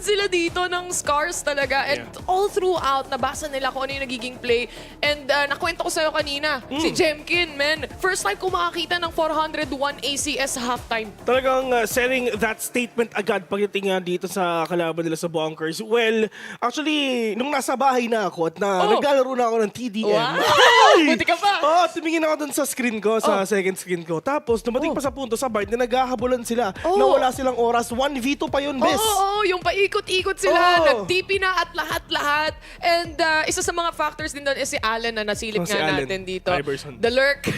sila dito ng scars talaga. And all throughout, nabasa nila kung ano yung nagiging play. And nakwento ko sa'yo kanina, si Jemkin, man. First time ko makakita ng 401 ACS sa halftime. Talagang setting that statement agad pagdating dito sa kalaban nila sa Bonkers. Well, actually, nung nasa bahay na ako at naglalaro na ako ng TDM. Wow! Buti ka pa! Tumingin ako dun sa screen ko, sa second screen ko. Tapos, dumating pa sa punto sa bar na naghahabulan sila. Na wala silang oras. 1v2 pa yun, bes. Yung paikot-ikot sila. Nag-TP na at lahat-lahat. And isa sa mga factors din doon is si Allen na nasilip nga natin dito. Iverson. The lurk.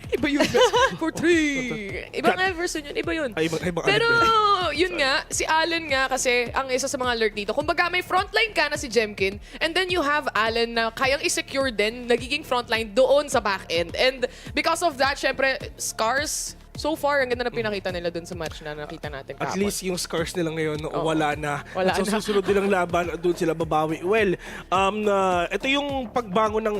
Iba yun. For 3. Ibang Iverson yun. Iba yun. Ibang Pero yun nga, si Allen nga kasi ang isa sa mga lurk dito. Kumbaga may frontline ka na si Jemkin and then you have Allen na kayang i-secure din, nagiging frontline doon sa back-end. And because of that, syempre, scars, so far, ang ganda na pinakita nila dun sa match na nakita natin kahapon. At least yung scars nila ngayon, wala na. Wala at sa susunod nilang laban, doon sila babawi. Well, ito yung pagbangon ng,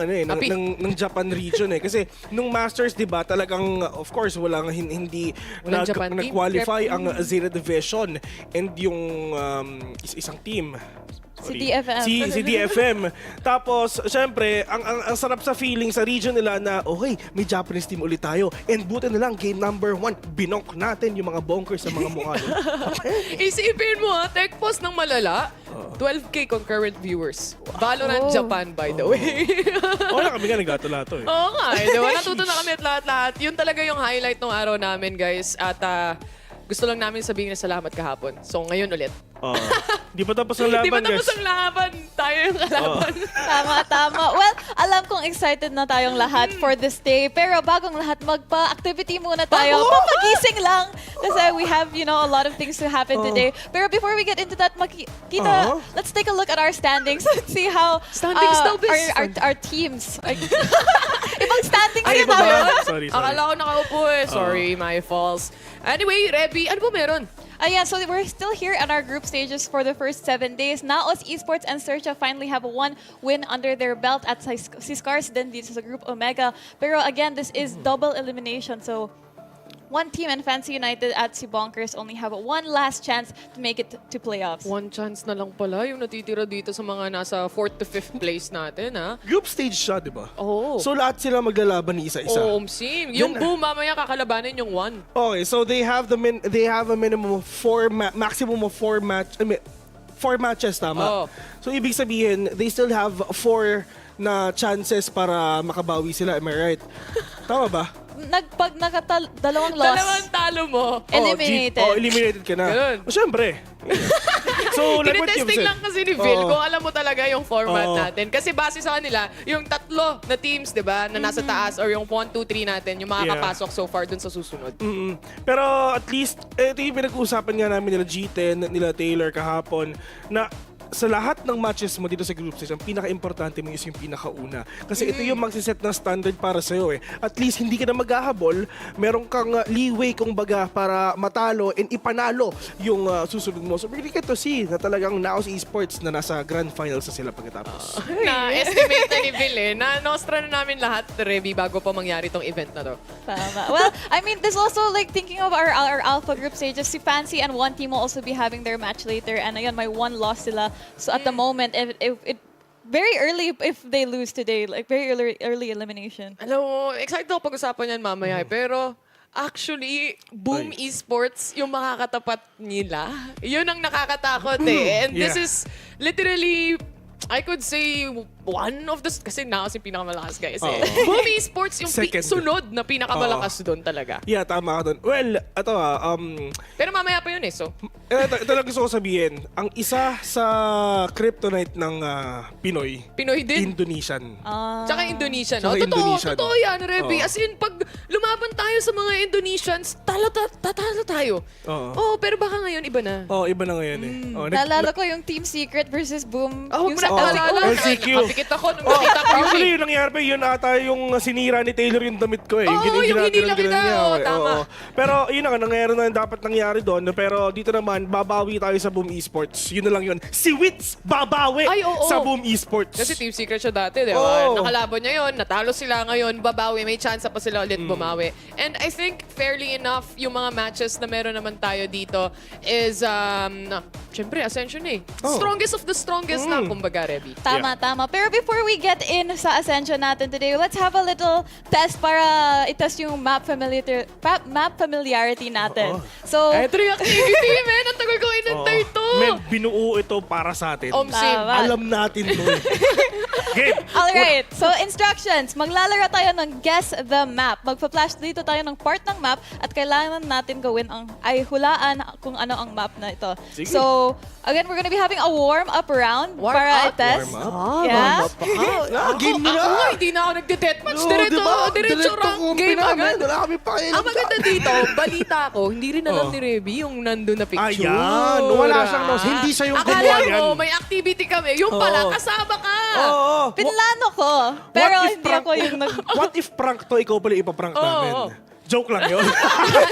ng Japan region eh. Kasi nung Masters, di ba, talagang, of course, walang hindi nag-qualify ang Zero Division. And yung isang team, Si DFM. Si DFM. Tapos, syempre, ang sarap sa feeling sa region nila na, okay, may Japanese team ulit tayo. And buti na lang, game number 1, binok natin yung mga bonkers sa mga mukha. Isipin mo tech post ng malala, 12K concurrent viewers. VALORANT Japan, by the way. Wala kami nga naglatulato eh. Oo nga, diba? Natuto na kami at lahat-lahat. Yun talaga yung highlight ng araw namin, guys. At gusto lang namin sabihin na salamat kahapon. So, ngayon ulit. Di pa tapos ang laban, Di pa tapos guys. ang laban. Tayo yung kalaban. Tama. Well, alam kong excited na tayong lahat for this day. Pero bagong lahat, magpa-activity muna tayo. Papagising lang. Kasi we have, a lot of things to happen today. Pero before we get into that, let's take a look at our standings and see how our teams. Ibang standings yun namin. Sorry. Akala ko nakaupo eh. Sorry, my faults. Anyway, Rebby, ano po meron? Yeah, so we're still here at our group stages for the first 7 days. Now, as Esports and XERXIA finally have one win under their belt at Scars, then this is a Group Omega. Pero again, this is double elimination. So, one team and Fancy United at si Bonkers only have one last chance to make it to playoffs. One chance na lang pala yung natitira dito sa mga nasa 4th to 5th place natin, ha? Group stage siya, di ba? Oo. So lahat sila maglalaban ni isa-isa. Sim. Yung boom, mamaya kakalabanin yung 1. Okay, so they have a minimum of 4 maximum of 4 matches, tama? So ibig sabihin, they still have 4 na chances para makabawi sila, am I right? Tama ba? Pag dalawang loss, Dalawang talo mo. eliminated. Eliminated ka na. Ganun. Syempre. So, like what you've Tinetesting said. lang kasi ni Phil kung alam mo talaga yung format natin. Kasi base sa kanila, yung 3 na teams, di ba, na nasa taas or yung 1, 2, 3 natin, yung makakapasok so far dun sa susunod. Pero at least, ito yung pinag-uusapan nga namin nila G10, nila Taylor kahapon, na sa lahat ng matches mo dito sa group stage, ang pinaka-importante mo is yung pinakauna. Kasi ito yung magsiset ng standard para sa'yo eh. At least hindi ka na maghahabol, meron kang leeway kung baga para matalo and ipanalo yung susunod mo. So really get to see na talagang now si Esports na nasa grand finals na sila pagkatapos. Na-estimate na ni Phil eh. Na-nostra na namin lahat, Reby, bago pa mangyari tong event na to. Tama. Well, I mean, this also like thinking of our alpha group stages. Si Fancy and one team will also be having their match later. And again, may one loss sila. So at the moment, if very early if they lose today, like very early elimination. Alam mo, excited ako pag-usapan yan mamaya. Pero actually, Boom Esports, yung makakatapat nila, yun ang nakakatakot eh. And this is literally, I could say, one of the... Kasi na kasi pinakamalakas, guys. Boom Esports yung sunod na pinakamalakas doon talaga. Yeah, tama ka doon. Well, ito pero mamaya pa yun eh, so... Ito lang gusto ko sabihin. Ang isa sa kryptonite ng Pinoy din. Indonesian. Tsaka Indonesian, no? Tsaka Indonesian. Totoo yan, Reby. As in, pag lumaban tayo sa mga Indonesians, tatalo tayo. Pero baka ngayon iba na. Iba na ngayon eh. Naalala ko yung Team Secret versus Boom. Yung LCQ. Napikit ako nung nakita ko yun. Actually, yung nangyari pa, yun ata yung sinira ni Taylor yung damit ko eh. Oo, yung hinila kita. Tama. Pero yun na, nangyari na dapat nangyari doon. Pero dito naman, babawi tayo sa Boom Esports. Yun na lang yun. Si Wits babawi sa Boom Esports. Kasi Team Secret siya dati, di ba? Nakalaban niya yun, natalo sila ngayon, babawi, may chance pa sila ulit bumawi. And I think fairly enough, yung mga matches na meron naman tayo dito is syempre, Ascension eh. Oh. Strongest of the strongest na, kumbaga, Reby. Tama, tama. Pero before we get in sa Ascension natin today, let's have a little test para i-test yung map familiarity natin. So, Ito yung activity, men. Ang tagal ko inantay ito. Men, binuo ito para sa atin. Omsim. Tama. Alam natin to. Game. alright. So, instructions. Maglalaro tayo ng Guess the Map. Magpa-flash dito tayo ng part ng map at kailangan natin gawin ay hulaan kung ano ang map na ito. Sige. So, again, we're gonna be having a warm-up round Warm para up? i-test. Warm up? Yeah. Game na Ako na. nga, hindi na ako nagde-deathmatch. Oo, Diretso, diba? diretso rank game agad. Wala kami pakialam Ang maganda dito, balita ko, hindi rin alam ni Reby yung nandun na picture. Ayan, wala siyang nose. Hindi siya yung gumawa Akala yan. mo, may activity kami. Yung pala, Oo. kasama ka. Oo. Pinlano ko. Pero What if hindi prank- ako yung nag... What if prank to, ikaw pala ipaprank namin? Oo. Joke lang yun.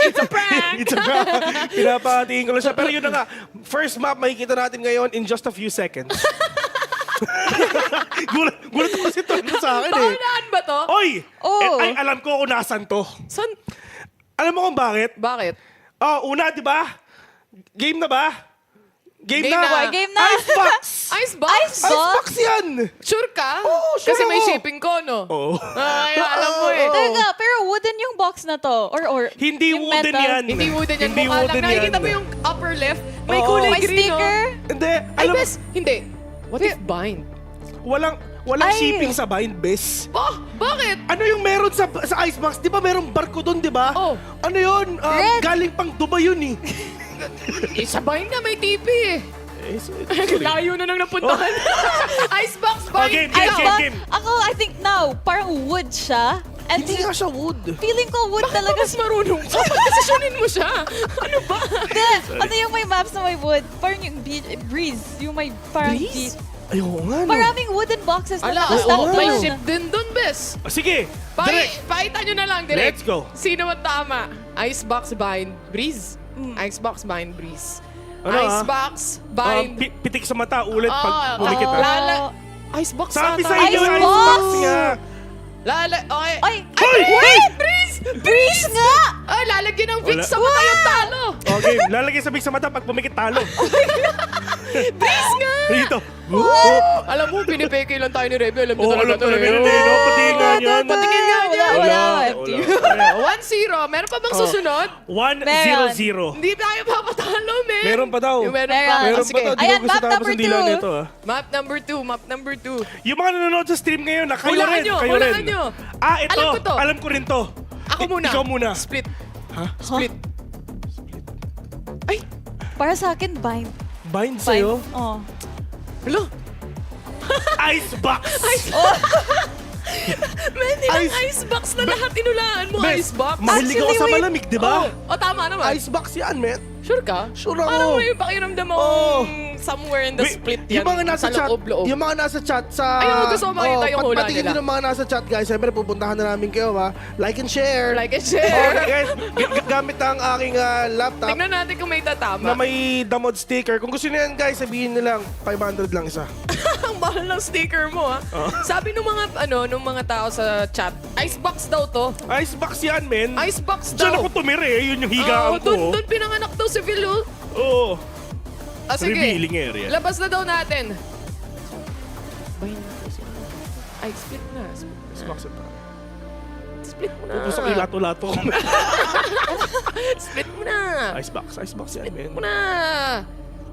It's a prank. It's a prank. Pinapatingin ko lang siya. Pero yun na nga, first map makikita natin ngayon in just a few seconds. gulat ko kasi to sa akin eh. Paunahan ba to? Oy! Oh. Ay, alam ko kung nasan to. San? Alam mo kung bakit? Bakit? Oh, una, di ba? Game na ba? Game Game na. na. Game na. Icebox! Icebox? Icebox yan! Sure ka? Oo, sure Kasi may ako. shipping ko, no? Oo. Ay, alam mo eh. Oo. Talaga, pero wooden yung box na to. Or Hindi yung wooden metal. yan. Hindi wooden yan. Hindi Mukha lang. wooden Nakikita yan. mo yung upper left? May Oo. kulay May green, sticker. no? Hindi, Ay, alam mo, bes. Hindi. What if bind? walang Ay. shipping sa bind, bes. Oh, bakit? Ano yung meron sa Icebox? Di ba merong barko doon, di ba? Oh. Ano yun? Red. Galing pang Dubai yun eh. Eh, sa bind nga may TP eh. Layo na nang napuntahan. Icebox bind. game, Ikaw. game. Ako, I think now, parang wood siya. And Hindi nga siya wood. feeling ko wood Bakit talaga. mas marunong ka? Pagdesisyonin mo siya. Ano ba? Hindi, ano yung may maps na may wood? Parang yung breeze. Yung may parang Breeze? Ayoko nga, no. Maraming wooden boxes na Ala, nakastack oo, may doon. ship din dun, bes. Sige, direct. Pakita nyo na lang, direct. Let's go. Sino ang tama? Icebox bind breeze. Icebox bind breeze. Ano, Icebox bind... Pitik sa mata, ulit pag Oo, pumikit. oo. ah. Lala... Icebox Sabi ata. sa inyo, Icebox! Icebox nga. Lala... Okay. Ay, Hoy! Breeze! breeze nga! Ay, lalagyan ng Vicks Wala. sa mata yung talo. Okay, lalagay sa big sa mata pag pumikit talo. Breeze nga! Dito. Alam mo, pinipeke lang tayo ni Rebe. Alam niyo Oo, talaga alam to talaga eh. yun eh, no? Patingin nga yan. Patingin nga niya. Wala. Wala. 1-0. Meron pa bang susunod? 1-0-0. Hindi tayo papatalo, men. Meron pa daw. Yung meron Meron. pa. Meron Oh, pa sige. daw. Di Ayan, ko gusto map tapos number ang dila 2. nito, ah. Map number 2. Map number 2. Yung mga nanonood sa stream ngayon, na kayo Hulaan rin. nyo, Kayo hulaan rin. nyo. Ah, ito. Alam ko to. Alam ko rin to. Ako muna. Ikaw muna. Split. Ha? Split. Ay! Para sa akin, bind. Bind sa'yo? Oh. Hello? Icebox! Men, ilang icebox na lahat inulaan mo, Bes, icebox? mahilig ako Actually, sa wait. malamig, di ba? Oh, tama naman. Icebox yan, man. Sure ka? Sure Parang ako. may pakiramdam mo Oo. somewhere in the Wait, split yan. yung mga nasa sa chat, loob-loob. yung mga nasa chat sa... Ayun, gusto ko makita yung hula patingin nila. din ng mga nasa chat, guys. Siyempre, pupuntahan na namin kayo, ha? Like and share. Like and share. Okay, guys. Gamit ang aking laptop Tingnan natin kung may tatama. na may damod sticker. Kung gusto niyo yan, guys, sabihin nilang 500 lang isa. Ang mahal ng sticker mo, ha? Sabi nung mga tao sa chat, icebox daw to. Icebox yan, men. Icebox Diyan daw. ako tumira eh. Yun yung higaan ko. Doon pinanganak daw si Phil, oh. Oo. Ah, sige. Revealing area. Labas na daw natin. Ay, split na. Icebox ito. Split mo na. Gusto ko ilato-lato. Split mo na. Icebox yan, men. Mo na.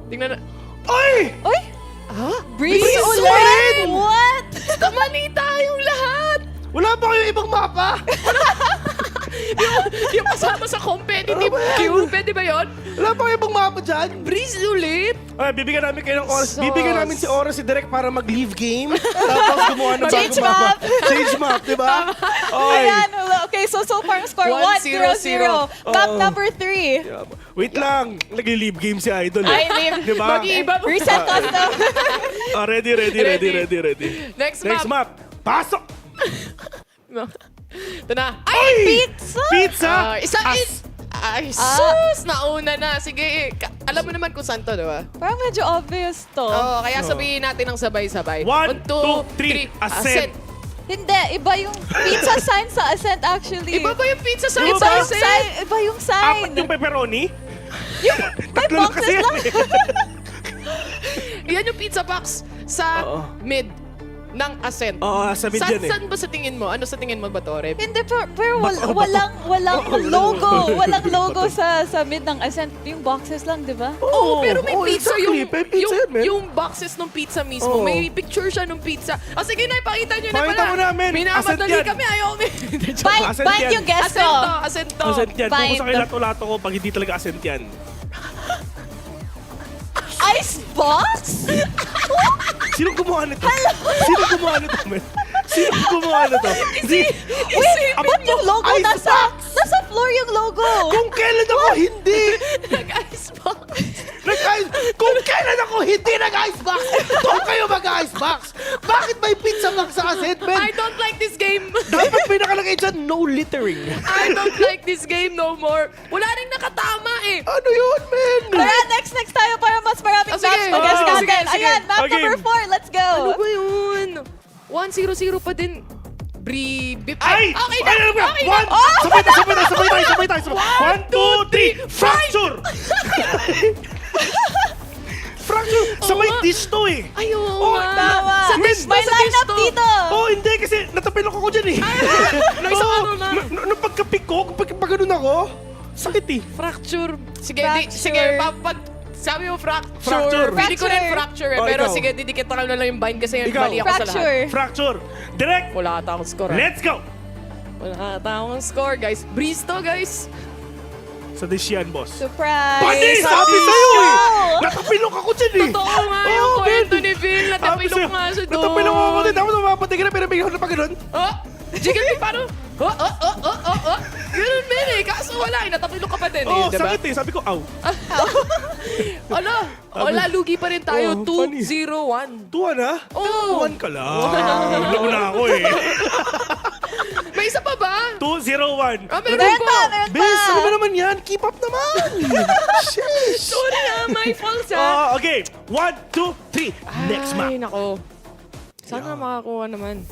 Tingnan na. Ay! Uy! Ha? Breeze, Breeze ulit! ulit! What? Kamali tayong lahat. Wala ba kayong ibang mapa? Yung kasama sa competitive queue, pwede ba yun? Wala ba kayong ibang mapa dyan? Breeze ulit. Ay, bibigyan namin kayo ng oras. Sos. Bibigyan namin si Oras si Direk para mag-leave game. Tapos gumawa ng Change bagong mapa. map. Change map, di ba? Oy. Ayan, okay, so far ang score 1-0. 1-0-0. Map Oo. number 3. Wait lang. Nag-leave game si Idol. Ay, leave. Di ba? Mag-iiba mo. Reset custom. Ah, ready. Next Next map. map. Pasok! Ito na. Ay! Pizza? Pizza! Isa As- Ay, sus! Nauna na. Sige, alam mo naman kung saan to, diba? Parang medyo obvious to. Oo, kaya sabihin natin ng sabay-sabay. 1, 2, 3. Ascent. Hindi, iba yung pizza sign sa Ascent actually. Iba ba yung pizza sa Iba Iba ba? yung sign. Iba yung sign. Apat yung pepperoni? May Tatlo lang boxes kasi yan lang. eh. Yan yung pizza box sa mid ng Ascent. Oo, sa mid yan eh. Saan ba sa tingin mo? Ano sa tingin mo ba, Tore? Hindi, pero walang logo. Walang logo sa mid ng Ascent. Yung boxes lang, di ba? Oo, pero may pizza exactly. May pizza yan, man. yung boxes ng pizza mismo. Oo. May picture siya ng pizza. O sige na, ipakita nyo na pala. Pakita mo namin. Minamadali Ascent yan. kami. Ayaw kami. Ascent Bind yan. yung guest ko. Ascento. Ascent yan. Kung Bind. sa lato-lato ko, pag hindi talaga ascent yan. Icebox? Sino gumawa nito? Sino gumawa nito, man? Sino gumawa nito? Wait, ba't yung logo nasa floor yung logo? Kung kailan ako hindi! Nag-icebox. Kung kailan ako hindi nag-icebox, doon kayo mag-icebox! Bakit may pizza box sa ascent, man? I don't like this game. Dapat may nakalagay dyan, no littering. I don't like this game no more. Wala rin nakatama eh. Ano yun, man? Tara, next tayo para mas maraming Sige. maps mag-guest Sige, natin. sige. Ayan, map Okay. number 4. Let's go. Ano ba yun? 1-0-0 pa din. Ay! Okay na! Okay na! One! Sabay tayo! 1, 2, 3! Fracture! Fracture! Sabay nga. dish to eh! Ay, oo Oh, nga. Tama. Sa dish May to, sa dish lineup to. dito. Oh, hindi kasi natapilok ako dyan eh. Nung isang ano na. Nung pagkapik ko, pag ganun ako, sakit eh. Fracture. Sige, Fracture. sige, pag sabi mo fracture. Fracture. Hindi ko rin fracture eh. Oh, Pero ikaw. sige, didikit na lang yung bind kasi Ikaw. mali ako sa lahat. Fracture. Fracture. Direct. Wala ata akong score. Let's go! Wala ata akong score, guys. Breeze to, guys. Sa dish yan, boss. Surprise. Pati, sabi sa'yo eh! Natapilok ako dyan eh! Totoo nga yung Oh, kwento man. ni Phil. Natapilok nga siya doon. Natapilok ako din. Tapos mapapatigil na pero bigyan ko na pa ganun. Oh! Jiggle me, paano? Ganun din eh. Kaso wala eh. Natapilok ka pa din eh. Oh, Diba? sakit eh. Sabi ko, aw. Ano? Wala, lugi pa rin tayo. Oh, funny. 2-0-1. Tuwan ha? Oh. Tuwan ka lang. Nauna ako eh. May isa pa ba? 2-0-1. Ah, meron Meron po. pa, meron pa. Bes, ano ba naman yan? Keep up naman. Sheesh. Sorry na, my fault ha. Okay. 1, 2, 3. Next map. Ay, nako. Sana makakuha naman.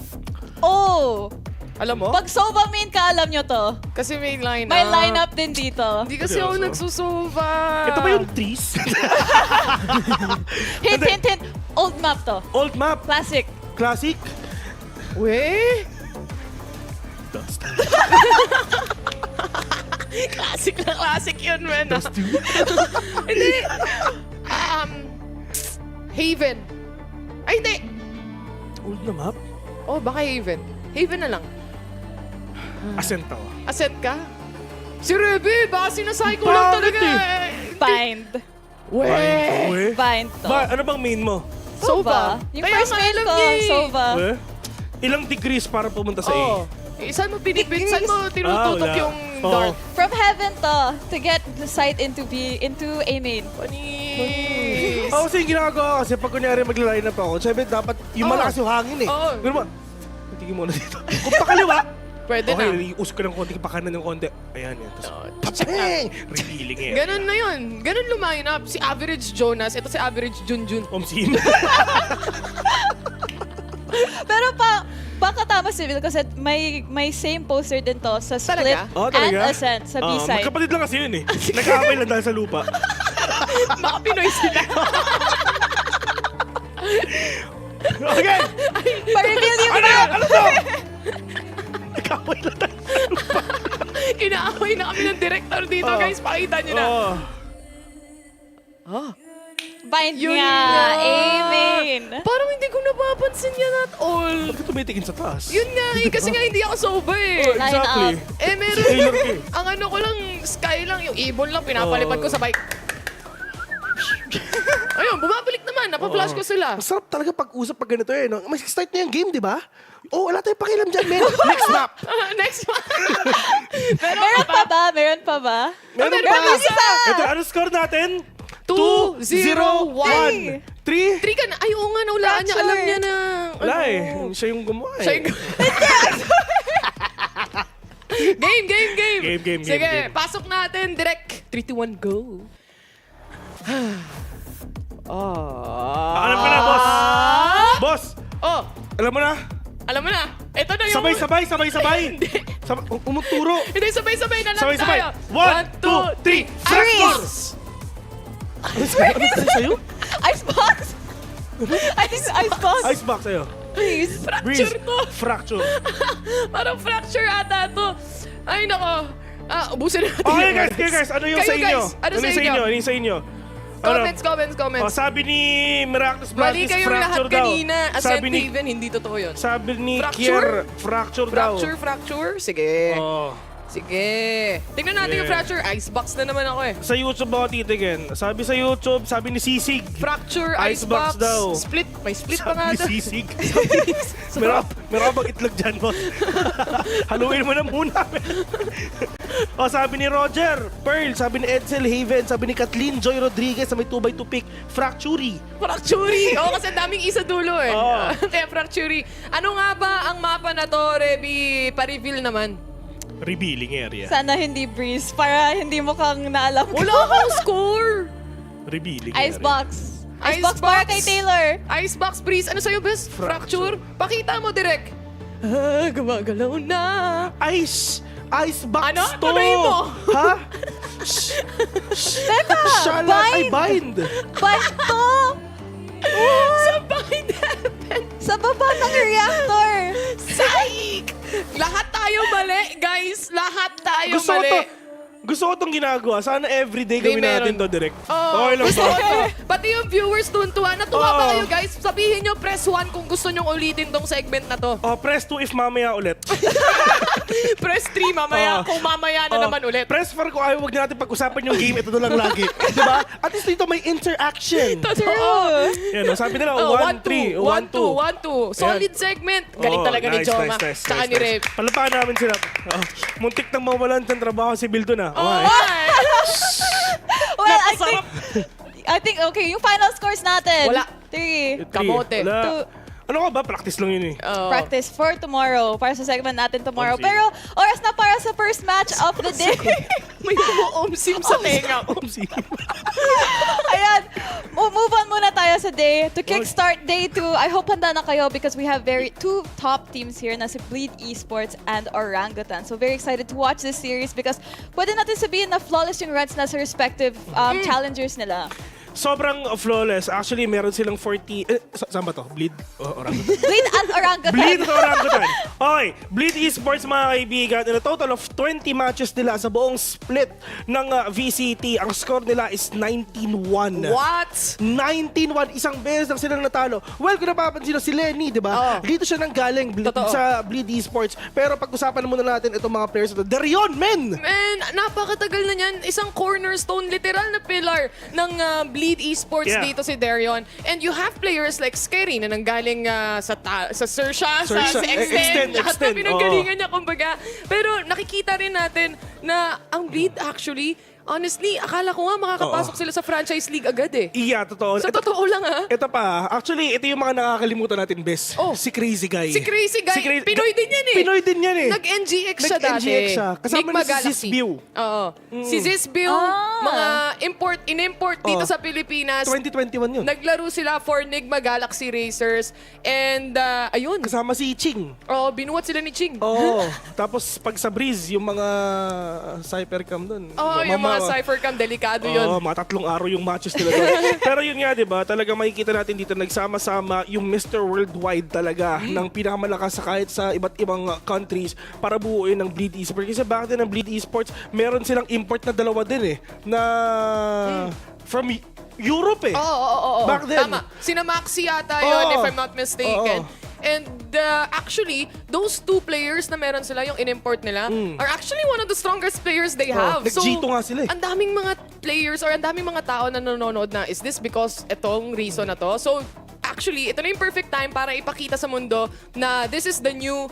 Oh, Alam mo? pag Sova main ka, alam nyo to. Kasi may lineup. May lineup din dito. Hindi kasi ako Seryoso? nagsusuva. Ito ba yung trees? Hint. Old map to. Old map. Classic. Classic. We? Dust. Classic na classic yun, man. Hindi. Haven. Ay, hindi. Old na map? Oh, baka Haven. Haven na lang. Ascent ako. Asset ka? Si Rebe, baka sinasay ko lang Bakit talaga. Bind. We? Uwe. Bind to. Ano bang main mo? Sova. Yung Kaya first nga main alam ko, niya eh. Sova. Uwe? Ilang degrees para pumunta sa Oo. A? Saan mo pinipin? Saan mo tinututok wala. yung Oo. dart? From heaven to get the sight into A main. Panis. Ako kasi yung ginagawa kasi pag kunyari magla-line up ako, sabi dapat yung Oo. malakas yung hangin eh. Oo. Ganun ba? Tingin mo na dito. Kung pakaliwa, Pwede okay, na. iusok ko ng konti, pakanan ng konti. Ayan yan. Tapos, check na. revealing eh. Ganun na yun. Ganun lumayan up. Si Average Jonas, ito si Average Junjun. Omsin. Pero baka tama si Will kasi may same poster din to sa Split Talaga? Oh, and talaga? Ascent sa B-side. Magkapatid lang kasi yun eh. Nagkakamay lang dahil sa lupa. Baka Pinoy sila. Okay! Pa-reveal yung Ano? map! Ano to? Nagkakamay lang dahil sa lupa. Inaaway na kami ng director dito, Oh. guys. Pakita nyo na. Oh. Ah. Bind Yun nga! nga. Amen! Parang hindi ko napapansin yan at all. Ba't ka tumitingin sa taas? Yun nga eh, kasi nga hindi ako sober eh. Oh, exactly. Eh, meron. Taylor ka eh. Ang ano ko lang, sky lang, yung ibon lang, pinapalipad ko sa bike. Ayun, bumabalik naman, napaplush ko sila. Masarap talaga pag-usap pag ganito eh. No? May start na yung game, di ba? Oh, wala tayong pakialam dyan, man. Next map. Next one. Meron pa ba? Meron pa ba? Meron meron pa. pa isa. Ito, ano score natin? 2-0-1. 3. 3 ka na. Ay, oo nga, naulaan niya. Alam niya na. Wala Ano? eh. Siya yung gumawa eh. Siya yung... Game. Sige, game. pasok natin. Direct. 3, 2, 1, go. Alam ko na, boss. Boss, Oh, alam mo na? alam mo na. Ito na yung... Sabay. Hindi. Umuturo. Hindi, sabay-sabay na lang Sabay-sabay. tayo. 1, 2, 3. Aris! Ano sa'yo? Icebox! I think Icebox. Icebox, ayo. Please. Fracture to. Fracture. Parang fracture ata to. Ay, nako. Ubusin natin. Okay guys, ano yung Kayo, sa inyo? guys, ano sa inyo? Ano yung sa inyo? Comments. Sabi ni Miraculous Mali Blastis, kayong lahat fracture daw. kanina. Sabi Ascent ni, Haven, hindi totoo yun. sabi ni Fracture? Kier, fracture daw. Fracture? Sige. Oh. Sige. Tingnan natin yung fracture. Icebox na naman ako eh. Sa YouTube ako titigin. Sabi sa YouTube, sabi ni Sisig. Fracture, Icebox icebox, daw. split. May split pa nga Sabi ni doon. Sisig. Meron bang itlog dyan, boss? Haluin mo na muna. Sabi ni Roger, Pearl, sabi ni Edsel Haven, sabi ni Kathleen Joy Rodriguez sa may 2x2 pick, Fracture. Fracture! Oo, kasi daming isa dulo eh. Oo. Kaya fracture. Ano nga ba ang mapa na to, Reby? Pa-reveal naman. Revealing area. Sana hindi Breeze para hindi mo kang naalam ko. Wala akong score! Revealing area. Icebox. Icebox para kay Taylor. Icebox, Breeze. Ano sa'yo, best? Fracture. Pakita mo, direct. Gumagalaw na. Icebox Ano? to. Tuloy mo. Ha? Teka, Bind. Bind to. Sabay na. Sa baba ng reactor. Psych! Lahat tayo mali, guys. Lahat tayo mali. Gusto ko itong ginagawa. Sana everyday gawin natin to direct. Oh, Okay lang gusto ba? ko to. Pati yung viewers tuntuan. Natuwa ba Oo. kayo, guys? Sabihin nyo, press 1 kung gusto nyong ulitin tong segment na to. Press 2 if mamaya ulit. Press 3 mamaya, kung mamaya na naman ulit. Press 4 kung ayaw, huwag na natin pag-usapan yung game. Ito na lang lagi. Diba? At least dito may interaction. Yan, sabi nila, 1-3. 1-2. Solid segment. Galing talaga ni Joma. Tsaka ni Reb. Palapakan namin sila. Muntik nang mawalan ng trabaho si Bildo na. Oh, Well, I think okay, yung final scores natin. Wala. 3, Kamote. Wala. Ano ka ba? Practice lang yun eh. practice for tomorrow, para sa segment natin tomorrow. Omsim. Pero oras na para sa first match of the day. May umuomsim sa tenga ko. Ayan, move on muna tayo sa day. To kickstart day 2, I hope handa na kayo because we have two top teams here na si Bleed Esports and Orangutan. So very excited to watch this series because pwede natin sabihin na flawless yung runs na sa respective challengers nila. Sobrang flawless. Actually, meron silang 40... saan ba to? Bleed? Orangutan. Bleed and Orangutan. Bleed at Orangutan. Okay, Bleed Esports mga kaibigan, in a total of 20 matches nila sa buong split ng VCT, ang score nila is 19-1. What? 19-1, isang beses lang silang natalo. Well, kung napapansin nyo, si Lenny, di ba? Dito siya nang galing Totoo. sa Bleed Esports. Pero pag-usapan muna natin itong mga players ito. Darion, men! Man, napakatagal na niyan. Isang cornerstone, literal na pillar ng Bleed Esports Yeah. dito si Darion. And you have players like Scary na nanggaling sa XERXIA, sa Extend. Lahat na pinanggalingan niya, kumbaga. Pero nakikita rin natin na ang Bleed actually, honestly, akala ko nga makakapasok sila sa franchise league agad eh. Iya, totoo. Sa totoo lang ha. Ito pa, actually, ito yung mga nakakalimutan natin, Bes. Si Crazy Guy. Si Crazy Guy, Pinoy din yan eh. Pinoy din yan eh. Nag-NGX siya dati. Nag-NGX siya. Kasama Enigma ni si Galaxy. Zizbew. Oo. Si Zizbew, mga in-import dito sa Pilipinas. 2021 yun. Naglaro sila for Enigma Galaxy Racers. And ayun. Kasama si Ching. Binuwat sila ni Ching. Oo. Tapos pag sa Breeze, yung mga Cyphercam dun. Yung mga Cyphercam, delikado yun. Oo, mga 3 araw yung matches nila doon. Pero yun nga, di ba? Talaga makikita natin dito, nagsama-sama yung Mr. Worldwide talaga ng pinakamalakas sa kahit sa iba't ibang countries para buuin ng Bleed Esports. Kasi bakit ng Bleed Esports, meron silang import na 2 din eh. Na from Europe eh. Oo. Back then. Tama. Sina Maxi yata yun, Oo. if I'm not mistaken. Oo. And actually, those 2 players na meron sila, yung in-import nila, are actually one of the strongest players they have. Nag-G2 nga sila eh. Ang daming mga players or ang daming mga tao na nanonood na, is this because itong reason na to? So, actually, ito na yung perfect time para ipakita sa mundo na this is the new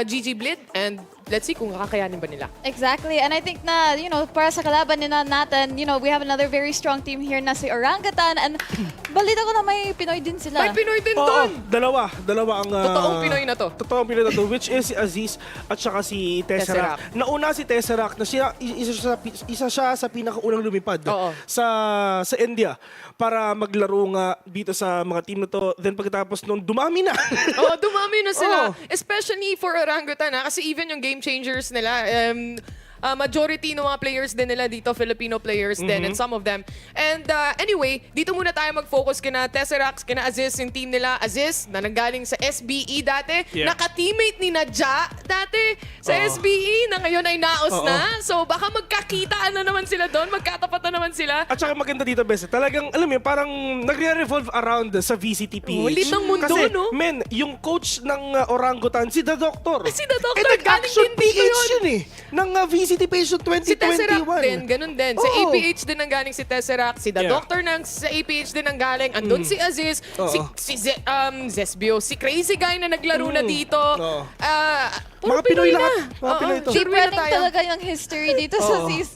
GG Bleed and let's see kung kakayanin ba nila. Exactly. And I think na, para sa kalaban nila natin, we have another very strong team here na si Orangutan. And balita ko na may Pinoy din sila. May Pinoy din Oo, doon! dalawa ang... Totoong Pinoy na to. Totoong Pinoy na to, which is si Aziz at saka si Tesseract. Nauna si Tesseract na isa siya sa pinakaunang lumipad sa India para maglaro nga dito sa mga team na to. Then pagkatapos nun, dumami na. Dumami na sila. Especially for Orangutan kasi even yung game changers nila, majority ng mga players din nila dito, Filipino players din, and some of them. And anyway, dito muna tayo mag-focus kina Tesseract, kina Aziz, yung team nila. Aziz, na nanggaling sa SBE dati, naka-teammate ni Nadja dati sa SBE, na ngayon ay naos na. So baka magkakitaan na naman sila doon, magkatapat na naman sila. At saka maganda dito, Bes, talagang, alam mo yun, parang nagre-revolve around sa VCT PH. Ulit ng mundo, kasi, no? men, yung coach ng Orangutan, si The Doctor. Si The Doctor, nag-action galing din dito PH yun eh. Ng VCT PH yung 2021. Si Tesseract din, ganun din. Sa Oo. APH din ang galing si Tesseract, si The Doctor sa APH din ang galing. Andun si Aziz, si Zesbio, si Crazy Guy na naglaro na dito. Puro Mga Pinoy na. lahat. Mga Pinoy to. Sure na Spreading tayo. talaga yung history dito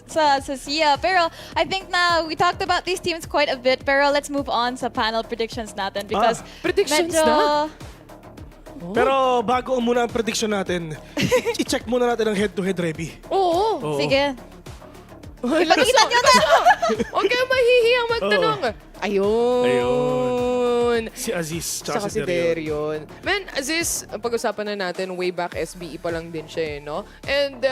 sa SIA. Pero I think na we talked about these teams quite a bit. Pero let's move on sa panel predictions natin because Predictions medyo... na? Pero bago muna ang prediction natin, i-check muna natin ang head-to-head, Reby. Oo. Sige. Ipakita nyo na! Huwag kayong mahihiyang magtanong. Ayun. Si Aziz, Tsaka si Derion. Man, Aziz, pag-usapan na natin, way back SBE pa lang din siya, no? And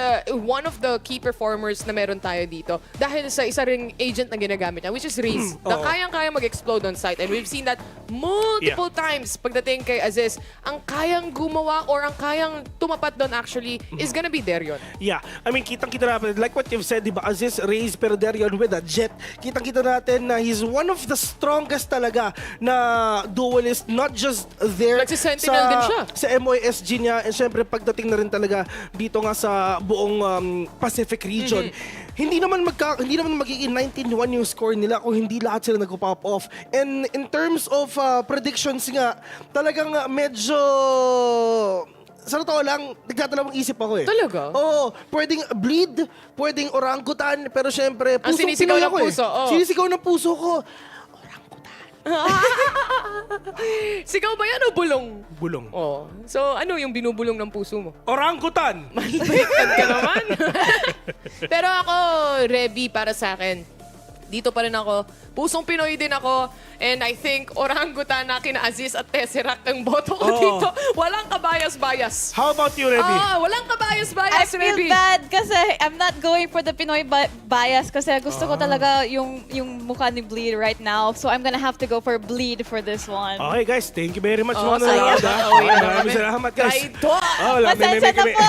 one of the key performers na meron tayo dito, dahil sa isa ring agent na ginagamit niya, which is Reese, na kayang-kaya mag-explode on site. And we've seen that multiple times pagdating kay Aziz. Ang kayang gumawa or ang kayang tumapat doon actually is gonna be Derion. Yeah, I mean, kitang-kita natin, like what you've said, di ba, Aziz, Reyes, pero Derion with a jet. Kitang-kita natin na he's one of the strongest talaga na duelist, not just there Nagsisentinel din siya. sa MOSG niya, and syempre pagdating na rin talaga dito nga sa buong Pacific region. Hindi naman magiging 19-1 yung score nila kung hindi lahat sila nag-pop off. And in terms of predictions nga, talagang medyo sa totoo lang, nagtatalawang isip ako eh. Talaga? Oo. Pwedeng bleed, pwedeng orangutan, pero syempre, Ang pusong sinisigaw Pinoy ng ako puso, eh. oo. Sinisigaw ng puso ko. Sigaw ba yan o bulong? Bulong. Oh. So, ano yung binubulong ng puso mo? Orangutan! Baliktad ka naman. Pero ako, Reby, para sa akin, dito pa rin ako. Pusong Pinoy din ako. And I think Orangutan na kina Aziz at Tesseract ang boto ko dito. Walang kabayas-bayas. How about you, Reby? Walang I kabayas-bayas, feel Reby. bad kasi I'm not going for the Pinoy bias kasi gusto ko talaga yung mukha ni Bleed right now. So I'm gonna have to go for Bleed for this one. Okay guys, thank you very much mga sayang. nanonood. Maraming salamat guys. Traidor! Pasensya na po!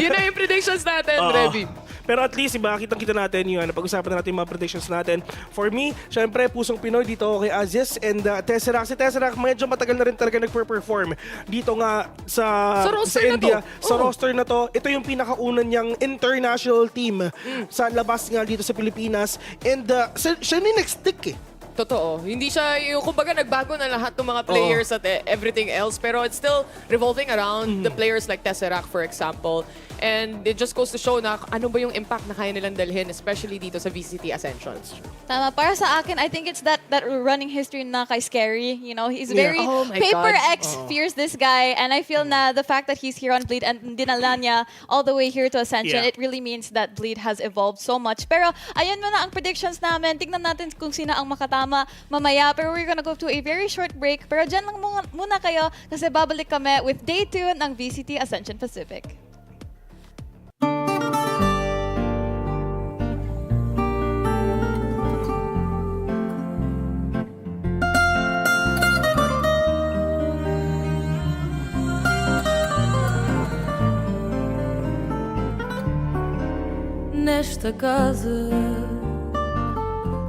Yun na yung predictions natin, Reby. Pero at least, iba, kitang-kita natin yung pag-usapan na natin yung mga predictions natin. For me, syempre, pusong Pinoy dito ako kay Aziz and Tesseract. Si Tesseract, medyo matagal na rin talaga nagpe-perform dito nga sa roster na India. to. Sa roster na to, ito yung pinakauna niyang international team sa labas nga dito sa Pilipinas. And siya yung next-stick eh. Totoo. Hindi siya, yung kumbaga nagbago na lahat ng mga players at everything else, pero it's still revolving around the players like Tesseract, for example. And it just goes to show na ano ba yung impact na kaya nilang dalhin, especially dito sa VCT Ascension. Tama. Para sa akin, I think it's that running history na kay Scary. You know, he's very Oh my paper God. X fierce, this guy. And I feel na the fact that he's here on Bleed and dinala niya all the way here to Ascension, it really means that Bleed has evolved so much. Pero ayun muna ang predictions namin. Tignan natin kung sino ang makatama mamaya. Pero we're gonna go to a very short break. Pero dyan lang muna kayo kasi babalik kami with Day 2 ng VCT Ascension Pacific. Nesta casa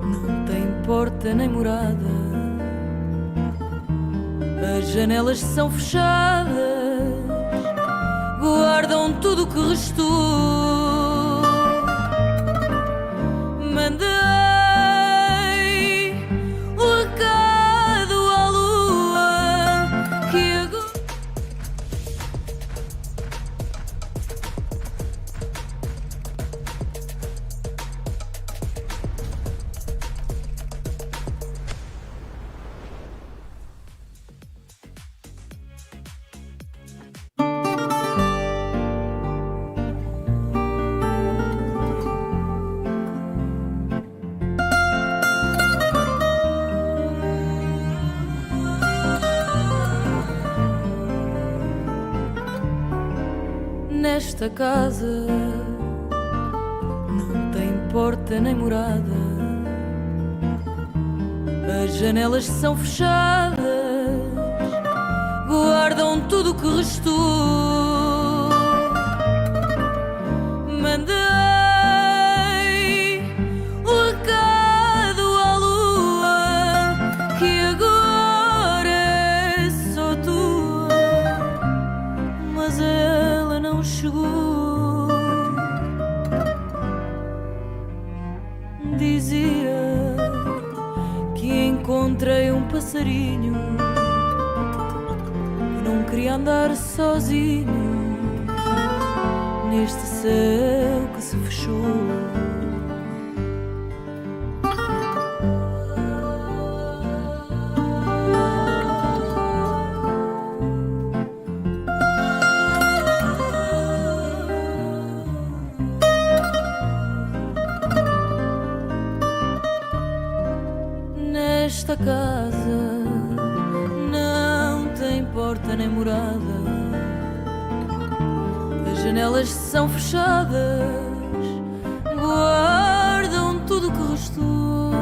não tem porta nem morada, as janelas são fechadas, guardam tudo o que restou. Mandei o recado à lua que agora. Nesta casa porta nem morada. As janelas são fechadas, guardam tudo o que restou. Mandei o recado à lua que agora é só tua, mas ela não chegou. Dizia que encontrei um passarinho que não queria andar sozinho neste céu que se fechou. Nesta casa não tem porta nem morada. As janelas são fechadas, guardam tudo o que restou.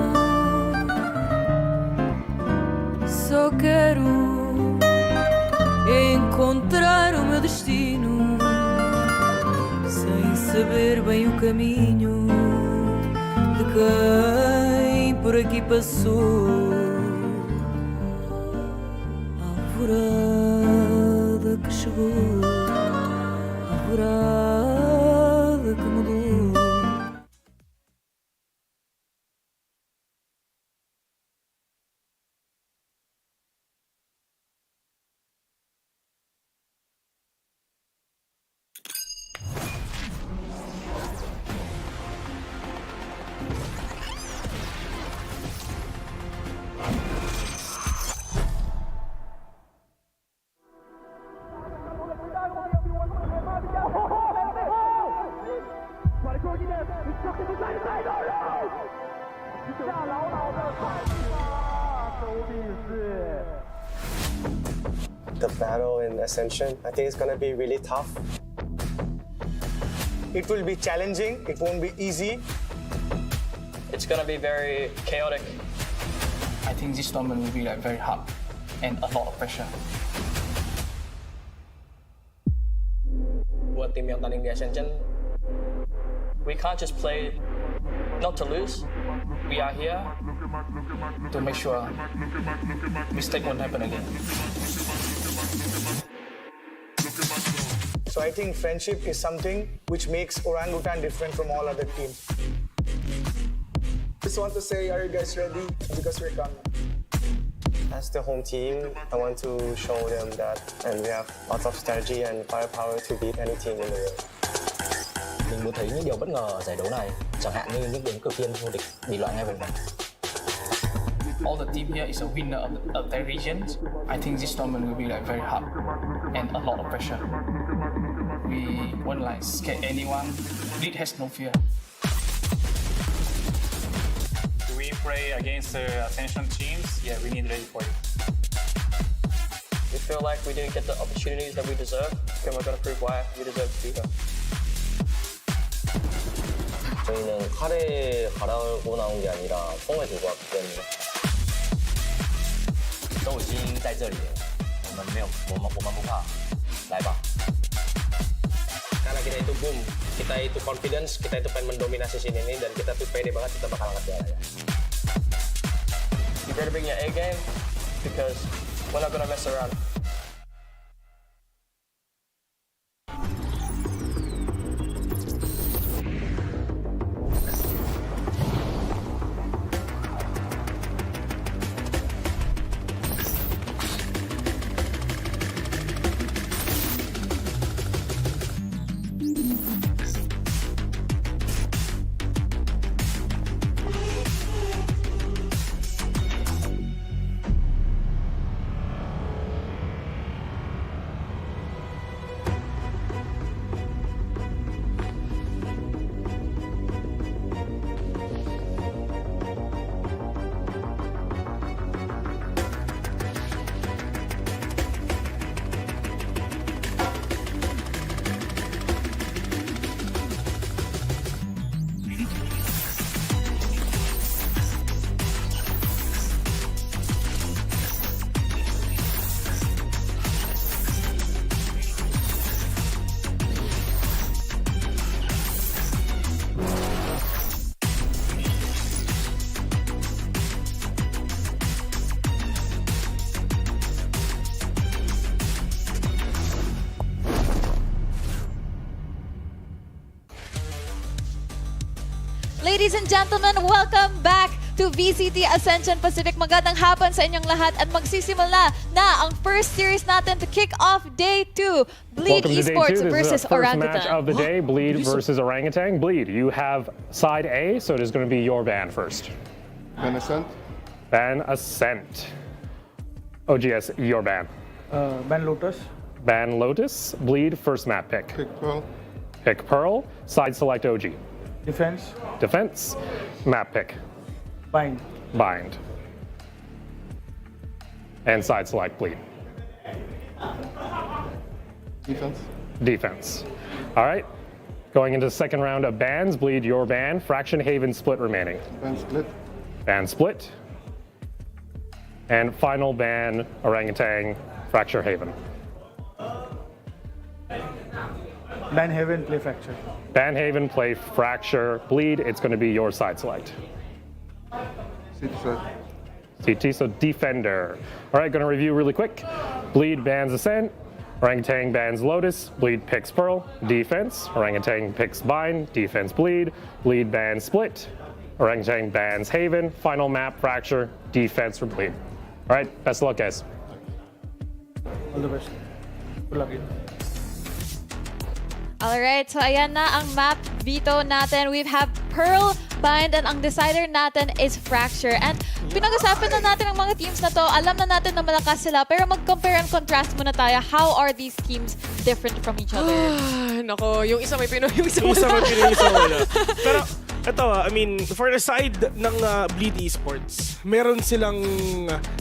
Só quero encontrar o meu destino, sem saber bem o caminho de quem por aqui passou. Alvorada que chegou, alvorada que mudou. The battle in Ascension, I think it's gonna be really tough. It will be challenging, it won't be easy. It's gonna be very chaotic. I think this tournament will be like very hard and a lot of pressure. Buat tim yang tanding di Ascension, we can't just play not to lose. We are here To make sure mistake won't happen again. So I think friendship is something which makes Orangutan different from all other teams. Just want to say, are you guys ready? Because we're coming. As the home team, I want to show them that and we have lots of strategy and firepower to beat any team in the world. Mình muốn thấy những điều bất ngờ ở giải đấu này, chẳng hạn như những ứng cử viên vô địch bị loại ngay vòng bảng. All the team here is a winner of their regions. I think this tournament will be like very hard and a lot of pressure. We won't like scare anyone. Lead has no fear. We play against the Ascension teams. Yeah, we need ready for it. we feel like we didn't get the opportunities that we deserve, and we're going to prove why we deserve to be here. 저희는 칼에 갈아고 나온 게 아니라 총을 들고 왔기 때문에 都已经在这里了，我们不怕，来吧。 Karena kita itu boom, kita itu confidence, kita itu pengen mendominasi sini ini, dan kita tuh pede banget kita bakal angkat piala ya. You better bring your A game, because we're not gonna mess around. ladies and gentlemen, welcome back to VCT Ascension Pacific. Magandang hapon sa inyong lahat at magsisimula na ang first series natin to kick off day 2. Bleed Welcome to Esports day 2. This versus is the first Orangutan. match of the day, Bleed versus Orangutan. Bleed, you have side A, so it is going to be your ban first. Ban Ascent. Ban Ascent. OGS, your ban. Ban Lotus. Ban Lotus. Bleed, first map pick. Pick Pearl. Pick Pearl. Side select OG. Defense. Defense. Map pick. Bind. Bind. And side select Bleed. Defense. Defense. All right. Going into the second round of bans, Bleed, your ban. Fraction Haven split remaining. Ban Split. Ban split. And final ban, Orangutan, Fracture Haven. Ban Heaven, play Fracture. Ban Haven, play Fracture, Bleed. It's going to be your side select. City Strike. CT, so Defender. All right, going to review really quick. Bleed bans Ascent. Orangutan bans Lotus. Bleed picks Pearl. Defense. Orangutan picks Bind. Defense Bleed. Bleed bans Split. Orangutan bans Haven. Final map Fracture. Defense for Bleed. All right, best of luck, guys. All the best. Good luck. Alright, so ayan na ang map veto natin. We have Pearl, Bind, and ang decider natin is Fracture. And pinag-usapan na natin ang mga teams na to. Alam na natin na malakas sila, pero mag-compare and contrast muna tayo. How are these teams different from each other? Nako, yung isa may Pinoy, yung isa Yung wala. isa may Pinoy, yung isa wala. Pero ito, I mean, for the side ng Bleed Esports, meron silang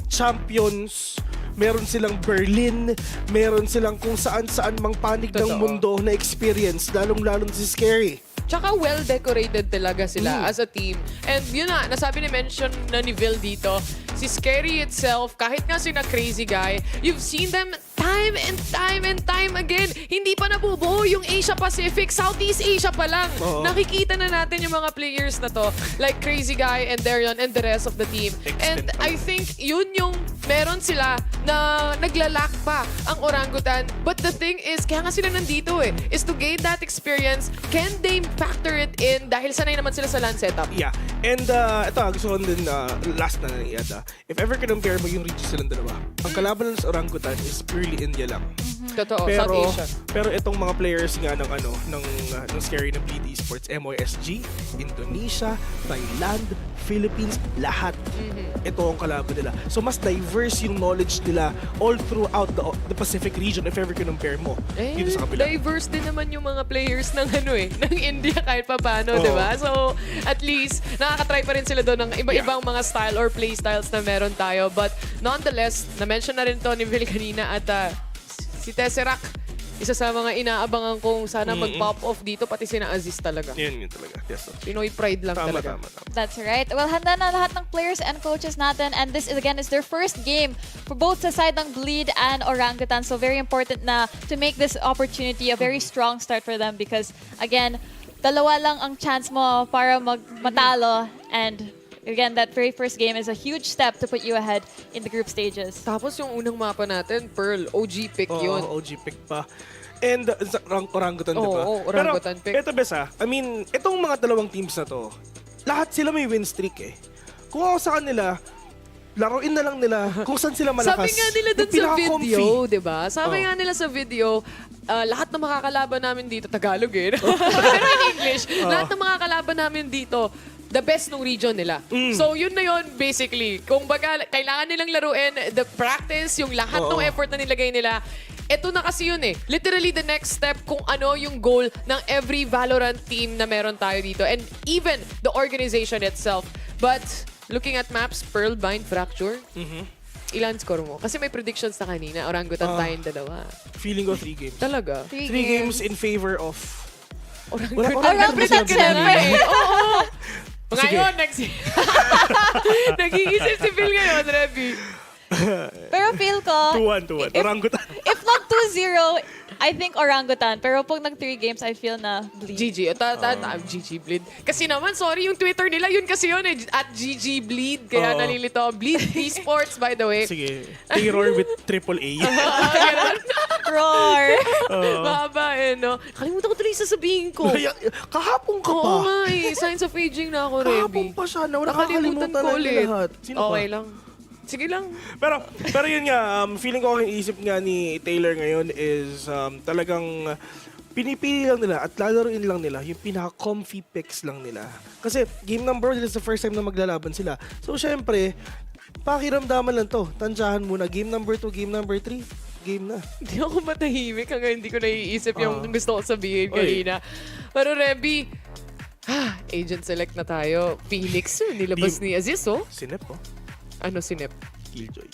champions, meron silang Berlin, meron silang kung saan-saan mang panig ng Totoo. mundo na experience, lalong-lalong si Scary. Tsaka well-decorated talaga sila as a team. And yun na, nasabi ni-mention na ni Vil dito, si Scary itself, kahit nga sina Crazy Guy, you've seen them time and time again. Hindi pa nabubuo yung Asia Pacific, Southeast Asia pa lang. Nakikita na natin yung mga players na to, like Crazy Guy and Darion and the rest of the team. And I think yun yung meron sila na naglalak pa ang Orangutan. But the thing is, kaya nga sila nandito is to gain that experience. Can they factor it in dahil sanay naman sila sa LAN setup? Yeah. And ito, gusto ko din last na nangiyata. If ever compare mo yung regions silang dalawa, ang kalaban ng Orangutan is purely India lang. Totoo, South Asia. Pero itong mga players nga ng ng Scary ng Bleed Esports, MOSG, Indonesia, Thailand, Philippines, lahat. Ito ang kalaban nila. So mas diverse yung knowledge nila all throughout the Pacific region if ever compare mo dito sa kabila. Diverse din naman yung mga players ng ng India kahit pa paano, di ba? So, at least, nakakatry pa rin sila doon ng iba-ibang mga style or play styles na meron tayo. But nonetheless, na-mention na rin to ni Vil kanina at si Tesseract, isa sa mga inaabangan kong sana mag-pop off dito, pati sina Aziz talaga. Yun talaga. Yes, sir. Pinoy pride lang Tama. talaga. That's right. Well, handa na lahat ng players and coaches natin. And this is, again, is their first game for both sa side ng Bleed and Orangutan. So very important na to make this opportunity a very strong start for them because, again, dalawa lang ang chance mo para matalo. And again, that very first game is a huge step to put you ahead in the group stages. Tapos yung unang mapa natin, Pearl, OG pick yun. OG pick pa. And Orangutan, di ba? Oo, Orangutan pick. Pero ito, Besa, I mean, itong mga dalawang teams na to, lahat sila may win streak eh. Kung ako sa kanila, laruin na lang nila kung saan sila malakas. Sabi nga nila dun sa video, di ba? Sabi nga nila sa video, lahat ng makakalaban namin dito, Tagalog eh. Pero in English, lahat ng makakalaban namin dito, the best ng region nila. So yun na yun, basically. Kung baga, kailangan nilang laruin, the practice, yung lahat ng effort na nilagay nila, ito na kasi yun eh. Literally the next step kung ano yung goal ng every Valorant team na meron tayo dito. And even the organization itself. But looking at maps, Pearl, Bind, Fracture, ilan score mo? Kasi may predictions na kanina, Orangutan tayong dalawa. Feeling ko 3 games. Talaga? 3 games in favor of Orangutan siyempre. Oo. Sige. Ngayon, nag-iisip si Phil ngayon, Reby. Pero feel ko, 2-1. Orangutan. if not 2-0, I think Orangutan. Pero pag nag-3 games, I feel na Bleed. GG. GG Bleed. Kasi naman, sorry, yung Twitter nila, yun kasi yun eh. At GG Bleed. Kaya nalilito. Bleed Esports, by the way. Sige. Terror with AAA. Roar! Mahaba eh, no? Kalimutan ko tuloy sasabihin ko. Kahapon ka pa. Oo nga eh. Signs of aging na ako, Kahapon Reby. pa siya. Nakalimutan ko na ulit. lahat. Sino ba? Okay lang. Sige lang. Pero yun nga, feeling ko ang isip nga ni Taylor ngayon is talagang pinipili lang nila at lalaroin lang nila yung pinaka-comfy picks lang nila. Kasi game number 1 is the first time na maglalaban sila. So syempre, pakiramdaman lang to. Tansyahan muna. Game number 2, game number 3, game na. Hindi ako matahimik hanggang hindi ko naiisip yung gusto ko sabihin kanina. Pero Reby, agent select na tayo. Phoenix, nilabas ni Aziz, oh. Sinep, oh. Ano sinep? Killjoy.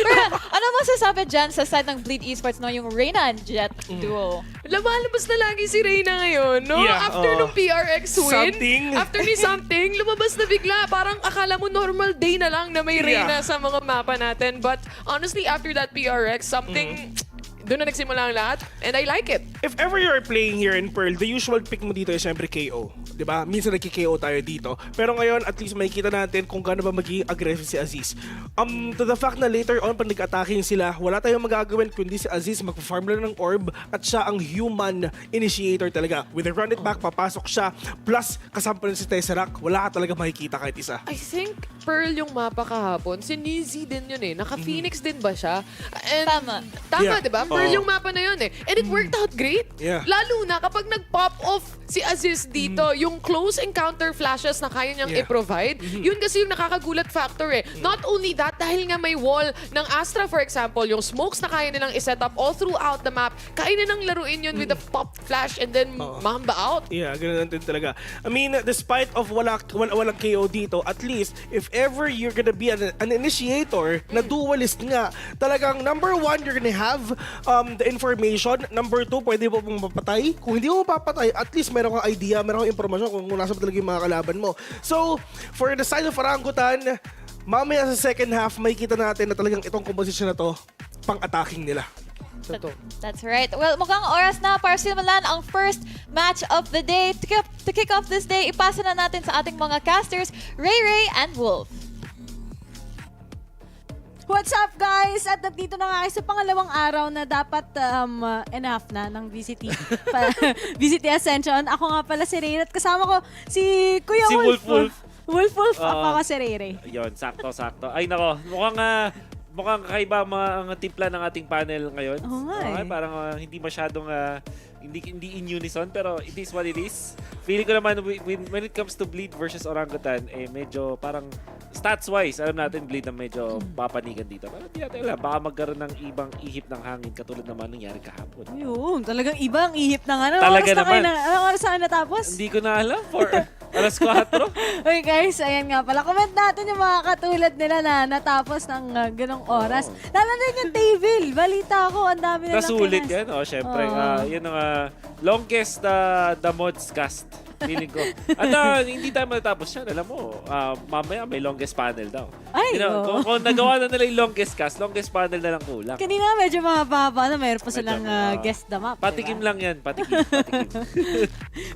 Pero ano masasabi dyan sa side ng Bleed Esports, no? Yung Reyna and Jet duo. Lumalabas na lagi si Reyna ngayon, no? Yeah, After nung PRX win, something. after ni something, lumabas na bigla. Parang akala mo normal day na lang na may Reyna sa mga mapa natin. But honestly, after that PRX, something... Doon na nagsimula ang lahat, and I like it. If ever you're playing here in Pearl, the usual pick mo dito is syempre KO. Diba? Minsan nagki-KO tayo dito. Pero ngayon, at least makikita natin kung gaano ba magiging aggressive si Aziz. To the fact na later on, pag nag-attacking sila, wala tayong magagawin kundi si Aziz magpa-farm lang ng orb at siya ang human initiator talaga. With the run it back, papasok siya. Plus, kasama rin si Tesseract, wala ka talaga makikita kahit isa. I think Pearl yung mapa kahapon. Si Nizzy din yun eh. Naka-Phoenix din ba siya? And Tama. Tama, diba? Pearl yung mapa na yun eh. And it worked out great. Yeah. Lalo na kapag nag-pop off si Aziz dito, yung close encounter flashes na kaya niyang i-provide, yun kasi yung nakakagulat factor eh. Not only that, dahil nga may wall ng Astra, for example, yung smokes na kaya nilang i-set up all throughout the map, kaya nilang laruin yun with the pop flash and then mamba out. Yeah, ganun din talaga. I mean, despite of walang KO dito, at least, if ever you're gonna be an initiator na duelist nga, talagang number 1, you're gonna have the information. Number 2, pwede mo pong mapatay. Kung hindi mo mapapatay, at least meron kang idea, meron kang informasyon kung nasa talaga yung mga kalaban mo. So, for the side of Orangutan, mamaya sa second half, makikita natin na talagang itong composition na to, pang-attacking nila. That's right. Well, mukhang oras na para simulan ang first match of the day. To kick off this day, ipasa na natin sa ating mga casters, Ray and Wolf. What's up, guys? At nandito na nga sa pangalawang araw na dapat enough na ng VCT VCT Ascension. Ako nga pala si Ray at kasama ko si Kuya Wolf. Wolf, ako si Ray. Yun, sakto. Ay nako, mukhang kakaiba ang timpla ng ating panel ngayon. Oo nga eh. Parang hindi masyadong hindi in unison, pero it is what it is. Feeling ko naman when it comes to Bleed versus Orangutan, medyo parang stats-wise, alam natin Bleed na medyo papanigan dito. Pero hindi natin alam, baka magkaroon ng ibang ihip ng hangin katulad naman nangyari kahapon. Yun, talagang ibang ihip na nga. Talaga naman. Anong oras na natapos? Hindi ko na alam. Alas 4. Okay guys, ayan nga pala. Comment natin yung mga katulad nila na natapos ng ganong oras. Lalo din yung table. Balita ko, ang dami na lang Nasulit yan, syempre. Yun ang longest the mods cast. Feeling ko. At hindi tayo matatapos yan. Alam mo, mamaya may longest panel daw. Ay, kung nagawa na nila yung longest cast, longest panel na lang kulang. Kanina medyo mahaba na mayroon pa silang guest the map. Patikim diba? lang yan, patikim.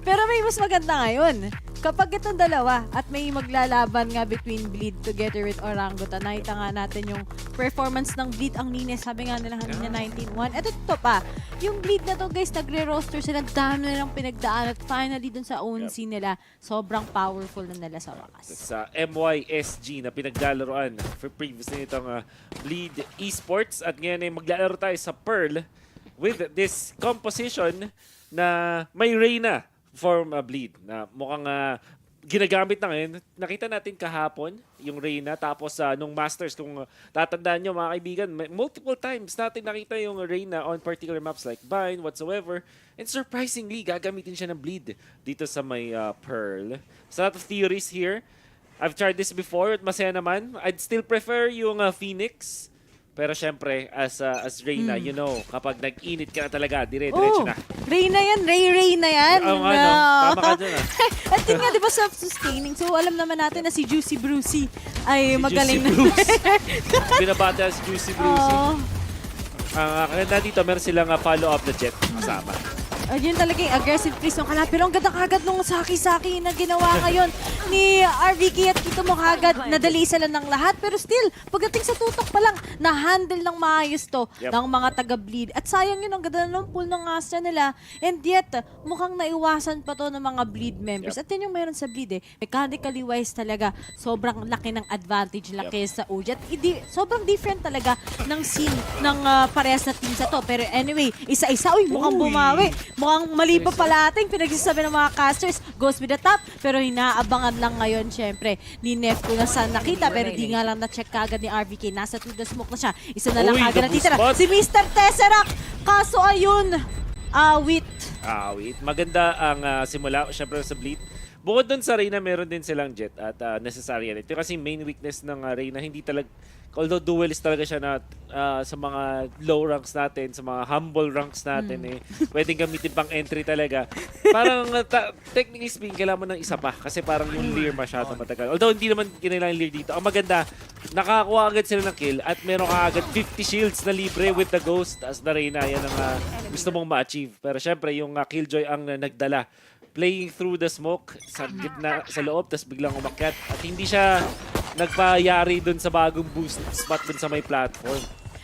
Pero may mas maganda ngayon. Kapag itong dalawa at may maglalaban nga between Bleed together with Orangutan, nakita nga natin yung performance ng Bleed ang linis. Sabi nga nila kanina 19-1. Eto to pa, yung Bleed na to guys, nagre-roster sila. Dami nilang pinagdaan at finally dun sa own scene nila, sobrang powerful na nila sa wakas. Sa MYSG na pinaglalaroan for previously nitong Bleed Esports. At ngayon ay maglalaro tayo sa Pearl with this composition na may Reyna form Bleed na mukhang ginagamit na ngayon. Nakita natin kahapon yung Reyna tapos nung Masters, kung tatandaan nyo mga kaibigan, multiple times natin nakita yung Reyna on particular maps like Bind, whatsoever. And surprisingly, gagamitin siya ng Bleed dito sa may Pearl. So a lot of theories here. I've tried this before at masaya naman. I'd still prefer yung Phoenix. Pero syempre, as Reyna, you know, kapag nag-init ka na talaga, dire-diretso na. Reyna yan, Ray na yan. Oo nga, no? Tama ka dyan, At yun nga, di ba, self-sustaining. So, alam naman natin na si Juicy Brucey ay Si magaling Juicy na. Bruce. Binabata si Juicy Bruce. Oo. Ang kaganda dito, meron silang follow-up na jet kasama. Yun talaga yung aggressive plays ng Kalap. Pero ang ganda kagad nung saki-saki na ginawa ngayon ni RVK at kita mo kagad nadali sila ng lahat. Pero still, pagdating sa tutok pa lang, na-handle ng maayos to ng mga taga-bleed. At sayang yun, ang ganda ng pool ng Astra nila. And yet, mukhang naiwasan pa to ng mga bleed members. At yan yung meron sa bleed eh. Mechanically wise talaga, sobrang laki ng advantage laki sa OG. At sobrang different talaga ng scene ng parehas na teams na to. Pero anyway, isa-isa, mukhang bumawi. Mukhang mali pa pala ating pinagsasabi ng mga casters. Goes with the top, pero hinaabangan lang ngayon, syempre, ni Nef kung nasaan nakita. Pero di nga lang na-check kagad ni RVK. Nasa through the smoke na siya. Isa na lang kagad natitira. Si Mr. Tesseract! Kaso ayun, awit. Maganda ang simula, syempre sa Bleed. Bukod dun sa Reyna, meron din silang jet at necessary. Ito kasi main weakness ng Reyna, hindi talaga, although duelist talaga siya na sa mga low ranks natin, sa mga humble ranks natin, pwedeng gamitin pang entry talaga. Parang technically speaking, kailangan mo ng isa pa kasi parang yung leer masyado matagal. Although hindi naman kailangan leer dito. Ang maganda, nakakuha agad sila ng kill at meron ka agad 50 shields na libre with the Ghost as the Reyna. Yan ang gusto mong ma-achieve. Pero syempre, yung Killjoy ang nagdala. Playing through the smoke sa gitna, sa loob, tapos biglang umakyat. At hindi siya nagpayari dun sa bagong boost spot dun sa may platform.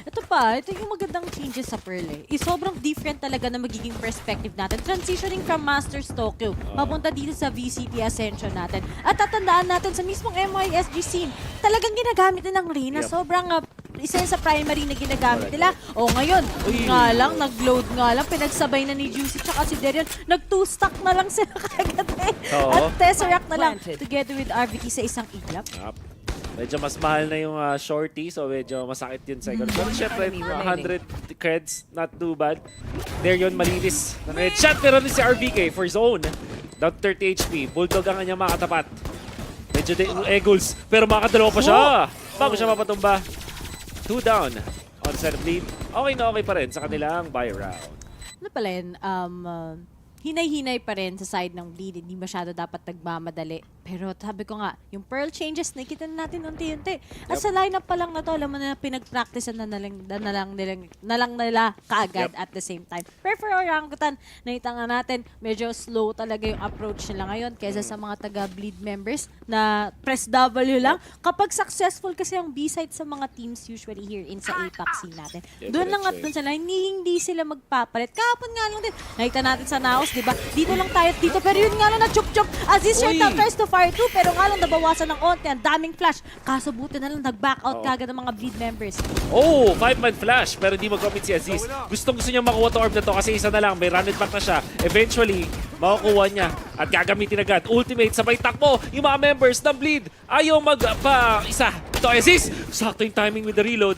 Ito yung magandang changes sa Pearl eh. Sobrang different talaga na magiging perspective natin. Transitioning from Masters Tokyo, papunta dito sa VCT Ascension natin. At tatandaan natin sa mismong MYSG scene, talagang ginagamit na ng Reyna. Sobrang isa sa primary na ginagamit nila. O ngayon, nag-load nga lang, pinagsabay na ni Juicy tsaka si Darion, nag-2-stack na lang sila kagad eh. At Tesseract na lang together with RVT sa isang iglap. Medyo mas mahal na yung shorty, so medyo masakit yun sa Pero syempre, 100 creds, not too bad. There yun, malinis. Headshot, pero rin si RVK for zone. Down 30 HP. Bulldog ang kanyang makatapat. Medyo Eagles, pero makakadalawa pa siya. Bago siya mapatumba. 2 down on set of lead. Okay na okay pa rin sa kanilang buy round. Ano pala yun? Hinay-hinay pa rin sa side ng bleed. Hindi masyado dapat nagmamadali. Pero sabi ko nga, yung Pearl changes, nakikita na natin unti-unti. At sa lineup pa lang na to, alam mo na pinag-practice na lang nila kaagad at the same time. Pero for Orangutan, nakita nga natin, medyo slow talaga yung approach nila ngayon kaysa sa mga taga-bleed members na press W lang. Kapag successful kasi ang B-side sa mga teams usually here in sa APAC scene natin. Doon lang at doon sila, hindi sila magpapalit. Kahapon nga lang din, nakita natin sa Naos, diba? Dito lang tayo dito, pero yun nga lang na chuk-chuk. Aziz short out tries to fire 2, pero nga lang nabawasan ng onti. Ang daming flash. Kaso buti na lang nag-back out kagad ng mga bleed members. 5-man flash, pero hindi mag-commit si Aziz. Gusto niya makuha to orb na to kasi isa na lang. May run it back na siya. Eventually, makukuha niya at gagamitin agad. Ultimate, sabay takbo. Yung mga members ng bleed ayaw isa. Ito Aziz! Sakto yung timing with the reload.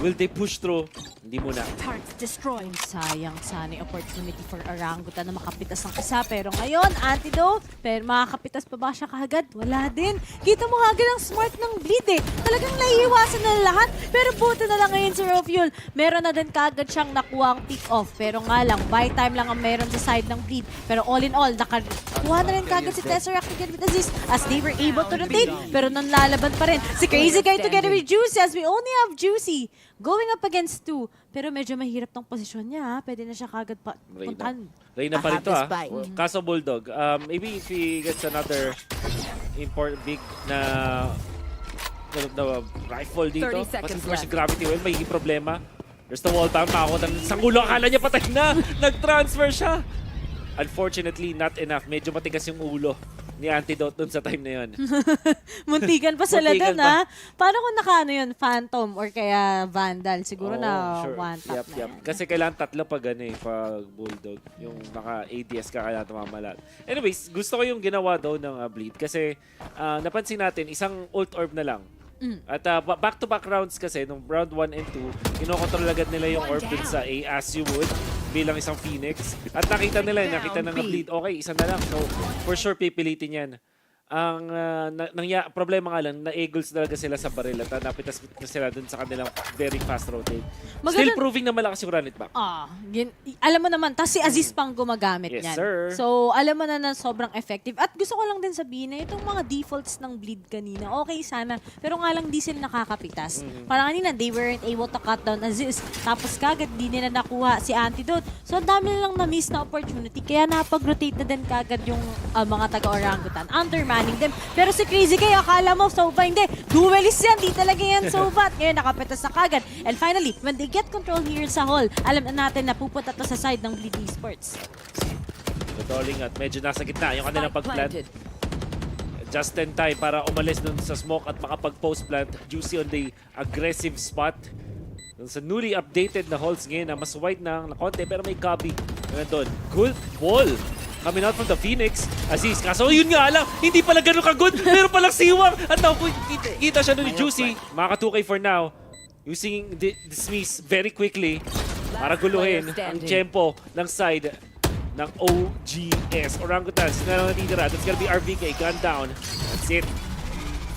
Will they push through? Hindi muna. Target destroyed. Sayang sana yung opportunity for Orangutan na makapitas ng isa. Pero ngayon, antidote. Pero makakapitas pa ba siya kahagad? Wala din. Kita mo kagad ang smart ng bleed eh. Talagang naiiwasan na lahat. Pero buti na lang ngayon si Rofuel. Meron na din kagad siyang nakuha ang pick-off. Pero nga lang, buy time lang ang meron sa side ng bleed. Pero all in all, nakakuha na rin kagad si Tesseract together with Aziz as they were able to rotate. Pero nanlalaban pa rin si Crazy Guy together with Juicy as we only have Juicy going up against 2. Pero medyo mahirap tong posisyon niya. Ha? Pwede na siya kagad puntan. Reyna pa rin to Kaso Bulldog, maybe if he gets another big na rifle dito. But of course, gravity well, may problema. There's the wall down. Makakuha ng sangulo. Akala niya patay na. Nag-transfer siya. Unfortunately, not enough. Medyo matigas yung ulo ni Antidote dun sa time na yun. Muntikan pa sila dun, ha? Paano kung yun? Phantom or kaya Vandal? Siguro na one tap na. Kasi kailangan tatlo pag pag Bulldog. Yung naka-ADS ka kaya tumamalat. Anyways, gusto ko yung ginawa daw ng Bleed kasi napansin natin, isang ult orb na lang. At back-to-back rounds kasi, nung round 1 and 2, kinokontrol agad nila yung orb dun sa A as you would bilang isang Phoenix. At nakita ng Bleed, okay, isa na lang. So, for sure, pipilitin yan. ang problema nga lang, na-eagles talaga sila sa baril at napitas na sila dun sa kanilang very fast rotate. Still proving na malakas yung run it back. Alam mo naman, tas si Aziz pang gumagamit Yes, niyan. sir. So, alam mo na sobrang effective. At gusto ko lang din sabihin na itong mga defaults ng bleed kanina, okay sana, pero nga lang di sila nakakapitas. Parang kanina, they weren't able to cut down Aziz. Tapos kagad, di nila nakuha si Antidote. So, ang dami nilang na-miss na opportunity. Kaya napag-rotate na din kagad yung mga taga-Orangutan. Undermanning them. Pero si Crazy K, akala mo, Sova, hindi. Duelist yan, di talaga yan Sova. At ngayon, nakapitas na kagad. And finally, when they get control here sa hall, alam na natin na pupunta to sa side ng Bleed Esports. Controlling at medyo nasa gitna yung kanilang pag-plant. Just in time para umalis dun sa smoke at makapag-post plant. Juicy on the aggressive spot. Dun sa newly updated na halls ngayon na mas wide na konti pero may copy. Nandun, good ball. Coming out from the Phoenix, Aziz. Kaso yun nga lang, hindi pala ganun ka-good. Meron palang siwang. At kita siya doon ni Juicy. Maka 2K for now. Using dismiss very quickly para guluhin ang tempo ng side ng OGS. Orangutans na lang natitira. That's gonna be RVK. Gun down. That's it.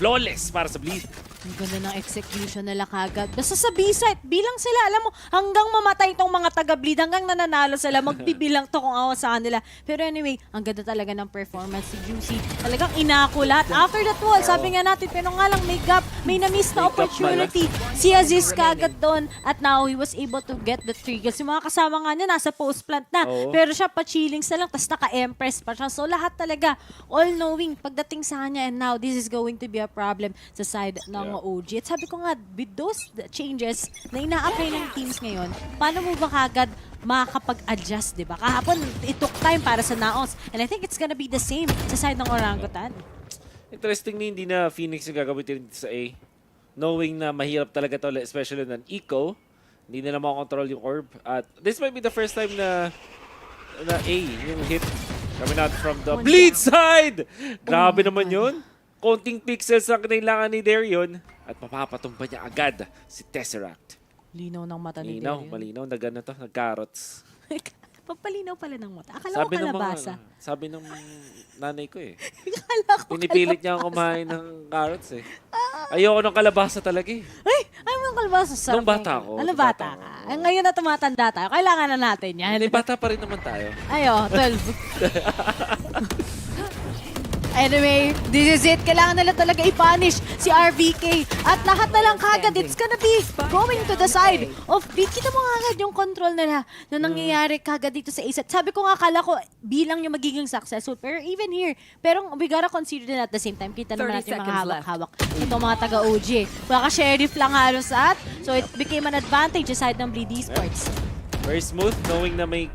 Flawless para sa Bleed. Ang ganda ng execution nila kagad. Basta sa B-site, bilang sila, alam mo, hanggang mamatay itong mga taga-bleed, hanggang nananalo sila, magbibilang to kung awa sa kanila. Pero anyway, ang ganda talaga ng performance si Juicy. Talagang inako lahat. After that wall, sabi nga natin, pero nga lang may gap, may na-miss na opportunity. Si Aziz kagad doon, at now he was able to get the 3 kills. Yung mga kasama nga niya, nasa post-plant na. Pero siya pa-chillings na lang, tas naka-empress pa siya. So lahat talaga, all-knowing, pagdating sa kanya, and now this is going to be a problem sa side ng OG. At sabi ko nga, with those changes na ina-apply ng teams ngayon, paano mo ba kagad makakapag-adjust, di ba? Kahapon, it took time para sa Naos. And I think it's gonna be the same sa side ng Orangutan. Interestingly, hindi na Phoenix yung gagamitin sa A. Knowing na mahirap talaga to, especially ng Eco, hindi nila makakontrol yung orb. At this might be the first time na A, yung hit coming out from the Bleed side! Grabe naman yun. Konting pixels ang kailangan ni Darion at mapapatumba niya agad si Tesseract. Linaw ng mata ni Linaw, Darion. malinaw. Nagano to, nag-carrots. Pampalinaw pala ng mata. Akala ko kalabasa. Sabi ng nanay ko eh. Akala ko Pinipilit niya akong kumain ng carrots eh. Ayoko ng kalabasa talaga eh. Ay, ayaw mo ng kalabasa. Sarap Nung bata ako. Ano bata ka? Ngayon na tumatanda tayo, kailangan na natin yan. Hindi, bata pa rin naman tayo. Ayo, 12. Anyway, this is it. Kailangan nila talaga i-punish si RVK. At lahat na lang kagad, it's gonna be going to the side of B. Kita mo kagad yung control nila na nangyayari kagad dito sa ASAT. Sabi ko nga, akala ko bilang yung magiging successful. Pero even here, pero we gotta consider din at the same time, kita naman natin yung mga hawak-hawak. Itong mga taga-OG. Baka sheriff lang halos at. So it became an advantage sa side ng Bleed Esports. Very smooth, knowing na may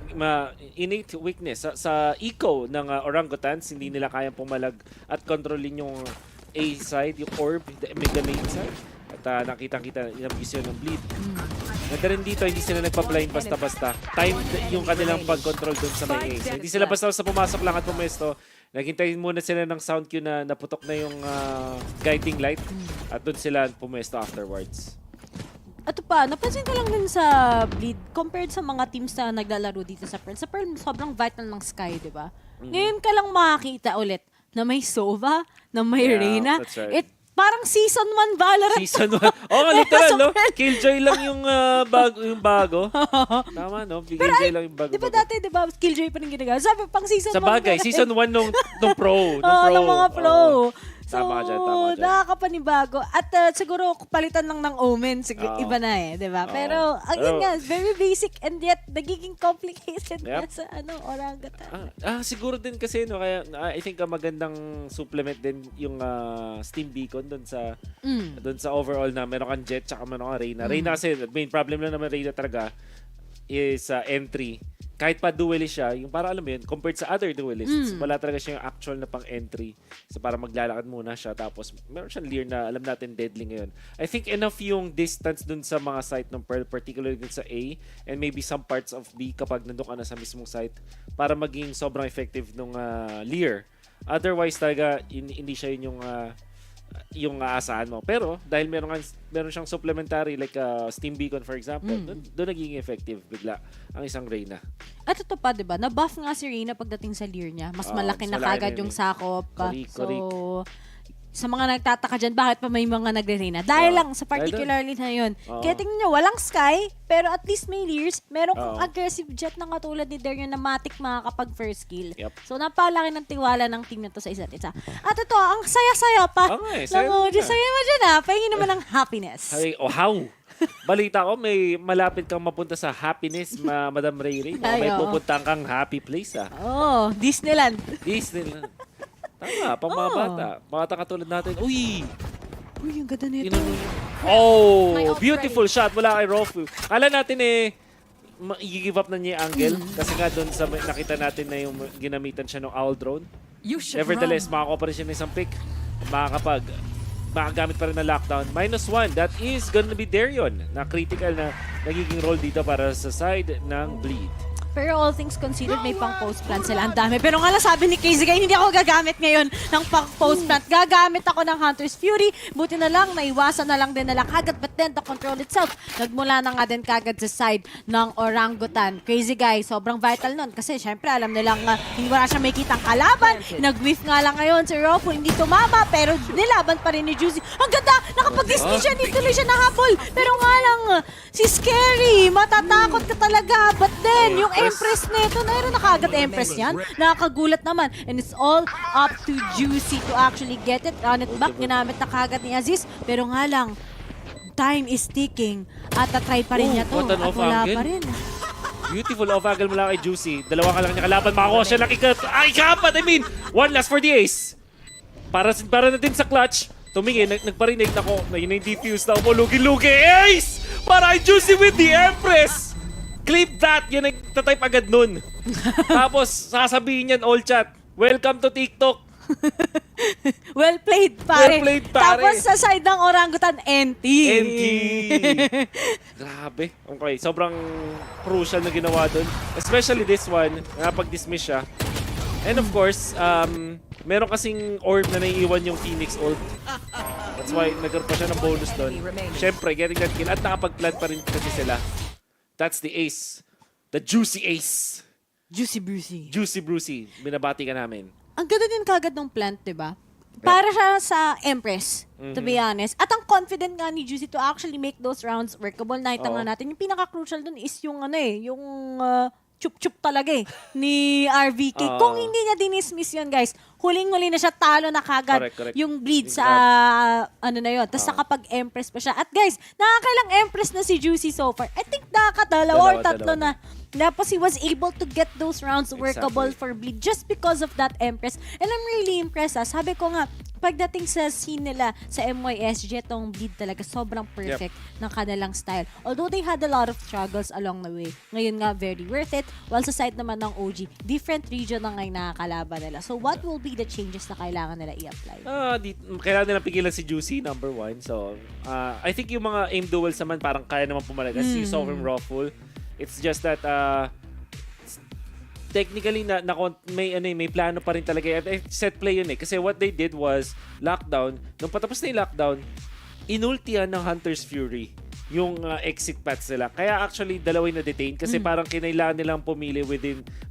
innate weakness sa eco ng Orangutans. Hindi nila kayang pumalag at kontrolin yung A side, yung orb, the main side. At nakita-kita yung vision ng Bleed. Ganda rin dito, hindi sila nagpa-blind basta-basta. Time yung kanilang pag-control dun sa may A side. Hindi sila basta-basta pumasok lang at pumesto. Naghintayin muna sila ng sound cue na naputok na yung guiding light. At dun sila pumesto afterwards. Ato pa, napansin ko lang din sa Bleed, compared sa mga teams na naglalaro dito sa Pearl. Sa Pearl, sobrang vital ng Sky, di ba? Ngayon ka lang makakita ulit na may Sova, na may Reyna. That's right. Parang Season 1 Valorant. Season 1. Oh, literal, no? Killjoy lang yung bago. Tama, no? Killjoy lang yung bago. Di ba dati, di ba, Killjoy pa rin ginagawa? Sabi, pang Season 1. Sa bagay, Season 1 nung pro. Ng mga pro. So, tama ka dyan. nakakapanibago. At siguro, palitan lang ng Omen. Iba na eh, di ba? Pero, yun nga, very basic and yet, nagiging complicated na sa Orangutan. Siguro din kasi, no? Kaya, I think magandang supplement din yung Steam Beacon dun sa overall na meron kang Jet tsaka meron kang Reyna. Reyna kasi, main problem lang naman Reyna talaga is entry. Kahit pa duelist siya, yung para alam mo yun, compared sa other duelists, wala talaga siya yung actual na pang-entry. So para maglalakad muna siya, tapos meron siyang leer na alam natin deadly ngayon. I think enough yung distance dun sa mga site ng Pearl, particularly dun sa A, and maybe some parts of B kapag nandun ka na sa mismong site, para maging sobrang effective nung leer. Otherwise talaga, hindi siya yun yung yung aasahan mo. Pero dahil meron siyang supplementary like Steam Beacon for example, doon naging effective bigla ang isang Reyna. At ito pa, di ba? Na-buff nga si Reyna pagdating sa Lear niya. Mas malaki na kagad yung sakop. So, sa mga nagtataka dyan, bakit pa may mga nagre-Reyna? Dahil lang sa particularly na yun. Kaya tingnan nyo, walang Sky, pero at least may Lears. Meron kong aggressive jet na katulad ni Darian na matik makakapag first kill. So, napalaki ng tiwala ng team na to sa isa't isa. At ito, ang saya-saya pa. Saya mo dyan Pahingi naman ng happiness. How? Balita ko, may malapit kang mapunta sa happiness, Madam Ray. May pupuntahan kang happy place, Disneyland. Tama, pang mga bata. Bata katulad natin. Uy, ang ganda nito. Beautiful shot mula kay Rofu. Kala natin i-give up na niya yung angle. Kasi nga doon sa nakita natin na yung ginamitan siya ng owl drone. Nevertheless, makakuha pa rin siya ng isang pick. Makagamit pa rin ng lockdown. -1. That is gonna be Darion na critical na nagiging role dito para sa side ng Bleed. Pero all things considered, may pang post plant sila. Ang dami. Pero nga lang sabi ni Casey Guy, hindi ako gagamit ngayon ng pang post plant. Gagamit ako ng Hunter's Fury. Buti na lang, naiwasan na lang din nila kagad. But then, the control itself, nagmula na nga din kagad sa side ng Orangutan. Crazy Guy, sobrang vital nun. Kasi syempre, alam nilang hindi wala siya may kitang kalaban. Nag-whiff nga lang ngayon si Rofu, hindi tumama. Pero nilaban pa rin ni Juicy. Ang ganda! Nakapag-disney siya, hindi tuloy siya nahabol. Pero nga lang, si Scary, matatakot ka talaga. But then, yung Empress nito, nairo na kagad Empress yan. Nakakagulat naman. And it's all up to Juicy to actually get it. Run it back. Ginamit na kagad ni Aziz. Pero nga lang, time is ticking. At try pa rin niya to. At wala pa rin. Beautiful off-angle mula kay Juicy. Dalawa ka lang niya kalaban. Makakuha siya ng ikapat. One last for the ace. Para na din sa clutch. Tumingin, nagparinig na ko. Na yun yung defuse na umulugi-lugi. Ace! Para kay Juicy with the Empress! Clip that! Yan nagtatype agad nun. Tapos, sasabihin yan all chat. Welcome to TikTok. Well played, pare. Tapos sa side ng Orangutan, NT. Grabe. Okay, sobrang crucial na ginawa dun. Especially this one, napag-dismiss siya. And of course, meron kasing orb na naiiwan yung Phoenix ult. That's why nagkaroon pa siya ng bonus dun. Siyempre, getting that kill. At nakapag-plant pa rin kasi sila. That's the ace. The Juicy Ace. Juicy Brucey. Binabati ka namin. Ang ganda din kagad ng plant, diba? Para siya sa Empress, to be honest. At ang confident nga ni Juicy to actually make those rounds workable. Nakita nga natin, yung pinaka-crucial dun is yung yung chup-chup talaga ni RVK. Kung hindi niya dinismiss yun, guys, huling-huli na siya, talo na kagad yung bleed sa ano na yun. Tapos nakapag-Empress pa siya. At guys, nakakailang Empress na si Juicy so far. I think nakakadalawa or tatlo na. Tapos he was able to get those rounds workable for bleed just because of that Empress. And I'm really impressed. Sabi ko nga, pagdating sa scene nila sa MYSG, itong bleed talaga sobrang perfect ng kanilang style. Although they had a lot of struggles along the way. Ngayon nga, very worth it. While sa side naman ng OG, different region na ngayon nakakalaban nila. So what will be the changes na kailangan nila i-apply? Kailangan nila pigilan si Juicy, number 1. So, I think yung mga aim duels naman parang kaya naman pumalagas. You saw him Rawful. It's just that technically may plano pa rin talaga. Set play yun Kasi what they did was lockdown. Nung patapos na yung lockdown, inultihan ng Hunter's Fury yung exit paths nila. Kaya actually dalawa na detain kasi parang kinailangan nilang pumili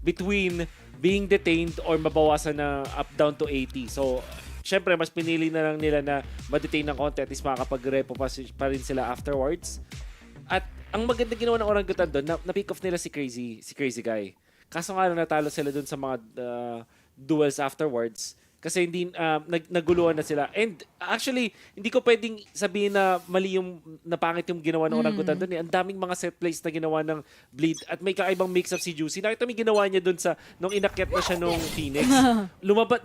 between being detained or mabawasan na up down to 80. So syempre mas pinili na lang nila na ma-detain ng konti at least makakapag-repo pa rin sila afterwards. At ang maganda ginawa ng Orangutan doon, na-pick off nila si Crazy Guy. Kaso nga lang natalo sila doon sa mga duels afterwards. Kasi hindi naguluhan na sila. And actually, hindi ko pwedeng sabihin na mali yung napangit yung ginawa ng Orangutan doon. Ang daming mga set plays na ginawa ng Bleed. At may kakaibang mix-up si Juicy. Nakita mo yung ginawa niya doon nung inakyat na siya nung Phoenix.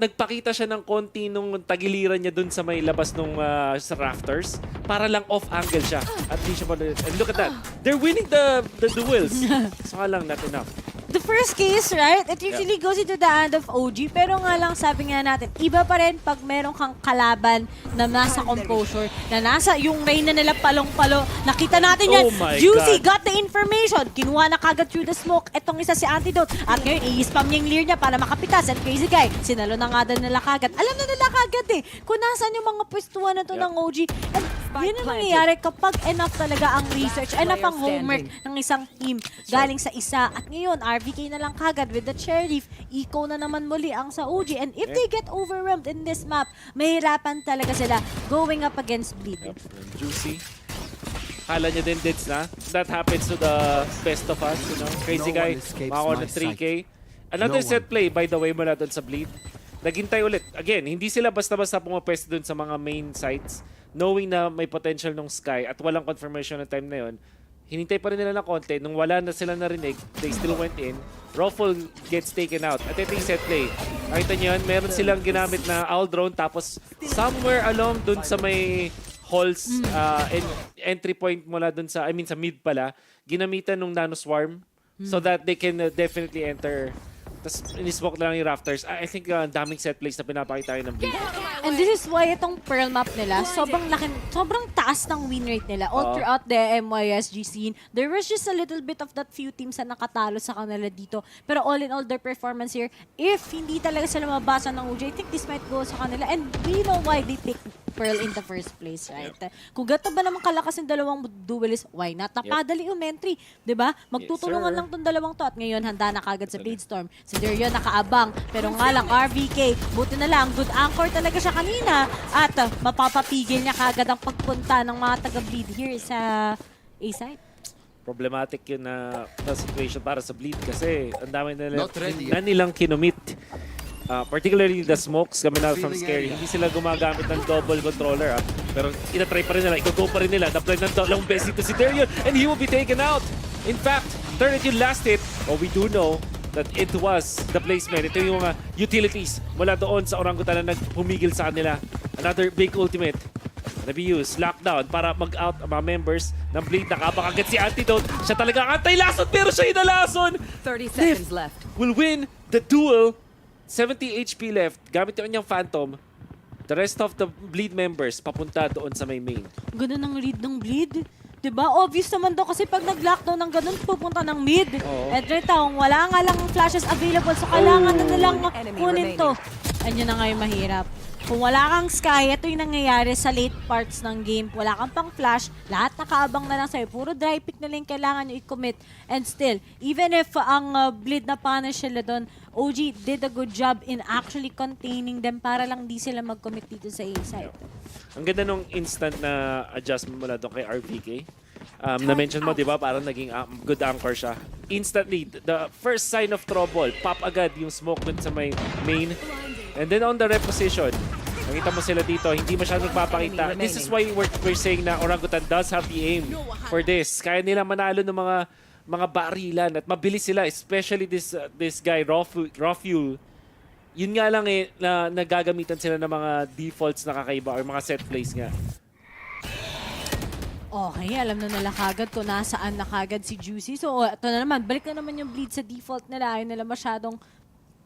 Nagpakita siya ng konti nung tagiliran niya doon sa may labas nung sa rafters. Para lang off-angle siya. At di siya and look at that. They're winning the duels. So nga lang, not enough. The first case, right, it usually goes into the hand of OG. Pero nga lang, sabi nga natin, iba pa rin pag meron kang kalaban na nasa composure, na nasa yung Reyna nila palong-palo. Nakita natin yan. Oh my Juicy God. got the information. Kinuha na kagad through the smoke. Etong isa si Antidote. At ngayon, i-spam niya yung leer niya para makapitas. And Crazy Guy, sinalo na nga nila kagad. Alam na nila kagad eh, kung nasan yung mga pwestuhan na to ng OG. And yun ang nangyayari kapag enough talaga ang research, enough ang homework ng isang team galing sa isa. At ngayon, RVK na lang kagad with the Sheriff. Eco na naman muli ang sa OG. And if they get overwhelmed in this map, mahirapan talaga sila going up against Bleed. Juicy. Kala niya din deads na. That happens to the best of us, you know. Crazy Guy, makakuha ng 3K. Another set play, by the way, mula doon sa Bleed. Naghintay ulit. Again, hindi sila basta-basta pumapwesto doon sa mga main sites, knowing na may potential ng Sky at walang confirmation ng time na yon. Hinintay pa rin nila ng konti. Nung wala na sila narinig, they still went in. Raffle gets taken out. At ito yung set play. Nakita niyo yun, meron silang ginamit na owl drone, tapos somewhere along dun sa may halls, entry point mula dun sa, I mean sa mid pala, ginamitan ng nano swarm so that they can definitely enter. Tapos in-smoke na lang yung rafters. I think daming set plays na pinapakita ng Bleed. And this is why itong Pearl map nila, sobrang laki, sobrang taas ng win rate nila all throughout the MYSG scene. There was just a little bit of that few teams na nakatalo sa kanila dito. Pero all in all, their performance here, if hindi talaga sila mabasa ng OJ, I think this might go sa kanila. And we know why they picked Pearl in the first place, right? Kung gato ba naman kalakas yung dalawang duelist, why not? Napadali yung entry, di ba? Magtutulungan lang tong dalawang to at ngayon handa na kagad sa Bladestorm. Si Derion nakaabang, pero nga lang RVK, buti na lang, good anchor talaga siya kanina at mapapapigil niya kagad ang pagpunta ng mga taga-Bleed here sa A-side. Problematic yun na situation para sa Bleed kasi ang dami na nilang kinumit. Particularly the smokes coming out from Scary. Hindi sila gumagamit ng double controller. Pero itatry pa rin nila, igugo pa rin nila. Na-play ng dalawang beses dito si Derion and he will be taken out. In fact, third kill last hit. Oh, we do know that it was the placement. Ito yung mga utilities mula doon sa Orangutan na nagpumigil sa kanila. Another big ultimate na be used. Lockdown para mag-out ang mga members ng Bleed. Nakabak agad si Antidote. Siya talaga ang anti-lason pero siya inalason. 30 seconds left. Will win the duel. 70 HP left. Gamit yung kanyang Phantom. The rest of the Bleed members papunta doon sa may main. Ganda ng lead ng Bleed. Diba? Obvious naman daw kasi pag nag-lockdown ng ganun, pupunta ng mid. At retong, wala nga lang flashes available so kailangan na nilang kunin to. And yun na nga yung mahirap. Kung wala kang Sky, ito yung nangyayari sa late parts ng game. Wala kang pang flash, lahat nakaabang na lang sa'yo. Puro dry pick na lang kailangan nyo i-commit. And still, even if ang Bleed na punish sila doon, OG did a good job in actually containing them para lang di sila mag-commit dito sa A-side. Ang ganda nung instant na adjustment mula doon kay RVK. Na-mention mo, di ba? Parang naging good anchor siya. Instantly, the first sign of trouble, pop agad yung smoke dun sa may main. And then on the reposition, nakita mo sila dito, hindi masyadong nagpapakita. This is why we're saying na Orangutan does have the aim for this. Kaya nila manalo ng mga barilan at mabilis sila, especially this guy, Rafuel. Yun nga lang na nagagamitan sila ng mga defaults na kakaiba or mga set plays nga. Okay, alam na nila kagad kung nasaan na kagad si Juicy. So, ito na naman, balik na naman yung Bleed sa default nila. Ayaw nila masyadong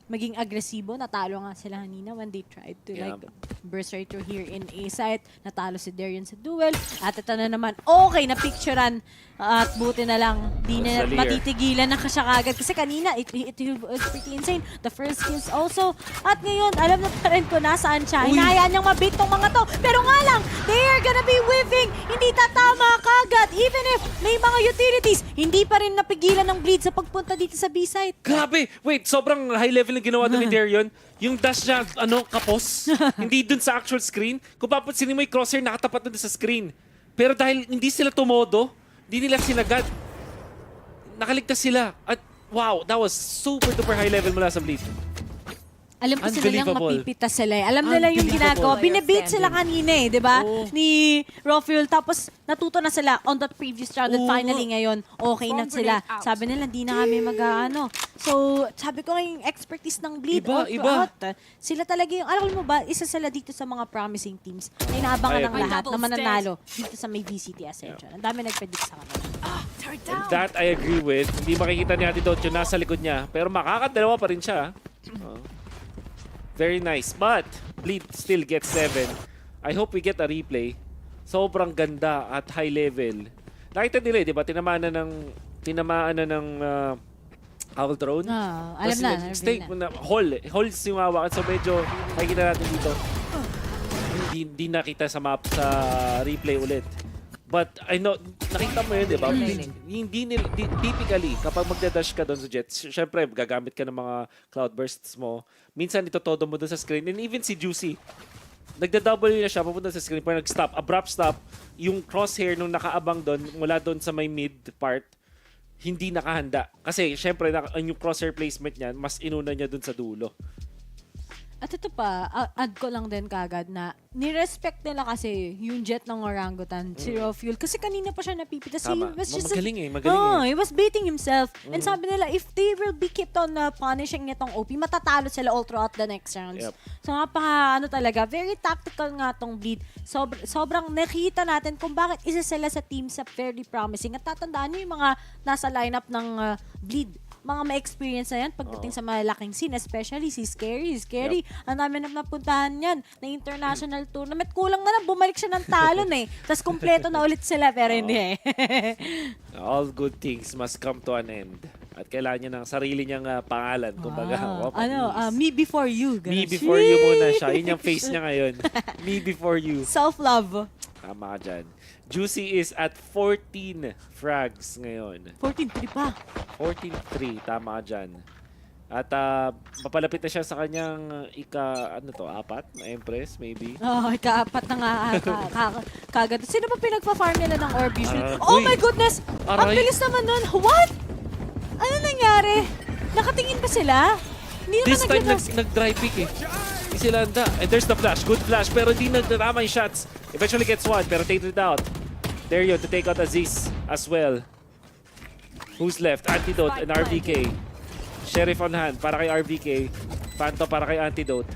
maging agresibo. Natalo nga sila kanina when they tried to like burst right through here in A-site. Natalo si Derion sa duel. At ito na naman, okay, na-picturean. At buti na lang, di na matitigilan na siya kagad. Kasi kanina, it was pretty insane. The first kills also. At ngayon, alam na pa rin ko nasaan siya. Hinahayaan niyang mabait tong mga to. Pero nga lang, they are gonna be whiffing. Hindi tatama kagad. Even if may mga utilities, hindi pa rin napigilan ng Bleed sa pagpunta dito sa B-site. Grabe! Wait, sobrang high level ng ginawa doon ni Derion. Yung dash niya, kapos. Hindi dun sa actual screen. Kung papansin mo yung crosshair, nakatapat dun sa screen. Pero dahil hindi sila tumodo, hindi nila sinagad. Nakaligtas sila. At wow, that was super duper high level mula sa Bleed. Alam ko sila lang Unbelievable. mapipitas sila eh. Alam nila yung ginagawa. Binibait sila kanina eh, di ba? Ni Rafael. Tapos natuto na sila on that previous round at finally ngayon, okay na sila. Sabi nila, di na kami mag-ano. So, sabi ko yung expertise ng Bleed all throughout. Sila talaga yung, alam mo ba, isa sila dito sa mga promising teams na inaabangan ng lahat na mananalo dito sa may VCT Ascension. Ang dami nag-predict sa kanila. And that I agree with. Hindi makikita ni Antidote yung nasa likod niya. Pero makakadalawa pa rin siya. Very nice. But, Bleed still gets 7. I hope we get a replay. Sobrang ganda at high level. Nakita nila, di ba? Tinamaan na ng Owl Throne. Alam na. Stake na. Holes yung hawakan. So medyo, makikita natin dito. Hindi nakita sa map sa replay ulit. But I know, nakita mo yun, di ba? Typically, kapag magdadash ka doon sa Jets, syempre, gagamit ka ng mga cloudbursts mo. Minsan, ito-todo mo doon sa screen. And even si Juicy, nagda-double na siya, papunta sa screen, pero nag-stop, abrupt stop, yung crosshair nung nakaabang doon, mula doon sa may mid part, hindi nakahanda. Kasi, syempre, yung crosshair placement niyan, mas inuna niya doon sa dulo. At ito pa, add ko lang din kagad na nirespect nila kasi yung jet ng Orangutan, si Rafael. Kasi kanina pa siya napipitas. Magaling he was baiting himself. And sabi nila, if they will be kept on punishing itong OP, matatalo sila all throughout the next rounds. So talaga, very tactical nga tong Bleed. Sobrang nakita natin kung bakit isa sila sa team sa fairly promising. At tatandaan nyo yung mga nasa lineup ng Bleed. Mga ma-experience na yan pagdating sa malaking scene, especially si Scary. Ang dami na napuntahan yan na international tournament. Kulang na lang, bumalik siya ng talon eh. Tapos kumpleto na ulit sila, pero hindi eh. All good things must come to an end. At kailangan niya ng sarili niyang pangalan. Kumbaga, me before you. Me before you muna siya. Yun yung face niya ngayon. Me before you. Self-love. Tama ka dyan. Juicy is at 14 frags ngayon. 14-3 pa. 14-3, tama ka dyan. At papalapit na siya sa kanyang apat na Empress, maybe. Ika-apat na nga kagad. Sino ba pinagpa-farm nila ng orb usually? Oh my goodness! Ang bilis naman nun. What? Ano nangyari? Nakatingin ba sila? This time nag-dry pick eh. Hindi sila handa. And there's the flash. Good flash. Pero di nagdarama yung shots. Eventually gets one, pero takes it out. There you to take out Aziz as well. Who's left? Antidote and RVK. Sheriff on hand para kay RVK. Phantom para kay Antidote.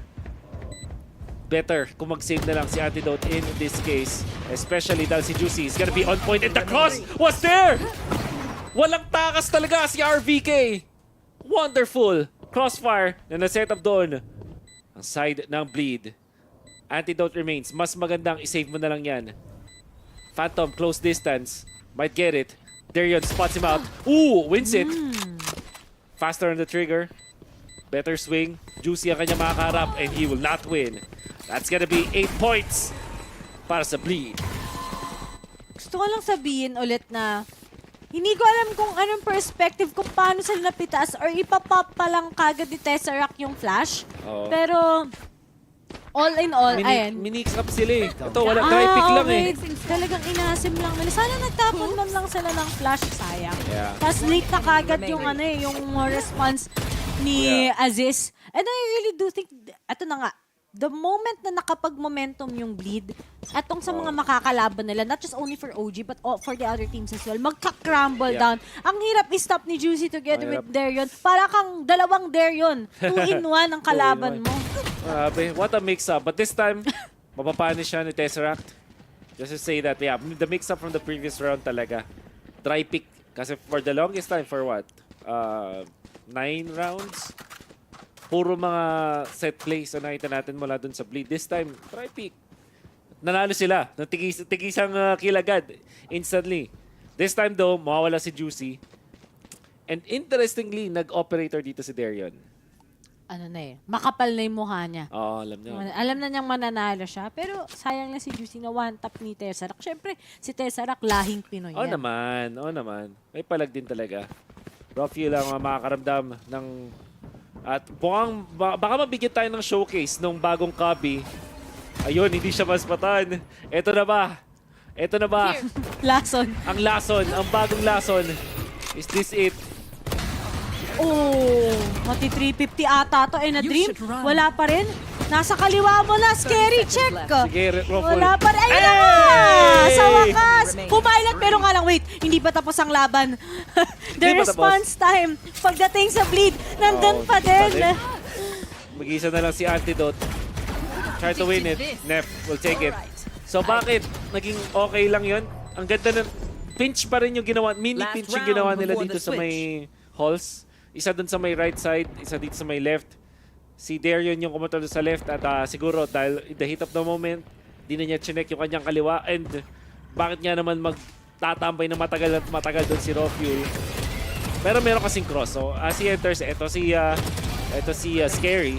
Better kung mag-save na lang si Antidote in this case. Especially dahil si Juicy is gonna be on point and the cross was there! Walang takas talaga si RVK. Wonderful. Crossfire na na-set up doon. Ang side ng Bleed. Antidote remains. Mas magandang isave mo na lang yan. Phantom, close distance. Might get it. Darion spots him out. Ooh, wins it. Faster on the trigger. Better swing. Juicy ang kanya makakaharap and he will not win. That's gonna be 8 points para sa Bleed. Gusto ko lang sabihin ulit na hindi ko alam kung anong perspective kung paano sila napitas or ipapop pa lang kagad ni Tesseract yung flash. Pero all in all, ayan. Minix up sila eh. Ito, walang dry pick lang eh. Talagang inasim lang nila. Sana nagtapon man lang sila ng flash, sayang. Yeah. Tapos late na kagad yung yung response ni Aziz. And I really do think, eto na nga, the moment na nakapag-momentum yung Bleed, atong sa mga makakalaban nila, not just only for OG, but for the other teams as well, magka-crumble down. Ang hirap i-stop ni Juicy together with Darion. Para kang dalawang Darion. 2-in-1 ang kalaban mo. What a mix-up. But this time, mapapanish siya ni Tesseract. Just to say that, yeah, the mix-up from the previous round talaga. Dry pick. Kasi for the longest time, for what? 9 rounds? Puro mga set plays na nakita natin mula dun sa Bleed. This time, try pick. Nanalo sila. Tigisang kill agad. Instantly. This time though, mawawala si Juicy. And interestingly, nag-operator dito si Darion. Makapal na yung mukha niya. Oo, alam niya. Alam na niyang mananalo siya. Pero sayang na si Juicy na one-tap ni Tesseract. Siyempre, si Tesseract lahing Pinoy yan. Oo naman. May palag din talaga. Rafael lang makakaramdam ng... At baka mabigyan tayo ng showcase nung bagong copy. Ayun, hindi siya maspatan. Ito na ba? Lason. Ang lason, ang bagong lason. Is this it? Oh, mati 350 ata to. And a dream, wala pa rin. Nasa kaliwa mo na, scary check. Sige, Ruffle. Wala pa rin. Ayun na nga! Sa wakas! Pumilat, pero nga lang, wait, hindi pa tapos ang laban. The Hindi pa response time, pagdating sa bleed, nandun pa din. Mag-isa na lang si Antidote. Try to win it. Nef will take it. So bakit naging okay lang yun? Ang ganda ng pinch pa rin yung ginawa. Mini pinch yung ginawa nila dito sa may halls. Isa dun sa may right side, isa dito sa may left. Si Darion yung kumontrol sa left at siguro dahil in the heat of the moment, di na niya chinek yung kanyang kaliwa and bakit nga naman magtatambay na matagal at matagal doon si Rofuel. Pero meron kasing cross. So as he enters, ito si Scary,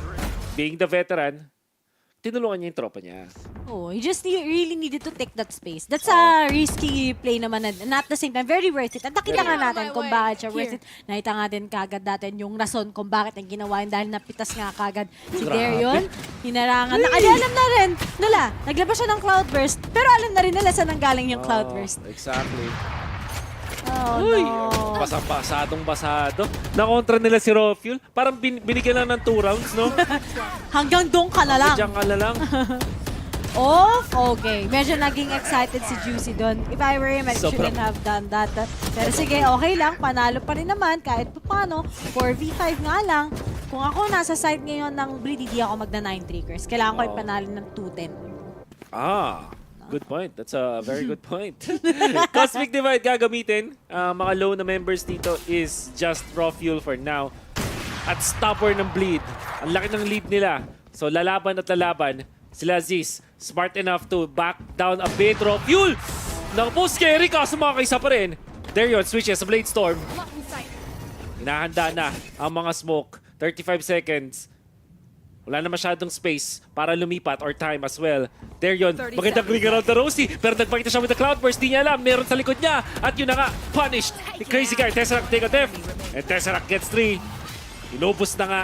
being the veteran, tinulungan niya yung tropa niya. Oh, you just really needed to take that space. That's a risky play naman and at the same time, very worth it. At nakita nga natin kung bakit siya worth it. Nakita nga din kagad natin yung rason kung bakit ang ginawa yun dahil napitas nga kagad si Darion. Hinarangan. Alam na rin nila, naglabas siya ng Cloudburst, pero alam na rin nila saan nanggaling yung Cloudburst. Exactly. Oh, Uy, no. basado. Nakontra nila si Rofuel. Parang binigyan lang ng 2 rounds, no? Hanggang doon ka na lang. Diyan ka na lang. Off? Okay. Medyo naging excited si Juicy doon. If I were him, I shouldn't have done that. Pero sige, okay lang. Panalo pa rin naman kahit paano. 4v5 nga lang. Kung ako nasa side ngayon ng Bleed, hindi ako magna 9 triggers. Kailangan ko ipanalo ng 210. Good point. That's a very good point. Cosmic Divide gagamitin. Mga low na members dito is just Rofuel for now. At stopper ng Bleed. Ang laki ng lead nila. So lalaban at lalaban. Sila Ziz, smart enough to back down a bit. Rofuel! Naku po, Scary kaso makakaisa pa rin. Darion switches sa Blade Storm. Hinahanda na ang mga smoke. 35 seconds. Wala na masyadong space para lumipat or time as well. Darion, magandang ring around the Rosie. Pero nagpakita siya with the Cloudburst. Di niya alam, meron sa likod niya. At yun na nga, punished. The Crazy Guy, Tesseract take a death. And Tesseract gets 3. Inubos na nga.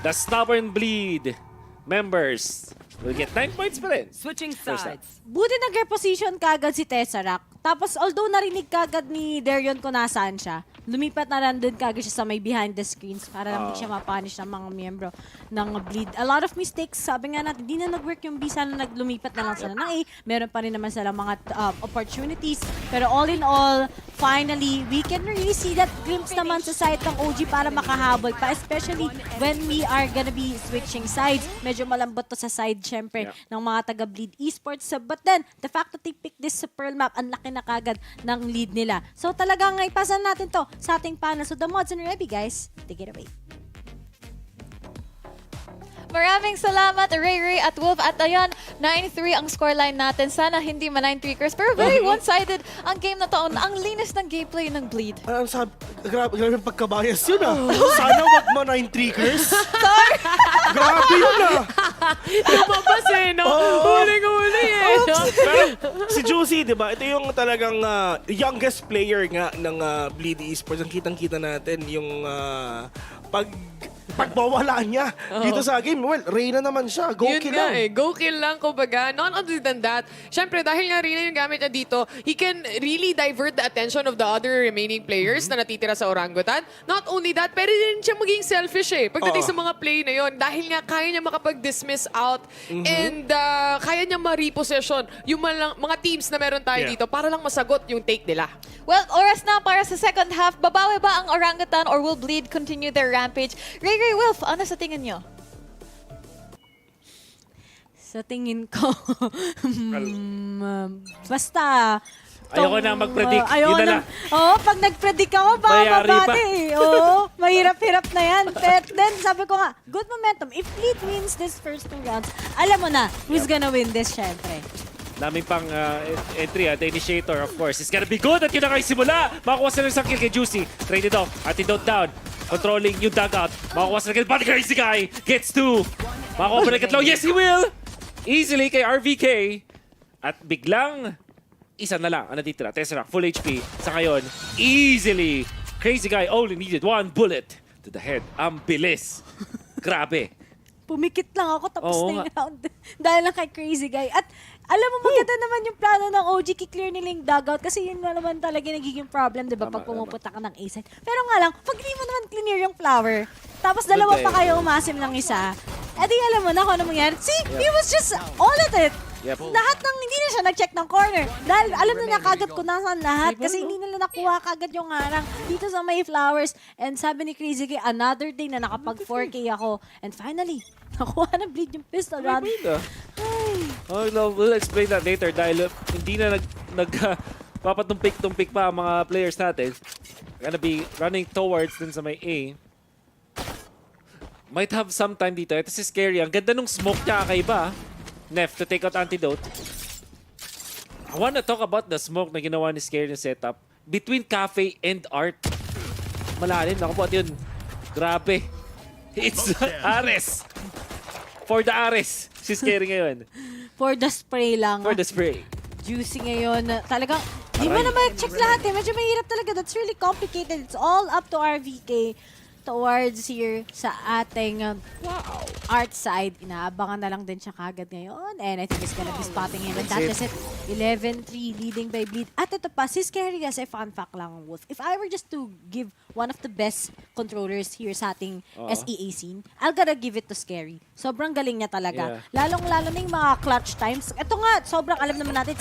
The Stubborn Bleed members will get 9 points pa rin. Switching sides. Buti nag-reposition kagad si Tesseract. Tapos although narinig kagad ni Darion kung nasaan siya, lumipat na rin din kagad siya sa may behind the screens para lang di siya mapunish ng mga miyembro ng Bleed. A lot of mistakes. Sabi nga natin, di na nag-work yung B. Sana naglumipat na lang sila ng A. Meron pa rin naman sila mga opportunities. Pero all in all, finally, we can really see that glimpse naman sa side ng OG para makahabol pa. Especially when we are gonna be switching sides. Medyo malambot to sa side, syempre, ng mga taga-Bleed Esports. But then, the fact that they picked this Pearl map, ang laki na kagad ng lead nila. So talagang ipasa natin to sa ating panel. So the mods and ready, guys. Take it away. Maraming salamat, Ray at Wolf. At ayan, 9-3 ang scoreline natin. Sana hindi man 9 triggers. Pero very one-sided ang game na to. Ang linis ng gameplay ng Bleed. Grabe yung pagkabayas yun Sana wag mo 9 triggers. Sorry! Grabe yun Lumabas no? Huli-huli no? Pero si Juicy, di ba? Ito yung talagang youngest player nga ng Bleed Esports. Ang kitang-kita natin yung pagbawala niya dito sa game. Well, Reyna naman siya. Go Yun kill nga lang. Go kill lang, kumbaga. Not other than that, syempre, dahil nga Reyna yung gamit niya dito, he can really divert the attention of the other remaining players na natitira sa Orangutan. Not only that, pero din siya maging selfish pagdating sa mga play na yon. Dahil nga kaya niya makapag-dismiss out and kaya niya ma-repossession yung mga teams na meron tayo dito para lang masagot yung take nila. Well, oras na para sa second half. Babawi ba ang Orangutan or will Bleed continue their rampage? Ray Wolf, ano sa tingin nyo? Sa tingin ko, basta... Ayoko na mag-predict. Ayoko Yun na. pag nag-predict ako, baka mabati mahirap-hirap na yan. But then, sabi ko nga, good momentum. If Bleed wins this first 2 rounds, alam mo na who's gonna win this, syempre. Daming pang entry the initiator of course is gonna be good at yun na kayo simula. Makakuha sila ng isang kill kay Juicy. Traded off, antidote down. Controlling yung dugout. Makakuha sila ng kill. Crazy Guy gets 2. Makakuha pa ng katlaw. Yes, he will! Easily kay RVK. At biglang, isa na lang ang natitira. Tesseract, full HP. Sa ngayon, easily. Crazy Guy only needed 1 bullet to the head. Ang bilis. Grabe. Pumikit lang ako tapos na yung round. Dahil lang kay Crazy Guy. At Alam mo, maganda naman yung plano ng OG, kiklear nila yung dugout kasi yun naman talaga nagiging problem, di ba, pag pumupunta ka ng A-side. Pero nga lang, pag di mo naman clear yung flower, tapos dalawa pa kayo umasim ng isa, edi alam mo na kung ano mangyari. See, he was just all at it. Yep. Lahat ng, hindi na siya nag-check ng corner. Dahil alam na kagad kung nasaan lahat kasi hindi nila nakuha kagad yung harang dito sa may flowers. And sabi ni Crazy K, another day na nakapag 4K ako. And finally, nakuha na bleed yung pistol round. Oh, no, we'll explain that later dahil hindi na papatumpik-tumpik pa ang mga players natin. Gonna be running towards dun sa may A. Might have some time dito. Ito si Scary. Ang ganda nung smoke niya kakaiba. Nef to take out Antidote. I wanna talk about the smoke na ginawa ni Scary na setup. Between Cafe and Art. Malalim. Naku po, yun. Grabe. It's Ares. For the Ares. Si Scary ngayon. For the spray lang. For the spray. Juicy ngayon. Talagang, di mo na ma-check lahat eh. Medyo mahirap talaga. That's really complicated. It's all up to RVK towards here sa ating art side. Inaabangan na lang din siya kagad ngayon. And I think he's gonna be spotting him. And that is it. 11-3 leading by Bleed. At ito pa, si Scary as a fun fact lang, Wolf. If I were just to give one of the best controllers here sa ating SEA scene, I'll gotta give it to Scary. Sobrang galing niya talaga. Lalong-lalo na yung mga clutch times. Ito nga, sobrang alam naman natin,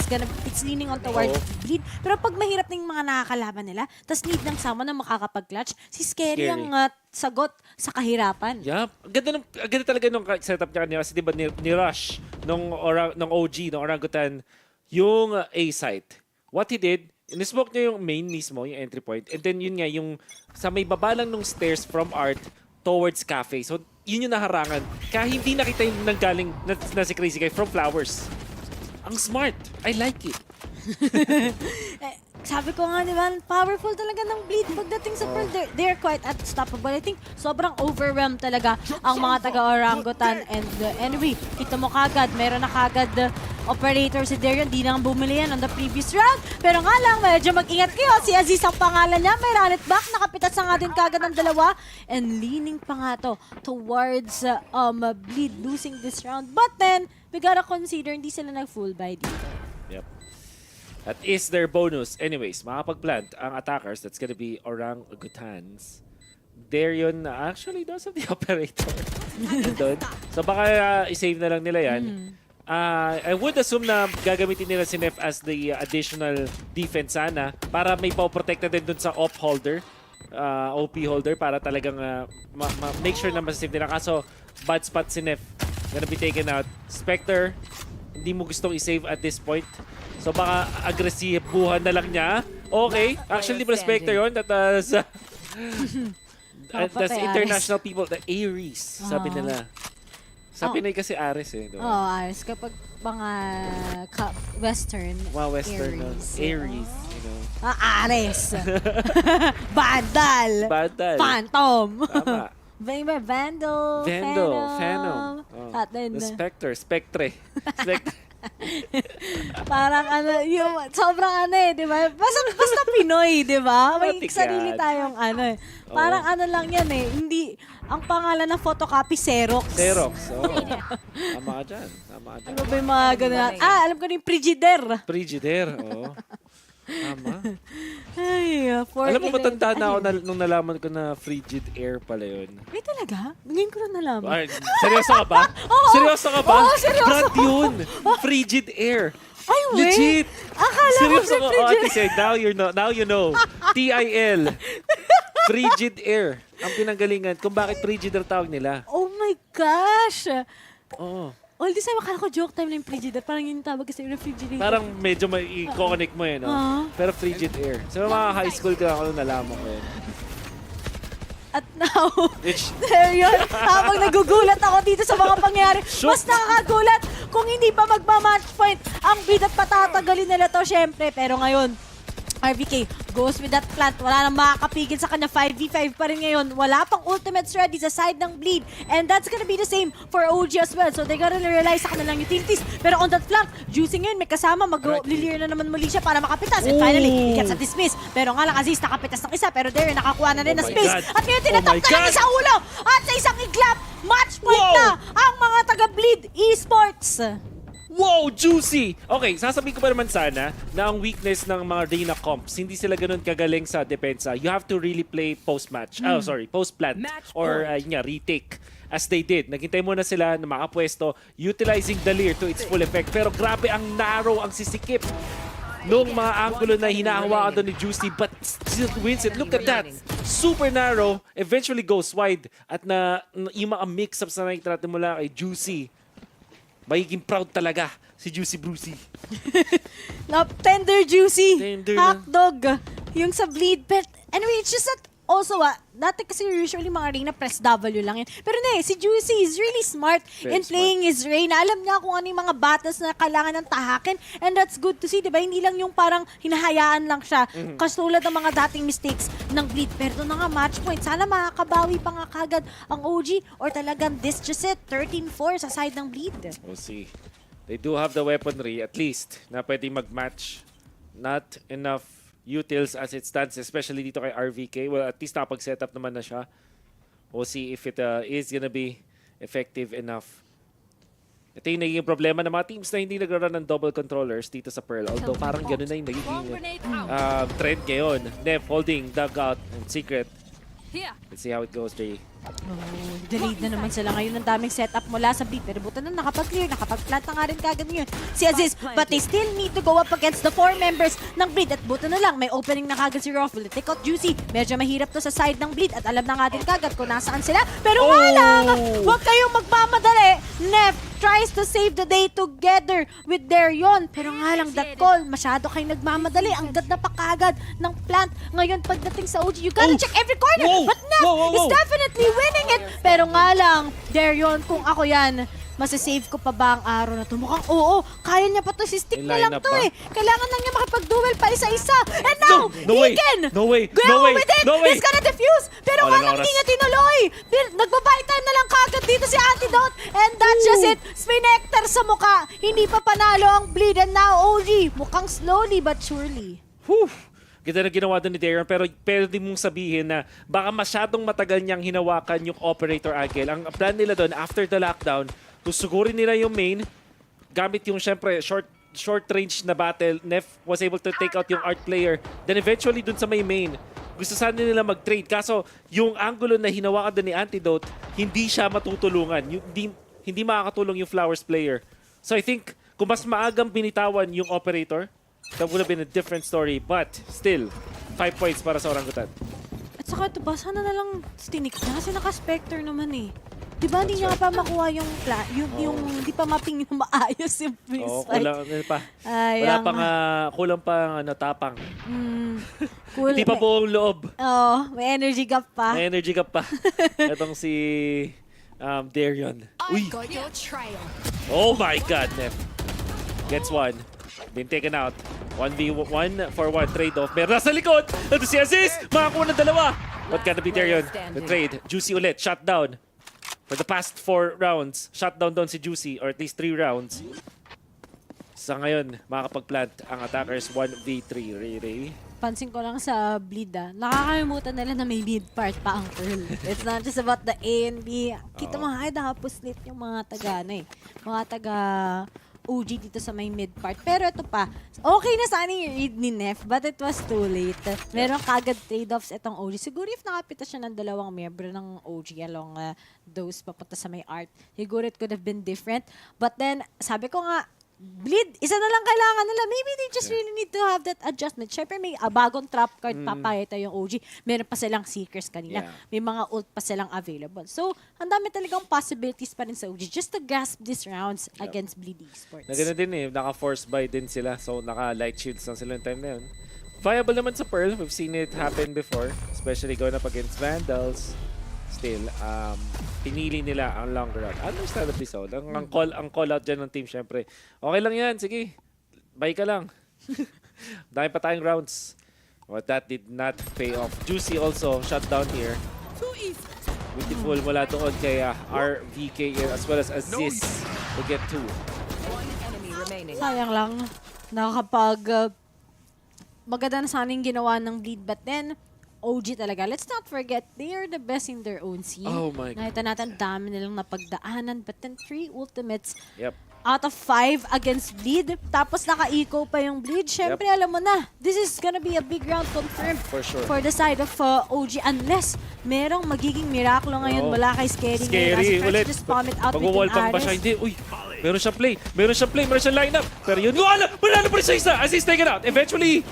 it's leaning on towards Bleed. Pero pag mahirap na yung mga nakakalaban nila, tas need ng someone na makakapag-clutch, si Scary ang sagot sa kahirapan. Yeah. Ganda talaga nung setup niya kanina kasi diba ni Rush nung OG, nung Orangutan, yung A site. What he did, in-smoke niya yung main mismo, yung entry point. And then yun nga, yung sa may baba lang nung stairs from Art towards Cafe. So yun yung naharangan. Kaya hindi nakita yung nanggaling na si Crazy Guy from Flowers. Ang smart. I like it. Sabi ko nga, di ba, powerful talaga ng Bleed pagdating sa Pearl. They're quite unstoppable. I think sobrang overwhelmed talaga ang mga taga-Orangutan. And anyway, kita mo kagad, meron na kagad operator si Darian. Di nang bumili yan on the previous round. Pero nga lang, medyo mag-ingat kayo. Si Aziz ang pangalan niya. May run it back. Nakapitas na nga din kagad ng dalawa. And leaning pa nga to towards Bleed losing this round. But then, we gotta consider, hindi sila nag-full buy dito. Yep. That is their bonus. Anyways, makapag-plant ang attackers. That's gonna be Orangutans. Darian actually does have the operator. So baka i-save na lang nila yan. I would assume na gagamitin nila si Nef as the additional defense sana para may pa-protect na din dun sa OP holder. OP holder para talagang make sure na masasave nila. Kaso bad spot si Nef. Gonna be taken out. Spectre, hindi mo gustong i-save at this point. So baka agresibuhan na lang niya. Okay. Actually, di ba Spectre yun? That's international people. The Aries, sabi nila. Sa Pinay kasi Ares eh. Ares. Kapag mga Western, Western. Aries. You know. Ares. Bandal. Phantom. Tama. Vandal. Phantom. At then, the Spectre. Parang yung sobrang di ba? Basta Pinoy, di ba? May sarili tayong Parang lang yan eh. Hindi, ang pangalan ng photocopy, XEROX. Tama ka dyan. Ano ba yung mga ganun? Alam ko na yung Frigidaire, oo. Tama. Ay, alam mo, matanda na ako nung nalaman ko na Frigid Air pala yun. Ay, talaga? Ngayon ko na nalaman. Seryoso ka ba? Seryoso ka ba? Oo, seryoso. Brand yun. Frigid Air. Ay, legit. Akala ko si Frigid. Now you know. TIL. Frigid Air. Ang pinanggalingan kung bakit Frigid ang tawag nila. Oh my gosh. Oo. All this time, akala ko joke time lang yung Frigidaire. Parang yung tawag kasi refrigerator. Parang medyo may i-connect mo no? Pero Frigid Air. So mga high school ka ako nung nalaman ko yun. At now, there yun. Habang nagugulat ako dito sa mga pangyayari, mas nakakagulat kung hindi pa magma-match point ang bid at patatagalin nila to, syempre. Pero ngayon, RVK goes with that plant. Wala nang makakapigil sa kanya. 5v5 pa rin ngayon. Wala pang ultimates ready sa side ng Bleed. And that's gonna be the same for OG as well. So they gotta rely sa kanilang utilities. Pero on that flank, Juicy ngayon may kasama. Mag-lilear na naman muli siya para makapitas. And finally, he gets a dismiss. Pero nga lang, Aziz nakapitas ng isa. Pero there, nakakuha na rin ng space. At ngayon tinatap na lang sa ulo. At sa isang iglap, match point na ang mga taga-Bleed Esports. Wow, juicy! Okay, sasabihin ko pa naman sana na ang weakness ng mga Reyna comps, hindi sila ganun kagaling sa depensa. You have to really play post-match. Post-plant. Or retake. As they did. Naghintay muna sila na makapwesto, utilizing the Leer to its full effect. Pero grabe ang narrow, ang sisikip nung mga angulo na hinahawakan doon ni Juicy, but still wins it. Look at that! Super narrow, eventually goes wide. At yung mga mix-ups na nakikita natin mula kay Juicy, magiging proud talaga si Juicy Brucey. Tender Juicy. Tender Hotdog. Yung sa bleed. But anyway, it's just that also, dati kasi usually mga Reyna press W lang yun. Pero si Juicy is really smart in playing his Reyna. Alam niya kung ano yung mga battles na kailangan ng tahakin. And that's good to see, diba? Hindi lang yung parang hinahayaan lang siya. Katulad ng mga dating mistakes ng bleed. Pero ito na nga, match point. Sana makakabawi pa nga kagad ang OG. Or talagang this just it, 13-4 sa side ng bleed. We'll see. They do have the weaponry, at least, na pwede mag-match. Not enough utils as it stands, especially dito kay RVK. Well, at least napag-setup naman na siya. We'll see if it is gonna be effective enough. Ito yung naging problema ng mga teams na hindi nagra-run ng double controllers dito sa Pearl. Although parang gano'n na yung nagiging trend ngayon. Nev holding dugout and secret. Let's see how it goes, Jay. Delayed na naman sila ngayon. Ang daming setup mula sa beat. Pero buta na nakapag-clear, nakapag-plant na nga rin kagad ngayon si Aziz. But they still need to go up against the 4 members ng Bleed. At buta na lang, may opening na kagad si Ruffle. Take out Juicy. Medyo mahirap to sa side ng Bleed. At alam na nga din kagad kung nasaan sila. Pero nga lang, huwag kayong magmamadali. Nef tries to save the day together with Darion. Pero nga lang, that call, masyado kayo nagmamadali. Ang ganda pa kagad ng plant. Ngayon, pagdating sa OG, you gotta check every corner. But Nef is definitely winning it. Pero nga lang, Darion, kung ako yan, masasave ko pa ba ang araw na to? Mukhang kaya niya pa to, si stick na lang to Kailangan lang niya makipag-duel pa isa-isa. And now, he can go with it. He's gonna defuse. Pero nga lang, hindi niya tinuloy. Nagbabay time na lang kagad dito si Antidote. And that's just it. Spinecter sa mukha. Hindi pa panalo ang Bleed. And now, OG, mukhang slowly but surely. Ganda na ginawa doon ni Darion, pero pwede mong sabihin na baka masyadong matagal niyang hinawakan yung operator angle. Ang plan nila doon, after the lockdown, susugurin nila yung main, gamit yung syempre short range na battle. Nef was able to take out yung art player. Then eventually doon sa may main, gusto sana nila mag-trade. Kaso yung angulo na hinawakan doon ni Antidote, hindi siya matutulungan. Hindi makakatulong yung Flowers player. So I think, kung mas maagang binitawan yung operator, that would have been a different story. But still, 5 points para sa Orangutan. At saka ito ba, sana na lang stinik niya kasi naka-specter naman Diba hindi niya pa makuha yung hindi pa mapping yung maayos yung freeze fight. Kulang pa tapang. Cool. Hindi pa buong loob. May energy gap pa. Itong si Darion. Uy! Oh my God, Nef. Gets one. Been taken out. 1v1 for 1 trade-off. Meron nasa likod! Ito si Aziz! Makakuha ng dalawa! What can be Darion? The trade. Juicy ulit. Shut down. For the past 4 rounds, shut down si Juicy, or at least 3 rounds. Sa ngayon, makakapag-plant ang attackers 1v3. Ray. Pansin ko lang sa Bleed nakakalimutan nila na may mid part pa ang Pearl. It's not just about the A and B. Kita mo nakapuslit yung mga taga OG dito sa may mid part. Pero ito pa, okay na sana yung read ni Nef, but it was too late. Meron kagad trade-offs itong OG. Siguro if nakapita siya ng 2 miyembro ng OG along those papunta sa may art, siguro it could have been different. But then, sabi ko nga, Bleed, isa na lang kailangan nila. Maybe they just really need to have that adjustment. Siyempre, may bagong trap card papayata yung OG. Meron pa silang Seekers kanina. May mga ult pa silang available. So, ang dami talagang possibilities pa rin sa OG just to grasp these rounds against Bleed Esports. Nagana din naka-force buy din sila. So, naka-light shields lang sila yung time na yun. Viable naman sa Pearl. We've seen it happen before. Especially going up against Vandals. Still, pinili nila ang long route. Understandably so. Ang call out dyan ng team, syempre. Okay lang yan, sige. Buy ka lang. Dahil pa tayong rounds. But that did not pay off. Juicy also shut down here. Beautiful mula doon kay RVK as well as Aziz to get 2. Sayang lang. Maganda na sana yung ginawa ng Bleed, but then OG talaga. Let's not forget, they are the best in their own scene. Oh my God. Nakita natin, dami nilang napagdaanan. But then 3 ultimates. Yep. out of 5 against Bleed. Tapos naka-eco pa yung Bleed. Syempre, alam mo na, this is gonna be a big round confirmed For sure. for the side of OG. Unless merong magiging miracle ngayon mula kay Scary. Scary ulit. Just palm it out Mag-wall between pump ba siya? Ares. Hindi. Uy, meron siyang play. Meron siyang lineup. Pero yun, wala! Manalo pa rin sa isa as he's taken out. Eventually,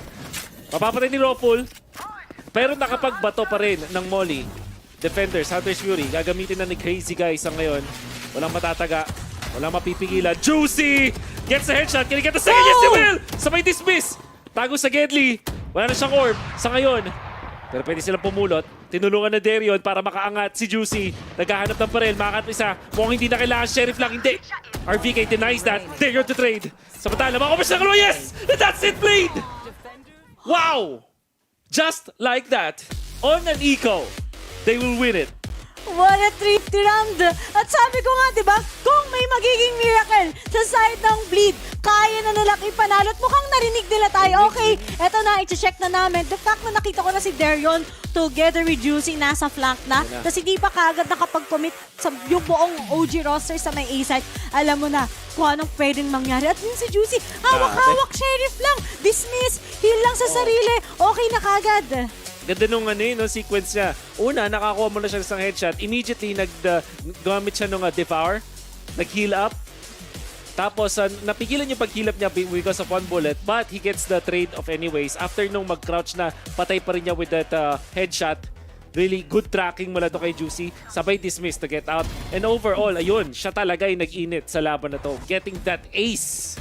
mapapatay ni Ropul. Pero nakapagbato pa rin ng Molly. Defenders, Hunter's Fury. Gagamitin na ni Crazy Guys ang ngayon. Walang matataga. Walang mapipigilan. Juicy! Gets the headshot. Can he get the second? Yes, he will! Sabay dismiss. Tago sa Gedli. Wala na siyang orb sa ngayon. Pero pwede silang pumulot. Tinulungan na Darion para makaangat si Juicy. Naghahanap ng baril. Makakat isa. Mukhang hindi na kailangan. Sheriff lang. Hindi. RVK denies that. Darion to trade. Samantala, makakopas na kalawa. Yes! That's it, Blade! Wow! Just like that. On an eco. They will win it. What a trip round! At sabi ko nga, di ba, kung may magiging miracle sa side ng Bleed, kaya na nilang ipanalo at mukhang narinig nila tayo. Okay, eto na, i-check na namin. The fact na nakita ko na si Darion together with Juicy nasa flank na, tapos hindi pa kaagad nakapag-commit sa yung buong OG roster sa may A-side. Alam mo na kung anong pwedeng mangyari. At yun si Juicy, hawak-hawak, sheriff lang, dismiss, heal lang sa sarili, okay na kaagad. Ganda nung sequence niya. Una, nakakuha mo na siya ng isang headshot. Immediately, gumamit siya nung devour. Nag-heal up. Tapos, napigilan yung pag-heal up niya because of one bullet. But he gets the trade off anyways. After nung mag-crouch na, patay pa rin niya with that headshot. Really good tracking mula to kay Juicy. Sabay dismiss to get out. And overall, ayun, siya talaga yung nag-init sa laban na to. Getting that ace.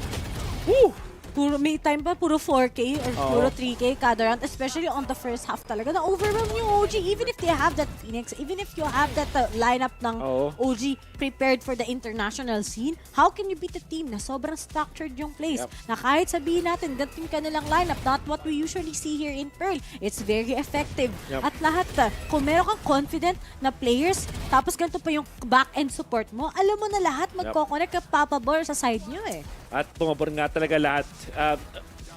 Woo! May time pa, puro 4K or puro 3K kada round, especially on the first half talaga. Na-overwhelm yung OG, even if they have that Phoenix, even if you have that lineup ng OG prepared for the international scene, how can you beat a team na sobrang structured yung plays? Na kahit sabihin natin, ganito yung kanilang lineup, not what we usually see here in Pearl. It's very effective. At lahat, kung meron kang confident na players, tapos ganito pa yung back-end support mo, alam mo na lahat magkoconnect ka papabor sa side nyo eh. At pumabor nga talaga lahat.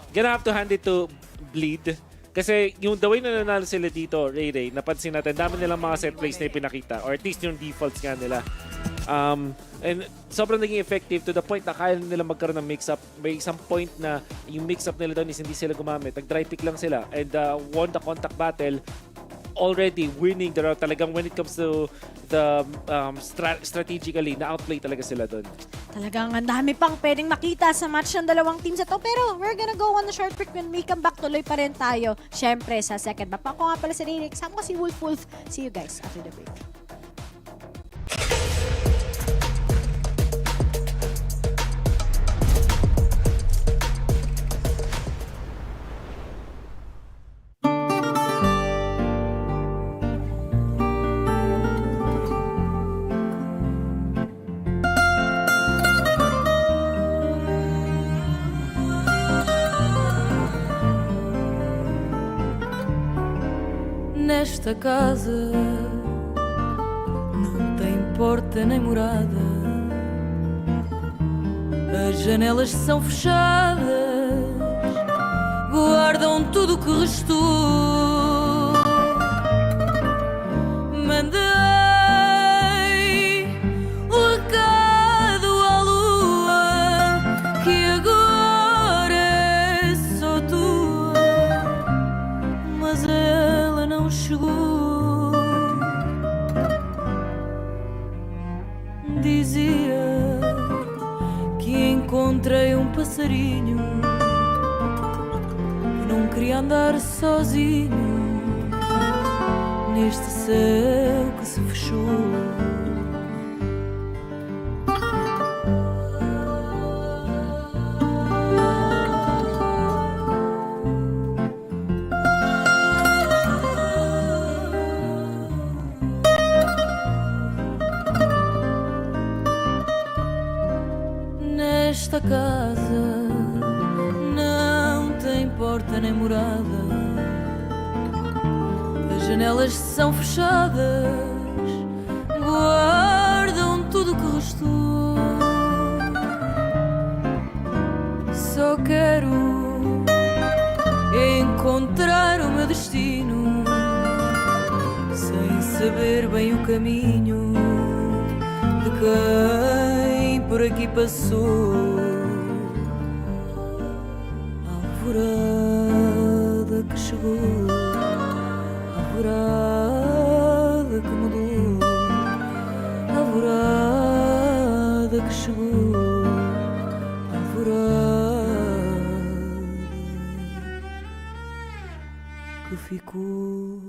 Gonna have to hand it to Bleed. Kasi yung the way na nanalo sila dito, Ray, napansin natin, dami nilang mga set plays na ipinakita. Or at least yung defaults nga nila. And sobrang naging effective to the point na kaya nila magkaroon ng mix-up. May isang point na yung mix-up nila doon is hindi sila gumamit. Nag-dry pick lang sila. And won the contact battle. Already winning the round. Talagang when it comes to the strategically, na-outplay talaga sila doon. Talagang ang dami pang pwedeng makita sa match ng dalawang teams ito. Pero we're gonna go on a short break. When we come back, tuloy pa rin tayo. Siyempre, sa second map. Ako nga pala si Ray. Kasama ko si Wolf. See you guys after the break. Nesta casa não tem porta nem morada, as janelas são fechadas, guardam tudo o que restou. Mandei o recado à lua que agora é só tua, mas ela não chegou. Dizia que encontrei um passarinho que não queria andar sozinho neste céu que se fechou. Nesta casa não tem porta nem morada, as janelas são fechadas, guardam tudo o que restou. Só quero encontrar o meu destino, sem saber bem o caminho de quem por aqui passou. Alvorada que chegou, alvorada que mudou, alvorada que chegou, alvorada que ficou.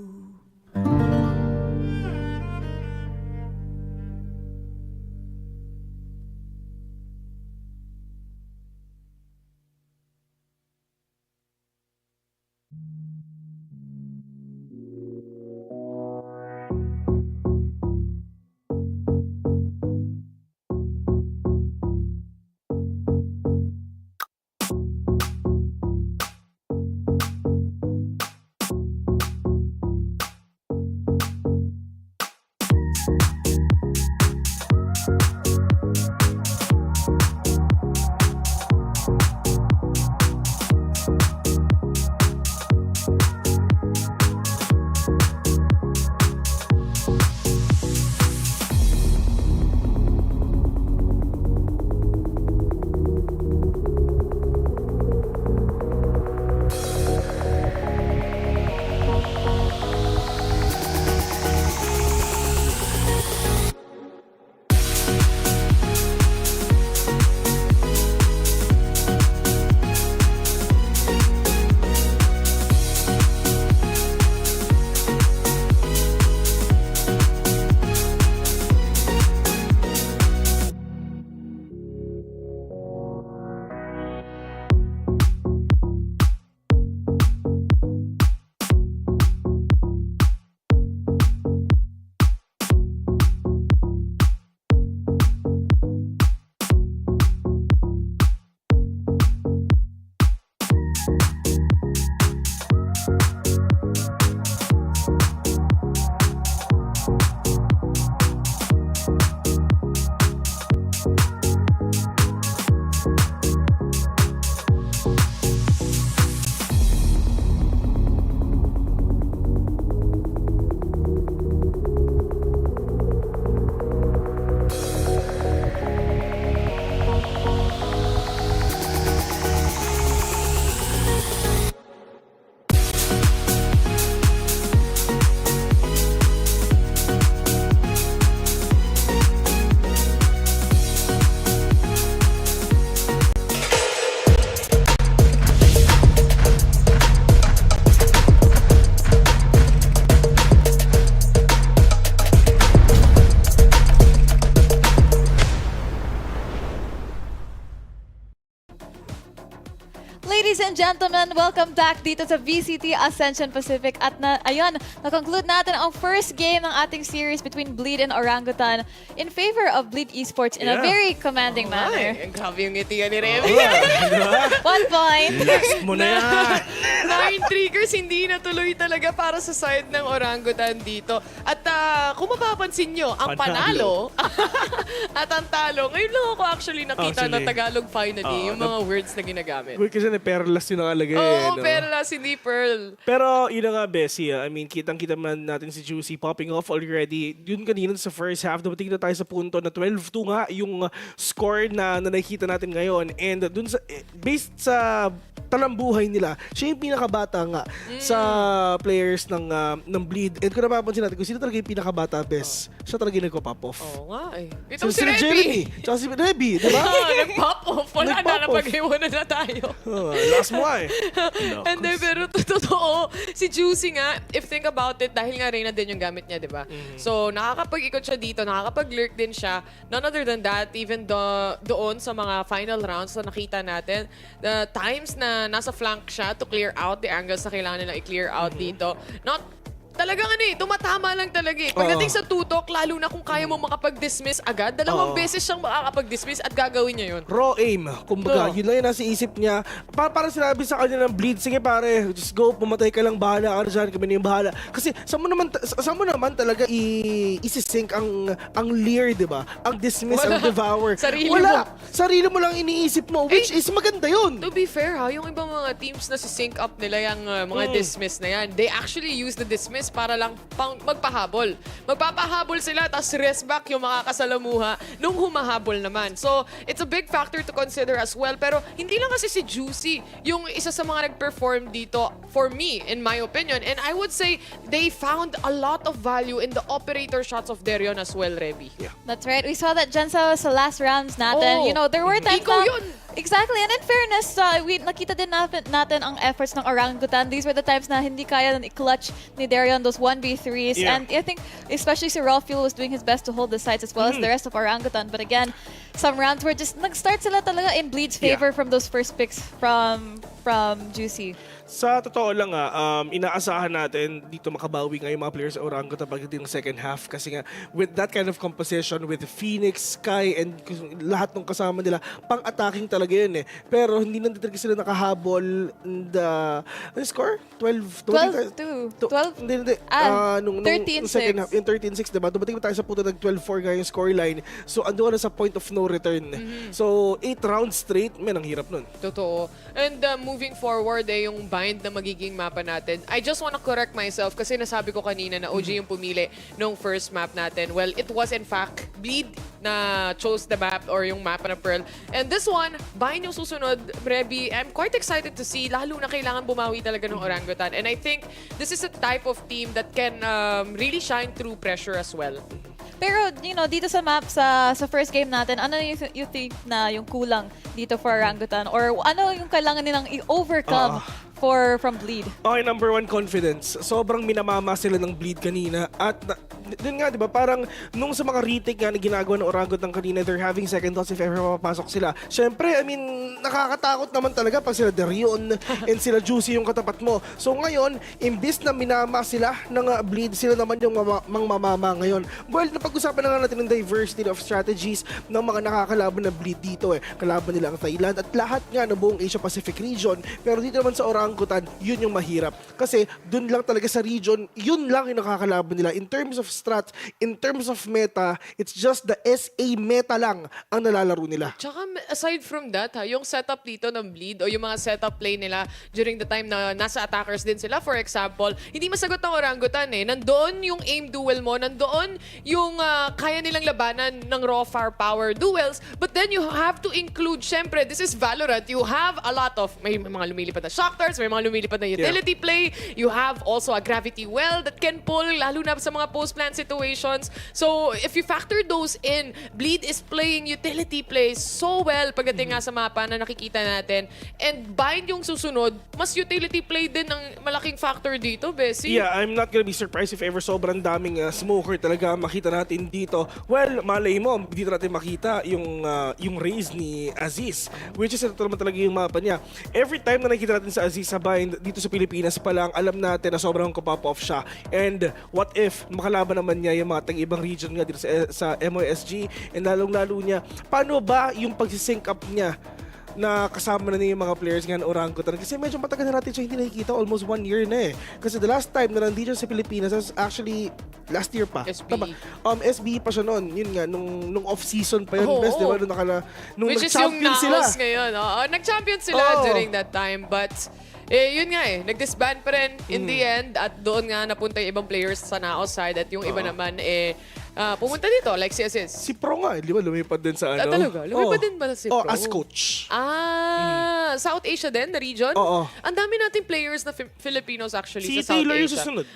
Ladies and gentlemen, welcome back dito sa VCT Ascension Pacific. At na-conclude natin ang first game ng ating series between Bleed and Orangutan in favor of Bleed Esports in a very commanding manner. Ay, grabe yung ngiti ni Remy. 1 point. Last mo na yan. 9 triggers, hindi natuloy talaga para sa side ng Orangutan dito. At kung mapapansin nyo, ang panalo at ang talo, ngayon lang ako actually nakita na Tagalog finally, yung mga words na ginagamit. Uy, kasi perlas yun nakalagay. Oo, perlas, hindi pearl. Pero yun na nga, Bessie. I mean, kitang-kita man natin si Juicy popping off already. Yun kanina sa first half, dumating na tayo sa punto na 12-2 nga yung score na nakikita natin ngayon. And dun sa, based sa talambuhay nila, siya yung pinakabata nga sa players ng Bleed. And kung napapansin natin, kung sino talaga yung pinakabata, Bes, siya talaga yung nagko-pop off. Oo nga eh. Ito si Jeremy. Tsaka si Remy, di ba? Nag-pop off. Wala na, napag-iwanan na tayo. Last mo eh. And then, pero totoo, si Juicy nga, if think about it, dahil nga Reyna din yung gamit niya, di ba? So, nakakapag-ikot siya dito, nakakapag-lurk din siya. None other than that, even doon sa mga final rounds na nakita natin, the times na nasa flank siya to clear out the angles na kailangan nilang i-clear out dito. Talagang tumatama lang talaga eh. Pagdating sa tutok, lalo na kung kaya mo makapag-dismiss agad, dalawang beses siyang makakapag-dismiss at gagawin niya yun. Raw aim. Kumbaga, yun lang yung nasa isip niya. Parang sinabi sa kanya ng Bleed, sige pare, just go, pumatay ka lang, bahala ka dyan, kami na yung bahala. Kasi saan mo naman talaga isi-sync ang leer, di ba? Ang dismiss, ang devour. Sarili Wala. mo. Sarili mo lang iniisip mo, which is maganda yun. To be fair yung ibang mga teams na si-sync up nila yung mga dismiss na yan, they actually use the dismiss is para lang magpahabol. Magpapahabol sila, tapos rest back yung makakasalamuha nung humahabol naman. So, it's a big factor to consider as well. Pero hindi lang kasi si Juicy yung isa sa mga nag-perform dito for me, in my opinion. And I would say they found a lot of value in the operator shots of Darion as well, Reby. Yeah. That's right. We saw that dyan sa last rounds natin. Oh, You know, there were times ikaw na... yun. Exactly. And in fairness, nakita din natin ang efforts ng Orangutan. These were the times na hindi kaya i-clutch ni Darion those 1v3s. Yeah. And I think especially si Rolfil was doing his best to hold the sides as well as the rest of Orangutan. But again, some rounds were just nag-start sila talaga in Bleed's favor from those first picks from Juicy. Sa totoo lang inaasahan natin dito makabawi nga yung mga players sa Orangutan pagdating ng second half kasi nga with that kind of composition with Phoenix, Sky, and lahat ng kasama nila, pang-attacking talaga yun eh. Pero hindi na talaga sila nakahabol ano score? 12-2. 12? Hindi. Nung 13-6. second half, yung 13-6, diba? Dumating tayo sa punto ng 12-4 nga yung scoreline. So, ando na sa point of no return. So, 8 rounds straight, ang hirap nun. Totoo. And moving forward, yung bind na magiging mapa natin. I just wanna correct myself kasi nasabi ko kanina na OG yung pumili nung first map natin. Well, it was in fact Bleed na chose the map or yung mapa na Pearl. And this one, bind yung susunod, Reby, I'm quite excited to see, lalo na kailangan bumawi talaga ng Orangutan. And I think this is a type of team that can really shine through pressure as well. Pero, dito sa map, sa first game natin, ano you think na yung kulang dito for Orangutan? Or ano yung kailangan nilang i-overcome from Bleed? Okay, number 1, confidence. Sobrang minamama sila ng Bleed kanina. At dun nga, di ba, parang nung sa mga retake nga na ginagawa ng Orangutan kanina, they're having second thoughts if ever mapapasok sila. Syempre, nakakatakot naman talaga pag sila Darion and sila Juicy yung katapat mo. So ngayon, imbis na minama sila ng Bleed, sila naman yung mamama ngayon. Well, napag-usapan na nga natin ng diversity of strategies ng mga nakakalaban na Bleed dito eh. Kalaban nila ang Thailand at lahat nga ng buong Asia Pacific region. Pero dito naman sa Orangutan, yun yung mahirap. Kasi dun lang talaga sa region, yun lang yung nakakalaban nila. In terms of strats, in terms of meta, it's just the SA meta lang ang nalalaro nila. Tsaka aside from that, yung setup dito ng Bleed o yung mga setup play nila during the time na nasa attackers din sila, for example, hindi masagot ng Orangutan eh. Nandoon yung aim duel mo, nandoon yung kaya nilang labanan ng raw firepower duels, but then you have to include, syempre, this is VALORANT, you have a lot of, may mga lumilipad na Shockers, may mga lumilipad na utility play, you have also a gravity well that can pull, lalo na sa mga post-plan situations. So, if you factor those in, Bleed is playing utility plays so well pagdating nga sa mapa na nakikita natin. And bind yung susunod, mas utility play din ang malaking factor dito, Bessie. Yeah, I'm not gonna be surprised if ever sobrang daming smoker talaga makita natin dito. Well, malay mo, dito natin makita yung raise ni Aziz, which is ito naman talaga yung mapa niya. Every time na nakikita natin sa Aziz sa bind dito sa Pilipinas pa lang, alam natin na sobrang kapop off siya. And what if makalaban naman niya yung mga tag-ibang region nga dito sa MOSG, and lalong-lalo niya, paano ba yung pagsisync up niya na kasama na niya yung mga players nga ng Orangutan? Kasi medyo matagal na natin siya hindi nakikita, almost 1 year na eh. Kasi the last time na nandito sa Pilipinas was actually last year pa. SB. SB pa siya noon. Yun nga, nung off-season pa yun. Best, di ba? Nung which is yung nag-champion sila. ngayon. Nag-champion sila during that time, but yun nga nag-disband pa rin in the end at doon nga napunta yung ibang players sa Naos side at yung iba naman pumunta dito, like si Aziz. Si Pro nga, di ba? Lumipad din sa ano? Talaga? Lumipad din ba si Pro? As coach. South Asia din, na region? Oo. Ang dami nating players na Filipinos actually Si sa South Taylor Asia. yung susunod.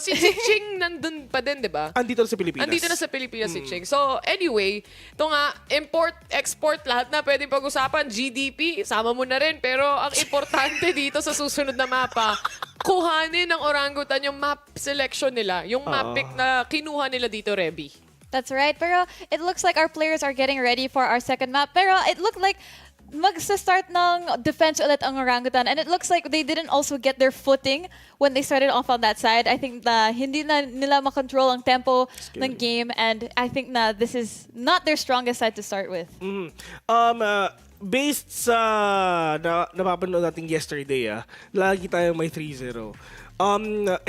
Si Ching nandun pa din, di ba? Andito na sa Pilipinas. Andito na sa Pilipinas si Ching. So, anyway, ito nga, import, export, lahat na pwedeng pag-usapan. GDP, sama mo na rin. Pero ang importante dito sa susunod na mapa, kuhanin ng Orangutan yung map selection nila. Yung map pick na kinuha nila dito, Reby. That's right. Pero it looks like our players are getting ready for our second map. Pero it looked like magsa-start ng defense ulit ang Orangutan. And it looks like they didn't also get their footing when they started off on that side. I think na hindi na nila makontrol ang tempo ng game. And I think na this is not their strongest side to start with. Based sa napapanood natin yesterday, lagi tayong may 3-0.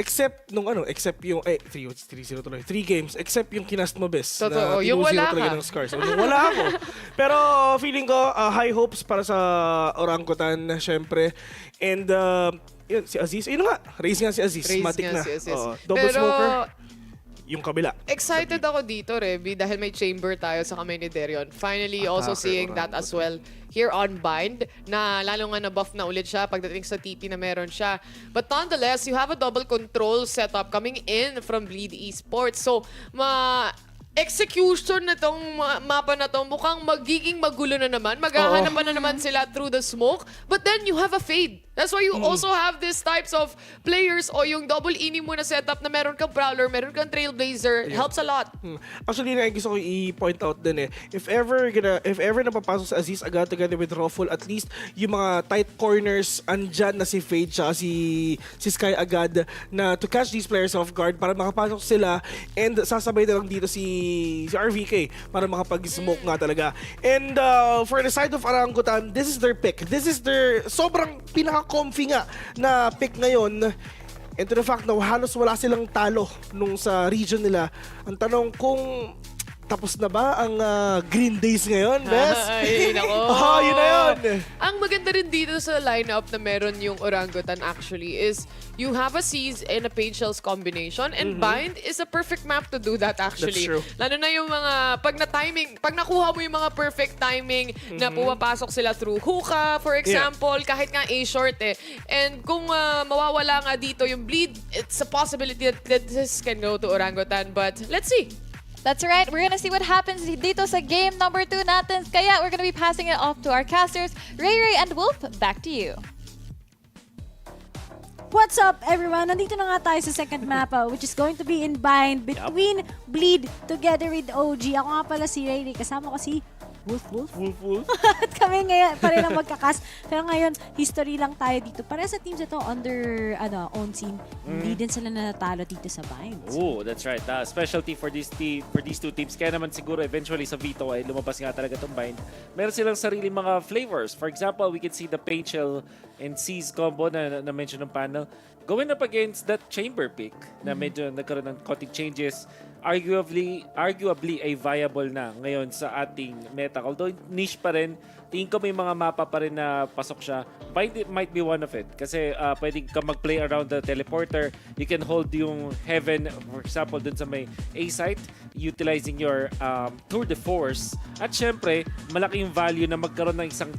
Except yung 3-0 tuloy. 3 games except yung kinast mo best. Totoo, yung wala ka. Ng scars. Yung wala ako. Pero feeling ko high hopes para sa Orangutan syempre. And yun, si Aziz. Yun nga, raise nga si Aziz. Raise Matik nga na. si Aziz. Oo. Double Pero, smoker, yung kabila. excited ako dito, Reby, dahil may chamber tayo sa kamay ni Derion. Finally, also seeing that as well here on Bind, na lalo nga na-buff na ulit siya pagdating sa TP na meron siya. But nonetheless, you have a double control setup coming in from Bleed Esports. So, execution na tong mapa na to mukhang magiging magulo na naman. Maghahanap pa na naman sila through the smoke. But then you have a fade. That's why you also have these types of players o yung double ini mo na setup na meron kang Prowler, meron kang Trailblazer. It helps a lot. Actually, gusto ko i-point out din If ever napapasok sa Aziz agad together with Ruffle, at least yung mga tight corners, andyan na si Fade siya, si Sky agad na to catch these players off guard para makapasok sila and sasabay na lang dito si RVK para makapag-smoke nga talaga. And for the side of Orangutan, this is their pick. This is their sobrang pinaka-comfy nga na pick ngayon. And to the fact na halos wala silang talo nung sa region nila. Ang tanong kung tapos na ba ang Green Days ngayon, Bes? Ay, nako. Yun na yun. Ang maganda rin dito sa lineup na meron yung Orangutan actually is you have a Seize and a Page Shells combination and Bind is a perfect map to do that actually. That's true. Lalo na yung mga, pag nakuha mo yung mga perfect timing na pumapasok sila through hookah, for example, kahit nga A-short And kung mawawala nga dito yung bleed, it's a possibility that this can go to Orangutan. But let's see. That's right. We're gonna see what happens dito sa game number 2 natin. Kaya we're gonna be passing it off to our casters. Ray and Wolf, back to you. What's up, everyone? Nandito na nga tayo sa second map, which is going to be in Bind between Bleed together with OG. Ako nga pala si Ray. Kasama ko si Wolf. At kami ngayon pa rin ang magkakas. Pero ngayon, history lang tayo dito. Para sa teams ito, under own scene, hindi din sila natalo dito sa Bind. Oh, that's right. Specialty for these two teams. Kaya naman siguro eventually sa Vito ay lumabas nga talaga itong Bind. Meron silang sarili mga flavors. For example, we can see the Pagel and Seize combo na mention ng panel. Going up against that chamber pick na medyo nagkaroon ng konting changes. Arguably ay viable na ngayon sa ating meta. Although niche pa rin, tingin ko may mga mapa pa rin na pasok siya. Bind might be one of it. Kasi pwede ka mag-play around the teleporter. You can hold yung Heaven, for example, dun sa may A-site, utilizing your Tour de Force. At syempre, malaki yung value na magkaroon ng isang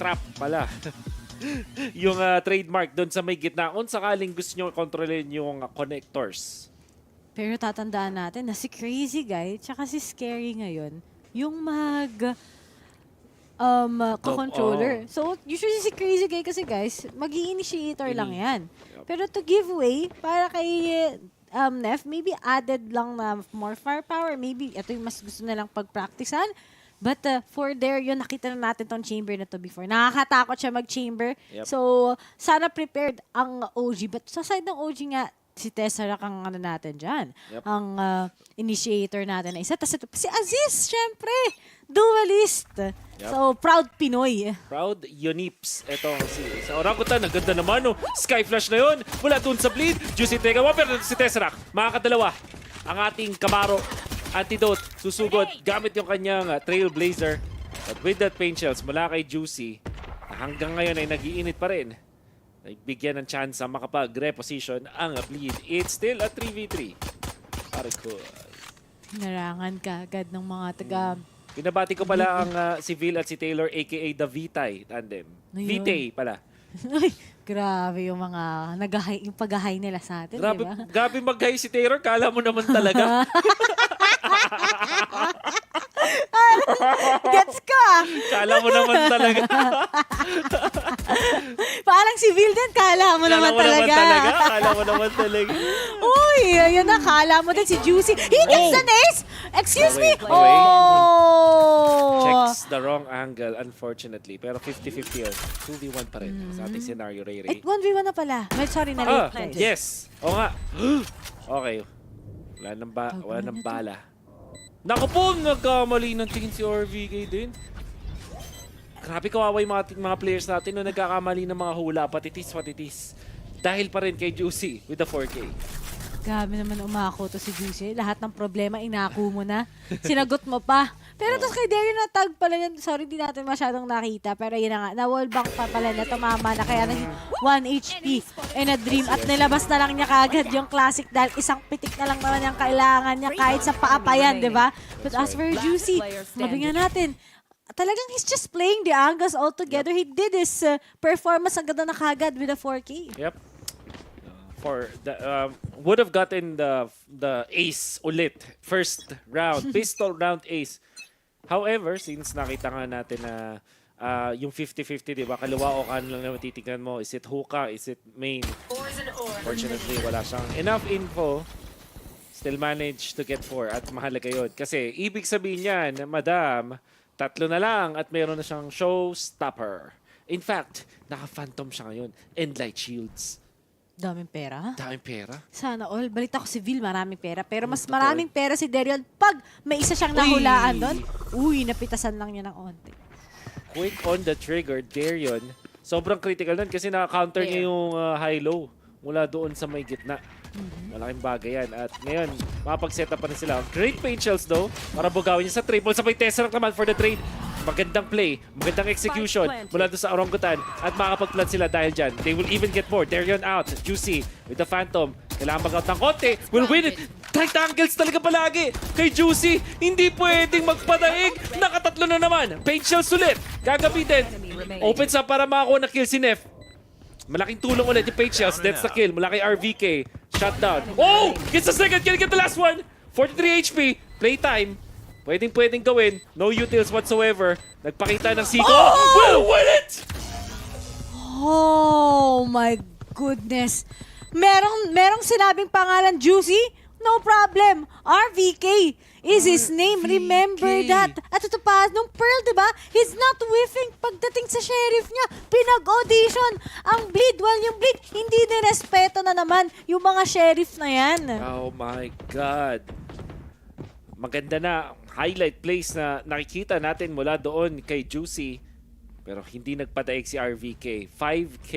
trap pala. Yung trademark dun sa may gitna. Kung sakaling gusto nyo kontrolin yung connectors. Pero tatandaan natin na si Crazy Guy tsaka si Scary ngayon, yung co-controller. So, usually si Crazy Guy kasi guys, mag-i-initiator lang yan. Pero to give way, para kay Nef, maybe added lang na more firepower. Maybe ito yung mas gusto nilang pag-practicean. But for there, yun, nakita na natin tong chamber na to before. Nakakatakot siya mag-chamber. So, sana prepared ang OG. But sa side ng OG nga, si Tesseract ang natin dyan. Ang initiator natin na isa. Tapos ito, si Aziz, syempre. Duelist. So, proud Pinoy. Proud Unips. Ito sa Orangutan. Ang ganda naman. Sky Flash na yun. Mula dun sa bleed. Juicy Tega. Pero si Tesseract. Makakadalawa. Ang ating Camaro. Antidote. Susugod. Gamit yung kanyang Trailblazer. But with that Pain Shells mula kay Juicy, hanggang ngayon ay nag-iinit pa rin. Bigyan ng chance makapag-reposition ang bleed. It's still a 3v3. Para ko. Narangan ka agad ng mga taga... Binabati ko pala ang si Vil at si Taylor aka the Vitay tandem. Vitay pala. Ay, grabe yung mga yung pag-hi nila sa atin, Grabe, di ba? grabe mag-hi si Taylor. Kala mo naman talaga. Gets ka! Kala mo naman talaga. Parang si Vil din, kala mo naman talaga. Kala mo naman talaga. Uy, yun na, kala mo din si Juicy. He gets an ace! Excuse me! Wait. Oh! Checks the wrong angle, unfortunately. Pero 50-50 yun. 2v1 pa rin sa ating scenario, Ray. Ay, 1v1 na pala. Sorry, na-late na. Yes. Oo nga. Okay. Wala nang bala. Naku po, nagkamali ng tingin si RVK din. Grabe kawawa yung mga players natin no nagkakamali ng mga hula, patitis. Dahil pa rin kay Juicy with the 4K. Grabe naman umako to si Juicy. Lahat ng problema inako mo na. Sinagot mo pa. Pero to kay Dario na tag pala yan. Sorry, di natin masyadong nakita. Pero yun na nga, na-wall bank pa pala na tumama na. Kaya naging 1 HP in a dream. At nilabas na lang niya kagad yung classic dahil isang pitik na lang naman yung kailangan niya kahit sa paa pa yan, di ba? But as for Juicy, sabi nga natin, talagang he's just playing the angles all together. He did his performance ang ganda na kagad with a 4K. Yep. For the would have gotten the ace ulit first round, pistol round ace. However, since nakita nga natin na yung 50-50, di ba? Kaliwa o kanan lang naman titignan mo. Is it hookah? Is it main? Fortunately, wala siyang enough info. Still managed to get 4 at mahalaga yun. Kasi ibig sabihin yan, madam, 3 na lang at meron na siyang showstopper. In fact, naka-phantom siya ngayon and light shields. Daming pera. Daming pera. Sana all. Balita ko si Vil, maraming pera. Pero mas maraming pera si Darion pag may isa siyang nahulaan doon. Uy, napitasan lang niya ng onte. Quick on the trigger, Darion. Sobrang critical nun kasi naka-counter niya yung high-low mula doon sa may gitna. Malaking bagay yan. At ngayon, makapag-set up pa rin sila. Great paint shells though, para bugawin niya sa triple. Sabay Tesseract naman for the trade. Magandang play, magandang execution mula doon sa Orangutan at makakapag-plant sila dahil dyan. They will even get more. Darion out. Juicy with the Phantom. Kailangan mag-out ng konti. Will win it. Tight angles talaga palagi kay Juicy. Hindi pwedeng magpadaig. Nakatatlo na naman. Paint shells ulit. Gagabitin. Opens up para makakuha na kill si Nef. Malaking tulong ulit yung paint shells. That's the kill. Mula kay RVK. Shutdown. Oh! Gets the second kill. Get the last one. 43 HP. Playtime. Pwedeng gawin. No utils whatsoever. Nagpakita ng Siko. Will win it! Oh my goodness. Merong sinabing pangalan Juicy? No problem. RVK is his name. Remember that. At ito pa, nung Pearl, diba? He's not whiffing pagdating sa sheriff niya. Pinag-audition ang Bleed. While yung Bleed, hindi nirespeto na naman yung mga sheriff na yan. Oh my God. Maganda na highlight plays na nakikita natin mula doon kay Juicy. Pero hindi nagpadaig si RVK. 5K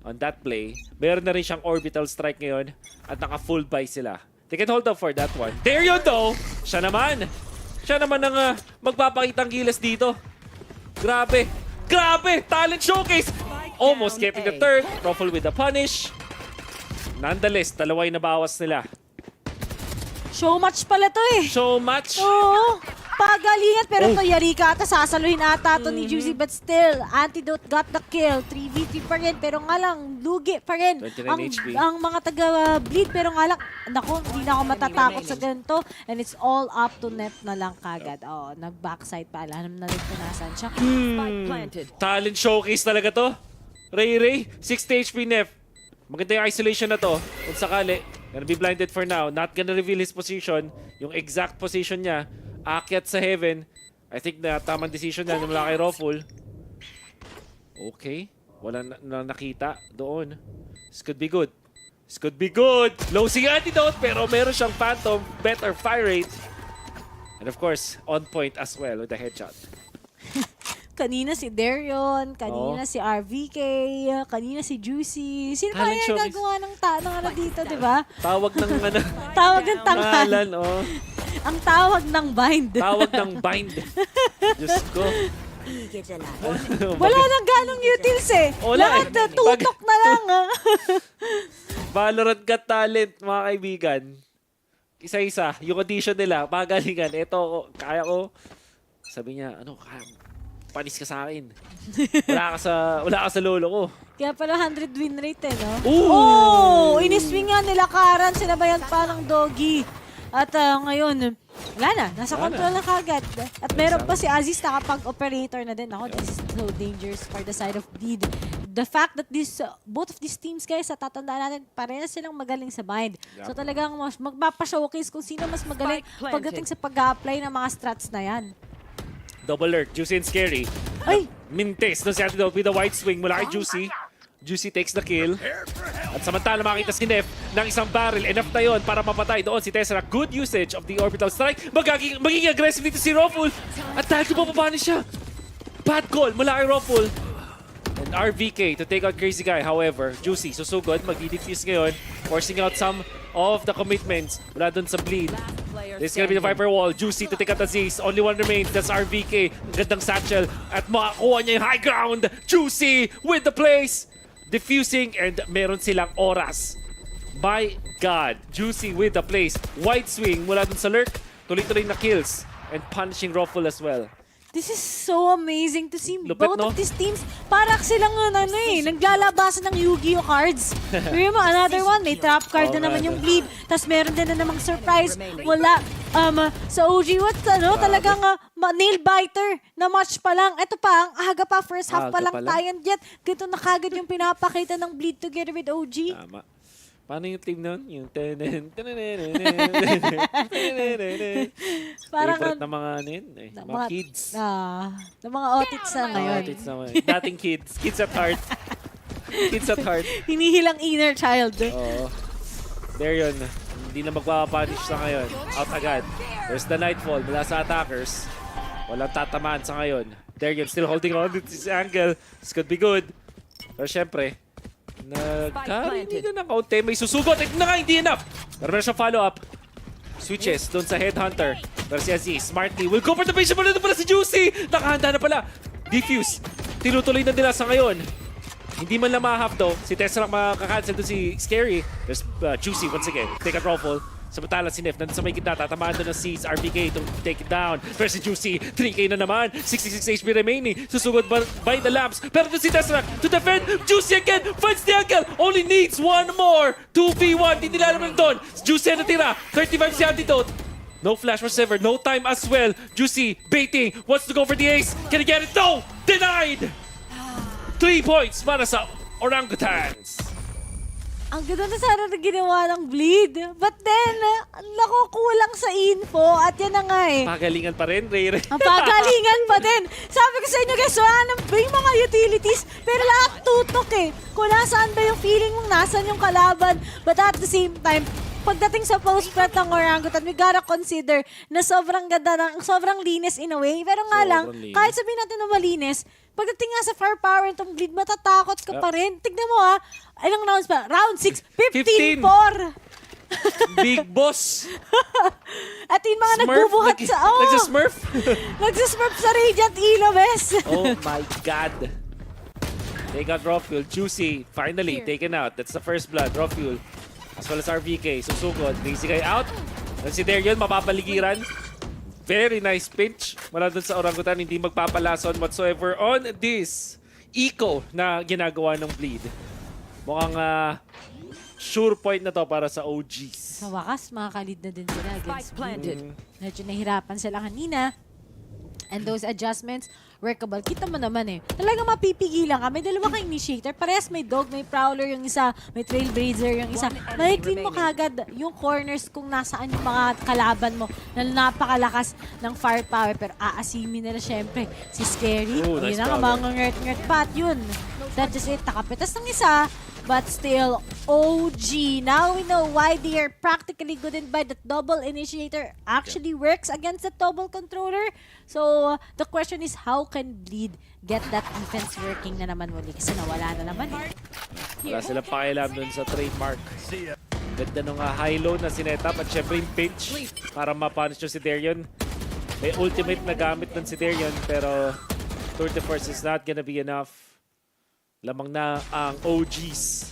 on that play. Meron na rin siyang orbital strike ngayon at naka-full buy sila. They can hold up for that one. Darion though, siya naman ang magpapakitang gilas dito. Grabe. Talent showcase. Almost getting the third. Ruffle with the punish. Nonetheless, dalawa yung nabawas nila. Showmatch pala to eh. Showmatch? Oo. Pagalingan. Pero to yari ka ata. Sasaluhin ata to ni Juicy. But still, Antidote got the kill. 3v3 pa rin. Pero nga lang, lugi pa rin. 29 HP. Ang mga taga-bleed. Pero nga lang, naku, hindi na ako matatakot sa ganito. And it's all up to net na lang kagad. Oh, nag-backside pa. Alam na rin punasan siya. Talent showcase talaga to. Ray, 60 HP Nef. Maganda yung isolation na to. Kung sakali, gonna be blinded for now. Not gonna reveal his position. Yung exact position niya. Aakyat sa heaven. I think na tamang decision na mula kay Ruffle. Okay. Wala na nakita doon. This could be good. Low si Antidote, pero meron siyang Phantom. Better fire rate. And of course, on point as well with the headshot. Kanina si Darion, kanina si RVK, kanina si Juicy. Sino pa yung gagawa ng ano dito, di ba? Tawag ng ano? Tawag ng tangan. Ngalan, oh. Ang tawag ng bind. Diyos ko. Wala nang ganong utils eh. Lahat tutok na lang. Valorant Got Talent, mga kaibigan. Isa-isa. Yung audition nila, pagalingan. Ito, kaya ko. Sabi niya, panis ka sa akin. Wala ka sa lolo ko. Kaya pala 100 win rate eh, no? Ooh! Iniswing nga nila Karan, sinabayan pa ng Doggy. At ngayon, wala na. Nasa control na kagad. At meron pa si Aziz nakapag-operator na din. Ako, this is so dangerous for the side of Bleed. The fact that both of these teams, guys, tatandaan natin, parehas silang magaling sa bind. Yep. So talagang magpapa-showcase kung sino mas magaling pagdating sa pag-apply ng mga strats na yan. Double alert, Juicy and Scary. Ay! Mintes no si Antidote with the white swing mula kay Juicy. Juicy takes the kill. At samantala makita si Nef ng isang barrel. Enough na yun para mapatay doon si Tesseract. Good usage of the orbital strike. Magiging aggressive dito si Ruffle. At dahil tumapapani siya. Bad call mula kay Ruffle. And RVK to take out Crazy Guy. However, Juicy susugod. Mag-defuse ngayon. Forcing out some of the commitments mula doon sa Bleed. This is gonna be the Viper Wall. Juicy to take out Aziz. Only one remains. That's RVK. Gandang satchel. At makakuha niya yung high ground. Juicy with the place. Diffusing and meron silang oras. My God. Juicy with the place. Wide swing mula dun sa lurk. Tuloy-tuloy na kills. And punishing Ruffle as well. This is so amazing to see Lupit, both no? of these teams. Para silang naglalabasan ng Yu-Gi-Oh cards. Pero mo, another one, may trap card na naman yung Bleed. Tapos meron din na namang surprise. Wala. Sa OG, what, talagang nail biter na match pa lang. Ito pa, ang aga pa, first half pa lang tayo. And yet, ganito na kagad yung pinapakita ng Bleed together with OG. Tama. Paano yung team nun? Yung Parang favorite na mga mga kids. Na mga otits na ngayon. Otits naman. Dating kids. Kids at heart. Kids at heart. Hinihilang inner child. Oo. There yun. Hindi na magpapapunish sa ngayon. Out agad. There's the Nightfall mula sa attackers. Walang tatamaan sa ngayon. There yun. Still holding on to this angle. This could be good. Pero syempre, nagkarinig na ng kaunti. May susugot. Hindi enough. Pero meron siyang follow-up. Switches doon sa Headhunter. Pero si Aziz, smartly, will go for the patient. Malito pala si Juicy. Nakahanda na pala. Diffuse. Tinutuloy na nila sa ngayon. Hindi man lang ma-half though. Si Tessa lang makakancel doon si Scary. There's Juicy once again. Take a Ruffle. Samantala si Nef nandun sa may gitna. Tatamaan doon ng Seeds. RBK to take it down. Pero si Juicy, 3K na naman. 66 HP remaining. Susugod by the lamps. Pero doon si Tesseract to defend. Juicy again. Finds the angle. Only needs one more. 2v1. Hindi nila naman doon. Juicy na tira. 35 si Antidote. No flash whatsoever. No time as well. Juicy baiting. Wants to go for the ace. Can he get it? No! Denied! 3 points para sa Orangutans. Ang ganda na sana na ginawa ng Bleed. But then, kulang sa info. At yan na nga eh. Pagalingan pa rin, Ray. Ang pagalingan pa din. Sabi ko sa inyo guys, wala na ba yung mga utilities? Pero lahat tutok eh. Kung nasaan ba yung feeling mong nasan yung kalaban. But at the same time, pagdating sa post-pret ng Orangutan, we gotta consider na sobrang ganda, sobrang linis in a way. Pero nga lang, kahit sabihin natin na malinis, pagdating nga sa firepower itong Bleed, matatakot ka pa rin. Tignan mo ilang rounds pa? Round 6, 15-4. Big boss. At yung mga nagbubuhat sa... Nagsismurf? Nagsismurf sa Radiant Ilobes. Oh my God. They got raw fuel. Juicy, finally taken out. That's the first blood. Raw fuel. As well as RVK. Susugod. Lazy guy out. Then si Darion, mapapaligiran. Very nice pinch. Wala dun sa Orangutan. Hindi magpapalason whatsoever on this eco na ginagawa ng Bleed. Mukhang sure point na to para sa OGs. Sa wakas, makakalid na din sila against Bleed. Medyo nahirapan sila kanina. And those adjustments, workable. Kita mo naman eh. Talagang mapipigilan ka. May dalawa kang initiator. Parehas may dog, may prowler yung isa, may trailblazer yung isa. May-clean mo kagad yung corners kung nasaan yung mga kalaban mo na napakalakas ng firepower. Pero aasimin nila syempre si Scary. Nice yun ang mga ngert-ngert pat yun. That just it. Nakapitas ng isa. But still, OG. Now we know why they are practically good and by that double initiator actually works against the double controller. So, the question is how can Bleed get that defense working na naman muli? Kasi nawala na naman eh. Wala silang pakialam dun sa trademark. Ganda nung high-low na sinetap at syempre yung pinch para ma-punish si Darion. May ultimate na gamit nun si Darion pero tour de force is not gonna be enough. Lamang na ang OGs.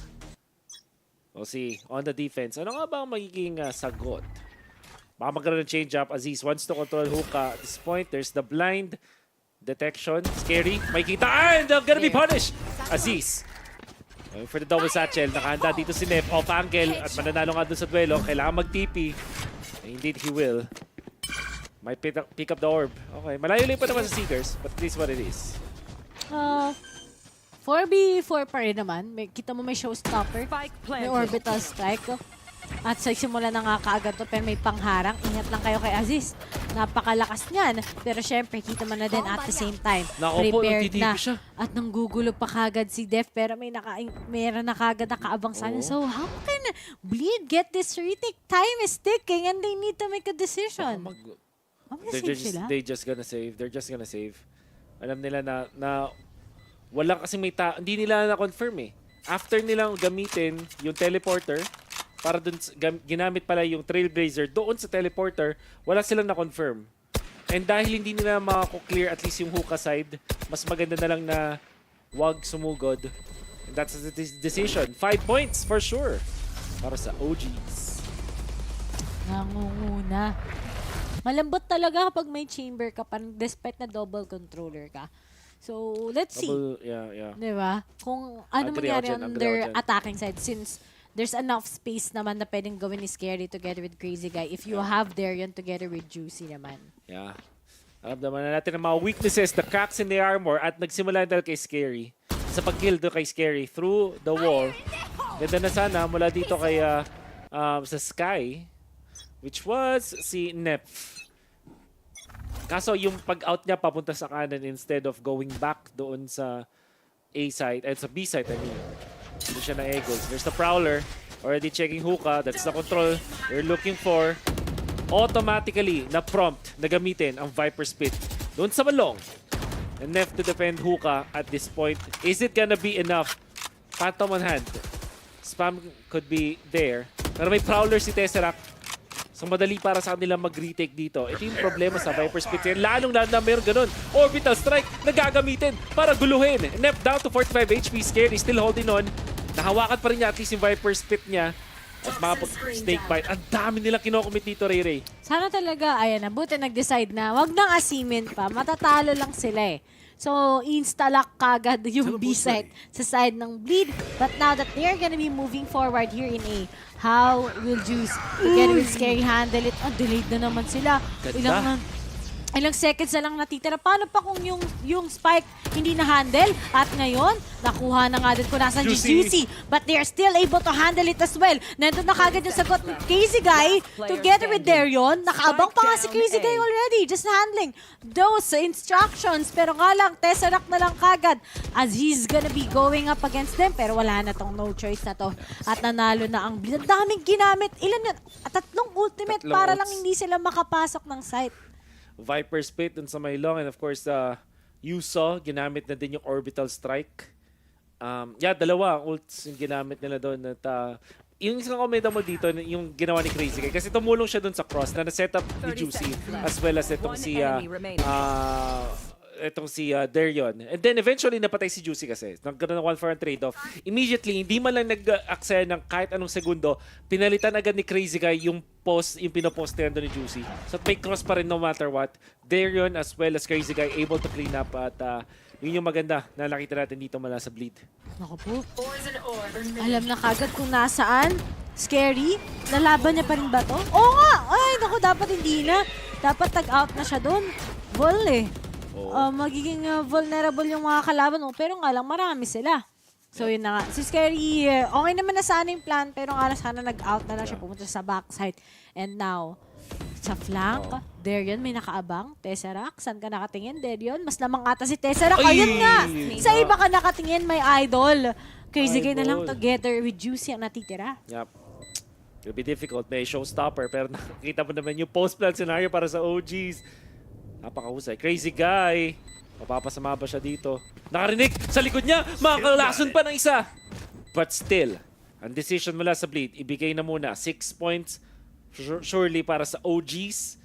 O see, on the defense. Ano nga ba ang magiging sagot? Baka magkaroon ng change-up. Aziz wants to control hookah. At this point, there's the blind detection. Scary. May kita. And gonna be punished. Aziz. Going for the double satchel. Nakahanda dito si Nef. Off angle. At mananalo nga dun sa duelo. Kailangan mag-TP. Indeed, he will. Might pick up the orb. Okay. Malayo-layo pa naman sa Seekers. But this is what it is. 4v4 pa rin naman. Kita mo may showstopper. May orbital strike. At sa simula na nga kaagad to, pero may pangharang. Ingat lang kayo kay Aziz. Napakalakas niyan. Pero syempre, kita mo na din at the same time. Prepared na. At nanggugulo pa kagad si Def. Pero meron na kagad nakaabang sa kanya. So how can Bleed get this retake? Time is ticking and they need to make a decision. They're just gonna save. They're just gonna save. Alam nila na wala kasi hindi nila na-confirm eh. After nilang gamitin yung teleporter, para dun, ginamit pala yung Trailblazer doon sa teleporter, wala silang na-confirm. And dahil hindi nila mako-clear at least yung hookah side, mas maganda na lang na wag sumugod. And that's the decision. 5 points for sure para sa OGs. Nangunguna. Malambot talaga kapag may chamber ka pa, despite na double controller ka. So, let's see. Yeah. Diba? Kung ano Agree mangyari ako dyan, on agree their ako dyan. attacking side, since there's enough space naman na pwedeng gawin ni Scary together with Crazy Guy if you have Darion together with Juicy naman. Yeah. Alam naman na natin ang mga weaknesses, the cracks in the armor, at nagsimula dahil kay Scary. Sa pag-kill do kay Scary through the wall. Ganda na sana mula dito kay sa Sky, which was si Nef. Kaso yung pag-out niya papunta sa kanan instead of going back doon sa A side, sa B side, I mean. Doon siya na Eagles. There's the Prowler, already checking hookah. That's the control they're looking for. Automatically, na-prompt na gamitin ang Viper Spit doon sa Malong. And Nef to defend hookah at this point. Is it gonna be enough? Phantom on hand. Spam could be there. Pero may Prowler si Tesseract. So madali para sa kanila mag-retake dito. Ito yung problema sa Viper Spit. Lalong-lalo na meron ganun. Orbital Strike na gagamitin para guluhin. Nef down to 45 HP. Scary still holding on. Nahawakan pa rin niya at least yung Viper Spit niya. At mga snake bite. Ang dami nilang kinocommit dito, Ray. Sana talaga, ayan na, buti nag-decide na wag nang asimin pa. Matatalo lang sila eh. So, insta-lock kagad yung B-side sa side ng Bleed. But now that they're gonna be moving forward here in A, how will Juice together with Scary handle it? Delayed na naman sila. Ilang seconds na lang natitira. Paano pa kung yung spike hindi na-handle? At ngayon, nakuha na nga din kung nasan yung Juicy. But they are still able to handle it as well. Nandun na kagad yung sagot ng Crazy Guy together with Darion. Nakaabang pa nga si Crazy Guy already. Just handling those instructions. Pero nga lang, Tesseract na lang kagad as he's gonna be going up against them. Pero wala na tong no choice na to. At nanalo na ang Bleed. Ang daming ginamit. Ilan yun? 3 ultimate para lang hindi sila makapasok ng site. Viper Spit dun sa may long, and of course Yuso, ginamit na din yung Orbital Strike. Dalawa ang ults yung ginamit nila doon. At yung isang comment mo dito, yung ginawa ni Crazy Guy, kasi tumulong siya doon sa cross na na-set up ni Juicy as well as itong si Darion. And then eventually napatay si Juicy kasi. Nagkaroon ng 1-for-1 trade-off. Immediately, hindi man lang nag-aksaya ng kahit anong segundo, pinalitan agad ni Crazy Guy yung pinopostehan doon ni Juicy. So may cross pa rin no matter what. Darion as well as Crazy Guy able to clean up at yun yung maganda na nakita natin dito mula sa Bleed. Naku po. Alam na kagad kung nasaan. Scary. Nalaban niya pa rin ba to? Oo nga! Ay, naku, dapat hindi na. Dapat tag-out na siya doon. Vol eh. Magiging vulnerable yung mga kalaban mo. Pero nga lang, marami sila. So yun na nga. Si Scary, okay naman na sana yung plan. Pero nga lang, sana nag-out na lang siya pumunta sa backside. And now, sa flank, Darion may nakaabang. Tesseract, saan ka nakatingin? Darion, mas lamang ata si Tesseract. Ayun nga! Sa iba ka nakatingin, may idol. Crazy Guy na lang together with Juicy ang natitira. Yep. It'll be difficult. May showstopper. Pero nakikita mo naman yung post-plan scenario para sa OGs. Napakahusay. Crazy Guy. Mapapasama ba siya dito? Nakarinig sa likod niya. Makakalason pa ng isa. But still, ang decision mula sa Bleed, ibigay na muna 6 points surely para sa OGs.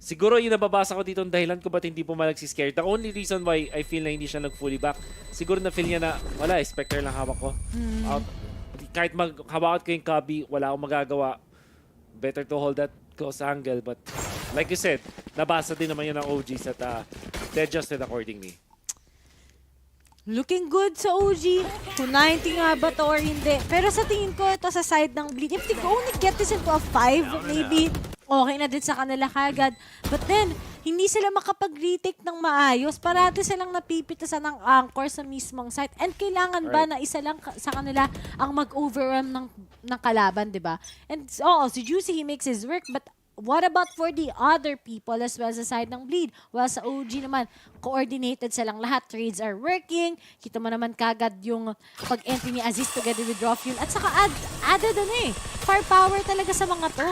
Siguro yung nababasa ko dito ang dahilan ko ba't hindi pumalag si Scary. The only reason why I feel na hindi siya nag-fully back, siguro na feel niya na wala, Spectre lang hawak ko. Kahit hawakan ko yung Cubby, wala akong magagawa. Better to hold that close angle. But like you said, nabasa din naman yun ng OGs at they adjusted accordingly. Looking good sa OG. 290 nga ba to or hindi? Pero sa tingin ko, ito sa side ng Bleed, if they only get this into a 5, maybe okay na din sa kanila kagad. But then, hindi sila makapag-retake ng maayos. Parati silang napipitasan ng anchor sa mismong site. And kailangan ba na isa lang sa kanila ang mag-overwhelm ng kalaban, di ba? And si Juicy, he makes his work, but what about for the other people as well sa side ng Bleed? Well, sa OG naman, coordinated silang lahat. Trades are working. Kita mo naman kagad yung pag-entry ni Aziz together with Rofyun. At saka added firepower talaga sa mga to.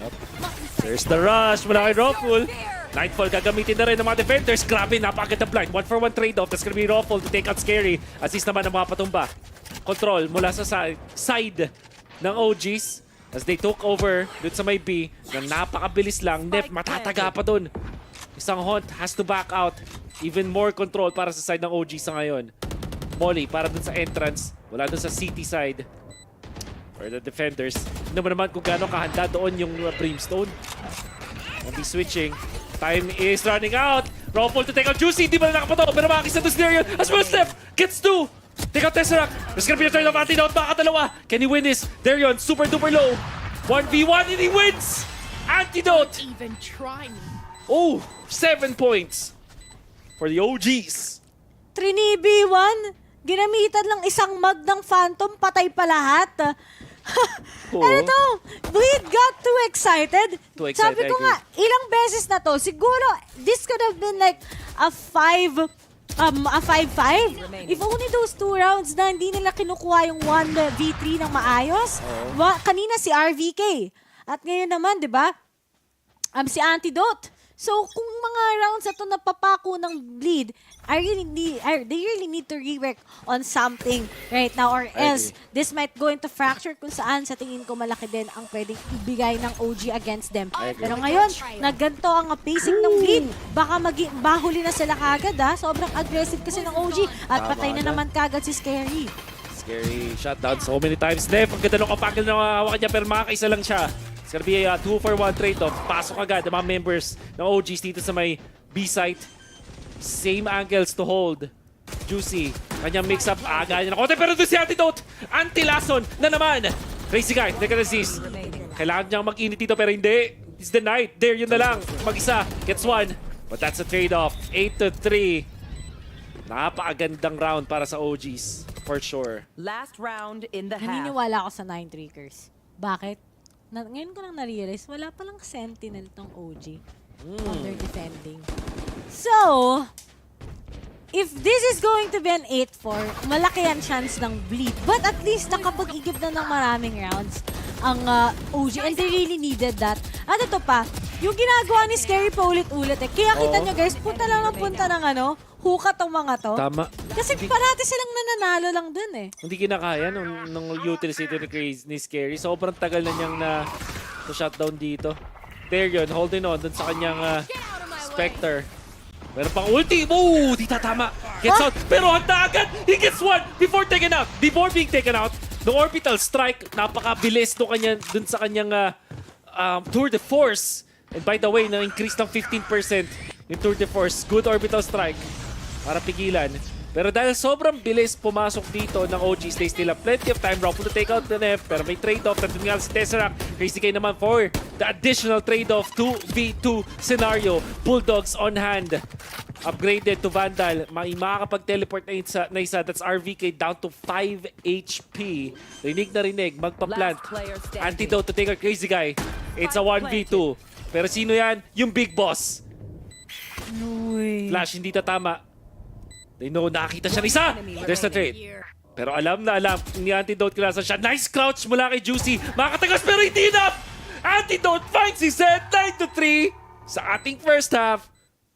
Yep. There's the rush mula kay Roful. Nightfall gagamitin na rin ng mga defenders. Grabe, napakaganda blind. 1-for-1 trade-off. That's gonna be Roful to take out Scary. Aziz naman ang mga patumba. Control mula sa side ng OGs as they took over dun sa may B na napakabilis lang. Nef matataga pa dun. Isang Hunt has to back out. Even more control para sa side ng OG sa ngayon. Molly para dun sa entrance. Wala dun sa city side. For the defenders. Hindi naman kung gaano kahanda doon yung Brimstone. Won't be switching. Time is running out. Ruffle to take out Juicy. Hindi ba na nakapato? Pero makakisa to Snerion. As well Steph gets two. Take out Tesseract. There's gonna be a turn of antidote. Baka dalawa. Can he win this? Darion, super duper low. 1v1 and he wins! Antidote! Even try me. Oh, 7 points for the OGs. Trinibi 1, ginamitan lang isang mag ng Phantom, patay pa lahat. Ano to? Bleed got too excited. Sabi ko nga, ilang beses na to, siguro, this could have been like a 5-5. If only those 2 rounds na hindi nila kinukuha yung 1v3 ng maayos. Kanina si RVK. At ngayon naman, di ba? Si Antidote. So, kung mga rounds na to napapako ng Bleed, they really need to rework on something right now or else this might go into fracture kung saan sa tingin ko malaki din ang pwedeng ibigay ng OG against them. Pero ngayon, nagganto ang pacing ng Bleed. Baka bahuli na sila kagad ha. Sobrang aggressive kasi ng OG at patay na naman kagad si Scary. Scary shutdown so many times. Nef, ang ganda ng kapakil na hawakan niya pero makakaisa lang siya. It's gonna be a 2-for-1 trade-off. Pasok agad ang mga members ng OGs dito sa may B-site. Same angles to hold. Juicy, kanyang mix-up. Aga niya na konti pero doon si Antidote. Anti-Lason na naman. Crazy guy, nag-resist. Kailangan niyang mag-init dito pero hindi. It's the night. There, yun na lang. Mag-isa, gets one. But that's a trade-off. 8-3. Napakagandang round para sa OGs. For sure. Last round in the half. Naniniwala ako sa 9 Trickers. Bakit? Ngayon ko lang na-realize, wala palang Sentinel tong OG on their defending. So, if this is going to be an 8-4, malaki ang chance ng Bleed. But at least nakapag-igib na ng maraming rounds ang OG and they really needed that. At ito pa, yung ginagawa ni Scary pa ulit-ulit eh. Kaya kita nyo guys, punta lang ng punta ng hukat ang mga to. Tama. Kasi parati silang nananalo lang dun eh. Hindi kinakaya nung utility ni Scary. Sobrang tagal na niyang na shutdown dito. There yun, holding on dun sa kanyang Spectre. Meron pang ulti. Oh, di tatama. Gets out. Pero handa agad. He gets one before taken out. Before being taken out, the orbital strike, napakabilis dun sa kanyang tour de force. And by the way, na-increase ng 15% yung tour de force. Good orbital strike para pigilan. Pero dahil sobrang bilis pumasok dito ng OGs, they still have plenty of time. Ruffle to take out the Nef, pero may trade-off. Nandun nga si Tesseract. Crazy K naman for the additional trade-off 2v2 scenario. Bulldogs on hand. Upgraded to Vandal. Makakapag-teleport na isa. That's RVK down to 5 HP. Rinig na rinig. Magpa-plant. Antidote to take out Crazy Guy. It's a 1v2. Pero sino yan? Yung big boss. No way. Flash, hindi tatama. They know, nakakita siya isa. There's the trade. Pero alam na alam ni Antidote klasa siya. Nice crouch mula kay Juicy. Makatagas pero hindi enough. Antidote finds his head 9-3 sa ating first half.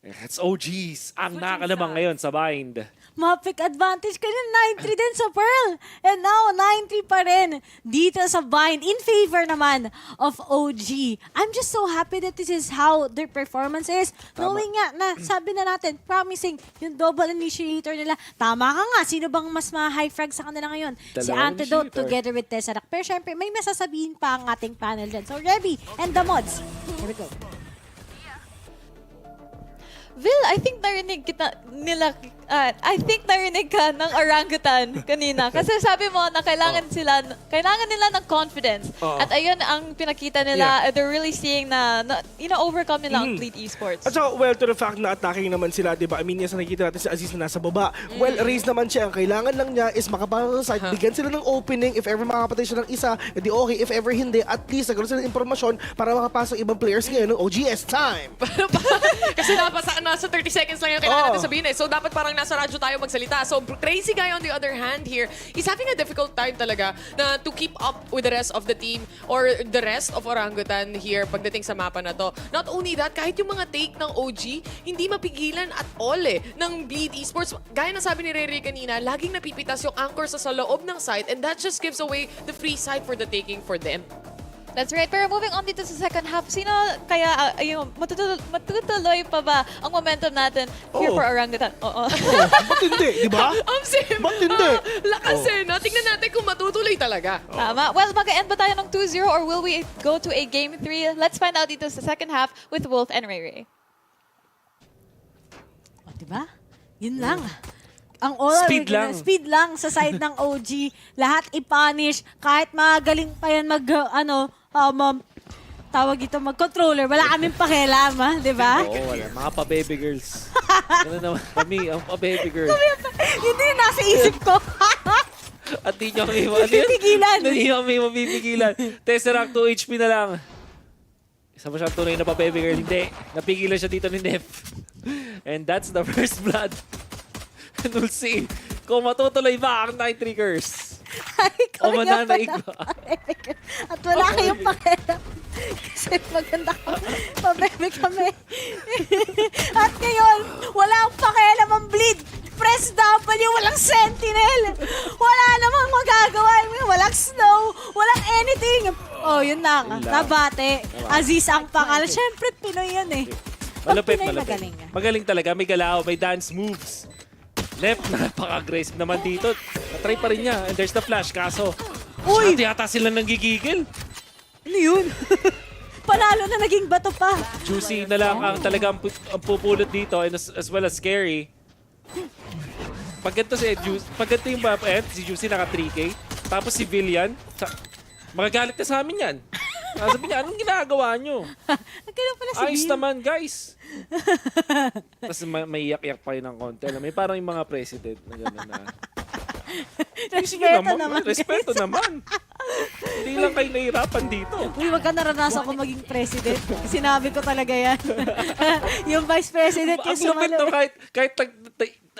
It's OGs ang nakalamang ngayon sa bind. Mapick advantage kayo 9-3 din sa Pearl. And now, 9-3 pa rin dito sa bind in favor naman of OG. I'm just so happy that this is how their performance is. Knowing nga na, sabi na natin, promising yung double initiator nila. Tama ka nga, sino bang mas ma-high frag sa kanila ngayon? Si Antidote together with Tesseract. Pero syempre, may masasabihin pa ang ating panel dyan. So, Reby and the mods. Here we go. Vil, I think narinig ka ng Orangutan kanina. Kasi sabi mo na kailangan nila ng confidence. At ayun ang pinakita nila. They're really seeing na overcome nila ang Bleed Esports. At saka, well, to the fact na attacking naman sila, di ba? I mean, yes, nakikita natin si Aziz na nasa baba. Well, raise naman siya. Ang kailangan lang niya is makapasok sa site. Bigyan sila ng opening. If ever makakapatay siya ng isa, edi okay. If ever hindi, at least nagkaroon sila ng impormasyon para makapasok ibang players ngayon. OGS time! Kasi nasa 30 seconds lang yung kailangan natin sabihin eh. So dapat parang habang nasa radyo tayo magsalita. So, Crazy Guy on the other hand here, is having a difficult time talaga na to keep up with the rest of the team or the rest of Orangutan here pagdating sa mapa na to. Not only that, kahit yung mga take ng OG, hindi mapigilan at all ng Bleed Esports. Gaya na sabi ni Rere kanina, laging napipitas yung anchor sa loob ng site and that just gives away the free site for the taking for them. That's right. Pero moving on dito sa second half, sino kaya matutuloy pa ba ang momentum natin here for Orangutan? Oo. Ba't hindi, di ba? Sim, ba't hindi? Lakas no? Tingnan natin kung matutuloy talaga. Tama. Well, mag-end ba tayo ng 2-0 or will we go to a game 3? Let's find out dito sa second half with Wolf and Ray. O, diba? Yun lang. Ang oral, speed lang sa side ng OG. Lahat i-punish. Kahit magaling pa yan tawag ito, mag-controller. Wala kaming pakialam, ha? Di ba? Oo, wala. Mga pa-baby girls. Ano naman kami, ang pa-baby girls. Hindi yung nasa isip ko. At di nyo kami Pipigilan. Hindi nyo kami mapipigilan. Tesseract 2 HP na lang. Isa mo siyang tunay na pa-baby girl. Hindi. Napigilan siya dito ni Nef. And that's the first blood. And we'll see kung matutuloy ba ang Night Triggers. O mananaig ba? At wala kayong pakialam. Kasi maganda kami. Pabebe kami. At ngayon, wala ang pakialam ang Bleed. Press W, walang sentinel. Wala namang magagawa. Walang snow. Walang anything. Oh, yun lang. Nabate. Aziz ang pangalan. Siyempre, Pinoy yan eh. Malupit, Pinoy, malupit. Magaling talaga. May galaw, may dance moves. Left, napaka-aggressive naman dito. Natry pa rin niya. And there's the flash. Kaso, yata sila nanggigigil. Ano yun? Panalo na naging bato pa. Juicy na lang ang talagang ang pupulot dito and as well as Scary. Pag ganito yung si Juicy naka 3K. Tapos si Villian, magagalit na sa amin yan. Sabi niya, anong ginagawa nyo? Ayos naman, guys. Tapos may iyak-iyak pa yun ng konti. May parang yung mga president na gano'n na. Respeto naman. Hindi lang kayo nahirapan dito. Uy, wag ka naranasan ko maging president. Sinabi ko talaga yan. Yung vice president yung sumalo. No, kahit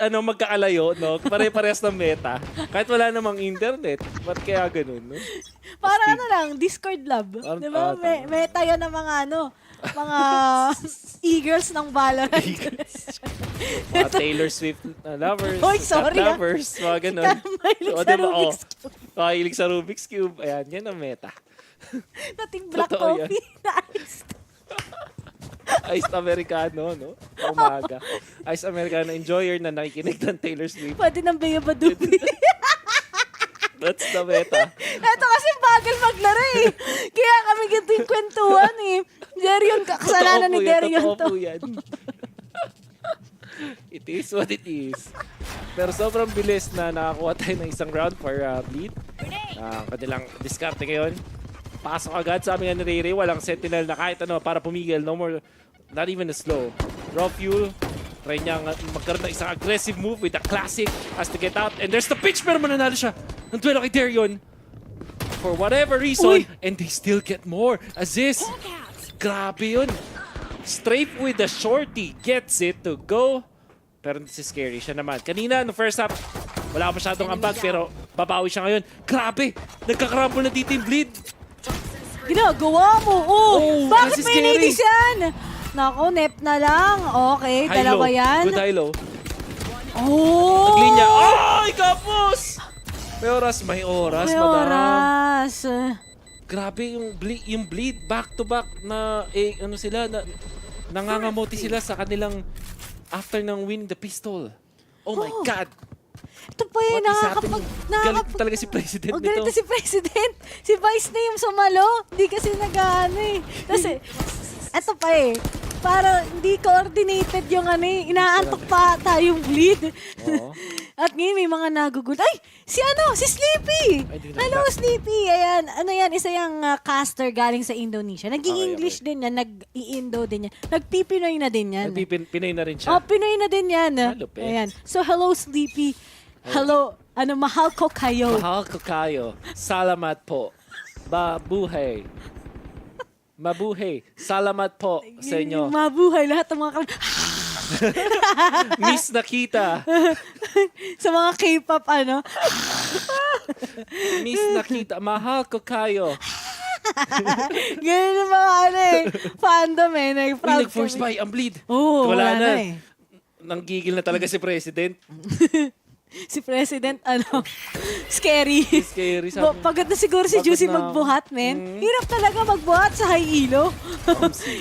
magkaalayo, no? Pare-parehas ng meta. Kahit wala namang internet. Ba't kaya ganun, no? Parang Discord love. Diba? Meta yun ng mga mga e-girls ng Valorant. Mga Taylor Swift lovers, Oy, sorry, lovers, mga ganun. Mahilig sa Rubik's Cube. Ayan, yan ang meta. Nating black coffee. Nice. Iced Americano, no? Umaga. Iced Americano enjoyer na nakikinig ng Taylor Swift. Pwede ng Bea Badubi. That's the meta. Ito kasi bagal maglaro eh. Kaya kami ganito yung kwentuhan eh. Derion, kasalanan ni Derion to. Totoo po yan. It is what it is. Pero sobrang bilis na nakakuha tayo ng isang round for Bleed. Kanilang diskarte ngayon. Pasok agad, sabi nga ni Ray, walang sentinel na kahit ano para pumigil. No more, not even a slow. Raw fuel. Try niya magkaroon ng isang aggressive move with a classic has to get out. And there's the pitch pero mananalo siya ng duelo kay Derion. For whatever reason. And they still get more. Aziz. Grabe yun. Strafe with the shorty. Gets it to go. Pero si Scary siya naman. Kanina, no first half, wala masyadong ambag pero babawi siya ngayon. Grabe. Nagkakarambol na dito yung Bleed. Ginagawa mo. Bakit may nidis yan? Nako, nep na lang. Okay, dalawa yan. Good high-low. Naglinya. Ay, kapos! May oras, madam. Oras. Grabe yung Bleed back-to-back na, nangangamote sila sa kanilang after ng winning the pistol. Oh my God! Ito po yung Galit talaga si President nito. Galit si President. Si Vice na yung sumalo. Hindi kasi nag-ano eh. Kasi, ito pa eh. Para hindi coordinated yung inaantok pa tayong Bleed. At ngayon may mga nagugul. Ay! Si Sleepy! Hello, Sleepy! Ayan. Isa yung caster galing sa Indonesia. Nag-i-English din yan. Nag-i-Indo din yan. Nag-Pinoy na din yan. Pinoy na rin siya. Pinoy na din yan. Ayan. So, hello, Sleepy. Hello. Mahal ko kayo. Mahal ko kayo. Salamat po. Mabuhay. Mabuhay. Salamat po sa inyo. Mabuhay lahat ng mga Miss Nakita. Sa mga K-pop, ano? Miss Nakita, mahal ko kayo. Ganyan yung mga ano eh. Fandom eh. Uy, nag-force buy ang bleed. Oo, wala na eh. Nanggigil na talaga si President. Si President, ano, scary. Scary, sabi. Pagod na siguro si Pagod Juicy na. magbuhat, men. Hirap talaga magbuhat sa high elo.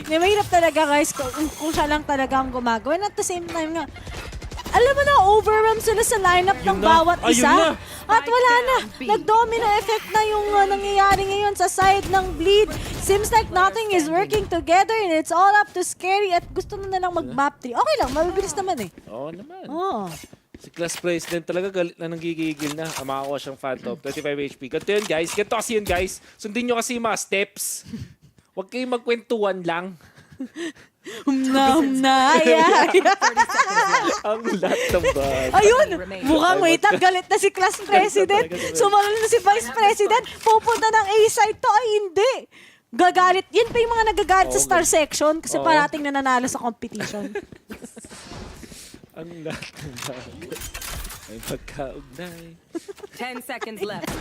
Mahirap talaga, guys, kung siya lang talaga ang gumagawa. And at the same time nga, alam mo na, overwhelmed sila sa lineup ng bawat isa. At wala na. Nag-domino effect na yung nangyayari ngayon sa side ng Bleed. Seems like nothing is working together and it's all up to Scary at gusto na lang mag-map 3. Okay lang, mabibilis naman eh. Oo naman. Oo. Si Class President talaga galit na nanggigigil na. Makakuha siyang fan top. 35 HP. Ganito yun, guys. Ganito kasi yun, guys. Sundin nyo kasi yung mga steps. Huwag kayong magkwentuhan lang. Ang lahat ng bag. Ayun! Mukhang wait, galit na si Class President. Sumalun na si Vice President. Pupunta ng A-side to. Ay, hindi. Gagalit. Yan pa yung mga nagagalit sa star section kasi parating nananalo sa competition. Ang lahat ng bag. May pagkaugnay. 10 seconds left.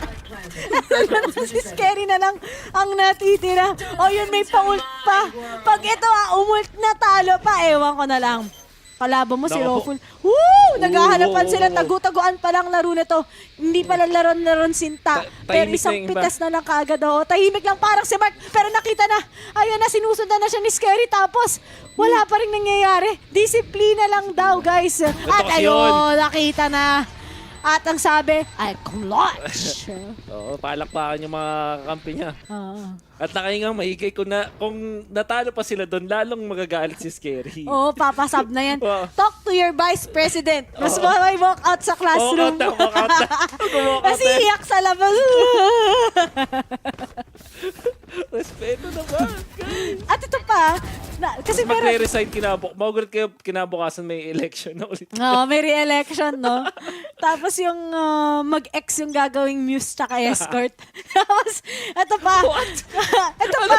Si Scary na lang ang natitira. O yun, may pa-ult pa. Pag ito umult na talo pa, ewan ko na lang. Kalaban mo si Roful. Woo! Naghahanapan sila. Tagu-taguan pa lang laro na to. Hindi pala laron sinta. Pero isang pitas na lang kaagad. Tahimik lang parang si Mark. Pero nakita na. Ayun na, sinusundan na siya ni Scary. Tapos, wala pa rin nangyayari. Disiplina lang daw, guys. At ayun, nakita na. At ang sabi, ay, clutch. Oo, palakpakan yung mga kampi niya. At nakahingang mahigay kung natalo pa sila doon, lalong magagalit si Scary. Oo, papasab na yan. Talk to your vice president. Mas may walk out sa classroom. Walk out na. Kasi iyak sa labas. Respeto naman. At ito pa, kasi meron... Magre-resign Maugulat kayo kinabukasan may election na ulit. May re-election, no? Tapos yung mag-ex yung gagawing muse tsaka escort. Tapos, ito pa. What? Ito pa.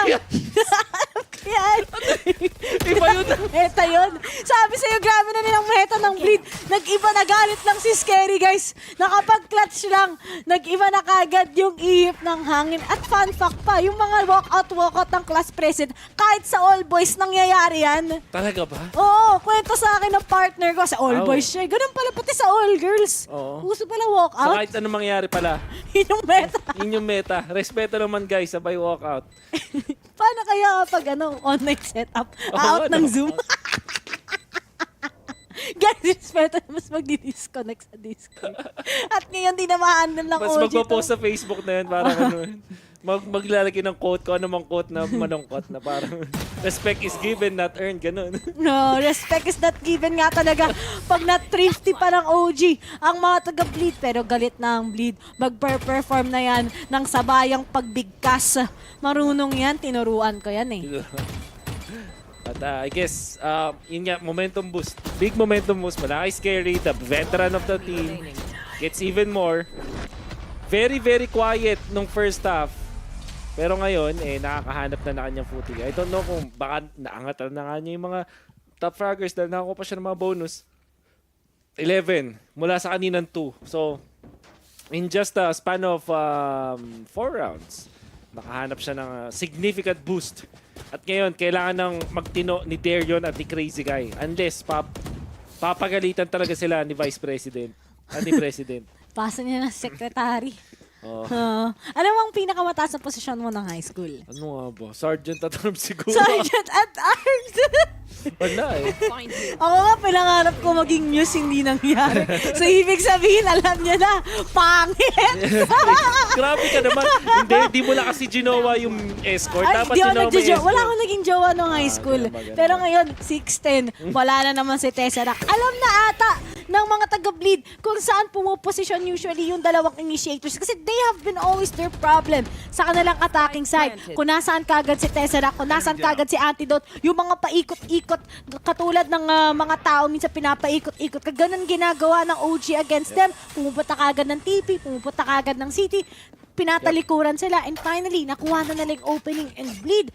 Yan. Iba yun. Ito yun. Sabi sa'yo, grabe na nilang meta ng Bleed. Nag-iba na galit lang si Scary, guys. Nakapag-clutch lang. Nag-iba na kagad yung ihip ng hangin. At fun fact pa, yung mga walkout ng class president, kahit sa all boys nangyayari yan. Talaga ba? Oo, kwento sa akin ng partner ko. Sa all boys siya. Ganun pala pati sa all girls. Oo. Gusto pala walkout. So kahit anong mangyari pala. Yun yung meta. Yun yung meta. Respeto naman guys, sabay walkout. Paano kaya kapag online setup? Out ng Zoom? Guys, respeto na mas magdi-disconnect sa Discord. At ngayon, di na ma-handle ng Mas OG magpo-post sa Facebook na yun para maglalagay ng quote ko ano mang quote na malungkot na parang respect is given, not earned, ganun. No, respect is not given nga talaga. Pag na-thrifty pa ng OG, ang mga taga-Bleed, pero galit na ang Bleed. Mag-perform na yan ng sabayang pagbigkas. Marunong yan, tinuruan ko yan eh. At I guess, yun nga, momentum boost. Big momentum boost. Malaki Scary, the veteran of the team. Gets even more. Very, very quiet nung first half. Pero ngayon, nakakahanap na kanyang footing. I don't know kung baka naangat na nga niya yung mga top fraggers dahil nakakuha pa siya ng mga bonus. 11 mula sa kaninang 2. So, in just a span of 4 rounds, nakahanap siya ng significant boost. At ngayon, kailangan ng magtino ni Darion at ni Crazy Guy. Unless, papagalitan talaga sila ni Vice President at ni President. Pasa niya ng secretary. Oh. Alam mo ang pinakamataas na posisyon mo ng high school? Ano nga ba? Sergeant at Arms siguro. Sergeant at Arms! Wala eh. Ako nga, pinangarap ko maging muse, hindi nangyari. So, ibig sabihin, alam niya na, pangit! Grabe ka naman. Hindi mo na kasi ginawa yung escort. Ay, Dapat di ako ginawa mo nagjo-jowa. Wala akong naging jowa nung high school. Pero ngayon, 6'10", wala na naman si Tesseract. Alam na ata ng mga taga-Bleed kung saan pumuposisyon usually yung dalawang initiators. Kasi they have been always their problem sa kanilang attacking side. Kung nasaan kagad si Tesseract, kung nasaan kagad si Antidote, yung mga paikot-ikot katulad ng mga tao minsan pinapaikot-ikot. Kaganon ginagawa ng OG against them. Pumupunta kagad ng TP, pumupunta kagad ng City. pinatalikuran sila. And finally, nakuha na nila yung opening. And Bleed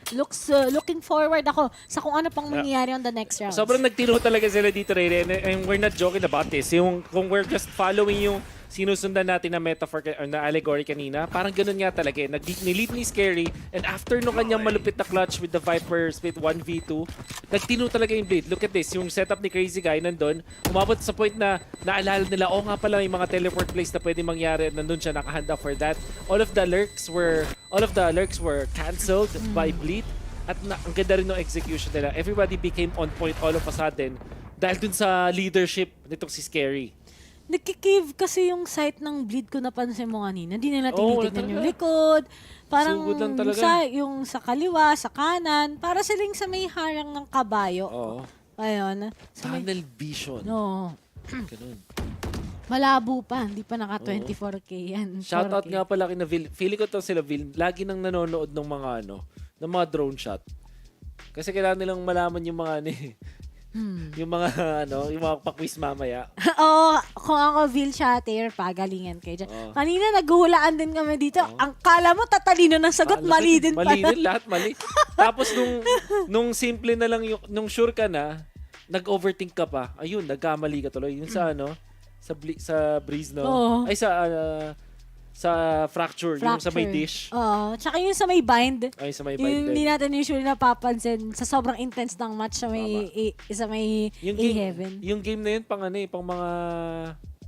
looking forward ako sa kung ano pang mangyayari on the next round. Sobrang nagtiro talaga sila dito, Rere. And we're not joking about this. Yung, kung we're just following yung sinusundan natin na metaphor or na allegory kanina, parang ganun nga talaga. Nilid ni Scary, and after nung kanyang malupit na clutch with the Vipers with 1v2, nagtino talaga yung Bleed. Look at this, yung setup ni Crazy Guy nandun, umabot sa point na naalala nila, nga pala may mga teleport plays na pwede mangyari, nandun siya nakahanda for that. All of the lurks were cancelled by Bleed, at ang ganda rin ng execution nila. Everybody became on point all of a sudden dahil dun sa leadership nitong si Scary. Nagkikiv kasi yung site ng Bleed ko napansin mo kanina. Hindi nila tinitignan yung likod. Parang yung sa kaliwa, sa kanan. Para silang sa may harang ng kabayo. Ayun. Tunnel vision. No. Ganun. Malabo pa. Hindi pa naka 24K yan. Shoutout nga pala kina Vil. Feeling ko to sila Vil. Lagi nang nanonood ng mga ng mga drone shot. Kasi kailangan nilang malaman yung mga yung mga yung mga pa-quiz mamaya. Kung ako Vil Shatter, pagalingan kayo dyan. Kanina naghuhulaan din kami dito. Ang kala mo tatalino ng sagot, mali din pala. Mali din, lahat mali. Tapos nung simple na lang nung sure ka na, nag-overthink ka pa. Ayun, nagkamali ka tuloy. Yung sa sa Breeze ay sa fracture, yung sa may dish. Tsaka yung sa may bind. Ay, sa may bind. Yung hindi natin usually napapansin sa sobrang intense ng match sa may A-Heaven. Yung game na yun, pang mga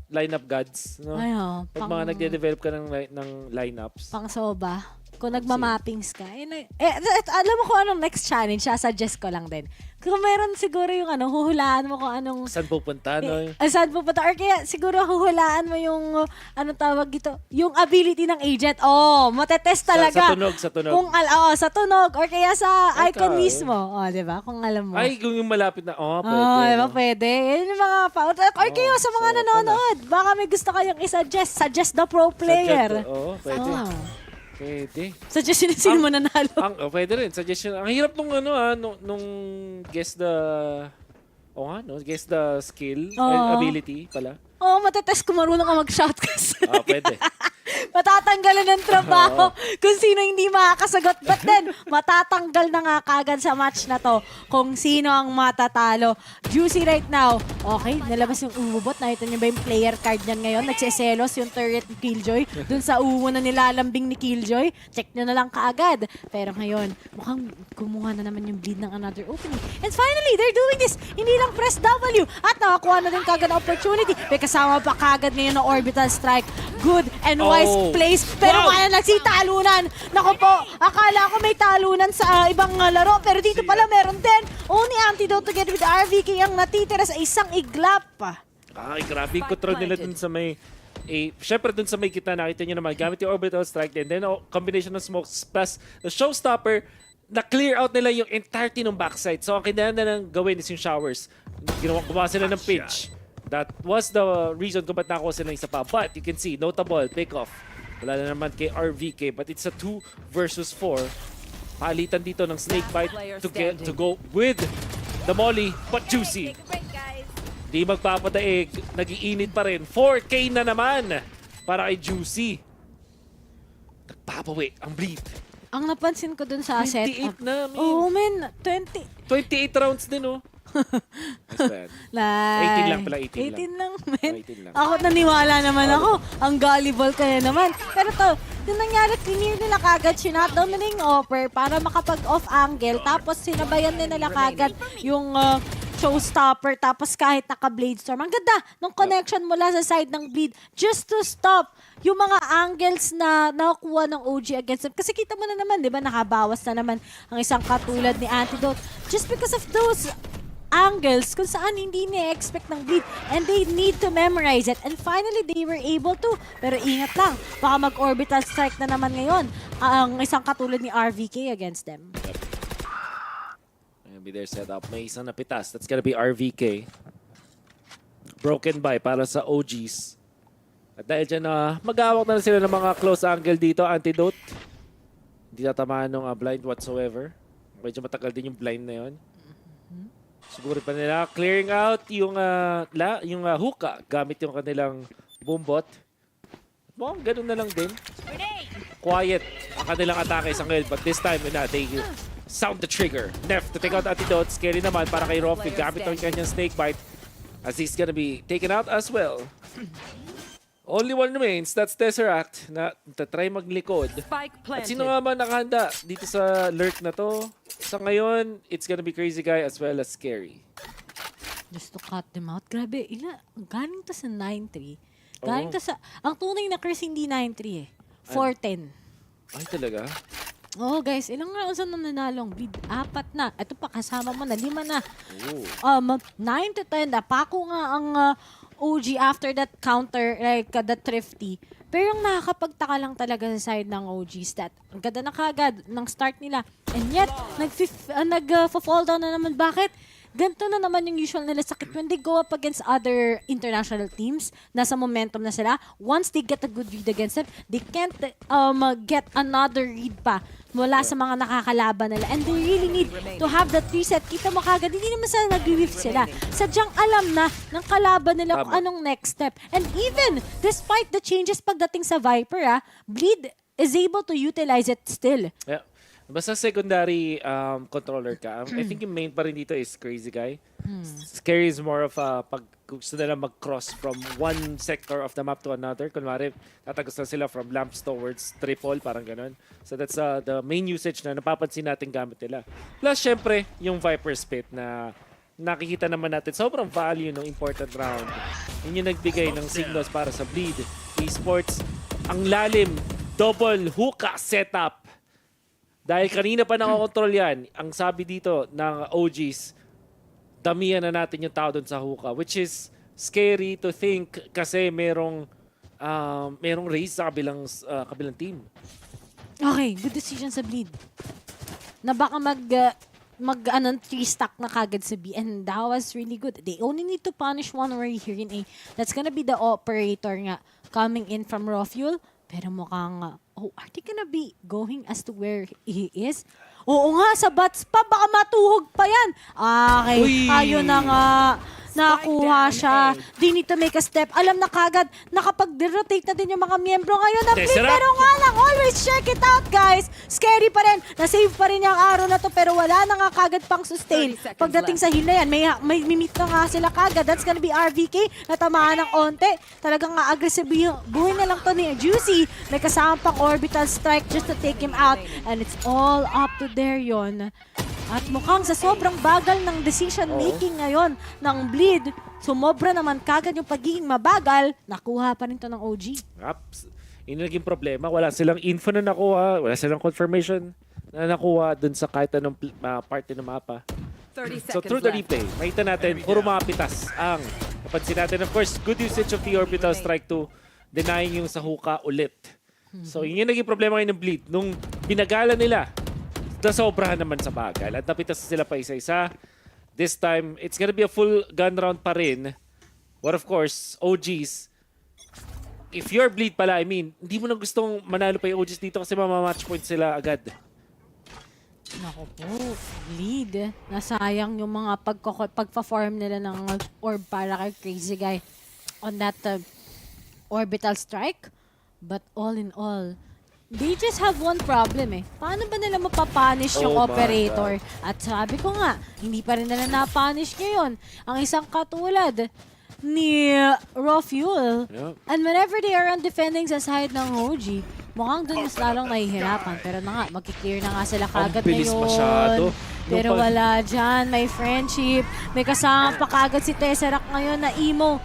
lineup gods. No? Pag mga nagde-develop ka ng lineups. Pang soba. Kung nagmamappings ka. Alam mo kung anong next challenge, suggest ko lang din. Kung meron siguro yung huhulaan mo kung anong... Saan pupunta, no? Saan pupunta. Or kaya siguro huhulaan mo yung, anong tawag dito, yung ability ng agent. Matetest talaga. Sa tunog. Kung, sa tunog. Or kaya sa icon mismo. Diba? Kung alam mo. Ay, kung yung malapit na, pwede. Diba? Pwede. Yun yung mga or kaya sa mga nanonood. Baka may gusto kayong isuggest. Suggest the pro player. Pwede. Pwede. Suggestion mo nanalo. Pwede rin. Suggestion. Ang hirap nung guess the guess the skill and ability pala. Matetest kung marunong ka mag-shout kasi. Pwede. Matatanggalan ng trabaho kung sino hindi makakasagot. But then, matatanggal na nga kagad sa match na to kung sino ang matatalo. Juicy right now. Okay, nalabas yung umubot. Nakita niyo ba yung player card niyan ngayon? Nagsiselos yung turret ni Killjoy. Dun sa uwo na nilalambing ni Killjoy. Check nyo na lang kaagad. Pero ngayon, mukhang kumuha na naman yung Bleed ng another opening. And finally, they're doing this. Hindi lang press W. At nakakuha na din kagad na opportunity. May kasama pa kagad ngayon na orbital strike. Good and wise place. Pero kaya nagsitalunan. Naku po, akala ko may talunan sa ibang laro. Pero dito pala meron din. Only Antidote together with RVK ang natitira sa isang iglap. Ay, grabe yung control nila dun sa may... Siyempre dun sa may kita, nakita nyo naman, gamit yung orbital strike din. Then, combination of smokes plus the showstopper, na-clear out nila yung entirety ng backside. So, ang kailangan na lang gawin is yung showers. Gumawa sila ng pitch. That was the reason kung ba't nakakuha sila isa pa. But you can see, notable, pick-off. Wala na naman kay RVK, but it's a 2 versus 4. Palitan dito ng Snakebite to go with the Molly, but Juicy. Di magpapadaig, nag-iinit pa rin. 4K na naman para kay Juicy. Nagpapawi ang Bleed. Ang napansin ko dun sa 28 setup. na, man. Men. 28 rounds din, Like, 18 lang pala, 18 lang, men. 18 lang. Ako naniwala naman ako. Ang gullible ka na naman. Pero to, yung nangyari, clear nila kagad, sinutdown nila yung offer para makapag-off angle. Tapos sinabayan nila kagad yung showstopper. Tapos kahit naka-blade storm. Ang ganda ng connection mula sa side ng Bleed just to stop yung mga angles na nakuha ng OG against them. Kasi kita mo na naman, di ba, nakabawas na naman ang isang katulad ni Antidote. Just because of those angles kung saan hindi ni-expect ng Bleed and they need to memorize it and finally they were able to. Pero ingat lang, baka mag-orbital strike na naman ngayon ang isang katulad ni RVK against them. Gonna be their setup. May isang napitas. That's gonna be RVK. Broken by para sa OGs. At dahil dyan mag-awak na sila ng mga close angle dito. Antidote. Hindi tatamaan ng blind whatsoever. Medyo matagal din yung blind na yun. Siguro pa nila clearing out yung hookah gamit yung kanilang boombot. Mukhang ganun na lang din. quiet ang kanilang atake sa ngayon. But this time, they sound the trigger. Nef to take out Antidote. Scary naman para kay Rofi. Gamit ang kanyang snake bite as he's gonna be taken out as well. Only one remains. That's Tesseract na tatry maglikod. At sino nga ba nakahanda dito sa lurk na to? Sa ngayon, it's gonna be Crazy Guy as well as Scary. Just to cut them out. Grabe, galing to sa 9-3. Galing to sa, ang tunay na curse hindi 9-3 eh. 4-10. Ay, talaga? Oh guys, ilang rounds na nanalong bleed? 4 na. Ito pa, kasama mo na, 5 na. 9-10 na. Pako nga ang OG after that counter, like the thrifty. Pero yung nakakapagtaka lang talaga sa side ng OG stat. Ang ganda na kagad ng start nila. And yet, nag-fall down na naman. Bakit? Ganito na naman yung usual nila sakit when they go up against other international teams. Nasa momentum na sila. Once they get a good read against them, they can't get another read pa mula sa mga nakakalaban nila. And they really need to have that reset. Kita mo kagad, hindi naman sila nag-whiff sila. Sadyang alam na ng kalaban nila kung anong next step. And even despite the changes pagdating sa Viper, Bleed is able to utilize it still. Yeah. Basta secondary controller ka. I think yung main pa rin dito is Crazy Guy. Scary is more of a pag gusto nila mag-cross from one sector of the map to another. Kunwari, tatagos na sila from lamps towards triple, parang ganun. So that's the main usage na napapansin natin gamit nila. Plus, syempre, yung Viper Spit na nakikita naman natin sobrang value ng important round. Yun yung nagbigay ng signals para sa Bleed. Esports, ang lalim, double hookah setup. Dahil kanina pa nakakontrol yan, ang sabi dito ng OGs, damihan na natin yung tao doon sa hookah, which is scary to think kasi merong race sa kabilang team. Okay, good decision sa Bleed. Na baka three-stack na kagad sa B, and that was really good. They only need to punish one warrior here in A. That's gonna be the operator nga coming in from raw fuel. Pero mukhang, are they gonna be going as to where he is? Oo nga, sa bats pa, baka matuhog pa yan. Okay, ayun na nga. Nakuha siya. They need to make a step. Alam na kagad, nakapag-rotate na din yung mga miyembro ngayon ng Bleed. Pero nga lang, always check it out, guys. Scary pa rin. Na-save pa rin yung araw na to, pero wala na nga kagad pang sustain. Pagdating sa heal na yan, may mimit na nga sila kagad. That's gonna be RVK, natamaan ng onte. Talagang nga aggressive buhay na lang to ni Juicy. May kasama pang orbital strike just to take him out. And it's all up to there yon. At mukhang sa sobrang bagal ng decision-making ngayon ng Bleed, sumobra naman kagad yung pagiging mabagal, nakuha pa rin to ng OG. Yun yung naging problema. Wala silang info na nakuha, wala silang confirmation na nakuha dun sa kahit anong parte ng mapa. So through the replay, makita natin, puro mga pitas ang napansin natin. Of course, good usage of the orbital strike to denying yung sa hookah ulit. So yun yung naging problema ngayon ng Bleed. Nung binagalan nila, nasobrahan naman sa bagal at napitas sila pa isa-isa. This time, it's gonna be a full gun round pa rin. But of course, OGs, if you're Bleed pala, I mean, hindi mo na gustong manalo pa yung OGs dito kasi mamamatch point sila agad. Naku po, Bleed. Nasayang yung mga pagpa-form nila ng orb para kay Crazy Guy on that orbital strike. But all in all, they just have one problem eh. Paano ba nila mapapunish yung operator? At sabi ko nga, hindi pa rin nila napunish ngayon. Ang isang katulad ni Raw Fuel. Yep. And whenever they are on defending sa side ng OG, mukhang dun mas lalong nahihirapan. Pero na nga, magkiklear na nga sila kagad ngayon. Masyado. Pero wala dyan, may friendship. May kasama pa kagad si Tesseract ngayon na emo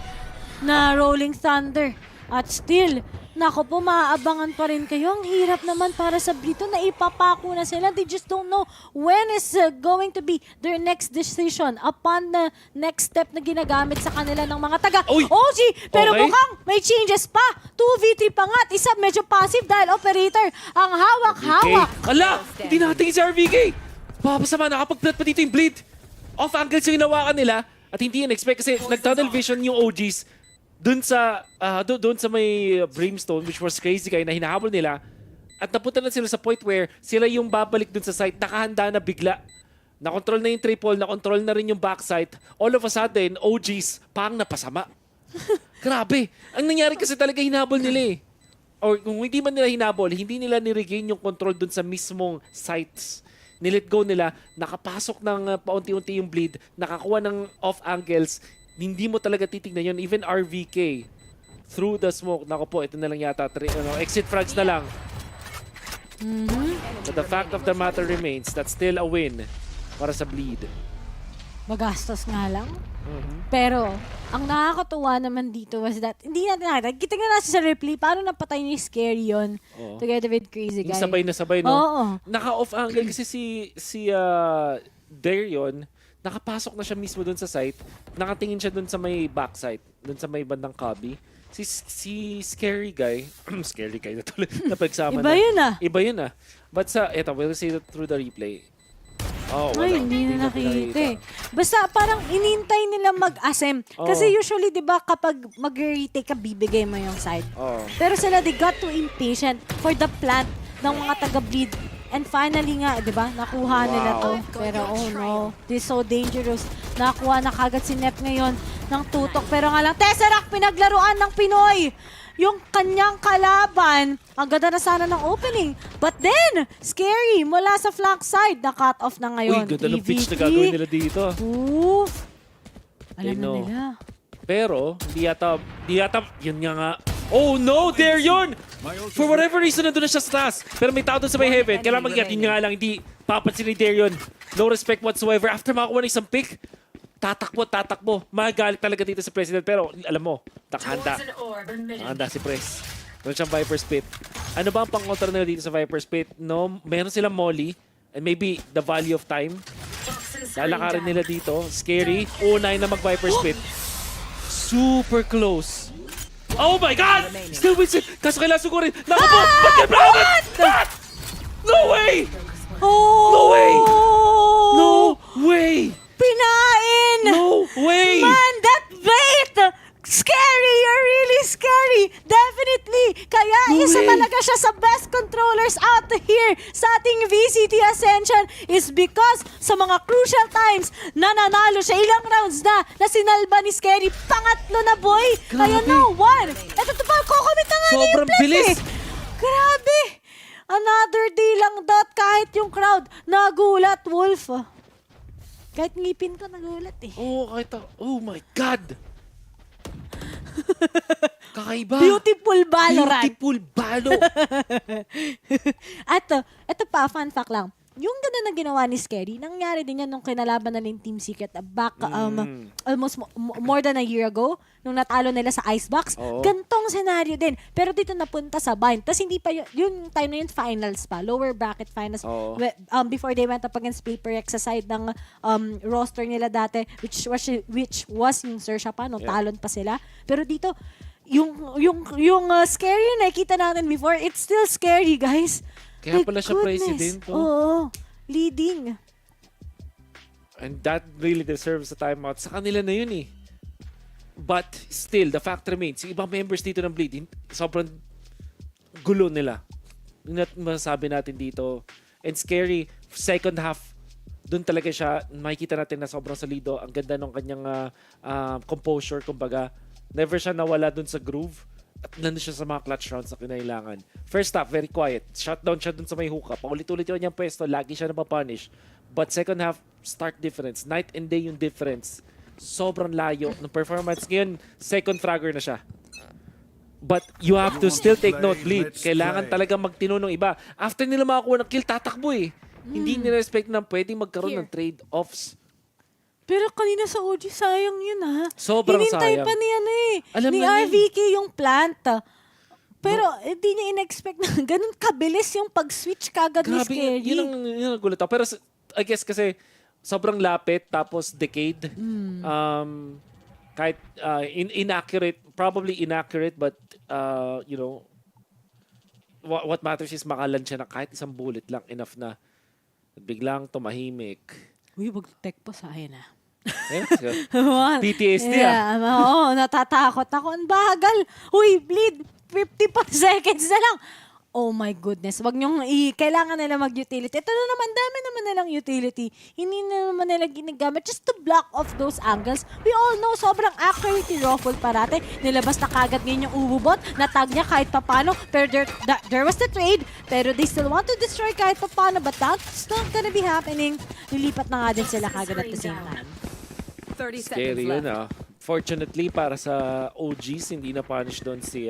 na Rolling Thunder. At still, nako po, maaabangan pa rin kayo. Ang hirap naman para sa Blito na ipapako na sila. They just don't know when is going to be their next decision upon the next step na ginagamit sa kanila ng mga taga OG. Pero mukhang may changes pa. 2v3 pa nga. At isa medyo passive dahil operator ang hawak-hawak. Ala! Hindi natin si RVK! Papasama, nakapag-plat pa dito yung Bleed. Off-angle yung hinawakan nila at hindi in-expect kasi nag-tunnel vision yung OGs doon sa may Brimstone, which was Crazy Guy na hinahabol nila, at napunta na sila sa point where sila yung babalik doon sa site, nakahanda na bigla. Nakontrol na yung triple, nakontrol na rin yung backside. All of a sudden, OGs, pang napasama. Grabe. Ang nangyari kasi talaga hinahabol nila eh. or kung hindi man nila hinabol, hindi nila niregain yung control dun sa mismong sites. Nilet go nila, nakapasok ng paunti-unti yung bleed, nakakuha ng off angles, hindi mo talaga titignan yun. Even RVK, through the smoke, naku po, ito na lang yata, exit frags na lang. But the fact of the matter remains, that's still a win para sa bleed. Magastos nga lang. Pero, ang nakakatuwa naman dito was that, hindi natin nakita. Tingnan natin sa replay, paano napatay ni Scary yun together with Crazy Guy. Sabay na sabay, no? Oo. Naka-off angle kasi si Darion, nakapasok na siya mismo dun sa site, nakatingin siya dun sa may backside, dun sa may bandang cubby. Si Scary Guy, Scary Guy na tuloy, napagsama Iba na. yun ah. Iba yun ah. But eto, we'll see that through the replay. Oh, Ay, hindi na nakita eh. Basta parang inintay nila mag-asem. Kasi usually, di ba, kapag mag-retake ka, bibigay mo yung side. Pero sila, they got too impatient for the plant ng mga taga-bleed. And finally nga, di ba, nakuha nila to. Pero oh no, this is so dangerous. Nakuha na kagad si Nep ngayon ng tutok. Pero nga lang, Tesseract, pinaglaruan ng Pinoy! Yung kanyang kalaban, ang ganda na sana ng opening. But then, Scary, mula sa flank side, na-cut off na ngayon. Uy, ganda ng pitch na gagawin nila dito. Oof. Alam na nila. Pero, di yata, yun nga. Oh no, there yun! For whatever reason, nandun na siya sa taas. Pero may tao dun sa may heaven. Kailangan mag-get, yun nga lang, hindi papansin ni Darion. No respect whatsoever. After makakuha ng isang pick, tatakbo. Magalit talaga dito sa President. Pero alam mo, handa si Pres. Meron siyang Viper Spit. Ano ba ang pang-counter nila dito sa Viper Spit? No, meron silang Molly. And maybe the value of time. Lalakarin nila dito. Scary. Unay na mag-Viper Spit. Super close. Oh my God! Still wins it! Kaso kailangan sugurin. Naku po! What? No way! No way! No way! Pinain! No way! Man, that bait! Scary! You're really scary! Definitely! Kaya isa talaga siya sa best controllers out here sa ating VCT Ascension is because sa mga crucial times na nanalo siya, ilang rounds na sinalba ni Scary. Pangatlo na, boy! Kaya no, one! Ito pa, kukomit na nga niya yung Sobrang play, bilis! Grabe! Another day lang that kahit yung crowd nagulat, Wolf. Kahit ngipin ko nagulat eh. Oh my God! Kakaiba. Beautiful VALORANT. Beautiful Valo. At ito pa, fun fact lang. Yung ganda na ginawa ni Scary, nangyari din yan nung kinalaban na ng Team Secret back almost more than a year ago, nung natalo nila sa Icebox. Gantong senaryo din. Pero dito napunta sa bind. Tapos hindi pa yung time na yun, finals pa. Lower bracket finals. Before they went up against Paper X sa side ng roster nila dati, which was yung XERXIA pa, no? Talon pa sila. Pero dito, yung Scary na nakita natin before, it's still scary, guys. Kaya pala siya president. Oo. Leading. And that really deserves a timeout. Sa kanila na yun eh. But still, the fact remains, yung ibang members dito ng Bleed, sobrang gulo nila. Yung masasabi natin dito. And Scary, second half, dun talaga siya, makikita natin na sobrang solido. Ang ganda ng kanyang composure, kumbaga. Never siya nawala dun sa groove. At nandun siya sa mga clutch rounds na kinailangan. First half, very quiet. Shutdown siya dun sa may hookah. Paulit-ulit yun niyang pwesto. Lagi siya napapunish. But second half, stark difference. Night and day yung difference. Sobrang layo ng performance. Ngayon, second fragger na siya. But you have to still take note, Bleed. Kailangan talaga magtino ng iba. After nila makakuha ng kill, tatakbo eh. Hindi nila respect na pwedeng magkaroon ng trade-offs. Pero kanina sa OG, sayang yun ha. Sobrang hinintay sayang. Pa niya Alam ni na RVK yung plant. Pero hindi niya in-expect na ganun kabilis yung pag-switch kagad ni Scary. Yun ang gulat ako. Pero I guess kasi sobrang lapit tapos decade. Kahit inaccurate, probably inaccurate, but you know, what matters is makalan siya na kahit isang bullet lang enough na biglang tumahimik. Uy, wag-tech pa sa akin ah. PTSD Oo, natatakot ako. Ang bagal. Uy, Bleed, 54 seconds na lang. Oh my goodness. Wag niyong kailangan nila mag-utility. Ito na naman, dami naman nilang utility, hindi na naman nila ginagamit just to block off those angles. We all know, sobrang accurate ni Ruffle parate. Nilabas na kagad ngayon yung Ububot, natag niya kahit papano, pero there was the trade, pero they still want to destroy kahit papano, but that's not gonna be happening. Nilipat na nga din sila kagad at the same time. 30 seconds Scary yun left. Fortunately, para sa OGs, hindi na punish doon si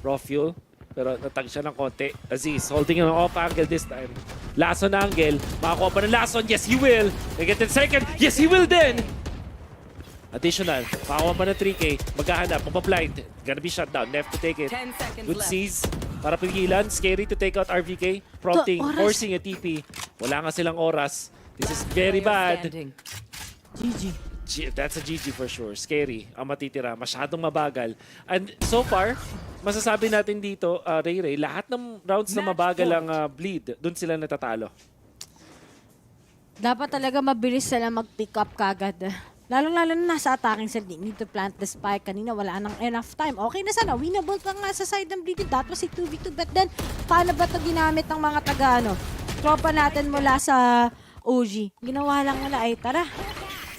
Rofio. Pero natag siya ng konti. Aziz, holding him off angle this time. Lason angle. Makakuha pa ng Lason. Yes, he will. They get the second. Yes, he will then. Additional. Makakuha pa ng 3K. Maghahanap. Mapablind. Gonna be shut down. Left to take it. 10 seconds Good left. seize. Para pigilan. Scary to take out RVK. Prompting. Oras. Forcing a TP. Wala nga silang oras. This is very bad. GG. That's a GG for sure. Scary ang matitira. Masyadong mabagal. And so far, masasabi natin dito, Ray, lahat ng rounds na mabagal ang bleed, dun sila natatalo. Dapat talaga mabilis sila mag-pick up kagad. Lalo-lalo na nasa attacking side. They need to plant the spike. Kanina wala nang enough time. Okay na sana. Winnable pa nga sa side ng bleed. That was a 2v2. But then, paano ba ito ginamit ng mga tropa natin mula sa OG? Ginawa lang nila ay, tara,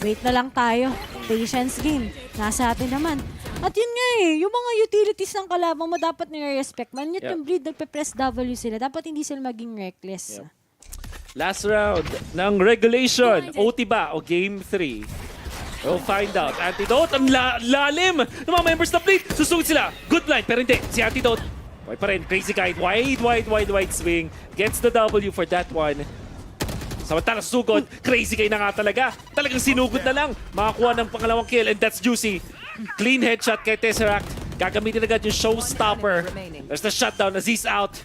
wait na lang tayo. Patience game. Nasa atin naman. At yun nga yung mga utilities ng kalabang mo dapat nire-respect man. Yun yung bleed, nagpe-press W sila. Dapat hindi sila maging reckless. Last round ng regulation. OT ba o Game 3? We'll find out. Antidote, ang lalim ng mga members na bleed. Susugod sila. Good line, pero hindi. Si Antidote, okay pa rin. Crazy Kite, wide swing. Gets the W for that one. Samantala sugod, crazy kayo na nga talaga. Talagang sinugod na lang. Makakuha ng pangalawang kill and that's juicy. Clean headshot kay Tesseract. Gagamitin agad yung showstopper. There's the shutdown. Aziz out.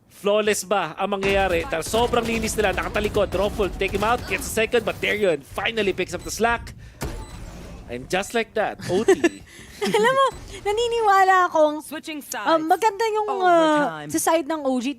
Flawless ba ang mangyayari? Sobrang linis nila. Nakatalikod. Ruffle, take him out. Gets a second, but there yun. Finally picks up the slack. And just like that, OT. Alam mo, naniniwala akong maganda yung sa side ng OG.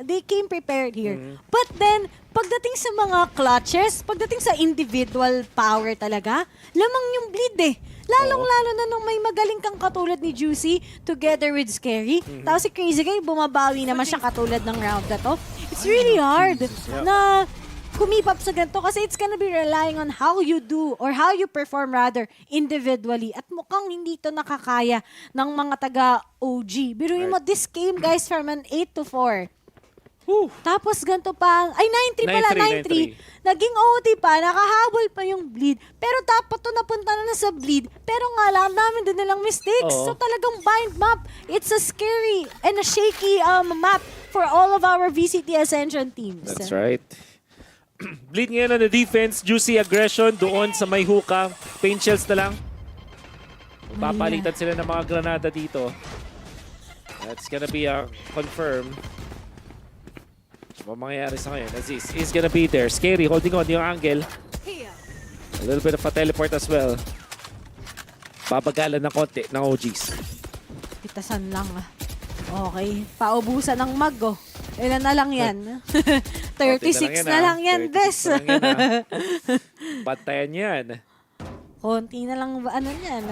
They came prepared here. But then, pagdating sa mga clutches, pagdating sa individual power talaga, lamang yung bleed eh. Lalong-lalo na nung may magaling kang katulad ni Juicy together with Scary. Tapos si Crazy Guy, bumabawi naman siya katulad ng round na to. It's really hard na kumipap sa ganito kasi it's gonna be relying on how you do or how you perform rather individually. At mukhang hindi to nakakaya ng mga taga-OG. Biruin mo, this game guys from an 8-4. Tapos ganito pa, ay 9-3 pala, 9-3. Naging OT pa, nakahabol pa yung bleed. Pero dapat to napunta na sa bleed. Pero nga lang, namin din nilang mistakes. So talagang bind map. It's a scary and a shaky map for all of our VCT Ascension teams. That's right. Bleed ngayon na defense, juicy aggression doon sa may hookah. Paint shells na lang. Papalitan sila ng mga granada dito. That's gonna be a confirm. Ano mangyayari sa ngayon? Aziz is gonna be there. Scary, holding on yung angle. A little bit of a teleport as well. Babagalan ng konti ng OGs. Pitasan lang. Okay, paubusan ng mag Ilan na lang yan? 36 na lang yan, bes. Patayan yan. Konti na lang ano yan.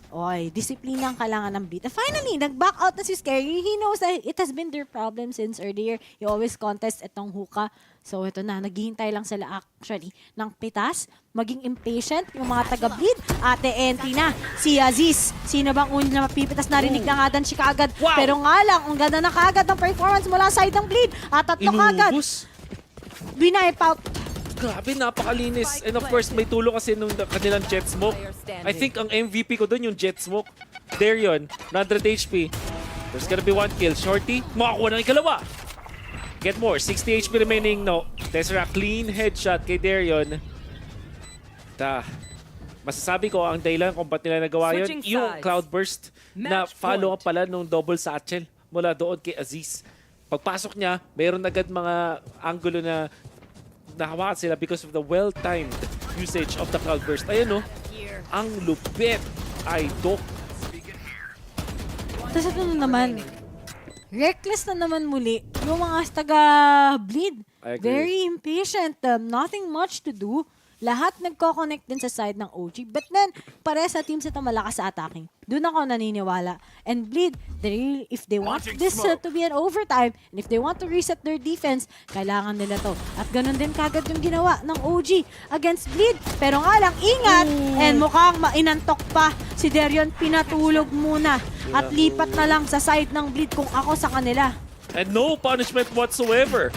Oy, disiplina ang kailangan ng beat. Finally, nag-back out na si Scary. He knows that it has been their problem since earlier. He always contest itong hookah. So ito na, naghihintay lang sila actually ng pitas. Maging impatient yung mga taga-bleed. Ate entry na, si Aziz. Sino bang uli na mapipitas? Narinig na nga dan si kaagad. Wow. Pero nga lang, ang ganda na kaagad ng performance mula side ng bleed. At tatlo kaagad. Binipe out. Grabe, napakalinis. And of course, may tulong kasi nung kanilang jet smoke. I think ang MVP ko doon yung jet smoke. There yun, 100 HP. There's gonna be one kill. Shorty, makakuha ng ikalawa. Get more, 60 HP remaining. No, Tesseract clean headshot kay Darion. Masasabi ko, ang dahilan kung ba't nila nagawa yun, yung cloudburst na follow up pala nung double satchel mula doon kay Aziz. Pagpasok niya, mayroon agad mga angulo na nahawakan sila because of the well-timed usage of the cloudburst. Ayan ang lupit ay Doc. Tapos ito na naman, reckless na naman muli yung mga taga-bleed. Very impatient, nothing much to do. lahat nagko-connect din sa side ng OG. But then, pares sa teams ito malakas sa attacking. Doon ako naniniwala. And Bleed, if they want this to be an overtime, and if they want to reset their defense, kailangan nila to. At ganun din kagad yung ginawa ng OG against Bleed. Pero nga lang, ingat! And mukhang mainantok pa si Derion, pinatulog muna. At lipat na lang sa side ng Bleed kung ako sa kanila. And no punishment whatsoever.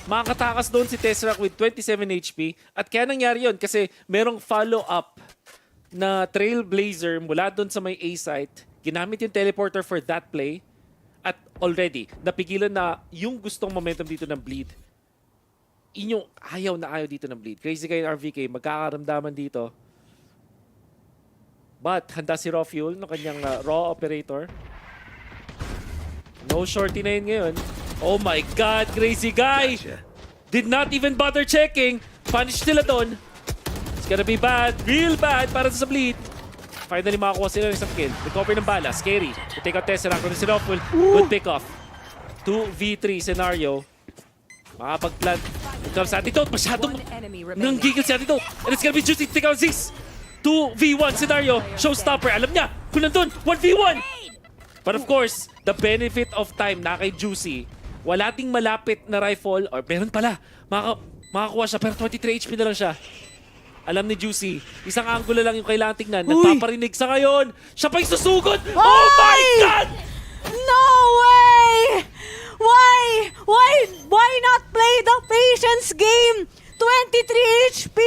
Makakatakas doon si Tesseract with 27 HP. At kaya nangyari yun kasi merong follow-up na Trailblazer mula doon sa may A site. Ginamit yung teleporter for that play. At already, napigilan na yung gustong momentum dito ng Bleed. Inyong ayaw na ayaw dito ng Bleed. Crazy Guy and RVK, magkakaramdaman dito. But handa si Raw Fuel ng kanyang Raw Operator. No shorty na yun ngayon. Oh my God, Crazy Guy! Did not even bother checking. Punish sila doon. It's gonna be bad. Real bad para sa Bleed. Finally makakuha sila ng isang kill. Recover ng bala. Scary. To take out Tesseract. Kung si Raffle, good pick off. 2v3 scenario. Makapag-plant. Ito sa Attitude. Masyadong nanggigil si Attitude. And it's gonna be juicy to take out Zis. 2v1 scenario. Showstopper. Alam niya. Kung nandun, 1v1. But of course, the benefit of time na kay Juicy, wala ting malapit na rifle, or meron pala, makakuha siya, pero 23 HP na lang siya. Alam ni Juicy, isang angulo lang yung kailangan tingnan. Nagpaparinig sa ngayon. Siya pa yung susugod! Oh my God! No way! Why not play the patience game? 23 HP!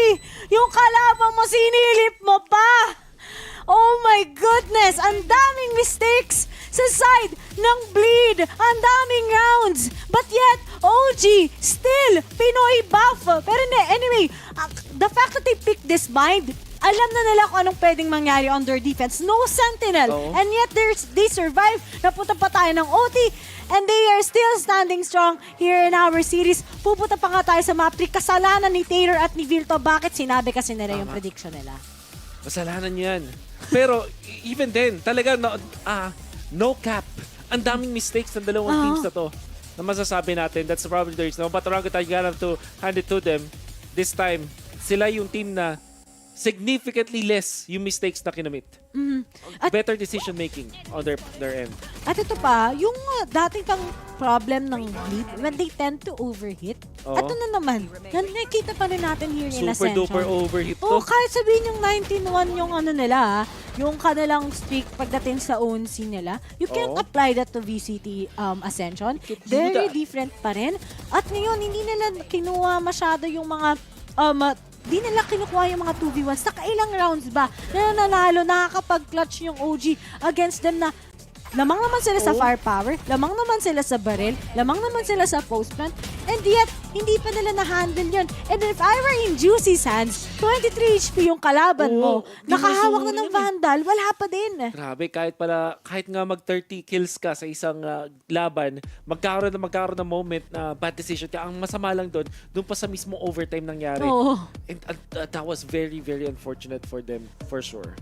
Yung kalaban mo, sinilip mo pa! Oh my goodness! Ang daming mistakes sa side ng Bleed. Ang daming rounds. But yet, OG still Pinoy buff. Pero anyway, the fact that they picked this bind, alam na nila kung anong pwedeng mangyari on their defense. No sentinel. And yet, they survive. Napunta pa tayo ng OT. And they are still standing strong here in our series. Pupunta pa nga tayo sa map 3. Kasalanan ni Taylor at ni Vilto. Bakit sinabi kasi nila yung prediction nila? Kasalanan yan. Pero even then, talaga no cap. Ang daming mistakes ng dalawang teams na to na masasabi natin. That's probably the reason. But Orangutan, you gotta have to hand it to them. This time, sila yung team na significantly less yung mistakes na kinamit. Better decision making on their end. At ito pa, yung dating pang problem ng Bleed, when they tend to overhit, at na naman, nakikita pa rin natin here in Ascension. Super duper overhit to. Kahit sabihin yung 19-1 yung ano nila, yung kanilang streak pagdating sa own scene nila, you can't apply that to VCT Ascension. Very different pa rin. At ngayon, hindi nila kinuha masyado yung mga di nila kinukuha yung mga 2v1s. Nakailang rounds ba na nanalo, nakakapag-clutch yung OG against them na lamang naman sila sa firepower, lamang naman sila sa barrel, lamang naman sila sa post-plant, and yet, hindi pa nila na-handle yun. And if I were in Juicy's hands, 23 HP yung kalaban mo, nakahawak na ng Vandal, wala pa din. Grabe, kahit nga mag-30 kills ka sa isang laban, magkaroon ng moment na bad decision. Kaya ang masama lang doon pa sa mismo overtime nangyari. And that was very, very unfortunate for them, for sure.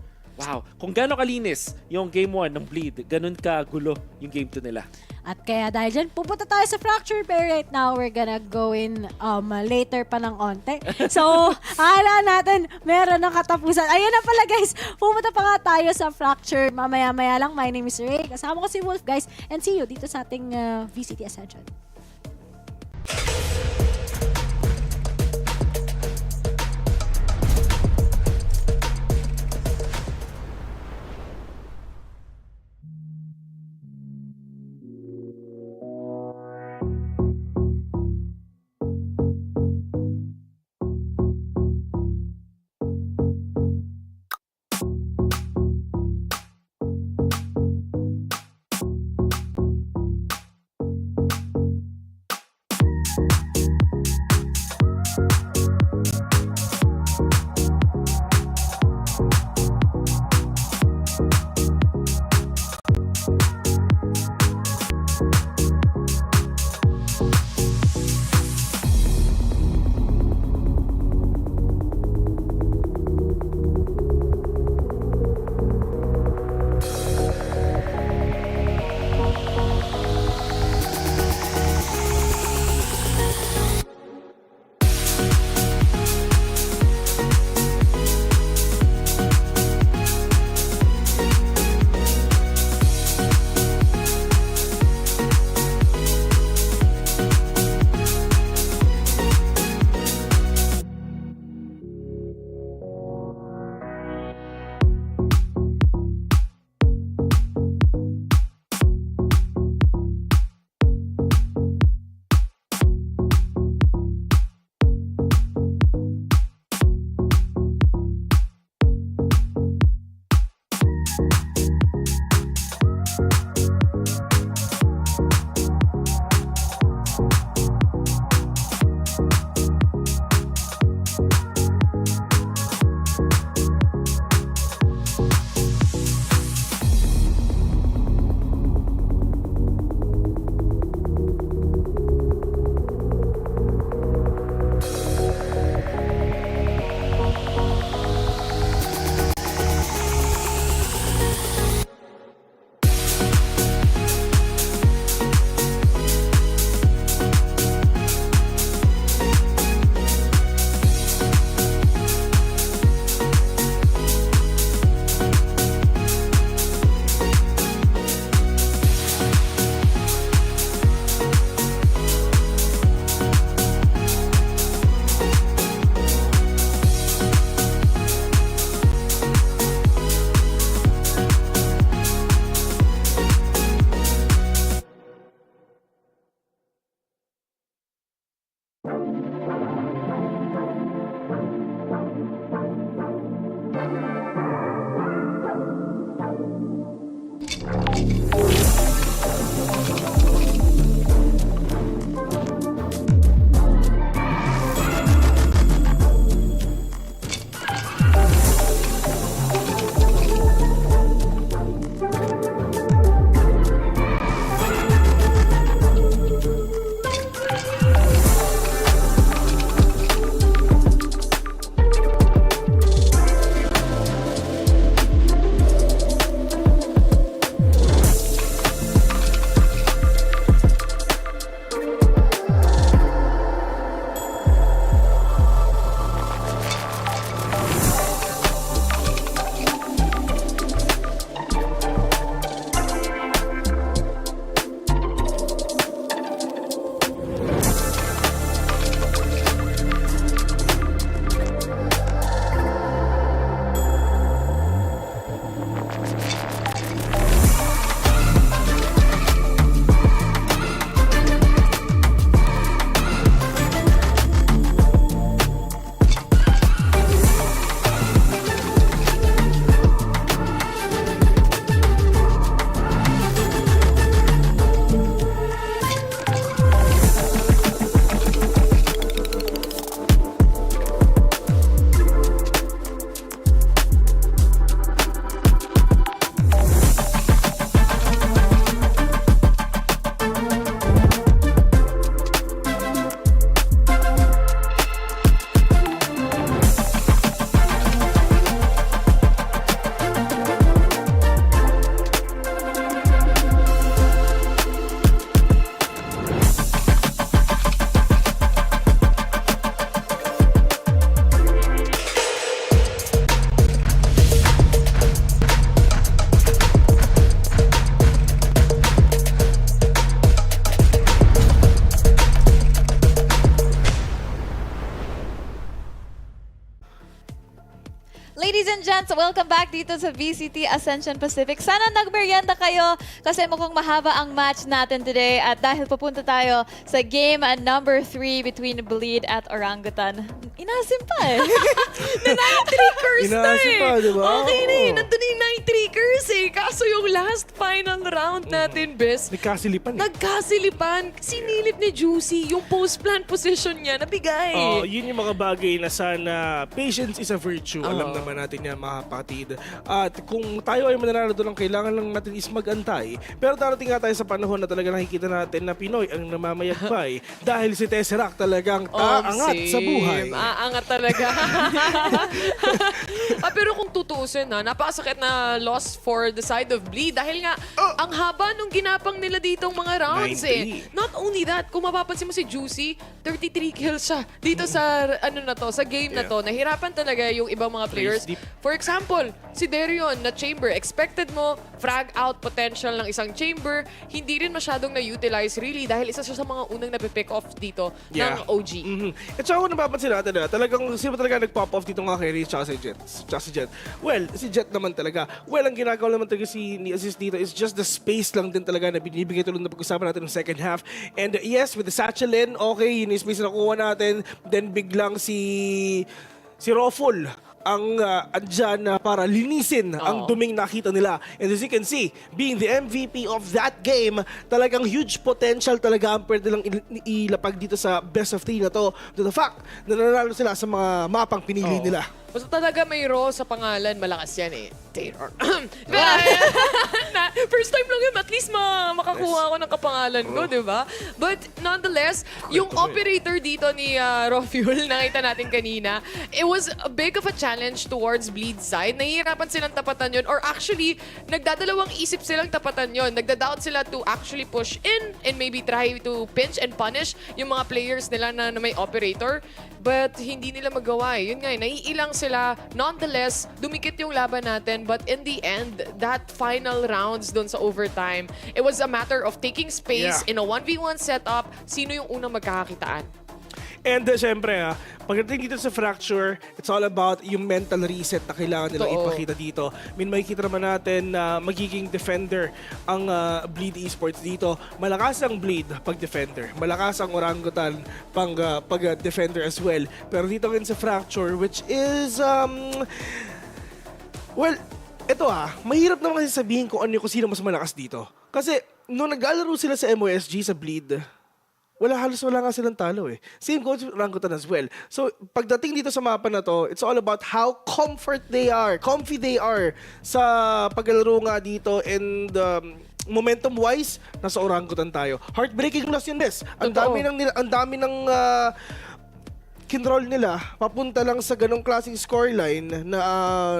Wow, kung gano'n kalinis yung Game 1 ng Bleed, ganun kagulo yung Game 2 nila. At kaya dahil dyan, pupunta tayo sa Fracture, pero right now, we're gonna go in later pa ng onte. So, akala natin, meron ng katapusan. Ayun na pala guys, pupunta pa nga tayo sa Fracture. Mamaya-maya lang, my name is Ray. Kasama ko si Wolf guys, and see you dito sa ating VCT Ascension. Ladies and gents, welcome back dito sa VCT Ascension Pacific. Sana nagmerienda kayo kasi mukhang mahaba ang match natin today. At dahil papunta tayo sa game number 3 between Bleed at Orangutan. Inasim pa eh. Na night trickers na Inasim eh. pa, di ba? Okay na eh. Oo. Nandun na yung night trickers eh. Kaso yung last final round natin, bes. Nagkasilipan eh. Nagkasilipan. Sinilip ni Juicy yung post-plant position niya. Nabigay. Yun yung mga bagay na sana patience is a virtue. Alam naman natin yan, mga kapatid. At kung tayo ay mananalo doon, ang kailangan lang natin is magantay. Pero darating nga tayo sa panahon na talaga nakikita natin na Pinoy ang namamayagpay dahil si Tesseract talagang aangat sa buhay. Aangat talaga. Pero kung tutuusin napakasakit na loss for the side of Bleed dahil nga ang haba nung ginapang nila ditong mga rounds 90. eh. Not only that, kung mapapansin mo si Juicy, 33 kills siya dito sa sa game na to. Nahirapan talaga yung ibang mga players. For example, si Darion na chamber, expected mo frag out potential ng isang chamber, hindi rin masyadong na-utilize really dahil isa siya sa mga unang napipick off dito ng OG. At saka kung napapansin natin talagang sino talaga nag-pop off dito nga kay Rich si Jet. Well, si Jet naman talaga. Well, ang ginagawa naman talaga ni Aziz dito is just the space lang din talaga na binibigay tulad na pag-usapan natin ng second half. And yes, with the satchel in, okay, yun yung space na nakuha natin. Then biglang si Roful ang andyan para linisin ang duming nakita nila. And as you can see, being the MVP of that game, talagang huge potential talaga ang pwede lang ilapag dito sa best of 3 na to the fact na nanalo sila sa mga mapang pinili nila. Basta talaga may raw sa pangalan, malakas yan eh. Taylor. First time lang yun, at least makakuha ako ng kapangalan ko, di ba? But nonetheless, yung operator dito ni Raw Fuel, nakita natin kanina, it was a big of a challenge towards Bleed side. Nahihirapan silang tapatan yun, or actually, nagdadalawang isip silang tapatan yun. Nagdadoubt sila to actually push in and maybe try to pinch and punish yung mga players nila na may operator. But hindi nila magawa eh. Yun nga, naiilang sila. Nonetheless, dumikit yung laban natin. But in the end, that final rounds dun sa overtime, it was a matter of taking space in a 1v1 setup. Sino yung unang magkakakitaan? And syempre, pagdating dito sa Fracture, it's all about yung mental reset na kailangan nilang ipakita dito. Makikita naman natin na magiging defender ang Bleed Esports dito. Malakas ang Bleed pag defender. Malakas ang Orangutan pag defender as well. Pero dito rin sa Fracture, which is, well, Ito mahirap naman kasi sabihin kung sino mas malakas dito. Kasi nung naglalaro sila sa MOSG, sa Bleed, halos wala nga silang talo eh. Same goes with Orangutan as well. So, pagdating dito sa mapa na to, it's all about how comfy they are sa paglalaro nga dito, and momentum-wise, nasa Orangutan tayo. Heartbreaking loss yun, Des. Ang dami ng kinroll nila, papunta lang sa ganong klaseng scoreline na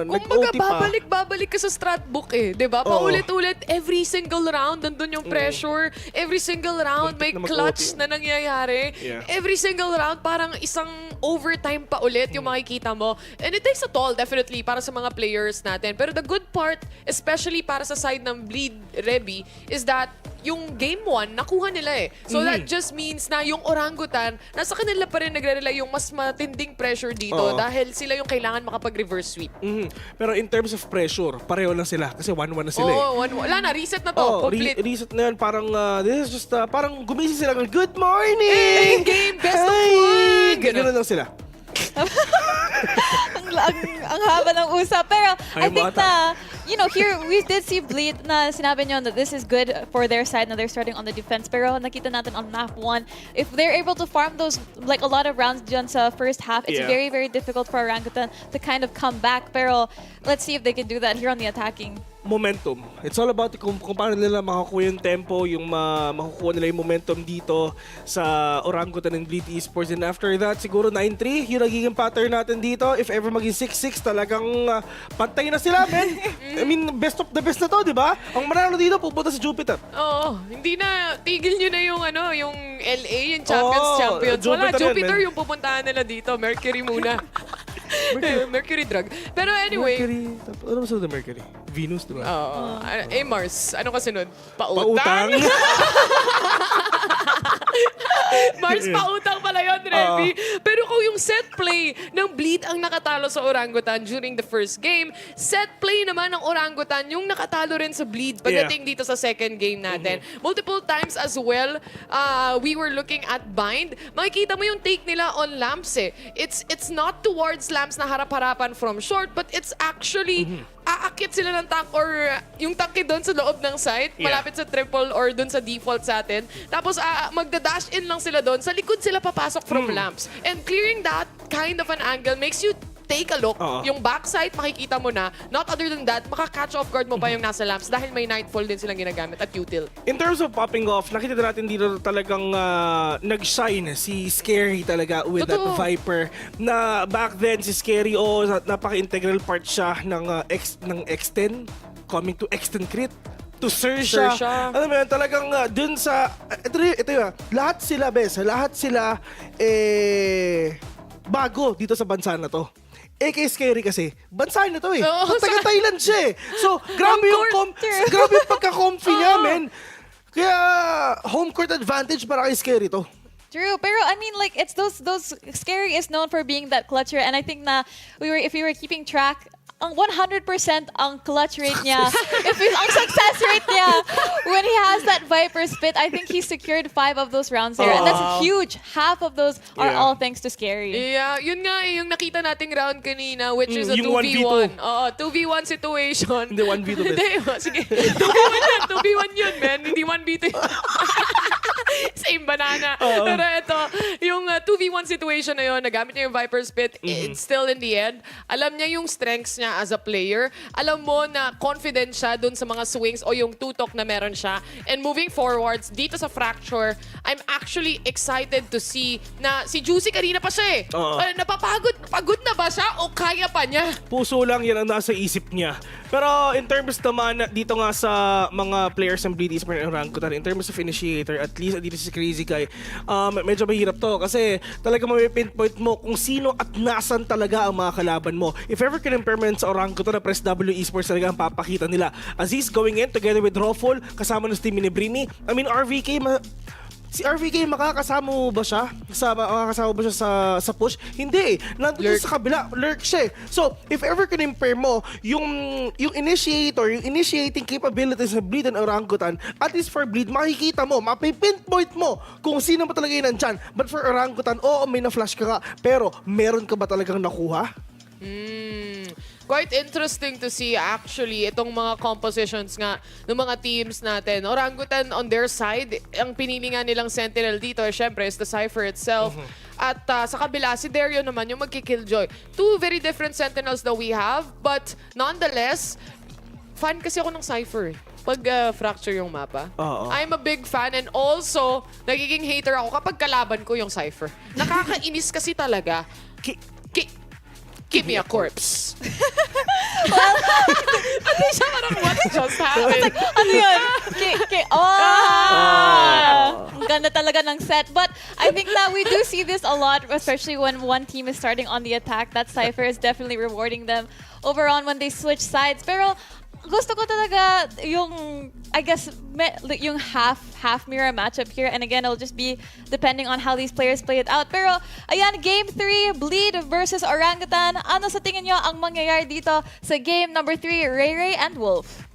nag-OT pa. Babalik ka sa strat book eh, di ba? Paulit-ulit, every single round, nandun yung pressure. Every single round, may clutch na nangyayari. Yeah. Every single round, parang isang overtime pa ulit yung makikita mo. And it takes a toll, definitely, para sa mga players natin. Pero the good part, especially para sa side ng Bleed Rebi, is that yung game 1, nakuha nila eh. So that just means na yung Orangutan, nasa kanila pa rin nagre-rely yung mas matinding pressure dito dahil sila yung kailangan makapag-reverse sweep. Pero in terms of pressure, pareho lang sila kasi 1-1 na sila Wala na, reset na to. Complete. Reset na yan. Parang, this is just, parang gumising sila ng good morning! Game, best of one! Ganun lang sila. ang haba ng usap. Pero I think na, here we did see Bleed na sinabi nyo that this is good for their side na they're starting on the defense. Pero nakita natin on map 1, if they're able to farm those, like a lot of rounds dyan sa first half, it's very, very difficult for Orangutan to kind of come back. Pero let's see if they can do that here on the attacking. Momentum. It's all about kung paano nila makakuha yung tempo, yung makukuha nila yung momentum dito sa Orangutan and Bleed Esports. And after that, siguro 9-3, yung nagiging pattern natin dito. If ever maging 6-6, talagang pantay na sila, men. I mean, best of the best na to, di ba? Ang manalo dito, pupunta sa Jupiter. Oo, hindi na, tigil nyo na yung LA, yung champions. Wala, Jupiter yung pupuntahan nila dito. Mercury muna. Mercury drug. Pero anyway. Mercury. Ano masunod na Mercury? Venus, diba? Oo. Mars. Ano kasunod? Pautang? Mars, pautang pala yun, Revi. Pero kung yung set play ng Bleed ang nakatalo sa Orangutan during the first game, set play naman ng Orangutan yung nakatalo rin sa Bleed pagdating dito sa second game natin. Multiple times as well, we were looking at bind. Makikita mo yung take nila on lamps eh. It's not towards lamps na harap-harapan from short, but it's actually aakit sila ng tank or yung tanke doon sa loob ng site, malapit sa triple or doon sa default sa atin. Tapos magda-dash in lang sila doon. Sa likod sila papasok from lamps. And clearing that kind of an angle makes you take a look. Yung backside, makikita mo na. Not other than that, maka-catch off guard mo pa yung nasa lamps dahil may nightfall din silang ginagamit at util. In terms of popping off, nakita natin dito talagang nag-shine si Scary talaga with that Viper. Na back then, si Scary, napaka-integral part siya ng X10, coming to X10 crit. To XERXIA. Alam mo yun, talagang dun sa... Ito yun, lahat sila, bago dito sa bansa na to. Kay Scary kasi, bansa na to eh. Taga-Thailand siya eh. So, grabe yung pagka-comfy niya, men. Kaya, home court advantage para kay Scary to. True, pero I mean, like, it's those Scary is known for being that clutcher, and I think na if we were keeping track, ang 100% ang clutch rate niya, ang success rate niya, when he has that Viper spit, I think he secured 5 of those rounds there. And that's huge. Half of those are all thanks to Scary. Yeah, yun nga yung nakita nating round kanina, which is a 2v1. 2v1 situation. Hindi, 1v2 best. Sige, 2v1 yun, man. Hindi 1v2. Same banana. Pero ito, yung 2v1 situation na yun, nagamit niya yung Viper spit, it's still in the end. Alam niya yung strengths niya as a player. Alam mo na confident siya dun sa mga swings o yung tutok na meron siya. And moving forwards, dito sa Fracture, I'm actually excited to see na si Juicy kanina pa siya eh. Pagod na ba siya o kaya pa niya? Puso lang yan ang nasa isip niya. Pero in terms naman, dito nga sa mga players ng Bleed Esports and Orangutan, in terms of initiator, at least dito si Crazy Guy, medyo mahirap to kasi talaga pinpoint mo kung sino at nasan talaga ang mga kalaban mo. If ever kinimperment sa Orangutan na press W Esports talaga ang papakita nila. Aziz going in together with Rofol, kasama ng team ni Brini. I mean, si RVK makakasama mo ba siya? Sa push? Hindi eh. Nandun sa kabila, lurk siya eh. So, if ever kinimper mo yung initiator, yung initiating capabilities ng Bleed and Orangutan, at least for Bleed, makikita mo, mapipinpoint mo kung sino ba talaga yun nandyan. But for Orangutan, may na-flash ka, pero meron ka ba talagang nakuha? quite interesting to see actually itong mga compositions nga ng mga teams natin. Orangutan on their side, ang pinili nga nilang Sentinel dito, syempre, is the Cypher itself. At sa kabila, si Dario naman yung magkikilljoy. Two very different Sentinels that we have, but nonetheless, fan kasi ako ng Cypher pag fracture yung mapa. I'm a big fan and also, nagiging hater ako kapag kalaban ko yung Cypher. Nakakainis kasi talaga. Give me a corpse. Ano siya parang what just happened? Ano yun? Ang ganda talaga ng set. But I think that we do see this a lot, especially when one team is starting on the attack. That Cypher is definitely rewarding them over on when they switch sides. Pero gusto ko talaga yung, I guess, yung half mirror matchup here. And again, it'll just be depending on how these players play it out. Pero, ayan, Game 3, Bleed versus Orangutan. Ano sa tingin nyo ang mangyayari dito sa Game number 3, Ray Ray and Wolf?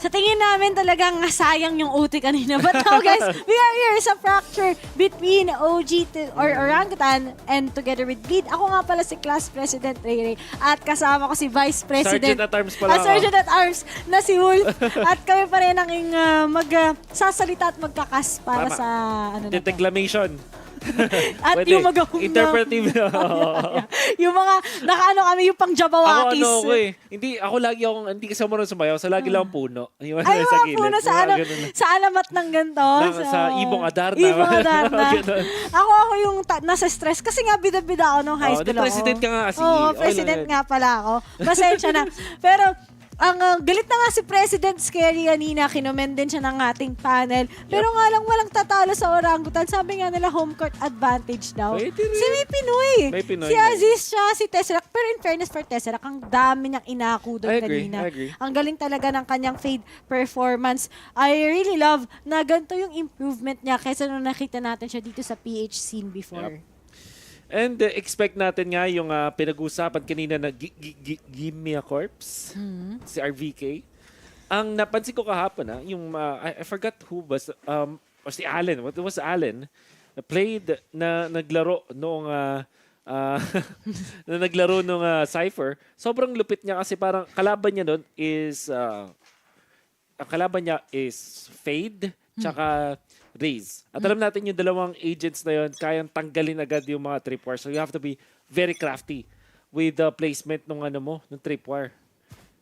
Sa tingin namin talagang sayang yung OT kanina. But now guys, we are here sa fracture between OG or Orangutan and together with Bleed. Ako nga pala si Class President Ray Ray at kasama ko si Vice President. Sergeant at Arms pala. Sergeant at Arms na si Wolf. At kami pa rin ang magsasalita at magkakas para sa ano na to. Declamation. At Pwede. yung Interpretive. yung mga nakaano kami yung pang Jabawakis. Hindi kasi marunong sumayaw. Sa lagi lang puno. Yung Ay, sa mga gilid. puno sa alamat ng ganito. Sa Ibong Adarna. Ibong Adarna. ako yung nasa stress kasi nga bida-bida ako nung high school ako. President ka nga kasi. Oo, president nga pala ako. Pasensya na. Pero ang galit na nga si President Scary kanina, kinomen din siya ng ating panel. Pero nga lang walang tatalo sa Orangutan. Sabi nga nila home court advantage daw. Si may Pinoy. Si Aziz siya, si Tesseract. Pero in fairness for Tesseract, ang dami niyang inako doon kanina. Ang galing talaga ng kanyang fade performance. I really love na ganito yung improvement niya kaysa nung nakita natin siya dito sa PH scene before. And expect natin nga yung pinag-usapan kanina na Give Me a Corpse, si RVK. Ang napansin ko kahapon, yung, I forgot who was, or si Allen, what was Allen, played na naglaro noong, na naglaro nung Cypher. Sobrang lupit niya kasi parang kalaban niya nun is, ang kalaban niya is Fade, tsaka Raze. At alam natin yung dalawang agents na yun, kayang tanggalin agad yung mga tripwire. So you have to be very crafty with the placement ng ng tripwire.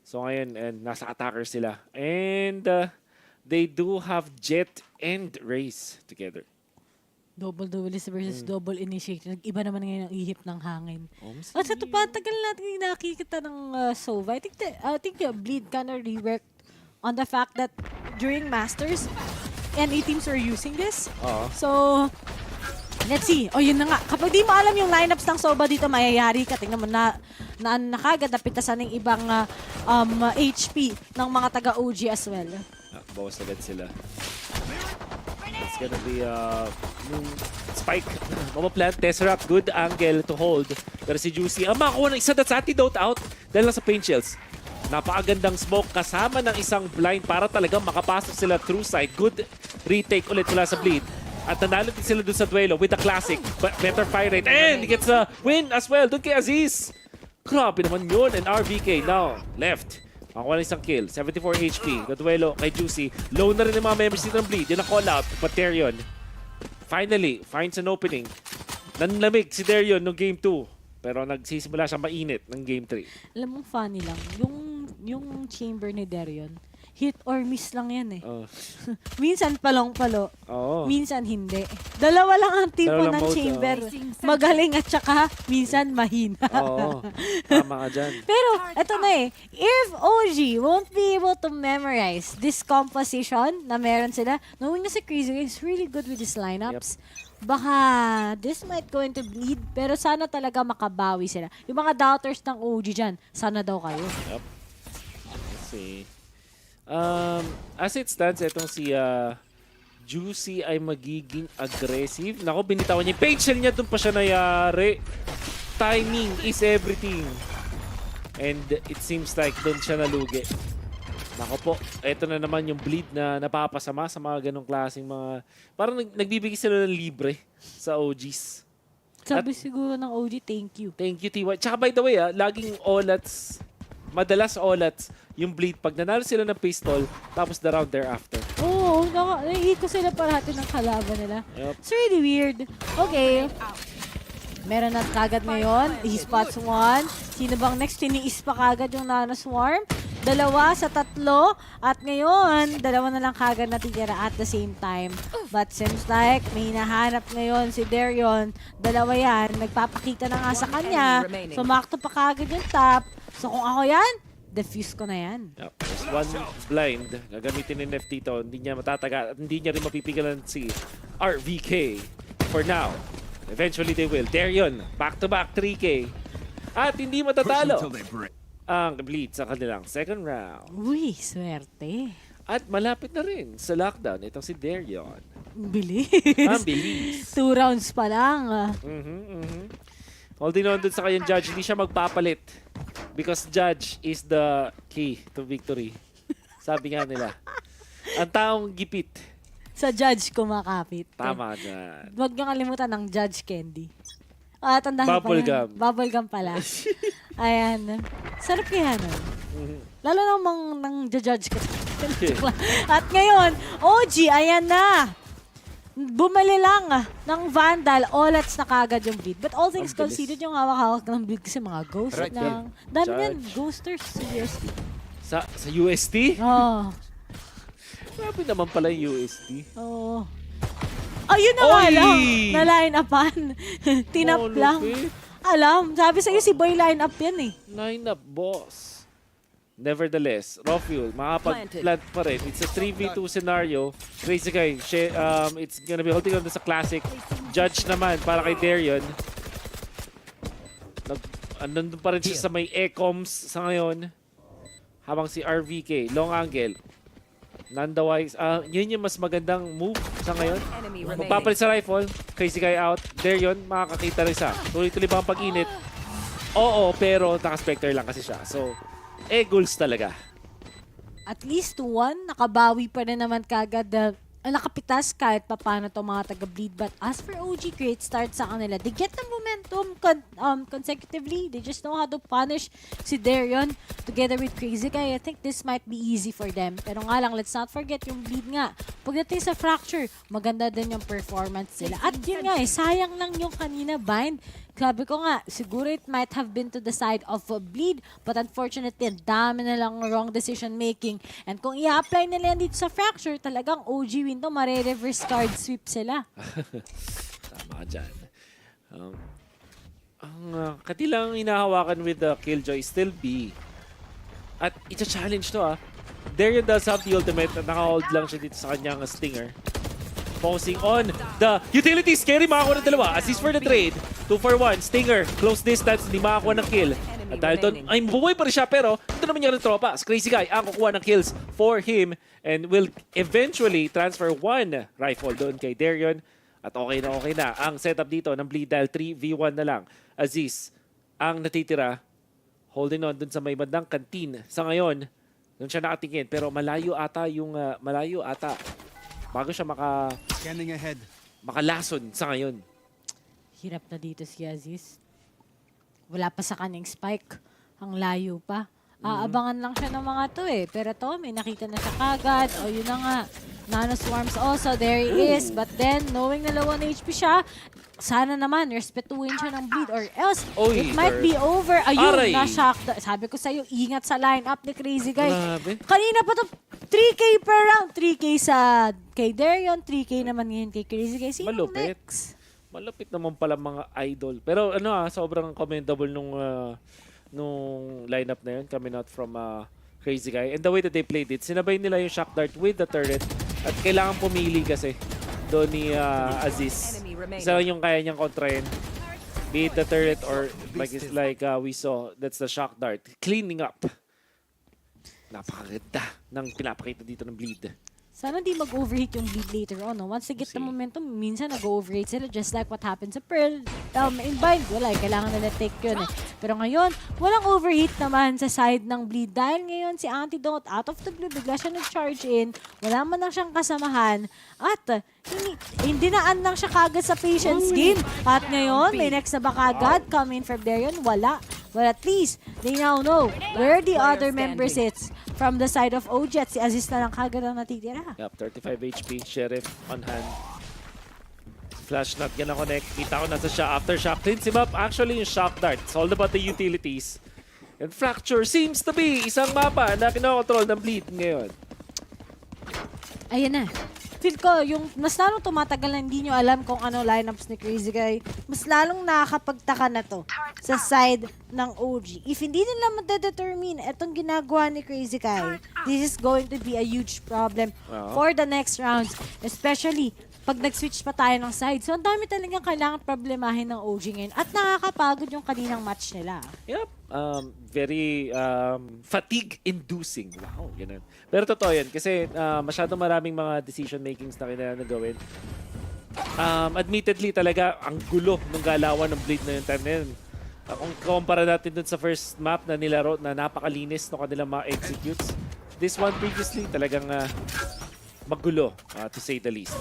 So ngayon, and nasa attacker sila. And they do have Jet and Raze together. Double duelist versus double initiator. Iba naman ngayon ang ihip ng hangin. At sa tupa, tagal natin nakikita ng Sova. I think Bleed kind of reworked on the fact that during Masters, NA teams are using this. So, let's see. O, yun na nga. Kapag di mo alam yung lineups ng Soba dito, mayayari ka. Tingnan mo na nakagad napitasan ng ibang HP ng mga taga-OG as well. Bawas agad sila. It's gonna be spike. Mamaplant, Tesseract, good angle to hold. Pero si Juicy, makakuha ng isa, that's antidote out dahil lang sa paint shells. Napakagandang smoke kasama ng isang blind para talagang makapasok sila through side. Good retake ulit mula sa Bleed. At nanalo din sila dun sa duelo with the classic. Better fire rate. And he gets a win as well. Dun kay Aziz. Grabe naman yun. And RVK now left. Makakuha ng isang kill. 74 HP. Kaduelo kay Juicy. Low na rin yung mga members dito ng Bleed. Yun ang call out. But Terion finally finds an opening. Nanlamig si Terion no game 2. Pero nagsisimula siya mainit ng game 3. Alam mo, funny lang. Yung chamber ni Darion, hit or miss lang yan eh. Minsan palong-palo. Minsan hindi. Dalawa lang ang tipo ng chamber. Magaling at saka minsan mahina. Tama ka dyan. Pero, eto na eh. If OG won't be able to memorize this composition na meron sila, knowing na si Crazy is really good with his lineups, baka this might go into Bleed, pero sana talaga makabawi sila. Yung mga doubters ng OG dyan, sana daw kayo. Let's see. As it stands, itong si Juicy ay magiging aggressive. Nako, binitawan niya yung paint shell niya, doon pa siya nayari. Timing is everything. And it seems like doon siya nalugi. Nako po, eto na naman yung Bleed na napapasama sa mga ganong klaseng mga... Parang nagbibigay sila ng libre sa OGs. Sabi siguro ng OG, thank you. Thank you, TY. Tsaka by the way, laging olats, madalas olats, yung bleed pag nanalo sila ng pistol, tapos the round thereafter. Oo, naiit ko sila parati ng kalaban nila. Yep. It's really weird. Okay. Meron na kagad ngayon. He spots one. Sino bang next? Tiniis pa kagad yung Nano Swarm. 2 sa 3. At ngayon, 2 na lang kagad natitira at the same time. But seems like may hinahanap ngayon si Darion. 2 yan. Nagpapakita na nga sa kanya. So makto pa kagad yung top. So kung ako yan, defuse ko na yan. Yep. There's one blind. Gagamitin ni NFT to. Hindi niya matataga. Hindi niya rin mapipigilan si RVK. For now. Eventually they will. Darion, back-to-back 3K. At hindi matatalo ang bleed sa kanilang second round. Uy, swerte. At malapit na rin sa lockdown itong si Darion. Bilis. Ang bilis. 2 rounds pa lang. Holding on dun sa kanyang judge, hindi siya magpapalit. Because judge is the key to victory. Sabi nga nila. Ang taong gipit. Sa judge kumakapit. Tama dyan. Huwag niyo kalimutan ng judge candy. Tandaan Bubble pa yan. gum. Bubble gum pala. Ayan. Sarap kaya nun. Lalo namang nang judge ka. At ngayon, OG, ayan na. Bumali lang ng Vandal. Olats na kagad yung bleed. But all things considered, yung hawak-hawak ng bleed kasi mga ghost lang. Dami yan, ghosters sa UST. Sa UST? Oo. Grabe naman pala yung UST. Oo. Ayun na nga lang. Na-line-upan. Tinap lang. Alam, sabi sa'yo si Boy line-up yan eh. Line-up, boss. Nevertheless, raw fuel, makapag-plant pa rin. It's a 3v2 scenario. Crazy guy, it's gonna be holding on to sa classic. Judge naman para kay Darion. Nandun pa rin siya sa may ecoms sa ngayon. Habang si RVK, long angle. Nandawise, yun yung mas magandang move sa ngayon. Magpapalit sa rifle, crazy guy out. Darion, makakakita rin siya. Tuloy-tuloy ba ang pag-init? Oo, pero naka-spectre lang kasi siya. So, goals talaga. At least one, nakabawi pa rin naman kagad. Nakapitas kahit pa paano itong mga taga-bleed. But as for OG, great start sa kanila. They get the momentum consecutively. They just know how to punish si Darion together with Crazy Guy. I think this might be easy for them. Pero nga lang, let's not forget yung bleed nga. Pagdating sa fracture, maganda din yung performance nila. At yun nga sayang lang yung kanina bind. Sabi ko nga, siguro it might have been to the side of a bleed, but unfortunately, ang dami na lang wrong decision making. And kung i-apply nila yan dito sa fracture, talagang OG win to, mare-reverse card sweep sila. Tama ka dyan. Ang katilang hinahawakan with the Killjoy still B. At it's-challenge to Darion does have the ultimate at naka-hold lang siya dito sa kanyang Stinger. Focusing on the utility. Scary, makakuha ng dalawa. Assist for the trade. 2 for 1. Stinger, close distance, hindi makakuha ng kill. At dahil doon, ay buhay pa rin siya, pero ito naman niya ng tropa. Crazy Guy ang kukuha ng kills for him and will eventually transfer 1 rifle doon kay Darion. At okay na ang setup dito ng bleed dahil 3v1 na lang. Aziz ang natitira. Holding on doon sa may bandang kantin. Sa ngayon, doon siya nakatingin. Pero malayo ata bago siya makalason sa ngayon. Hirap na dito si Aziz. Wala pa sa kanyang spike. Ang layo pa. Aabangan lang siya ng mga to Pero to, may nakita na siya kagad. O yun na nga. Nano Swarms also, there he is. But then, knowing na low on HP siya, sana naman, respetuhin siya ng bleed or else, it might be over. Ayun, na-shock. Sabi ko sa'yo, ingat sa lineup ni Crazy Guy. Grabe. Kanina pa to, 3K per round. 3K kay Darion, 3K naman ngayon kay Crazy Guy. Sino next? Malapit naman pala mga idol. Pero sobrang commendable nung lineup na yun coming out from Crazy Guy. And the way that they played it, sinabay nila yung shock dart with the turret. At kailangan pumili kasi doon ni Aziz. Isa lang yung kaya niyang kontrahin. Be it the turret or like we saw, that's the shock dart. Cleaning up. Napakaganda ng pinapakita dito ng bleed. sana di mag-overheat yung Bleed later on. No? Once they get the momentum, minsan nag-overheat sila just like what happened sa Pearl. In bind, wala, kailangan nila take yun eh. Pero ngayon, walang overheat naman sa side ng Bleed dahil ngayon si Antidote out of the blue, bigla siya nag-charge in, wala man lang siyang kasamahan at hindi naan lang siya kagad sa patience game. At ngayon, may next na ba kagad? Come in from there yun? Wala. But at least, they now know where the other member sits from the side of OG at si Aziz na lang kagad ang natitira. Yep, 35 HP, Sheriff on hand. Flash not gonna connect. Kita ko nasa siya after shock. Cleanse him up. Actually, yung shock dart. It's all about the utilities. And Fracture seems to be isang mapa na kinokontrol ng Bleed ngayon. Ayan na. Feel ko, yung mas lalong tumatagal na hindi nyo alam kung ano lineups ni Crazy Guy, mas lalong nakakapagtaka na to sa side ng OG. If hindi nila madadetermine itong ginagawa ni Crazy Guy, this is going to be a huge problem for the next rounds. Especially, pag nag-switch pa tayo ng side. So, ang dami talagang kailangan problemahin ng OG ngayon. At nakakapagod yung kaninang match nila. Yep. Very fatigue-inducing. Wow, ganun. Pero totoo yan kasi masyadong maraming mga decision-makings na kailangan gawin. Admittedly talaga, ang gulo ng galawan ng Bleed na yung time na yun. Kung kumpara natin dun sa first map na nilaro na napakalinis no kanilang mga executes, this one previously talagang magulo, to say the least.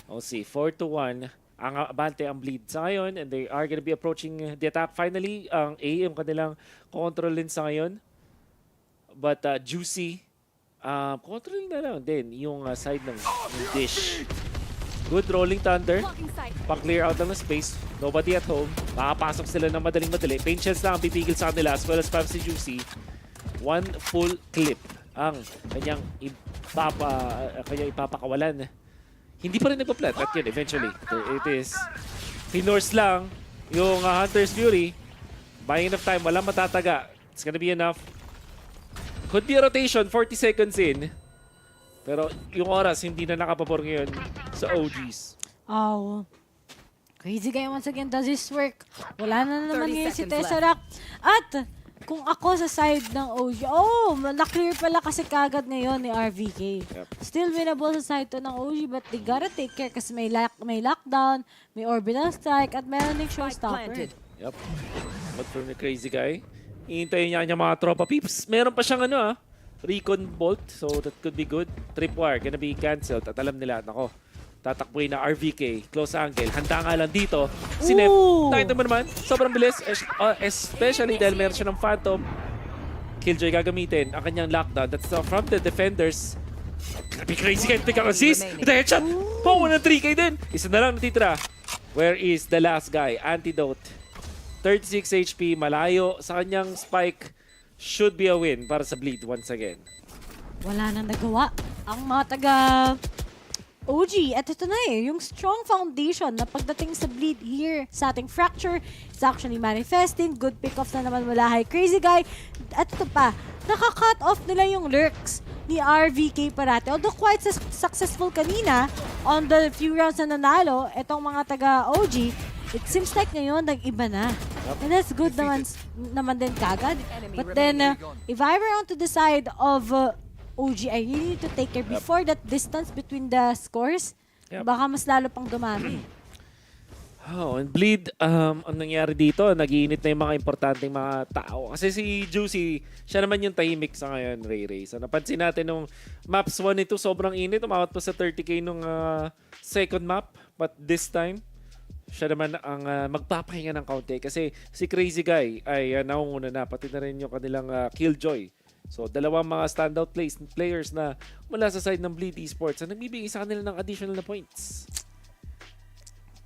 We'll see, 4-1. Ang abante ang Bleed sa ngayon and they are gonna be approaching the attack. Finally, ang A yung kanilang kontrolin sa ngayon. But Juicy, kontrolin na lang din yung side ng Dish. Good rolling thunder. Pa-clear out ng space. Nobody at home. Makapasok sila ng madaling-madali. Pain chance lang ang pipigil sa kanila as well as spam si Juicy. One full clip ang kanyang ipapakawalan. Hindi pa rin nagpa-plant at yun, eventually. It is Finor's lang yung Hunter's Fury. Buying enough time, walang matataga. It's gonna be enough. Could be a rotation, 40 seconds in. Pero yung oras, hindi na nakapabor ngayon sa OGs. Oh. Crazy Guy once again does his work. Wala na naman ngayon si Tesseract. At kung ako sa side ng OG, na-clear pala kasi kagad ngayon ni RVK. Yep. Still winnable sa side to ng OG but they gotta take care kasi may lockdown, may orbital strike, at meron ding showstopper. Yep. But from the Crazy Guy, iintayin niya mga tropa peeps. Meron pa siyang Recon Bolt, so that could be good. Tripwire, gonna be cancelled. At alam nila, nako, tatakbuhin na RVK, close angle. Handa nga lang dito. Si Nef, nakita mo naman, sobrang bilis. Especially dahil meron siya ng Phantom. Killjoy gagamitin ang kanyang lockdown. That's from the defenders. Grabe, Crazy Guy, pick ang assist. Ito headshot. Ng 3K din. Isa na lang natitira. Where is the last guy? Antidote. 36 HP, malayo sa kanyang spike. Should be a win para sa Bleed once again. Wala nang nagawa ang mga taga OG. At ito na yung strong foundation na pagdating sa Bleed here sa ating Fracture, it's actually manifesting. Good pick-off na naman mula kay Crazy Guy. At ito pa, naka-cut off nila yung lurks ni RVK parate. Although quite successful kanina on the few rounds na nanalo, itong mga taga OG, it seems like ngayon nag-iba na. And that's good naman din kagad. But then, if I were on to the side of OG, I really need to take care before that distance between the scores. Baka mas lalo pang dumami. And Bleed, ang nangyari dito, nag-iinit na yung mga importanteng mga tao. Kasi si Juicy, siya naman yung tahimik sa ngayon, Ray. So napansin natin nung maps 1 ito, sobrang init. Umawat pa sa 30k nung second map. But this time, siya naman ang magpapahinga ng kaunti kasi si Crazy Guy ay naunguna na, pati na rin yung kanilang Killjoy. So, dalawang mga standout players na mula sa side ng Bleed Esports na nagbibigay sa kanila ng additional na points.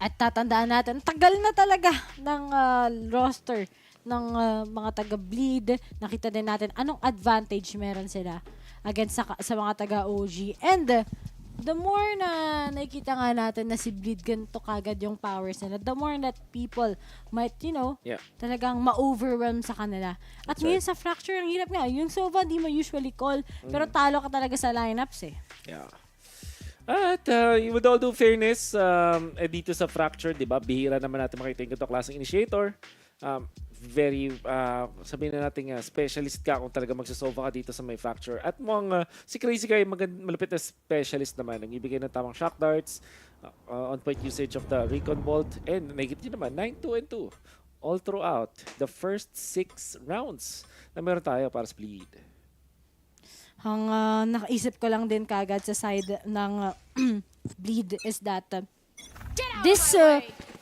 At tatandaan natin, tagal na talaga ng roster ng mga taga-Bleed. Nakita din natin anong advantage meron sila against sa mga taga-OG. And the more na nakikita nga natin na si Bleed ganito kagad yung powers nila, the more that people might, talagang ma-overwhelm sa kanila. At ngayon sa Fracture, ang hirap nga. Yung Sova, di mo usually call, pero talo ka talaga sa lineups eh. Yeah. At with all due fairness, dito sa Fracture, di ba, bihira naman natin makita yung ganito klaseng initiator. very, sabihin na natin specialist ka kung talaga magsasolve ka dito sa may fracture. At mukhang si Crazy Guy, malapit na specialist naman. Nagbibigay ng tamang shock darts, on-point usage of the Recon Bolt, and nakikita nyo naman, 9-2-2 all throughout the first 6 rounds na meron tayo para sa Bleed. Ang nakaisip ko lang din kagad sa side ng Bleed is that this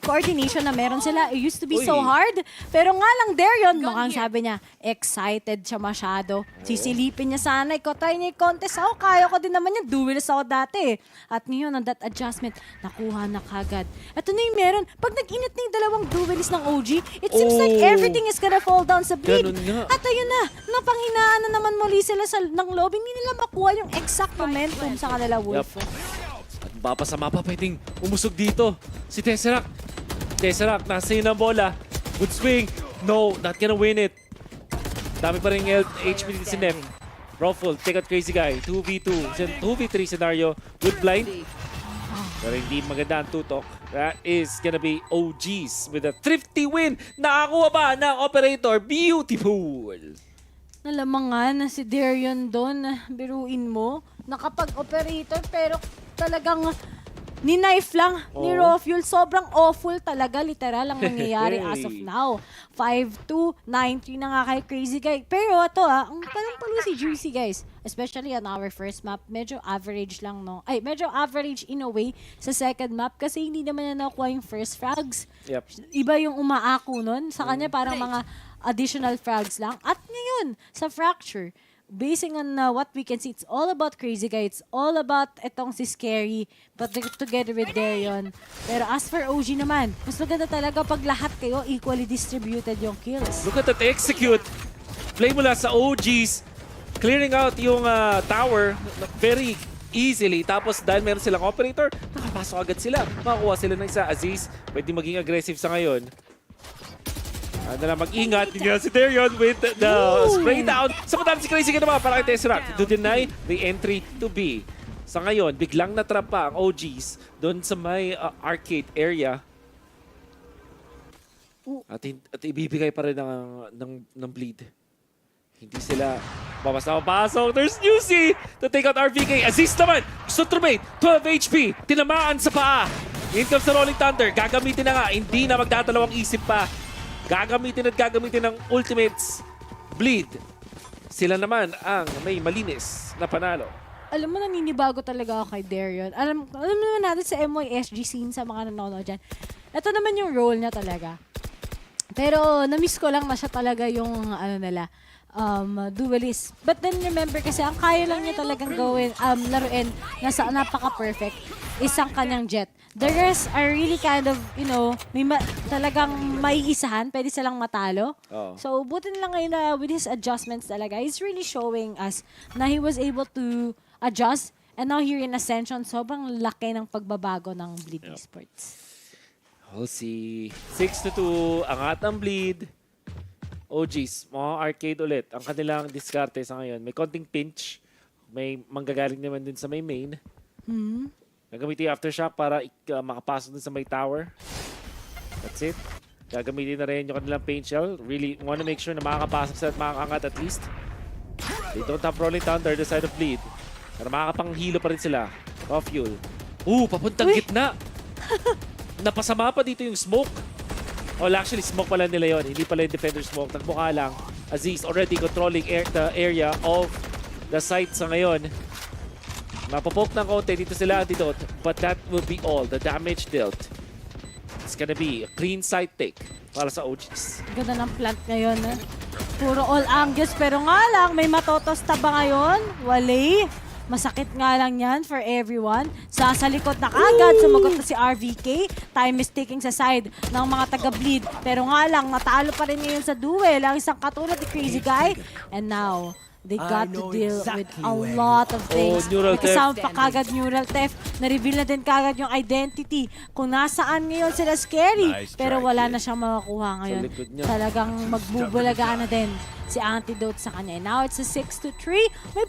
coordination na meron sila, it used to be so hard. Pero nga lang Darion, mukhang sabi niya, excited siya masyado. Sisilipin niya sana, try niya i-contest ako. Kaya ko din naman yan, duelist ako dati. At ngayon, on that adjustment, nakuha na kagad. Ito na yung meron. Pag nag-init na yung dalawang duelist ng OG, it seems like everything is gonna fall down sa Bleed. At ayun na, napanghinaan na naman muli sila ng lobby. Hindi nila makuha yung exact momentum sa kanila, Wolf. At mapasama pa pwedeng umusog dito. Si Tesseract. Tesseract, nasa yun ang bola. Good swing. No, not gonna win it. Dami pa rin HP dito si Nef. Ruffle, take out Crazy Guy. 2v2. 2v3 scenario with blind. Pero hindi maganda ang tutok. That is gonna be OGs with a thrifty win. Nakakuha ba ng operator? Beautiful! Nalamangan na si Darion doon. Biruin mo. Nakapag-operator pero talagang ni-knife lang ni Raw-Fuel. Sobrang awful talaga, literal ang nangyayari as of now. 5-2, 9-3 na nga kay Crazy Guy. Pero ito ang palang-palo si Juicy, guys. Especially on our first map, medyo average lang, no? Ay, medyo average in a way sa second map kasi hindi naman niya nakuha yung first frags. Iba yung umaako nun. Sa kanya parang mga additional frags lang. At ngayon, sa Fracture, basing on what we can see, it's all about Crazy Guy. It's all about etong si Scary, but together with Darion. Pero as for OG naman, mas maganda talaga pag lahat kayo equally distributed yung kills. Look at that execute. Play mula sa OGs. Clearing out yung tower very easily. Tapos dahil meron silang operator, nakapasok agad sila. Makakuha sila ng isa. Aziz, pwede maging aggressive sa ngayon. Ano na mag-ingat. Tingnan si Darion with the spray down. Samantala si Crazy Guy naman para kay Tesseract to deny the entry to B. Sa ngayon, biglang natrap pa ang OGs doon sa may arcade area. At ibibigay pa rin ng bleed. Hindi sila papasok. There's Newsy to take out RVK. Aziz naman, gusto trumate. 12 HP. Tinamaan sa paa. In comes the Rolling Thunder. Gagamitin na nga. Hindi na magdadalawang isip pa. Gagamitin ng ultimates. Bleed. Sila naman ang may malinis na panalo. Alam mo, naninibago talaga ako kay Darion. Alam naman natin sa MYSG scene sa mga nanonood dyan. Ito naman yung role niya talaga. Pero na-miss ko lang na siya talaga yung duelist. But then remember kasi ang kaya lang niya talagang gawin, laruin na napaka-perfect isang kanyang jet. The rest are really kind of, talagang may isahan, pwede silang matalo. So, buti lang ngayon na with his adjustments talaga, he's really showing us na he was able to adjust. And now here in Ascension, sobrang laki ng pagbabago ng Bleed Esports. We'll see. 6-2, angat ang Bleed. OGs, mga arcade ulit. Ang kanilang diskarte sa ngayon. May konting pinch. May manggagaling naman din sa may main. Gagamitin yung aftershock para makapasok din sa may tower. That's it. Gagamitin na rin yung kanilang paint shell. Really want to make sure na makakapasok sila at makakangat at least. They don't have Rolling Thunder the side of Bleed. Pero makakapanghilo pa rin sila. Fuel. Papuntang gitna. Napasama pa dito yung smoke. Well, actually, smoke pala nila yon. Hindi pala yung defender smoke. Nagmukha lang. Aziz already controlling the area of the site sa ngayon. Mapopoke ng konti dito sila antidote. But that will be all. The damage dealt. It's gonna be a clean side take para sa OGs. Ganda ng plant ngayon. Puro all angles. Pero nga lang, may matotosta ba ngayon? Wale. Masakit nga lang yan for everyone. Sa likod na kagad, sumagot na si RVK. Time is taking sa side ng mga taga-Bleed. Pero nga lang, natalo pa rin ngayon sa duel. Ang isang katulad ni Crazy Guy. And now, they got to deal with a lot of things. Kasama pa kagad neural theft. Na-reveal na din kagad yung identity. Kung nasaan ngayon sila Scary. Pero wala na siyang makakuha ngayon. Talagang magbubulagaan na din si Antidote sa kanya. And now it's a 6-3. May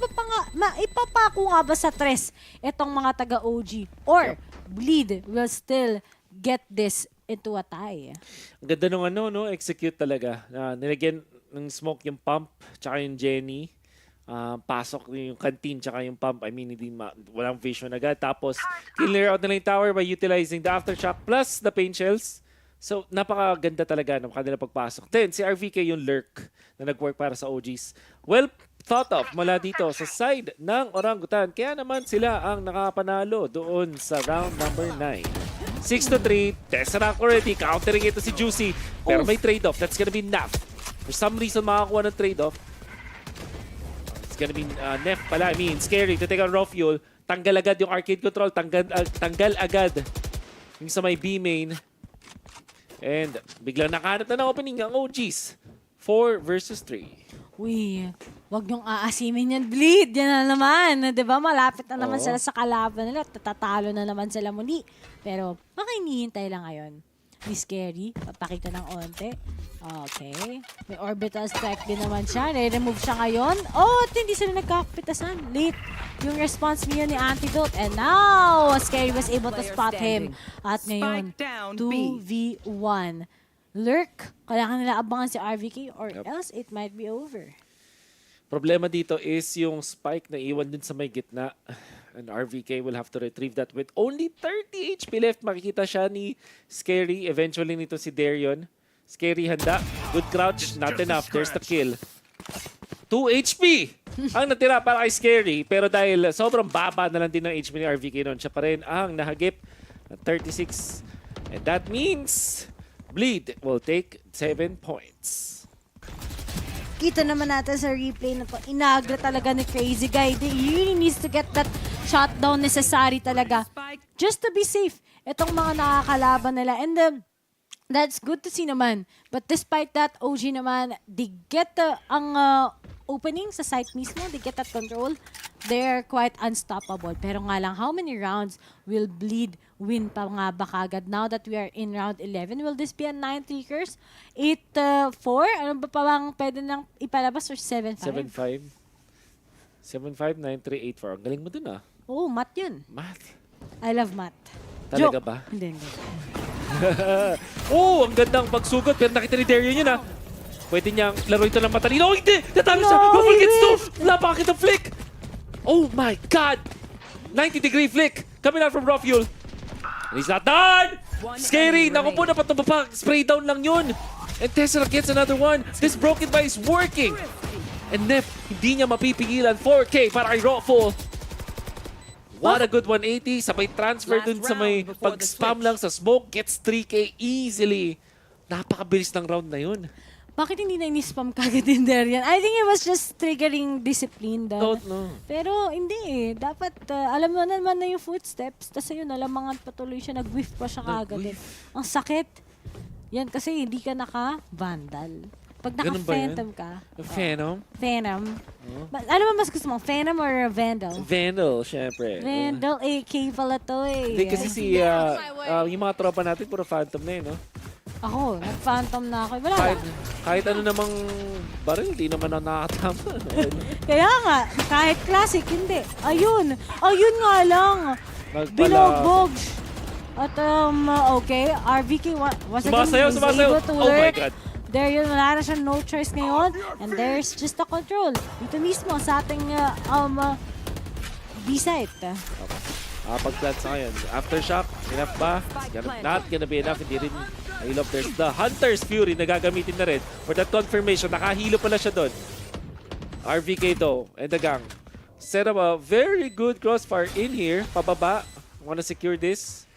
ipapako nga ba sa 3 itong mga taga-OG? Or Bleed will still get this into a tie. Ang ganda nung execute talaga. Nilagyan ng smoke yung pump, tsaka yung Jenny. Pasok yung canteen, tsaka yung pump. I mean, walang vision agad. Tapos, clear out nila yung tower by utilizing the aftershock plus the paint shells. So, napakaganda talaga ng kanila pagpasok. Then, si RVK yung lurk na nag-work para sa OGs. Well thought of mula dito sa side ng Orangutan. Kaya naman sila ang nakapanalo doon sa round number 9. 6-3, Tesseract already, countering ito si Juicy. Pero may trade-off, that's gonna be Naf. For some reason, makakuha ng trade-off. It's gonna be Nef pala, Scary to take on raw fuel. Tanggal agad yung arcade control, tanggal agad yung sa may B main. And biglang nakahanap na ng opening ang OGs. 4 versus 3. Uy, wag niyong aasimin yan, Bleed. Yan na naman. Diba? Malapit na naman sila sa kalaban nila. Tatatalo na naman sila muli. Pero baka hinihintay lang ngayon. Ni Scary, papakita ng onte. Okay. May orbital strike din naman siya. Re-remove siya ngayon. Oh, at hindi sila nagkakapitasan. Late yung response niya ni Antidote. And now, Scary was able to spot him. At ngayon, 2v1. Lurk, kailangan nila abangan si RVK or else it might be over. Problema dito is yung spike na iwan din sa may gitna. And RVK will have to retrieve that with only 30 HP left. Makikita siya ni Scary. Eventually nito si Darion. Scary handa. Good crouch. Not enough. There's the kill. 2 HP ang natira para kay Scary. Pero dahil sobrang baba na lang din ng HP ni RVK noon, siya pa rin ang nahagip. 36. And that means Bleed will take 7 points. Kita naman natin sa replay na to, inagra talaga ni Crazy Guy. He really needs to get that shutdown necessary talaga. Just to be safe. Itong mga nakakalaban nila. And that's good to see naman. But despite that, OG naman, they get ang opening sa site mismo. They get that control. They're quite unstoppable. Pero nga lang, how many rounds will Bleed win pa nga ba kagad? Now that we are in round 11, will this be a 9 takers? 8-4? Ano ba pa bang pwede nang ipalabas or 7-5? 7-5. 7-5, 9-3, 8-4. Ang galing mo dun Oh, math yun. Math? I love math. Talaga Joke. ba? Hindi. Oh, ang gandang pagsugot. Pero nakita ni Darion yun Pwede niyang laro ito ng matalino. Oh, hindi! Natalo siya! Ruffle gets to! Napakakitang flick! Oh my God! 90-degree flick coming out from raw fuel. And he's not done! Scary! Naku po, napatumba pa. Spray down lang yun. And Tesseract gets another one. This broken by is working. And Nef, hindi niya mapipigilan. 4K para kay Raffle. What a good 180. Sabay transfer dun sa may pag-spam lang sa smoke. Gets 3K easily. Napakabilis ng round na yun. Bakit hindi na ini-spam kagad din Darian? I think it was just triggering discipline. Don't know. Pero hindi Dapat alam mo naman na yung footsteps. Tapos ayun, alamangan patuloy siya. Nag-whiff pa siya kagad. Ang sakit. Yan kasi hindi ka naka-vandal. Pag naka-phantom ka. Phantom? Phantom. Ano ba mas gusto mo? Phantom or Vandal? Vandal, syempre. Vandal, AK pala to Hindi kasi yung mga tropa natin puro Phantom na no? Ako, nag-phantom na ako. Wala kahit ano namang baril, hindi naman ang nakatama. Kaya nga, kahit classic, hindi. Ayun nga lang. Binugbog. At okay, RVK was again able to lurk. There yun, wala na siya no choice ngayon. And there's just a control. Dito mismo sa ating B-site. Pag-plant sa ngayon. Aftershock, enough ba? Not gonna be enough. Hindi rin. I love there's the Hunter's Fury na gagamitin na rin for that confirmation. Nakahilo pala siya doon. RVK though, and the gang. Set up a very good crossfire in here. Pababa. Wanna secure this.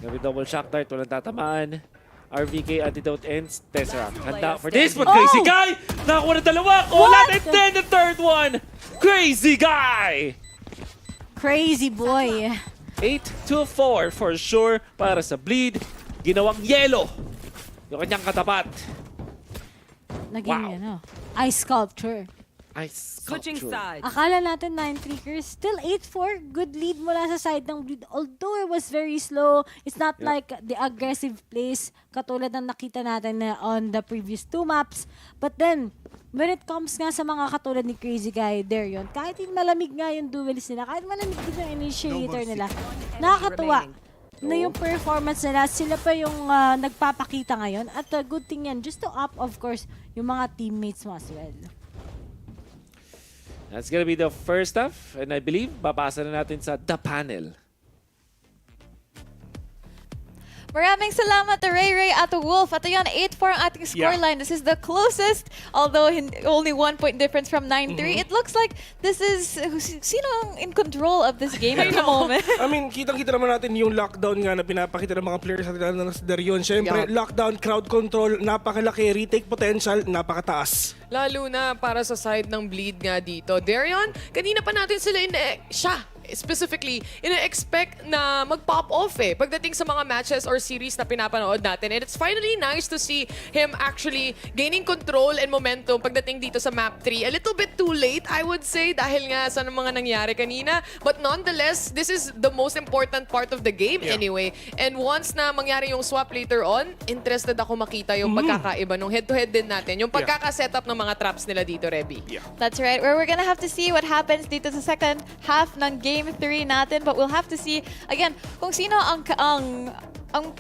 Gawin double shock dart. Walang tatamaan. RVK antidote ends. Tesseract. Handa for this one. Crazy Guy! Nakakuha na dalawa. Kulat and then the third one. Crazy Guy! Crazy boy. 8-4 for sure para sa Bleed. Ginawang yellow yung kanyang katapat. Naging ice sculpture. Switching sides. Akala natin 9 triggers. Still 8-4. Good lead mula sa side ng Bleed. Although it was very slow, it's not like the aggressive plays katulad ng nakita natin on the previous 2 maps. But then, when it comes nga sa mga katulad ni Crazy Guy, Darion, kahit malamig nga yung duelist nila, kahit malamig din yung initiator nila, nakakatuwa. na yung performance nila. Sila pa yung nagpapakita ngayon. At good thing yan, just to up, of course, yung mga teammates mo as well. That's gonna be the first half. And I believe, babasa na natin sa The Panel. Maraming salamat to Ray Ray at to Wolf. At ayan, 8-4 ang ating scoreline. This is the closest, although only 1 point difference from 9-3. It looks like this is, sino ang in control of this game at the moment? I mean, kitang-kita naman natin yung lockdown nga na pinapakita ng mga players natin na si Darion. Siyempre, lockdown, crowd control, napakalaki, retake potential, napakataas. Lalo na para sa side ng Bleed nga dito. Darion, kanina pa natin sila specifically, ina-expect na mag-pop off pagdating sa mga matches or series na pinapanood natin. And it's finally nice to see him actually gaining control and momentum pagdating dito sa map 3. A little bit too late, I would say, dahil nga sa mga nangyari kanina. But nonetheless, this is the most important part of the game anyway. And once na mangyari yung swap later on, interested ako makita yung pagkakaiba nung head-to-head din natin. Yung pagkaka-setup ng mga traps nila dito, Rebby. That's right. Where we're gonna have to see what happens dito sa second half ng Game 3 natin. But we'll have to see, again, kung sino ang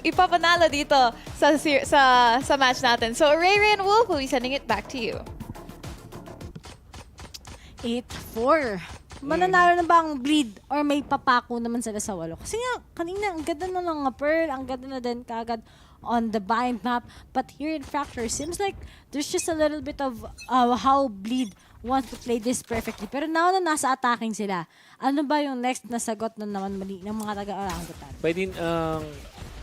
ipapanalo dito sa match natin. So, Ray Ray and Wolf will be sending it back to you. 8-4. Mananalo na ba ang Bleed or may papako naman sila sa 8? Kasi nga, kanina, ang ganda na ng Pearl, ang ganda na din kagad on the bind map. But here in Fracture, seems like there's just a little bit of how Bleed wants to play this perfectly. Pero now na nasa attacking sila, ano ba yung next na sagot na naman mali ng mga taga-Orangutan? Pwede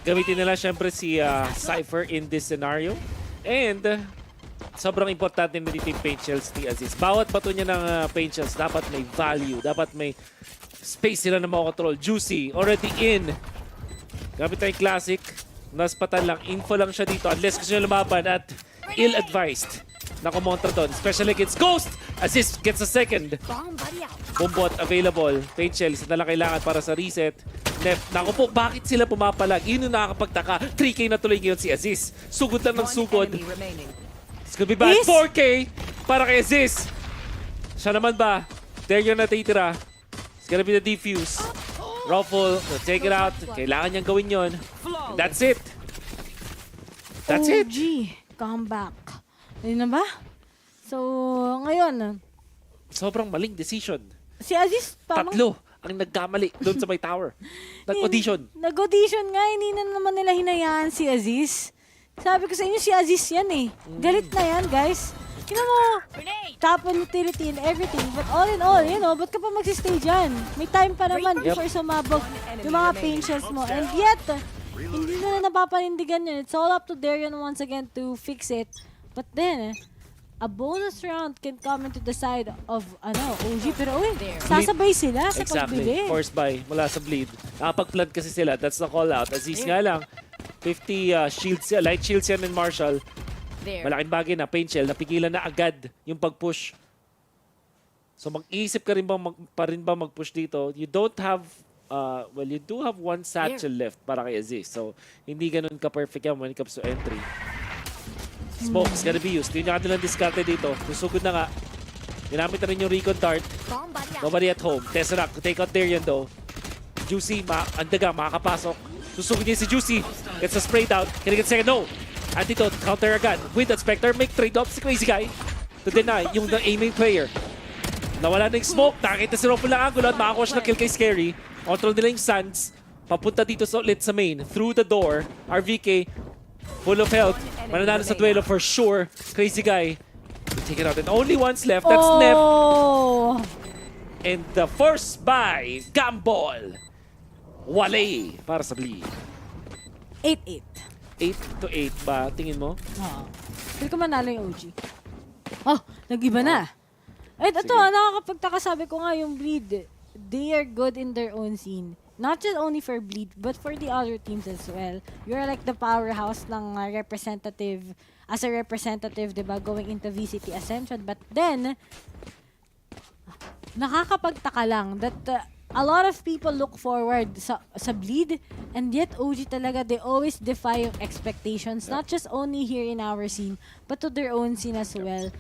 gamitin nila syempre si Cypher in this scenario. And sobrang importante na dito yung paint shells ni Aziz. Bawat bato niya ng paint shells dapat may value. Dapat may space sila na makakontrol. Juicy, already in. Gamit tayong classic. Naspatan lang. Info lang siya dito. Unless gusto niya lumaban at ill-advised na kumontra doon. Especially against Ghost. Aziz gets a second. Bombot available. Paint shell. Isa na lang kailangan para sa reset. Nef. Naku po, bakit sila pumapalag? Yun yung nakakapagtaka. 3K na tuloy ngayon si Aziz. Sugod lang ng sugod. It's gonna be bad. 4K para kay Aziz. Siya naman ba? There yung natitira. It's gonna be the defuse. Ruffle. Take it out. Kailangan niyang gawin yun. That's it. That's it. Comeback. Ayun na ba? So, ngayon. Sobrang maling decision. Si Aziz, Tatlo ang nagkamali doon sa may tower. Nag-audition. Nag-audition nga, hindi na naman nila hinayaan si Aziz. Sabi ko sa inyo, si Aziz yan eh. Galit na yan, guys. Tingnan mo, tapon utility and everything. But all in all, you know, ba't ka pa magsistay dyan? May time pa naman before sumabog yung mga patience mo. And yet, hindi na napapanindigan yun. It's all up to Darion once again to fix it. But then, a bonus round can come into the side of OG. Pero sasabay sila sa pagbili. Forced buy mula sa Bleed. Nakapag-plant kasi sila. That's the call out. Aziz nga lang. 50 shields, light shields yan in Marshall. Malaking bagay na. Paint shell. Napigilan na agad yung pag-push. So mag-iisip ka rin ba mag-push dito? You don't have well, you do have one satchel left para kay Aziz. So hindi ganun ka-perfect yan when it comes to entry. Smoke's gonna be used. Hindi nyo kanilang discarte dito. Susugod na nga. Ginamit na rin yung recon dart. Nobody at home. Tesseract. Take out Darion though. Juicy, andaga, makakapasok. Susugod niya si Juicy. Gets a sprayed out. Can he get second? No. Antidote. Counter agad. With that Spectre. Make trade-off si Crazy Guy to deny yung aiming player. Nawala na yung smoke. Nakita si Ruffle ng angulo at makakuha siya na kill kay Scary. Control nila yung Suns. Papunta dito ulit sa main. Through the door. RVK. Full of health. Mananalo sa duelo for sure. Crazy Guy. We take it out. And only one's left. That's Nef. And the first by Gambol. Wale para sa Bleed. 8-8. 8-8 ba? Tingin mo? Oo. Feel ko manalo yung OG. Oh, nag-iba na. Ito, nakakapagtaka, sabi ko nga yung Bleed. They are good in their own scene. Not just only for Bleed, but for the other teams as well. You're like the powerhouse ng representative, as a representative, diba, going into VCT Ascension. But then, nakakapagtaka lang that a lot of people look forward sa Bleed, and yet OG talaga, they always defy yung expectations, not just only here in our scene, but to their own scene as well.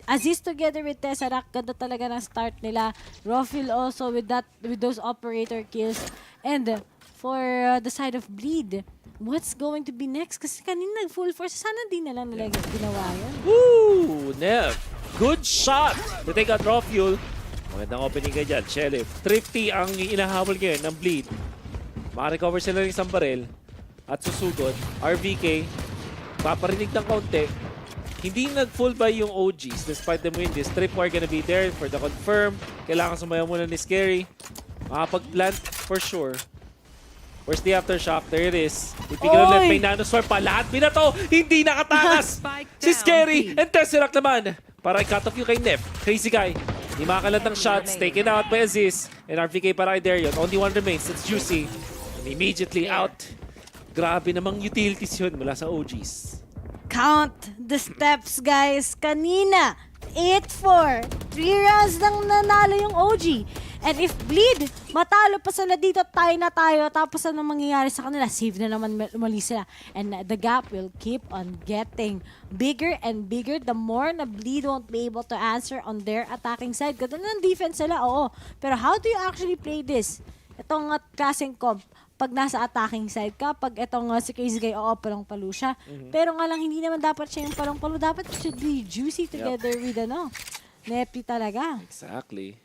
Aziz together with Tesseract, ganda talaga ng start nila. Ruffle also with those operator kills. And for the side of Bleed. What's going to be next? Kasi kanina full force. Sana di na lang nila ginawa yun. Woo! Nev, good shot to take out raw fuel. Magandang opening ka dyan, Shelif. Thrifty ang inahabol ngayon ng Bleed. Makarecover sila ng isang baril at susugod. RVK, paparinig ng kaunti. Hindi nag-full buy yung OGs despite them win this. Tripwire gonna be there for the confirm. Kailangan sumayaw muna ni Scary. Makapag-plant for sure. Where's the aftershock? There it is. Ipigil ulit. May nanoswarm pa. Lahat binato. Hindi nakatakas. Si Scary and Tesseract naman. Para i-cut off yung kay Nef. Crazy guy. Hindi makalat ng shots. Taken out by Aziz. And RVK para kay Darion. Only one remains. That's Juicy. And immediately out. Grabe namang utilities yun mula sa OGs. Count the steps, guys. Kanina, 8-4. 3 rounds lang nanalo yung OG. And if Bleed, matalo pa sila dito, tayo na tayo. Tapos ano mangyayari sa kanila? Save na naman mali sila. And the gap will keep on getting bigger and bigger the more na Bleed won't be able to answer on their attacking side. Ganda ng defense sila, oo. Pero how do you actually play this? Itong klaseng comp, pag nasa attacking side ka, pag itong si Crazy Guy, oo, palong-palo siya. Pero nga lang, hindi naman dapat siya yung palong-palo. Dapat should be Juicy together with, Nepi talaga. Exactly.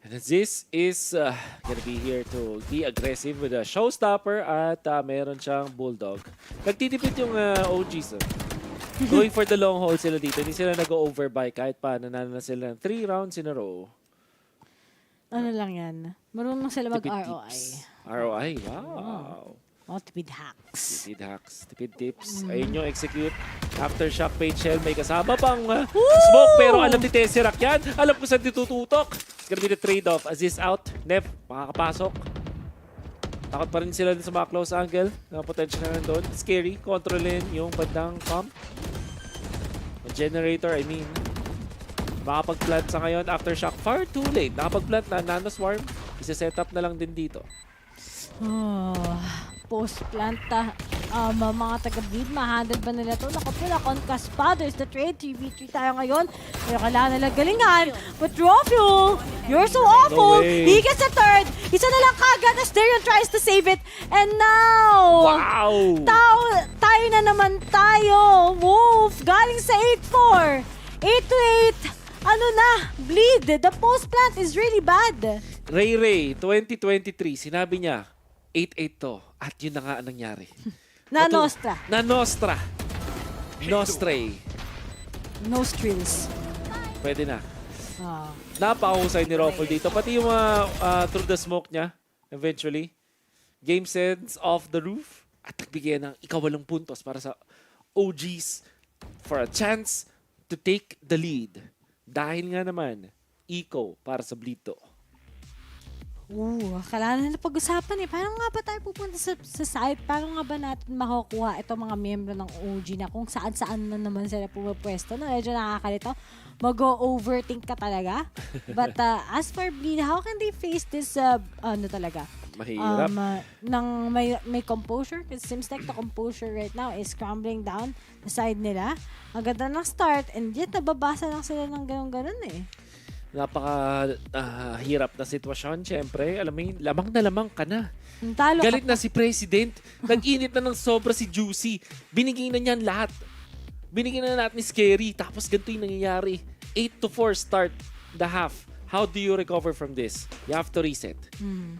And this is gonna be here to be aggressive with a showstopper at meron siyang bulldog. Nagtitipid yung OGs. Going for the long haul sila dito. Hindi sila nag-overbuy kahit pa nanalo na sila ng 3 rounds in a row. Ano lang yan? Marunong sila mag-ROI. ROI, wow. Oh, tipid hacks. Tipid hacks, tipid tips. Ayun yung execute. Aftershock Page Shell, may kasama pang smoke. Pero alam ni Tesseract yan. Alam ko saan ditututok. It's gonna be the trade-off. Aziz out. Nef, makakapasok. Takot pa rin sila sa mga close angle. Na potential na nandun. Scary. Controlin yung bandang pump. Generator, I mean. Makapag-plant sa ngayon. Aftershock, far too late. Nakapag-plant na. Nanoswarm. Isa-set up na lang din dito. Post-plant, mga taga-bleed, ma-handle ba nila ito? Naku po, na-concast pa. There's the trade. 3v3 tayo ngayon. Pero kailangan nila galingan. But Rofu, you're so awful. He gets a third. Isa na lang kagad as Darion tries to save it. And now, wow! Tayo na naman tayo. Wolf, galing sa 8-4. 8-8. Ano na? Bleed. The post-plant is really bad. Ray, 2023, sinabi niya, 8-8 to. At yun na nga ang nangyari. Na-Nostra. Na-Nostra. Nostray. Nostrils. Pwede na. Napakahusay ni Ruffle dito. Pati yung through the smoke niya, eventually. Game sense off the roof. At nagbigay ng 8 puntos para sa OGs for a chance to take the lead. Dahil nga naman, eco para sa Bleed to. Kailangan na pag-usapan eh. Paano nga ba tayo pupunta sa site? Paano nga ba natin makukuha itong mga miyembro ng OG na kung saan-saan na naman sila pumapwesto? Na medyo nakakalito. Mag-overthink ka talaga. But as for Bleed, how can they face this, talaga? Mahirap. May composure. It seems like the composure right now is crumbling down the side nila. Ang ganda ng start and yet nababasa lang sila ng ganun-ganun eh. Napaka-hirap na sitwasyon, syempre. Alam mo yun, lamang na lamang ka na. Galit na si President. Nag-init na ng sobra si Juicy. Binigay na niyan lahat. Binigay na lahat ni Scary. Tapos ganito yung nangyayari. 8-4 start the half. How do you recover from this? You have to reset.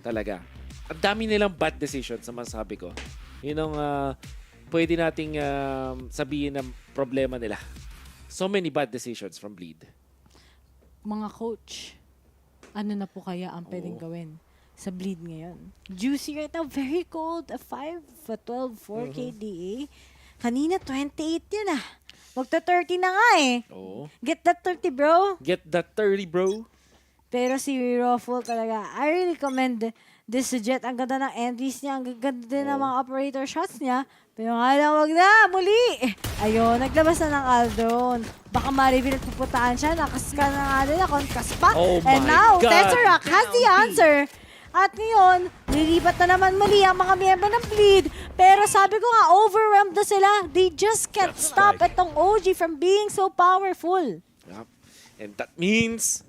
Talaga. Ang dami nilang bad decisions, naman sabi ko. Yun ang pwede nating sabihin ng problema nila. So many bad decisions from Bleed. Mga coach, ano na po kaya ang pwedeng gawin sa Bleed ngayon? Juicy right now, very cold. A 5, a 12, 4 KDA. Kanina, 28 yun ah. Magta-30 na nga eh. Get that 30, bro. Get that 30, bro. Pero si Ruffle talaga, I really commend this Jet. Ang ganda ng entries niya, ang ganda din ng mga operator shots niya. Pero nga lang, wag na, muli. Ayun, naglabas na ng Aldon. Baka ma-reveal at puputaan siya. Nakaska na nga nila, concast pa. And now, Tesseract has the answer. At ngayon, nilipat na naman muli ang mga miyembro ng Bleed. Pero sabi ko nga, overwhelmed na sila. They just can't stop itong OG from being so powerful. Yep. And that means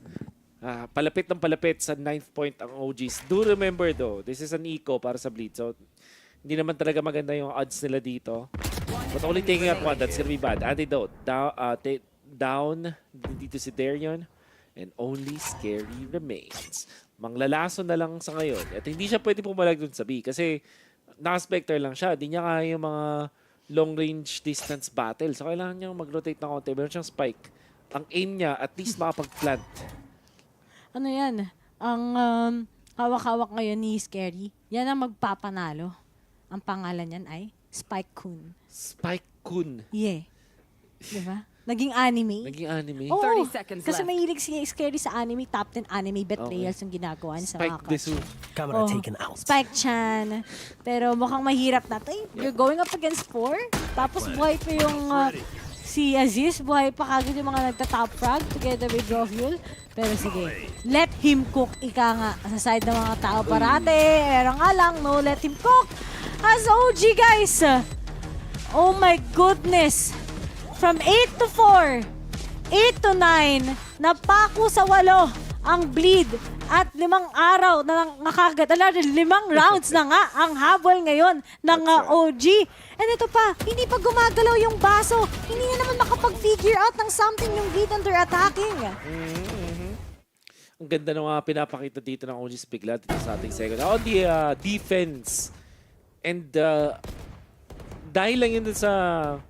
palapit ng palapit sa 9th point ang OGs. Do remember though, this is an eco para sa Bleed. So, hindi naman talaga maganda yung odds nila dito. But only taking out one, that's gonna be bad. Antidote, down dito si Darion. And only Scary remains. Manglalaso na lang sa ngayon. At hindi siya pwede pumalag dun sa B. Kasi naka-specter lang siya. Hindi niya kaya yung mga long-range distance battle. So kailangan niyang mag-rotate ng konti. Meron siyang spike. Ang aim niya, at least makapag-plant. Ano yan? Ang hawak-hawak ngayon ni Scary, yan ang magpapanalo. Ang pangalan niyan ay Spike Kun. Spike Kun? Yeah. Diba? Naging anime. Naging anime? Oo, 30 seconds kasi left. mahilig si Scary sa anime. Top 10 anime betrayals yung ginagawa niya sa mga Spike Desu. Camera taken out. Spike Chan. Pero mukhang mahirap na to. You're going up against 4. Tapos buhay pa yung si Aziz. Buhay pa kagad yung mga nagta-top frag together with Rofuel. Pero sige, let him cook. Ika nga, sa side ng mga tao parate. Pero nga lang, no, let him cook. As OG, guys. Oh my goodness. From 8 to 4, 8 to 9, napako sa 8 ang Bleed at 5 araw na nakagad. 5 rounds na nga ang habol ngayon ng OG. And ito pa, hindi pa gumagalaw yung baso. Hindi na naman makapag-figure out ng something yung Bleed under attacking. Ang ganda ng mga pinapakita dito ng OG's bigla dito sa ating second. On the defense. And dahil lang yun dun sa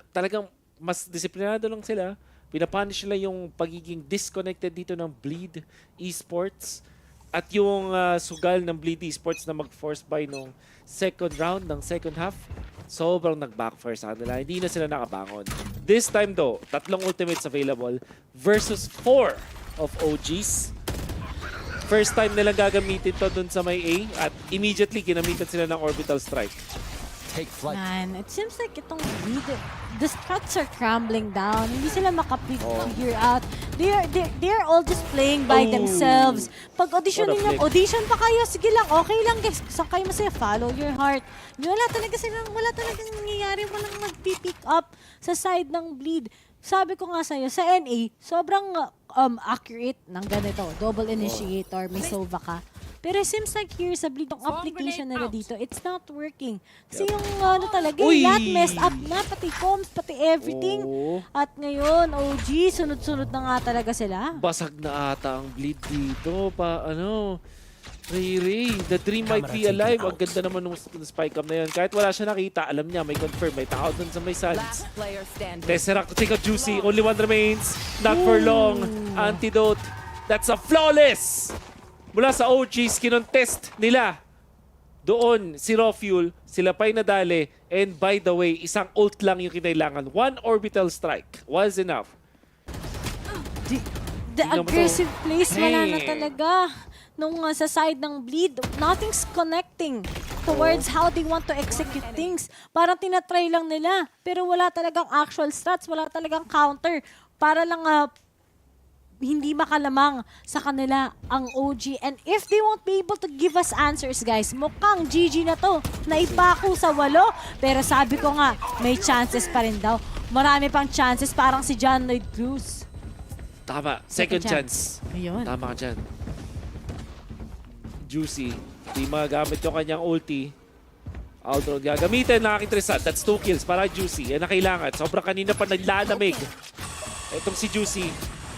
talagang mas disiplinado lang sila. Pinapunish nila yung pagiging disconnected dito ng Bleed Esports at yung sugal ng Bleed Esports na mag-force buy nung second round ng second half. Sobrang nag-backfire sa kanila. Hindi na sila nakabangon. This time though, 3 ultimates available versus 4 of OGs. First time nilang gagamitin to dun sa may A at immediately ginamitan sila ng orbital strike. Man, it seems like itong Bleed, the struts are crumbling down. Hindi sila makapig-figure out. They're all just playing by themselves. Pag auditionin nyo, audition pa kayo. Sige lang, okay lang guys. Saan kayo masaya? Follow your heart. Wala talagang nangyayari. Walang mag-pick up sa side ng Bleed. Sabi ko nga sa'yo, sa NA, sobrang accurate ng ganito. Double initiator, may Sova ka. Pero it seems like here sa Bleed, yung application nila dito, it's not working. Kasi yung talaga, lahat messed up na, pati comms, pati everything. At ngayon, OG, sunod-sunod na nga talaga sila. Basag na ata ang Bleed dito. Ray, the dream might be alive. Ang ganda naman ng spike up na yun. Kahit wala siya nakita, alam niya, may confirm, may tao dun sa may sides. Tesseract to take out Juicy. Only one remains. Not for long. Antidote. That's a flawless! Mula sa OGs, kinontest nila. Doon, si Rofuel, sila pa'y nadali. And by the way, isang ult lang yung kinailangan. 1 orbital strike was enough. The aggressive plays, wala na talaga. Nung sa side ng Bleed, nothing's connecting towards how they want to execute things. Parang tinatry lang nila. Pero wala talagang actual strats, wala talagang counter. Para lang hindi makalamang sa kanila ang OG. And if they won't be able to give us answers, guys, mukhang GG na to. Naipako sa 8. Pero sabi ko nga, may chances pa rin daw. Marami pang chances, parang si John Lloyd Cruz. Tama, second chance. Ayun. Tama ka dyan. Juicy, di magagamit yung kanyang ulti. Outroad gagamitin, nakakitresat. That's 2 kills para Juicy. Yan na kailangan. Sobrang kanina pa naglalamig. Itong si Juicy,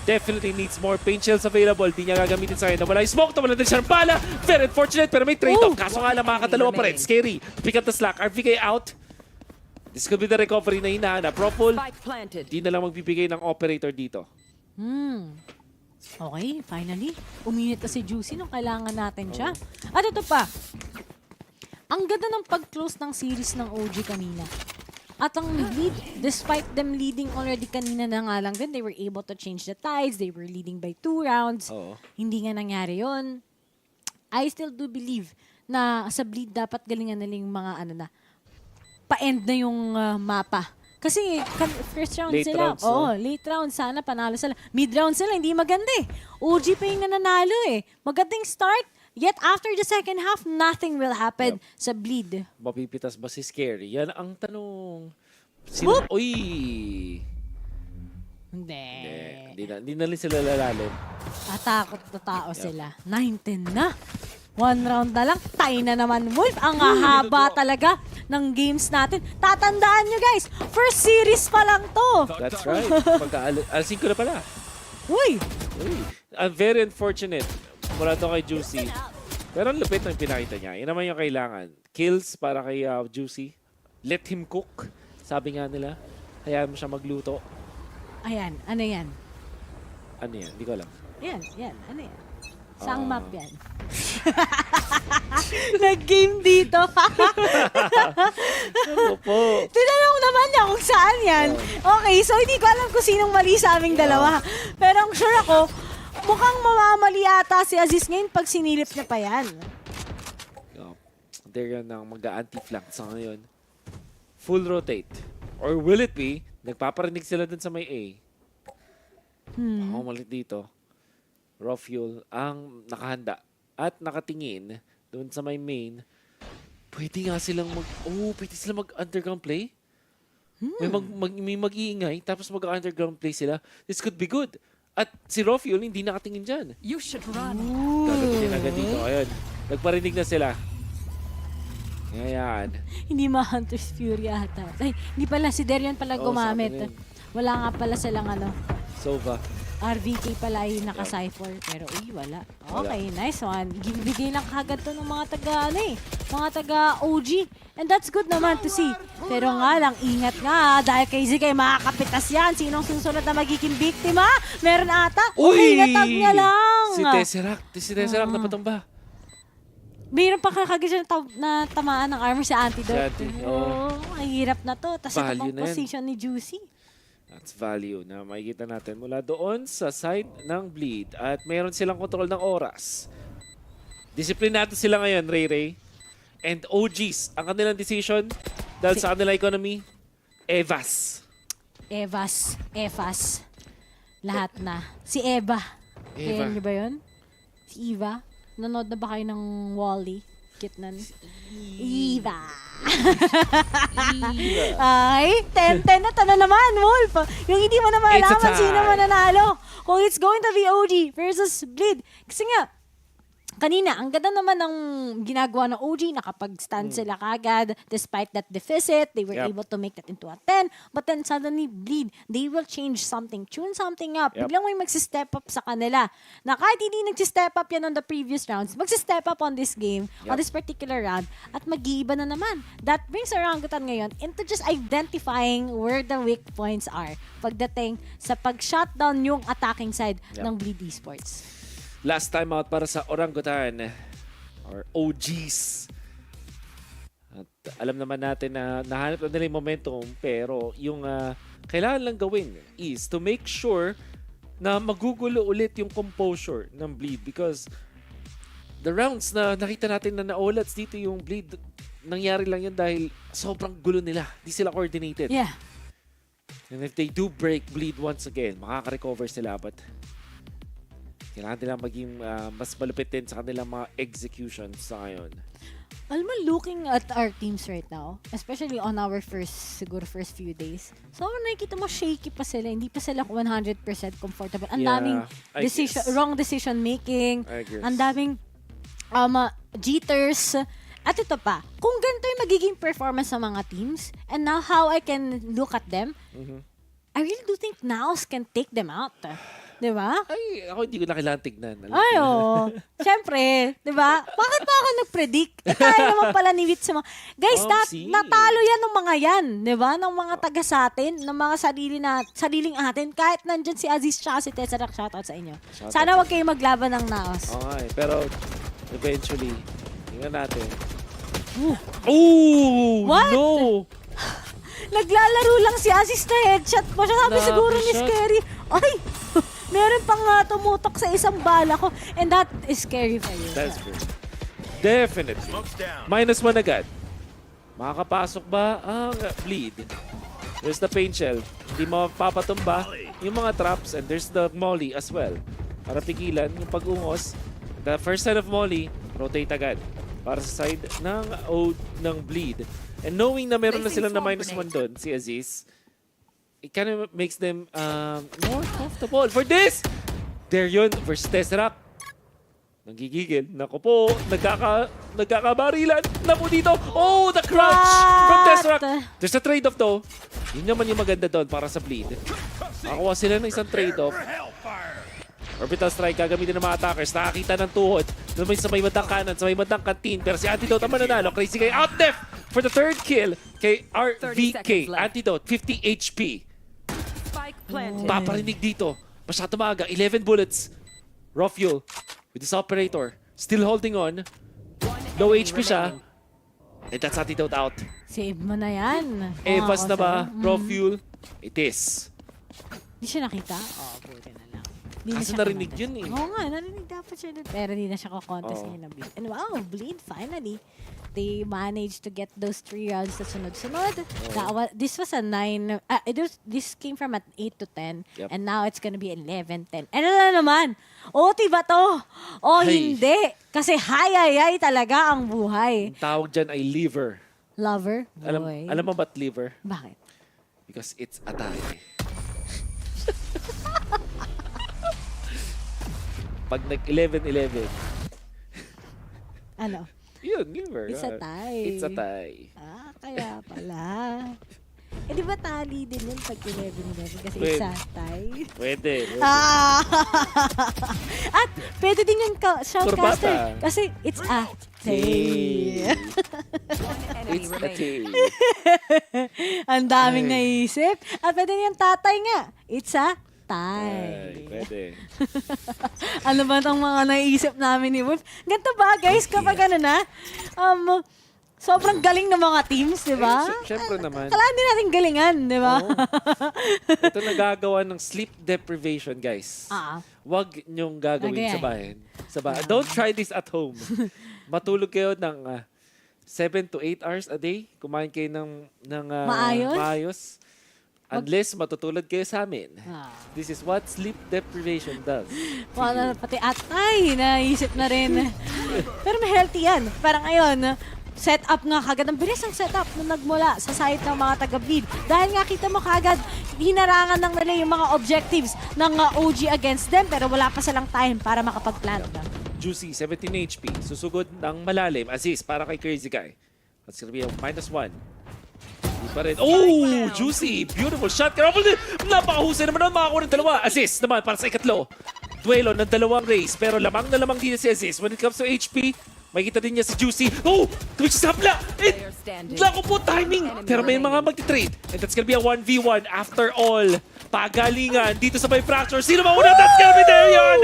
definitely needs more paint shells available. Di niya gagamitin sa kanya. Wala yung smoke. Tawala din siya ng bala. Very unfortunate pero may trade-off. Kaso nga lang makakadalawa pa rin. Scary. Pick up the slack. RVK out. This could be the recovery na hinahanap. Propol, di na lang magbibigay ng operator dito. Okay, finally. Uminit na si Juicy nung kailangan natin siya. At ito pa. Ang ganda ng pag-close ng series ng OG kanina. At ang lead, despite them leading already kanina na nga lang din, they were able to change the tides. They were leading by 2 rounds. Hindi nga nangyari yon. I still do believe na sa Bleed dapat galingan nila yung mga pa-end na yung mapa. Kasi first round late sila. Rounds, no? Late round. Sana panalo sila. Mid round sila, hindi maganda eh. OG pa yung nananalo eh. Magandang start. Yet after the second half, nothing will happen sa Bleed. Mapipitas ba si Scary? Yan ang tanong. Uy! Hindi na rin sila lalalim. Takot na tao sila. 9-10 na. One round na lang. Tie na naman, Wolf. Ang haba talaga ng games natin. Tatandaan nyo, guys. First series pa lang to. That's right. Alasin ko na pala. Uy! I'm very unfortunate. Mula to kay Juicy. Pero ang lupit ng pinakita niya. Yan naman yung kailangan. Kills para kay Juicy. Let him cook. Sabi nga nila. Hayaan mo siya magluto. Ayan, ano yan? Ano yan? Hindi ko alam. Yan, ano yan? Saang map yan? Nag-game dito. Ano po? Tinanong naman niya kung saan yan. Okay, so hindi ko alam kung sinong mali sa aming dalawa. Pero ang sure ako, mukhang mamamali ata si Aziz ngayon pag sinilip niya pa yan. There yan ang mag-anti-flank sa ngayon. Full rotate. Or will it be, nagpaparinig sila dun sa may A. Ako malit dito. Raw fuel ang nakahanda at nakatingin doon sa may main. Pwede nga silang pwede silang mag-underground play. May mag-iingay tapos mag-underground play sila. This could be good. At si raw fuel hindi nakatingin dyan. You should run. Gagawin agad dito. Ayun. Nagparinig na sila. Ayan. Hindi ma-Hunter's Fury ata. Ay, hindi pala. Si Darian pala gumamit. Wala nga pala silang Sova. RVK pala yung naka-cypher. Pero wala. Okay, nice one. Bigay lang kagad to ng mga mga taga-OG. And that's good naman to see. Pero nga lang, ingat nga. Dahil kay Zigay, makakapitas yan. Sinong susunod na magiging biktima? Meron ata. Okay, natag niya lang. Si Tesseract na patumba. Mayroon pa kagad siya na tamaan ng armor sa Antidote. Ang hirap na to. Tapos ito pang position ni Juicy. That's value na makikita natin mula doon sa side ng Bleed. At meron silang control ng oras. Disiplinado sila ngayon, Ray. And OGs, ang kanilang decision dahil sa kanilang economy, Evas. Lahat na. Si Eva. Kaya niyo ba yun? Si Eva. Nanood na ba kayo ng Wall-E? Kitnan? Eva. Ay, 10-10 na. Tana naman, Wolf. Yung hindi mo na malaman sino mananalo. Kung it's going to be OG versus Bleed. Kasi nga, kanina, ang ganda naman ng ginagawa ng OG, nakapag-stand sila kagad. Despite that deficit, they were able to make that into a 10. But then suddenly, Bleed, they will change something, tune something up. Biglang may magsi-step up sa kanila. Na kahit hindi nagsi-step up yan on the previous rounds, magsi-step up on this game, on this particular round, at mag-iiba na naman. That brings Orangutan ngayon into just identifying where the weak points are pagdating sa pag-shutdown yung attacking side ng Bleed Esports. Last time out para sa Orangutan or OGs. At alam naman natin na nahanap na nila yung momentum pero yung kailangan lang gawin is to make sure na magugulo ulit yung composure ng Bleed because the rounds na nakita natin na naolats dito yung Bleed, nangyari lang yun dahil sobrang gulo nila. Di sila coordinated. Yeah. And if they do break Bleed once again, makaka-recover sila but kailangan nila maging mas malupit din sa kanilang mga executions sa ngayon. Alam mo, looking at our teams right now, especially on our first few days, so nakikita mo shaky pa sila. Hindi pa sila 100% comfortable. Ang daming wrong decision making. Ang daming jitters. At ito pa, kung ganito yung magiging performance ng mga teams, and now how I can look at them, I really do think Naos can take them out. Diba? Ay, ako hindi ko na kailangan tignan. Ay, Siyempre, diba? Bakit pa ako nag-predict? Kaya naman pala ni Witz mo. Guys, natalo yan ng mga yan. Diba? Ng mga taga sa atin, ng mga sariling atin. Kahit nandyan si Aziz tsaka si Tesseract, shoutout sa inyo. Sana wag kayo maglaban ng Naos. Okay, pero eventually, tingnan natin. What? No! Naglalaro lang si Aziz na headshot pa siya. Sabi siguro ni Scary, ay, meron pang tumutok sa isang bala ko. And that is scary for you. That's good. Definitely. -1 agad. Makakapasok ba ang Bleed? There's the paint shell. Hindi mapapatumba yung mga traps. And there's the molly as well. Para pigilan yung pag-ungos. The first side of molly, rotate agad. Para sa side ng Bleed. And knowing na meron na silang na -1 doon, si Aziz, it kind of makes them more comfortable. For this, there yun versus Tesseract. Nanggigigil. Naku po, nagkakabarilan na po dito. Oh, the crouch from Tesseract. There's a trade-off though. Yun naman yung maganda doon para sa Bleed. Nakakuha sila ng isang trade-off. Orbital strike gagamitin ng mga attackers. Nakakita ng tuhod. Naman sa may bandang kanan, sa may bandang canteen. Pero si Antidote ang mananalo. Crazy guy out def for the third kill kay RVK. Antidote, 50 HP. Paparinig dito. Masyado maaga. 11 bullets. Raw fuel with this operator. Still holding on. Low HP siya. And that's Antidote out. Save mo na yan. Evas na ba? Raw fuel? It is. Hindi siya nakita? Oo, buti na lang. Di na Kaso siya narinig kumagat. yun eh. Oo nga, narinig dapat siya doon. Pero hindi na siya kukontest ngayon ng Bleed. And wow, Bleed finally. They managed to get those 3 rounds sa sunod-sunod. This was a 9... this came from at 8 to 10. Yep. And now it's gonna be 11-10. Ano na naman? OT ba to? O hindi? Kasi hayayay talaga ang buhay. Ang tawag dyan ay liver. Lover? Alam mo ba't liver? Bakit? Because it's atake. Pag nag-11-11. Ano? Yun, liver. It's a tie. It's a tie. Ah, kaya pala. Eh, di ba tali din yun pag 11-11 kasi Pwede. it's a tie? Pwede. Ah! At pwede din yung shoutcaster Kurbata. kasi it's a tie. It's a tie. Ang daming naisip. At pwede din yung tatay nga. It's a tie. Ay, pwede. Ano ba itong mga naisip namin ni Wolf? Ganito ba guys kapag ano na? Sobrang galing ng mga teams, di ba? Siyempre naman. Kailangan din natin galingan, di ba? Ito nagagawa ng sleep deprivation, guys. Wag niyong gagawin sa bahay. Don't try this at home. Matulog kayo ng 7 to 8 hours a day. Kumain kayo ng maayos. Unless matutulad kayo sa amin. This is what sleep deprivation does. Pati atay, naisip na rin. Pero may healthy yan. Parang ngayon, setup nga kagad. Ang bilis ang setup na nagmula sa side ng mga taga-Bleed. Dahil nga kita mo kagad, hinarangan ng nila yung mga objectives ng OG against them. Pero wala pa silang time para makapag-plant. Juicy, 17 HP. Susugod ng malalim. Assist para kay Crazy Guy. That's gonna be a -1. Di pa rin. Oh! Juicy! Beautiful shot. Napakahusay naman nun. Makakuha ng dalawa. Assist naman para sa ikatlo. Duelo ng dalawang race. Pero lamang na lamang din si Assist. When it comes to HP, makikita din niya si Juicy. Oh! Twitch sapla! Lako po timing! Pero may mga magti-trade. And that's gonna be a 1v1 after all. Pagalingan dito sa may fracture. Sino mauna? That's gonna be Darian!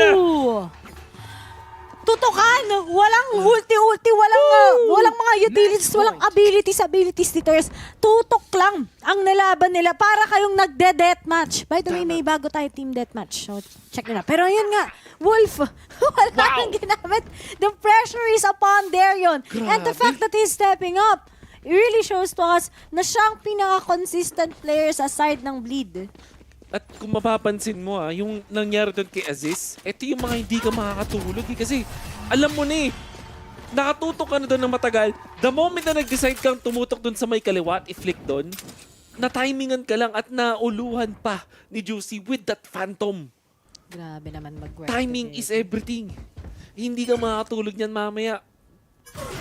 Tutukan! Walang ulti-ulti, walang mga utilities, walang abilities dito. Tutok lang ang nalaban nila para kayong nagde-deathmatch. By the way, may bago tayo team deathmatch. So, check nyo na. Pero yun nga, Wolf, wala nang ginamit. The pressure is upon Darion. And the fact that he's stepping up, it really shows to us na siyang pinaka-consistent player sa side ng Bleed. At kung mapapansin mo yung nangyari doon kay Aziz, ito yung mga hindi ka makakatulog kasi alam mo na nakatutok ka na doon ng matagal. The moment na nag-decide kang tumutok doon sa may kaliwa at i-flick doon, na-timingan ka lang at nauluhan pa ni Juicy with that phantom. Grabe naman mag-work. Timing is everything. Hindi ka makakatulog niyan mamaya.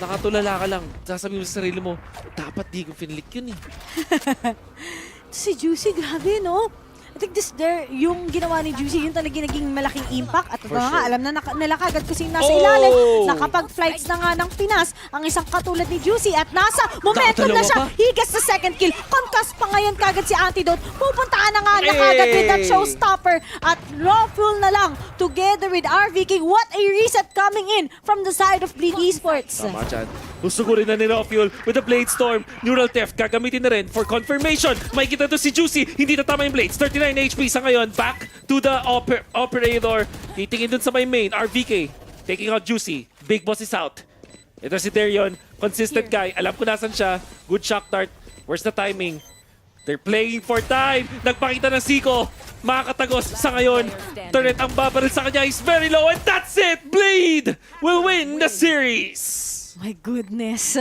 Nakatulala ka lang. Sasabihin mo sa sarili mo, dapat di ko finlick yun Si Juicy, grabe no? I think yung ginawa ni Juicy, yun talaga naging malaking impact. At ito nga, alam na nila kagad kung sino nasa ilalim. Nakapag-flights na nga ng Pinas ang isang katulad ni Juicy at nasa momentum na siya. Higas sa second kill. Concuss pa ngayon kagad si Antidote. Pupuntaan na nga niya kagad with that showstopper. At raw fuel na lang together with RVK. What a reset coming in from the side of Bleed Esports. Tama dyan. Husugurin na ni Raw Fuel with the Blade Storm. Neural Theft gagamitin na rin for confirmation. May kita to si Juicy. Hindi na tama yung Blades. 39 HP sa ngayon. Back to the operator. Titingin dun sa may main. RVK taking out Juicy. Big Boss is out. Ito si Darion. Consistent guy. Alam ko nasan siya. Good shock dart. Where's the timing? They're playing for time. Nagpakita ng Siko. Makakatagos sa ngayon. Turret ang babaril sa kanya is very low. And that's it. Bleed will win the series. My goodness.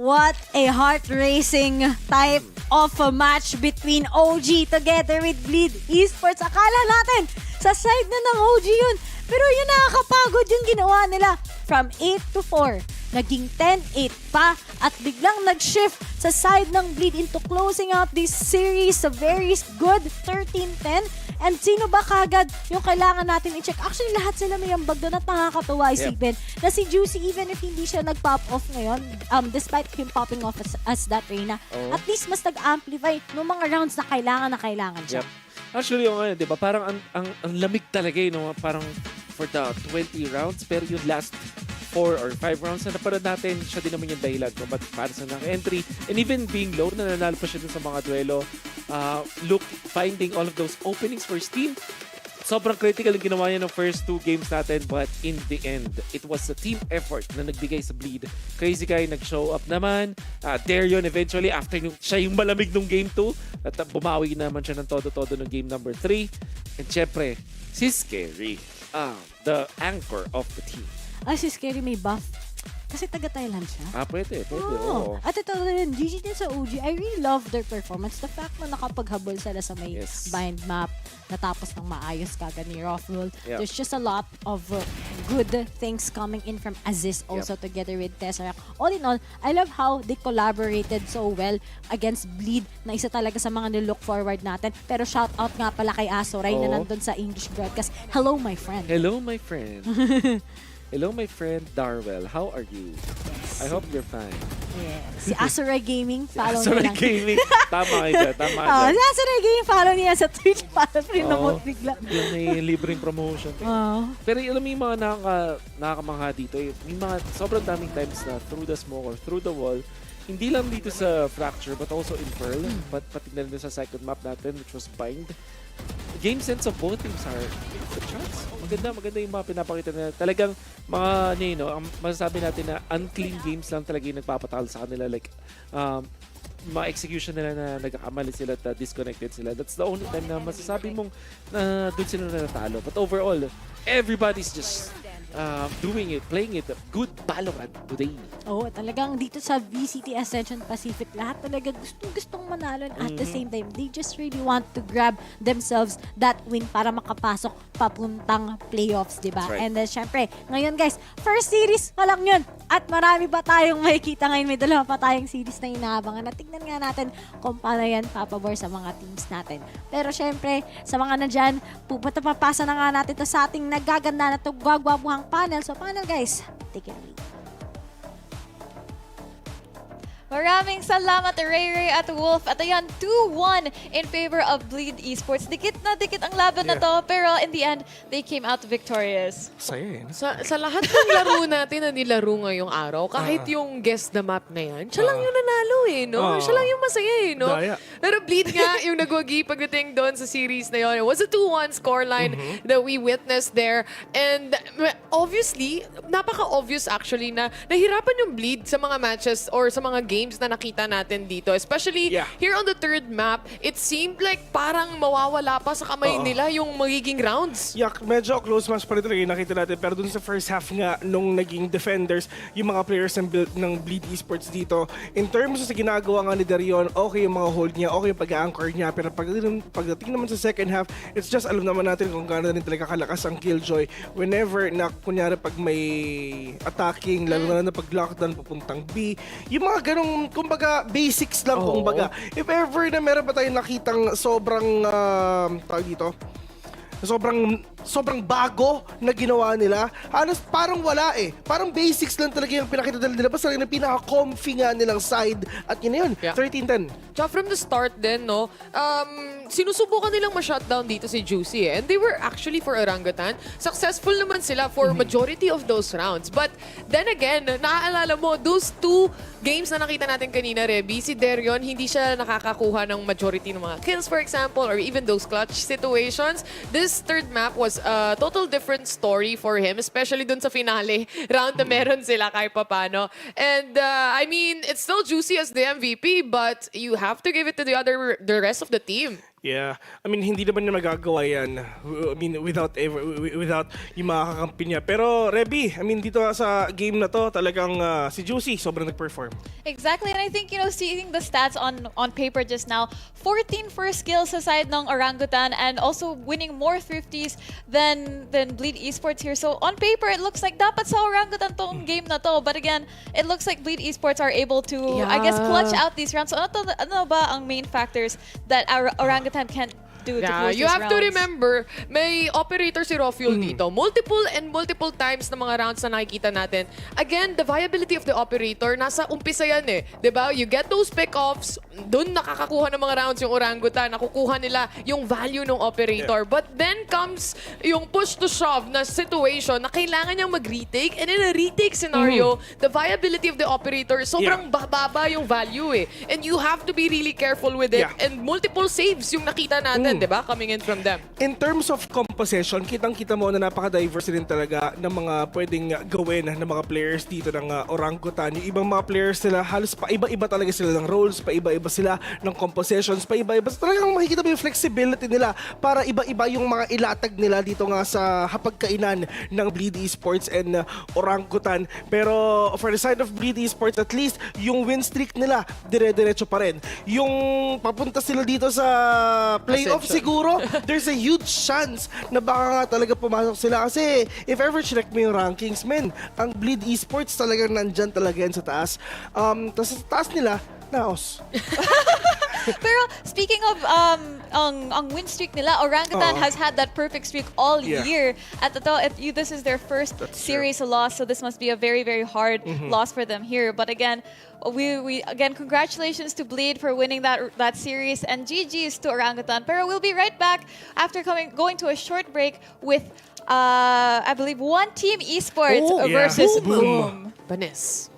What a heart-racing type of a match between OG together with Bleed Esports. Akala natin sa side na ng OG yun. Pero yun nakakapagod yung ginawa nila. From 8 to 4, naging 10-8 pa at biglang nag-shift sa side ng Bleed into closing out this series a very good 13-10. And sino ba kagad yung kailangan natin i-check? Actually, lahat sila may ambag doon at nakakatuwa isipin na si Juicy, even if hindi siya nag-pop off ngayon, despite him popping off as that Reyna, at least mas nag-amplify ng mga rounds na kailangan siya. Actually, yung di ba, parang ang lamig talaga no? Parang for the 20 rounds, pero yung last 4 or 5 rounds na napanood natin, siya din naman yung dahilan kung ba't para sa entry. And even being low, nananalo pa siya dun sa mga duelo. Finding all of those openings for his team. Sobrang critical yung ginawa niya ng first 2 games natin, but in the end, it was a team effort na nagbigay sa Bleed. Crazy Guy nag-show up naman. Darion eventually, after siya yung malamig nung game 2, at bumawi naman siya ng todo-todo ng game number 3. And syempre, si Scary, the anchor of the team. Si Scary may buff. Kasi taga-Thailand siya. Pwede. Oo. At ito rin, GG din sa OG, I really love their performance. The fact na nakapaghabol sila sa may bind map, natapos ng maayos kagad ni Rothwell. Yep. There's just a lot of good things coming in from Aziz also together with Tesseract. All in all, I love how they collaborated so well against Bleed na isa talaga sa mga nilook forward natin. Pero shout out nga pala kay Asoray na nandun sa English broadcast. Hello, my friend. Hello, my friend. Hello, my friend Darwell. How are you? Yes. I hope you're fine. Yes. Si Asoray Gaming, follow Asoray niya lang. Gaming. Tama kayo dyan. Si Asoray Gaming, follow niya sa Twitch para prinamot bigla. Yung may libreng promotion. Pero alam mo yung mga nakakamangha dito, may mga sobrang daming times na through the smoke or through the wall, hindi lang dito sa Fracture but also in Pearl, pati na rin sa second map natin which was Bind. Game sense of both teams are the charts. Maganda yung mga pinapakita na talagang mga, masasabi natin na unclean games lang talaga yung nagpapatalo sa kanila. Like, mga execution nila na nagkakamali sila at disconnected sila. That's the only time na masasabi mong na doon sila natalo. But overall, everybody's just doing it, playing it, good Valorant today. Talagang dito sa VCT Ascension Pacific, lahat talaga gustong manalo and at the same time, they just really want to grab themselves that win para makapasok papuntang playoffs, diba? Right. And then, syempre, ngayon guys, first series pa lang yun. At marami pa tayong makikita ngayon. May dalawa pa tayong series na inaabangan. At tignan nga natin kung paano yan papabor sa mga teams natin. Pero syempre, sa mga na dyan, papasa na nga natin to sa ating nagaganda na to gwagwabuhang panel. So panel guys, take it away. Maraming salamat Ray at Wolf. At ayan, 2-1 in favor of Bleed Esports. Dikit na dikit ang laban na to, pero in the end, they came out victorious. Saya Sa lahat ng laro natin na nilaro ngayong araw, kahit yung guess the map na yan, siya lang yung nanalo no? Siya lang yung masaya no? Daya. Pero Bleed nga yung nagwagi pagdating doon sa series na yun. It was a 2-1 scoreline that we witnessed there. And obviously, napaka-obvious actually na nahirapan yung Bleed sa mga matches or sa mga games na nakita natin dito. Especially here on the third map, it seemed like parang mawawala pa sa kamay nila yung magiging rounds. Medyo close match pa rin talaga yung nakita natin. Pero dun sa first half nga, nung naging defenders, yung mga players ng Bleed Esports dito, in terms sa ginagawa nga ni Darion, okay yung mga hold niya, okay yung pag-anchor niya. Pero pagdating naman sa second half, it's just alam naman natin kung gaano rin talaga kalakas ang Killjoy. Whenever na, kunyari pag may attacking, lalo na pag lockdown papuntang B, yung mga ganong kumbaga basics lang kumbaga. If ever na meron pa tayong nakitang sobrang tawag dito, sobrang bago na ginawa nila. Halos parang wala Parang basics lang talaga yung pinakita nila. Basta yung pinaka-comfy nga nilang side. At yun na yun, 13-10. Tsaka from the start din, sinusubukan nilang ma-shutdown dito si Juicy And they were actually for Orangutan. Successful naman sila for majority of those rounds. But then again, naaalala mo, those 2 games na nakita natin kanina, Reby, si Darion, hindi siya nakakakuha ng majority ng mga kills, for example, or even those clutch situations. This third map was a total different story for him, especially dun sa finale round na meron sila kahit papano. And I mean, it's still Juicy as the MVP, but you have to give it to the rest of the team. Yeah. I mean, hindi naman niya magagawa yan. I mean, without yung mga kakampi niya. Pero, Reby, I mean, dito sa game na to, talagang si Juicy sobrang nag-perform. Exactly, and I think, seeing the stats on paper just now, 14 first kills sa side ng Orangutan and also winning more thrifties than Bleed Esports here. So on paper, it looks like dapat sa Orangutan tong game na to. But again, it looks like Bleed Esports are able to, I guess, clutch out these rounds. So ano ba ang main factors that our Orangutan can't do to close you these have to rounds? remember, may operator si Rofuel dito. Multiple times na mga rounds na nakikita natin. Again, the viability of the operator, nasa umpisa yan eh. Diba? You get those pick-offs, dun nakakakuha ng mga rounds yung Orangutan, nakukuha nila yung value ng operator. But then comes yung push to shove na situation na kailangan niyang mag-retake, and in a retake scenario, the viability of the operator, sobrang bababa yung value eh. And you have to be really careful with it. And multiple saves yung nakita natin, diba? Coming in from them. In terms of composition, kitang-kita mo na napaka-diverse rin talaga ng mga pwedeng gawin ng mga players dito ng Orangutan. Yung ibang mga players nila, halos paiba-iba talaga sila ng roles, paiba-iba sila ng compositions, paiba-iba. Talagang makikita mo yung flexibility nila para iba-iba yung mga ilatag nila dito nga sa hapagkainan ng Bleed Esports and Orangutan. Pero for the side of Bleed Esports, at least yung win streak nila, dire-diretso pa rin. Yung papunta sila dito sa playoff siguro, there's a huge chance na baka nga talaga pumasok sila. Kasi if ever check mo yung rankings, men, ang Bleed Esports talagang nandyan talaga yan sa taas. Tapos sa taas nila, naos. Pero speaking of ang win streak nila, Orangutan has had that perfect streak all year. At this is their first series loss, so this must be a very, very hard loss for them here. But again, we again, congratulations to Bleed for winning that series, and GG's to Orangutan. Pero we'll be right back after going to a short break with I believe One Team Esports versus Boom. Banis.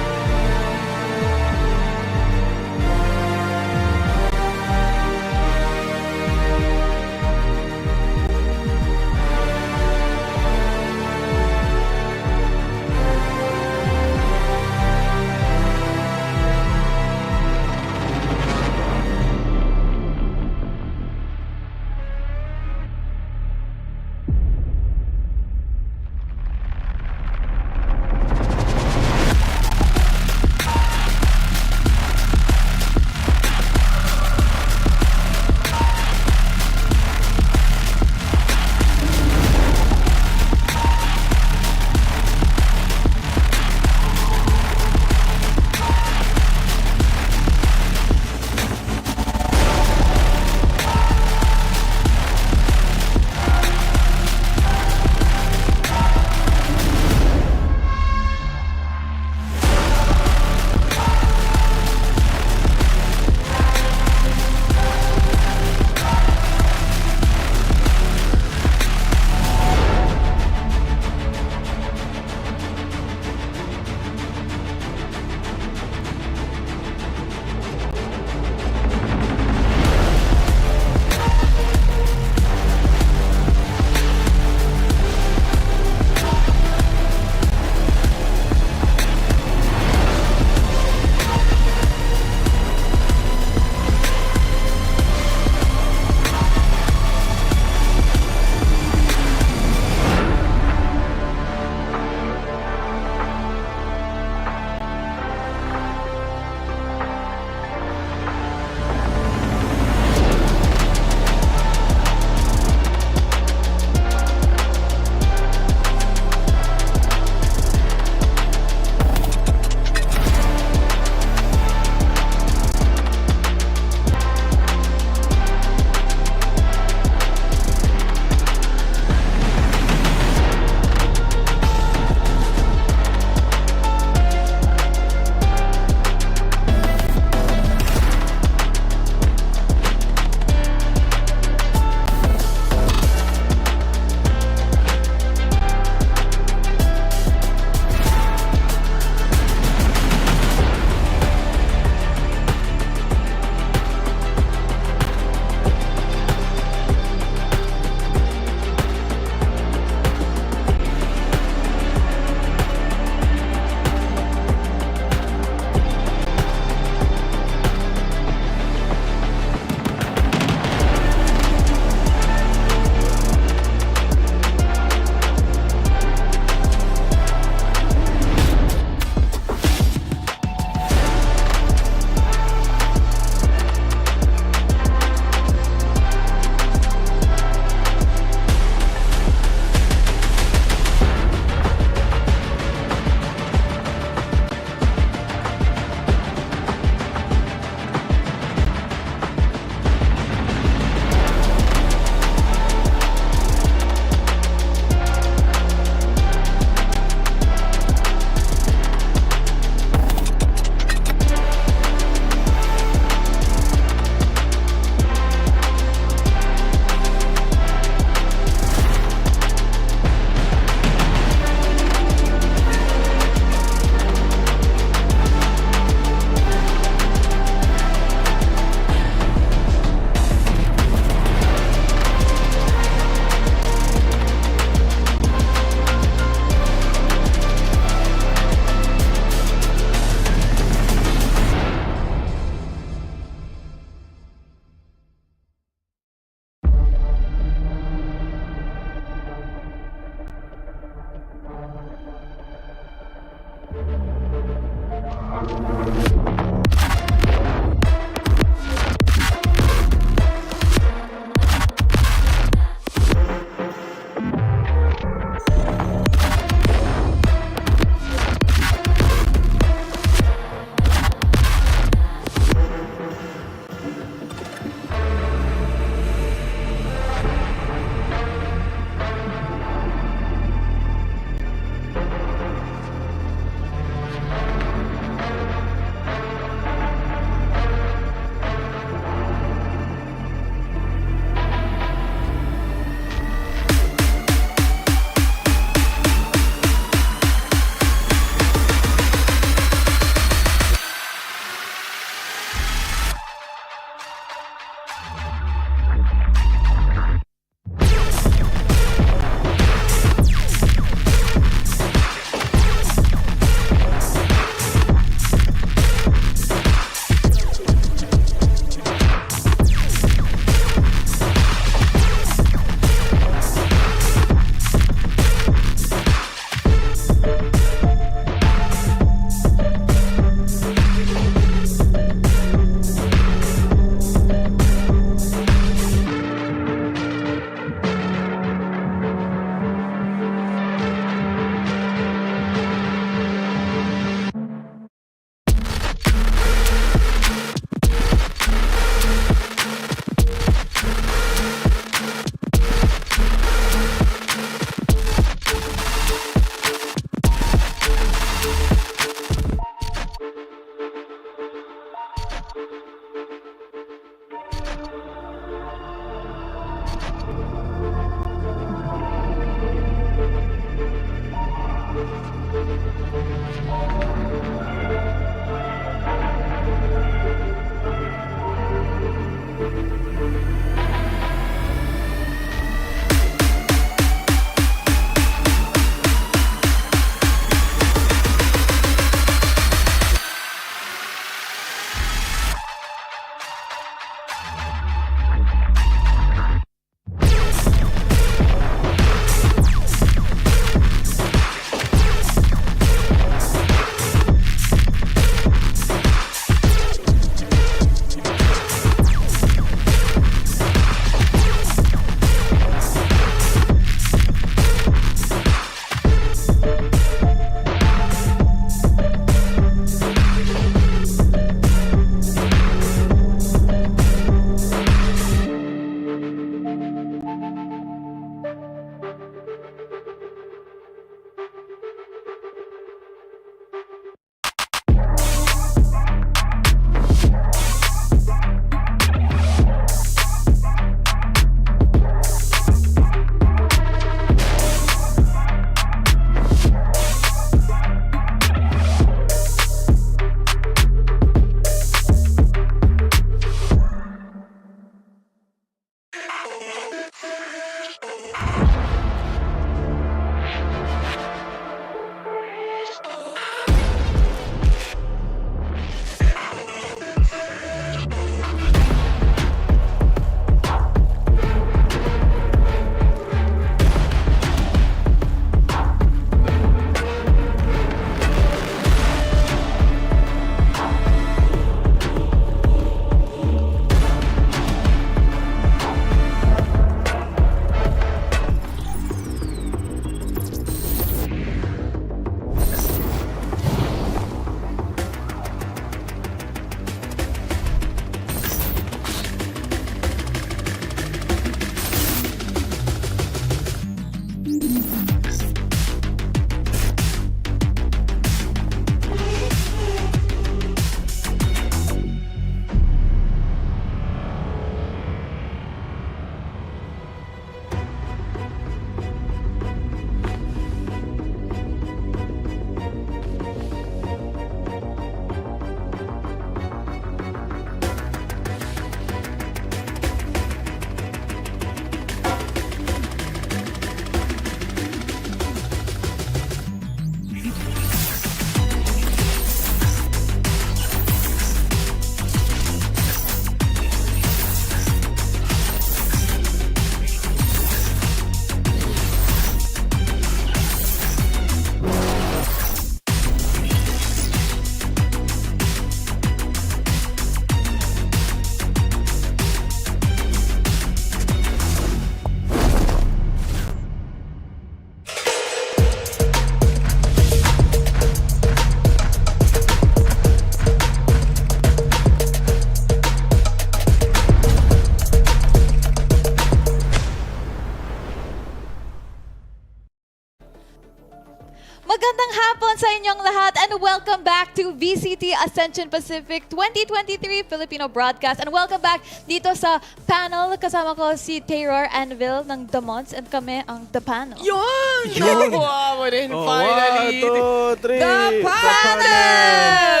Magandang hapon sa inyong lahat and welcome back to VCT Ascension Pacific 2023 Filipino Broadcast. And welcome back dito sa panel. Kasama ko si Taylor and Will ng The Mons and kami ang The Panel. Yun! Yun! Nakuha mo rin Oh, finally. 1, 2, 3. The Panel!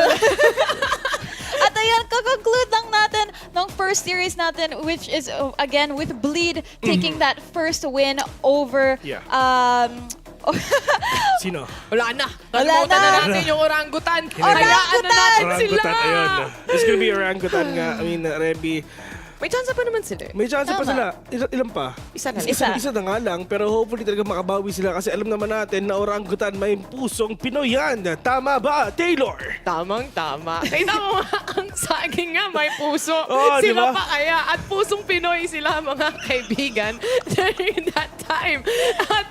At ayan, kakonclude lang natin ng first series natin, which is again with Bleed taking that first win over Yeah. Sino? Wala na. Kalimutan na natin yung Orangutan. Hayaan na natin sila. Orangutan, ayun. It's gonna be Orangutan nga. I mean, Reby. May chance pa naman sila. May chance pa sila. Ilan pa? Isa na. Isa na nga lang. Pero hopefully talaga makabawi sila kasi alam naman natin na Orangutan may pusong Pinoy yan. Tama ba, Taylor? Tamang-tama. Kita mo nga, ang saging nga may puso. Oh, Sila diba? pa kaya. At pusong Pinoy sila mga kaibigan during that time. At,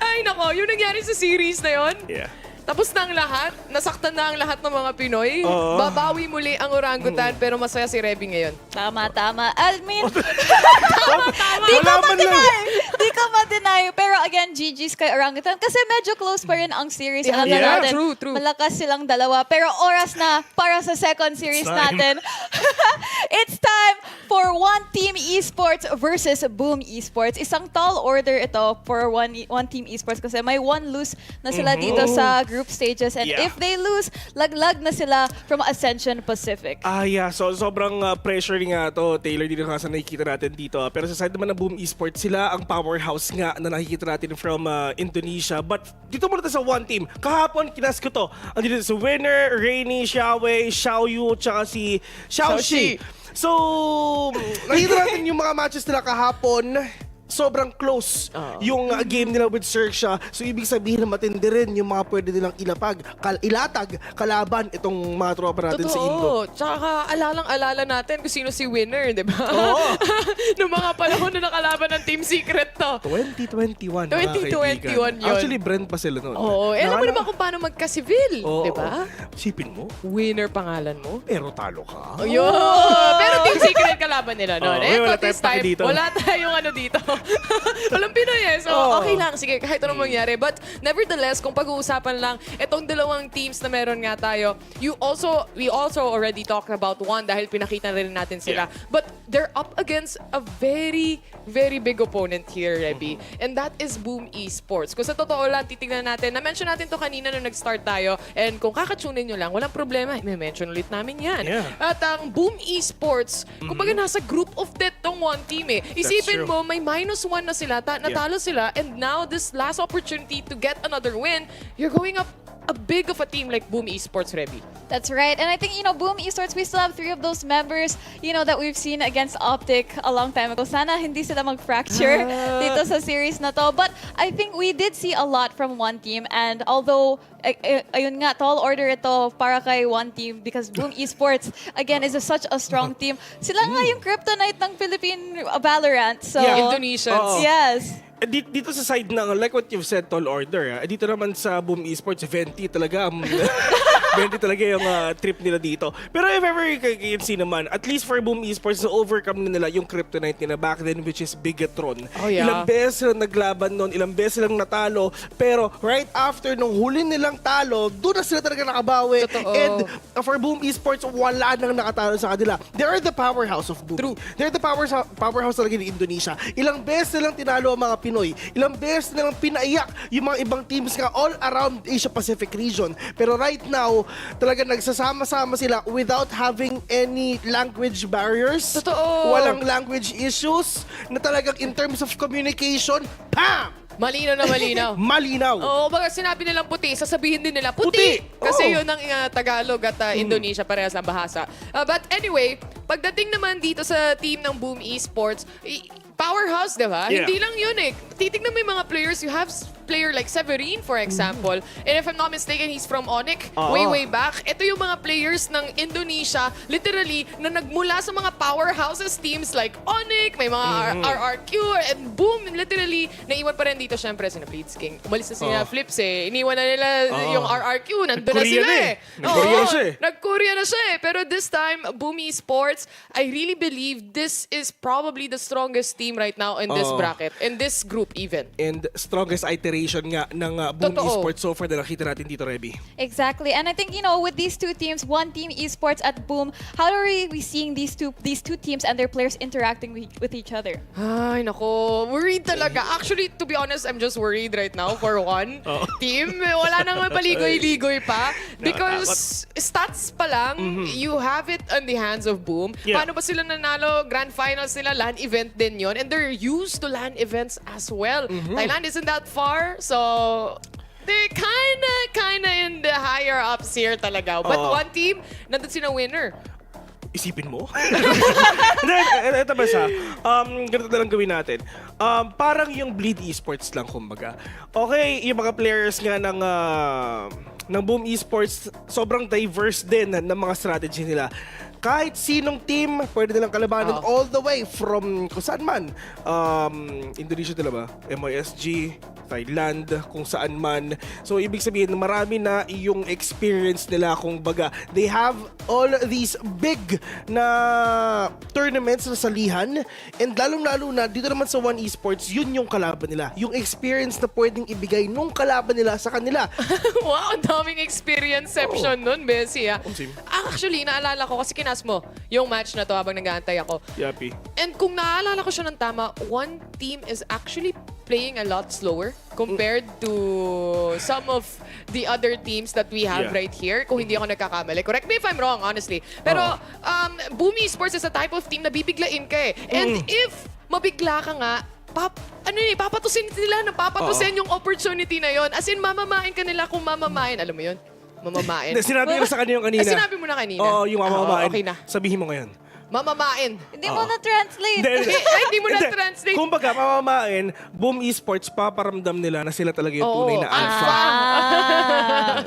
ay nako, yung nangyari sa series na yon. Yeah. Tapos na ang lahat. Nasaktan na ang lahat ng mga Pinoy. Oo. Babawi muli ang Orangutan pero masaya si Reby ngayon. Tama. I mean, Tama. di ko ma-deny deny. Pero again, GG's kay Orangutan. Kasi medyo close pa rin ang series. Alam na natin, true. malakas silang dalawa. Pero oras na para sa second series natin. It's time for One Team Esports versus Boom Esports. Isang tall order ito for One Team Esports kasi may one lose na sila dito sa group stages. And if they lose, laglag na sila from Ascension Pacific. So sobrang pressure nga to, Taylor, dito nga sa nakikita natin dito. Pero sa side naman ng Boom Esports, sila ang powerhouse nga na nakikita natin from Indonesia. But dito muna tayo sa One Team. Kahapon, kinas ko to. Andito si Winner, Rainy, Xiaowei, Xiaoyu, tsaka si Xiaoxi. So, nakikita natin yung mga matches nila kahapon. Sobrang close yung game nila with XERXIA. So, ibig sabihin na matindi rin yung mga pwede nilang ilatag kalaban itong mga tropa natin sa Indo. Tsaka alalang-alala natin kung sino si Winner, di ba? Noong mga panahon na nakalaban ng Team Secret to. 2021. 2021 yun. Actually, Brent pa sila noon. Alam mo naman kung paano magka-civil, di ba? Sipin mo. Winner pangalan mo. Pero talo ka. Pero Team Secret kalaban nila noon. Wala But this tayong time, dito. wala tayong dito. Walang Pinoy So, okay lang. Sige, kahit anong mangyari. But nevertheless, kung pag-uusapan lang, itong dalawang teams na meron nga tayo, we also already talked about one dahil pinakita rin natin sila. But they're up against a very, very big opponent here, Reby. And that is Boom Esports. Kung sa totoo lang, titignan natin. Na-mention natin to kanina nung nag-start tayo. And kung kakatunin nyo lang, walang problema. May-mention ulit namin yan. At ang Boom Esports, kumbaga nasa group of death tong one team Isipin mo, may -1 na sila, natalo sila, and now this last opportunity to get another win, you're going up a big of a team like Boom Esports, Reby. That's right. And I think, Boom Esports, we still have 3 of those members, that we've seen against Optic a long time ago. Sana hindi sila mag-fracture dito sa series na to. But I think we did see a lot from one team. And although, ayun nga, tall order ito para kay one team because Boom Esports, again, is such a strong team. Sila nga yung kryptonite ng Philippine VALORANT. So, Indonesians. Yes. Dito sa side ng, like what you've said, tall order, dito naman sa Boom Esports, 20 talaga. 20 talaga yung trip nila dito. Pero if ever you can see naman, at least for Boom Esports, na-overcome na nila yung kryptonite nila back then, which is Bigatron. Ilang beses silang naglaban nun, ilang beses silang natalo, pero right after nung huli nilang talo, doon na sila talaga nakabawi. And for Boom Esports, wala nang nakatalo sa kanila. They are the powerhouse of Boom. True. They're the powerhouse talaga ng Indonesia. Ilang beses nilang tinalo ang mga Pinoy. Ilang beses nilang pinaiyak yung mga ibang teams nga all around Asia Pacific region. Pero right now, talaga nagsasama-sama sila without having any language barriers. Walang language issues na talagang in terms of communication, PAM! Malinaw na malinaw. Malinaw. Baga sinabi nilang puti, sasabihin din nila puti. Kasi yun ang Tagalog at Indonesia, parehas ang bahasa. But anyway, pagdating naman dito sa team ng Boom Esports, powerhouse, di ba? Hindi lang yun Titignan mo yung mga players. You have player like Severin, for example. And if I'm not mistaken, he's from Onyx. Way back. Ito yung mga players ng Indonesia, literally, na nagmula sa mga powerhouses teams like Onyx, may mga RRQ, and boom, literally, naiwan pa rin dito, syempre, sina Blitzking. Umalis na sila Flips Iniwan na nila yung RRQ. Nandun na sila Nag-Korea na siya Pero this time, Boom Esports, I really believe this is probably the strongest team right now in this bracket, in this group even. And strongest iteration nga ng Boom Esports so far na nakita natin dito, Reby. Exactly. And I think, with these two teams, One Team Esports at Boom, how are we seeing these two teams and their players interacting with each other? Ay, nako. Worried talaga. Actually, to be honest, I'm just worried right now for one team. Wala nang paligoy-ligoy pa. Because stats pa lang, you have it on the hands of Boom. Paano ba sila nanalo? Grand Finals nila, LAN event din yon. And they're used to LAN events as well. Thailand isn't that far, so they're kinda in the higher ups here talaga. But one team, nandun sila winner. Isipin mo? Ito ba siya? Ganito na lang gawin natin. Parang yung Bleed Esports lang, kumbaga. Okay, yung mga players nga ng Boom Esports, sobrang diverse din ng mga strategy nila. kahit sinong team, pwede nilang kalabanan all the way from kung saan man. Indonesia ba? MISG, Thailand, kung saan man. So, ibig sabihin, marami na yung experience nila. Kung baga, they have all these big na tournaments na salihan. And lalong-lalo na, dito naman sa One Esports, yun yung kalaban nila. Yung experience na pwedeng ibigay nung kalaban nila sa kanila. Wow, ang daming experienceception nun, Bessie. Actually, naalala ko kasi kinas mo yung match na to habang nag-aantay ako. Yapi. And kung naalala ko siya ng tama, one team is actually playing a lot slower compared to some of the other teams that we have right here. Kung hindi ako nagkakamali. Correct me if I'm wrong, honestly. Pero Boom Esports is a type of team na bibiglain ka eh. And if mabigla ka nga, papatusin nila na papatusin yung opportunity na yon. As in, mamamain ka nila kung mamamain. Alam mo yun? Mamamain. Sinabi ko sa kanina yung kanina. Sinabi mo na kanina? Oo, yung mamamain. Okay na. Sabihin mo ngayon. Mamamain. Hindi mo na-translate. Hindi mo na-translate. Kung baga, mamamain, Boom Esports, paparamdam nila na sila talaga yung tunay na alpha.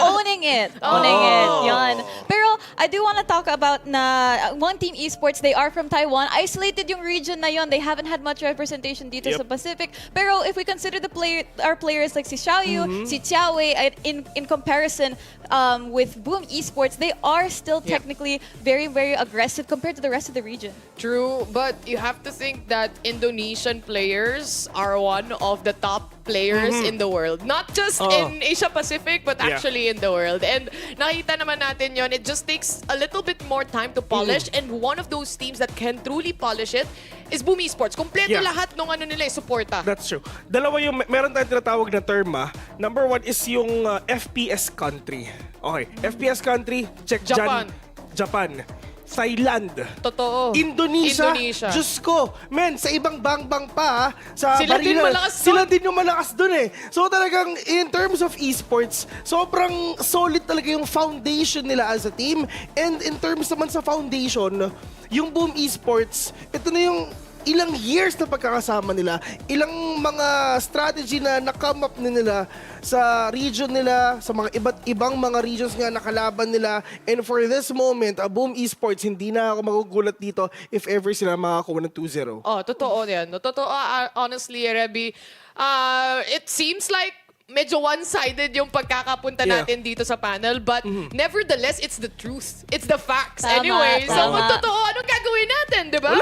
Owning it. Owning it. Yan. Pero I do want to talk about na One Team Esports, they are from Taiwan. Isolated yung region na yon. They haven't had much representation dito sa Pacific. Pero if we consider our players like si Xiaoyu, si Xiaowei, in comparison with Boom Esports, they are still technically very, very aggressive compared to the rest of the region. True, but you have to think that Indonesian players are one of the top players in the world. Not just in Asia Pacific, but actually in the world. And nakita naman natin yon. It just takes a little bit more time to polish. And one of those teams that can truly polish it is Boom Esports. Kompleto lahat ng ano nila, suporta. That's true. Dalawa yung, meron tayong tinatawag na term. Number one is yung FPS country. Okay, FPS country, check Japan. Japan. Thailand. Totoo. Indonesia. Diyos ko. Men, sa ibang bang-bang pa, sa sila din malakas dun. Sila din yung malakas dun eh. So talagang, in terms of esports, sobrang solid talaga yung foundation nila as a team. And in terms naman sa foundation, yung Boom Esports, ito na yung ilang years na pagkakasama nila, ilang mga strategy na na-come up nila sa region nila, sa mga iba't ibang mga regions nga nakalaban nila. And for this moment, Boom Esports, hindi na ako magugulat dito if ever sila makakuha ng 2-0. Oh, totoo yan. Totoo, honestly, Reby, it seems like medyo one-sided yung pagkakapunta natin dito sa panel, but nevertheless, it's the truth. It's the facts. Anyway, so kung totoo, anong gagawin natin, di ba?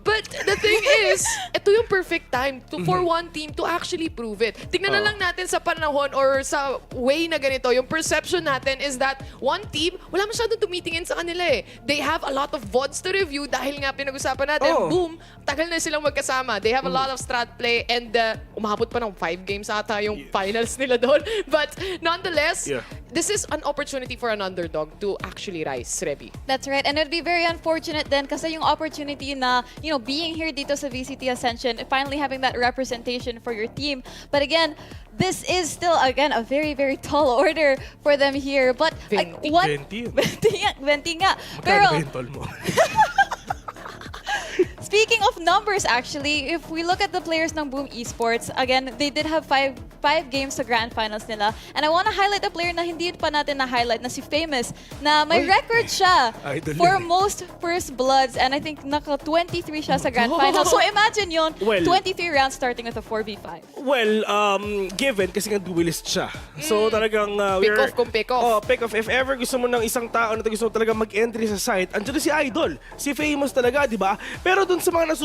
But the thing is, ito yung perfect time for one team to actually prove it. Tingnan na lang natin sa panahon or sa way na ganito, yung perception natin is that one team, wala masyadong tumitingin sa kanila eh. They have a lot of VODs to review dahil nga pinag-usapan natin, boom, tagal na silang magkasama. They have a lot of strat play and umabot pa ng 5 games ata yung finals nila doon. But nonetheless, this is an opportunity for an underdog to actually rise, Reby. That's right. And it'd be very unfortunate then kasi yung opportunity na, you know, being here dito sa VCT Ascension, finally having that representation for your team. But again, this is still, again, a very, very tall order for them here. But 20 nga. Pero speaking of numbers, actually, if we look at the players ng Boom Esports, again, they did have five games sa Grand Finals nila. And I want to highlight a player na hindi pa natin na-highlight, na si Famous, na may record siya for most First Bloods. And I think naka-23 siya sa Grand Finals. So imagine yun, 23 rounds starting with a 4v5. Well, given, kasi nga duelist siya. So talagang pick-off kung pick-off. Pick-off. If ever gusto mo ng isang tao na gusto mo talaga mag-entry sa site, andyan si Idol. Si Famous talaga, di ba? Pero dun sa mga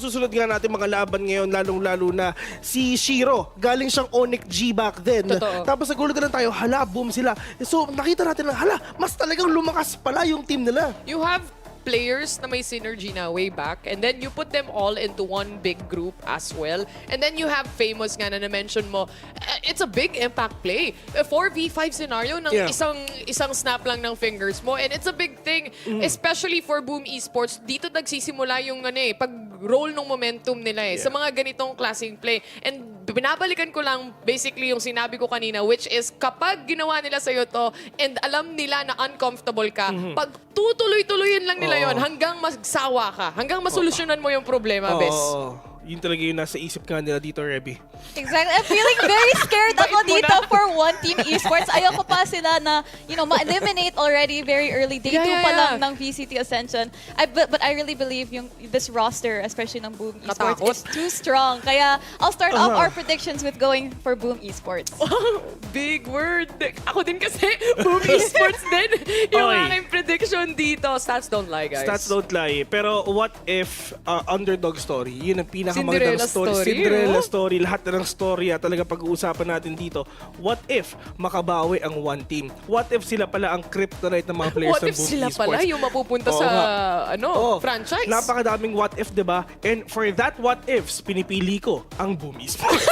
susunod nga natin mga laban ngayon, lalong-lalo na si Shiro. Galing siyang Onyx G back then. Totoo. Tapos nagulat na tayo, hala, boom sila. So nakita natin na, hala, mas talagang lumakas pala yung team nila. You have players na may synergy na way back, and then you put them all into one big group as well. And then you have Famous nga na na-mention mo, it's a big impact play. A 4v5 scenario ng isang snap lang ng fingers mo, and it's a big thing, especially for Boom Esports. Dito nagsisimula yung pag-roll ng momentum nila sa mga ganitong klaseng play. And binabalikan ko lang basically yung sinabi ko kanina, which is kapag ginawa nila sa'yo to and alam nila na uncomfortable ka, pag tutuloy-tuloyin lang nila yon hanggang magsawa ka, hanggang masolusyonan mo yung problema, Bes. Yun talaga yung nasa isip ka nila dito, Reby. Exactly. I'm feeling very scared ako dito for one team esports. Ayoko pa sila na, ma-eliminate already very early. Day 2 pa lang ng VCT Ascension. But I really believe this roster, especially ng Boom Esports, is too strong. Kaya I'll start off our predictions with going for Boom Esports. Big word. Ako din kasi, Boom Esports din. Yung aking prediction dito. Stats don't lie, guys. Stats don't lie. Pero what if underdog story? Yun ang pinakamagandang story. Cinderella story. Lahat na ng story talaga pag-uusapan natin dito. What if makabawi ang one team? What if sila pala ang kryptonite ng mga players ng Boom Esports? What if sila pala yung mapupunta sa franchise? Napakadaming what if, diba? And for that what ifs, pinipili ko ang Boom Esports.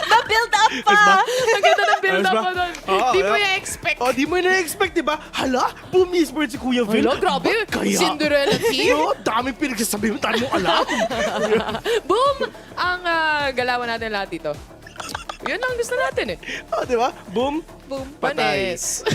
Na-build up pa! Ang ganda ng build up pa doon. Di mo na-expect. Di mo na-expect, diba? Hala, Boom Esports si Kuya Phil. Hala, grabe. Cinderella team. Daming pinagsasabi mo, tayo mo alam. Boom! Ang galawan natin lahat dito. Yun lang gusto natin eh. Di ba? Boom. Boom. Patay. Panis.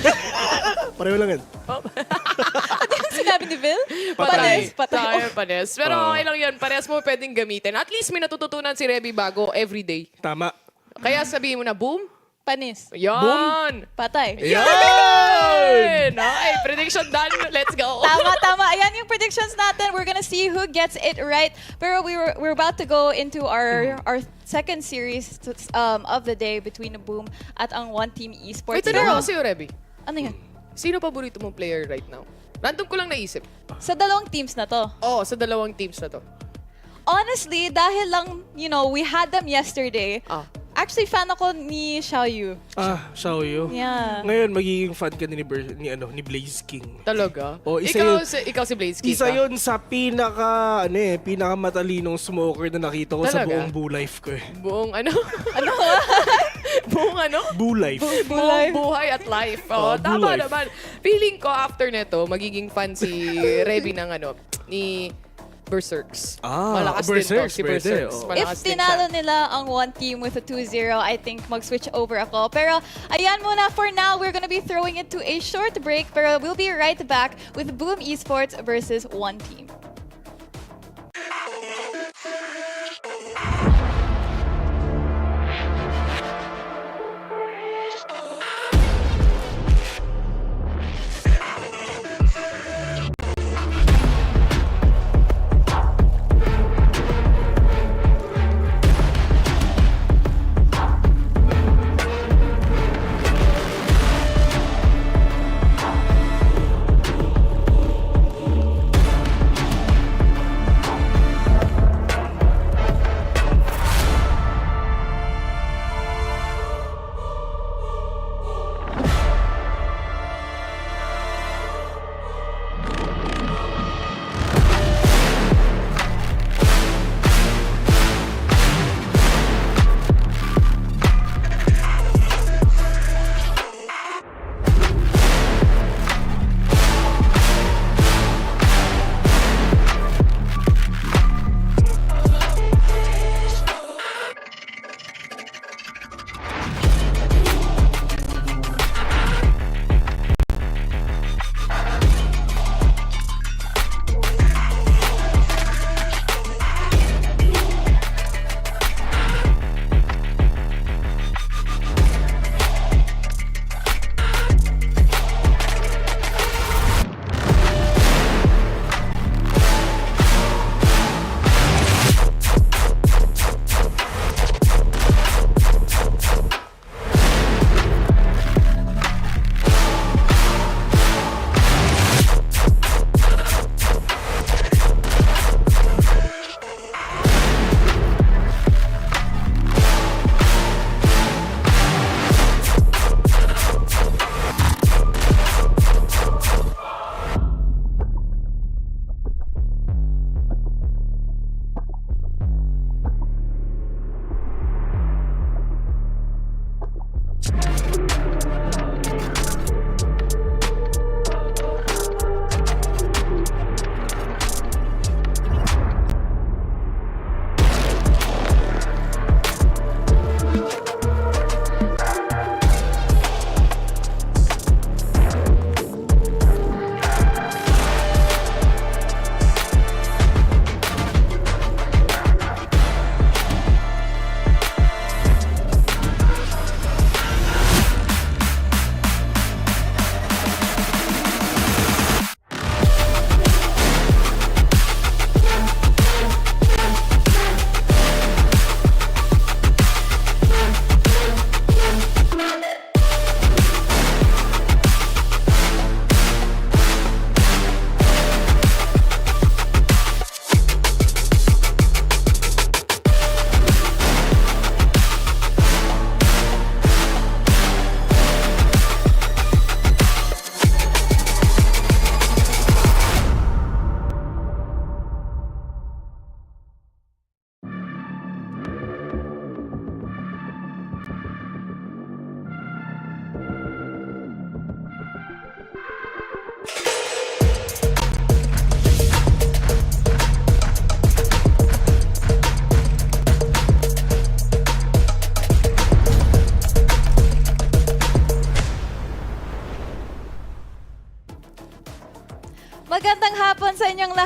Pareho lang yan. Ano yung sinabi ni Phil? Panis. Patay. Panis. Pero okay lang yun. Parehas mo pwedeng gamitin. At least may natututunan si Reby bago everyday. Tama. Kaya sabihin mo na, boom. Panis. Yan. Patay. Yan! Okay, prediction done. Let's go. Tama. Ayan yung predictions natin. We're gonna see who gets it right. Pero we're about to go into our second series of the day between the Boom at ang One Team Esports. Wait, tanong ko sa'yo, Reby. Ano yun? Sino paborito mong player right now? Random ko lang naisip. Sa dalawang teams na to. Oo, sa dalawang teams na to. Honestly, dahil lang, we had them yesterday. Actually, fan ako ni Xiaoyu. Xiaoyu. Yeah. Ngayon, magiging fan ka ni Blaze King. Talaga? Isa ikaw si Blaze King Isa yun sa pinakamatalinong smoker na nakita ko sa buong Boo Life ko eh. Buong ano? Buong ano? Boo Life. Buong buhay at life. Tama naman. Feeling ko after neto, magiging fan si Reby ng ni Berserks. Malakas din to, si Berserks. If tinalo nila ang one team with a 2-0, I think mag-switch over ako. Pero ayan muna for now, we're gonna be throwing it to a short break. Pero we'll be right back with Boom Esports versus One Team.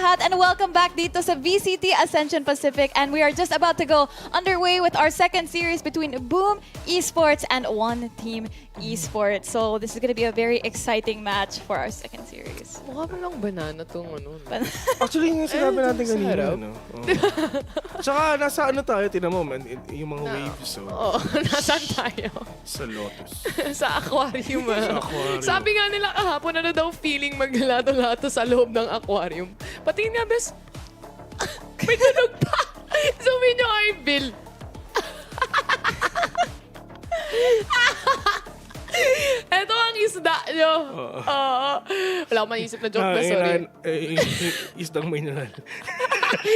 lahat and welcome back dito sa VCT Ascension Pacific, and we are just about to go underway with our second series between Boom Esports and One Team Esports. So this is going to be a very exciting match for our second series. Mukha pa lang banana tong ano. Actually, yung sinabi natin sa kanina, harap. no? Tsaka, nasa ano tayo, tinan mo, man, yung mga waves, so. Oo, nasaan tayo? Sa Lotus. Sa aquarium. Sa aquarium. Sabi nga nila kahapon, ano daw feeling maglalato-lato sa loob ng aquarium. Pati nga, bes, may tunog pa. Zoomin nyo kay Bill. Ito ang isda nyo. Wala akong maisip na joke na, sorry. Isdang mineral.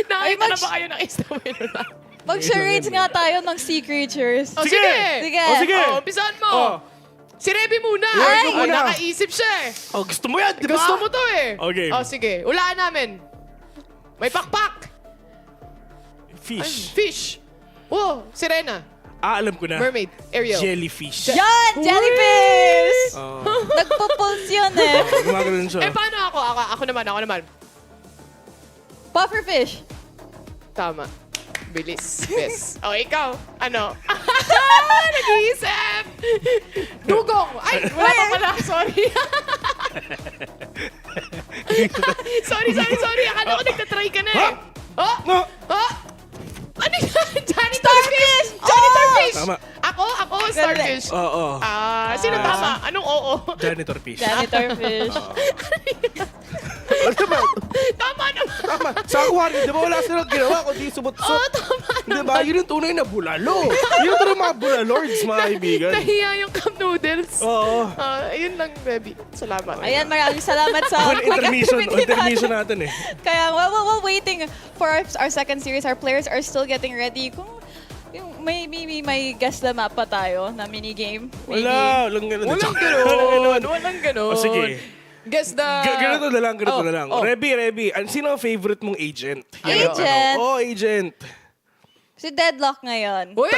Nakita na ba kayo ng isdang mineral? Mag-charades nga tayo ng sea creatures. Oh, sige! Sige. Oh, sige! Oh, umpisahan mo! Oh. Si Reby muna! Ay! Oh, nakaisip siya eh. Oh, gusto mo yan, di ba? Gusto mo to eh. Okay. Oh, sige. Ulaan namin. May pakpak. Fish. Fish. Oh, sirena. Alam ko na. Mermaid. Ariel. Jellyfish. Yan! Jellyfish! Oh. Nagpo-pulse yun eh. Gumagano'n siya. Eh, paano ako? Ako naman. Pufferfish. Tama. Bilis. Bes. Oh, ikaw. Ano? Nag-iisip! Dugong! Ay, wala pa pala. Sorry. sorry. Akala ko nagtatry ka na eh. Oh? Ano yan? Janitorfish! Janitorfish! Tama. Ako, starfish. Oo. Sino tama? Anong oo? Janitorfish. Janitorfish. Tama naman. Tama. Sa aquarium, di ba wala silang ginawa kundi subot-sot? Tama Di ba? Yun yung tunay na bulalo. Yun yung mga bulalords, mga kaibigan. Nahiya yung cup noodles. Oo. Ayun lang, baby. Salamat. Ayan, maraming salamat sa Ako intermission natin eh. Kaya while waiting for our second series, our players are still getting ready. Kung yung may guess the map pa tayo na minigame. Walang ganun. Walang ganun. O sige. Guess the... Ganito na lang. Reby. Sino ang favorite mong agent? Agent? Agent. Si Deadlock ngayon. Uy,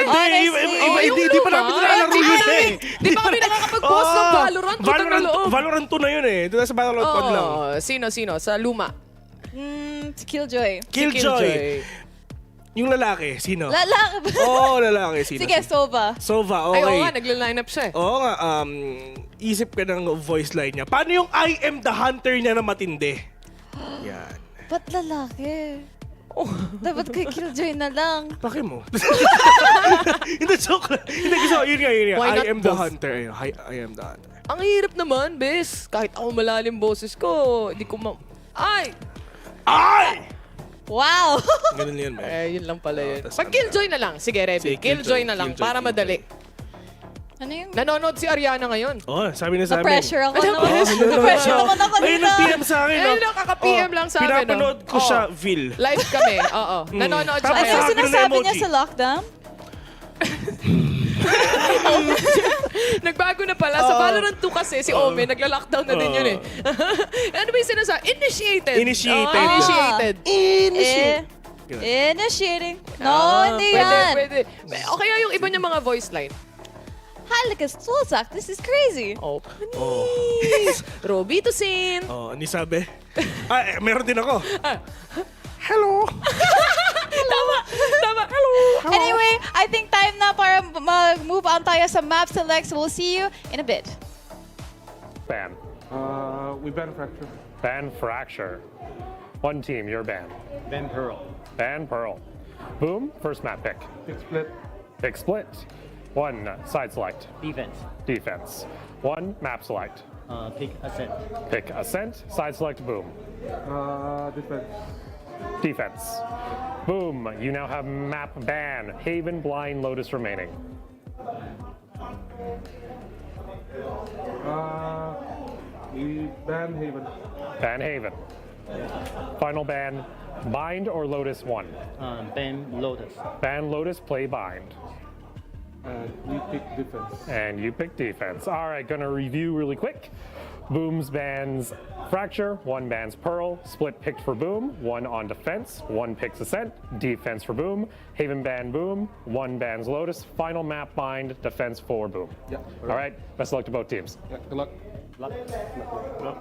Hindi pa namin nilalaro yun eh. Di pa kami nakakapag-post ng Valorant. Valorant 2 na yun eh. Doon sa Valorant 1 lang. Sino? Sa Luma. Si Killjoy. Killjoy. Yung lalaki, sino? Lalaki. Lalaki. Sino? Sige, Sova. Sova, Ay, okay. oo nga, nagla-line up siya. Oo nga, isip ka ng voice line niya. Paano yung I am the hunter niya na matindi? Yan. Ba't lalaki? Dapat kay Killjoy na lang. Paki mo. Hindi, joke lang. Hindi, yun nga. I am the hunter. I am the hunter. Ang hirap naman, bes. Kahit ako malalim boses ko, hindi ko Ay! Wow! Ganun yan, man. Yun lang pala yun. Pag-Killjoy na lang. Sige, Reby. Killjoy na lang para madali. Ano yung... Nanonood si Ariana ngayon. Sabi niya sa amin. Na-pressure ako naman. Na-pressure naman ako Ayun nila. ang PM sa akin. Nakaka-PM lang sa akin. Pinapanood ko siya, Vil. Live kami, oo. Nanonood siya Ano ngayon. yung sinasabi niya sa lockdown? Nagbago na pala. Sa Valorant 2 kasi, si Ome, nagla-lockdown na din yun eh. Ano ba yung sinasabi? Initiated. Initiating. No, hindi yan. Pwede. O kaya yung iba niya mga voice line. Halakas, Tulsak, this is crazy. Please. Roby to sin. Ano sabi? Meron din ako. Hello. Tama. Hello. Anyway, I think time na para mag-move on tayo sa map select. So we'll see you in a bit. Ban. We ban fracture. Ban Fracture. One team, your ban. Ban Pearl. Ban Pearl. Boom, first map pick. Pick split. Pick split. One side select. Defense. One map select. Pick ascent. Pick Ascent, side select Boom. Defense. Defense. Boom, you now have map ban. Haven, Blind, Lotus remaining. We ban Haven. Ban Haven. Final ban, Bind or Lotus 1? Ban Lotus. Ban Lotus, play Bind. We pick defense. And you pick defense. All right, gonna review really quick. Boom's bans Fracture, one bans Pearl, Split picked for Boom, one on defense, one picks Ascent, defense for Boom, Haven ban Boom, one bans Lotus, final map Bind, defense for Boom. Yeah. All right, best of luck to both teams. Yeah, good luck. Good luck.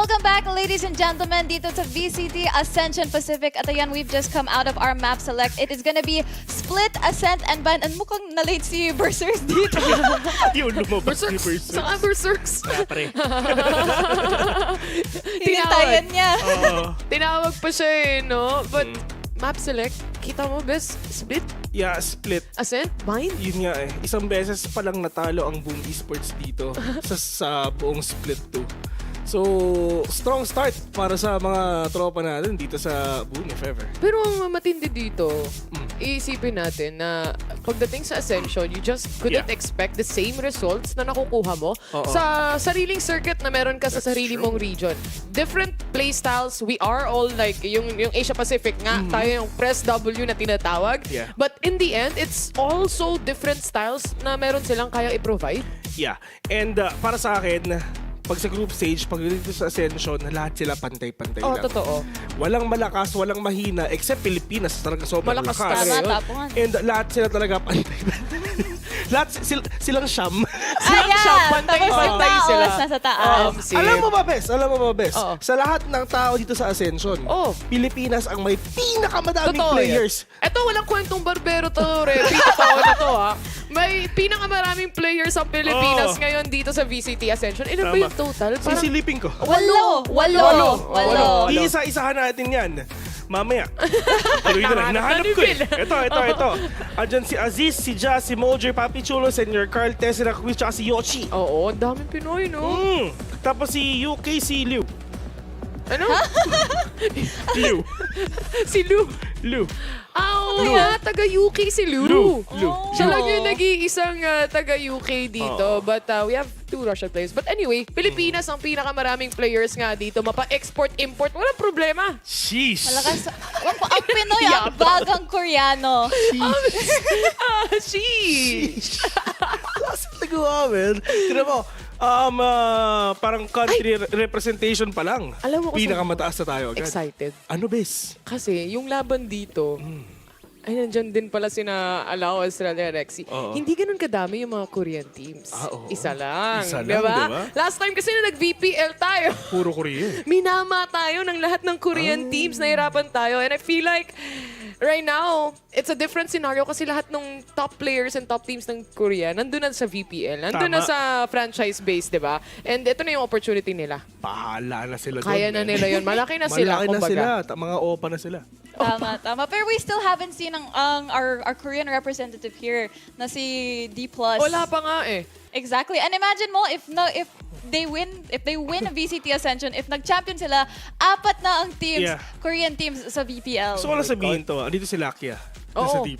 Welcome back, ladies and gentlemen, dito sa VCT Ascension Pacific. At ayan, we've just come out of our map select. It is gonna be Split, Ascent, and Bind. And mukhang na-late si Berserks dito. Yun, lumabas ni Berserks. Berserks. Saan Berserks? Pare. Hinintayan niya. Tinawag pa siya eh, no? But map select, kita mo best split, Yeah, Split. ascent, bind. Yun nga eh. Isang beses pa lang natalo ang Boom Esports dito sa buong Split 2. So, strong start para sa mga tropa natin dito sa Boom, if ever. Pero ang matindi dito, iisipin natin na pagdating sa Ascension, you just couldn't expect the same results na nakukuha mo sa sariling circuit na meron ka sa sarili mong region. Different playstyles, we are all like, yung Asia Pacific nga, tayo yung press W na tinatawag. Yeah. But in the end, it's also different styles na meron silang kaya i-provide. Yeah. And para sa akin, pag sa group stage, pag dito sa Ascension, lahat sila pantay-pantay lang. Totoo. Walang malakas, walang mahina, except Pilipinas, talaga sobrang Malakas lakas. talaga. And lahat sila talaga pantay-pantay. Lahat silang siyam. Pantay-pantay sila. Nasa taas. Alam mo ba, Bes? Sa lahat ng tao dito sa Ascension, Pilipinas ang may pinakamadaming Totoo players. Ito, walang kwentong barbero to, Repi. Totoo na to, ha? May pinakamaraming players ang Pilipinas ngayon dito sa VCT Ascension. Ilan ba yung total? Sisilipin ko. Walo. Iisa-isahan natin yan. Mamaya. Tuloy na lang. Nahanap ko eh. Ito. Andyan si Aziz, si Jazz, si Mojer, Papi Chulo, Senyor Carl, Tesserac, Quiz, tsaka si Yoshi. Oo, ang daming Pinoy, no? Tapos si UK, si Liu. Ano? Liu. Si Lu. taga-UK si Lu. Siya lang yung nag-iisang taga-UK dito. But we have 2 Russian players. But anyway, Pilipinas ang pinakamaraming players nga dito. Mapa-export-import. Walang problema. Sheesh. Malakas. Ang Pinoy, ang bagang Koreano. Sheesh. Last nagawa, man. Tira mo, parang country representation pa lang. Alam mo, pinakamataas na tayo agad. Excited. Ano, Bes? Kasi yung laban dito, ay nandyan din pala sina Alao, Australia, Rexy. Hindi ganun kadami yung mga Korean teams. Isa lang. Diba? Last time kasi na nag-VPL tayo. Puro Korean. Minama tayo ng lahat ng Korean teams. Nahirapan tayo. And I feel like right now, it's a different scenario kasi lahat ng top players and top teams ng Korea nandun na sa VPL. Nandun na sa franchise base, di ba? And ito na yung opportunity nila. Bahala na sila doon. Kaya na nila yun. Malaki na sila. Malaki na sila. Mga OPA na sila. Tama. Pero we still haven't seen our Korean representative here na si D+. Wala pa nga eh. Exactly. And imagine mo if they win a VCT Ascension, if nag-champion sila, 4 na ang teams, Korean teams sa VPL. So wala sabihin to, andito si Lakia. Sa D+.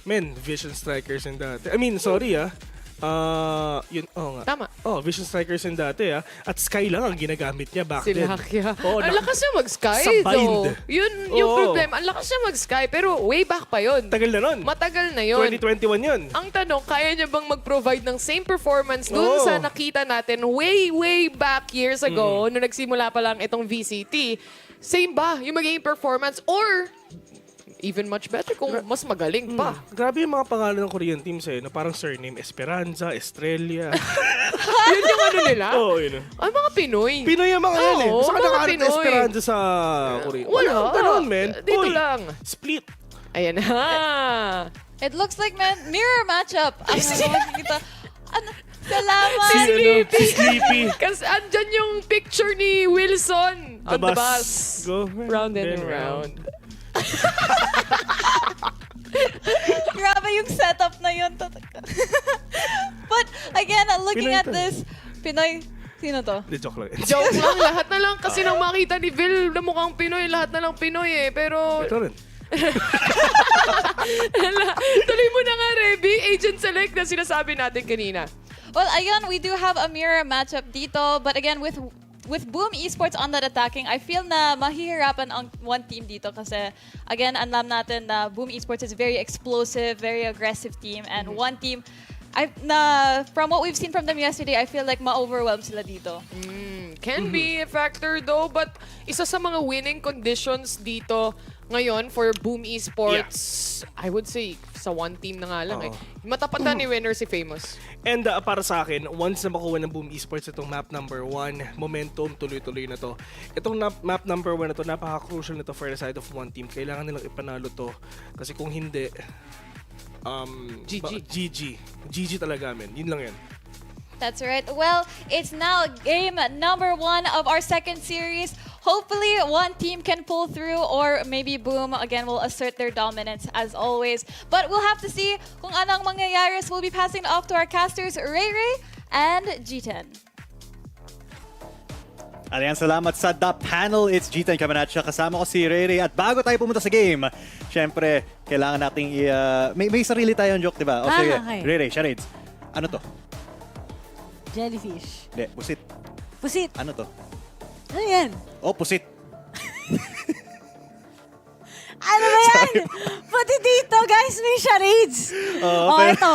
Men, Vision Strikers yung dati. I mean, sorry yun, nga. Tama. Vision Strikers yung dati At Sky lang ang ginagamit niya back then. Sila Lakia. Ang lakas niya mag-Sky. Sa bind. Yun yung problema. Ang lakas niya mag-Sky, pero way back pa yun. Tagal na nun. Matagal na yun. 2021 yun. Ang tanong, kaya niya bang mag-provide ng same performance dun sa nakita natin way back years ago, nung nagsimula pa lang itong VCT? Same ba yung magiging performance? Or even much better kung mas magaling pa. Grabe yung mga pangalan ng Korean teams na parang surname Esperanza, Estrella. Yun yung ano nila? Yun. Ay, mga Pinoy. Pinoy yung mga yan Saan ka nakaharap na Esperanza sa Korea? Wala. Ganun, men. Dito lang. Split. Ayan na. It looks like, man, mirror matchup. Salamat. Si Sleepy. Kasi andyan yung picture ni Wilson on the bus. Go round and round. Grabe yung setup na yun. But again, looking Pinoy at this, Pinoy, sino to? Joke lang. Joke lang. Lahat na lang kasi nang makita ni Vil na mukhang Pinoy, lahat na lang Pinoy Pero ito rin. tuloy mo na nga, Reby. Agent select na sinasabi natin kanina. Well, again, we do have a mirror matchup dito. But again, with Boom Esports on that attacking, I feel na mahihirapan ang one team dito kasi, again, alam natin na Boom Esports is very explosive, very aggressive team. And one team, from what we've seen from them yesterday, I feel like ma-overwhelm sila dito. can be a factor though, but isa sa mga winning conditions dito ngayon for Boom Esports, I would say, sa one team na nga lang matapatan ni winner si Famous. And para sa akin, once na makuha ng Boom Esports itong map number 1, momentum, tuloy-tuloy na to. Itong map number 1 na to, napaka-crucial na to for the side of one team. Kailangan nilang ipanalo to. Kasi kung hindi, GG talaga, men. Yun lang yan. That's right. Well, it's now game number 1 of our second series. Hopefully, one team can pull through or maybe Boom, again, will assert their dominance as always. But we'll have to see kung anong mangyayari. So we'll be passing it off to our casters, Ray Ray and G10. Ayan, salamat sa The Panel. It's G10 Cabanatsia. Kasama ko si Ray Ray. At bago tayo pumunta sa game, syempre, kailangan nating may sarili tayong joke, di ba? O sige, okay. Ray Ray, charades. Ano to? Jellyfish. Hindi, pusit. Pusit. Ano to? Ano yan? Oh, pusit. Ano ba yan? Pati dito, guys, may charades. pero- ito.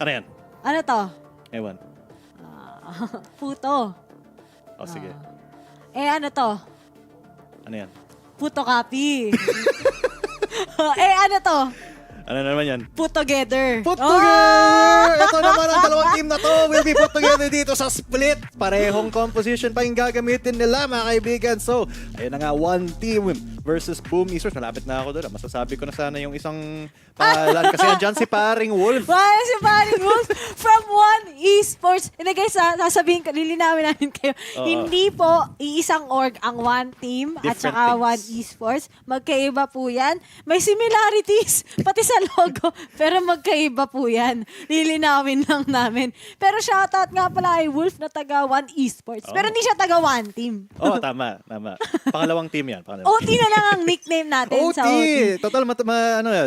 Ano yan? Ano to? Ewan. Puto. O, sige. Ano to? Ano yan? Photocopy. Ano to? Ano naman yan? Put together. Put together! Ito naman ang dalawang team na to will be put together dito sa split. Parehong composition pa yung gagamitin nila, mga kaibigan. So, ayun na nga, one team versus Boom Esports. Malapit na ako doon. Masasabi ko na sana yung isang palan. Kasi andyan si Paring Wolf. Si Paring Wolf from One Esports. And guys, sasabihin ko, lilinawin namin kayo. Hindi po iisang org ang One Team at Different saka things. One Esports. Magkaiba po yan. May similarities pati sa logo, pero magkaiba po yan. Lilinawin lang namin. Pero shoutout nga pala kay Wolf na taga One Esports. Pero hindi siya taga One Team. Oo, tama. Pangalawang team yan. OT na lang ang nickname natin OT! sa OT. Total,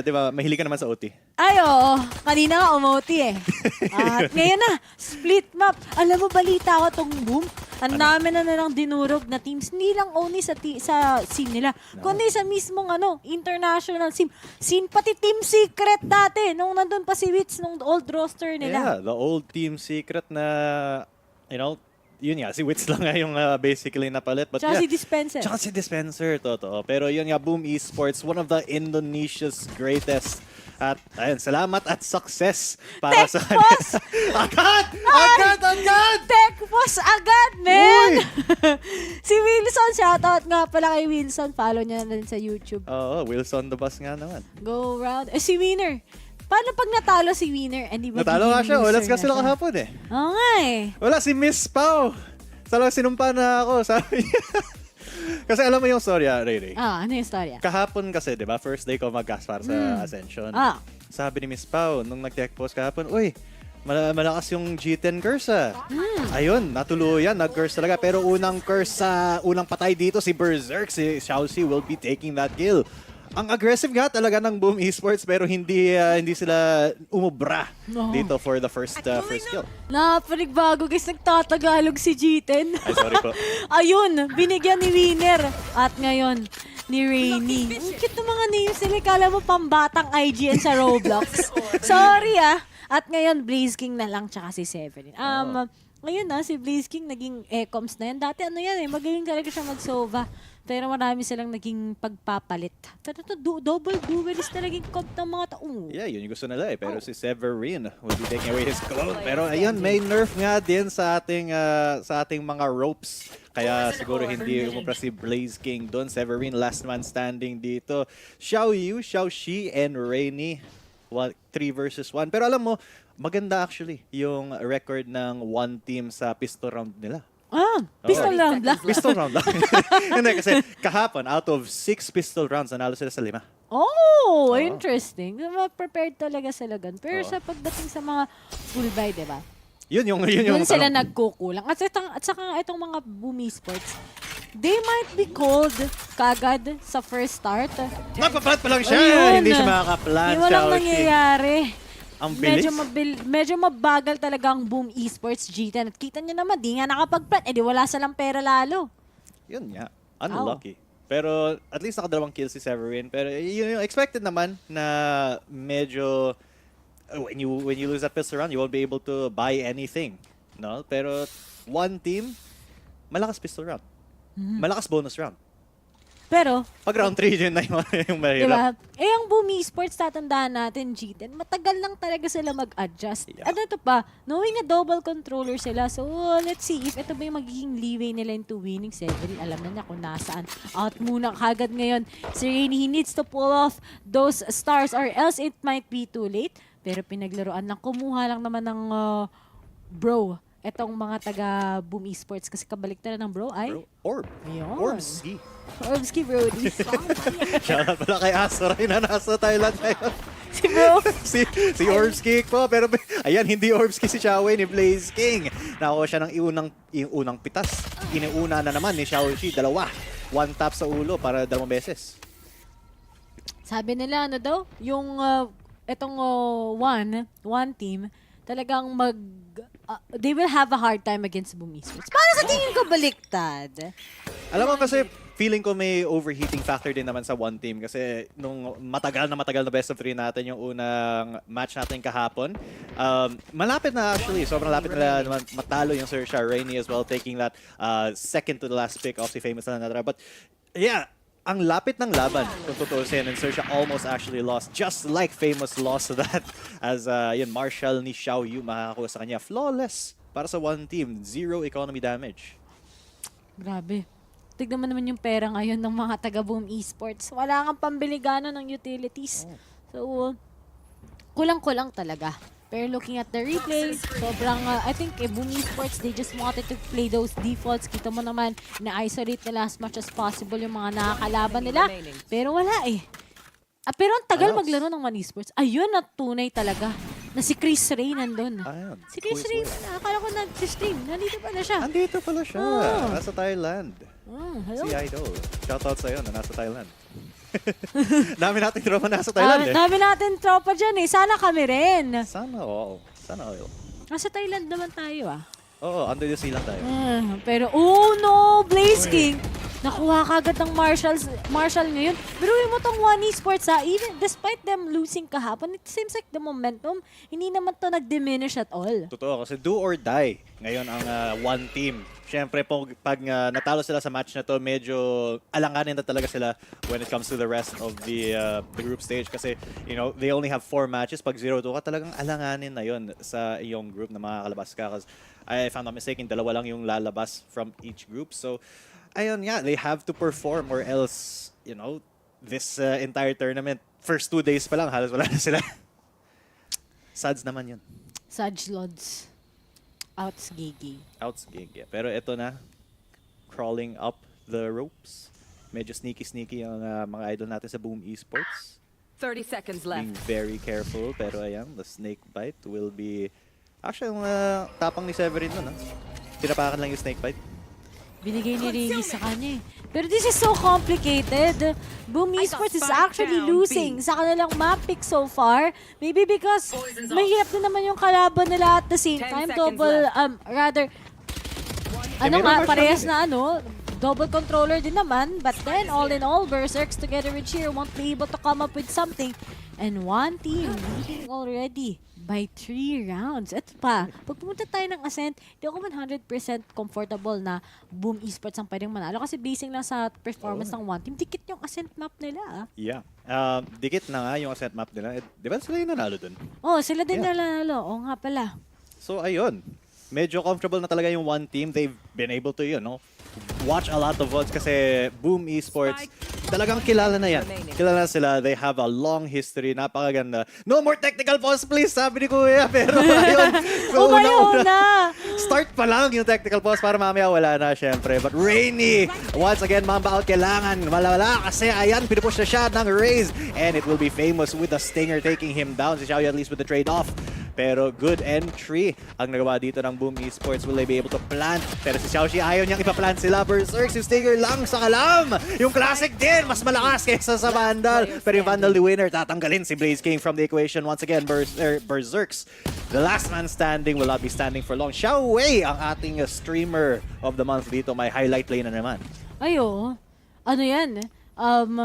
di ba, mahilig ka naman sa OT. Ay, oo. Kanina nga umoti At ngayon na, split map. Alam mo, balita ko tong Boom. Ang dami na nalang dinurog na teams. Hindi lang only sa scene nila. Kundi sa mismong international scene. Pati Team Secret dati. Nung nandun pa si Wits, nung old roster nila. Yeah, the old Team Secret na, yun nga, si Wits lang nga yung basically napalit. But Tsaka yeah, si Dispenser. Tsaka si Dispenser, totoo. Pero yun nga, Boom Esports, one of the Indonesia's greatest. At ayun, salamat at success para sa kanila. Agad! Tekpos agad, man! Si Wilson, shoutout nga pala kay Wilson. Follow niya na rin sa YouTube. Oo, Wilson the Bus nga naman. Go round. Si Winner. Paano pag natalo si Winner? Di ba Natalo nga siya. Wala nga sila siya? kahapon Oo nga Wala, si Miss Pau. Salang sinumpa na ako, sabi niya. Kasi alam mo yung story, Ray Ray. Ano yung storya? Kahapon kasi, di ba, first day ko mag-gas para sa Ascension. Sabi ni Miss Pau, nung nag-tech post kahapon, uy, malakas yung G10 curse Ayun, natuluyan, nag-curse talaga. Pero unang curse unang patay dito, si Berserk, si Xiaoxi will be taking that kill. Ang aggressive nga talaga ng Boom Esports pero hindi sila umubra dito for the first kill. Napanigbago guys, nagtatagalog si G10. Ay, sorry po. Ayun, binigyan ni Winner. At ngayon, ni Rainy. Ang cute ng mga names nila. Kala mo pambatang IGN sa Roblox. Sorry At ngayon, Blaze King na lang tsaka si Severin. Ngayon si Blaze King naging ecoms na yan. Dati magaling talaga siya mag-sova. Pero marami silang naging pagpapalit. Pero ito, double duelist na naging comp ng mga tao. Yeah, yun yung gusto nila Pero si Severin will be taking away his clone. Pero ayun, may nerf nga din sa ating mga ropes. Kaya siguro hindi umupra si Blaze King doon. Severin, last man standing dito. Xiao Yu, Xiao Shi, and Rainy. 3 versus 1. Pero alam mo, maganda actually yung record ng one team sa pistol round nila. Pistol round lang. Pistol round lang. Hindi, kasi kahapon, out of 6 pistol rounds, nanalo sila sa 5. Interesting. Prepared talaga sila gan. Pero sa pagdating sa mga full buy, diba? Yun yung Doon sila nagkukulang. At saka itong mga Boom Esports, they might be called kagad sa first start. Nagpa-plant pa lang siya. Hindi siya makaka-plant. Hindi walang nangyayari. Ang bilis. Medyo mabagal talaga ang Boom Esports G10. At kita nyo naman, di nga nakapag-plant. Di wala silang pera lalo. Yun nga. Unlucky. Pero at least nakadalawang kills si Severin. Pero yun yung expected naman na medyo when you lose that pistol round, you won't be able to buy anything. No? Pero one team, malakas pistol round. Malakas bonus round. Pero, Pag round 3 yun na yung mahirap. diba? Ang Boom Esports, tatandaan natin, G10, matagal lang talaga sila mag-adjust. Yeah. Ano ito pa? Knowing na double controller sila, so let's see if ito ba yung magiging leeway nila into winning 7. Alam na niya kung nasaan. Out muna kagad ngayon. Si Rainy, he needs to pull off those stars or else it might be too late. Pero pinaglaruan lang. Kumuha lang naman ng bro. Etong mga taga Boom Esports kasi kabaliktad ng bro ay Orb. Ayun. Orbski. Orbski Brody. Shoutout pala kay Asoray na nasa Thailand ngayon. Si bro. si Orbski po. Pero ayan, hindi Orbski si Xiaowei ni Blaze King. Nakuha siya ng unang pitas. Iniuna na naman ni Xiaoxi. Dalawa. One tap sa ulo para 2 beses. Sabi nila ano daw, yung etong one team, talagang they will have a hard time against Boom Esports. Para sa tingin ko baliktad. Alam mo kasi, feeling ko may overheating factor din naman sa one team kasi nung matagal na best of 3 natin yung unang match natin kahapon, malapit na actually, sobrang lapit na naman matalo yung XERXIA. Rainy as well taking that second to the last pick of si Famous na natara. But yeah, ang lapit ng laban kung tutuusin, and XERXIA almost actually lost, just like Famous lost that as yun, Marshall ni Xiao Yu makakakuha sa kanya. Flawless para sa one team, 0 economy damage. Grabe. Tignan mo naman yung pera ngayon ng mga taga Boom Esports. Wala kang pambili gano'n ng utilities. So, kulang-kulang talaga. Pero looking at the replay, sobrang, I think, Boom Esports, they just wanted to play those defaults. Kita mo naman, na-isolate nila as much as possible yung mga nakakalaban nila. Pero wala eh. Pero ang tagal maglaro ng One Esports. Ayun, na tunay talaga. Na si Chris Ray nandun. Si Chris Ray, akala ko nag-stream. Nandito pala siya. Nandito pala siya. Nasa Thailand. Hello? Si Idol. Shoutout sa'yo na nasa Thailand. Dami natin tropa nasa Thailand Dami natin tropa dyan eh. Sana kami rin. Sana all. Sana all. Nasa Thailand naman tayo Oo, under the sea lang tayo. Pero, oh no! Blaze King! Nakuha kagad ng Marshall ngayon. Pero mo tong One Esports even despite them losing kahapon, it seems like the momentum, hindi naman to nag-diminish at all. Totoo, kasi do or die ngayon ang one team. Siyempre, pag natalo sila sa match na to, medyo alanganin na talaga sila when it comes to the rest of the group stage. Kasi, you know, they only have 4 matches. Pag 0-2 ka, talagang alanganin na yon sa iyong group na makakalabas ka. Kasi, if I'm not mistaken, 2 lang yung lalabas from each group. So, ayun nga, they have to perform or else, you know, this entire tournament, first 2 days pa lang, halos wala na sila. Sads naman yun. Saj Lods. Outs Gigi. Outs Gigi. Pero ito na, crawling up the ropes. Medyo sneaky ang mga idol natin sa Boom Esports. 30 seconds left. Being very careful, pero ayan, the snake bite will be... Actually, yung tapang ni Severin nun, tinapakan lang yung snake bite. Binigay ni Rini sa kanya eh. Pero this is so complicated. Boom Esports is actually losing sa kanilang map pick so far. Maybe because mahirap din naman yung kalaban nila at the same time. Parehas na double controller din naman. But then, all in all, Berserks together with Sheer won't be able to come up with something. And one team leading already by 3 rounds. At pag pumunta tayo ng Ascent, hindi ako 100% comfortable na Boom Esports ang pwedeng manalo. Kasi basing lang sa performance ng one team, dikit yung Ascent map nila. Yeah. Dikit na nga yung Ascent map nila. Di ba sila yung nanalo dun? Sila din nanalo. Oo nga pala. So, ayun. Medyo comfortable na talaga yung one team. They've been able to, watch a lot of VODs kasi Boom Esports, talagang kilala na yan. Kilala na sila. They have a long history. Napakaganda. No more technical pause, please, sabi ni Kuya. Pero ayun. So, una. Start pa lang yung technical pause para mamaya wala na, syempre. But Rainy, once again, Mamba out. Kailangan malala kasi ayan, pinupush na siya ng Raze. And it will be Famous with the Stinger taking him down. Si Xiao Yu at least with the trade-off. Pero good entry ang nagawa dito ng Boom Esports. Will they be able to plant? Pero si Xiaoxi ayaw niyang ipaplant sila. Berserks, yung Stinger lang sa kalam. Yung classic din, mas malakas kaysa sa Vandal. Pero yung Vandal the winner, tatanggalin si Blaze King from the equation. Once again, Berserks, the last man standing, will not be standing for long. Xiaowei, ang ating streamer of the month dito. May highlight lane na naman. Ayo, ano yan?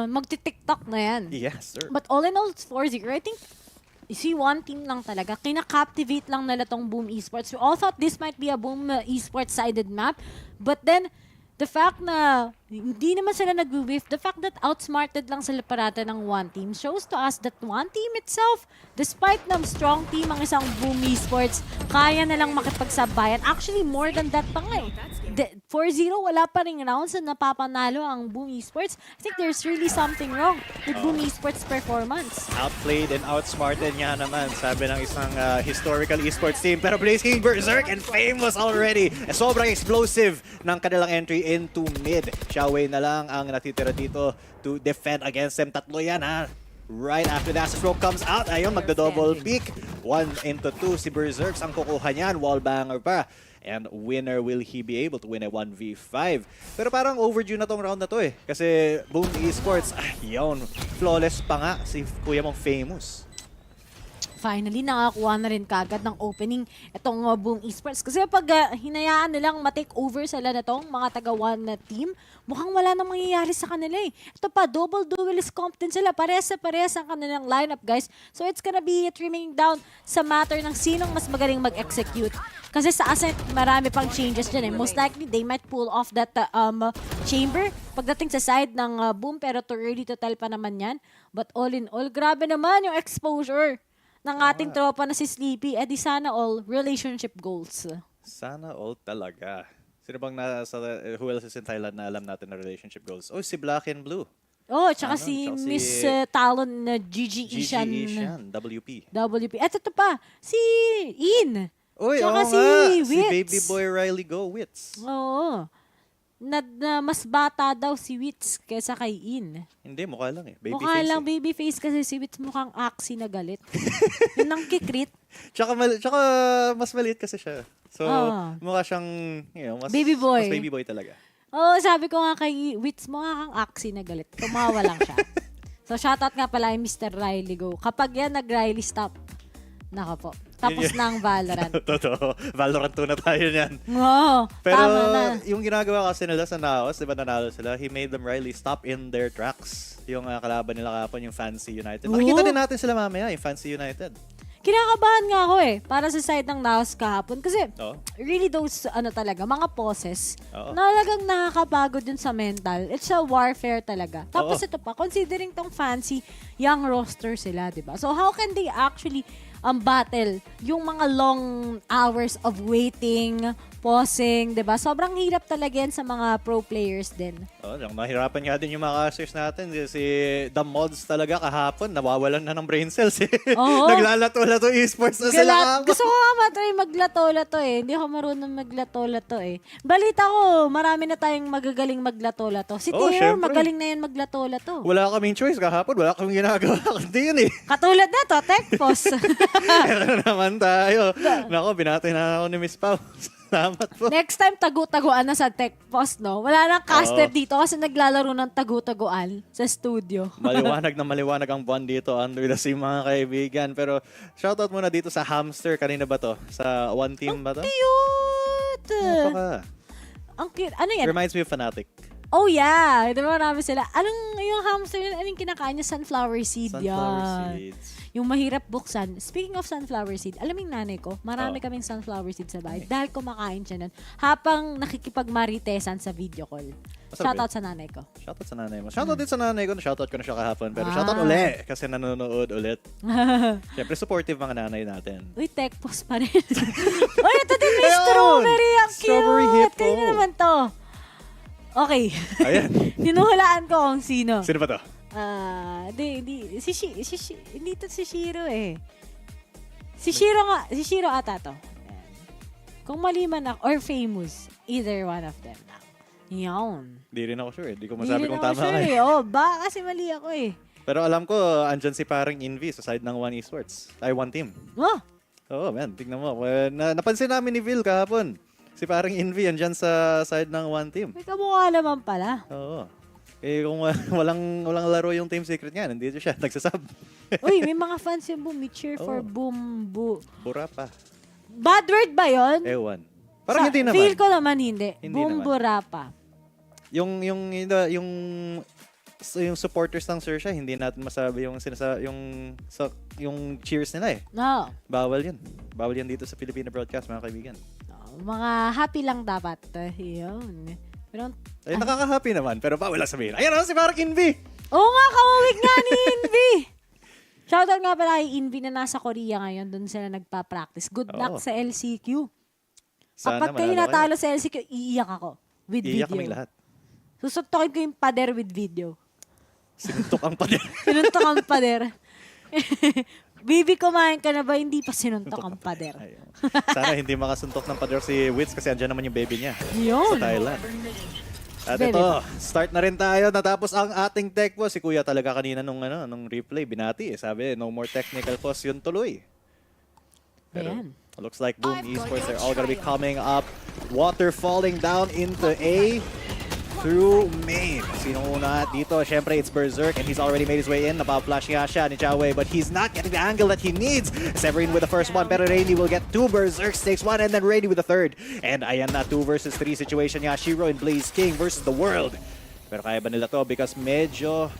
Magti-TikTok na yan. Yes, sir. But all in all, it's 4-0. I think si one team lang talaga. Kina-captivate lang nila tong Boom Esports. We all thought this might be a Boom Esports-sided map. But then, the fact na hindi naman sila nag-whiff, the fact that outsmarted lang sila parata ng one team shows to us that one team itself, despite ng strong team ang isang Boom Esports, kaya na lang makipagsabayan. Actually, more than that pa nga eh. 4-0, wala pa ring rounds na napapanalo ang Boom Esports. I think there's really something wrong with Boom Esports performance. Outplayed and outsmarted nga naman, sabi ng isang historical esports team. Pero blazing berserk and famous already. Sobrang explosive ng kanilang entry into mid. Xiaowei na lang ang natitira dito to defend against them. Tatlo yan ha. Right after that, stroke comes out. Ayun, magda-double peak. 1 into 2 si Berserks ang kukuha niyan. Wallbanger pa. And winner, will he be able to win a 1v5? Pero parang overdue na tong round na to eh. Kasi Boom Esports, yun, flawless pa nga si kuya mong famous. Finally, nakakuha na rin kagad ng opening itong Boom Esports. Kasi pag hinayaan nilang ma-take over sila na itong mga taga-1 na team, mukhang wala nang mangyayari sa kanila eh. Ito pa, double duelist comp din sila. Parehas ang kanilang lineup, guys. So it's gonna be trimming down sa matter ng sinong mas magaling mag-execute. Kasi sa Ascent, marami pang changes dyan eh. Most likely, they might pull off that chamber pagdating sa side ng Boom, pero too early to tell pa naman yan. But all in all, grabe naman yung exposure ng ating tropa na si Sleepy. Eh di sana all relationship goals. Sana all talaga. Sino bang nasa, who else is in Thailand na alam natin na relationship goals? Oh, si Black and Blue. Oh, tsaka si Miss Talon na GG Ishan. WP. Eto to pa, si In. Uy, tsaka si Wits. Si Baby Boy Riley Go Wits. Oo. Na mas bata daw si Wits kaysa kay In. Hindi, mukha lang eh. Baby mukha face lang eh. baby face kasi si Wits mukhang aksi na galit. Yun ang kikrit. Tsaka mas maliit kasi siya. So, mukha siyang, mas baby boy. Mas baby boy talaga. Oo, sabi ko nga kay Wits, mukha kang aksi na galit. Tumawa lang siya. So, shoutout nga pala kay Mr. Riley Go. Kapag yan nag-Riley stop, naka po. Tapos na ang Valorant. Totoo. Valorant 2 na tayo niyan. Oo, pero tama na. Yung ginagawa kasi nila sa Naos, di ba nanalo sila, he made them really stop in their tracks. Yung kalaban nila kapon, yung Fancy United. Makikita din natin sila mamaya, yung Fancy United. Kinakabahan nga ako eh, para sa side ng Naos kahapon. Kasi really those, talaga, mga poses, talagang nakakapagod yun sa mental. It's a warfare talaga. Tapos ito pa, considering tong Fancy, young roster sila, di ba? So how can they actually battle yung mga long hours of waiting, pausing, 'di ba? Sobrang hirap talaga yan sa mga pro players din. Mahirapan nga din yung mga casters natin. Si The Mods talaga kahapon, nawawalan na ng brain cells eh. Naglalato-lato esports na sila. Gusto ko nga matry maglato-lato eh. Hindi ako marunong maglato-lato eh. Balita ko, marami na tayong magagaling maglato-lato. Si Theo, magaling na yan maglato-lato. Wala kaming choice kahapon. Wala kaming ginagawa. Hindi yun eh. Katulad na to, Techpos. Ito naman tayo. Nako, binati na ako ni Miss Pao. Salamat po. Next time, tagu-taguan na sa Techpos, no? Wala nang caster dito kasi naglalaro ng tagu-taguan sa studio. Maliwanag na maliwanag ang buwan dito under the sea, mga kaibigan. Pero shoutout muna dito sa Hamster. Kanina ba to? Sa One Team ba to? Cute! Ang cute. Ano yan? Reminds me of Fnatic. Oh yeah! Diba marami sila? Anong yung hamster yun? Anong kinakain niya? Sunflower seed. Sunflower seeds. Yung mahirap buksan. Speaking of sunflower seed, alam yung nanay ko, marami kaming sunflower seed sa bahay. Dahil kumakain siya nun. Habang nakikipagmaritesan sa video call. Shoutout sa nanay ko. Shoutout sa nanay mo. Shoutout din sa nanay ko. Shoutout ko na siya kahapon. Pero shoutout uli kasi nanonood ulit. Siyempre, supportive mga nanay natin. Uy, Techpos pa rin. Uy, ito din may strawberry. Ang cute. Strawberry hippo. Kaya naman to. Okay. Ayan. Hinuhulaan ko kung sino. Sino ba to? Hindi to si Shiro eh. Si Shiro ata to. Ayan. Kung mali man ako, or famous, either one of them lang. Yan. Di rin ako sure eh. Di ko masabi kung tama ka eh. Ba kasi mali ako eh. Pero alam ko, andyan si parang Envy sa side ng One Esports. Ay, One Team. Oo, man. Tignan mo. Napansin namin ni Vil kahapon. Si parang Envy andyan sa side ng One Team. May kamukha naman pala. Oo. Eh kung walang laro yung Team Secret niya, nandito siya, nagsasab. Uy, may mga fans yung Boom. We cheer for Boom. Burapa. Bad word ba yun? Ewan. Parang hindi naman. Feel ko naman hindi. Hindi Boom naman. Burapa. Yung So yung supporters ng XERXIA, hindi natin masabi yung yung cheers nila eh. No. Bawal yun. Bawal yan dito sa Filipino broadcast, mga kaibigan. Mga happy lang dapat. Yun. Pero, Ay, nakaka-happy naman, pero bawal lang sabihin. Ayan si Parang Invi! Oo nga, kawawig nga ni Invi! Shoutout nga pala kay Invi na nasa Korea ngayon. Doon sila nagpa-practice. Good luck sa LCQ. Kapag kayo natalo sa LCQ, iiyak ako. With Iiyak video. kaming lahat. Susuntokin ko yung pader with video. Sinuntok ang pader. Sinuntok ang pader. Bibi, kumain ka na ba? Hindi pa sinuntok ang pader. Sana hindi makasuntok ng pader si Wits kasi andyan naman yung baby niya. Yun. Sa Thailand. At Baby. ito, start na rin tayo. Natapos ang ating tech pause. Si Kuya talaga kanina nung replay, binati. Sabi, no more technical pause, yun tuloy. Pero, looks like Boom Esports, they're all gonna be coming up. Water falling down into A through main. Sino una dito? Siyempre, it's Berserk, and he's already made his way in. Napapa-flash nga siya ni Chaoe, but he's not getting the angle that he needs. Severin with the first one, pero Rainy will get 2. Berserk takes 1, and then Rainy with the 3rd. And ayan na, 2 versus 3 situation nga. Shiro and Blaze King versus the world. Pero kaya ba nila to? Because medyo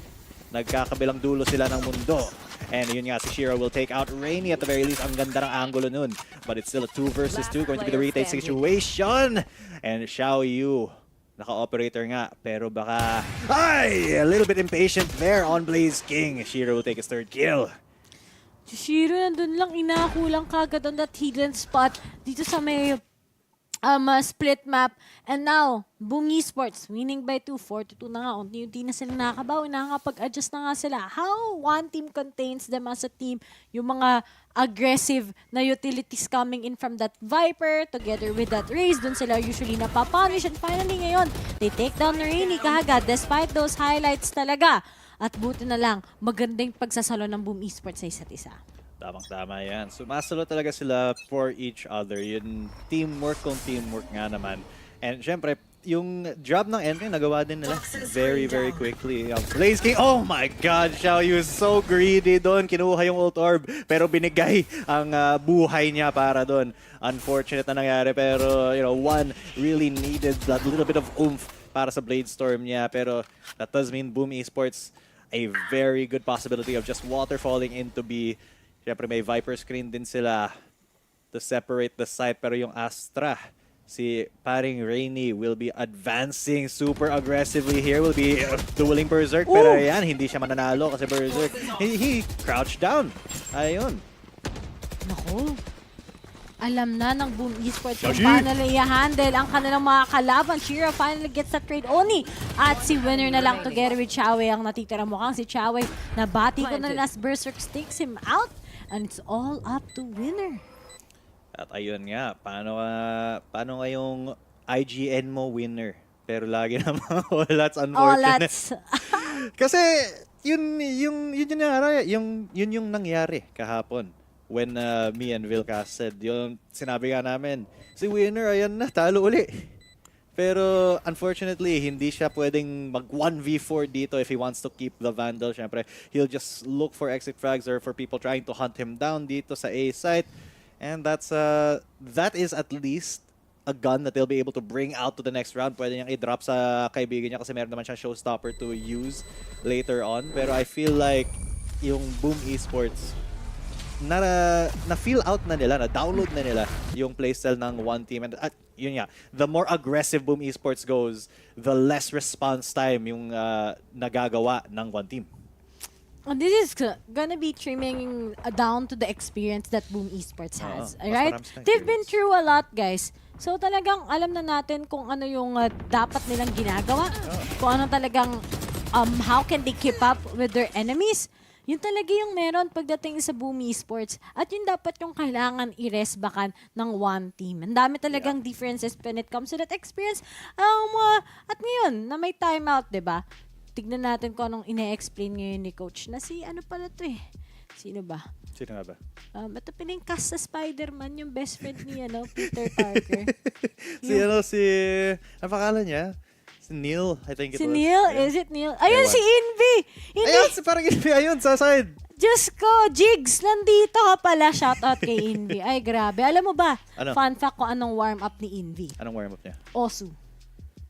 nagkakabilang dulo sila ng mundo. And yun nga, si Shiro will take out Rainy at the very least. Ang ganda ng angulo nun. But it's still a 2 versus 2. Going to be the retake situation. And Xiao Yu, naka-operator nga, pero baka a little bit impatient there on Blaze King. Shiro will take his 3rd kill. Si Shiro nandun lang, inakulang kagad on that hidden spot dito sa may split map. And now, Boom Esports winning by 2, 4-2 na nga. Unti-unti na sila nakakabawi, nakakapag-adjust na nga sila. How one team contains them as a team, yung mga aggressive na utilities coming in from that Viper together with that Raze, dun sila usually napapunish. And finally ngayon, they take down Rainy kagad despite those highlights talaga. At buti na lang, magandang pagsasalo ng Boom Esports sa isa't isa. Tamang-tama yan. Sumasalo talaga sila for each other. Yun, teamwork kung teamwork nga naman. And syempre, yung job ng entry, nagawa din nila very, very quickly. Blaze King, oh my God, Xiao Yu is so greedy doon. Kinuha yung ult orb, pero binigay ang buhay niya para doon. Unfortunate na nangyari, pero one really needed that little bit of oomph para sa Blade Storm niya. Pero that does mean Boom Esports, a very good possibility of just water falling into B. Siyempre may Viper screen din sila to separate the site, pero yung Astra, si paring Rainy will be advancing super aggressively here, will be dueling Berserk. Pero ayan, hindi siya mananalo kasi Berserk, he crouched down. Ayun. Naku. Alam na ng Boom Esports kung paano nila i-handle ang kanilang mga kalaban. Shiro finally gets that trade only. At si Winner na lang together with Chaoe ang natitira. Mukhang si Chaoe, nabati ko na as Berserk takes him out. And it's all up to Winner. At ayun nga, paano nga yung IGN mo, Winner? Pero lagi namang all-outs, unfortunate. Kasi yun yung nangyari kahapon when me and Vilcast said, yung sinabi nga namin, si Winner, ayan na, talo uli. Pero unfortunately, hindi siya pwedeng mag 1v4 dito if he wants to keep the Vandal. Siyempre, he'll just look for exit frags or for people trying to hunt him down dito sa A site. And that is at least a gun that they'll be able to bring out to the next round. Pwede niyang i-drop sa kaibigan niya kasi meron naman siyang showstopper to use later on. Pero I feel like yung Boom Esports, na-feel out na nila, na-download na nila yung playstyle ng one team. And yun nga, the more aggressive Boom Esports goes, the less response time yung nagagawa ng one team. And this is gonna be trimming down to the experience that Boom Esports has. Right? They've been through a lot, guys. So talagang alam na natin kung ano yung dapat nilang ginagawa. Kung ano talagang, how can they keep up with their enemies. Yun talaga yung meron pagdating sa Boom Esports. At yun dapat yung kailangan i-resbakan ng one team. Ang dami talagang differences when it comes to that experience. At ngayon, na may timeout, diba? Tignan natin kung anong ine-explain ngayon ni Coach na si ano pala to eh. Sino ba? Sino nga ba? Ito piningkas sa Spider-Man, yung best friend ni Peter Parker. Ang pangalan niya? Si Neil, I think it was. Si Neil? Yeah. Is it Neil? Ayun, si Invi! Ayun, parang Invi. Ayun, sa side. Diyos ko, Jigs, nandito ka pala. Shoutout kay Invi. Ay, grabe. Alam mo ba, fun fact ko anong warm-up ni Invi? Anong warm-up niya? Osu.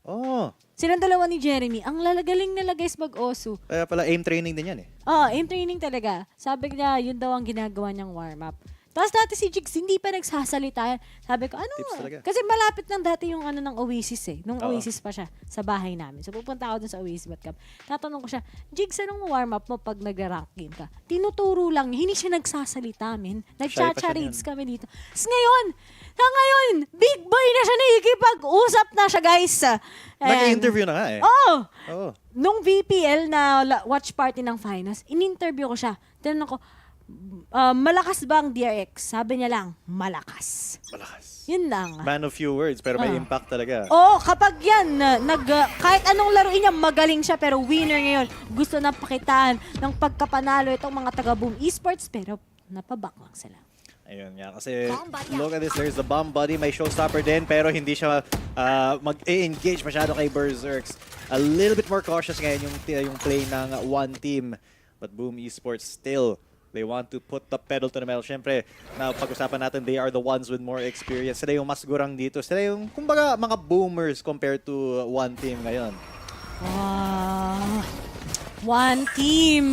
Oh. Silang dalawa ni Jeremy, ang lalagaling nila guys mag-osu. Kaya pala aim training din yan eh. Aim training talaga. Sabi niya, yun daw ang ginagawa niyang warm-up. Tapos dati si Jigs, hindi pa nagsasalita. Sabi ko, ano? Tips talaga. Kasi malapit lang dati yung ano ng Oasis eh. Nung Oo. Oasis pa siya sa bahay namin. So pupunta ako dun sa Oasis Batcamp. Tatanong ko siya, Jigs, anong warm-up mo pag nag-rank game ka? Tinuturo lang niya. Hindi siya nagsasalita, men. Nag-cha-charades kami dito. Tapos ngayon, big boy na siya, nakikipag-usap na siya, guys. Nag-interview na nga eh. Oo. Nung VPL na watch party ng finals, in-interview ko siya. Tinanong ko, malakas ba ang DRX? Sabi niya lang, malakas. Malakas. Yun lang. Man of few words, pero may impact talaga. Oo, kapag yan, kahit anong laruin niya, magaling siya, pero winner ngayon. Gusto na pakitaan ng pagkapanalo itong mga taga-Boom Esports, pero napaback lang sila. Ayun nga, kasi look at this, there's the bomb buddy, may showstopper din, pero hindi siya mag-engage masyado kay Berserks. A little bit more cautious ngayon yung play ng one team. But Boom Esports still, they want to put the pedal to the metal. Siyempre, na pag-usapan natin, they are the ones with more experience. Sila yung mas gurang dito. Sila yung, kumbaga, mga boomers compared to one team ngayon. One team.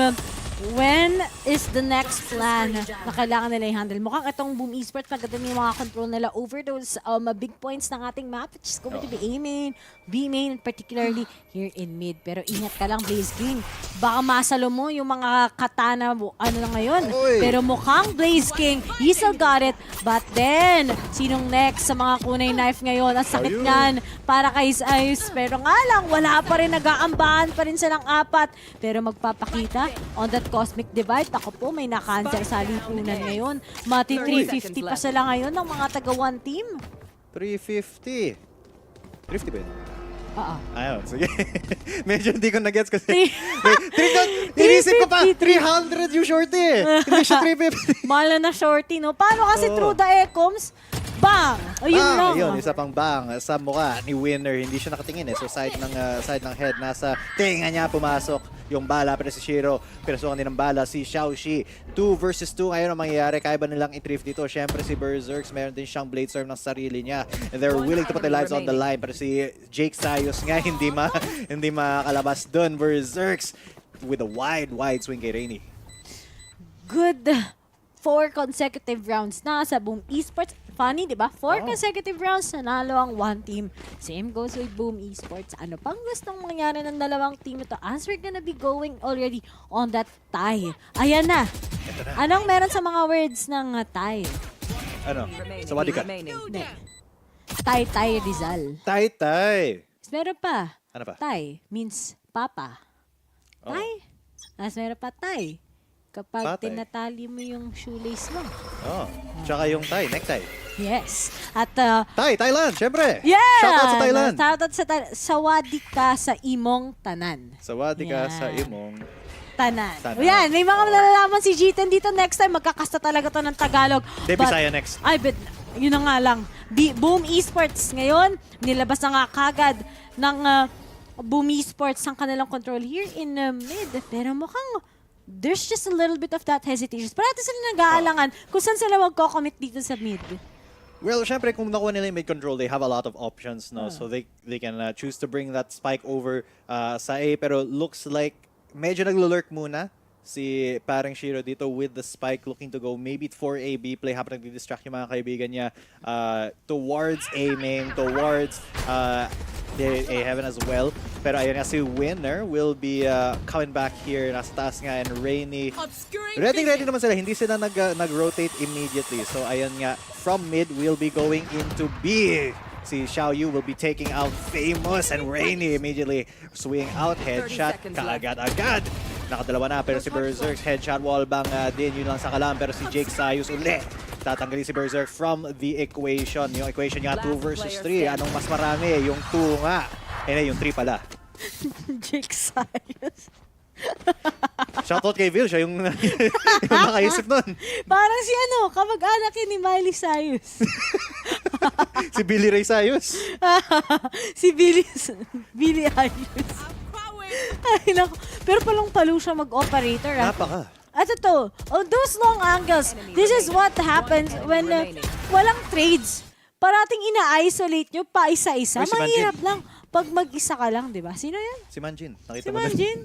When is the next plan na kailangan nila i-handle? Mukhang itong Boom Esports, maganda yung mga control nila over those big points ng ating map, which is going to be A main, B main, particularly here in mid. Pero ingat ka lang, Blaze King. Baka masalo mo yung mga katana, ano na ngayon. Pero mukhang Blaze King, he still got it. But then, sinong next sa mga kunay knife ngayon? Ang sakit niyan para kay Ice. Pero nga lang, wala pa rin, nag-aambahan pa rin silang apat. Pero magpapakita on that Cosmic Divide. Ako po, may na-cancel sa lipunan ngayon. Mati 350 pa sila ngayon ng mga taga-one team. 350. 350 ba yun? Oo. Ayun, sige. Medyo hindi ko na-gets kasi inisip ko pa, 300 yung shorty eh. Hindi siya 350. Mahal na shorty, no? Paano kasi through the ecoms? Bang! Ayun lang. Ayun, isa pang bang sa mukha ni Winner. Hindi siya nakatingin eh. So side ng head, nasa tinga niya pumasok yung bala. Pero si Shiro, pinasukan din ng bala. Si Xiaoxi, 2 versus 2 ngayon ang mangyayari. Kaya ba nilang i-thrift dito? Siyempre si Berserks, meron din siyang Bladestorm ng sarili niya. And they're willing to put their lives on the line. Pero si Jake Sayos nga, hindi makalabas dun. Berserks with a wide swing kay Rainy. Good 4 consecutive rounds na sa Boom Esports. Funny, di ba? 4 consecutive rounds, nanalo ang one team. Same goes with Boom Esports. Ano pang gustong mangyari ng dalawang team ito? As we're gonna be going already on that tie. Ayan na. Anong meron sa mga words ng tie? Ano? Sa wadi ka? Tai Rizal. Tai. Meron pa. Ano pa? Tai means papa. Tai. As meron pa tai. Kapag tinatali mo yung shoelace mo. Tsaka yung tie, necktie. Yes. At Thailand, syempre. Yeah! Shoutout sa Thailand. Shoutout sa Sawadi ka sa imong tanan. Sawadi ka sa imong tanan. Yan, may mga malalaman si G10 dito. Next time, magkakasta talaga to ng Tagalog. Bisaya next. Ay, but yun na nga lang. Boom Esports ngayon, nilabas na nga kagad ng Boom Esports ang kanilang control here in mid. Pero mukhang there's just a little bit of that hesitation. Parati sila nag-aalangan kung saan sila magko-commit dito sa mid. Well, syempre, kung nakuha nila yung mid control, they have a lot of options, no? So they can choose to bring that spike over sa A. Pero looks like medyo naglo-lurk muna si parang Shiro dito with the spike looking to go maybe for A, B play habang nag-distract yung mga kaibigan niya towards A main, towards A heaven as well. Pero ayun nga, si Winner will be coming back here. Nasa taas nga, and Rainy. Ready naman sila. Hindi sila nag-rotate immediately. So ayun nga, from mid, we'll be going into B. Si Xiaoyu will be taking out Famous, and Rainy immediately swing out. Headshot, kaagad-agad. Nakadalawa na, pero si Berserk's headshot wallbang din. Yun lang sa kalam. Pero si Jake Sayus ulit. Tatanggalin si Berserk from the equation. Yung equation nga 2 versus 3. Anong mas marami? Yung 2 nga. Yung 3 pala. Jake Sayus. Shoutout kay Vil. Siya yung nakaisip nun. Parang si kamag-anak ni Miley Cyrus. Si Billy Ray Sayus. Si Billy Ayus. Ay, naku. Pero palong-palo siya mag-operator. Napaka. At ito, on those long angles, this is what happens when walang trades. parating ina-isolate nyo pa isa-isa. Uy, si Mahirap lang. Pag mag-isa ka lang, di ba? Sino yan? Si Manjin. Nakita Si mo na. Manjin?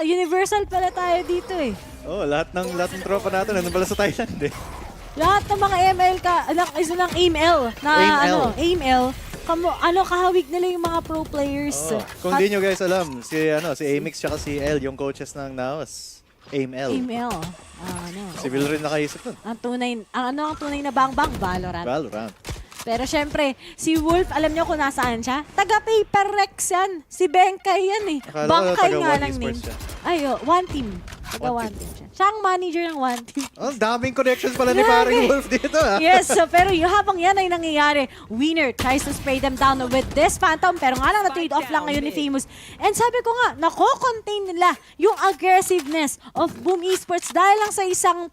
Universal pala tayo dito eh. Oh, lahat ng tropa natin nandun pala sa Thailand eh. Lahat ng mga ML isa lang AIM-L na AIM-L. Kahawig nila yung mga pro players. Oh, kung di nyo guys alam, si Amix tsaka si L, yung coaches ng Naos. AIM-L. AIM-L. Si Will rin nakaisip nun. Ang tunay na bang-bang? Valorant. Valorant. Pero syempre, si Wolf, alam niyo kung nasaan siya? Taga-Paper Rex yan. Si Benkay yan eh. Akala ko Bangkay taga nga One lang name. Esports siya. One Team. Taga-One Team siya. Siya ang manager ng One Team. Oh, daming connections pala ni paring Wolf dito ah. Yes, pero habang yan ay nangyayari, Winner tries to spray them down with this Phantom, pero nga lang na-trade off lang ngayon ni Famous. And sabi ko nga, nako-contain nila yung aggressiveness of Boom Esports dahil lang sa isang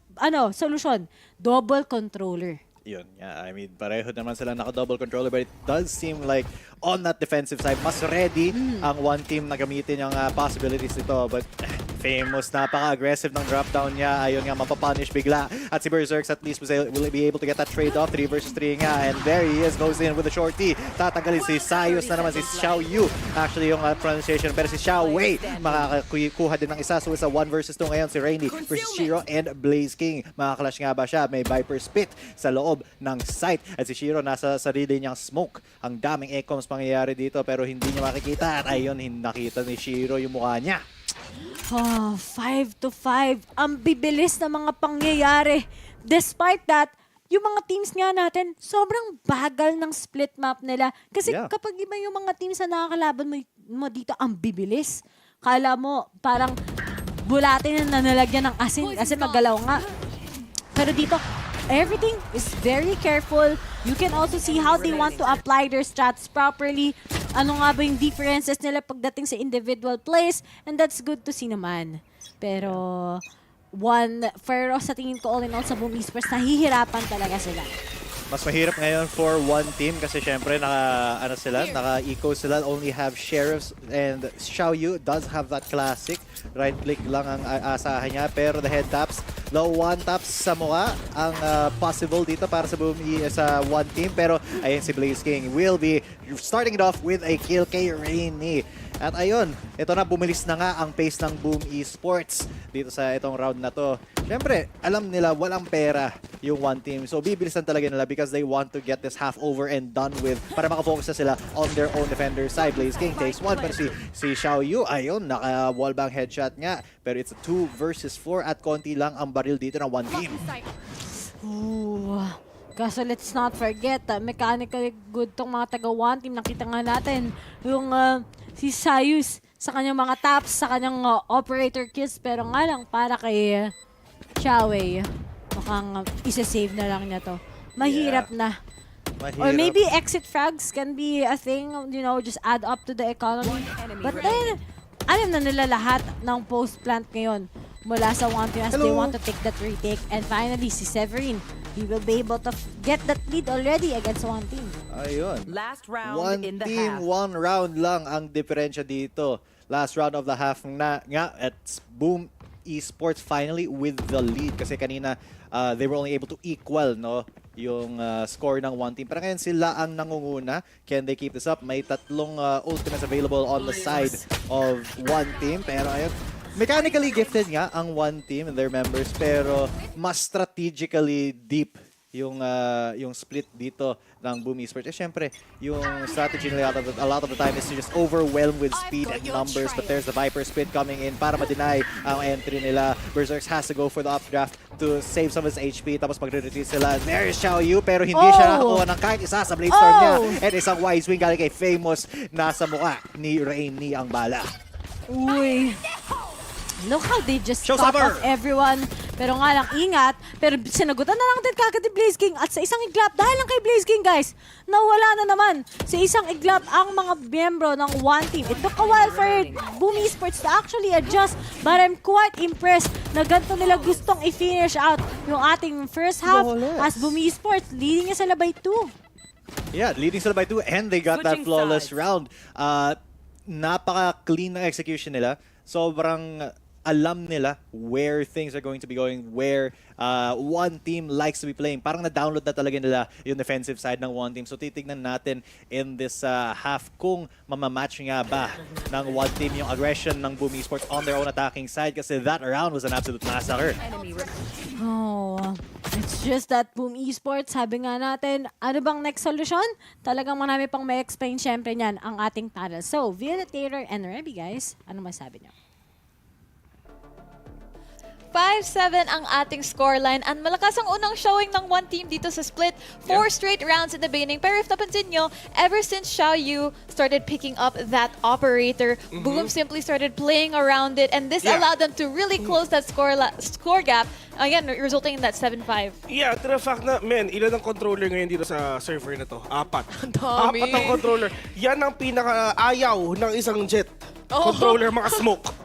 solusyon, double controller. Yun, yeah, I mean, pareho naman sila naka-double controller, but it does seem like on that defensive side, mas ready ang one team na gamitin yung possibilities nito. But Famous, napaka-aggressive ng drop-down niya. Ayun nga, mapapunish bigla. At si Berserks at least will be able to get that trade-off. 3 versus 3 nga. And there he is, goes in with a shorty. Tatanggalin si Sayos na naman, si Xiao Yu. Actually, yung pronunciation. Pero si Xiao Wei, makakakuha din ng isa. So it's a 1 versus 2 ngayon. Si Rainy versus Shiro and Blaze King. Makakalash nga ba siya? May Viper Spit sa loob ng site. At si Shiro nasa sarili niyang smoke. Ang daming ecoms pangyayari dito pero hindi niya makikita. At ayun, nakita ni Shiro yung mukha niya. 5-5. Ang bibilis na mga pangyayari. Despite that, yung mga teams nga natin, sobrang bagal ng split map nila. Kasi kapag iba yung mga teams na nakakalaban mo dito, ang bibilis. Kala mo, parang bulatin na nalagyan ng asin kasi magalaw nga. Pero dito, everything is very careful. You can also see how they want to apply their strats properly. Ano nga ba yung differences nila pagdating sa individual plays. And that's good to see naman. Pero, pero sa tingin ko all in all sa Boom Esports, nahihirapan talaga sila. Mas mahirap ngayon for one team kasi syempre naka-eco sila, only have Sheriffs and Xiao Yu does have that classic. Right click lang ang asahan niya pero the head taps, low one taps sa mukha ang possible dito para sa sa one team pero ayun si Blaze King will be starting it off with a kill kay Rainy. At ayun, ito na bumilis na nga ang pace ng Boom Esports dito sa itong round na to. Siyempre, alam nila walang pera yung one team. So bibilisan talaga nila because they want to get this half over and done with para makafocus na sila on their own defender side. Blaze King takes one pero si Xiao Yu, ayun, naka-wallbang headshot nga. Pero it's a 2 versus 4 at konti lang ang baril dito ng one team. Ooh. Kaso let's not forget, mechanically good tong mga taga-one team. Nakita nga natin yung si Sayus sa kanyang mga taps, sa kanyang operator kills. Pero nga lang, para kay Xiaowei, mukhang isa-save na lang niya to. Mahirap na. Or maybe exit frags can be a thing, you know, just add up to the economy. But then, alam na nila lahat ng post-plant ngayon mula sa one team as they want to take that retake. And finally, si Severin, he will be able to get that lead already against one team. Ayun. Last round one in the team, half. one round lang ang diferensya dito. Last round of the half nga at Boom Esports finally with the lead. Kasi kanina, they were only able to equal yung score ng one team. Pero ngayon sila ang nangunguna. Can they keep this up? May tatlong ultimates available on the side of one team. Pero ayun, mechanically gifted nga ang one team and their members. Pero mas strategically deep yung split dito ng Boom Esports. Siyempre, yung strategy nila a lot of the time is to just overwhelm with speed and numbers. But there's the Viper Spit coming in para ma-deny ang entry nila. Berserks has to go for the updraft to save some of his HP. Tapos magre-retreat sila. There's Xiao Yu pero hindi siya nakakuha ng kahit isa sa Bladestorm niya. And isang wise wing galing kay Famous. Nasa mukha ni Rainy ang bala. Uy. Look how they just top off everyone. Pero nga lang, ingat. Pero sinagutan na lang din kagad ni Blaze King. At sa isang iglap, dahil lang kay Blaze King, guys, nawala na naman sa isang iglap ang mga miyembro ng one team. It took a while for Boom Esports to actually adjust. But I'm quite impressed na ganito nila gustong i-finish out yung ating first half as Boom Esports leading niya sila by 2. Yeah, leading sila by 2 and they got that flawless round. Napaka-clean ng execution nila. Sobrang alam nila where things are going to be going, where one team likes to be playing. Parang na-download na talaga nila yung defensive side ng one team. So titignan natin in this half kung mamamatch nga ba ng one team yung aggression ng Boom Esports on their own attacking side, kasi that round was an absolute massacre. Oh, it's just that Boom Esports, sabi nga natin, ano bang next solution? Talagang marami pang may explain syempre niyan ang ating panel. So, via the Taylor and Reby, guys, ano masabi niyo? 5-7 ang ating scoreline and malakas ang unang showing ng one team dito sa split. 4 straight rounds in the beginning. Pero if napansin nyo, ever since Xiao Yu started picking up that operator, Boom simply started playing around it, and this allowed them to really close that score gap. Again, resulting in that 7-5. Yeah, to the fact na, men, ilan ang controller ngayon dito sa server na to? 4. Ang dami. 4 ang controller. Yan ang pinaka-ayaw ng isang jet. Controller, mga smoke.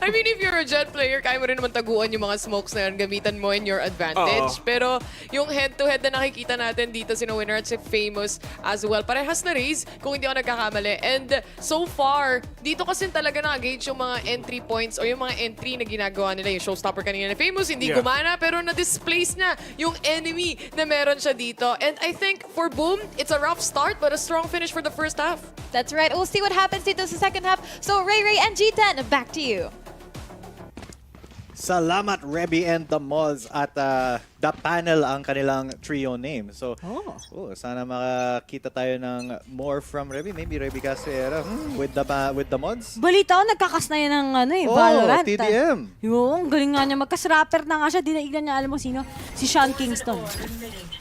I mean, if you're a Jet player, kaya mo rin naman taguan yung mga smokes na yan, gamitan mo in your advantage. Pero yung head-to-head na nakikita natin dito, sino Winner at si Famous as well, parehas na raise kung hindi ako nagkakamali. And so far, dito kasi talaga na-gauge yung mga entry points o yung mga entry na ginagawa nila. Yung showstopper kanina na Famous, hindi gumana, pero na-displace na yung enemy na meron siya dito. And I think for Boom, it's a rough start but a strong finish for the first half. That's right. We'll see what happens dito sa second half. So Ray and G10, back to you. Salamat, Reby and the Mods, at the panel ang kanilang trio name. So, sana makakita tayo ng more from Reby. Maybe Reby Casera with the Mods. Balita ko, nagkakas na yan ng Valorant. TDM. Yung galing nga niya. Magkas-rapper na nga siya. Dinaignan niya, alam mo sino? Si Sean Kingston.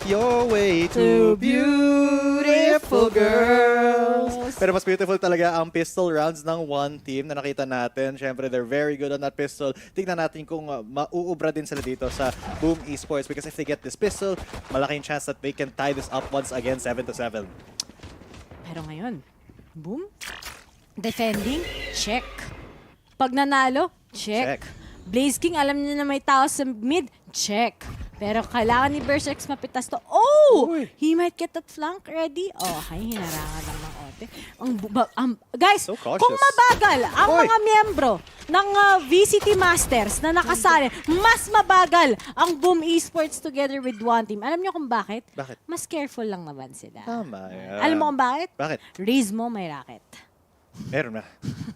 Your way to beautiful girls. Pero mas beautiful talaga ang pistol rounds ng one team na nakita natin. Siyempre, they're very good on that pistol. Tignan natin kung mauubra din sila dito sa Boom Esports, because if they get this pistol, malaking chance that they can tie this up once again 7-7. Pero ngayon, Boom, defending, check. Pag nanalo, check. Blaze King, alam niya na may tao sa mid, check. Pero kailangan ni Berserks mapitas to. Oh! He might get that flank ready. Oh, ay, hinarangan lang ng ote. Guys, so kung mabagal ang mga miyembro ng VCT Masters na nakasali, mas mabagal ang Boom Esports together with one team. Alam niyo kung bakit? Bakit? Mas careful lang naman sila. Tama yan. Alam mo kung bakit? Bakit? Raise mo, may racket. Meron na.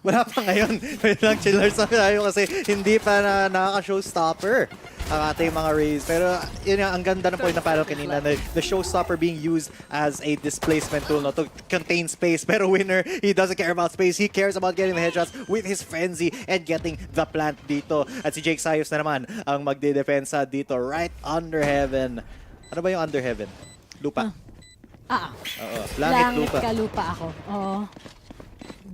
Wala pa ngayon. May lang chillers na tayo kasi hindi pa na nakaka-showstopper ang ating mga raise. Pero yun nga, ang ganda ng point na parang kanina na the showstopper being used as a displacement tool to contain space. Pero Winner, he doesn't care about space. He cares about getting the headshots with his frenzy and getting the plant dito. At si Jake Sayos na naman ang magde-defensa dito right under heaven. Ano ba yung under heaven? Lupa. Oo. Langit, lupa. Langit ka, lupa ako. Oo.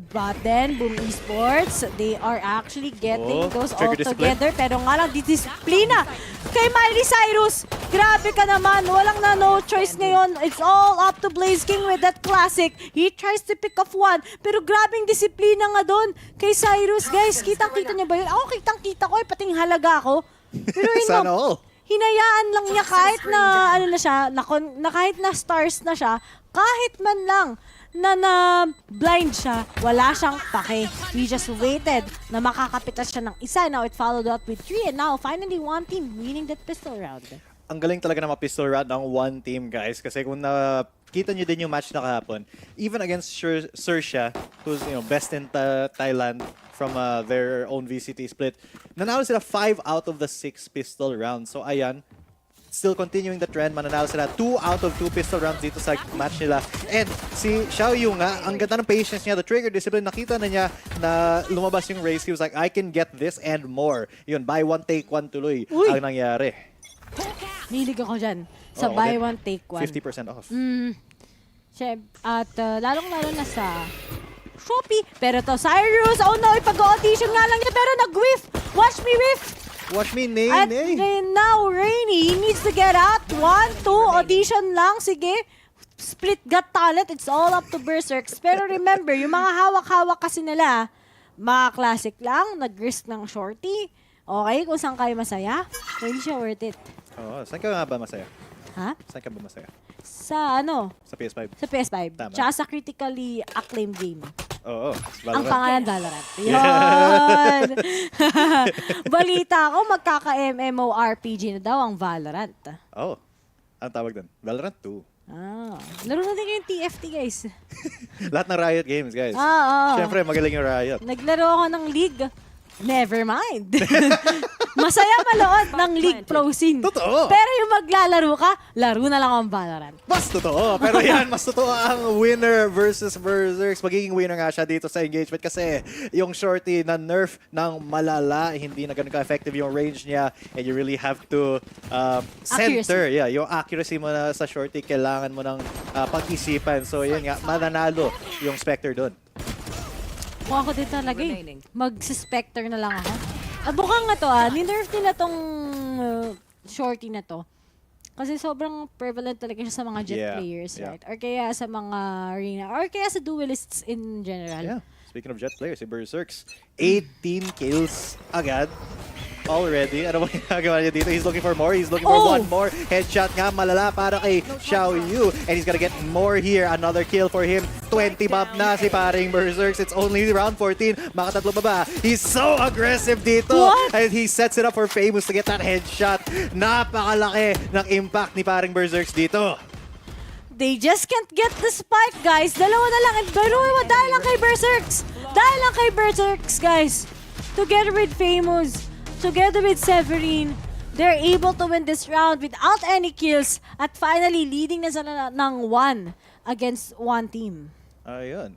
But then, Boom Esports, they are actually getting those all together. Pero nga lang, disiplina kay Miley Cyrus. Grabe ka naman. Walang na no choice ngayon. It's all up to Blaze King with that classic. He tries to pick off one. Pero grabing disiplina nga doon kay Cyrus. Guys, kitang-kita niya ba yun? Ako, kitang-kita ko. Pating halaga ako. Pero sana all. Hinayaan lang niya kahit na, ano na siya, na kahit na stars na siya, kahit man lang na blind siya, wala siyang pake. We just waited na makakapitas siya ng isa. Now it followed up with 3 and now finally one team winning that pistol round. Ang galing talaga na ma-pistol round ng one team, guys. Kasi kung nakita nyo din yung match na kahapon, even against XERXIA, who's best in Thailand from their own VCT split, nanalo sila 5 out of the 6 pistol rounds. So ayan, still continuing the trend. Mananalo sila 2 out of 2 pistol rounds dito sa match nila. And si Xiao Yu nga, ang ganda ng patience niya, the trigger discipline, nakita na niya na lumabas yung race. He was like, I can get this and more. Yun, buy one, take one tuloy ang nangyari. Nilig ako dyan sa buy one, take one. 50% off. At lalong-lalo na sa Shopee. Pero to, Cyrus, oh no, ipag-audition nga lang niya, pero nag-whiff. Watch me whiff. Watch me, nay, At nay. now, Rainy, he needs to get out. 1, 2, audition lang. Sige. Split got talent. It's all up to Berserks. Pero remember, yung mga hawak-hawak kasi nila, mga classic lang, nag-risk ng shorty. Okay, kung saan kayo masaya, hindi siya worth it. Oo, saan ka nga ba masaya? Ha? Saan ka ba masaya? Sa ano? Sa PS5. Sa PS5. Tama. Tsaka sa critically acclaimed game. Oo. Ang pangalan Valorant. Yun! Balita ko, magkaka-MMORPG na daw ang Valorant. Oh. Ang tawag doon? Valorant 2. Laro natin yung TFT, guys. Lahat ng Riot games, guys. Siyempre, magaling yung Riot. Naglaro ako ng League. Never mind. Masaya malood ng League Pro Scene. Totoo. Pero yung maglalaro ka, laro na lang ang Valorant. Mas totoo. Pero yan, mas totoo ang winner versus Berserks. Magiging winner nga siya dito sa engagement kasi yung shorty na nerf ng malala, hindi na ganun ka-effective yung range niya and you really have to center. Yeah, yung accuracy mo na sa shorty, kailangan mo ng pag-isipan. So yun nga, mananalo yung Spectre doon. Kung ako din talaga mag-specter na lang ako. Mukhang nga to ni-nerf nila tong shorty na to. Kasi sobrang prevalent talaga siya sa mga jet players, right? Or kaya sa mga arena, or kaya sa duelists in general. Yeah. Speaking of jet players, si Berserks, 18 kills agad. Already. Ano ba ginagawa niya dito? He's looking for more. He's looking for one more. Headshot nga malala para kay Xiao Yu. And he's gonna get more here. Another kill for him. 20 bump na si paring Berserks. It's only round 14. Makatatlo ba ba? He's so aggressive dito. And he sets it up for Famous to get that headshot. Napakalaki ng impact ni paring Berserks dito. They just can't get the spike, guys. Dalawa na lang. And dahil lang kay Berserks. Dahil lang kay Berserks, guys. Together with Famous. Together with Severin, they're able to win this round without any kills at finally leading na sila ng 1 against 1 team. Ayun.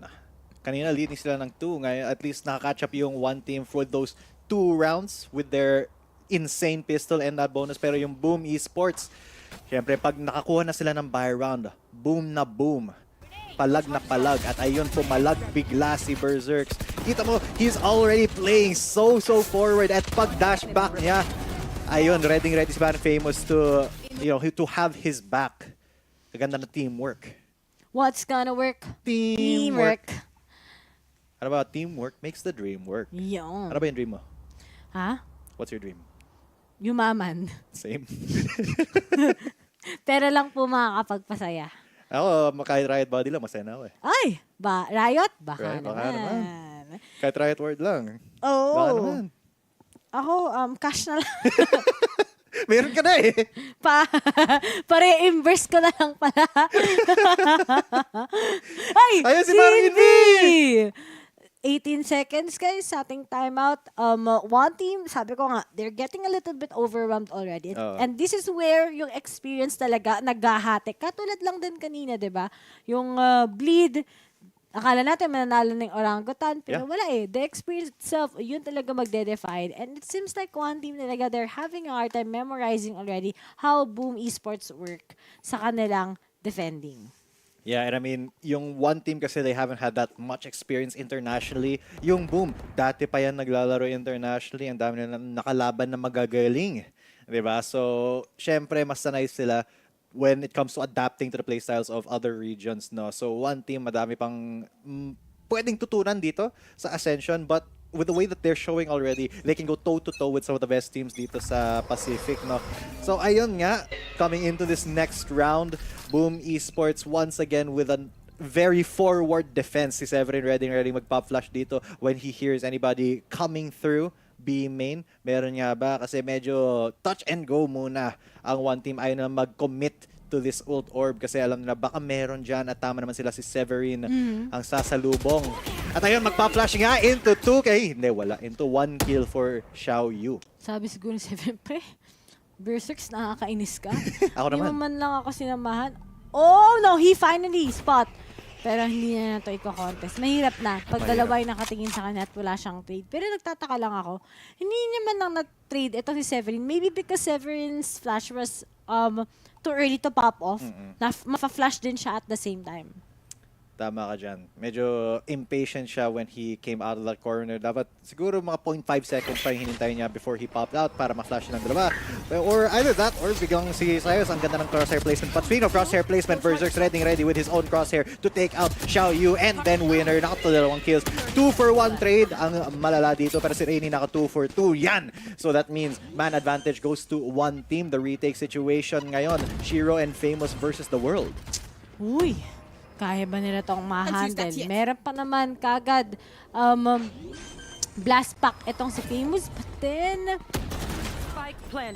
Kanina leading sila ng 2. Ngayon at least nakaka-catch up yung 1 team for those 2 rounds with their insane pistol and that bonus. Pero yung Boom Esports, syempre pag nakakuha na sila ng buy round, boom na boom. Palag na palag. At ayun, pumalag bigla si Berserks. Kita mo, he's already playing so forward. At pag dash back niya, ayun, ready si Van Famous to, to have his back. Kaganda na teamwork. What's gonna work? Teamwork. Ano ba? Teamwork makes the dream work. Yun. Ano ba yung dream mo? Ha? What's your dream? Yumaman. Same. Pero lang po makakapagpasaya. Ako, kahit Riot Body lang, masaya na ako eh. Ay! Riot? Baka Right? naman. Baka naman. Kahit Riot World lang. Oo. Baka naman. Ako, cash na lang. Meron ka na eh. Pare-immerse ko na lang pala. Ay! Ayun si Marvin! 18 seconds guys sa ating timeout. One team, sabi ko nga, they're getting a little bit overwhelmed already. And this is where yung experience talaga naghahatik. Katulad lang din kanina, di ba? Yung Bleed, akala natin mananalo ng Orangutan, pero wala eh. The experience itself, yun talaga magde-define. And it seems like one team talaga, they're having a hard time memorizing already how Boom Esports work sa kanilang defending. Yeah, and I mean, yung one team kasi they haven't had that much experience internationally. Yung Boom, dati pa yan naglalaro internationally. Ang dami na nakalaban na magagaling. Diba? So, syempre, mas sanay sila when it comes to adapting to the playstyles of other regions. No? So, one team, madami pang pwedeng tutunan dito sa Ascension. But with the way that they're showing already, they can go toe-to-toe with some of the best teams dito sa Pacific, no? So, ayun nga, coming into this next round, Boom Esports once again with a very forward defense. Si Severin ready mag-pop flash dito when he hears anybody coming through B main. Meron nga ba? Kasi medyo touch and go muna ang one team. Ayaw na mag-commit to this ult orb kasi alam nila baka meron dyan at tama naman sila si Severin ang sasalubong. At ayun, magpa-flash nga into 2K. Hindi, wala. Into 1 kill for Xiao Yu. Sabi siguro ni Severin, pre, Berserks, nakakainis ka. Ako naman. Hindi mo man lang ako sinamahan. Oh, no, he finally spot. Pero hindi na ito i-contest. Mahirap na. Pag dalawa ay nakatingin sa kanya at wala siyang trade. Pero nagtataka lang ako. Hindi naman lang na-trade ito si Severin. Maybe because Severin's flash was too early to pop off. Ma-flash din siya at the same time. Tama ka dyan. Medyo impatient siya when he came out of that corner. Dapat siguro mga 0.5 seconds pa yung hinintay niya before he popped out para ma-flash ng dalawa. Or either that or biglang si Sayos. Ang ganda ng crosshair placement. But speaking of crosshair placement, Berserk's ready with his own crosshair to take out Xiao Yu and then winner. Naka 2 kills. 2 for 1 trade ang malala dito. Pero si Rainy naka 2 for 2. Yan! So that means man advantage goes to one team. The retake situation ngayon. Shiro and Famous versus the world. Uy! Kaya ba nila itong ma-handle? Meron pa naman kagad blast pack itong si Famous. But then,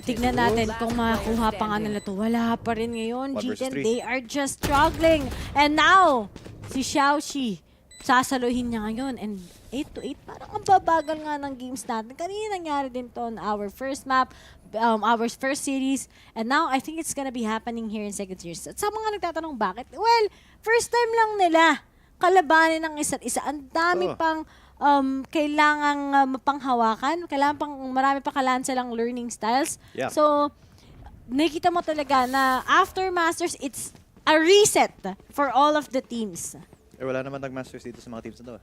tignan natin kung makakuha pa nga nila to. Wala pa rin ngayon. G10, they are just struggling. And now, si Xiaoxi, sasaluhin niya ngayon. And 8-8, parang ang babagal nga ng games natin. Kanina nangyari din to on our first map, our first series. And now, I think it's gonna be happening here in second series. At sa mga nagtatanong bakit? Well, first time lang nila kalabanin ng isa't isa. Ang dami pang kailangang mapanghawakan. Kailangan pang marami pa silang learning styles. Yeah. So, nakikita mo talaga na after Masters, it's a reset for all of the teams. Wala naman nag-masters dito sa mga teams na to.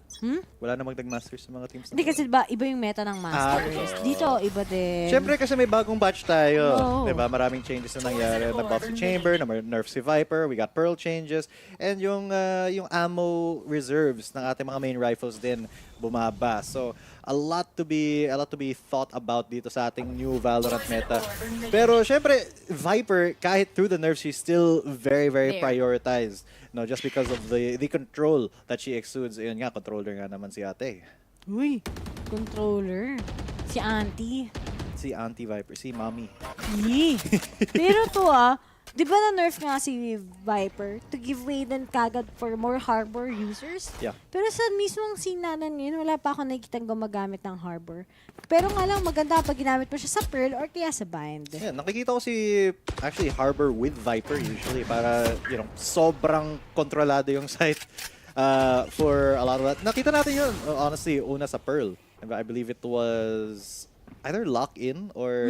Wala naman nag-masters sa mga teams na to. Hindi kasi iba yung meta ng Masters. Dito, iba din. Siyempre kasi may bagong batch tayo. Diba? Maraming changes na nangyari. Nag-buff si Chamber, nerf si Viper, we got Pearl changes, and yung ammo reserves ng ating mga main rifles din bumaba. So, a lot to be thought about dito sa ating new Valorant meta. Pero syempre, Viper, kahit through the nerfs, she's still very, very prioritized. No, just because of the control that she exudes. Ayun nga, controller nga naman si ate. Uy, controller. Si Auntie. Si Auntie Viper, si Mommy. Pero to di ba na-nerf nga si Viper to give way din kagad for more harbor users? Yeah. Pero sa mismong sinanan ngayon, wala pa ako nakikitang gumagamit ng harbor. Pero nga lang, maganda pag ginamit mo siya sa Pearl or kaya sa Bind. Yeah, nakikita ko si actually harbor with Viper usually para, sobrang kontrolado yung site for a lot of that. Nakita natin yun, honestly, una sa Pearl. I believe it was either lock-in or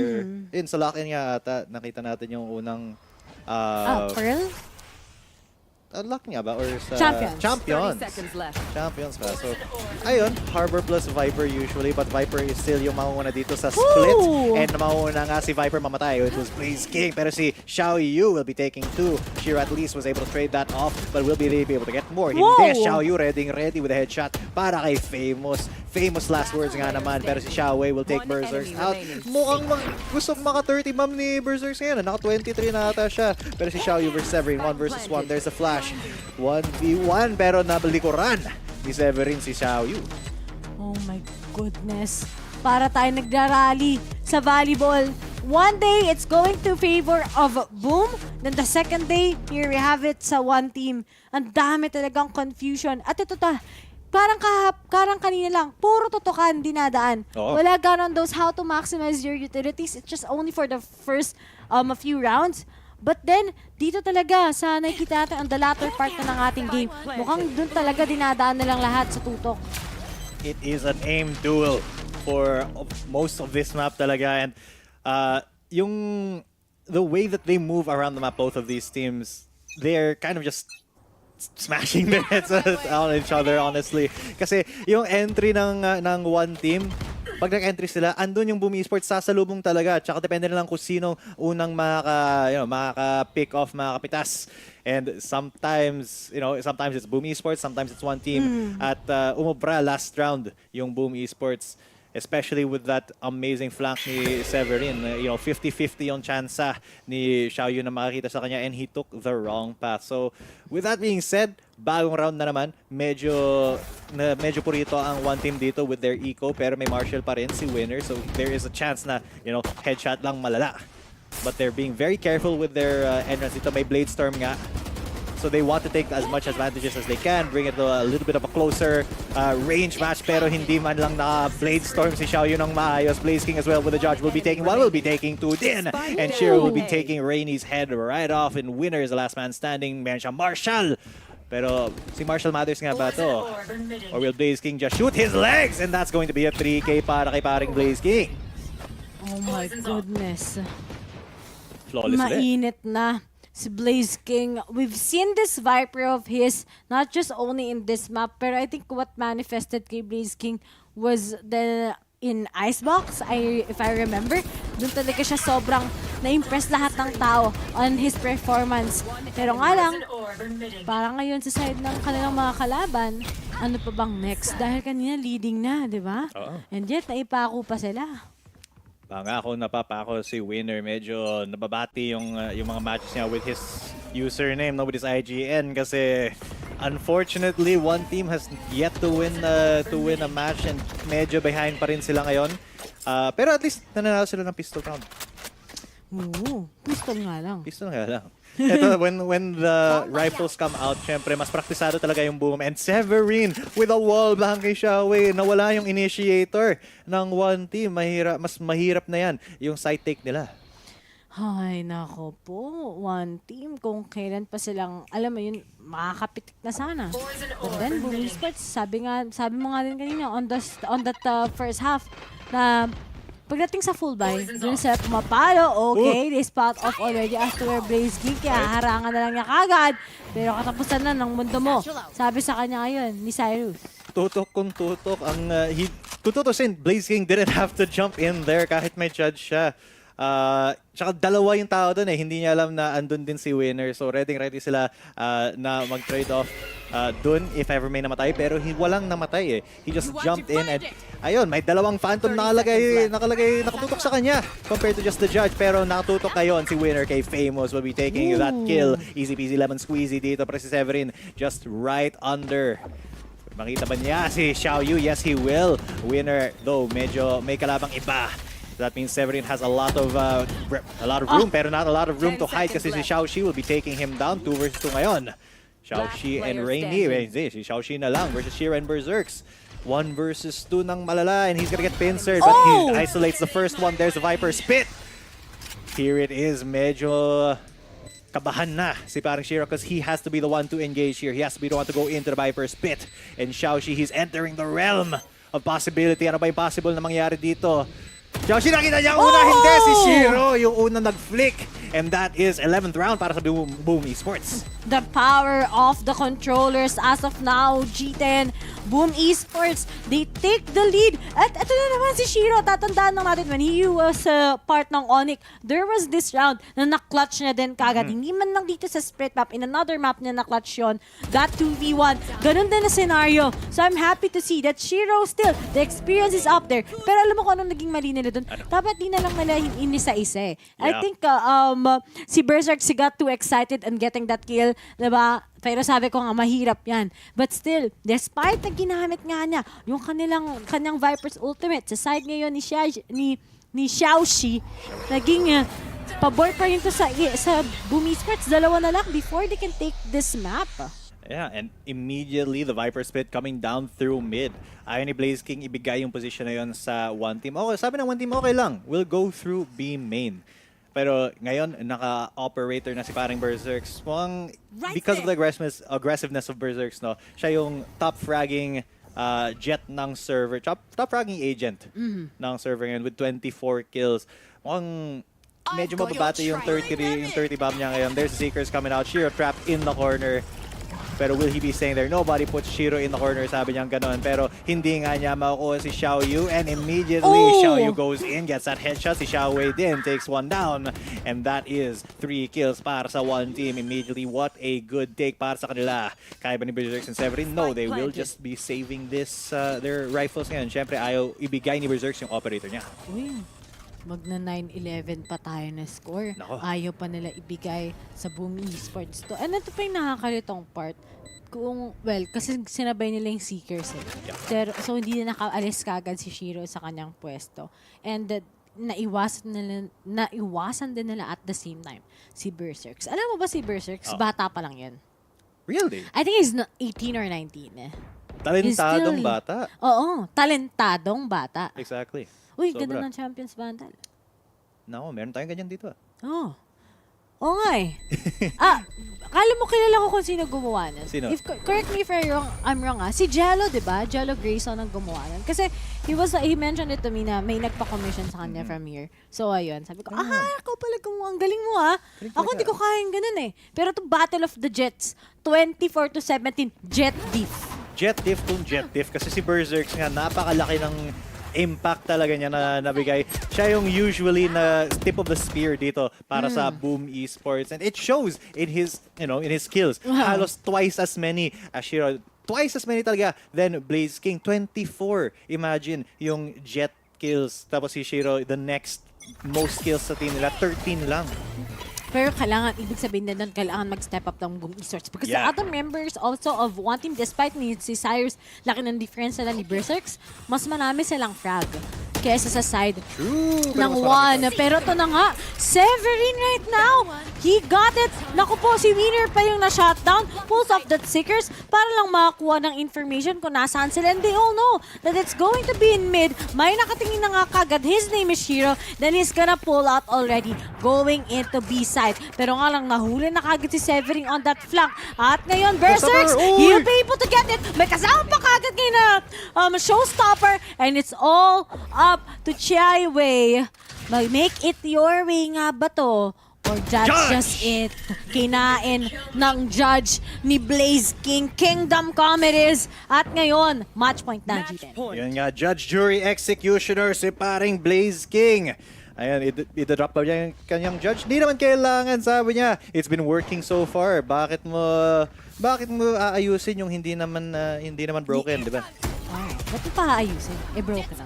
sa lock-in nga ata, nakita natin yung unang Pearl? Lock nga ba? Or sa Champions. Champions pa. So, ayun, Harbor plus Viper usually, but Viper is still yung mauna dito sa split. And mauna nga si Viper mamatay. It was Blaze King, pero si Xiao Yu will be taking 2. Shiro at least was able to trade that off, but will be able to get more. Hindi, Xiao Yu ready with a headshot para kay Famous. Famous last words nga naman, pero si Xiao Wei will take Berserks out. Mukhang gusto maka-30 ma'am ni Berserks ngayon. Naka-23 na ata siya. Pero si Xiao Yu versus Severin, 1 versus 1. There's a flash. 1v1, pero nabalikuran ni Severin si Xiao Yu. Oh my goodness. Para tayo nagrarally sa volleyball. One day, it's going to favor of Boom. Then the second day, here we have it sa one team. Ang dami talagang confusion. At ito parang kanina lang, puro totokan dinadaan. Wala ganon those how to maximize your utilities. It's just only for the first a few rounds. But then, dito talaga sa nakikita natin ang the latter part na ng ating game. Mukhang dun talaga dinadaan na lang lahat sa tutok. It is an aim duel for most of this map talaga. And the way that they move around the map, both of these teams, they're kind of just smashing their heads on each other, honestly. Kasi yung entry ng one team, pag nag-entry sila, andun yung Boom Esports, sasalubong talaga. Tsaka depende na lang kung sino unang makaka-pick off, makakapitas. And sometimes, sometimes it's Boom Esports, sometimes it's one team. At umubra last round yung Boom Esports. Especially with that amazing flank ni Severin. 50-50 yung tsansa ni Xiao Yu na makakita sa kanya, and he took the wrong path. So, with that being said, bagong round na naman, medyo purito ang one team dito with their eco, pero may Marshall pa rin si Winner. So, there is a chance na, headshot lang malala. But they're being very careful with their entrance dito. May Blade Storm nga. So they want to take as much advantages as they can, bring it to a little bit of a closer range match, pero hindi man lang Blade Storm si Xiao Yu ng maayos. Blaze King as well with the judge will be taking 2 din. And Shiro will be taking Rainey's head right off, and Winner is the last man standing. Meron siya Marshall. Pero si Marshall matters nga ba to? Or will Blaze King just shoot his legs? And that's going to be a 3K para kay paring Blaze King. Oh my goodness. Flawless Mainit na si Blaze King. We've seen this Viper of his, not just only in this map, pero I think what manifested kay Blaze King was in Icebox, if I remember. Doon talaga siya sobrang na-impress lahat ng tao on his performance. Pero nga lang, parang ngayon sa side ng kanilang mga kalaban, ano pa bang next? Dahil kanina leading na, di ba? And yet, naipako pa sila. Pangako, napapako si Winner. Medyo nababati yung mga matches niya with his username, with his IGN, kasi Unfortunately, one team has yet to win a match and medyo behind pa rin sila ngayon. Pero at least nananalo sila ng pistol round. Oo, pistol nga lang. Pistol nga lang. Ito, when the rifles come out, syempre, mas praktisado talaga yung boom. And Severin with a wall bang kay Xiaowei. Nawala yung initiator ng one team. Mas mahirap na yan yung side take nila. Ay, nako po. One team, kung kailan pa silang, alam mo yun, makakapitik na sana. But then, Boom Esports, sabi mo nga din kanina, on that first half, na pagdating sa full buy, dun sila pumapalo, okay, they spot off already as to where Blaze King, kaya harangan na lang niya kagad. Pero katapusan na ng mundo mo. Sabi sa kanya ngayon, ni Cyrus. Tutok kung tutok. Kung tutusin, Blaze King didn't have to jump in there kahit may judge siya. Tsaka dalawa yung tao doon hindi niya alam na andun din si Winner. So ready sila na mag-trade off dun if ever may namatay. Pero walang namatay He just jumped in and ayun, may dalawang Phantom nakatutok sa kanya compared to just the judge. Pero nakatutok ngayon si Winner kay Famous will be taking that kill. Easy peasy lemon squeezy dito para si Severin just right under. Makita ba niya si Xiao Yu? Yes, he will. Winner though medyo may kalabang iba. That means Severin has a lot of room, pero not a lot of room to hide kasi si Xiaoxi will be taking him down 2 versus 2 ngayon. Xiaoxi and Rainy. Si Xiaoxi na lang versus Shira and Berserks. 1 versus 2 ng malala and he's gonna get pincered but he isolates the first one. There's the Viper Spit. Here it is, medyo kabahan na si parang Shira because he has to be the one to engage here. He has to be the one to go into the Viper Spit. And Xiaoxi, he's entering the realm of possibility. Ano ba yung possible na mangyari dito? Xiaoxi, nakita niya una, hindi. Si Shiro yung una nag-flick. And that is 11th round para sa Boom Esports. The power of the controllers as of now, G10, Boom Esports, they take the lead. At ito na naman si Shiro, tatandaan lang natin when he was part ng Onyx, there was this round na na-clutch niya din kagad. Hindi man lang dito sa split map, in another map niya na-clutch yun. That 2v1, ganun din na scenario. So I'm happy to see that Shiro still, the experience is up there. Pero alam mo kung anong naging mali nila dun? Dapat di na lang nila inisa-isa I think si Berserk, he got too excited and getting that kill, diba? Pero sabi ko nga, mahirap yan. But still, despite na ginamit nga niya, yung kanyang Viper's Ultimate, sa side ngayon ni Xiaoxi, naging pabor pa rin to sa Boom Esports. Dalawa na lang before they can take this map. Yeah, and immediately the Viper Spit coming down through mid. Ayaw ni Blaze King ibigay yung position na yun sa one team. Okay, sabi ng one team, okay lang. We'll go through B main. Pero ngayon, naka-operator na si paring Berserks. Because of the aggressiveness of Berserks, no, siya yung top-fragging jet ng server. Top-fragging agent ng server ngayon with 24 kills. Mukhang medyo mababati yung 30 bomb niya ngayon. There's Seekers coming out. Shiro trapped in the corner. Pero will he be staying there? Nobody puts Shiro in the corner, sabi niya gano'n. Pero hindi nga niya makukuha si Xiao Yu. And immediately, Xiao Yu goes in, gets that headshot. Si Xiao Wei din takes one down. And that is 3 kills para sa one team. Immediately, what a good take para sa kanila. Kaya ba ni Berserks and Severin? No, they will just be saving their rifles ngayon. Siyempre, ayaw ibigay ni Berserks yung operator niya. Magna 9-11 pa tayo na score. Nako. Ayaw pa nila ibigay sa Boom Esports to. And ito pa yung nakakalitong part. Kasi sinabay nila yung Seekers Pero, so hindi na nakaalis kagad si Shiro sa kanyang pwesto. And naiwasan din nila at the same time si Berserks. Alam mo ba si Berserks? Bata pa lang yun. Really? I think he's 18 or 19 Talentadong bata. Oo, talentadong bata. Exactly. Uy, ganda ng Champions Vandal. No, meron tayong ganyan dito. Oo nga akala mo kilala ko kung sino gumawa nun. Sino? Correct me if I'm wrong Si Jello, diba? Jello Grayson ang gumawa nun. Kasi he mentioned it to me na may nagpa-commission sa kanya from here. So ayun, sabi ko, ikaw pala gumawa. Ang galing mo Ako hindi ko kayang ganun Pero to Battle of the Jets, 24-17, Jet Diff. Jet Diff kung Jet Diff. Kasi si Berserks nga, napakalaki ng impact talaga niya na nabigay. Siya yung usually na tip of the spear dito para sa Boom Esports. And it shows in his, in his skills. Halos twice as many as Shiro. Twice as many talaga than Blaze King. 24. Imagine yung Jet kills. Tapos si Shiro, the next most kills sa team nila, 13 lang. Pero kailangan, ibig sabihin na doon, kailangan mag-step up ng Boom Esports. Because the other members also of one team, despite ni si Cyrus, laki ng difference nila ni Berserks, mas marami silang frag kesa sa side ng one. Pero ito na nga, Severin right now, he got it. Naku po, si Winner pa yung na-shutdown. Pulls off that Seekers para lang makakuha ng information kung nasaan sila. And they all know that it's going to be in mid. May nakatingin na nga kagad. His name is Shiro. Then he's gonna pull out already going into B side. Pero nga lang, nahuli na kagad si Severin on that flank. At ngayon, Berserks, he'll be able to get it. May kasama pa kagad ngayon na showstopper. And it's all up to Chiai Wei. Make it your way nga ba to? Or judge just it. Kinain ng judge ni Blaze King. Kingdom Come it is. At ngayon, match point na G10. Yun nga, judge, jury, executioner, si paring Blaze King. Ayan, i-drop pa niya yung kanyang judge. Di naman kailangan, sabi niya. It's been working so far. Bakit mo aayusin yung hindi naman broken, di ba? Ba't mo pa aayusin? Broken na.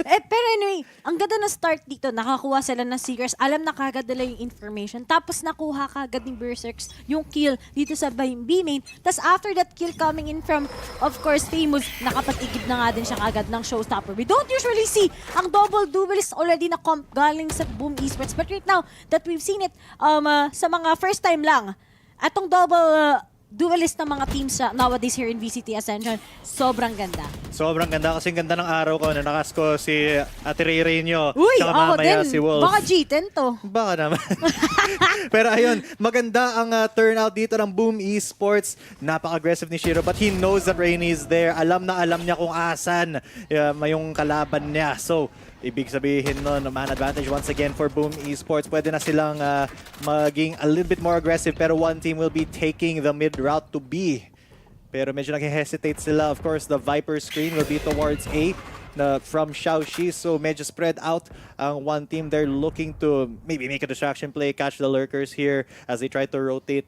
Pero anyway, ang ganda na start dito, nakakuha sila ng Seekers, alam na kagad nila yung information, tapos nakuha kagad ni Berserks yung kill dito sa B main. Tapos after that kill coming in from, of course, Famous, nakapag-igib na nga din siya kagad ng showstopper. We don't usually see ang double duelist already na comp galing sa Boom Esports, but right now that we've seen it sa mga first time lang, atong double duelist ng mga teams nowadays here in VCT Ascension, sobrang ganda. Sobrang ganda kasi ganda ng araw ko. Nanakas ko si Ate Ray nyo. Uy, saka ako mamaya din. si Wolf. Baka G10 to. Baka naman. Pero ayun, maganda ang turnout dito ng Boom Esports. Napaka-aggressive ni Shiro but he knows that Rainy is there. Alam niya kung asan yung kalaban niya. So, ibig sabihin nun, man advantage once again for Boom Esports. Pwede na silang maging a little bit more aggressive pero one team will be taking the mid route to B. Pero medyo nag-hesitate sila. Of course, the Viper screen will be towards A from Xiaoxi. So medyo spread out ang one team. They're looking to maybe make a distraction play, catch the lurkers here as they try to rotate.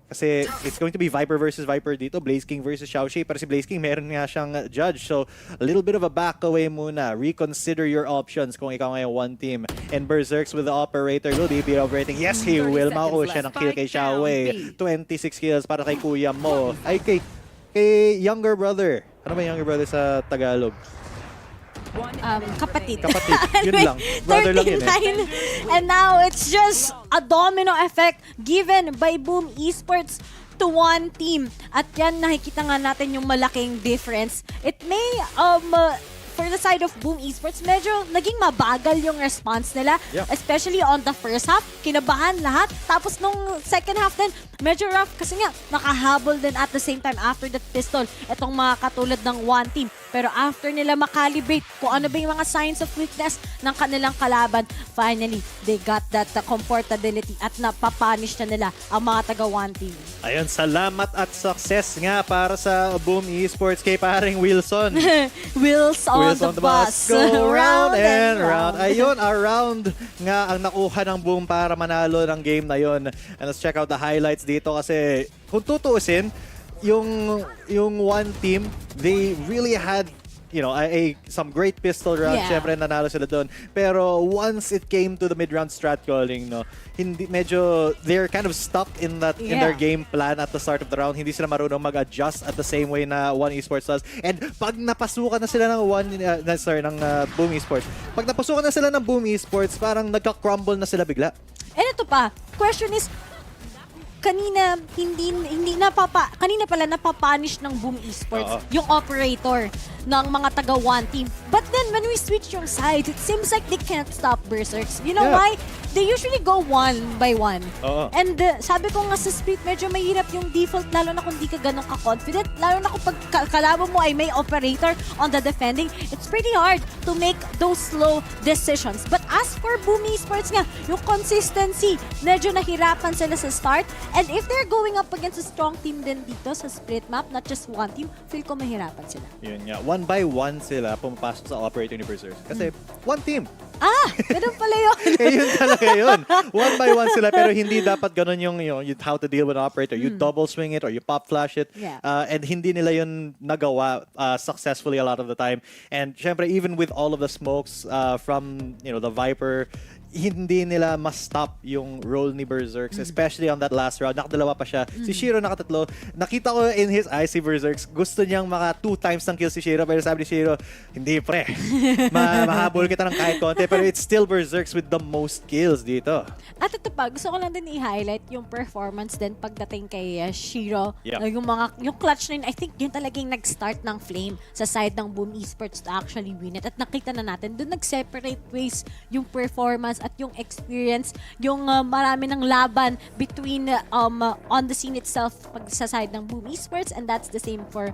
Kasi it's going to be Viper versus Viper dito, Blaze King versus Xiaoxi. Pero si Blaze King meron nga siyang judge. So a little bit of a back away muna. Reconsider your options kung ikaw ngayon one team. And Berserks with the operator will be operating. Yes, he will. Makuha siya ng kill kay Xiaowei. 26 kills para kay kuya mo. Ay, kay younger brother. Ano ba younger brother sa Tagalog? Kapatid. Kapatid. Yun lang. Brother lang yun And now it's just a domino effect given by Boom Esports to one team. At yan, nakikita nga natin yung malaking difference. It may, for the side of Boom Esports, medyo naging mabagal yung response nila. Yeah. Especially on the first half, kinabahan lahat. Tapos nung second half din, medyo rough kasi nga, nakahabol din at the same time after that pistol, itong mga katulad ng one team. Pero after nila makalibrate kung ano ba yung mga signs of weakness ng kanilang kalaban, finally, they got that comfortability at napapunish na nila ang mga taga one team. Ayun, salamat at success nga para sa Boom Esports kay paring Wilson. Wheels on the bus. Go round and round. Ayun, around nga ang nakuha ng Boom para manalo ng game na yun. And let's check out the highlights dito kasi kung tutuusin, yung one team, they really had some great pistol rounds. Yeah. Syempre nanalo sila doon. Pero once it came to the mid-round strat calling, they're kind of stuck in their game plan at the start of the round. Hindi sila marunong mag-adjust at the same way na One Esports does. And pag napasukan na sila ng Boom Esports, pag napasukan na sila ng Boom Esports, parang nagka-crumble na sila bigla. And ito pa, question is, kanina pala napapunish ng Boom Esports yung operator ng mga taga one team. But then when we switch yung sides, it seems like they can't stop Berserks. You know why? They usually go one by one. And sabi ko nga sa split, medyo mahirap yung default, lalo na kung di ka ganun ka-confident. Lalo na kung kalaban mo ay may operator on the defending, it's pretty hard to make those slow decisions. But as for Boom Esports nga, yung consistency, medyo nahirapan sila sa start. And if they're going up against a strong team din dito sa split map, not just one team, feel ko mahirapan sila. Yun nga. One by one sila pumapasok sa operator ni Berserk. Kasi one team. Ganun pala yun. Yun talaga yun. One by one sila pero hindi dapat ganun yung how to deal with an operator. You double swing it or you pop flash it. Yeah. And hindi nila yun nagawa successfully a lot of the time. And syempre even with all of the smokes from the Viper, hindi nila ma-stop yung role ni Berserks, especially on that last round. Nakadalawa pa siya. Si Shiro nakatatlo. Nakita ko in his eyes si Berserks, gusto niyang maka 2 times ng kill si Shiro, pero sabi ni Shiro, hindi pre. Mahabol kita ng kahit konti, pero it's still Berserks with the most kills dito. At ito pa, gusto ko lang din i-highlight yung performance din pagdating kay Shiro. Yep. Yung clutch na yun, I think yun talagang nag-start ng flame sa side ng Boom Esports to actually win it. At nakita na natin, doon nag-separate ways yung performance at yung experience, yung marami ng laban between on the scene itself pag sa side ng Boom Esports, and that's the same for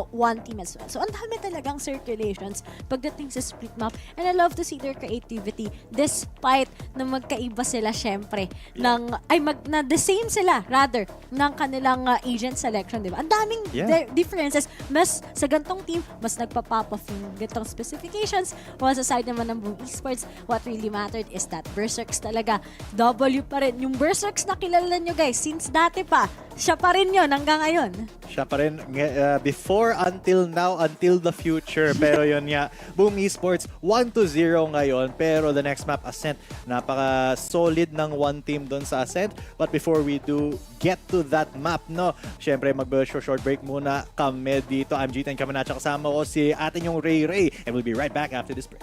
one team as well. So, ang dami talagang circulations pagdating sa split map. And I love to see their creativity despite na magkaiba sila syempre na the same sila rather ng kanilang agent selection, di ba? Ang daming differences. Mas sa gantong team, mas nagpa-pop off yung gantong specifications. While sa side naman ng Boom Esports, what really mattered is that Berserks talaga. W pa rin. Yung Berserks na kilala nyo guys, since dati pa, siya pa rin yun hanggang ngayon. Siya pa rin before, until now, until the future. Pero yun nga, Boom Esports 1-0 ngayon. Pero the next map, Ascent, napaka-solid ng one team doon sa Ascent. But before we do get to that map, no, syempre mag-short break muna kami dito. I'm G10 Kamanacha, kasama ko si atin yung Ray. And we'll be right back after this break.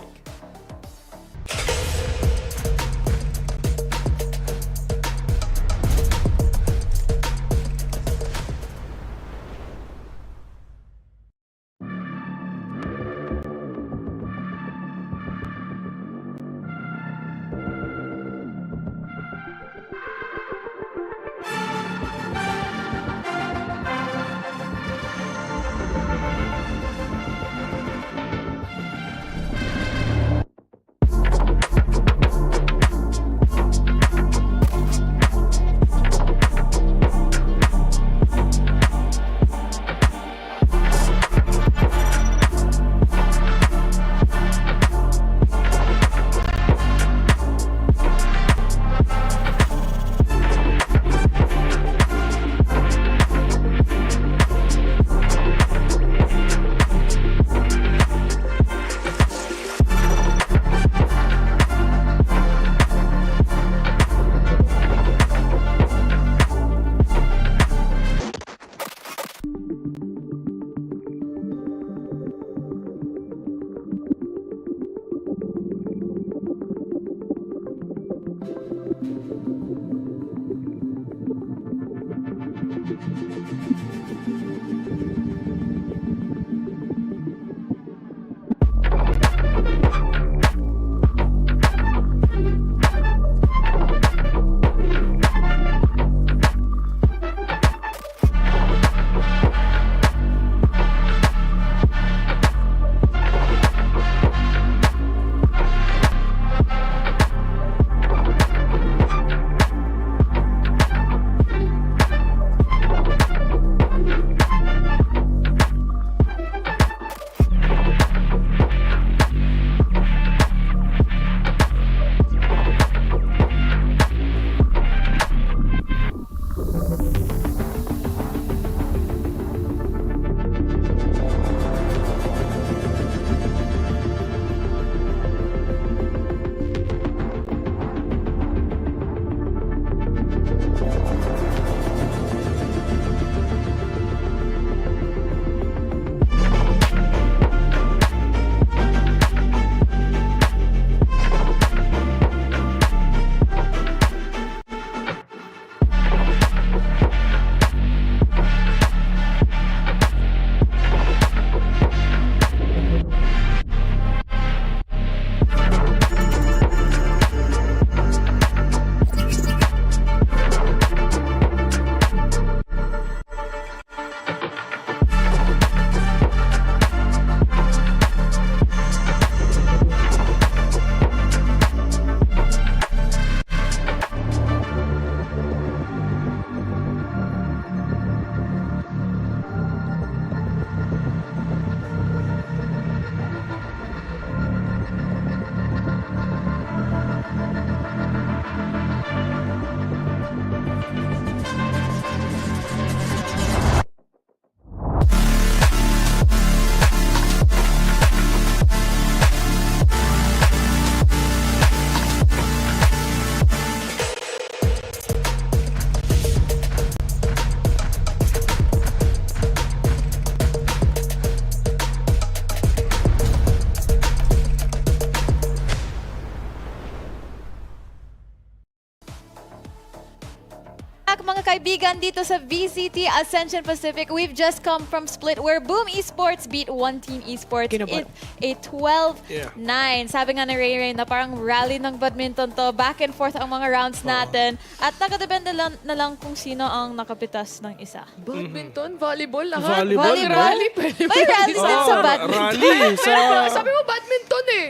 kaibigan, dito sa VCT Ascension Pacific, we've just come from split where Boom Esports beat One Team Esports in a 12-9. Sabi nga ni Ray na parang rally ng badminton to. Back and forth ang mga rounds natin. At nakadepende na lang kung sino ang nakapitas ng isa. Badminton, volleyball, lahat. Volleyball, Rally, pwede May rally din sa badminton. Rally sa... Sabi mo badminton eh.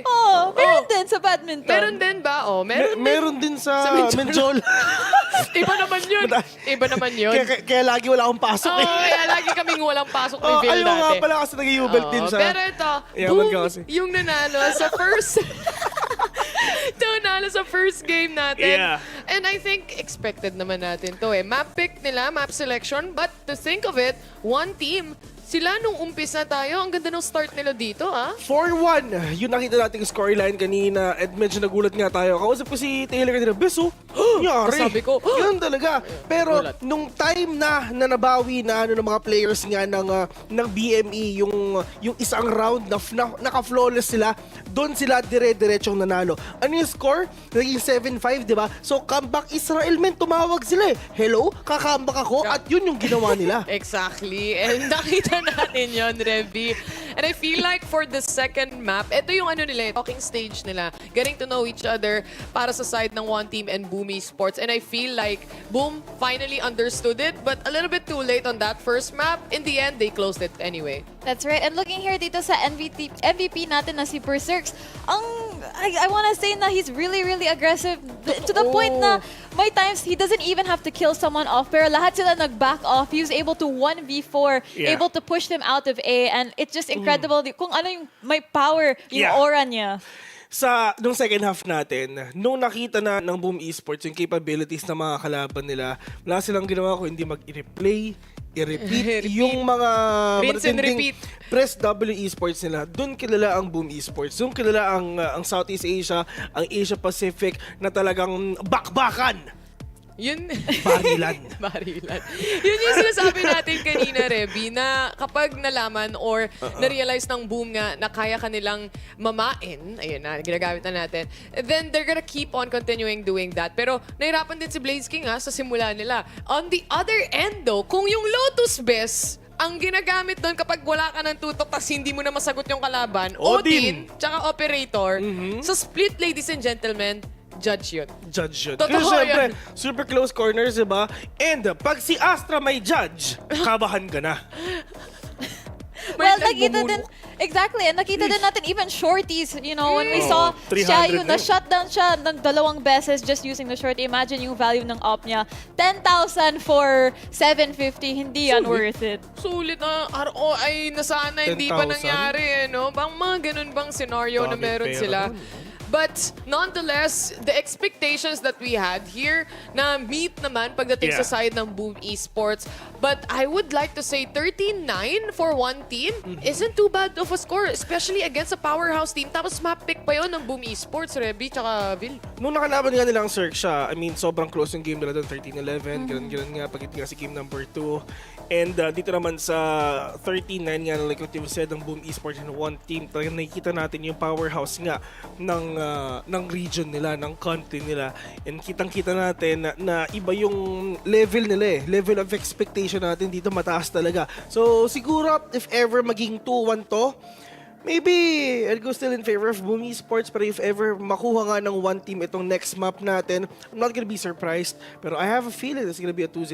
Meron din sa badminton. Meron din ba? Meron din sa Menjol. Iba naman yun. Iba naman yun. Kaya lagi wala akong pasok eh. Kaya lagi kaming walang pasok ni Bill Ayaw nga dati. pala kasi nag-iubelt din sa... Pero ito, Yaman Boom, ka kasi. yung nanalo sa first... nanalo sa first game natin. Yeah. And I think expected naman natin to eh. Map pick nila, map selection, but to think of it, one team, sila nung umpisa tayo, ang ganda ng start nila dito, 4-1. Yung nakita nating scoreline kanina at medyo nagulat nga tayo. Kausap ko si Taylor kanina, Beso, yari. Sabi ko, Yun talaga. Pero nung time na nabawi na ng mga players nga ng BME, yung isang round na naka-flawless sila, doon sila dire-diretsong nanalo. Ano yung score? Naging 7-5, di ba? So, comeback Israel, men, tumawag sila eh. Hello? Kakambak ako? At yun yung ginawa nila. Exactly. And nakita natin yun, Revy. And I feel like for the second map, ito yung talking stage nila. Getting to know each other para sa side ng One Team and Boom Esports. And I feel like Boom finally understood it, but a little bit too late on that first map. In the end, they closed it anyway. That's right. And looking here dito sa MVP natin na si XERXIA, I wanna say na he's really, really aggressive to the point na may times he doesn't even have to kill someone off, pero lahat sila nag-back off. He was able to 1v4, able to push them out of A, and it's just incredible kung ano yung may power yung aura niya. Nung second half natin, nung nakita na ng Boom Esports yung capabilities ng mga kalaban nila, wala silang ginawa ko hindi mag-replay, i-repeat yung mga rinse and repeat. Press W Esports nila. Doon kilala ang Boom Esports. Doon kilala ang Southeast Asia, ang Asia Pacific na talagang bakbakan. Yun. Barilan. Barilan. Yun yung sinasabi natin kanina, Reby, na kapag nalaman or na-realize ng Boom nga na kaya kanilang mamain, ayun na, ginagamit na natin, then they're gonna keep on continuing doing that. Pero nahirapan din si Blaze King sa simula nila. On the other end though, kung yung Lotus Best ang ginagamit doon kapag wala ka ng tutok tas hindi mo na masagot yung kalaban, Odin, tsaka Operator, sa split, ladies and gentlemen, judge yun. Judge yun. Totoo Kasi syempre, yan. super close corners, diba? And pag si Astra may judge, kabahan ka na. Well, nakita din, exactly, and nakita din natin even shorties, you know, when we saw siya yung na-shutdown siya ng 2 beses just using the shorty. Imagine yung value ng op niya. 10,000 for 750, hindi yan worth it. Sulit na RO ay nasana hindi pa nangyari, no? Bang mga ganun bang scenario na meron sila? But nonetheless, the expectations that we had here na meet naman pagdating sa side ng Boom Esports. But I would like to say 13-9 for one team isn't too bad of a score, especially against a powerhouse team. Tapos map pick pa yun ng Boom Esports, Reby, tsaka Vil. Nung nakalaban nga nilang XERXIA, I mean, sobrang close yung game nila doon, 13-11. Ganun nga, pagdating nga si game number 2. And dito naman sa 13-9 nga, like what you said, ng Boom Esports and one team, talagang nakikita natin yung powerhouse nga ng region nila, ng country nila. And kitang-kita natin na iba yung level nila eh. Level of expectation natin dito mataas talaga. So siguro if ever maging 2-1 to, maybe I'll go still in favor of Boom Esports, pero if ever makuha nga ng one team itong next map natin, I'm not gonna be surprised. Pero I have a feeling it's gonna be a 2-0.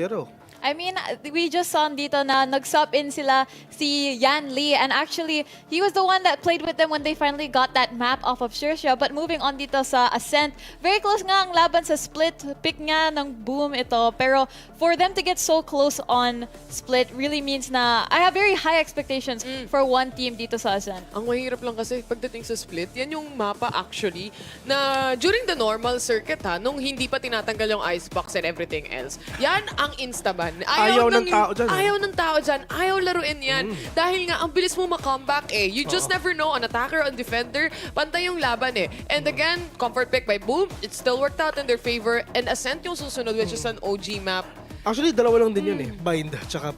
I mean, we just saw dito na nag-sub in sila si Yan Lee, and actually, he was the one that played with them when they finally got that map off of XERXIA. But moving on dito sa Ascent, very close nga ang laban sa Split. Pick nga ng Boom ito. Pero for them to get so close on Split really means na I have very high expectations for one team dito sa Ascent. Ang mahirap lang kasi pagdating sa Split, yan yung mapa actually na during the normal circuit nung hindi pa tinatanggal yung icebox and everything else. Yan ang instaban. Ayaw ng tao dyan. Ayaw ng tao dyan. Ayaw laruin yan. Dahil nga, ang bilis mo makomeback eh. You just never know, on attacker, on defender, pantay yung laban eh. And again, comfort pick by Boom, it still worked out in their favor. And Ascent yung susunod, which is an OG map. Actually, dalawa lang din yun eh. Bind tsaka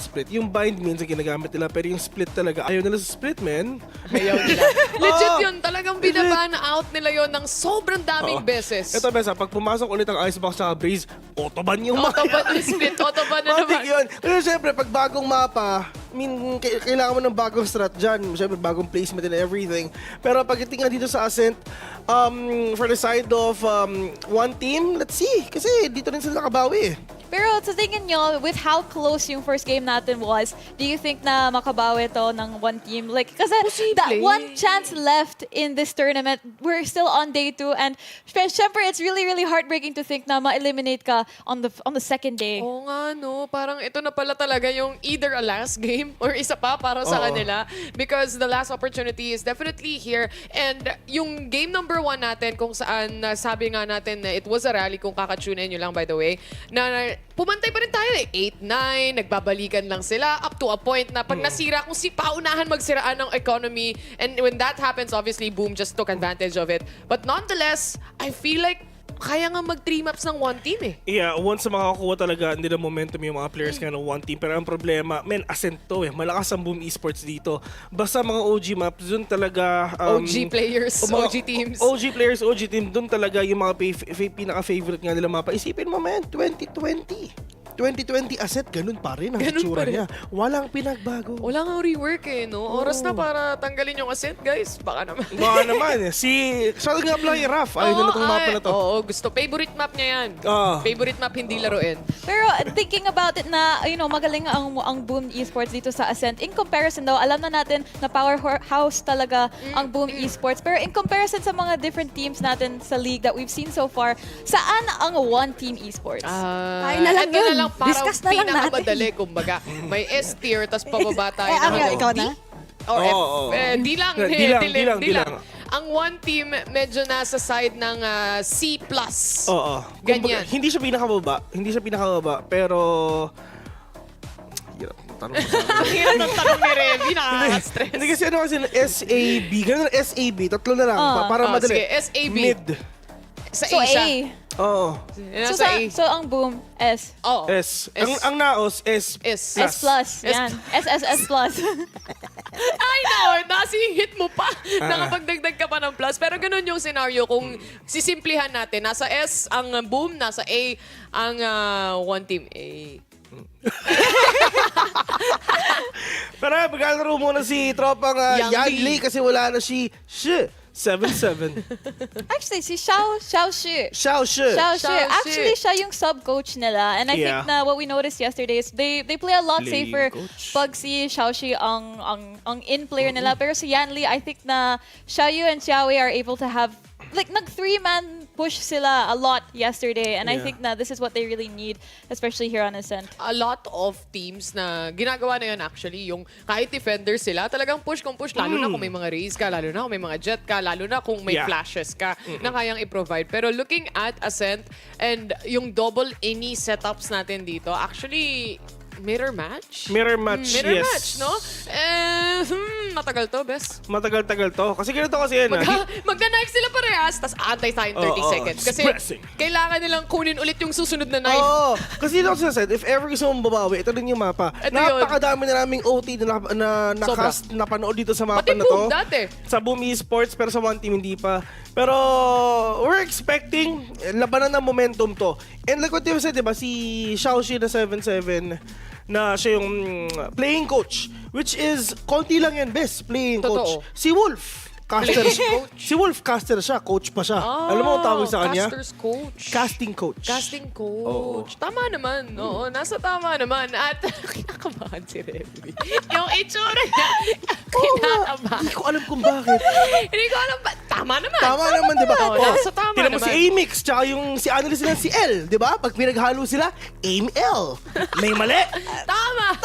split. Yung bind minsan ginagamit nila, pero yung split talaga, ayaw nila sa split, man. Ayaw nila. Legit yun. Talagang binabana out nila yun ng sobrang daming beses. Ito, Besa, pag pumasok ulit ang Icebox tsaka Breeze, autoban yung Autoban yung split. Autoban na naman. yun. Kasi syempre, pag bagong mapa, kailangan mo ng bagong strat dyan. Syempre, bagong placement and everything. Pero pagdating dito sa Ascent, for the side of one team, let's see. Kasi dito rin sila nakabawi eh. Pero sa tingin nyo, with how close yung first game natin was, do you think na makabawi to ng one team? Like, kasi that one chance left in this tournament, we're still on day 2, and syempre, it's really, really heartbreaking to think na ma-eliminate ka on the second day. Oo nga, no. Parang ito na pala talaga yung either a last game or isa pa para sa kanila. Because the last opportunity is definitely here. And yung game number 1 natin, kung saan sabi nga natin na it was a rally, kung kakatunin nyo lang by the way, na pumantay pa rin tayo eh. 8-9, nagbabalikan lang sila up to a point na pag nasira, kung si paunahan magsiraan ng economy, and when that happens, obviously, Boom just took advantage of it. But nonetheless, I feel like kaya nga mag-3 maps ng one team eh. Yeah, once makakuha talaga hindi na momentum yung mga players nga ng one team. Pero ang problema, Ascent to eh. Malakas ang Boom Esports dito. Basta mga OG maps, dun talaga... OG players, OG teams. OG players, OG team, dun talaga yung mga pinaka-favorite nga nila mapa. Isipin mo, 2020 Ascent, ganun pa rin ang itsura niya. Walang pinagbago. Wala nga rework eh, no? Oras na para tanggalin yung Ascent, guys. Baka naman. Baka naman. Shoutout nga pala yung Raf. Ayaw na itong mapa na to. Oo, gusto. Favorite map niya yan. Favorite map, hindi laruin. Pero thinking about it na, magaling ang Boom Esports dito sa Ascent. In comparison daw, alam na natin na powerhouse talaga ang Boom Esports. Pero in comparison sa mga different teams natin sa league that we've seen so far, saan ang one team esports? Ay na lang ito yun. na lang parang Discuss na lang natin. pinakamadali, kumbaga. May S tier, tapos pababa tayo ikaw na? Or F. D lang. D lang. Ang one team, medyo nasa side ng C+. Oo. Ganyan. Hindi siya pinakababa. Pero... Hirap ng tanong mo sa akin. Ang hirap ng tanong ni Revy, nakaka-stress. Hindi kasi SAB. Ganun SAB. Tatlo na lang. Para madali. Sige, SAB. Mid. Sa So A siya. A. Oo. So ang Boom, S. Oh. S. Ang naos, S. S. S plus. Yan. S plus. I know, nasa yung hit mo pa. Nakapagdagdag ka pa ng plus. Pero ganun yung scenario kung sisimplihan natin. Nasa S ang Boom, nasa A ang one team. A. Pero maglalaro muna si tropang Yanli kasi wala na si 7-7. Actually, si Xiao Shi. Xiao Shi. Actually, siya yung sub-coach nila. And I think na what we noticed yesterday is they play a lot safer pag si Xiao Shi ang in-player nila. Pero si Yanli, I think na Xiaoyu and Xiaowei are able to have like nag-3-man push sila a lot yesterday, and I think na this is what they really need, especially here on Ascent. A lot of teams na ginagawa na yun actually, yung kahit defender sila, talagang push kung push, lalo na kung may mga raise ka, lalo na kung may mga jet ka, lalo na kung may flashes ka na kayang i-provide. Pero looking at Ascent and yung double any setups natin dito, actually, mirror match? Mirror match, mirror yes. match, no? Matagal to, Bes. Matagal to. Kasi ganito kasi yan. Magna-knife sila parehas, tapos antay tayo 30 seconds. Kasi kailangan nilang kunin ulit yung susunod na knife. Oo. Kasi dito ako sinasaid, if ever gusto mong babawi, ito din yung mapa. Napakadami na naming OT na nakast, napanood dito sa mapa na to. Boom dati. Sa Boom Esports, pero sa one team hindi pa. Pero we're expecting labanan ng momentum to. And like what you said, diba, si Xiaoxi na 7-7, na siya yung playing coach, which is konti lang yan, best playing coach. Si Wolf, caster siya. Si Wolf, caster siya, coach pa siya. Alam mo ang tawag sa kanya? Caster's coach. Casting coach. Casting coach. Tama naman. Oo, nasa tama naman. At kinakabahan si Remy. Yung itsura niya, kinakabahan. Hindi ko alam kung bakit. Hindi ko alam ba? Tama naman. Tama naman, di ba? Nasa tama Tinan mo naman. si Amix, tsaka yung si Annalise na si L, di ba? Pag pinaghalo sila, Aim L. May mali. Tama!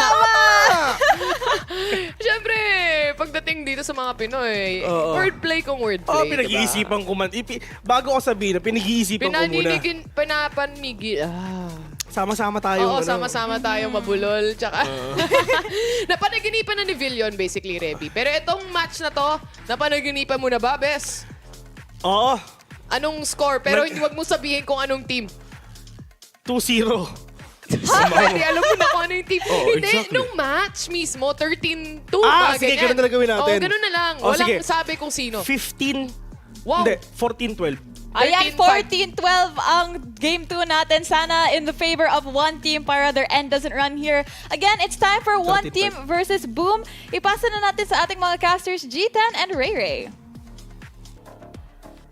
Siyempre, pagdating dito sa mga Pinoy, wordplay kung wordplay. Pinag-iisipan ko man. Bago ko sabihin, pinag-iisipan ko muna. Pinapanmigil. Sama-sama tayo. Oo, sama-sama tayong mabulol. Tsaka, napanaginipan na ni Villion, basically, Reby. Pero itong match na to, napanaginipan mo na ba, Bes? Oo. Anong score? Pero hindi wag mo sabihin kung anong team. 2-0. Hindi, alam mo na kung ano yung team. Hindi, exactly. nung match mismo, 13-2. Sige, ganun na lang gawin natin. Ganun na lang. Oh, Walang sige. sabi kung sino. 15, Wow. hindi, 14-12. Ayan, 13-5. 14-12 ang game 2 natin. Sana in the favor of one team para their end doesn't run here. Again, it's time for one 13-5. team versus Boom. Ipasa na natin sa ating mga casters, G10 and Ray Ray.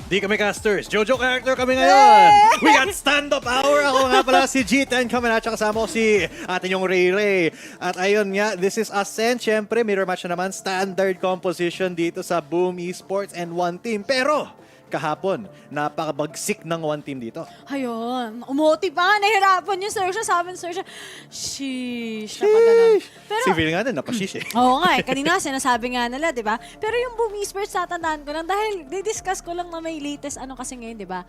Di kami casters, Jojo character kami ngayon. We got stand-up hour. Ako nga pala si G10 kami na, tsaka kasama ko si atin yung Ray Ray. At ayun nga, this is Ascent. Siyempre, mirror match na naman. Standard composition dito sa Boom Esports and one team. Pero, kahapon, napakabagsik ng one team dito. Ayun. Umoti pa. Nahirapan yung Sersha. Sabi ng Sersha, sheesh. Na pa ganun. Pero, Si Phil nga din, napashish eh. oo nga eh. Kanina sinasabi nga nila, di ba? Pero yung Boom Esports, tatandaan ko lang dahil di-discuss ko lang na may latest ano kasi ngayon, di ba?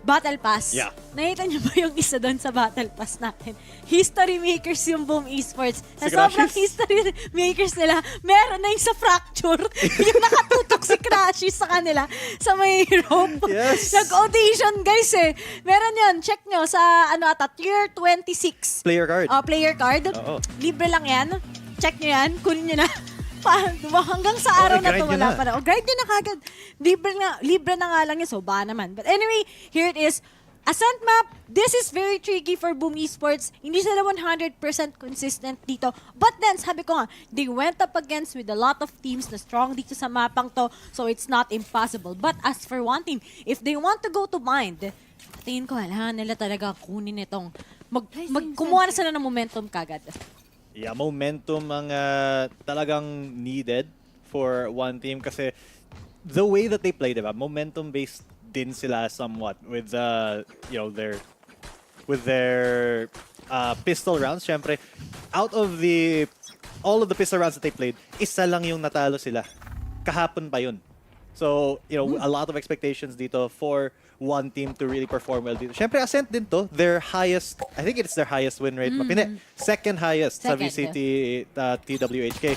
Battle Pass. Yeah. Nakita niyo ba yung isa doon sa Battle Pass natin? History makers yung Boom Esports. Si Sa sobrang Crashes? history makers nila, meron na yung sa fracture. yung nakatutok si Crashes sa kanila sa may rope. Yes. Nag-audition guys eh. Meron yun. Check nyo sa ano ata, tier 26. Player card. Player card. Oo. Libre lang yan. Check nyo yan. Kunin nyo na. Diba? Hanggang sa araw na grind to nyo wala na. pa na. Grind nyo na kagad. Libre na nga lang yun. So, ba naman. But anyway, here it is. Ascent map, this is very tricky for Boom Esports. Hindi sila 100% consistent dito. But then, sabi ko nga, they went up against with a lot of teams na strong dito sa mapang to. So, it's not impossible. But as for one team, if they want to go to mind, tingin ko, kailangan nila talaga kunin itong kumuha na sila ng momentum kagad. Yeah, momentum ang talagang needed for one team kasi the way that they play, diba? Momentum-based din sila somewhat with their pistol rounds. Syempre, out of all of the pistol rounds that they played, isa lang yung natalo sila. Kahapon pa yun. So, a lot of expectations dito for one team to really perform well dito. Syempre, Ascent din to. Their highest, I think it's their highest win rate. Second highest sa VCT TWHK.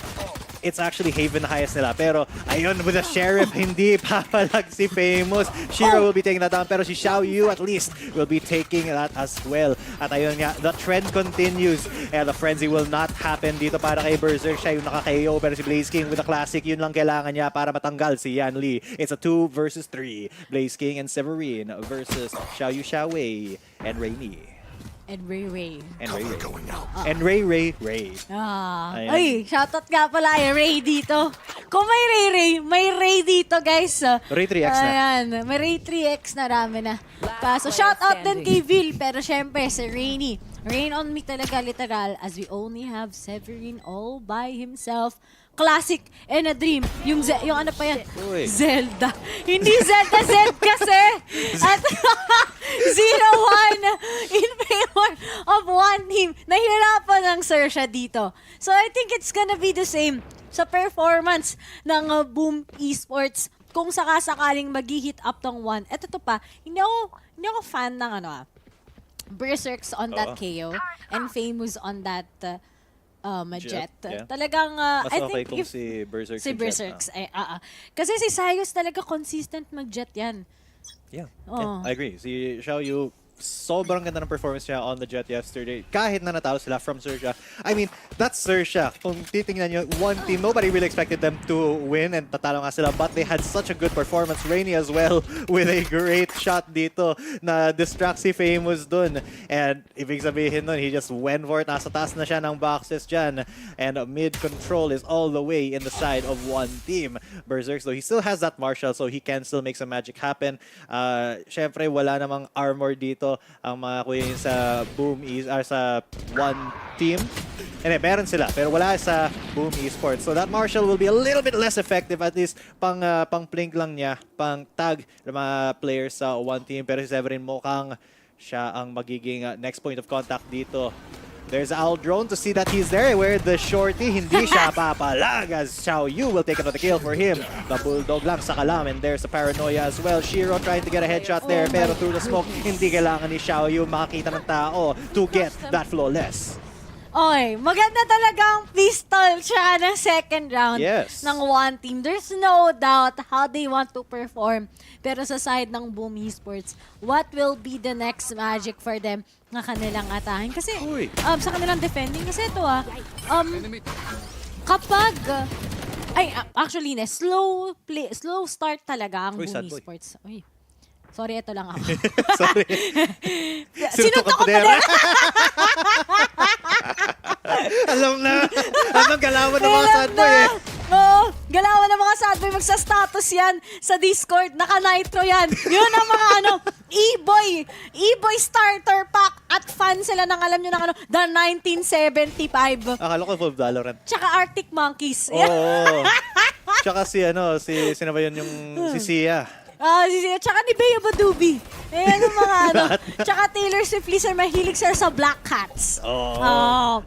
It's actually Haven na highest nila. Pero, ayun, with the Sheriff, hindi papalag si Famous. Shiro will be taking that down. Pero si Xiao Yu, at least, will be taking that as well. At ayun nga, the trend continues. And the frenzy will not happen dito para kay Berserk. Siya yung naka-KO. Pero si Blaze King with the classic, yun lang kailangan niya para matanggal si Yan Lee. It's a 2 versus 3. Blaze King and Severin versus Xiao Yu, Xiao Wei, and Rainy. And Ray Ray. And Ray Ray. And Ray Ray Ray. Ay, Ayan. shoutout nga pala kay Ray dito. Kung may may Ray dito, guys. Ray 3X na. Ayan, may Ray 3X na rami na. So, shoutout din kay Vil, pero syempre, si Rainy. Rain on me talaga, literal, as we only have Severin all by himself. Classic and a dream. Yung ano pa yan? Uy. Zelda. Hindi Zelda, Z kasi. At 0-1 in favor of one team. Nahirapan ang Sersha dito. So I think it's gonna be the same sa performance ng Boom Esports. Kung sakasakaling mag-hit up tong one. Eto to pa, hindi ako fan ng Berserks on that KO and Famous on that Jet. Yeah. Talagang, Mas I okay think kung if si Berserk si Jet, Berserks, kasi si Sayos talaga consistent mag-Jet yan. Yeah, Oh. I agree. Si Xiao Yu, sobrang ganda ng performance niya on the Jet yesterday. Kahit na natalo sila from Sersha. I mean, that's Sersha. Kung titingnan nyo, one team, nobody really expected them to win and tatalo nga sila. But they had such a good performance. Rainy as well with a great shot dito na distract si Famous dun. And ibig sabihin nun, he just went for it. Nasa taas na siya ng boxes dyan. And mid control is all the way in the side of one team. Berserk, so he still has that Marshall, so he can still make some magic happen. Syempre, wala namang armor dito ang mga kuya yun sa Boom sa one team. And meron sila, pero wala sa Boom Esports. So that Marshall will be a little bit less effective, at least pang plink lang niya, pang tag ng mga players sa one team. Pero si Severin mukhang siya ang magiging next point of contact dito. There's Owl Drone to see that he's there, where the shorty hindi siya papalag as Xiao Yu will take another kill for him. The Bulldog lang sa kalam, and there's a Paranoia as well. Shiro trying to get a headshot there, pero through the smoke, hindi kailangan ni Xiao Yu makakita ng tao to get that flawless. Oy, maganda talagang pistol siya ng second round ng one team. There's no doubt how they want to perform. Pero sa side ng Boom Esports, what will be the next magic for them? nga kanilang atahin. Kasi sa kanilang defending, kasi ito kapag actually slow start talaga ang Boom Esports. Uy. Sorry, ito lang ako. Sorry. Sinuntok ko pa. Alam na. Anong galawan ng mga sad boy eh. Oo, galawan ng mga sad boy. Magsa-status yan sa Discord. Naka-nitro yan. Yun ang mga E-boy starter pack at fan sila ng alam nyo ng the 1975. Akala ko full VALORANT. Tsaka Arctic Monkeys. Oo. Tsaka sino ba yun yung si Sia. Tsaka ni Bea Badubi. Ayan ang mga Tsaka Taylor Swift, Lisa, mahilig sir sa Black Cats.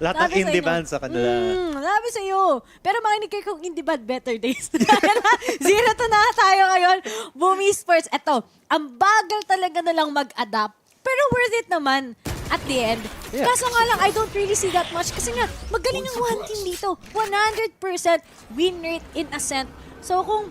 Lahat ng indie band sa kanila. Sabi sa'yo. Pero makinig kayo kung indie band, Better Days. 0-2 na tayo ngayon. Boom Esports. Eto, ang bagal talaga na lang mag-adapt. Pero worth it naman at the end. Kaso nga lang, I don't really see that much. Kasi nga, magaling ang one team dito. 100% win rate in Ascent. So kung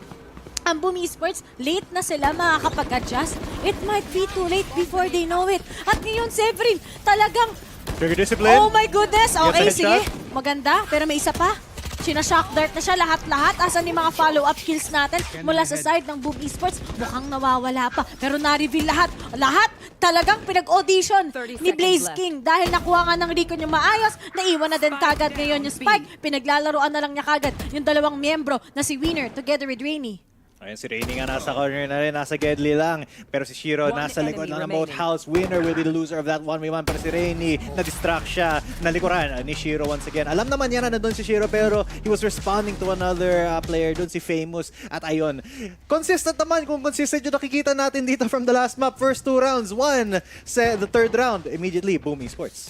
ang Boom Esports, late na sila makakapag-adjust, it might be too late before they know it. At ngayon, Severin, talagang Trigger discipline. oh my goodness! Okay, Yes, sige. Maganda, pero may isa pa. Sina-shock dart na siya lahat-lahat. Asan yung mga follow-up kills natin mula sa side ng Boom Esports? Mukhang nawawala pa. Pero na-reveal lahat. Lahat talagang pinag-audition ni Blaze King. Dahil nakuha nga ng Recon yung maayos, naiwan na din kagad ngayon yung Spike. Pinaglalaroan na lang niya kagad yung dalawang miyembro na si Winner together with Rainy. Ayun, si Rainy nga nasa corner na rin, nasa Gedli lang. Pero si Shiro nasa likod lang ng boat house. Winner will be the loser of that 1v1. Pero si Rainy, na-distract siya, nalikuran ni Shiro once again. Alam naman niya na nandun si Shiro, pero he was responding to another player dun, si Famous. At ayun, consistent naman kung consistent yung nakikita natin dito from the last map. First 2 rounds, the third round, immediately, Boom Esports.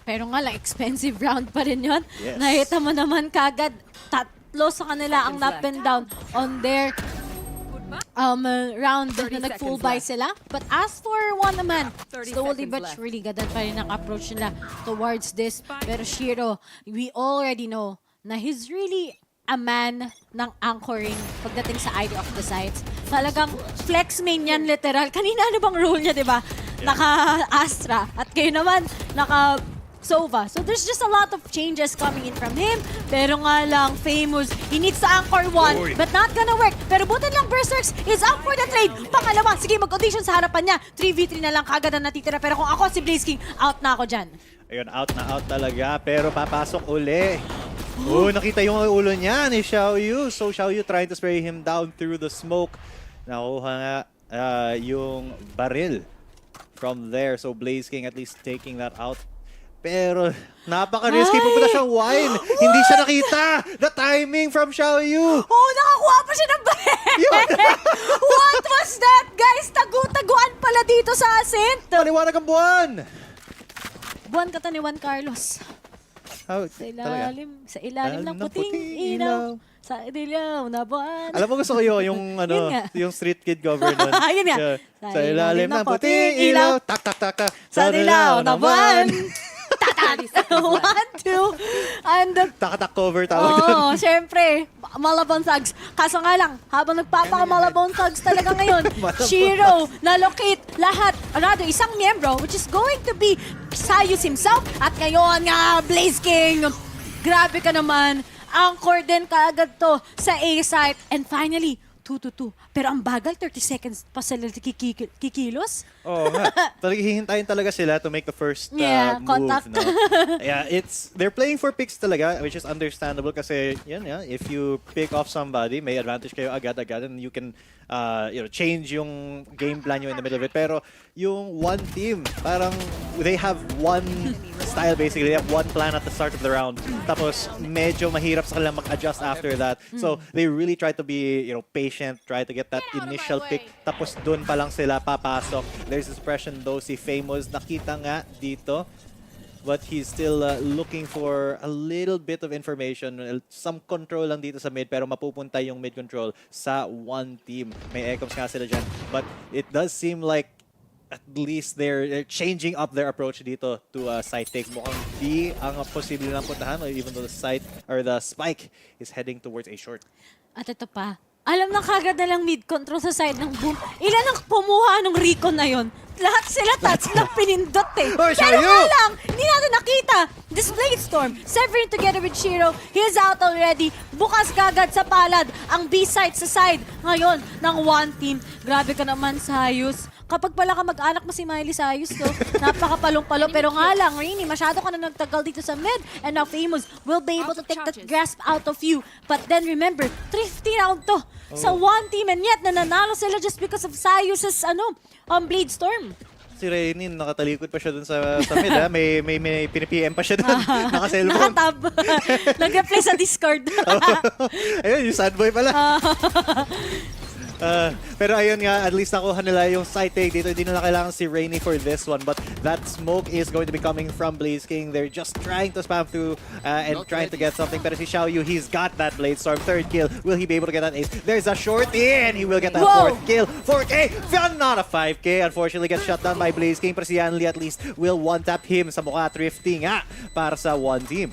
Pero nga lang, expensive round pa rin yun. Yes. Nakita mo naman kagad, tatlo sa kanila ang up and down on their round na nag-full buy sila. But as for one man, slowly but surely, ganun pa rin ang approach nila towards this. Pero Shiro, we already know na he's really a man ng anchoring pagdating sa idea of the sides. Talagang flex main yan, literal. Kanina ano bang role niya, di ba? Naka-Astra. At kayo naman, Sova. So there's just a lot of changes coming in from him. Pero nga lang, Famous, he needs to anchor one, but not gonna work. Pero buti lang, Berserks is up for the trade. Pangalawa, sige, mag-audition sa harapan niya. 3v3 na lang kagad ang natitira. Pero kung ako si Blaze King, out na ako dyan. Ayun, out na out talaga. Pero papasok uli. Nakita yung ulo niya ni Xiaoyu. So Xiaoyu trying to spray him down through the smoke. Nakuha nga yung baril from there. So Blaze King at least taking that out. Pero napaka-risky, pupunta siyang wine. Hindi siya nakita. The timing from Xiaoyu. Nakakuha pa siya ng baril. What was that, guys? Tagu-taguan pala dito sa Ascent. Paliwanag ang buwan. Buwan ka ni Juan Carlos. Sa ilalim ng puting ilaw. Sa dilaw na buwan. Alam mo, gusto ko yung yung street kid cover nun. Yun nga. Sa ilalim ng puting ilaw. Tak, tak, tak, tak. Sa dilaw na buwan. 1, 2, and Takatak cover tawag doon. syempre, Malabon Thugs. Kaso nga lang, habang nagpapaka-Malabon Thugs talaga ngayon, Shiro, na-locate lahat. Another, isang miyembro, which is going to be Sayus himself. At ngayon nga, Blaze King. Grabe ka naman. Anchor din kaagad to sa A-site. And finally, 2-2. Pero ang bagal, 30 seconds pa sila kikilos. Oo nga. Hihintayin talaga sila to make the first move. Contact. No? Yeah, they're playing for picks talaga, which is understandable kasi if you pick off somebody, may advantage kayo agad-agad and you can change yung game plan nyo in the middle of it. Pero yung one team, parang they have one style basically. They have one plan at the start of the round. Tapos medyo mahirap sa kanila mag-adjust after that. So they really try to be patient, try to get that initial pick. Tapos dun pa lang sila papasok. There's this pressure though, si Famous nakita nga dito. But he's still looking for a little bit of information. Some control lang dito sa mid, pero mapupunta yung mid control sa one team. May echoes nga sila dyan. But it does seem like at least they're changing up their approach dito to side take. Mukhang di ang posible lang puntahan, even though the side or the spike is heading towards a short. At ito pa, alam na kagad na lang mid control sa side ng Boom. Ilan ang pumuha ng Recon na yon? lahat sila touch na pinindot eh. Oh, Pero Shayu! nga lang, hindi natin nakita. Display Storm, Severin together with Shiro. He is out already. Bukas kagad sa palad ang B-side sa side ngayon ng one team. Grabe ka naman, Sayus. Kapag pala ka mag-anak mo si Miley Sayus, to, napakapalong-palo. Pero nga lang, Rainy, masyado ka na nagtagal dito sa mid. And now Famous will be able to take that grasp out of you. But then remember, 350 round to sa one team. And yet, nananalo sila just because of Sayus' Blade Storm. Si Rainin, nakatalikod pa siya dun sa mid, ha? May pinipm pa siya dun. Naka-cellphone. Nakatab. Nag-reply sa Discord. Ayun, yung sad boy pala. Pero ayun nga, at least nakuha nila yung side take dito. Hindi na kailangan si Rainy for this one. But that smoke is going to be coming from Blaze King. They're just trying to spam through and trying to get something. Pero si Xiaoyu, he's got that Blade Storm. Third kill. Will he be able to get that ace? There's a shorty and he will get that fourth kill. 4K! Not a 5K. Unfortunately, gets shut down by Blaze King. Pero si Yanli at least will one-tap him sa mukha. Thrifty nga para sa one team.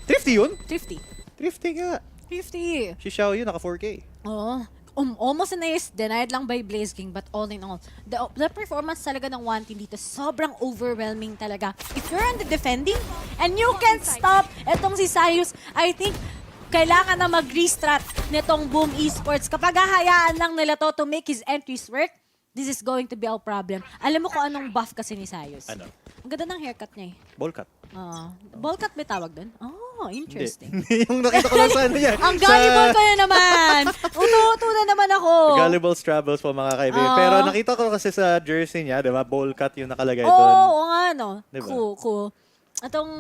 Thrifty yun? Thrifty nga. Si Xiaoyu, naka 4K. Oo. Almost an ace, denied lang by Blaze King, but all in all, the performance talaga ng one team dito, sobrang overwhelming talaga. If you're on the defending, and you can't stop etong si Sayus, I think, kailangan na mag-restrat nitong Boom Esports. Kapag hahayaan lang nila to make his entries work, this is going to be a problem. Alam mo kung anong buff kasi ni Sayus? Ano? Ang ganda ng haircut niya eh. Ball cut. Ball cut may tawag doon? Oh, interesting. Yung nakita ko lang sa ano yan. Ang gullible ko yun naman. Uto-uto na naman ako. Gullible Strabbles po mga kaibigan. Pero nakita ko kasi sa jersey niya, di ba? Ball cut yung nakalagay doon. Oo nga, no? Diba? Cool. Atong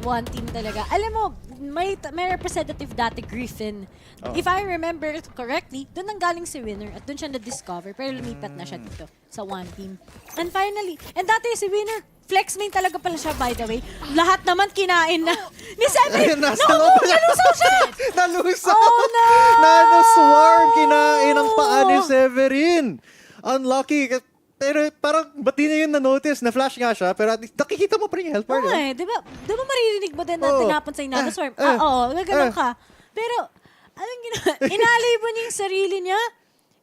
one team talaga. Alam mo, may representative dati, Griffin. If I remember correctly, doon nang galing si Winner at doon siya na-discover. Pero lumipat na siya dito sa one team. And finally, and dati si Winner, flex main talaga pala siya, by the way. Lahat naman kinain na. Ni Severin, nalusaw siya! Nalusaw! Oh no! Nano-swarm! Kinain ang paa ni Severin! Unlucky. Pero parang, ba't di na yun na-notice? Na-flash nga siya, pero nakikita mo pa rin yung health bar. Oo eh, di ba maririnig mo din na tinapon sa'yo nano-swarm? Oo, gagano'n ka. Pero, anong ginawa? Inalibo niya yung sarili niya.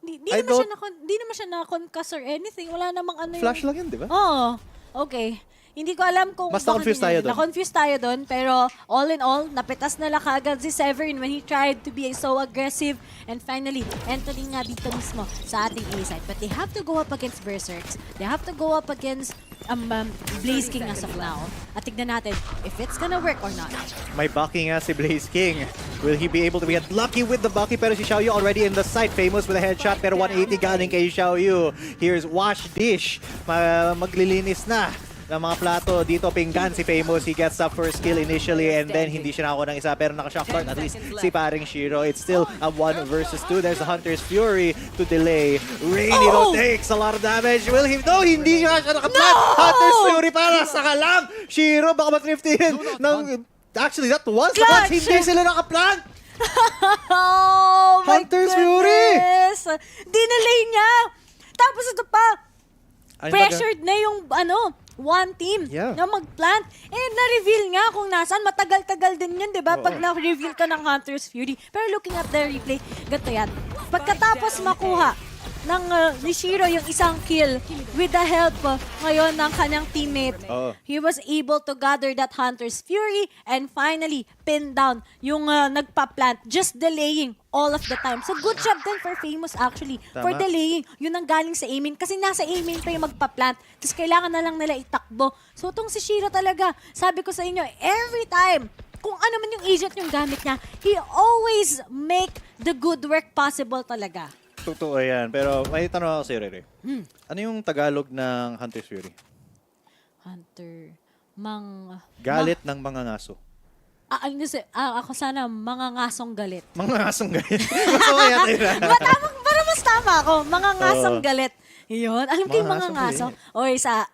Di naman siya na-concuss or anything. Wala namang ano yung... Flash lang yun, di ba? Oo. Okay. Hindi ko alam kung... Mas na-confused tayo doon. Na-confused tayo doon, pero all in all, napitas na kaagad si Severin when he tried to be so aggressive. And finally, entering nga dito mismo sa ating A-side. But they have to go up against Berserks. They have to go up against Blaze King as of now. At tignan natin if it's gonna work or not. May Bucky nga si Blaze King. Will he be able to get lucky with the Bucky? Pero si Xiaoyu already in the site. Famous with a headshot, pero 180 galing kay Xiaoyu. Here's Wash Dish. Maglilinis na ng mga plato. Dito pinggan si Famous. He gets up first kill initially and then hindi siya nakakuha ng isa pero naka-shock start at least si paring Shiro. It's still a 1 versus 2. There's the Hunter's Fury to delay. Rainy takes a lot of damage. Will he? No, hindi siya nakaplan. Hunter's Fury para sa kalam. Shiro baka matriftin. Actually, that was the match. Hindi sila nakaplan. Oh my Hunter's goodness! Dinelay niya! Tapos ito pa, pressured na yung one team na mag-plant. Na-reveal nga kung nasaan. Matagal-tagal din yun, di ba? Pag na-reveal ka ng Hunter's Fury. Pero looking at the replay, ganito yan. Pagkatapos makuha ng ni Shiro yung isang kill with the help ngayon ng kanyang teammate, he was able to gather that Hunter's Fury and finally pin down yung nagpa-plant, just delaying all of the time. So good job din for Famous actually, for delaying. Yun ang galing sa aiming kasi nasa aiming pa yung magpa-plant. Tapos kailangan na lang nila itakbo. So itong si Shiro talaga, sabi ko sa inyo, every time, kung ano man yung agent yung gamit niya, he always make the good work possible talaga. Totoo yan. Pero may tanong ako sa'yo, Rere. Ano yung Tagalog ng Hunter's Fury? Galit ng mga ngaso. Ako sana, mga ngasong galit. Mga ngasong galit? Gusto ko yata yun. Para mas tama ako, mga ngasong galit. Yun. Alam ko yung mga ngaso.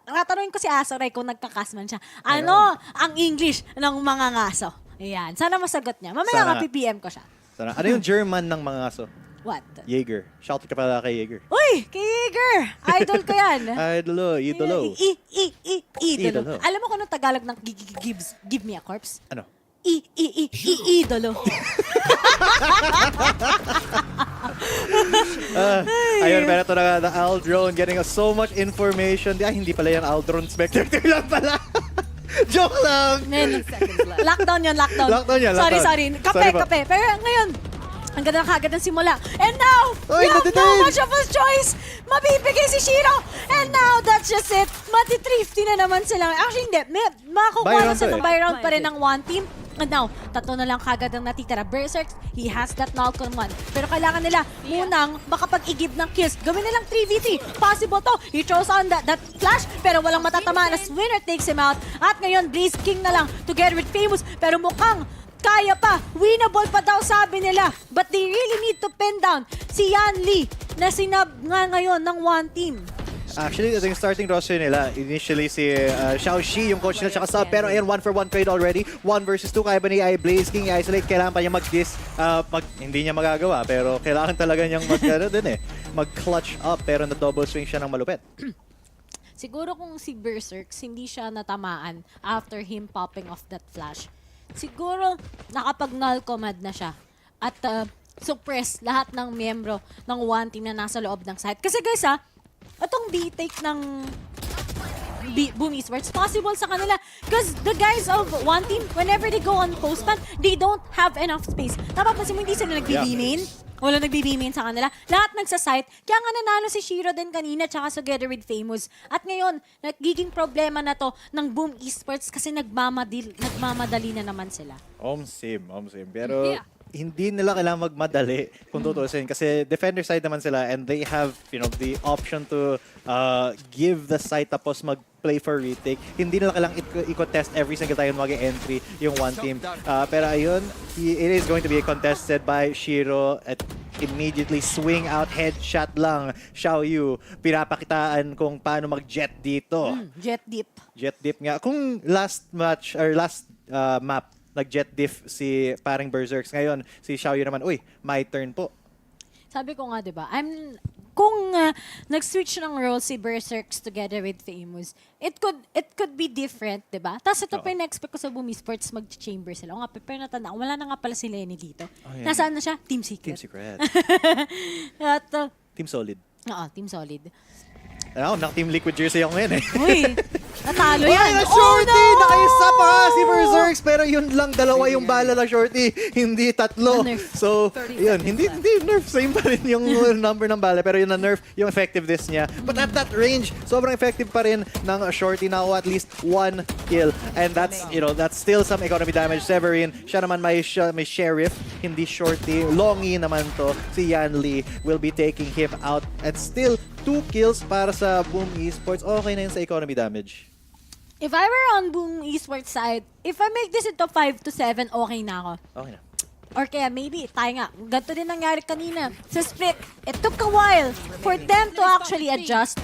Natanungin ko si Asoray kung nagkakasman siya. Ano ang English ng mga ngaso? Ayan. Sana masagot niya. Mamaya ka-PPM ko siya. Ano yung German ng mga ngaso? What? Jaeger. Shout ka pala kay Jaeger. Uy! Kay Jaeger! Idol ko yan. Idolo. Idolo. Alam mo kung anong Tagalog ng give me a corpse? Ano? Idolo. Ayun, pero ito na the Aldrone getting us so much information. Hindi pala yung Aldrone spectator lang pala. Joke lang! Lockdown yun, lockdown. Lockdown yan, Sorry. lockdown. Kape, Sorry po. kape. Pero ngayon, ang ganda na kagad ng simula. And now, we have no much of a choice. Mabibigay si Shiro. And now, that's just it. Mati-thrifty na naman sila. Actually, hindi. Makakukuha na sa buy round pa rin ng one team. And now, tatlo na lang kagad ang natitira. Berserk, he has that Nalcon 1. Pero kailangan nila munang makapag-igib ng kills. Gawin nilang 3v3. Possible to. He throws on that flash, pero walang matatamaan as winner takes him out. At ngayon, Breeze King na lang to get with Famous. Pero mukhang kaya pa. Winnable pa daw sabi nila. But they really need to pin down si Yan Lee na sinab nga ngayon ng one team. Actually, ito yung starting roster nila. Initially, si Xiao Shi, yung coach nila, tsaka sub. Pero ayan, 1-for-1 trade already. 1 versus 2. Kaya ba ni Blaze King i-isolate? Kailangan pa niya mag-diss. Hindi niya magagawa. Pero kailangan talaga niyang mag-clutch up. Pero na-double swing siya ng malupit. Siguro kung si Berserk, hindi siya natamaan after him popping off that flash. Siguro, nakapag-null command na siya. At suppress lahat ng miyembro ng one team na nasa loob ng site. Kasi guys itong B-take ng Boom Esports, possible sa kanila. Because the guys of one team, whenever they go on postman, they don't have enough space. Napapansin mo, hindi sila nag-B-main. Wala nag-B-main sa kanila. Lahat nagsasite. Kaya nga nanalo si Shiro din kanina tsaka together with Famous. At ngayon, nagiging problema na to ng Boom Esports kasi nagmamadali na naman sila. Same. Pero hindi nila kailangan magmadali kung tutusin kasi defender side naman sila and they have the option to give the side tapos mag-play for retake. Hindi nila kailangan i-contest every single time mag-entry yung one team. Pero ayun, it is going to be contested by Shiro at immediately swing out headshot lang. Xiao Yu, pinapakitaan kung paano mag-jet dito. Jet dip. Jet dip nga. Kung last match or last map, nag-jet diff si paring Berserks. Ngayon, si Xiao Yu naman, my turn po. Sabi ko nga, di ba, kung nag-switch ng role si Berserks together with Famous, it could be different, di ba? Tapos ito pa yung na-expect ko sa Boom Esports, mag-chamber sila. O nga, pero natanda, wala na nga pala si Lenny dito. Nasaan na siya? Team Secret. Team Secret. At, Team Solid. Oo, Team Solid. Naka-team Liquid jersey ako ngayon Uy, natalo yan. Shorty! Nakaisa pa si Berserks. Pero yun lang, dalawa yung bala ng Shorty. Hindi tatlo. So, yun, hindi nerf. Same pa rin yung number ng bala. Pero yun na-nerf yung effectiveness niya. But at that range, sobrang effective pa rin ng Shorty na at least 1 kill. And that's still some economy damage. Severin, siya naman may Sheriff, hindi Shorty. Longy naman to. Si Yan Lee will be taking him out. And still, 2 kills para sa Boom Esports. Okay na yun sa economy damage. If I were on Boom Esports side, if I make this into 5 to 7, okay na ako. Okay na. Or kaya maybe, tayo nga, ganito din nangyari kanina sa split. It took a while for them to actually adjust.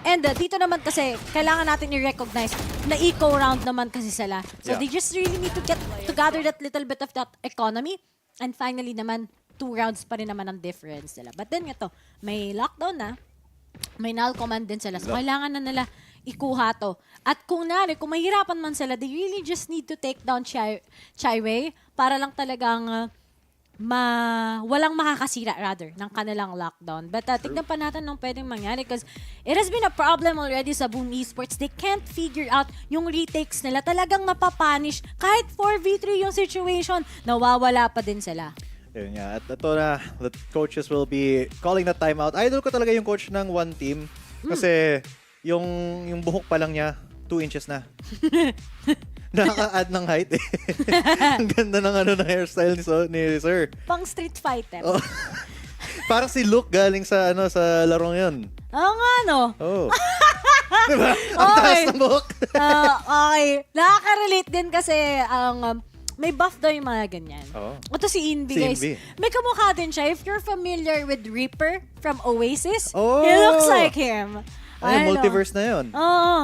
And dito naman kasi, kailangan natin i-recognize na eco round naman kasi sila. So they just really need to gather that little bit of that economy. And finally naman, 2 rounds pa rin naman ang difference nila. But then ito, may lockdown na. May null command din sila. So, kailangan na nila ikuha to. At kung mahirapan man sila, they really just need to take down Chaiwei para lang talagang walang makakasira rather ng kanilang lockdown. But tignan pa natin nung pwedeng mangyari because it has been a problem already sa Boom Esports. They can't figure out yung retakes nila. Talagang mapapunish. Kahit 4v3 yung situation, nawawala pa din sila. Yun nga. At ito na, the coaches will be calling the timeout. Idol ko talaga yung coach ng one team. Kasi yung buhok pa lang niya, 2 inches na. Nakaka-add ng height eh. Ang ganda ng hairstyle ni Sir. Pang Street Fighter. Oh. Parang si Luke galing sa larong yun. Oo nga, no? Oh. Diba? Ang taas ng buhok. Okay. Nakaka-relate din kasi ang may buff daw yung mga ganyan. Ito si Invi, guys. May kamukha din siya. If you're familiar with Reaper from Oasis, he looks like him. Ay, multiverse na yun.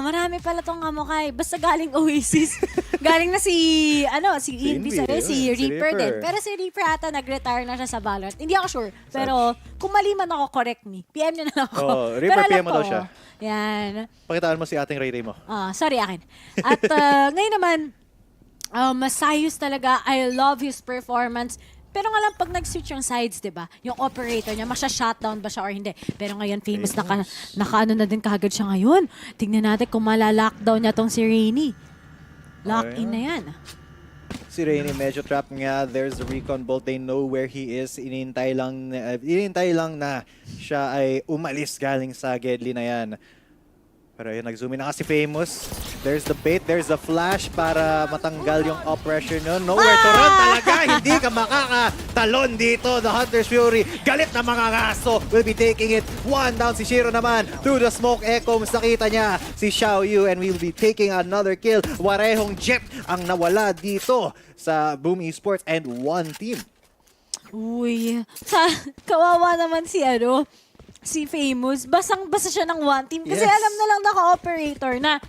Marami pala tong kamukha. Basta galing Oasis. Galing na si Invi, si Reaper din. Pero si Reaper ata nag-retire na siya sa VALORANT. Hindi ako sure. Pero kung mali man ako, correct me. PM nyo na lang ako. Reaper, PM mo daw siya. Yan. Pakitaan mo si ating Ray mo. Sorry, akin. At ngayon naman, masayos talaga. I love his performance. Pero nga lang, pag nag-switch yung sides, di ba? Yung operator niya, masya-shutdown ba siya or hindi? Pero ngayon, Famous, naka-ano na din kagad siya ngayon. Tingnan natin kung malalockdown niya tong si Rainy. Lock-in na yan. Si Rainy medyo trap nga. There's the recon bolt. They know where he is. Inintay lang na siya ay umalis galing sa Gedli na yan. Pero yun, nag-zoom in na kasi Famous. There's the bait, there's the flash para matanggal yung oppression nun. Nowhere to run talaga. Hindi ka makakatalon dito. The Hunter's Fury, galit na mga gaso, will be taking it. One down si Shiro naman. Through the smoke echoes, nakita niya si Xiao Yu and will be taking another kill. Warehong jet ang nawala dito sa Boom Esports and one team. Uy, kawawa naman si Famous. Basang-basa siya ng one team. Kasi alam na lang naka-operator na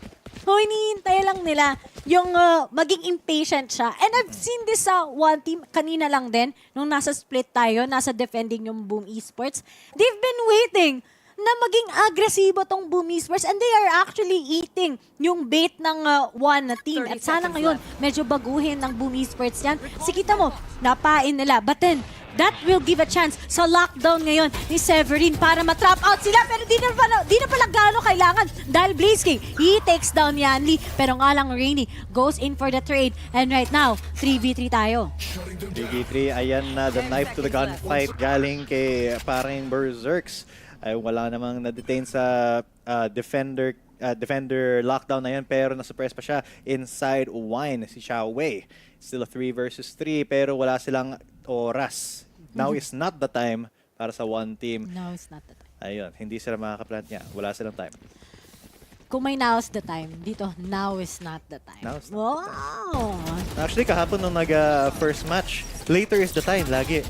hinihintay lang nila yung maging impatient siya. And I've seen this sa one team kanina lang din, nung nasa split tayo, nasa defending yung Boom Esports. They've been waiting na maging agresibo tong Boom Esports and they are actually eating yung bait ng one na team. At sana ngayon, medyo baguhin ng Boom Esports yan. Kasi kita mo, napain nila. But then, that will give a chance sa lockdown ngayon ni Severin para matrap out sila. Pero di na pala gano'n kailangan dahil Blaze King, he takes down Yanli. Pero nga lang Rainy goes in for the trade. And right now, 3v3 tayo. 3v3, ayan na the knife to the gunfight galing kay parang Berserks. Ay wala namang na-detain sa defender lockdown na yan, pero nasuppress pa siya inside Wine, si Xiao Wei. Still a 3 versus 3 pero wala silang oras. Now is not the time para sa one team. Now is not the time. Ayun, hindi sila makaka-plant niya. Wala silang time. Kung may now is the time, dito, now is not the time. Now is not wow! Actually, kahapon nung first match, later is the time lagi.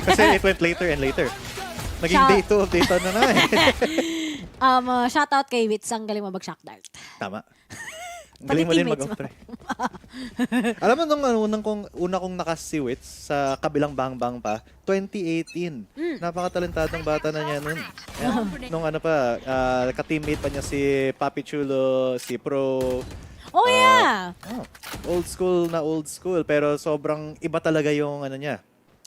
Kasi it went later and later. Naging day 2 of day 1 na na eh. Shoutout kay Wits, ang galing mo mag-shock dart. Tama. Galing mo din mag-off pre. Alam mo nung una kong nakasi Wits sa kabilang bang-bang pa, 2018. Napakatalentadong bata na niya nun. Nung ka-teammate pa niya si Papi Chulo, si Pro. Oh yeah! Old school pero sobrang iba talaga yung niya.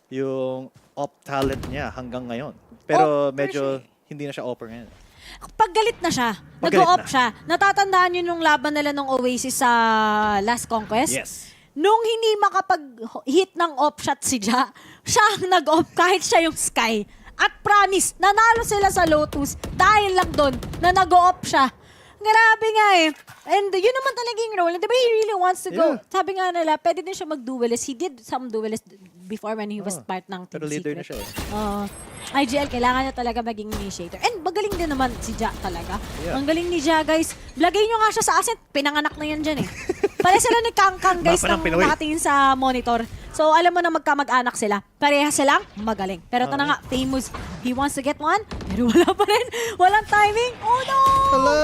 Yung op talent niya hanggang ngayon. Pero medyo hindi na siya opper ngayon. Pag galit na siya, nag-o-op siya. Natatandaan yun nung laban nila nung Oasis sa Last Conquest? Yes. Nung hindi makapag-hit ng op shot si Ja, siya ang nag-op kahit siya yung Sky. At promise, nanalo sila sa Lotus dahil lang doon na nag-op siya. Grabe nga eh. And yun naman talaga yung role. Diba he really wants to go? Sabi nga nila, pwede din siya mag-duelist. He did some duelist before when he was part ng Team Pero leader Secret. na siya eh. IGL, kailangan niya talaga maging initiator. And magaling din naman si Ja talaga. Ang galing ni Ja, guys. Lagay nyo nga siya sa Ascent. Pinanganak na yan dyan eh. Pare sila ni Kangkang, guys, nang nakatingin sa monitor. So, alam mo na magkamag-anak sila. Pareha silang magaling. Pero ito na nga, Famous, he wants to get one, pero wala pa rin. Walang timing. Oh no! Hello!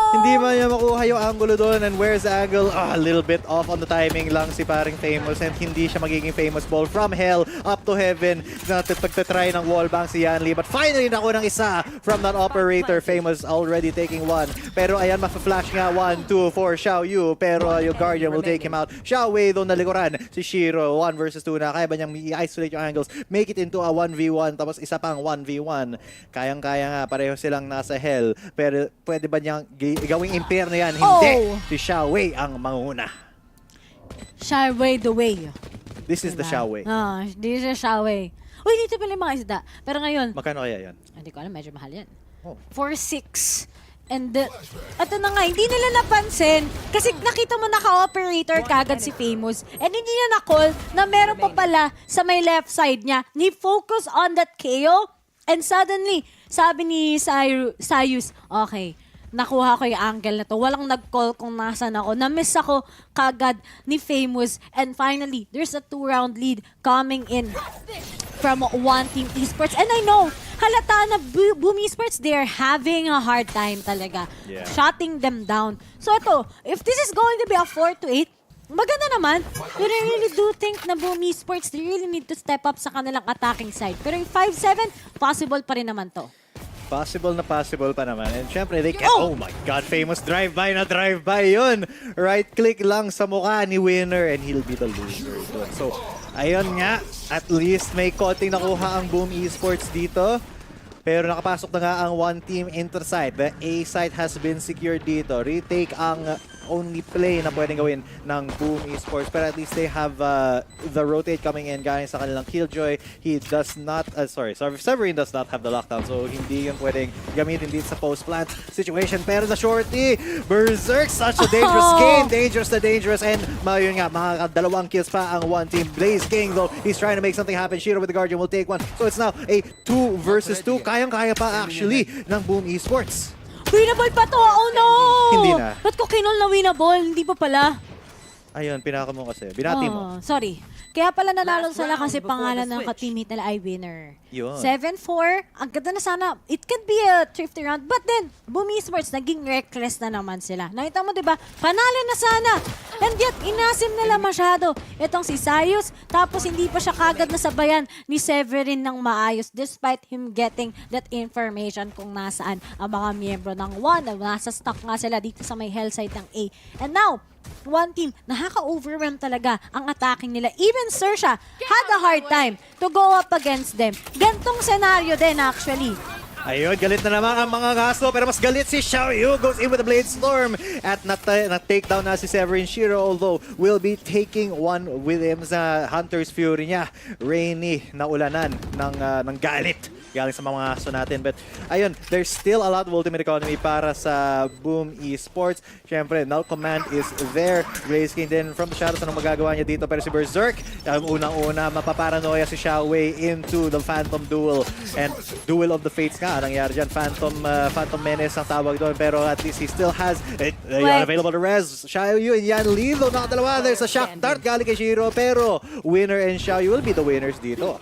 Hindi man niya makuha yung angulo doon. And where's the angle? A little bit off on the timing lang si paring Famous. And hindi siya magiging Famous ball from hell up to heaven. Pagtatry ng wallbang si Yanli. But finally, nakuha ng isa from that operator. Famous already taking one. Pero ayan, ma-flash nga. 1, 2, 4, Xiao Yu. Pero yung Guardian will take him out. Xiao Wei doon nalikuran. Si Shiro, 1 versus 2 na. Kaya ba niyang i-isolate yung angles? Make it into a 1v1. Tapos isa pang 1v1. Kayang-kaya nga. Pareho silang nasa hell. Pero pwede ba niyang gawing impierno yan? Hindi. Si Xiao Wei ang manguna. Xiao Wei the way. This is the Xiao Wei. This is Xiao Wei. Uy, dito pala yung mga isda. Pero ngayon, magkano kaya yan? Hindi ko alam, medyo mahal yan. 4-6. And ito na nga, hindi nila napansin kasi nakita mo naka-operator kagad si Famous and hindi niya na-call na meron pa pala sa may left side niya. He focus on that KO and suddenly, sabi ni Sayus, okay, nakuha ko yung angle na to. Walang nag-call kung nasan ako. Na-miss ako kagad ni Famous and finally, there's a 2-round lead coming in from one team Esports. And I know, halata na Boom Esports, they're having a hard time talaga. Shutting them down. So ito, if this is going to be a 4-8, maganda naman. But I really do think na Boom Esports, they really need to step up sa kanilang attacking side. Pero yung 5-7, possible pa rin naman to. Possible na possible pa naman. And syempre, they can... Oh my God, Famous drive-by na drive-by yun! Right-click lang sa mukha ni Winner and he'll be the loser. So, Ayun nga, at least may konting nakuha ang Boom Esports dito. Pero nakapasok na nga ang one team into the site. The A site has been secured dito. Retake ang only play na pwedeng gawin ng Boom Esports. Pero at least they have the rotate coming in galing sa kanilang Killjoy. He does not, Severin does not have the lockdown. So hindi yun pwedeng gamitin dito sa post-plant situation. Pero the shorty, Berserk, such a dangerous game. Dangerous na dangerous. And yun nga, makakadalawang kills pa ang one team. Blaze King though, he's trying to make something happen. Shiro with the Guardian will take one. So it's now a 2 versus 2. Kayang-kaya pa actually ng Boom Esports. Winnable pa to! Oh no! Hindi na. Ba't ko kinol na winnable? Hindi pa pala. Ayun, pinaka mo kasi. Binati mo. Sorry. Kaya pala nanalo sila kasi pangalan ng ka-teammate nila ay winner. Yun. 7-4. Ang ganda na sana. It can be a thrifty round. But then, Boom Esports, naging reckless na naman sila. Nakita mo, diba? Panalo na sana. And yet, inasim nila masyado. Itong si Sayus, tapos hindi pa siya kagad nasabayan ni Severin ng maayos despite him getting that information kung nasaan ang mga miyembro ng One. Nasa stock nga sila dito sa may hell side ng A. And now, one team, nakaka-overwhelm talaga ang attacking nila. Even XERXIA had a hard time to go up against them. Gantong senaryo din actually. Ayun, galit na naman ang mga gasto pero mas galit si Xiaoyu, goes in with the Blade Storm at na-takedown na si Severin. Shiro although will be taking one with him sa Hunter's Fury niya. Rainy na ulanan ng galit galing sa mga gasto natin. But ayun, there's still a lot of ultimate economy para sa Boom Esports. Siyempre, Null Command is there. Blaze King din from the shadows. Anong magagawa niya dito? Pero si Berserk, unang-una, mapaparanoia si Xiaowei into the Phantom Duel. And Duel of the Fates nga, nangyari dyan. Phantom Menace ang tawag doon. Pero at least he still has available to res. Xiaoyu and Yan Lilo, nakadalawa. There's a shock dart galing kay Shiro. Pero Winner and Xiaoyu will be the winners dito.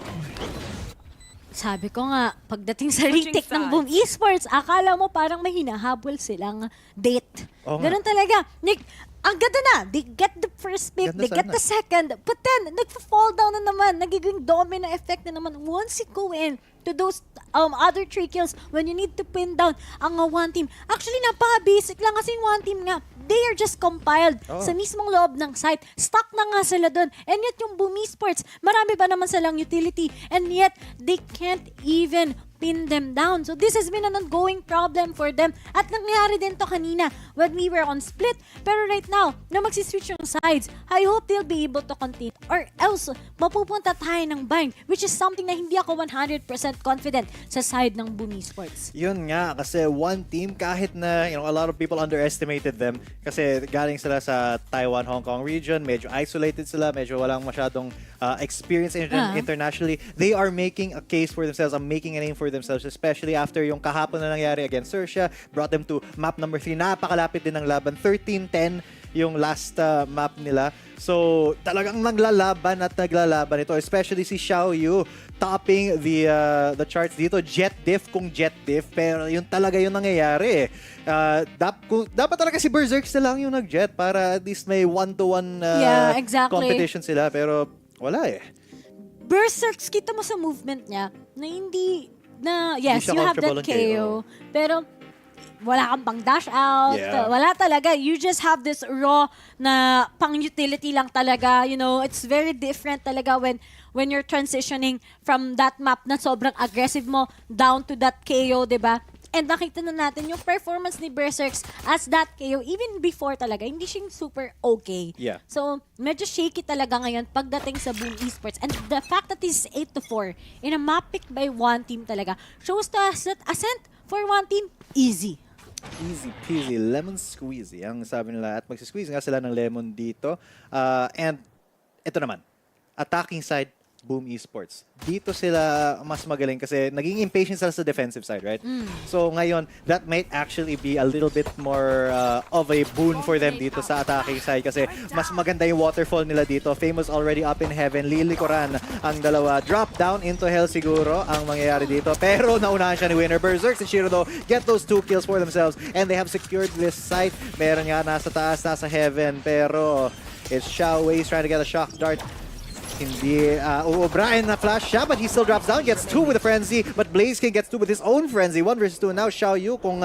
Sabi ko nga, pagdating sa retake ng Boom Esports, akala mo parang may hinahabol silang date. Ganun talaga. Nick, ang ganda na. They get the first pick, they get the second, but then, nagpa-fall down na naman. Nagiging domino effect na naman. Once you go in to those other 3 kills, when you need to pin down ang one team. Actually, napaka-basic lang kasi one team nga. They are just compiled sa mismong loob ng site. Stuck na nga sila doon. And yet yung Boom Esports, marami ba naman silang utility? And yet, they can't even pin them down. So this has been an ongoing problem for them. At nangyari din to kanina when we were on split. Pero right now, na magsiswitch yung sides, I hope they'll be able to compete. Or else, mapupunta tayo ng bind, which is something na hindi ako 100% confident sa side ng Boom Esports. Yun nga, kasi one team, kahit na a lot of people underestimated them, kasi galing sila sa Taiwan, Hong Kong region, medyo isolated sila, medyo walang masyadong experience internationally. They are making a case for themselves, making a name for themselves, especially after yung kahapon na nangyari against XERXIA, brought them to map number 3. Napakalapit din ng laban, 13-10 yung last map nila. So, talagang naglalaban ito, especially si Xiaoyu topping the charts dito. Jet diff kung jet diff, pero yun talaga yung nangyayari. Dapat talaga si Berserk na lang yung nag-jet para at least may 1-to-1 competition sila, pero wala eh. Berserks, kita mo sa movement niya na yes, you have that KO. Pero wala kang pang dash out. Wala talaga. You just have this raw na pang utility lang talaga. It's very different talaga when you're transitioning from that map na sobrang aggressive mo down to that KO, diba? And nakita na natin yung performance ni Berserks as that KO, even before talaga, hindi siya super okay. Yeah. So, medyo shaky talaga ngayon pagdating sa Boom Esports. And the fact that it's 8-4 in a map picked by one team talaga shows us that Ascent for one team, easy. Easy peasy, lemon squeezy. Ang sabi nila, at magsisqueeze nga sila ng lemon dito. And ito naman, attacking side, Boom Esports. Dito sila mas magaling kasi naging impatient sila sa defensive side, right? So ngayon, that might actually be a little bit more of a boon for them dito sa attacking side kasi mas maganda yung waterfall nila dito. Famous already up in heaven. Lilikuran ang dalawa. Drop down into hell siguro ang mangyayari dito. Pero naunahan siya ni Winner. Berserk and Shiro though get those 2 kills for themselves and they have secured this site. Meron nga nasa taas, nasa heaven. Pero it's Xiaowei trying to get a shock dart. Hindi, O'Brien na flash siya, but he still drops down, gets 2 with a frenzy, but Blaze King gets 2 with his own frenzy. 1 versus 2. Now Xiaoyu kung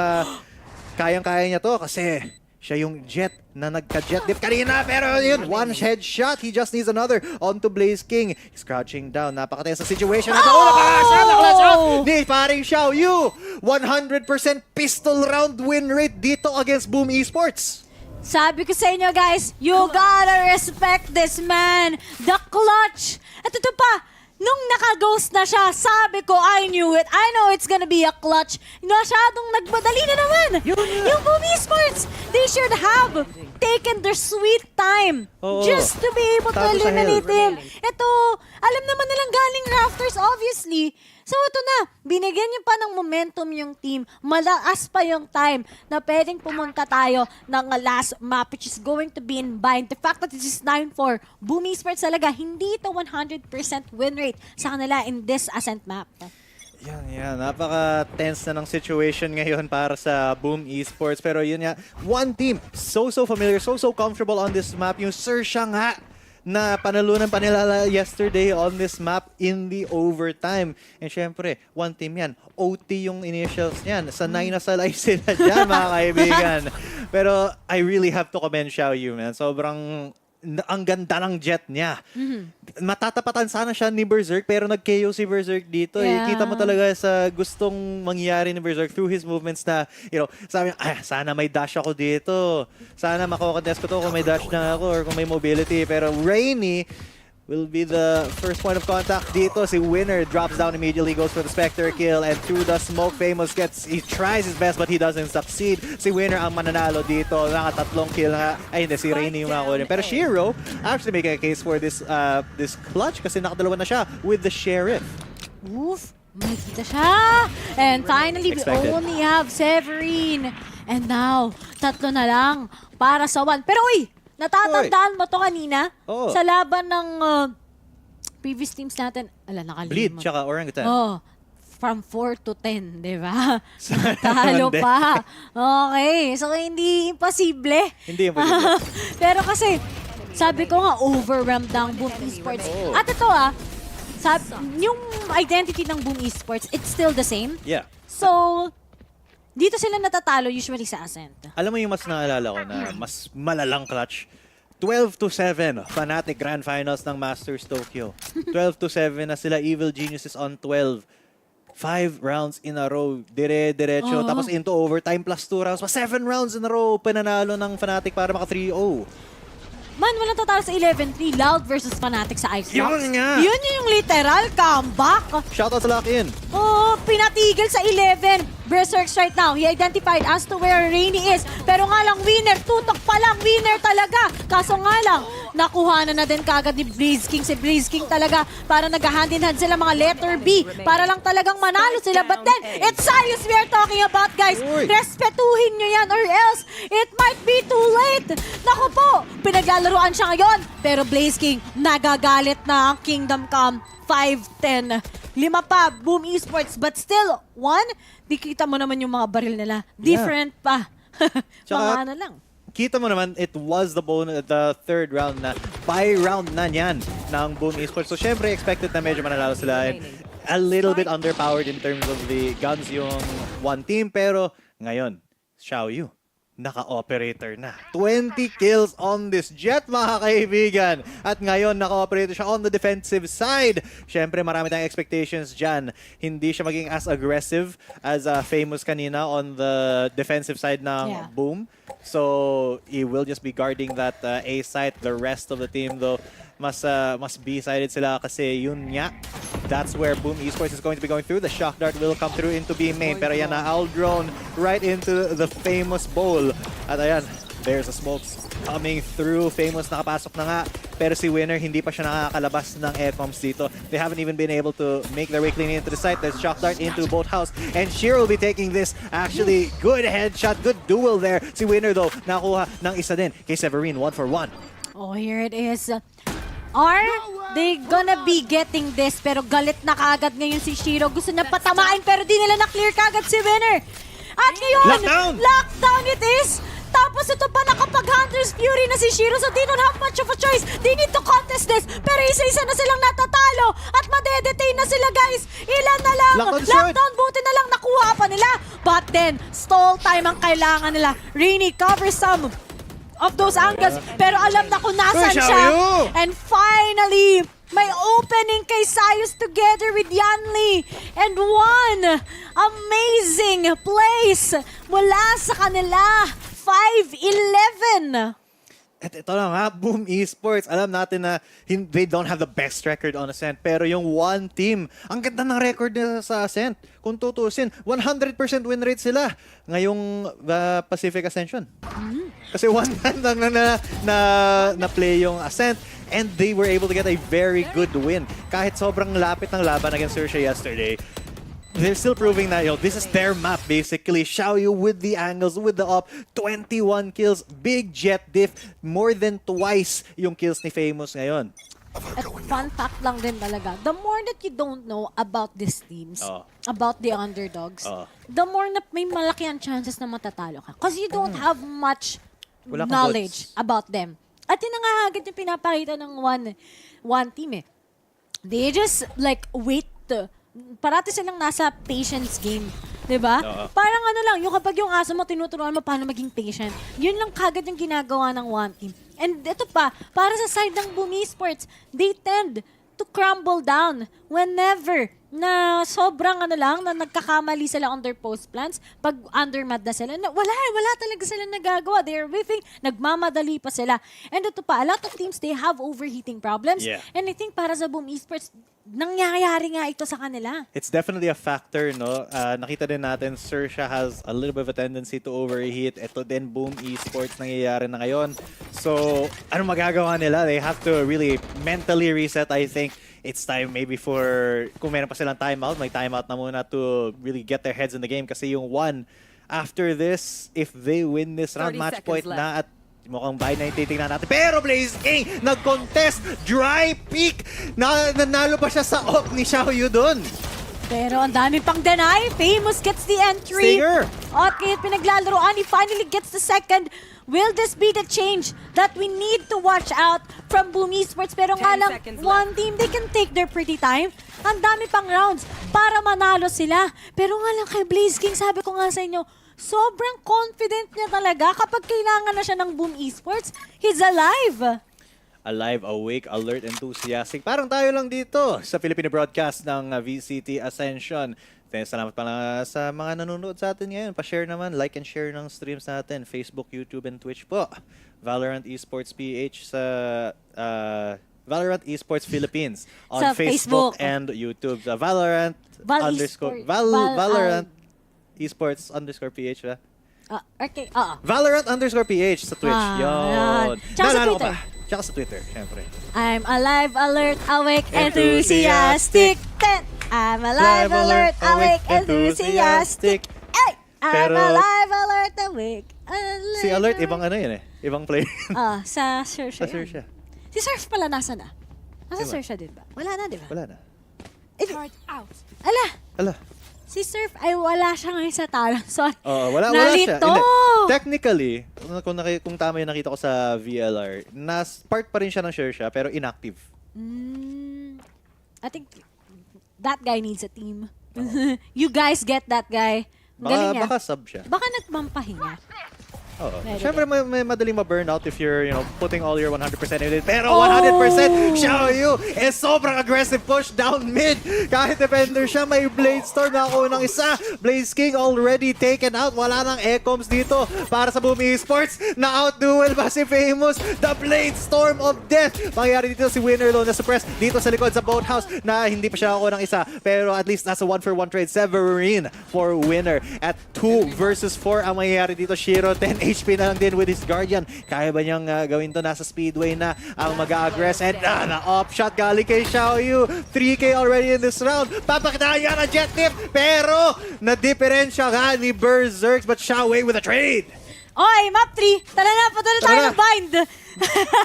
kayang-kaya niya to kasi Siya yung Jet na nagka-jet dip kanina, pero yun, one headshot. He just needs another onto Blaze King. He's crouching down. Napakataya sa situation. At clutch out ni paring Xiao Yu. 100% pistol round win rate dito against Boom Esports. Sabi ko sa inyo guys, you gotta respect this man. The clutch. At ito pa, nung naka-ghost na siya, sabi ko, I knew it. I know it's gonna be a clutch. Masyadong nagmadali na naman. Yung Boom Esports, they should have taken their sweet time just to be able to eliminate him. Ito, alam naman nilang galing rafters, obviously. So ito na, binigyan niyo pa ng momentum yung team. Malakas pa yung time na pwedeng pumunta tayo ng last map which is going to be in bind. The fact that this is 9-4, Boom Esports talaga, hindi ito 100% win rate sa kanila in this Ascent map. Yan. Napaka-tense na ng situation ngayon para sa Boom Esports. Pero yun nga, one team, so familiar, so comfortable on this map. Yung XERXIA nga, na panalunan pa nila yesterday on this map in the overtime. And syempre, one team yan. OT yung initials niyan. Sanay na salay sila dyan, mga kaibigan. Pero I really have to commend Xiao Yu, man. Sobrang ang ganda ng jet niya. Matatapatan sana siya ni Berserk, pero nag-KO si Berserk dito. Kita mo talaga sa gustong mangyari ni Berserk through his movements na, sabi niya, sana may dash ako dito. Sana makokontest ko to kung may dash na ako or kung may mobility. Pero Rainy will be the first point of contact dito. Si Winner drops down immediately, goes for the Spectre kill, and through the smoke, Famous he tries his best but he doesn't succeed. Si Winner ang mananalo dito. Nakatatlong kill nga. Ay, hindi, si Rainy yung nakakuha. Pero Shiro actually making a case for this clutch kasi nakadalawa na siya with the Sheriff. Oof! May kita siya! And finally, we only have Severine. And now, 3 na lang para sa 1. Pero uy! Natatandaan mo to kanina? Sa laban ng previous teams natin. Nakalimot. Bleed, tsaka Orangutan. From 4 to 10, di ba? Talo pa. Okay, so hindi imposible. Hindi imposible. Pero kasi, sabi ko nga, overwhelmed ang Boom Esports. At ito yung identity ng Boom Esports, it's still the same. Yeah. So, dito sila natatalo usually sa Ascent. Alam mo yung mas naalala ko na mas malalang clutch? 12-7, Fnatic Grand Finals ng Masters Tokyo. 12-7 na sila, Evil Geniuses on 12. 5 rounds in a row, dire-diretso. Tapos into overtime plus 2 rounds. 7 rounds in a row, pananalo ng Fnatic para maka 3-0. Man, walang tatalo sa 11-3. Loud versus Fnatic sa Icebox. Yun nga! Yun yung literal comeback. Shoutout sa lock-in. Pinatigil sa 11. Berserks right now, he identified as to where Rainy is. Pero nga lang, Winner, tutok pa lang, Winner talaga. Kaso nga lang, nakuha na din kagad ni Blaze King. Si Blaze King talaga, para nag-hand in hand sila mga letter B. Para lang talagang manalo sila. But then, it's science we are talking about, guys. Respetuhin nyo yan or else, it might be too late. Naku po, pinaglalaroan siya ngayon. Pero Blaze King, nagagalit na ang Kingdom Come. 5-10. 5 pa, Boom Esports. But still, 1, di kita mo naman yung mga baril nila. Different pa. Mga lang. Kita mo naman, it was the third round na, by round na yan ng Boom Esports. So, syempre, expected na medyo mananalo sila. And a little bit underpowered in terms of the guns yung one team. Pero, ngayon, Xiao Yu, naka-operator na. 20 kills on this Jet, mga kaibigan. At ngayon, naka-operator siya on the defensive side. Siyempre, marami tayong expectations dyan. Hindi siya maging as aggressive as Famous kanina on the defensive side ng Boom. So, he will just be guarding that A site. The rest of the team, though, mas B-sided sila kasi yun nga. That's where Boom Esports is going to be going through. The shock dart will come through into B main. Pero yan na, Owl Drone right into the Famous bowl. At ayan, there's a smokes coming through. Famous nakapasok na nga. Pero si Winner, hindi pa siya nakakalabas ng aircoms dito. They haven't even been able to make their way clean into the site. There's shock dart into boat house. And Shiro will be taking this. Actually, good headshot, good duel there. Si Winner though, nakuha ng isa din kay Severine, 1 for 1. Oh, here it is. Are they gonna be getting this? Pero galit na kaagad ngayon si Shiro. Gusto niya patamain pero di nila na-clear kaagad si Winner. At ngayon, lockdown it is! Tapos ito pa nakapag-Hunter's Fury na si Shiro, so they don't have much of a choice. They need to contest this. Pero isa-isa na silang natatalo. At nade-detain na sila, guys. Ilan na lang. Lockdown, buti na lang nakuha pa nila. But then, stall time ang kailangan nila. Rainy covers some of those angles, pero alam na kung nasan siya. And finally, may opening kay Sayus together with Yanli. And one amazing place mula sa kanila. 5-11. At ito lang ha, Boom Esports. Alam natin na they don't have the best record on Ascent. Pero yung one team, ang ganda ng record nila sa Ascent. Kung tutusin, 100% win rate sila ngayong Pacific Ascension. Kasi one time lang na play yung Ascent. And they were able to get a very good win. Kahit sobrang lapit ng laban against XERXIA yesterday, they're still proving that, this is their map basically. Xiaoyu with the angles, with the up, 21 kills, big jet diff, more than twice yung kills ni Famous ngayon. At fun fact lang din talaga, the more that you don't know about these teams, about the underdogs, the more na may malaki ang chances na matatalo ka. Because you don't have much knowledge about them. At yun na nga agad yung pinapakita ng one team eh. They just like wait. Parati silang nasa patience game. Diba? Parang ano lang, yung kapag yung aso mo, tinuturuan mo paano maging patient. Yun lang kagad yung ginagawa ng one team. And ito pa, para sa side ng Boom Esports, they tend to crumble down whenever na sobrang ano lang, na nagkakamali sila on their post plans. Pag undermad na sila, wala talaga sila nagagawa. They're whiffing, nagmamadali pa sila. And ito pa, a lot of teams, they have overheating problems. And I think para sa Boom Esports, nangyayari nga ito sa kanila. It's definitely a factor, no? Nakita din natin, XERXIA has a little bit of a tendency to overheat. Ito din, Boom Esports, nangyayari na ngayon. So, ano magagawa nila? They have to really mentally reset, I think. It's time maybe for, kung meron pa silang timeout, may timeout na muna to really get their heads in the game. Kasi yung one, after this, if they win this round, match point na at mukhang bahay na yung titignan natin. Pero Blaze King, nag-contest, dry peak, nanalo pa siya sa off ni Xiaoyu dun. Pero ang dami pang deny. Famous gets the entry. Stinger. At kahit pinaglalaroan, he finally gets the second. Will this be the change that we need to watch out from Boom Esports? Pero nga lang, one team, they can take their pretty time. Ang dami pang rounds para manalo sila. Pero nga lang kay Blaze King, sabi ko nga sa inyo, sobrang confident niya talaga kapag kailangan na siya ng Boom Esports. He's alive. Alive, awake, alert, enthusiastic. Parang tayo lang dito sa Filipino broadcast ng VCT Ascension. Salamat pala sa mga nanonood sa atin ngayon. Pa-share naman, like and share ng streams natin. Facebook, YouTube, and Twitch po. VALORANT Esports PH sa VALORANT Esports Philippines on sa Facebook Facebook and YouTube. VALORANT Esports _ PH ba? Okay, VALORANT _ PH sa Twitch. Yun. Tsaka sa Twitter. Tsaka sa Twitter, syempre. I'm alive, alert, awake, enthusiastic. I'm alive, alert, awake, enthusiastic. Hey! I'm alive, alert, awake. Si Alert, ibang ano yun eh. Ibang play. Sa XERXIA. Sa XERXIA. Si Surf pala nasa na? Nasa XERXIA din ba? Wala na, di ba? Wala na. Out. Ala. Si Surf ay wala siya ngayon sa talent. Sorry. Wala siya. Technically, kung tama yung nakita ko sa VLR, part pa rin siya ng XERXIA pero inactive. I think that guy needs a team. You guys get that guy. Galing niya. Baka sub siya. Baka nagmampahinga. Siyempre, may madaling ma-burnout if you're, putting all your 100% in it. Pero 100% Xiaoyu is sobrang aggressive push down mid. Kahit defender siya, may Blade Storm na unang isa. Blaze King already taken out. Wala nang Ecoms dito para sa Boom Esports. Na-out-duel ba si Famous? The Blade Storm of Death. Mangyayari dito si Winnerlo na suppress dito sa likod sa Boathouse na hindi pa siya ako ng isa. Pero at least nasa 1-for-1 trade. Severine for Winner. At 2 versus 4 ang mangyayari dito. Shiro, 10 HP na lang din with his Guardian. Kaya ba niyang gawin to? Nasa Speedway na ang mag-aggress. And na-off shot galing kay Xiaoyu. 3K already in this round. Papakitaan niya ng jet tip. Pero na-diferensya nga ni Berserks. But Xiaoyu with a trade. Oy, map 3. Tala na, patuloy tayo ng bind.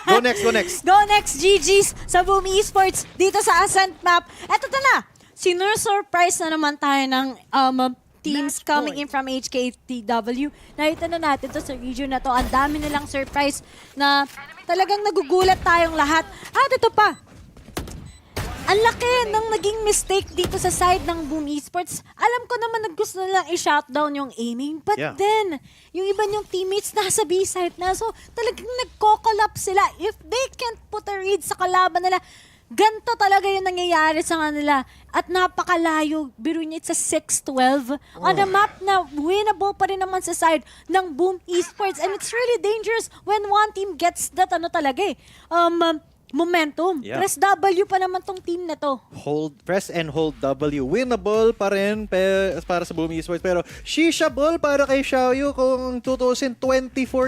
Go next. Go next, GG's sa Boom Esports dito sa Ascent map. Eto na. Sinursurprise na naman tayo ng teams coming in from HKTW. Nakita na natin to sa region na to. Ang dami nilang surprise na talagang nagugulat tayong lahat. At ito pa. Ang laki ng naging mistake dito sa side ng Boom Esports. Alam ko naman na gusto nilang i-shutdown yung aiming. But then, yung iba yung teammates nasa B-side na. So, talagang nagko-collapse sila. If they can't put a read sa kalaban nila, ganito talaga yung nangyayari sa kanila. At napakalayo. Biro niya, it's a 6-12. On a map na winnable pa rin naman sa side ng Boom Esports. And it's really dangerous when one team gets that momentum. Press W pa naman tong team na to. Press and hold W. Winnable pa rin para sa Boom Esports. Pero shishaball para kay Xiaoyu kung 24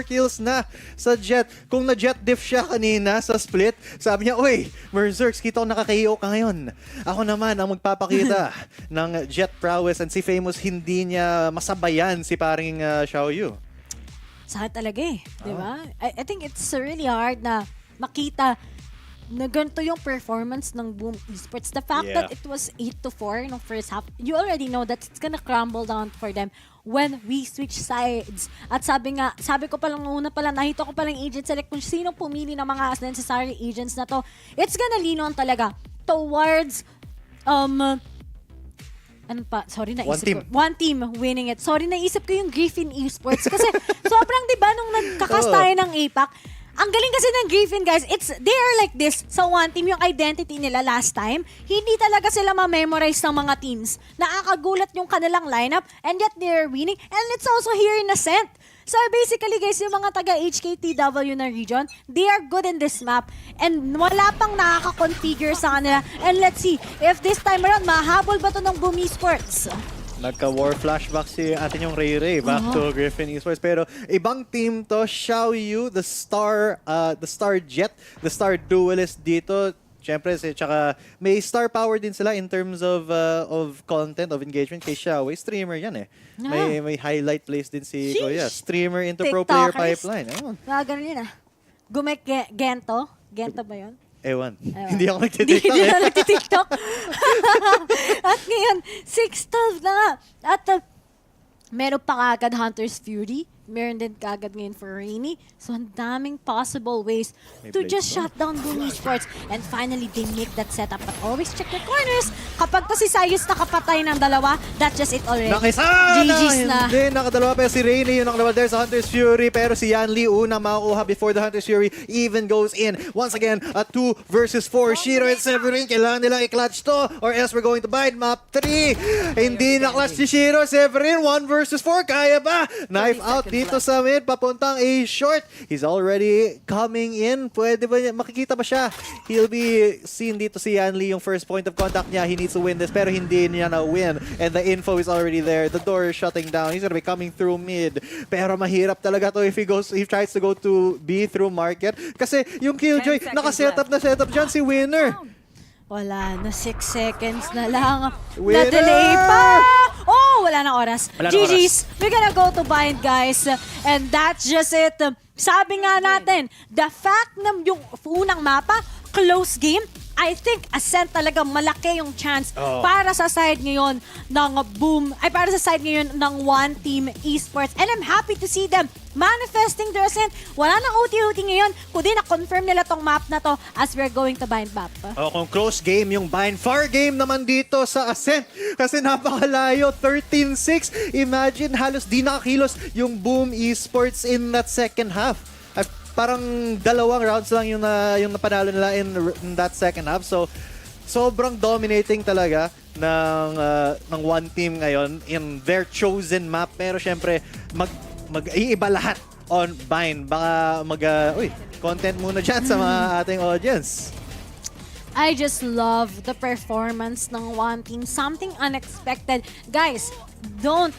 kills na sa Jet. Kung na-Jet diff siya kanina sa split, sabi niya, "Uy, Merzerx, kita ko nakaka-KO ka ngayon. Ako naman ang magpapakita ng Jet prowess." And si Famous hindi niya masabayan si paring Xiaoyu. Sakit talaga eh. Diba? I think it's really hard na makita na ganito yung performance ng Boom Esports. The fact that it was 8-4 no first half, you already know that it's gonna crumble down for them when we switch sides. At sabi ko palang nakita ko palang agent select kung sino pumili ng mga necessary agents na to. It's gonna lean on talaga towards sorry, naisip ko. One team winning it. Sorry, naisip ko yung Griffin Esports. Kasi sobrang, diba, nung nagkakas tayo ng APAC, ang galing kasi ng Griffin, guys, they are like this. Sa one team, yung identity nila last time, hindi talaga sila ma-memorize ng mga teams. Nakakagulat yung kanilang lineup, and yet they're winning. And it's also here in Ascent. So basically, guys, yung mga taga-HKTW na region, they are good in this map. And wala pang nakaka-configure sa kanila. And let's see, if this time around, mahabol ba to ng Boom Esports? Nagka-war flashback si atin yung Ray back to Griffin Esports. Pero ibang team to, Xiaoyu, the star Jet, the star duelist dito. Siyempre, tsaka may star power din sila in terms of content, of engagement. Kay Xiaoyu, streamer yan eh. May highlight plays din si Kuya. Streamer into pro player pipeline. Ganun yun ah. Gumek Gento? Gento ba yun? Ewan. Hindi ako nagtitiktok. Hindi na nagtitiktok. At ngayon, 6-12 na nga. At meron pa kagad Hunter's Fury. Meron din kagad ngayon for Rainy. So, ang daming possible ways to just shut down Boom Esports. And finally, they make that setup. But always check your corners. Kapag to si Sayus nakapatay ng dalawa, that's just it already. GG's na. Hindi, nakadalawa pa si Rainy yung nakadalawa there sa Hunter's Fury. Pero si Yanli una makukuha before the Hunter's Fury even goes in. Once again, a 2 versus 4. Shiro and Severin, kailangan nilang i-clutch to or else we're going to bind map 3. Hindi na-clutch si Shiro. Severin, 1 versus 4. Kaya ba? Knife out dito sa mid, papuntang A short. He's already coming in. Pwede ba niya, makikita ba siya? He'll be seen dito si Yanli, yung first point of contact niya. He needs to win this, pero hindi niya na-win. And the info is already there. The door is shutting down. He's gonna be coming through mid. Pero mahirap talaga to if he tries to go to B through market. Kasi yung Killjoy, naka-setup na setup dyan si Winner. Wala na, 6 seconds na lang. Na-delay pa! Oh, wala na oras. GG's. We're gonna go to bind, guys. And that's just it. Sabi nga natin, the fact na yung unang mapa, close game, I think Ascent talaga malaki yung chance para sa side ngayon ng Boom, para sa side ngayon ng One Team Esports. And I'm happy to see them manifesting their Ascent. Wala nang OT-OT ngayon, kundi na-confirm nila tong map na to as we're going to bind map. Kung close game yung bind, far game naman dito sa Ascent. Kasi napakalayo, 13-6. Imagine, halos di nakakilos yung Boom Esports in that second half. Parang 2 rounds lang yung napanalo nila in that second half. So, sobrang dominating talaga ng one team ngayon in their chosen map. Pero syempre, mag-iiba lahat on bind. Baka content muna dyan sa mga ating audience. I just love the performance ng one team. Something unexpected. Guys, don't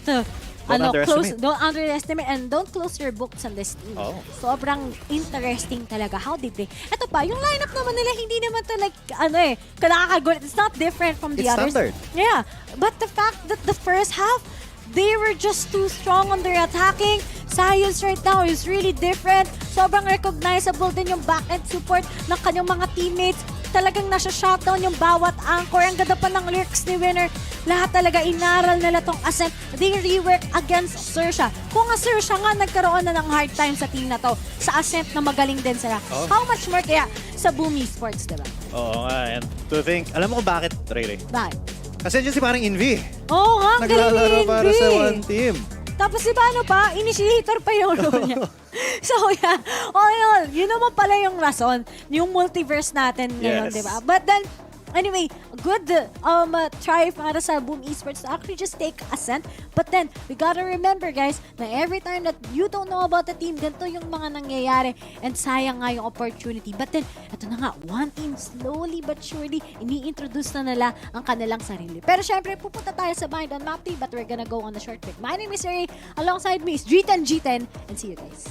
underestimate and don't close your books on this team. Sobrang interesting talaga how they play. Ito pa, yung lineup naman nila, hindi naman to like, nakakagulat. It's not different from the others. Standard. Yeah, but the fact that the first half, they were just too strong on their attacking. Sayus right now is really different. Sobrang recognizable din yung back-end support ng kanyang mga teammates. Talagang nasa-shutdown yung bawat anchor. Ang ganda pa ng lyrics ni Winner. Lahat talaga inaral nila tong Ascent. They rework against XERXIA. Kung nga XERXIA nga nagkaroon na ng hard time sa team na to, sa Ascent na magaling din sila. How much more kaya sa Boom Esports, diba? Oo nga, and to think, alam mo kung bakit, Ray? Bakit? Kasi dyan si parang Envy. Oo nga, ang galing ni Naglalaro para Envy. sa one team. Tapos di ba ano pa, initiator pa yung role niya. So yeah, all in all, yun naman pala yung rason, yung multiverse natin ngayon, Yes. di ba? But then, anyway, good try para sa Boom Esports to actually just take Ascent. But then, we gotta remember guys, na every time that you don't know about the team, ganito yung mga nangyayari and sayang nga yung opportunity. But then, ito na nga, one team slowly but surely, ini-introduce na nila ang kanilang sarili. Pero syempre, pupunta tayo sa Bind on Map 3, but we're gonna go on a short break. My name is Ray, alongside me is G10, and see you guys.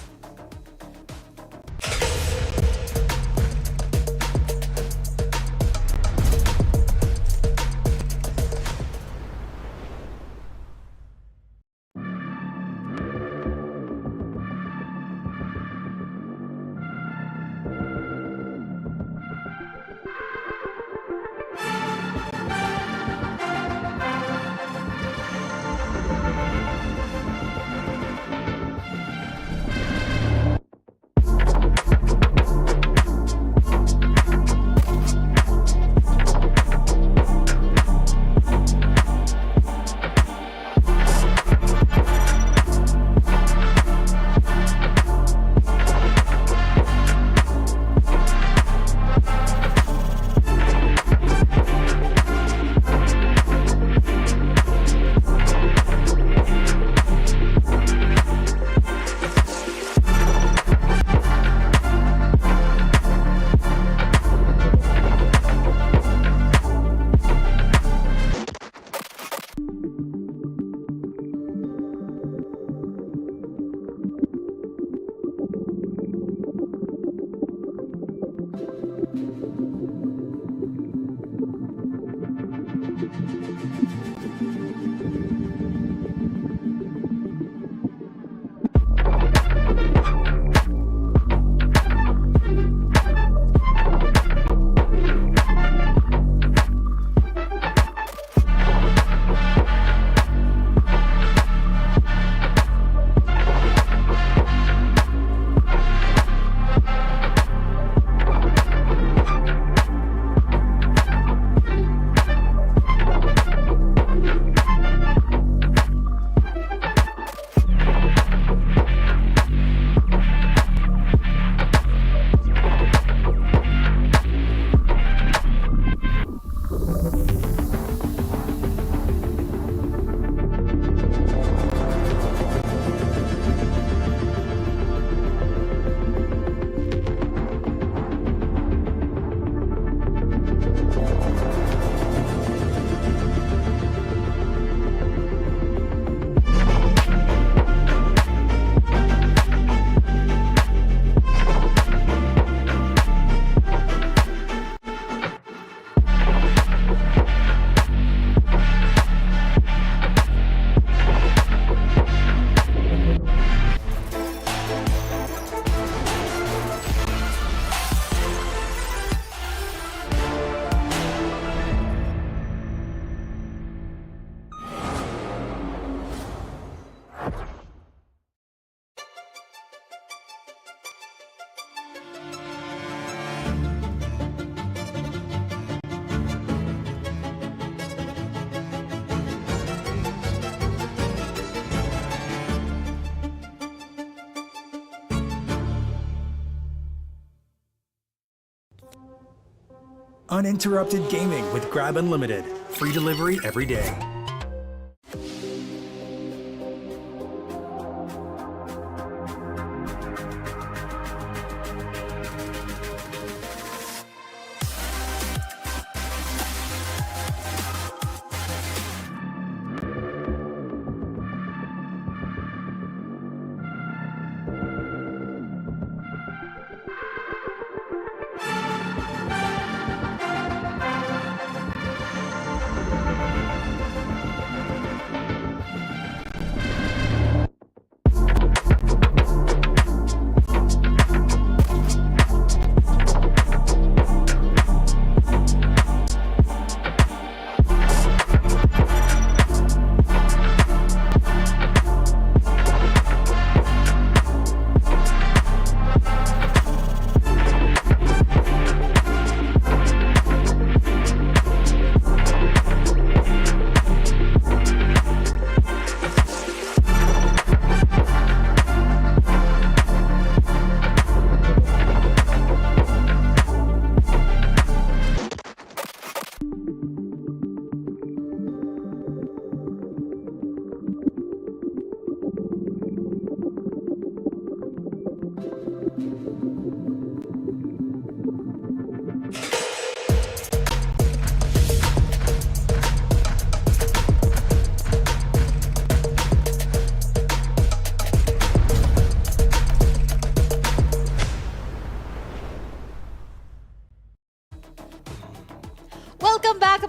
Uninterrupted gaming with Grab Unlimited. Free delivery every day.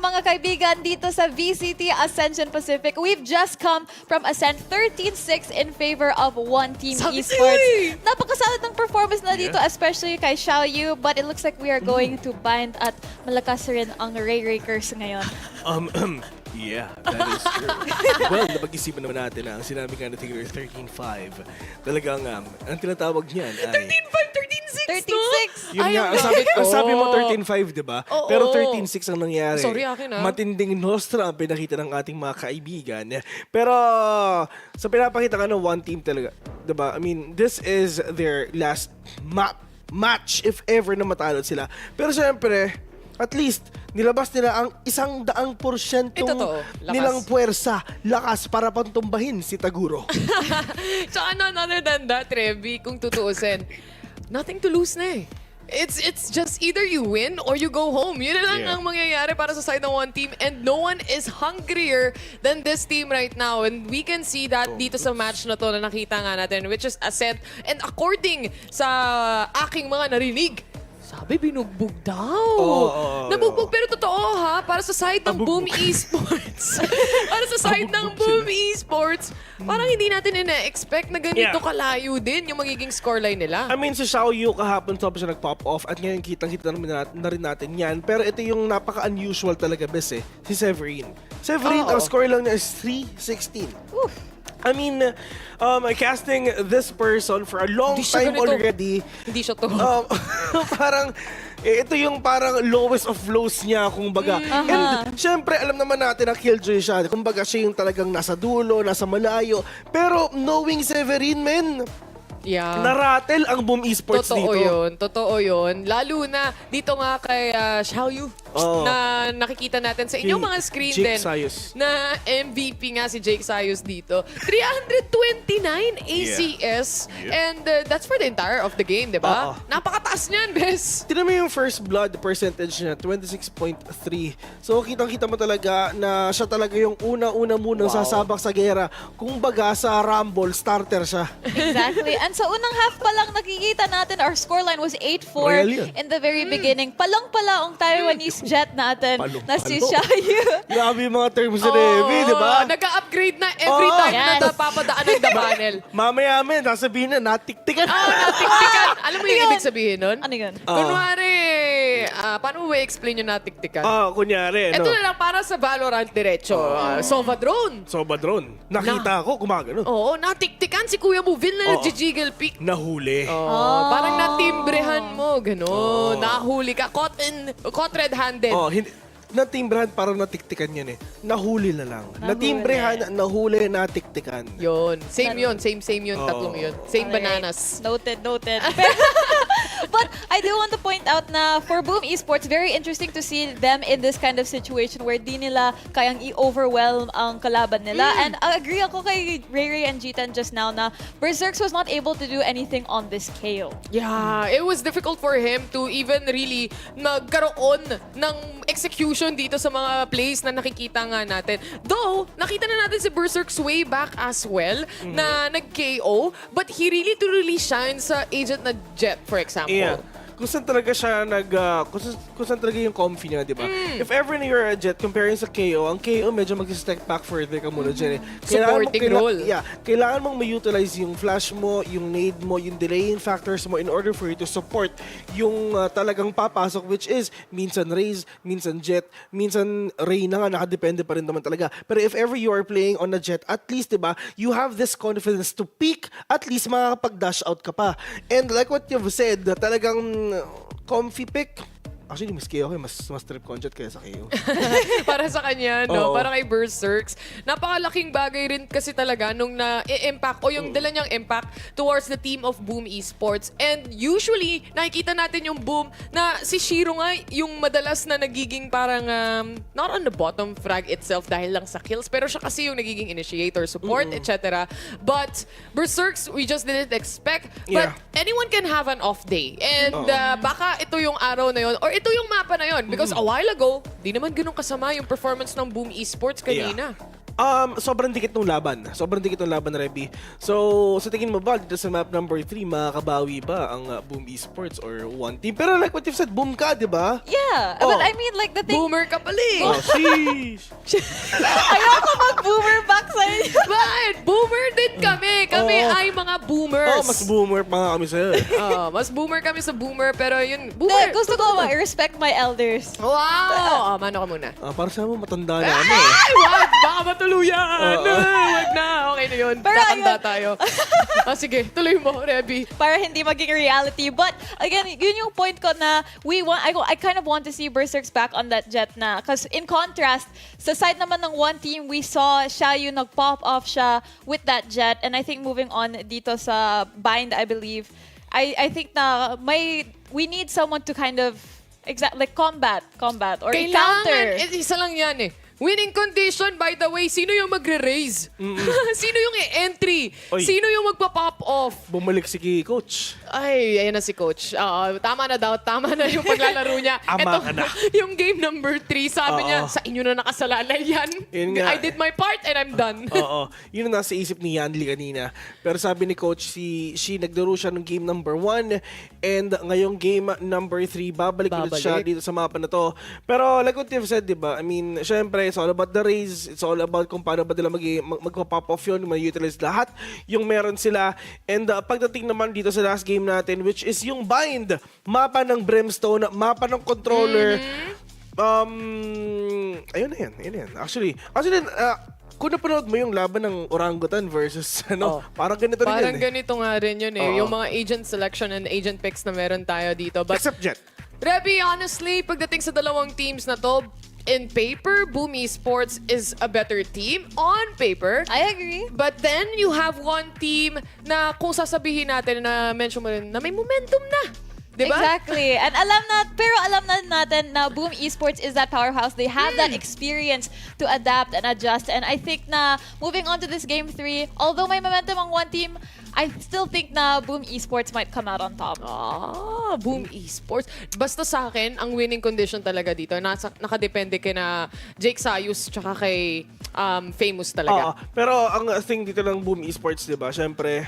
mga kaibigan dito sa VCT Ascension Pacific. We've just come from Ascent 13-6 in favor of One Team Esports. Napakasalat ng performance na dito, especially kay Xiaoyu, but it looks like we are going to bind at malakas rin ang Ray Rakers ngayon. Yeah, that is true. Well, napag-isipan naman natin na ang sinabi nga natin 13-5. Talagang, ang tinatawag niyan ay... 13-6! Yun nga, ang sabi mo 13-5, di ba? Oo. Pero 13-6 ang nangyari. Sorry, akin Matinding nostra ang pinakita ng ating mga kaibigan. Pero sa pinapakita ka ng One Team talaga, di ba? I mean, this is their last match if ever na matalo sila. Pero syempre, at least, nilabas nila ang 100% nilang puwersa, lakas para pantumbahin si Taguro. Tsaka other than that, Trevi, kung tutuusin, nothing to lose na eh. It's just either you win or you go home. Yun lang ang mangyayari para sa side ng One Team, and no one is hungrier than this team right now, and we can see that dito sa match na to na nakita nga natin, which is Ascent, and according sa aking mga narinig, sabi, binugbog daw. Nabugbog, pero totoo ha, para sa side ng Boom Esports. Para sa side ng Boom Esports, parang hindi natin ina-expect na ganito kalayo din yung magiging scoreline nila. I mean, si Xiaoyu kahapon tapos siya nag-pop off at ngayon kitang-kita na rin natin yan. Pero ito yung napaka-unusual talaga, bes si Severin. Severin, ang score lang niya is 3-16. I mean, casting this person for a long time already. Hindi siya to. Parang, ito yung parang lowest of lows niya, kumbaga. And syempre, alam naman natin na killjoy siya. Kumbaga, siya yung talagang nasa dulo, nasa malayo. Pero knowing Severin, men, naratel ang Boom Esports dito. Totoo yun. Lalo na dito nga kay Xiaoyu na nakikita natin sa inyong mga screen din na MVP nga si Jake Sayus dito. 329 ACS and that's for the entire of the game, di ba? Napakataas niyan, bes. Tignan mo yung first blood percentage niya, 26.3. So kitang-kita mo talaga na siya talaga yung una-una munang sasabak sa gera. Kumbaga sa Rumble, starter siya. Exactly. And sa unang half pa lang nakikita natin, our scoreline was 8-4 in the very beginning. Palang-pala ang Taiwanese jet natin na si Xiaoyu. Grabe yung mga terms na Devi, di ba? Nag-upgrade na every time na napapadaan ng the panel. Mamaya amin, sasabihin na, natiktikan. Natiktikan. Alam mo yung ibig sabihin nun? Ano yun? Kunwari, paano mo i-explain yung natiktikan? Kunyari, Ito na lang para sa Valorant diretso. Sova drone. Nakita ko, gumagano. Oo, natiktikan si Kuya Movil na nag-jiggle pick. Nahuli. Parang natimbrehan mo, gano'n. Nahuli ka. Caught red-handed. Natimbrahan, parang natiktikan yan eh. Nahuli na lang. Natimbrahan, nahuli, natiktikan. Yun. Same yun. Same yun. Tatlong yun. Same bananas. Noted. But I do want to point out na for Boom Esports, very interesting to see them in this kind of situation where di nila kayang i-overwhelm ang kalaban nila. And I agree ako kay Ray and Jitan just now na Berserks was not able to do anything on this KO. Yeah, it was difficult for him to even really magkaroon ng execution dito sa mga plays na nakikita nga natin. Though, nakita na natin si Berserks way back as well na nag-KO, but he really truly shines sa agent na Jet, for example. Yeah. Kung saan talaga siya kung saan talaga yung comfy niya, di ba? If ever na you're a Jet, comparing sa KO, ang KO medyo mag-step back further ka muna dyan eh. Supporting role. Kailangan mong ma-utilize yung flash mo, yung nade mo, yung delaying factors mo in order for you to support yung talagang papasok, which is minsan Raze, minsan Jet, minsan Ray na nga, nakadepende pa rin naman talaga. Pero if ever you are playing on a Jet, at least, di ba, you have this confidence to peak, at least makakapag-dash out ka pa. And like what you've said, talagang comfy pick. Actually, mas KO mas trip content kaya sa KO. Para sa kanya, no? Para kay Berserks. Napakalaking bagay rin kasi talaga nung na-impact o yung dala niyang impact towards the team of Boom Esports. And usually, nakikita natin yung Boom na si Shiro nga yung madalas na nagiging parang not on the bottom frag itself dahil lang sa kills, pero siya kasi yung nagiging initiator, support, etc. But Berserks, we just didn't expect. But anyone can have an off day. And baka ito yung araw na yun or ito yung mapa na yun. Because a while ago, di naman ganun kasama yung performance ng Boom Esports kanina. Sobrang dikit ng laban. Sobrang dikit ng laban, Reby. So, sa tingin mo ba, dito sa map number 3, makakabawi ba ang Boom Esports or one team? Pero like what you've said, boom ka, di ba? Yeah, Oh. but I mean like the thing... Boomer ka pala eh. Oh, sheesh! Ayoko mag-boomer back sa inyo. Bakit? Boomer din kami. Kami Oo. ay mga boomers. Oh, mas boomer pa nga kami sa'yo. Mas boomer kami sa boomer, pero yun, Hindi, boomer. gusto ko ma-respect my elders. Wow! Mano ka muna. Para sa mo, matanda na ano eh. Ay, wag! Baka matuluyan! Wag na! Okay na yun. Pero Tatanda ayun. tayo. Sige, tuloy mo, Reby. Para hindi maging reality. But again, yun yung point ko na I kind of want to see Berserks back on that jet na. Because in contrast, sa side naman ng one team, we saw siya yung nag-pop off siya with that jet. And I think moving on dito sa Bind, I believe, I think na we need someone to kind of like combat or counter. Isa lang yan eh. Winning condition, by the way, sino yung magre-raise? Sino yung i-entry? Oy. Sino yung magpa-pop off? Bumalik si Coach. Ay, ayan na si Coach. Tama na daw. Tama na yung paglalaro niya. Ama ka na. Yung game number 3, sabi niya, sa inyo na nakasalalay yan. Yun nga. I did my part and I'm done. Oo. Yun ang nasa isip ni Yanli kanina. Pero sabi ni Coach, she naglaro siya ng game number 1 and ngayong game number 3, babalik ulit siya dito sa mapa na to. Pero like what you've said, di ba? I mean, syempre, it's all about the raise. It's all about kung paano ba nila magpa-pop off yun, ma-utilize lahat yung meron sila. And pagdating naman dito sa last game natin, which is yung Bind, mapa ng Brimstone, mapa ng controller. Ayun na yan. Actually, kung napanood mo yung laban ng Orangutan versus parang ganito rin Parang yan. ganito nga rin yun eh. Yung mga agent selection and agent picks na meron tayo dito. But, Except Jet. Reby, honestly, pagdating sa dalawang teams na to, in paper, Boom Esports is a better team on paper. I agree. But then you have one team na kung sasabihin natin na mention mo rin na may momentum na. Diba? Exactly. And alam na natin na Boom Esports is that powerhouse. They have that experience to adapt and adjust. And I think na moving on to this game 3, although may momentum ang one team, I still think na Boom Esports might come out on top. Boom Esports. Basta sa akin, ang winning condition talaga dito, nakadepende kay na Jake Sayus tsaka kay Famous talaga. Pero ang thing dito ng Boom Esports, di ba? Siyempre,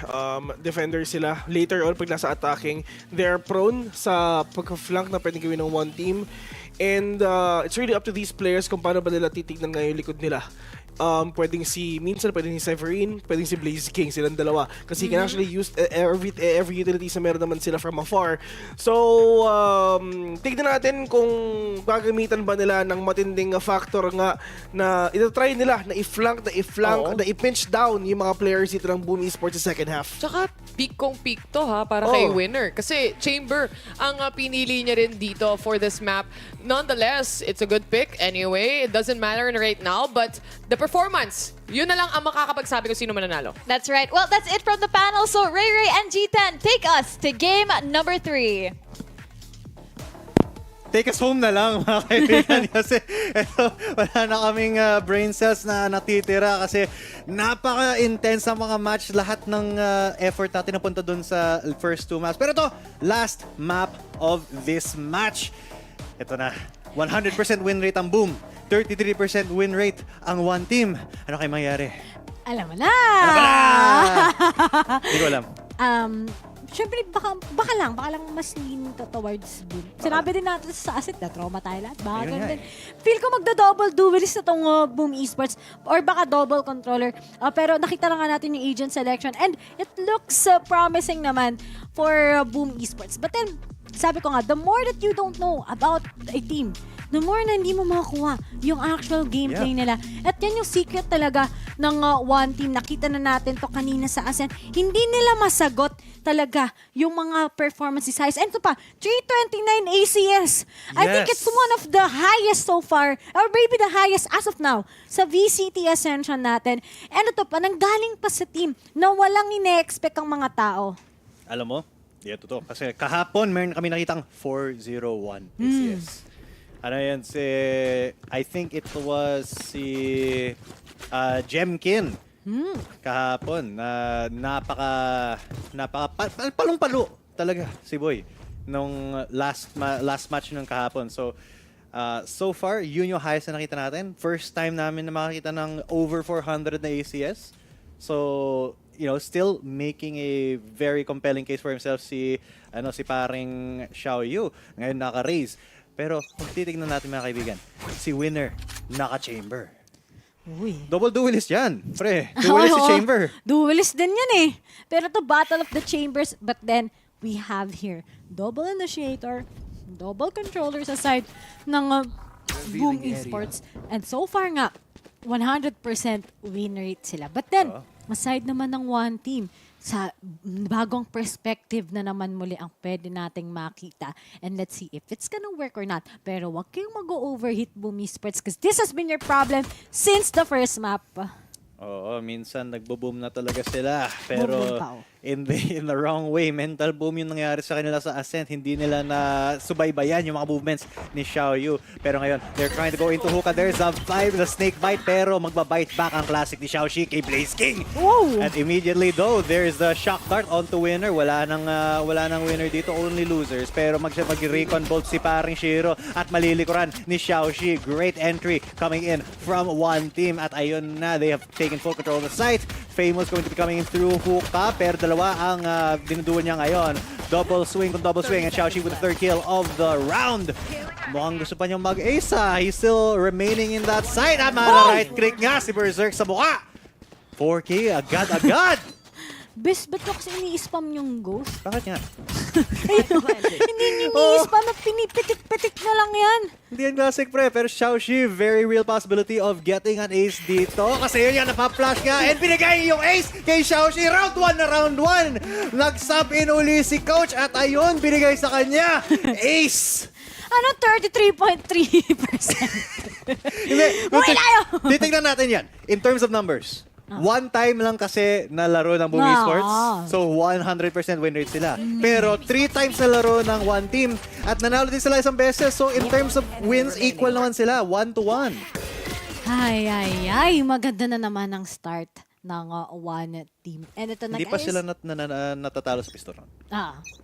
defender sila. Later on, pag nasa attacking, they're prone sa pagka-flank na pwedeng gawin ng one team. And it's really up to these players kung paano ba nila titignan ngayon yung likod nila. Pwedeng si Severin, pwedeng si Blaze King, silang dalawa. Kasi you can actually use every utilities na meron naman sila from afar. So, tignan natin kung gagamitan ba nila ng matinding factor nga na itatry nila na i-flank, na i-pinch down yung mga players dito ng Boom Esports sa second half. Tsaka peak kong peak to para kay winner. Kasi Chamber ang pinili niya rin dito for this map. Nonetheless, it's a good pick anyway. It doesn't matter right now, but the performance, yun na lang ang makakapagsabi kung sino mananalo. That's right. Well, that's it from the panel. So Ray and G10, take us to game number 3. Take us home na lang, mga kaibigan. Kasi eto, wala na kaming brain cells na natitira kasi napaka-intense ang mga match. Lahat ng effort natin napunta dun sa first 2 maps. Pero ito, last map of this match. Ito na, 100% win rate ang Boom. 33% win rate ang one team. Ano kayo mangyari? Alam mo na! Hindi ko alam. Siyempre, baka lang mas lean to towards Boom. Sinabi din natin sa asset na trauma tayo lahat. Baka ganun. Feel ko magda-double duelist na tong Boom Esports or baka double controller. Pero nakita na nga natin yung agent selection and it looks promising naman for Boom Esports. But then, sabi ko nga, the more that you don't know about a team, the more na hindi mo makakuha yung actual gameplay nila. At yan yung secret talaga ng one team. Nakita na natin to kanina sa Ascent. Hindi nila masagot talaga yung mga performances highs. And ito pa, 329 ACS. I think it's one of the highest so far, or maybe the highest as of now, sa VCT Ascension natin. And ito pa, nanggaling pa sa team na walang ine-expect ang mga tao. Alam mo, totoo. Kasi kahapon, meron kami nakitang 401 ACS. Ano yan, I think it was si Jemkin kahapon na palong-palo talaga si Boy nung last match ng kahapon. So, So far, yun yung highest na nakita natin. First time namin na makakita ng over 400 na ACS. So, still making a very compelling case for himself si paring Xiao Yu. Ngayon naka-raise. Pero kung titignan natin mga kaibigan, si Winner naka-chamber. Uy. Double duelist yan, pre. Duelist si Chamber. Duelist din yan eh. Pero to Battle of the Chambers, but then we have here double initiator, double controller sa side ng Boom Esports. And so far nga, 100% win rate sila. But then, aside naman ng one team, sa bagong perspective na naman muli ang pwede nating makita. And let's see if it's gonna work or not. Pero wag kayong mag-overheat Boom Esports because this has been your problem since the first map. Oo, minsan nagbo-boom na talaga sila. Pero in the wrong way, mental boom yung nangyari sa kanila sa Ascent. Hindi nila na subaybayan yung mga movements ni Xiao Yu. Pero ngayon, they're trying to go into hookah. There's a snake bite, pero magbabite back ang classic ni Xiao Shi kay Blaze King. Whoa! And immediately though, there's the shock dart onto Winner. Wala nang winner dito, only losers. Pero mag-recon bolt si paring Shiro at malilikuran ni Xiao Shi. Great entry coming in from one team. At ayun na, they have taken full control of the site. Famous going to be coming in through hookah, pero dalawa ang dinuduan niya ngayon. Double swing kung double swing, and Xiao Shi with the third kill of the round. Mukhang gusto pa niyang mag-ace. He's still remaining in that site. Right click nga si Berserk sa mukha. 4K agad-agad. Bes, ba't ko kasi ini-spam yung ghost? Bakit nga? Hindi ini-spam na pinipitik-pitik na lang yan. Hindi yan classic, pre. Pero Xiao Shi, very real possibility of getting an ace dito. Kasi yun yan, napap-flash nga. And binigay yung ace kay Xiao Shi. Round 1 na round 1. Nag-sub in uli si coach. At ayun, binigay sa kanya. Ace! Ano, 33.3%? Hindi. Uy, layo! Titignan natin yan. In terms of numbers. One time lang kasi nalaro ng Boom Esports. So 100% win rate sila. Pero 3 times nalaro ng one team at nanalo din sila isang beses. So in terms of wins, equal naman sila. 1-1. Ay. Maganda na naman ang start ng one team. And ito na, Hindi pa sila natatalo sa pistol round.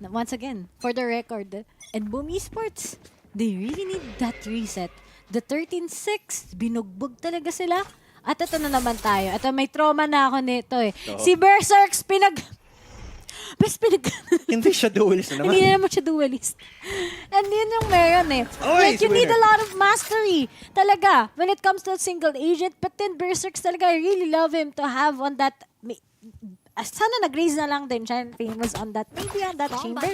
Once again, for the record, and Boom Esports, they really need that reset. The 13-6, binugbog talaga sila. At ito na naman tayo. Ito, may trauma na ako nito eh. Si Berserks, Hindi siya duelist na naman. Hindi naman siya duelist. And yun yung meron eh. Like, you need a lot of mastery. Talaga, when it comes to a single agent. But then Berserks talaga, I really love him to have on that... Sana nag-raise na lang din siya famous on that. Maybe on that chamber.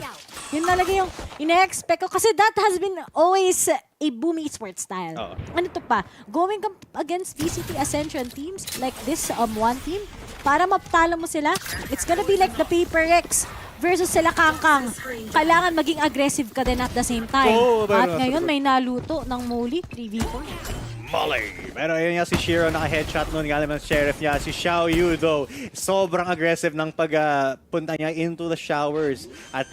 Yun talaga yung ina-expect ko. Kasi that has been always a Boom Esports style. Ano to pa? Going against VCT Ascension teams like this one team, para mapatalo mo sila, it's gonna be like the Paper X versus sila Kangkang. Kailangan maging aggressive ka din at the same time. At ngayon may naluto ng Molly, 3v4. Pero ayun nga si Shiro, naka-headshot nun galing ng sheriff niya. Si Xiao Yu though, sobrang aggressive ng pagpunta niya into the showers. At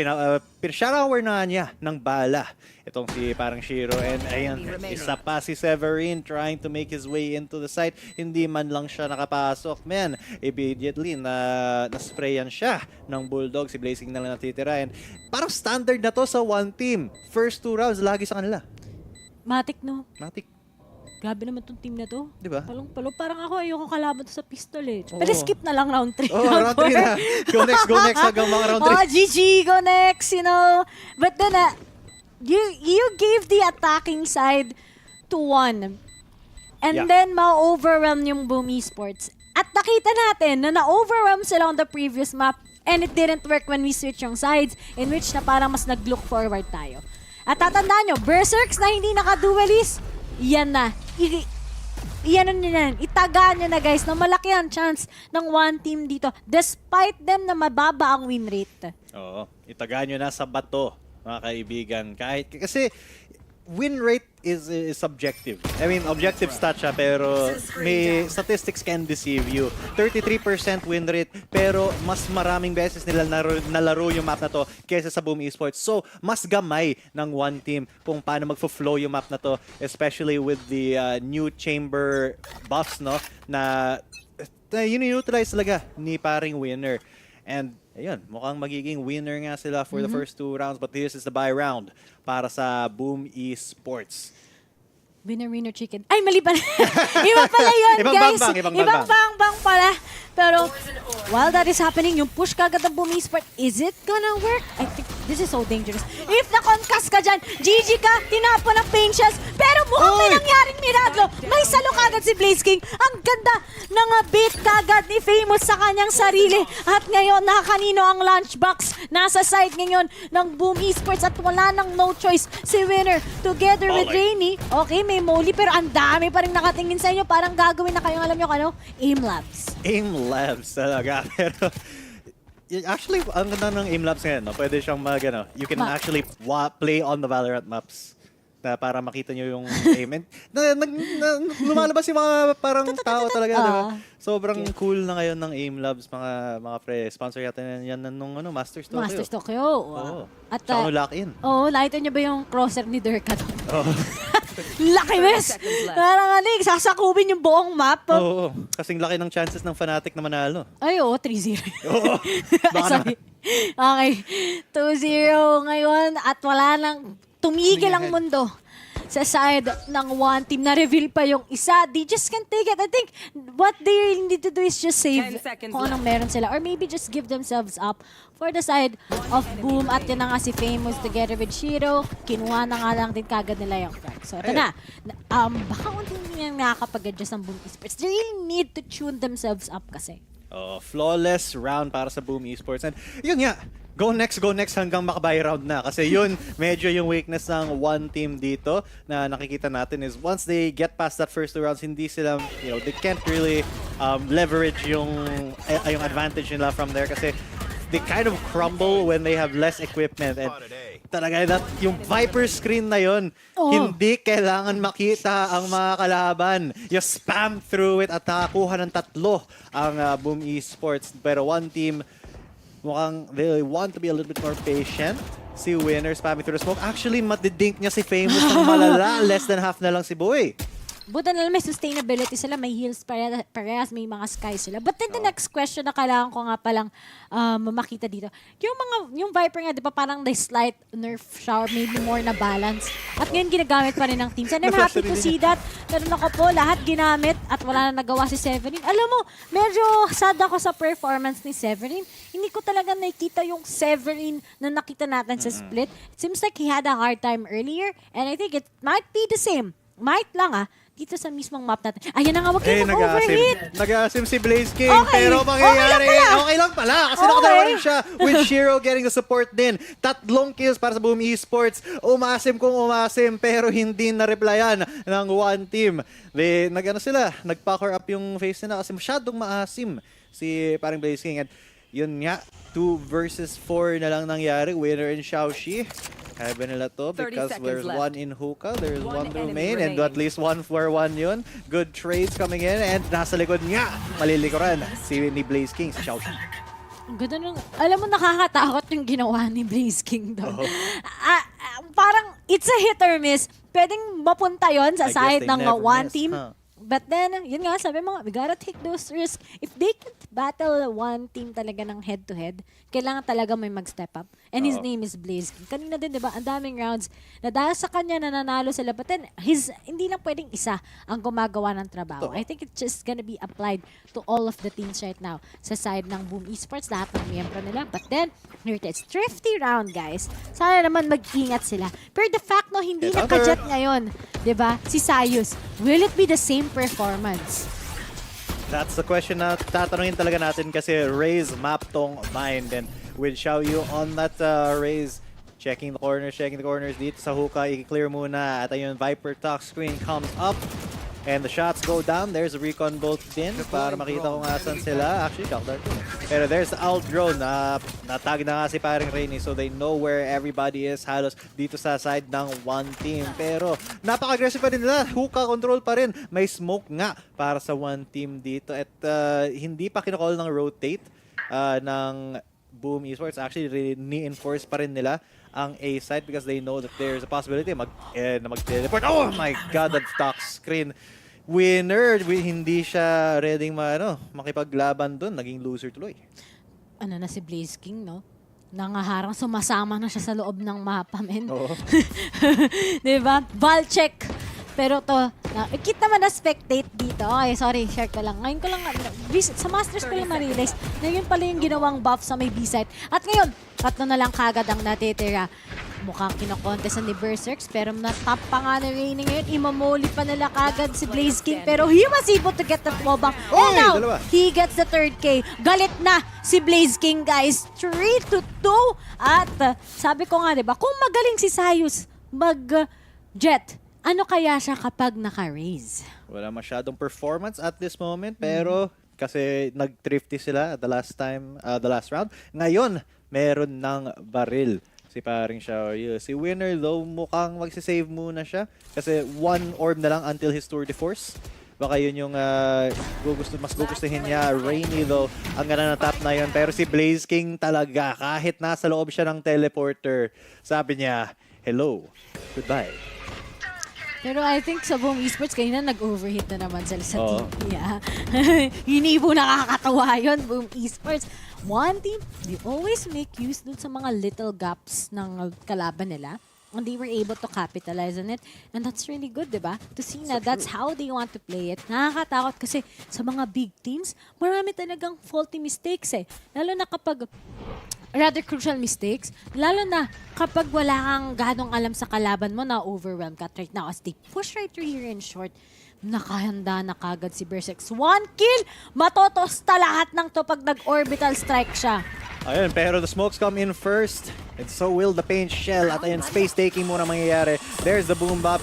shower na niya ng bala itong si parang Shiro. And ayun, isa pa si Severin trying to make his way into the site. Hindi man lang siya nakapasok. Man, immediately na-sprayan siya ng Bulldog. Si Blazing na lang natitira. And parang standard na to sa one team. First 2 rounds, lagi sa kanila. Matik, no? Matik. Grabe naman tong team na to. Diba? Palong-palo. Parang ako ayoko kalaban to sa pistol eh. Pero skip na lang round 3. Round 3 na. Go next hanggang mga round 3. GG, go next, you know. But then, you gave the attacking side to one. And then, ma-overwhelm yung Boom Esports. At nakita natin na na-overwhelm sila on the previous map. And it didn't work when we switch yung sides, in which na parang mas nag-look forward tayo. At tatandaan nyo, Berserks na hindi naka-duelist, yan na. Itagaan nyo na guys na malaki ang chance ng one team dito despite them na mababa ang win rate. Oo. Itagaan nyo na sa bato, mga kaibigan. Kasi win rate is subjective. I mean, objective stat siya, pero may statistics can deceive you. 33% win rate, pero mas maraming beses nila nalaro yung map na to kaysa sa Boom Esports. So, mas gamay ng one team kung paano magfo-flow yung map na to, especially with the new chamber buffs, no? Na yun-utilize talaga ni paring Winner. And ayun, mukhang magiging winner nga sila for the first 2 rounds, but this is the bye round para sa Boom Esports. Winner chicken. Ay, mali pala. Iba pala yun, Ibang guys. bangbang, ibang Ibang bangbang. bangbang pala. Pero, while that is happening, yung push kagad ng Boom Esports, is it gonna work? I think this is so dangerous. If na-concuss ka dyan, GG ka, tinapo ng pain shells, pero mukhang may nangyaring miradlo. May salo kagad si Blaze King. Ang ganda ng bait kagad ni Famous sa kanyang sarili. At ngayon, nakakanino ang lunchbox. Nasa side ngayon ng Boom Esports at wala nang no choice si Winner. Together with Rainy, okay, may Molly, pero ang dami pa rin nakatingin sa inyo. Parang gagawin na kayong, alam nyo ano? Aim Labs. Aim Labs talaga. Pero actually, ang ganda ng Aim Labs ngayon, no? Pwede siyang you can actually play on the Valorant maps na para makita nyo yung aim. And lumalabas yung mga parang tao talaga, diba? Sobrang cool na ngayon ng Aim Labs, mga pre. Sponsor yata yan nung Masters Tokyo. Masters Tokyo. Oo. At Tsaka lock-in. Oo, nakita nyo ba yung crosser ni Durka doon? Oo. Laki, miss! Parang sasakubin yung buong map. Oo. Kasing laki ng chances ng Fnatic na manalo. Ay, oo, 3-0. Oo. Sorry. Okay, 2-0 ngayon at wala nang tumigil ang mundo sa side ng one team. Na-reveal pa yung isa. They just can't take it. I think what they really need to do is just save kung anong meron sila. Or maybe just give themselves up for the side of Boom. At yun na nga si Famous together with Shiro. Kinuha na nga lang din kagad nila yung frag. So ito na. Baka unti nila nakakapag-adjust ang Boom Esports. They really need to tune themselves up kasi. Flawless round para sa Boom Esports. And yun nga, go next hanggang makabay round na. Kasi yun, medyo yung weakness ng one team dito na nakikita natin is once they get past that first 2 rounds, hindi sila, they can't really leverage yung advantage nila from there kasi they kind of crumble when they have less equipment. And talaga yung Viper screen na yun, hindi kailangan makita ang mga kalaban. You spam through it at nakakuha ng 3 ang Boom Esports. Pero one team, mukhang they want to be a little bit more patient. Si Winner spamming through the smoke. Actually, matidink niya si Famous ng malala. Less than half na lang si Boy. Buta na lang may sustainability sila, may heals parehas, may mga skies sila. But then the next question na kailangan ko nga palang makita dito, yung Viper nga, di ba parang they slight nerf shower, maybe more na balance. At ngayon ginagamit pa rin ng teams. And I'm happy to see that. Pero ako po, lahat ginamit at wala na nagawa si Severin. Alam mo, medyo sad ako sa performance ni Severin. Hindi ko talaga nakita yung Severin na nakita natin sa split. It seems like he had a hard time earlier. And I think it might be the same. Might lang dito sa mismong map natin. Ayan na nga, wag kayo mag-overhit. Nag-aasim si Blaze King. Pero mangyayari, okay lang pala. Kasi nakadalawa rin siya with Shiro getting the support din. 3 kills para sa Boom Esports. Umasim kung umasim, pero hindi na-replyan ng one team. Nag-power up yung face nila kasi masyadong maasim si parang Blaze King. At yun nga, 2 versus 4 na lang nangyari. Winner in Xiaoxi. Kaya ba nila to? Because there's one in hookah, there's one through main, and at least 1 for 1 yun. Good trades coming in, and nasa likod nga, malilikuran ni Blaze King, si Xiaoxi. Ganda nung, alam mo, nakakatakot yung ginawa ni Blaze King doon. Parang, it's a hit or miss. Pwedeng mapunta yon sa side ng one team. But then, yun nga, sabi mo, we gotta take those risks. If they can't battle one team talaga ng head-to-head, kailangan talaga may mag-step up. And his name is Blaze King. Kanina din, di ba, ang daming rounds na dahil sa kanya nananalo sila. But then, hindi lang pwedeng isa ang gumagawa ng trabaho. I think it's just gonna be applied to all of the teams right now sa side ng Boom Esports, lahat ng miyembro nila. But then, here it is. Thrifty round, guys. Sana naman mag-ingat sila. Pero the fact, no, hindi naka-jet ngayon, di ba, si Sayus, will it be the same performance? That's the question na tatanungin talaga natin kasi Raze map tong mind. And with Xiaoyu on that Raze, checking the corners dito sa hookah, i-clear muna. At ayun, Viper talk screen comes up. And the shots go down. There's a recon bolt din para makita kung asan sila. Actually, shock dart. Pero there's the out drone. Natag na nga si paring Rainy, so they know where everybody is halos dito sa side ng one team. Pero napaka-aggressive pa rin nila. Hookah control pa rin. May smoke nga para sa one team dito. At hindi pa kinakall ng rotate ng Boom Esports. Actually, ni-enforce pa rin nila ang A side because they know that there's a possibility na mag-teleport. Oh my God, that stock screen. Winner, hindi siya ready makipaglaban dun. Naging loser tuloy. Ano na si Blaze King, no? Nangaharang, sumasama na siya sa loob ng mapa, men. Oo. Diba? Ball check. Pero to, kita naman na spectate dito. Okay, sorry, share ko lang. Ngayon ko lang, sa Masters ko lang ma-realize na yun pala yung ginawang buff sa may B-side. At ngayon, 3 na lang kagad ang natitira. Mukhang kinokontest ni Berserks, pero natap pa nga na Rainy ngayon. Imamoli pa nila kagad si Blaze King, pero he was able to get the wallbang. And now, he gets the 3rd K. Galit na si Blaze King, guys. 3-2. At sabi ko nga, diba, kung magaling si Sayus mag-jet, ano kaya siya kapag naka-raise? Wala masyadong performance at this moment, pero kasi nag-thrifty sila the last round. Ngayon, meron ng baril si paring Xiaoyu. Si Winner though, mukhang magsisave muna siya kasi 1 orb na lang until his tour de force. Baka yun yung mas gugustuhin niya. Rainy though, ang ganda na top na yun. Pero si Blaze King talaga, kahit nasa loob siya ng teleporter, sabi niya, hello, goodbye. Pero I think sa buong esports, kanina nag-overheat na naman sila sa team. Yeah. Hindi po nakakatawa yun, buong esports. One team, they always make use dun sa mga little gaps ng kalaban nila. And they were able to capitalize on it. And that's really good, diba? To see na that's how they want to play it. Nakakatakot kasi sa mga big teams, marami talagang faulty mistakes eh. Lalo na kapag rather crucial mistakes, lalo na kapag wala kang ganong alam sa kalaban mo na overwhelm ka right now as they push right through here in short. Nakahanda na kagad si Berserks. 1 kill! Matotosta lahat ng to pag nag-orbital strike siya. Ayun, pero the smokes come in first. And so will the paint shell. At ayun, space taking muna mangyayari. There's the boom bot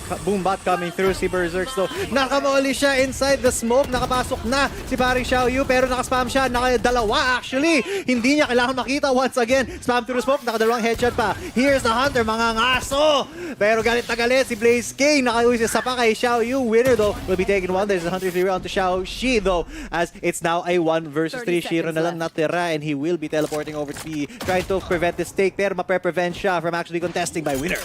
coming through si Berserks. So, nakamoli siya inside the smoke. Nakapasok na si paring Xiaoyu. Pero nakaspam siya. Nakadalawa actually. Hindi niya kailangan makita once again. Spam through the smoke. Nakadalawang headshot pa. Here's the Hunter. Mga ngaso. Pero galit na galit si Blaze King. Nakauwi siya pa kay Xiaoyu. Winner though will be taking 1. There's a Hunter 3 round to Xiao Shi though. As it's now a 1 versus 3. Shiro na lang natira. And he will be teleporting over to be trying to prevent this take. Pero prevent siya from actually contesting by Winner.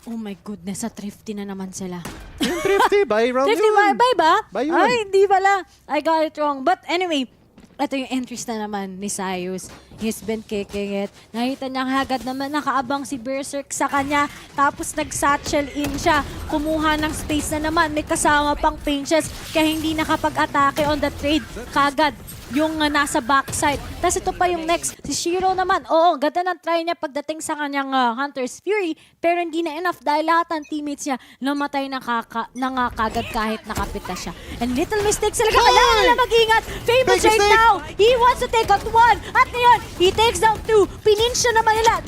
Oh my goodness, sa thrifty na naman sila. Yung thrifty, by round Thrifty, yun. bye ba? By yun. Ay, hindi pala. I got it wrong. But anyway, ito yung entries na naman ni Sayus. He's been kicking it. Nakita niya agad naman nakaabang si Berserk sa kanya. Tapos nag-satchel in siya. Kumuha ng space na naman. May kasama pang pinches. Kaya hindi nakapag-atake on the trade. Kagad yung nasa backside. Tapos ito pa yung next. Si Shiro naman. Oo, ganda ng try niya pagdating sa kanyang Hunter's Fury. Pero hindi na enough dahil lahat ng teammates niya namatay na kagad kahit nakapita siya. And little mistakes sila. Kailangan nila mag-ingat. Famous right now. He wants to take out 1. At ngayon, he takes down 2. Pininsya naman nila.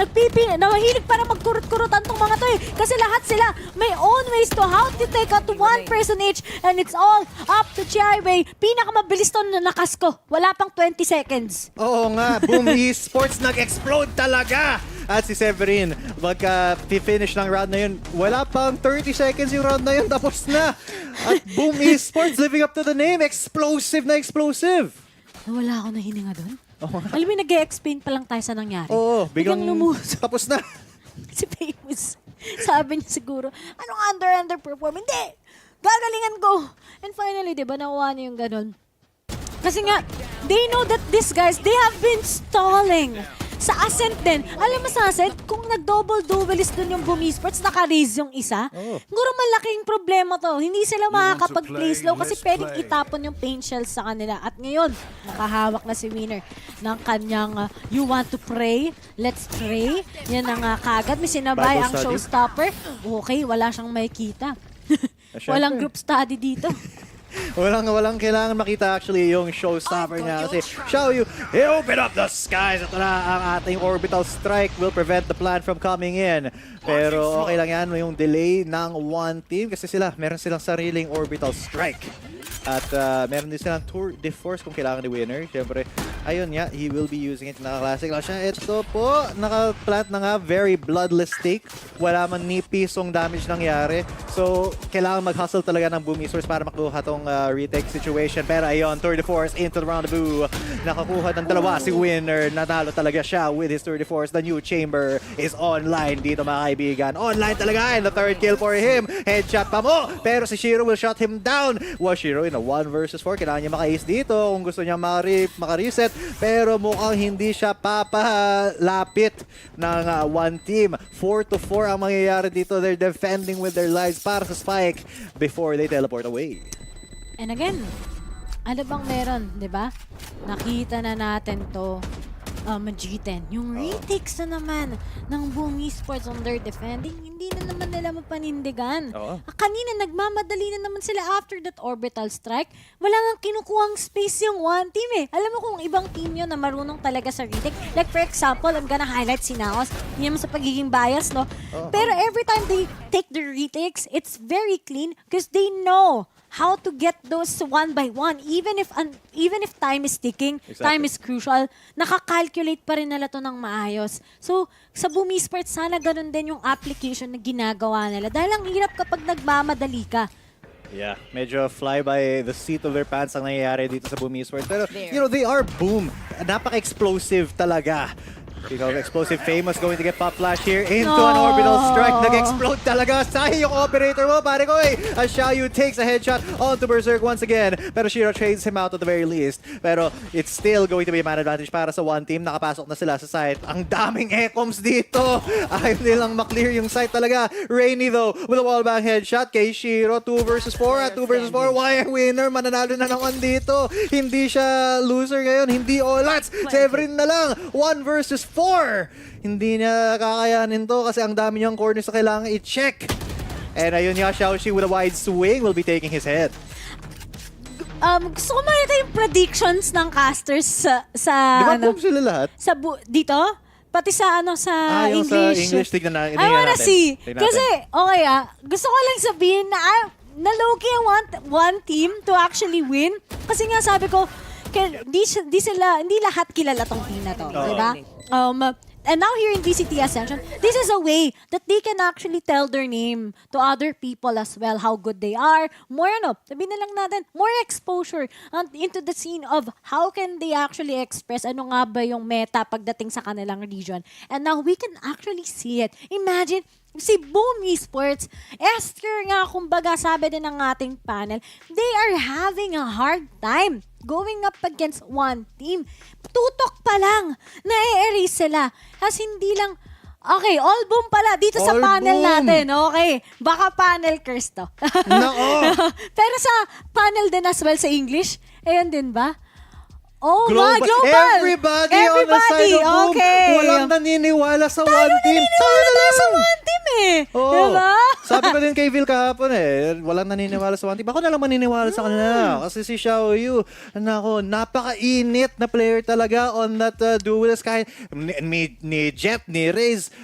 Nahilig para magkurot-kurotan tong mga to eh. Kasi lahat sila may own ways to how to take out 1 person each. And it's all up to Chiaiwei. Pinakamabilis to na nakasko. Wala pang 20 seconds. Oo nga, Boom Esports nag-explode talaga! At si Severin, magka-finish ng round na yun, wala pang 30 seconds yung round na yun, tapos na! At Boom Esports living up to the name, explosive na explosive! Wala ako na hininga doon. Alam mo, nag-e-explain pa lang tayo sa nangyari. Oo, biglang lumuso. Tapos na! Si Famous, sabi niya siguro, anong underperform? Hindi! Gagalingan ko! And finally, di ba, nakuha niya yung ganun. Kasi nga, they know that these guys, they have been stalling. Sa Ascent din. Alam mo sa Ascent, kung nag-double duelist dun yung Boom Esports, naka-raise yung isa, siguro malaking problema to. Hindi sila makakapag-play slow kasi pwedeng itapon yung paint shells sa kanila. At ngayon, nakahawak na si Winner ng kanyang you want to pray? Let's pray. Yan ang kagad. May sinabay ang showstopper. Okay, wala siyang makikita. Walang group study dito. Walang kailangan makita actually yung showstopper niya kasi Xiaoyu, he open up the skies. Ito na ang ating orbital strike will prevent the plan from coming in. Pero okay lang yan yung delay ng one team kasi meron silang sariling orbital strike. At meron din silang tour de force kung kailangan ni Winner. Siyempre, ayun nga, he will be using it na classic. Ito po, naka-plant na nga, very bloodless take. Wala man ni pisong damage nangyari. So, kailangan mag-hustle talaga ng Boom Esports para makuha tong retake situation. Pero ayun, tour de force into the rendezvous. Nakakuha ng dalawa si Winner. Nanalo talaga siya with his tour de force. The new chamber is online dito mga kaibigan. Online talaga and the 3rd kill for him. Headshot pa mo. Pero si Shiro will shut him down. Was Shiro in a 1 versus 4. Kailangan niya maka-ace dito kung gusto niya maka-reset. pero mukhang hindi siya papalapit ng one team. 4-4 ang mangyayari dito. They're defending with their lives para sa spike before they teleport away. And again, ano bang meron, di ba? Nakita na natin to. G10. Yung retakes na naman ng Boom Esports on their defending, hindi na naman nila mapanindigan. Kanina, nagmamadali na naman sila after that orbital strike. Wala nga kinukuhang space yung one team eh. Alam mo kung ibang team yun na marunong talaga sa retake. Like for example, I'm gonna highlight si Naos. Hindi naman sa pagiging bias, no? Pero every time they take the retakes, it's very clean because they know how to get those one by one. Even if time is ticking, time is crucial, nakakalculate pa rin nila to ng maayos. So, sa Boom Esports, sana ganun din yung application na ginagawa nila. Dahil ang hirap kapag nagmamadali ka. Yeah, medyo fly by the seat of their pants ang nangyayari dito sa Boom Esports. Pero, you know, they are Boom. Napaka-explosive talaga. You know, explosive famous going to get pop flash here into an orbital strike. Nag-explode talaga. Sayang yung operator mo, pare ko eh. As Xiaoyu takes a headshot onto Berserk once again. Pero Shiro trades him out at the very least. Pero it's still going to be a man advantage para sa one team. Nakapasok na sila sa site. Ang daming ecoms dito. Ayaw nilang maklear yung site talaga. Rainy though with a wallbang headshot kay Shiro. 2 versus 4 at 2 versus 4. Why winner? Mananalo na naman dito. Hindi siya loser ngayon. Hindi Olats. Severin na lang. 1 versus 4. Hindi niya kakayanin to kasi ang dami niyang corners na kailangan i-check. And ayun nga, Xiaoxi with a wide swing will be taking his head. Gusto ko makita yung predictions ng casters sa Di ba boom sila lahat? Dito? Pati sa sa English. Sa English, tignan na. I wanna see. Kasi, okay gusto ko lang sabihin na low-key one team to actually win. Kasi nga sabi ko, hindi lahat kilala tong team na to. Diba? And now here in VCT Ascension, this is a way that they can actually tell their name to other people as well, how good they are. More sabihin na lang natin, more exposure into the scene of how can they actually express ano nga ba yung meta pagdating sa kanilang region. And now we can actually see it. Imagine, si Boom Esports, Esther nga, kumbaga sabi din ng ating panel, they are having a hard time going up against one team. Tutok pa lang, na-erase sila. Kasi hindi lang, okay, all Boom pala dito sa panel natin. Okay, baka panel curse to. Pero sa panel din as well sa English, ayan din ba? Oh, global. Everybody on the side of Boom. Okay. Walang naniniwala sa one team. naniniwala sa one team eh. Diba? Sabi ko din kay Vil kahapon walang naniniwala sa one team. Ako na lang maniniwala sa kanila. Kasi si Xiaoyu, napaka-init na player talaga on that duelist kind. Ni Jet, ni Riz,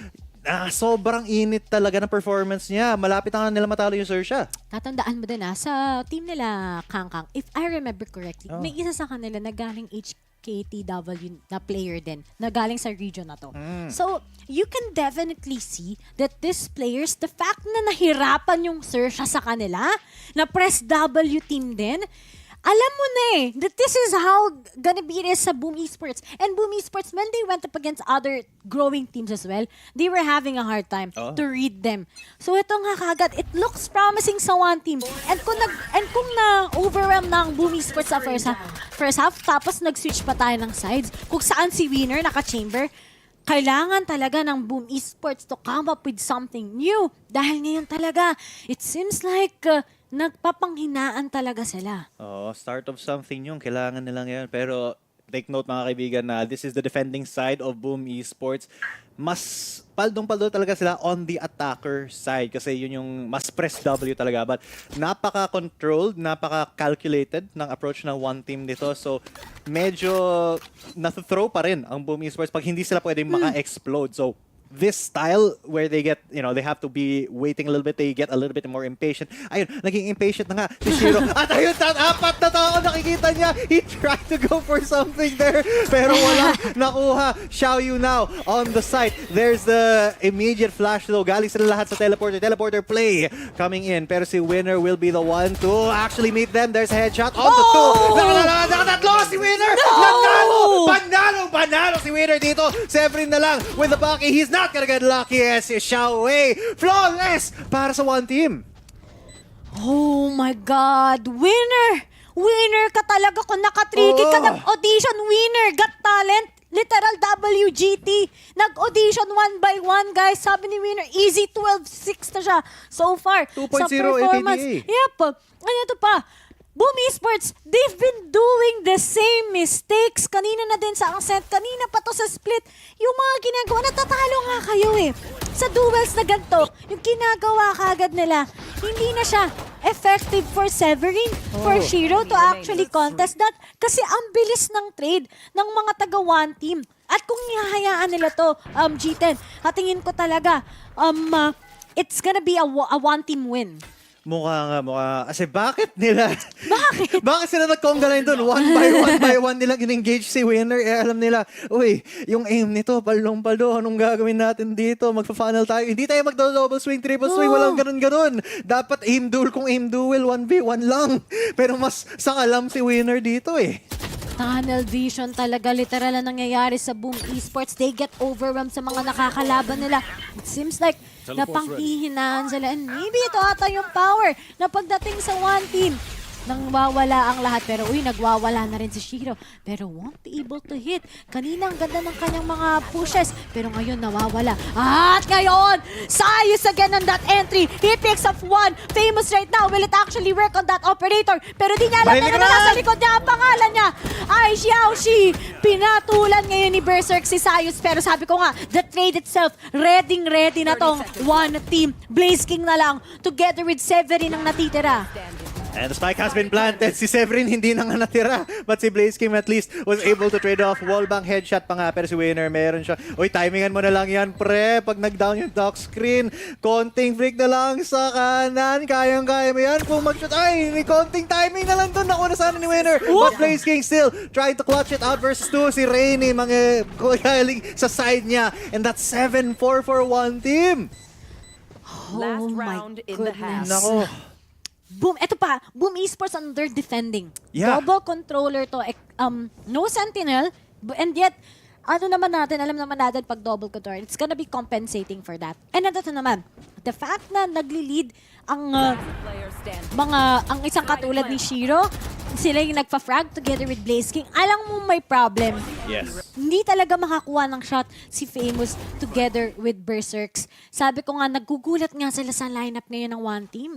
sobrang init talaga ng performance niya. Malapit na nila matalo yung XERXIA. Tatandaan mo din sa team nila, Kangkang, if I remember correctly, may isa sa kanila na galing HKTW na player din, na galing sa region na to. So, you can definitely see that these players, the fact na nahirapan yung XERXIA sa kanila, na press W team din, alam mo na that this is how gonna be it is sa Boom Esports. And Boom Esports, when they went up against other growing teams as well, they were having a hard time to read them. So ito nga kagad, it looks promising sa one team. And kung na-overwhelm ng Boom Esports sa first half, tapos nag-switch pa tayo ng sides, kung saan si Winner naka-chamber, kailangan talaga ng Boom Esports to come up with something new. Dahil ngayon talaga, it seems like nagpapanghinaan talaga sila. Start of something yung kailangan nila ngayon. Pero take note mga kaibigan na this is the defending side of Boom Esports. Mas paldong-paldo talaga sila on the attacker side kasi yun yung mas press W talaga. But napaka-controlled, napaka-calculated ng approach ng one team dito. So medyo nath-throw pa rin ang Boom Esports pag hindi sila pwedeng maka-explode. So this style where they get, they have to be waiting a little bit, they get a little bit more impatient. Ayun, naging impatient na nga si Shiro. At ayun, apat na tao nakikita niya. He tried to go for something there, pero walang nakuha. Xiaoyu now on the site. There's the immediate flash though. Galing sila lahat sa teleporter. Teleporter play coming in. Pero si Winner will be the one to actually meet them. There's a headshot on the two. Nakatatlo si Winner! Panalo si Winner dito. Severin na lang with the bucky. He's not gonna get lucky as Xiaowei. Flawless para sa one team. Oh my God! Winner ka talaga! talaga kung naka-tricky ka nag-audition winner, got talent, literal WGT. Nag-audition 1 by 1, guys. Sabi ni winner, easy 12-6 na siya so far. 2.0 sa performance. APDA. Yep. Ano ito pa? Boom Esports, they've been doing the same mistakes. Kanina na din sa Ascent, kanina pa to sa Split. Yung mga ginagawa, natatalo nga kayo eh. Sa duels na ganito, yung ginagawa kagad nila, hindi na siya effective for Severin, for Shiro to actually contest that. Kasi ang bilis ng trade ng mga taga one team. At kung ihahayaan nila to, G10, hatingin ko talaga, it's gonna be a one team win. Mukha. Kasi bakit nila? Bakit? Bakit sila nag-conga line doon? One by one nilang in-engage si winner. Eh, alam nila, uy, yung aim nito, palong-palo, anong gagawin natin dito? Magpa-funnel tayo. Hindi tayo magdo-double swing, triple swing, walang ganun-ganun. Dapat aim duel kung aim duel, 1v1 lang. Pero mas sakalam si winner dito eh. Tunnel vision talaga, literal na nangyayari sa Boom Esports. They get overwhelmed sa mga nakakalaban nila. It seems like napanghihinaan sila. And maybe ito ata yung power na pagdating sa one team. Nang wawala ang lahat. Pero uy, nagwawala na rin si Shiro. Pero won't be able to hit. Kanina ang ganda ng kanyang mga pushes. Pero ngayon nawawala. At ngayon, Sayus again on that entry. He picks up one. Famous right now. Will it actually work on that operator? Pero di niya alam na nasa likod niya ang pangalan niya. Ay, Xiaoxi. Pinatulan ngayon ni Berserk si Sayus. Pero sabi ko nga, the trade itself, ready na tong one team. Blaze King na lang. Together with Severin ang natitira. And the spike has been planted. Si Severin hindi na nga natira. But si Blaze King at least was able to trade off. Wallbang headshot pa nga. Pero si winner meron siya. Uy, timingan mo na lang yan, pre. Pag nag-down yung dock screen. Konting flick na lang sa kanan. Kayang-kaya mo yan. Kung mag-shoot. Ay, may konting timing na lang doon. Nakuha na sana ni winner. But Blaze King still trying to clutch it out versus 2. Si Rainy mga galing sa side niya. And that's 7-4 for one team. Oh my goodness. Nako. Boom, eto pa, Boom Esports under defending. Yeah. Double controller to, no sentinel, and yet, alam naman natin pag double controller, it's gonna be compensating for that. And ito naman, the fact na nagli-lead ang ang isang katulad ni Shiro, sila yung nagpa-frag together with Blaze King, alam mo may problem. Yes. Hindi talaga makakuha ng shot si Famous together with Berserks. Sabi ko nga, nagugulat nga sila sa lineup ngayon ng one team.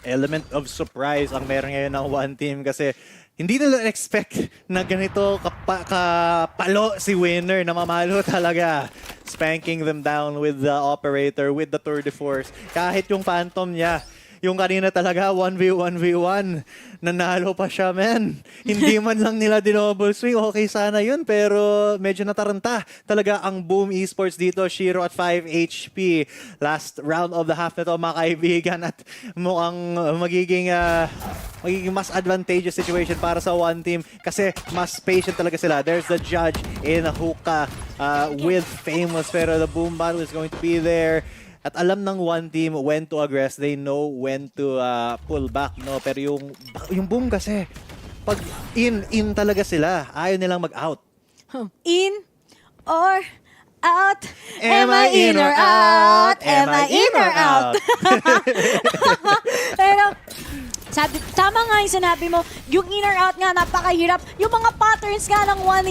Element of surprise ang meron ngayon ng one team kasi hindi nila expect na ganito kapalo si winner na mamalo talaga. Spanking them down with the operator, with the tour de force. Kahit yung phantom niya, yung kanina talaga 1v1v1, nanalo pa siya, man. Hindi man lang nila dinouble swing, okay sana yun, pero medyo nataranta talaga ang Boom Esports dito. Shiro at 5 HP. Last round of the half na to, mga kaibigan, at mukhang magiging mas advantageous situation para sa one team kasi mas patient talaga sila. There's the judge in hookah with Famous, pero the Boom battle is going to be there. At alam ng one team when to aggress, they know when to pull back, no? Pero yung Boom kasi, pag in talaga sila, ayaw nilang mag-out. In or out? Am I in or out? Am I in or out? Pero, tama nga yung sinabi mo, yung in or out nga, napakahirap. Yung mga patterns nga ng one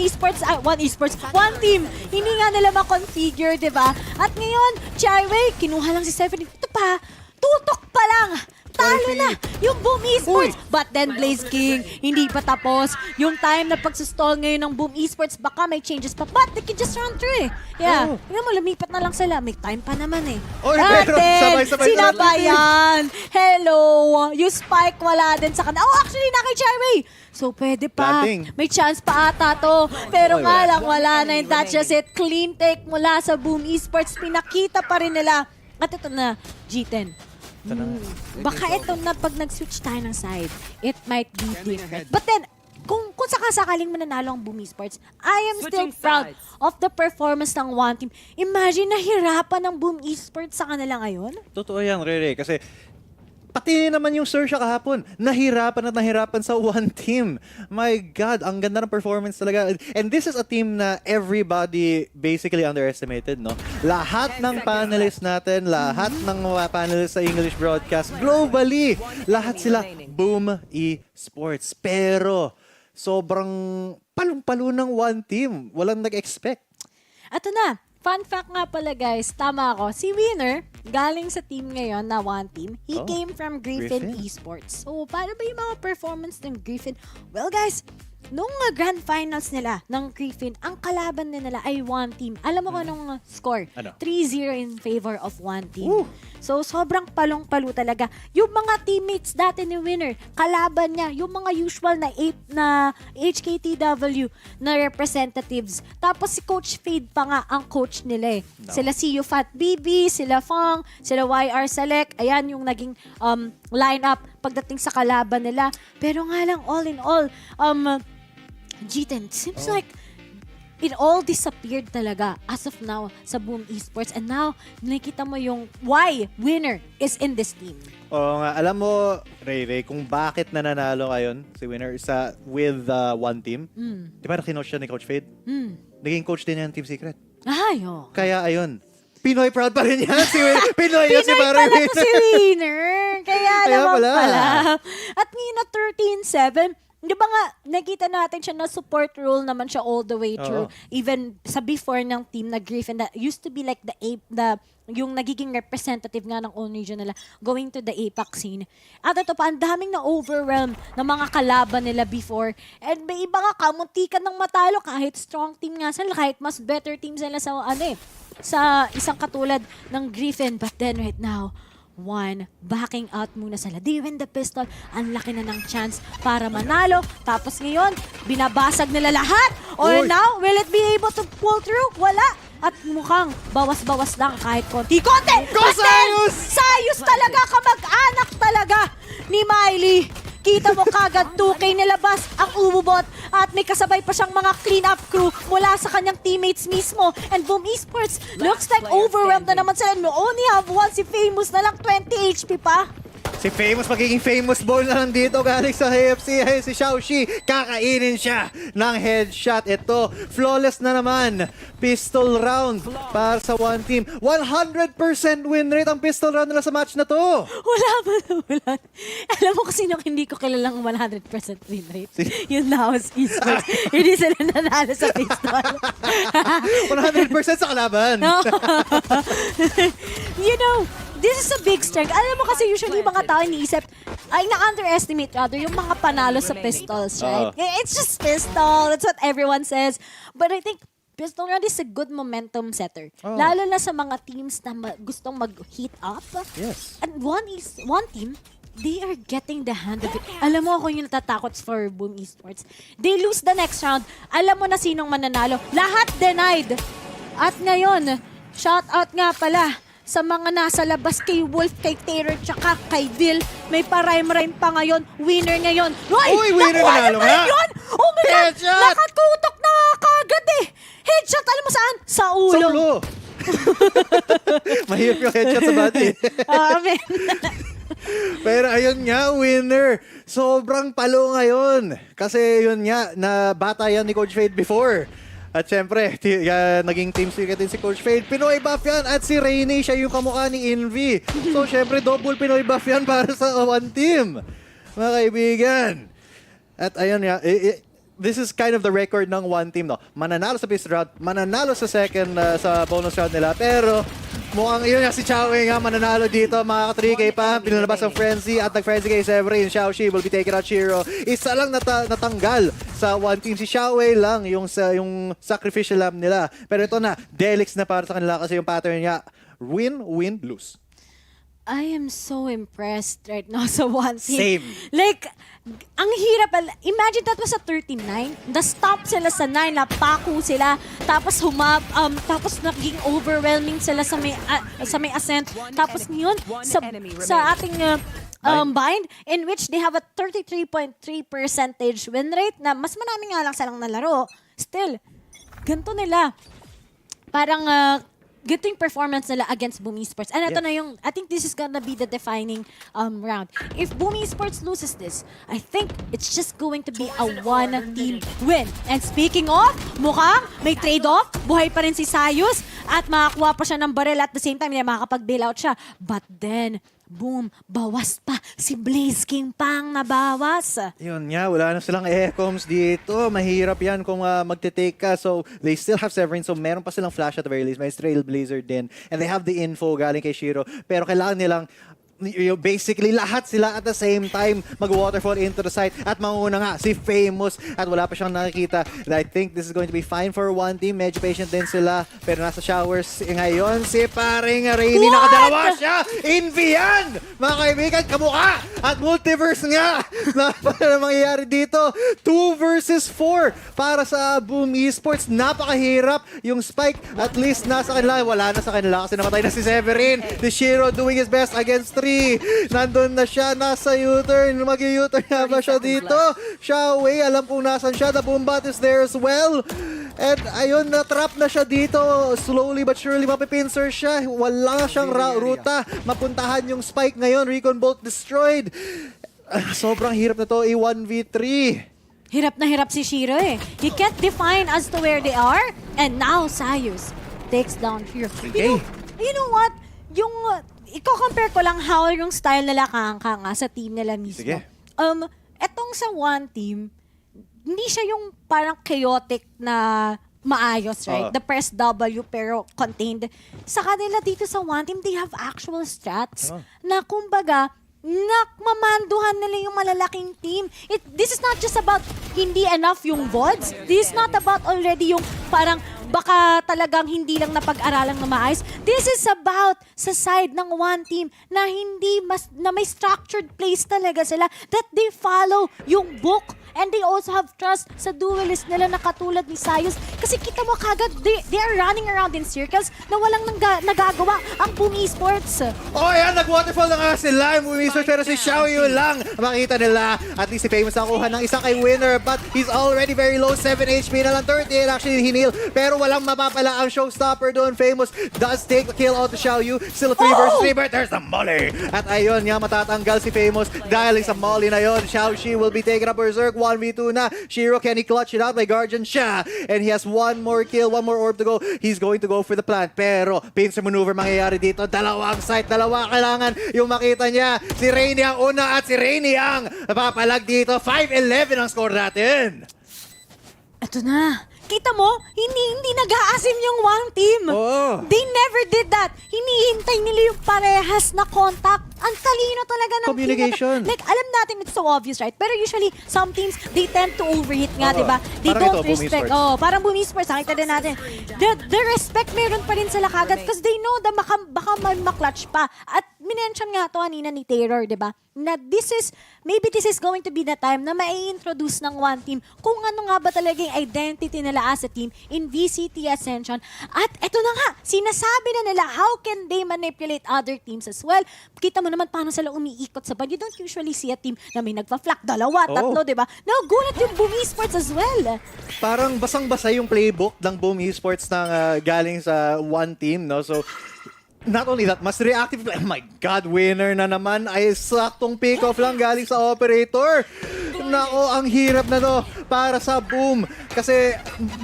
team, hindi nga nila ma-configure, di ba? At ngayon, Chaiwei, kinuha lang si Severin. Ito pa, tutok pa lang. Talo na yung Boom Esports. But then Blaze King, hindi pa tapos. Yung time na pagsustall ngayon ng Boom Esports, baka may changes pa. But they can just run through eh. Yeah. Tingnan mo, lumipat na lang sila. May time pa naman eh. Pero sabay-sabay sila ba yan? Hello. Yung spike wala din sa kanila. Oh, actually, na kay Cherry. So, pwede pa. Planting. May chance pa ata to. Pero nga lang, wala na yung that's just it. Clean take mula sa Boom Esports. Pinakita pa rin nila. At ito na, G10. Baka ito na pag nag-switch tayo ng side, it might be different. But then, kung sakasakaling mananalo ang Boom Esports, I am still proud of the performance ng one team. Imagine, nahirapan ng Boom Esports sa kanila ngayon. Totoo yan, Rere. Kasi pati naman yung XERXIA kahapon, nahirapan sa one team. My God, ang ganda ng performance talaga. And this is a team na everybody basically underestimated, no? Lahat ng panelists natin, lahat ng mga panelists sa English broadcast, globally, lahat sila Boom Esports. Pero sobrang palong-palo ng one team. Walang nag-expect. Ito na, fun fact nga pala guys, tama ako. Si Winner, galing sa team ngayon na one team. He came from Griffin Esports. So, paano ba yung mga performance ng Griffin? Well guys, nung grand finals nila ng Griffin, ang kalaban nila ay one team. Alam mo kung anong score? Ano? 3-0 in favor of one team. So, sobrang palong-palo talaga. Yung mga teammates dati ni Winner, kalaban niya, yung mga usual na HKTW na representatives. Tapos si Coach Fade pa nga ang coach nila eh. Sila si Fat BB, sila Fong, sila YR Select. Ayan yung naging lineup pagdating sa kalaban nila. Pero nga lang, all in all, G10, seems like it all disappeared talaga as of now sa Boom Esports. And now, nakikita mo yung why Winner is in this team. Oo nga, alam mo, Ray, kung bakit nananalo ngayon si Winner with one team, di ba na-kinoach siya ni Coach Fade? Naging coach din niya ng Team Secret. Ay, oh. Kaya ayun, Pinoy proud pa rin yan si Winner. Pinoy yan si Pinoy pala to si Winner. Kaya naman pala. At ngayon na 13-7, di ba nga, nakita natin siya na support role naman siya all the way through. Even sa before ng team na Griffin that used to be like yung nagiging representative nga ng own region nila going to the APAC scene. At ito pa, ang daming na-overwhelm ng mga kalaban nila before. And may iba nga, kamuntikan ng matalo kahit strong team nga sila, kahit mas better team sila sa sa isang katulad ng Griffin. But then right now, backing out muna sila. They win the pistol. Ang laki na ng chance para manalo. Tapos ngayon, binabasag nila lahat. Or now, will it be able to pull through? Wala. At mukhang bawas-bawas lang kahit konti-konti. Go Sayus! Sayus talaga, kamag-anak talaga ni Miley. Kita mo kagad 2K nilabas ang umubot at may kasabay pa siyang mga clean-up crew mula sa kanyang teammates mismo. And Boom Esports looks like overwhelmed na naman sila. No, only have one, si Famous na lang 20 HP pa. Si Famous, magiging famous ball na lang dito galing sa AFC. Ay, si Xiaoxi, kakainin siya ng headshot. Ito, flawless na naman. Pistol round para sa one team. 100% win rate ang pistol round nila sa match na to. Wala. Alam mo kasi nung hindi ko kilalang 100% win rate. Yun na was Esports. Hindi sila nanalo sa pistol. 100% sa kalaban. You know, this is a big strength. Alam mo kasi usually mga tao iniisip, ay na-underestimate rather yung mga panalo sa pistols, right? It's just pistol. That's what everyone says. But I think pistol round is a good momentum setter. Lalo na sa mga teams na gustong mag-heat up. Yes. And one team, they are getting the hand of it. Alam mo ako yung natatakot for Boom Esports. They lose the next round. Alam mo na sinong mananalo. Lahat denied. At ngayon, shout out nga pala sa mga nasa labas kay Wolf, kay Taylor, tsaka kay Dil. May pa-rhyme-rhyme pa ngayon. Winner ngayon. Uy, winner nanalo nga! Oh my God! Headshot! Nakatutok na kagad eh! Headshot, alam mo saan? Sa ulo. Sa ulo! Mahirap yung headshot sa body. Amen. Pero ayun nga, winner. Sobrang palo ngayon. Kasi yun nga, na bata yan ni Coach Fade before. At syempre, naging team secret din si Coach Fade. Pinoy buff yan. At si Rainy, siya yung kamukha ni Envy. So syempre, double Pinoy buff yan para sa one team. Mga kaibigan. At ayun nga, this is kind of the record ng one team, no? Mananalo sa first round, mananalo sa second, sa bonus round nila. Pero mukhang yun nga si Xiaowei nga mananalo dito. Mga 3K pa, pinalabas ang Frenzy at nag-Frenzy kay Severin. Xiaoxi will be taking out Shiro. Isa lang natanggal sa one team. Si Xiaowei lang yung sacrificial lamb nila. Pero ito na, Delix na para sa kanila kasi yung pattern niya, win, win, lose. I am so impressed right now sa one team. Same. Like, ang hirap. Imagine that was a 39. Na-stop sila sa 9, napako sila. Tapos tapos naging overwhelming sila sa may ascent. Tapos ngayon, sa ating bind, in which they have a 33.3% win rate na mas marami nga lang silang nalaro. Still, ganito nila. Parang ganito yung performance nila against Boom Esports. And ito na yung, I think this is gonna be the defining round. If Boom Esports loses this, I think it's just going to be a one-team win. And speaking of, mukhang may trade-off, buhay pa rin si Sayus, at makakuha pa siya ng barrel at the same time, makakapag-bail out siya. But then, Boom, bawas pa. Si Blaze King pang nabawas. Yun nga, wala na silang ecoms dito. Mahirap yan kung magte-take ka. So, they still have Severin. So, meron pa silang flash at the very least. May Trailblazer din. And they have the info galing kay Shiro. Pero kailangan nilang basically lahat sila at the same time mag-waterfall into the site at manguna nga si Famous at wala pa siyang nakikita. And I think this is going to be fine for one team. Medyo patient din sila pero nasa showers ngayon si paring Rainy. Nakadalawa siya! Invian! Mga kaibigan, kamukha! At multiverse nga! Paano mangyayari dito? 2 versus 4 para sa Boom Esports. Napakahirap yung Spike. At least nasa kanila. Wala na sa kanila kasi namatay na si Severin. Si Shiro doing his best against 3. Nandun na siya, nasa U-turn. Mag-U-turn na ba siya dito? Xiaowei, alam kong nasan siya. The Boombot is there as well. And ayun, na-trap na siya dito. Slowly but surely, mapipincer siya. Wala siyang ruta. Mapuntahan yung Spike ngayon. Recon Bolt destroyed. Sobrang hirap na to, i-1v3. Hirap na hirap si Shiro eh. He can't define as to where they are. And now, Sayus takes down Shiro. You know what? Yung i-compare ko lang how yung style nila Kangka nga sa team nila mismo. Sige. Etong sa one team, hindi siya yung parang chaotic na maayos, right? The press W pero contained. Sa kanila dito sa one team, they have actual strats na kumbaga, mamanduhan nila yung malalaking team. This is not just about hindi enough yung VODs. This is not about already yung parang baka talagang hindi lang napag-aralang na maayos. This is about sa side ng one team na na may structured plays talaga sila, that they follow yung book and they also have trust sa duelist nila na katulad ni Sayus. Kasi kita mo kagad, they are running around in circles na walang nagagawa ang Boom Esports. Oh, yan, nag-waterfall na nga sila. Boom Esports, pero si Xiaoyu lang makita nila. At least si Famous nakuha ng isa kay winner, but he's already very low, 7 HP na lang, 38 actually hinil. Pero walang mapapala ang showstopper doon. Famous does take the kill out to Xiaoyu. Still a 3 versus 3, but there's the molly. At ayun nga, matatanggal si Famous dahil sa molly na yon. Xiaoxi will be taken up berserk. 1v2 na. Shiro, can he clutch it out? May guardian siya. And he has one more kill, one more orb to go. He's going to go for the plant. Pero, pincer maneuver mangyayari dito. Dalawang site, dalawa kailangan yung makita niya. Si Rainy ang una at si Rainy ang napapalag dito. 5-11 ang score natin. Ito na. Kita mo, hindi nag-aasim yung one team. They never did that. Hinihintay nila yung parehas na contact. Ang talino talaga ng communication. Like, alam natin it's so obvious, right? Pero usually, some teams, they tend to overhit nga, di ba? They parang don't respect. Parang Boom Esports, nakita din natin. The respect meron pa rin sila kagad because they know that baka may maklatch pa. At minention nga to kanina ni Taylor, di ba? Na maybe this is going to be the time na mai-introduce ng one team kung ano nga ba talaga yung identity nila as a team in VCT Ascension. At eto na nga, sinasabi na nila how can they manipulate other teams as well. Kita mo naman paano sila umiikot sa ban. You don't usually see a team na may nagpa-flak, 2, 3, di ba? Nagulat yung Boom Esports as well. Parang basang-basa yung playbook ng Boom Esports ng galing sa one team, no? So, not only that, mas reactive. Oh my God, winner na naman. Ay, saktong pick-off lang galing sa operator. Nako, ang hirap na to para sa Boom. Kasi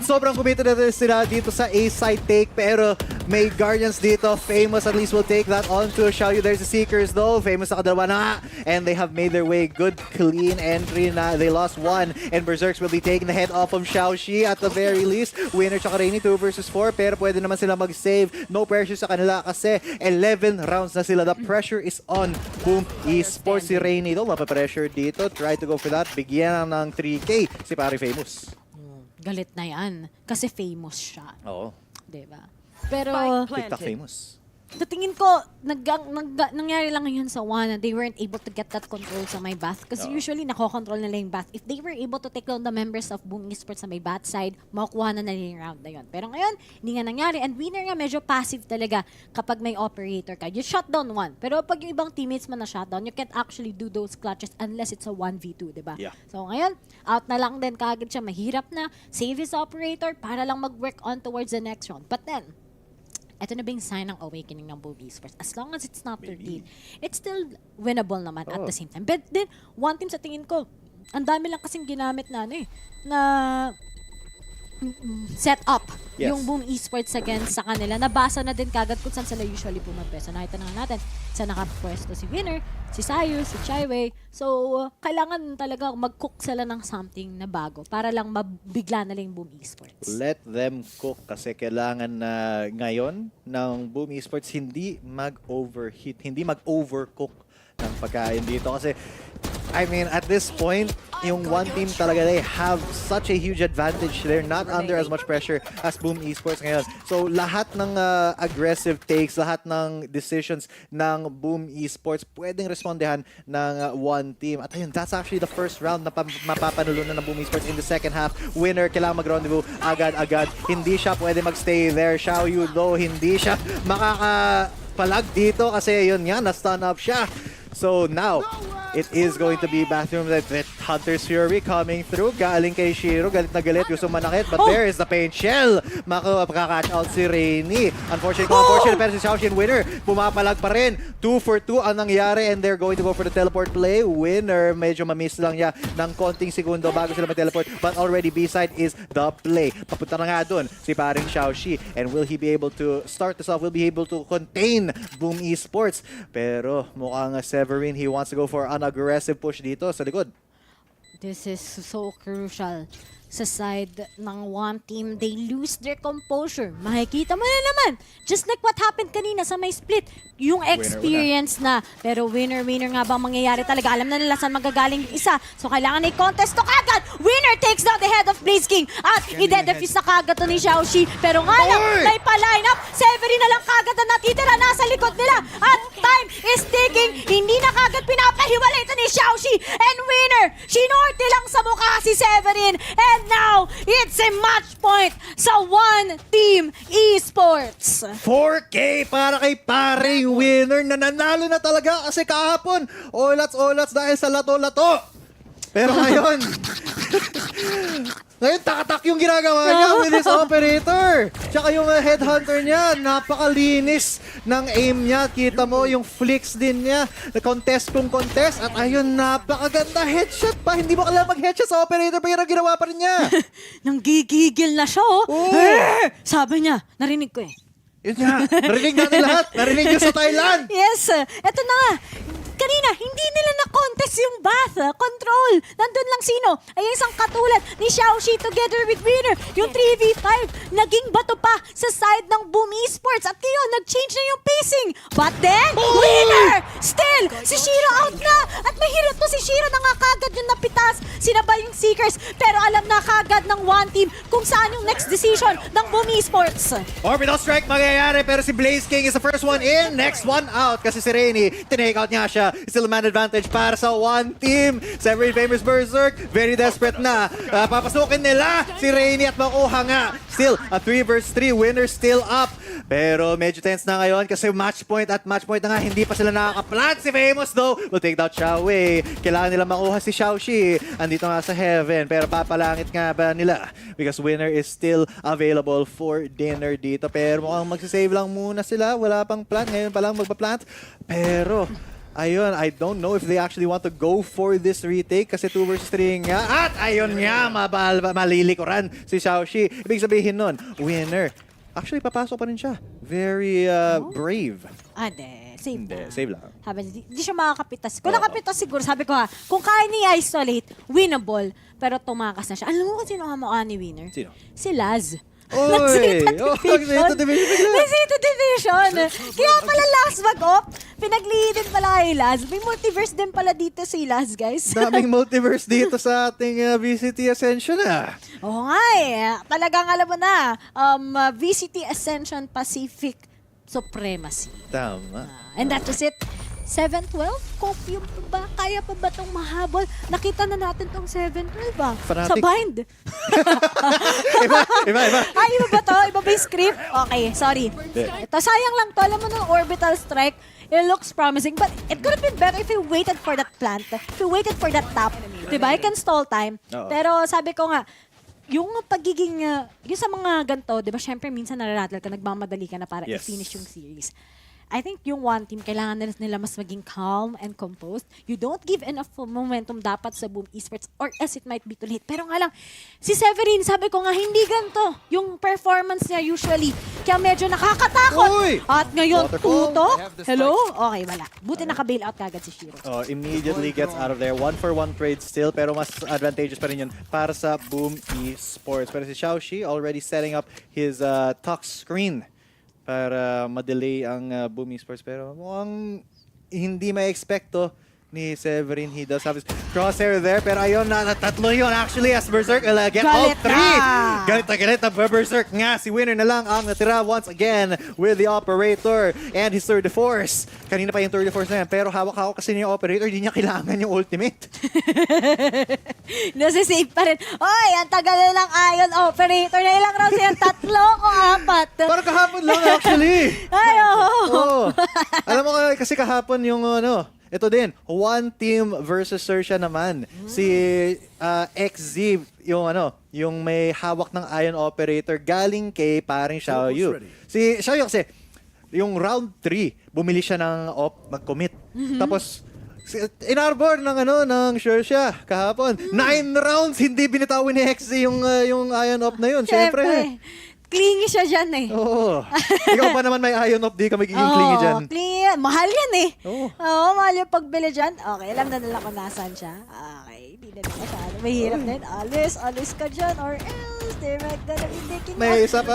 sobrang committed na sila dito sa A-side take. Pero may Guardians dito. Famous at least will take that on to Xiaoyu. There's the Seekers though. Famous nakadalawa na. And they have made their way. Good, clean entry na. They lost 1. And Berserks will be taking the head off of Xiaoxi at the very least. Winner tsaka Rainy, 2 versus 4. Pero pwede naman sila mag-save. No pressure sa kanila kasi 11 rounds na sila. The pressure is on Boom Esports. Si Rainy though, mapapressure dito. Try to go for that. Bigyan ng 3K si pare Famous. Galit na yan. Kasi famous siya. Oo. Diba? Pero, TikTok Famous. sa tingin ko, nangyari lang ngayon sa one na they weren't able to get that control sa may bath. Kasi usually, nakokontrol nila yung bath. If they were able to take down the members of Boom Esports sa may bath side, makukuha na nila yung round na yun. Pero ngayon, hindi nga nangyari. And winner nga, medyo passive talaga kapag may operator ka. You shut down one. Pero pag yung ibang teammates mo na shut down, you can't actually do those clutches unless it's a 1v2, diba? Yeah. So ngayon, out na lang din kagad siya. Mahirap na save his operator para lang mag-work on towards the next round. But then, ito na ba yung sign ng awakening ng Boom Esports? As long as it's not 13, it's still winnable naman at the same time. But then, one team sa tingin ko, ang dami lang kasing ginamit na set up Yes. yung Boom Esports against sa kanila. Nabasa na din kagad kung saan sila usually pumapwesto. Nakita na nga natin sa nakapwesto si Winner, si Sayu, si Chaiwei. So, kailangan talaga mag-cook sila ng something na bago para lang mabigla na lang yung Boom Esports. Let them cook kasi kailangan na ngayon ng Boom Esports hindi mag-overheat, hindi mag-overcook ng pagkain dito. Kasi, I mean, at this point, yung one team talaga, they have such a huge advantage. They're not under as much pressure as Boom Esports ngayon. So, lahat ng aggressive takes, lahat ng decisions ng Boom Esports, pwedeng respondehan ng one team. At ayun, that's actually the first round na mapapanulunan ng Boom Esports in the second half. Winner, kailangan mag-rendezvous agad-agad. Hindi siya pwede magstay there. Xiaoyu, though, hindi siya makakapalag dito kasi yun nga, na-stun up siya. So now, it is going to be bathroom with Hunter's Fury coming through. Galing kay Shiro, galit na galit, gusto manakit, but there is the paint shell. Makakatch out si Rainy. Unfortunately, pero si Xiaoxin Winner, pumapalag pa rin. 2 for 2 ang nangyari and they're going to go for the teleport play. Winner, medyo mamiss lang niya ng konting segundo bago sila mag-teleport, but already B-side is the play. Papunta na nga dun si paring Xiaoxi, and will he be able to start this off? Will be able to contain Boom Esports? Pero mukhang Severin, he wants to go for an aggressive push dito sa likod. This is so crucial. Sa side ng one team, they lose their composure. Makikita mo na naman. Just like what happened kanina sa may split. Yung experience na. Pero winner nga ba mangyayari talaga? Alam na nila saan magagaling yung isa. So kailangan i-contest to kagad. Winner takes down the head of Blaze King. At i-defuse na kagad to ni Xiaoxi. Pero nga lang, naipa-line up. Severin na lang kagad na natitira nasa likod nila. At time is ticking. Hindi na kagad pinapahiwalay ito ni Xiaoxi. And winner, sinorte lang sa mukha si Severin. And now, it's a match point sa One Team Esports. 4K para kay paring Winner na nanalo na talaga kasi kahapon. Olats dahil sa lato-lato. Pero ngayon, takatak yung ginagawa niya with his operator. Tsaka yung headhunter niya, napakalinis ng aim niya. Kita mo yung flicks din niya. Contest kung contest. At ayun, napakaganda headshot pa. Hindi mo kailangan mag-headshot sa operator pero ginawa pa rin niya. Nang gigigil na siya, oh. Sabi niya, narinig ko eh. Yun nga, narinig natin lahat. Narinig niyo sa Thailand. Yes, eto na nga. Kanina, hindi nila na-contest yung bath. Control. Nandun lang sino. Ay isang katulad ni Xiaoxi together with Winner. Yung 3v5, naging bato pa sa side ng Boom Esports. At ngayon, nag-change na yung pacing. But then, Winner! Still, si Shiro out na. At mahirap to si Shiro na nga kagad yung napitas. Sinabay yung Seekers. Pero alam na kagad ng one team kung saan yung next decision ng Boom Esports. Orbital strike mangyayari pero si Blaze King is the first one in, next one out kasi si Rainy, tinake out niya siya. Still a man advantage para sa one team. Severin famous Berserk, very desperate na. Papasukin nila si Rainy at makuha nga. Still, a 3 versus 3, winner still up. Pero medyo tense na ngayon kasi match point at match point na nga, hindi pa sila nakakaplant. Si Famous though, will take down Xiaowei. Kailangan nila makuha si Xiaoxi. Andito nga sa heaven, pero papalangit nga ba nila? Because winner is still available for dinner dito. Pero mukhang magsisave lang muna sila. Wala pang plant. Ngayon pa lang magpa-plant. Pero ayun, I don't know if they actually want to go for this retake kasi 2 versus 3 nga. At ayun nga, malilikuran si Xiaoxi. Ibig sabihin nun, winner. Actually, papasok pa rin siya. Very brave. Save Hindi, na. save lang. Sabi, di siya makakapitas. Kung nakapitas siguro, sabi ko kung kaya niya isolate, winnable. Pero tumakas na siya. Alam mo kung sino kamukha ni Winner? Sino? Si Laz. Oy! Zeta Division. Kaya pala last mag-op. Pinag-lead din pala kay Laz. May multiverse din pala dito si Laz, guys. Daming multiverse dito sa ating VCT Ascension Oo nga eh. Talagang alam mo na. VCT Ascension Pacific Supremacy. Tama. And that was it. 7-12? Copy ba? Kaya pa ba itong mahabol? Nakita na natin itong 7-12 Fanatic. Sa bind. Iba. Ay, iba ba to? Iba ba yung script? Okay, sorry. Ito, sayang lang to. Alam mo nung orbital strike, it looks promising. But it could have been better if you waited for that plant. If you waited for that top. Diba? You can stall time. Pero sabi ko nga, yung pagiging, yung sa mga ganito, diba, syempre minsan nararattle ka, nagmamadali ka na para i-finish yung series. I think yung one team, kailangan nila mas maging calm and composed. You don't give enough momentum dapat sa Boom Esports or else it might be too late. Pero nga lang, si Severin, sabi ko nga, hindi ganito yung performance niya usually. Kaya medyo nakakatakot. Uy! At ngayon, Waterfall. tuto. Hello? Okay, wala. Buti naka-bail out kagad si Shiro. Oh, immediately gets out of there. 1-for-1 trade still, pero mas advantageous pa rin yun para sa Boom Esports. Pero si Xiaoxi already setting up his talk screen para ma-delay ang Boom Esports. Pero mukhang hindi ma-expecto ni Severin. He does have his crosshair there. Pero ayun na, tatlo yun actually as Berserk will get all three. Galit na galit na Berserk nga. Si Winner na lang ang natira once again with the Operator and his Tour de Force. Kanina pa yung Tour de Force na yan. Pero hawak-hawak kasi niya yung Operator. Hindi niya kailangan yung ultimate. Nasisave pa rin. Oy, ang tagal na lang Ion Operator. Na ilang rounds yan? 3 o 4? Parang kahapon lang actually. Ay, Oo. Alam mo kasi kahapon yung ito din, one team versus XERXIA naman. Si XZ, yung may hawak ng Ion Operator galing kay paring Xiaoyu. Si Xiaoyu kasi, yung round 3, bumili siya ng mag-commit. Tapos, inarbor ng XERXIA kahapon. 9 rounds, hindi binitawin ni XZ yung Ion Op na yun. Siyempre. Clingy siya dyan eh. Oo. Ikaw pa naman may Ion Op, di ka magiging clingy dyan. Clingy. Mahal yan eh. Oo, mahal yung pagbili dyan. Okay, alam na nila kung nasaan siya. Okay, hindi na nila masyado. Mahirap din. Alis ka dyan or else they're gonna be taking May isa pa.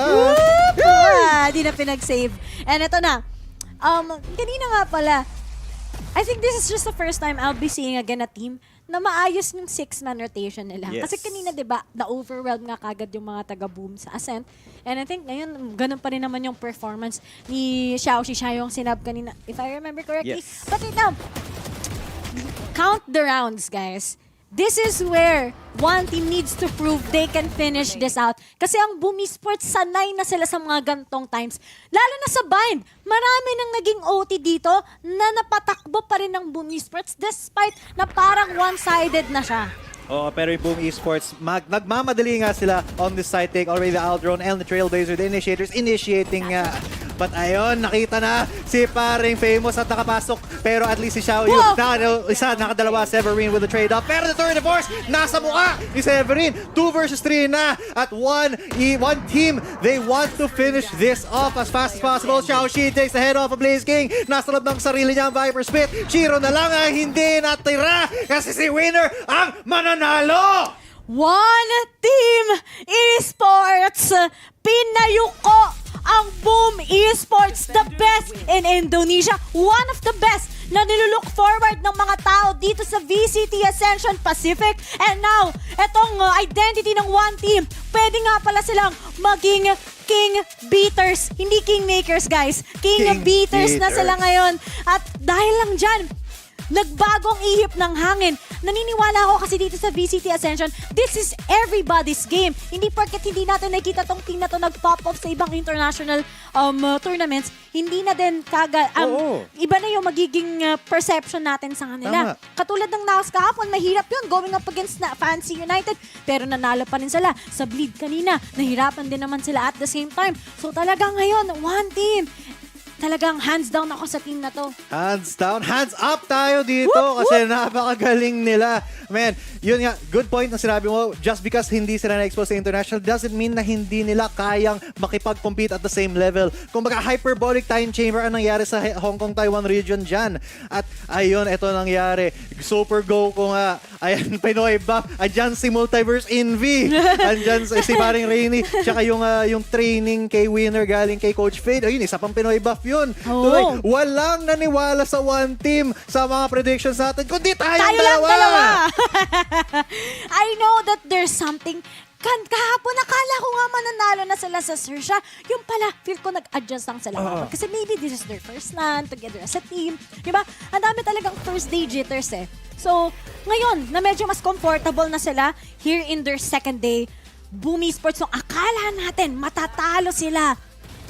Di na pinag-save. And ito na. Kanina nga pala, I think this is just the first time I'll be seeing again a team na maayos yung 6-man rotation nila. Yes. Kasi kanina, di ba, na-overwhelm nga kagad yung mga taga-boom sa Ascent. And I think ngayon, ganun pa rin naman yung performance ni Xiaoxi. Siya yung sinab kanina, if I remember correctly. Yes. But wait now, count the rounds, guys. This is where one team needs to prove they can finish this out. Kasi ang Boom Esports, sanay na sila sa mga gantong times. Lalo na sa bind. Marami nang naging OT dito na napatakbo pa rin ng Boom Esports despite na parang one-sided na siya. Oo, pero yung Boom Esports, nagmamadali nga sila on this side take. Already the Aldrone and the Trailblazer, the initiators, initiating but ayun, nakita na si paring Famous at nakapasok. Pero at least si Xiaoyu, nakadalawa, Severin with the trade up. Pero the Tour de Force, nasa mukha ni Severin. 2 versus 3 na at one team. They want to finish this off as fast as possible. Xiaoxi takes the head off of Blaze King. Nasa loob ng sarili niya ang Viper Spit. Shiro na lang ang hindi natira kasi si Winner ang mananalo. One Team Esports! Pinayuko ang Boom Esports, the best in Indonesia. One of the best na nilulook forward ng mga tao dito sa VCT Ascension Pacific. And now, etong identity ng One Team, pwede nga pala silang maging King Beaters. Hindi Kingmakers, guys. King Beaters na sila ngayon. At dahil lang dyan, nagbagong ihip ng hangin. Naniniwala ako kasi dito sa VCT Ascension, this is everybody's game. Hindi porket hindi natin nakikita tong team na to nag-pop off sa ibang international tournaments, hindi na din iba na yung magiging perception natin sa kanila. Tama. Katulad ng Naos kahapon, mahirap yun going up against Fancy United, pero nanalo pa rin sila. Sa Bleed kanina, nahirapan din naman sila at the same time. So talagang ngayon, one team. Talagang hands down ako sa team na to. Hands down, hands up tayo dito kasi napakagaling nila. Man, yun nga, good point na sinabi mo. Just because hindi sila na-expose sa international doesn't mean na hindi nila kayang makipag-compete at the same level. Kung baga hyperbolic time chamber ang nangyari sa Hong Kong, Taiwan region dyan. At ayun, ito nangyari. Super go ko nga. Ayan, Pinoy buff. Andyan si Multiverse Envy. Andyan si paring Rainy. Tsaka yung training kay Winner galing kay Coach Fade. Ayun, isa pang Pinoy buff yun. Tuloy, walang naniwala sa one team sa mga predictions natin, kundi tayong dalawa. I know that there's something. Kahapon, nakala ko nga mananalo na sila sa XERXIA. Yung pala, feel ko nag-adjust lang sila. Kasi maybe this is their first run together as a team. Diba? Ang dami talagang first day jitters eh. So, ngayon, na medyo mas comfortable na sila here in their second day, Boom Esports, so akala natin matatalo sila.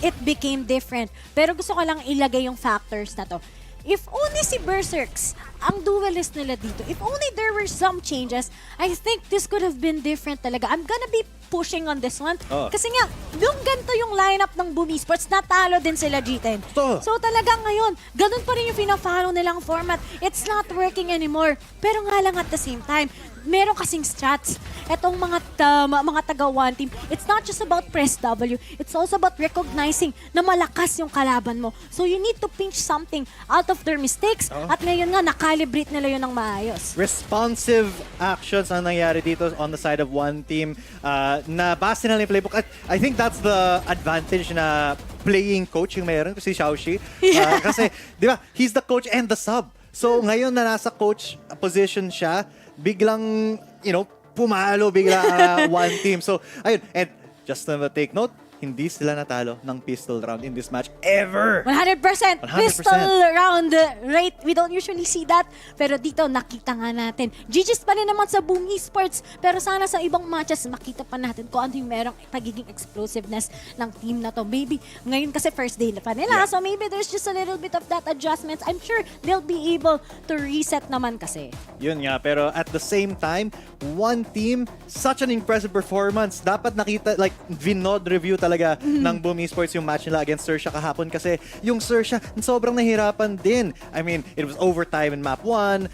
It became different. Pero gusto ko lang ilagay yung factors na to. if only si Berserks ang duelist nila dito, if only there were some changes, I think this could have been different talaga. I'm gonna be pushing on this one. Kasi nga, yung ganito yung lineup ng Boom Esports, natalo din sila G10. So talagang ngayon, ganun pa rin yung fina-follow nilang format. It's not working anymore. Pero nga lang at the same time, meron kasing strats. Etong mga taga-one team, it's not just about press W, it's also about recognizing na malakas yung kalaban mo. So you need to pinch something out of their mistakes at ngayon nga, nakalibrate nila yun ng maayos. Responsive actions ang nangyari dito on the side of one team. Na base na yung playbook. At I think that's the advantage na playing coach yung mayroon si Xiaoxi. Kasi, di ba, he's the coach and the sub. So ngayon na nasa coach position siya, biglang, pumalo bigla one team. So, ayun. And just to take note, hindi sila natalo ng pistol round in this match ever. 100%. Pistol round rate. We don't usually see that. Pero dito, nakita nga natin. GG's pa rin naman sa Boom Esports. Pero sana sa ibang matches, makita pa natin kung ano yung merong pagiging explosiveness ng team na to. Maybe, ngayon kasi first day na pa nila. So maybe there's just a little bit of that adjustments. I'm sure they'll be able to reset naman kasi. Yun nga, pero at the same time, one team, such an impressive performance. Dapat nakita, like, Vinod review talaga ng Boom Esports yung match nila against XERXIA kahapon kasi yung XERXIA sobrang nahirapan din. I mean, it was overtime in map 1,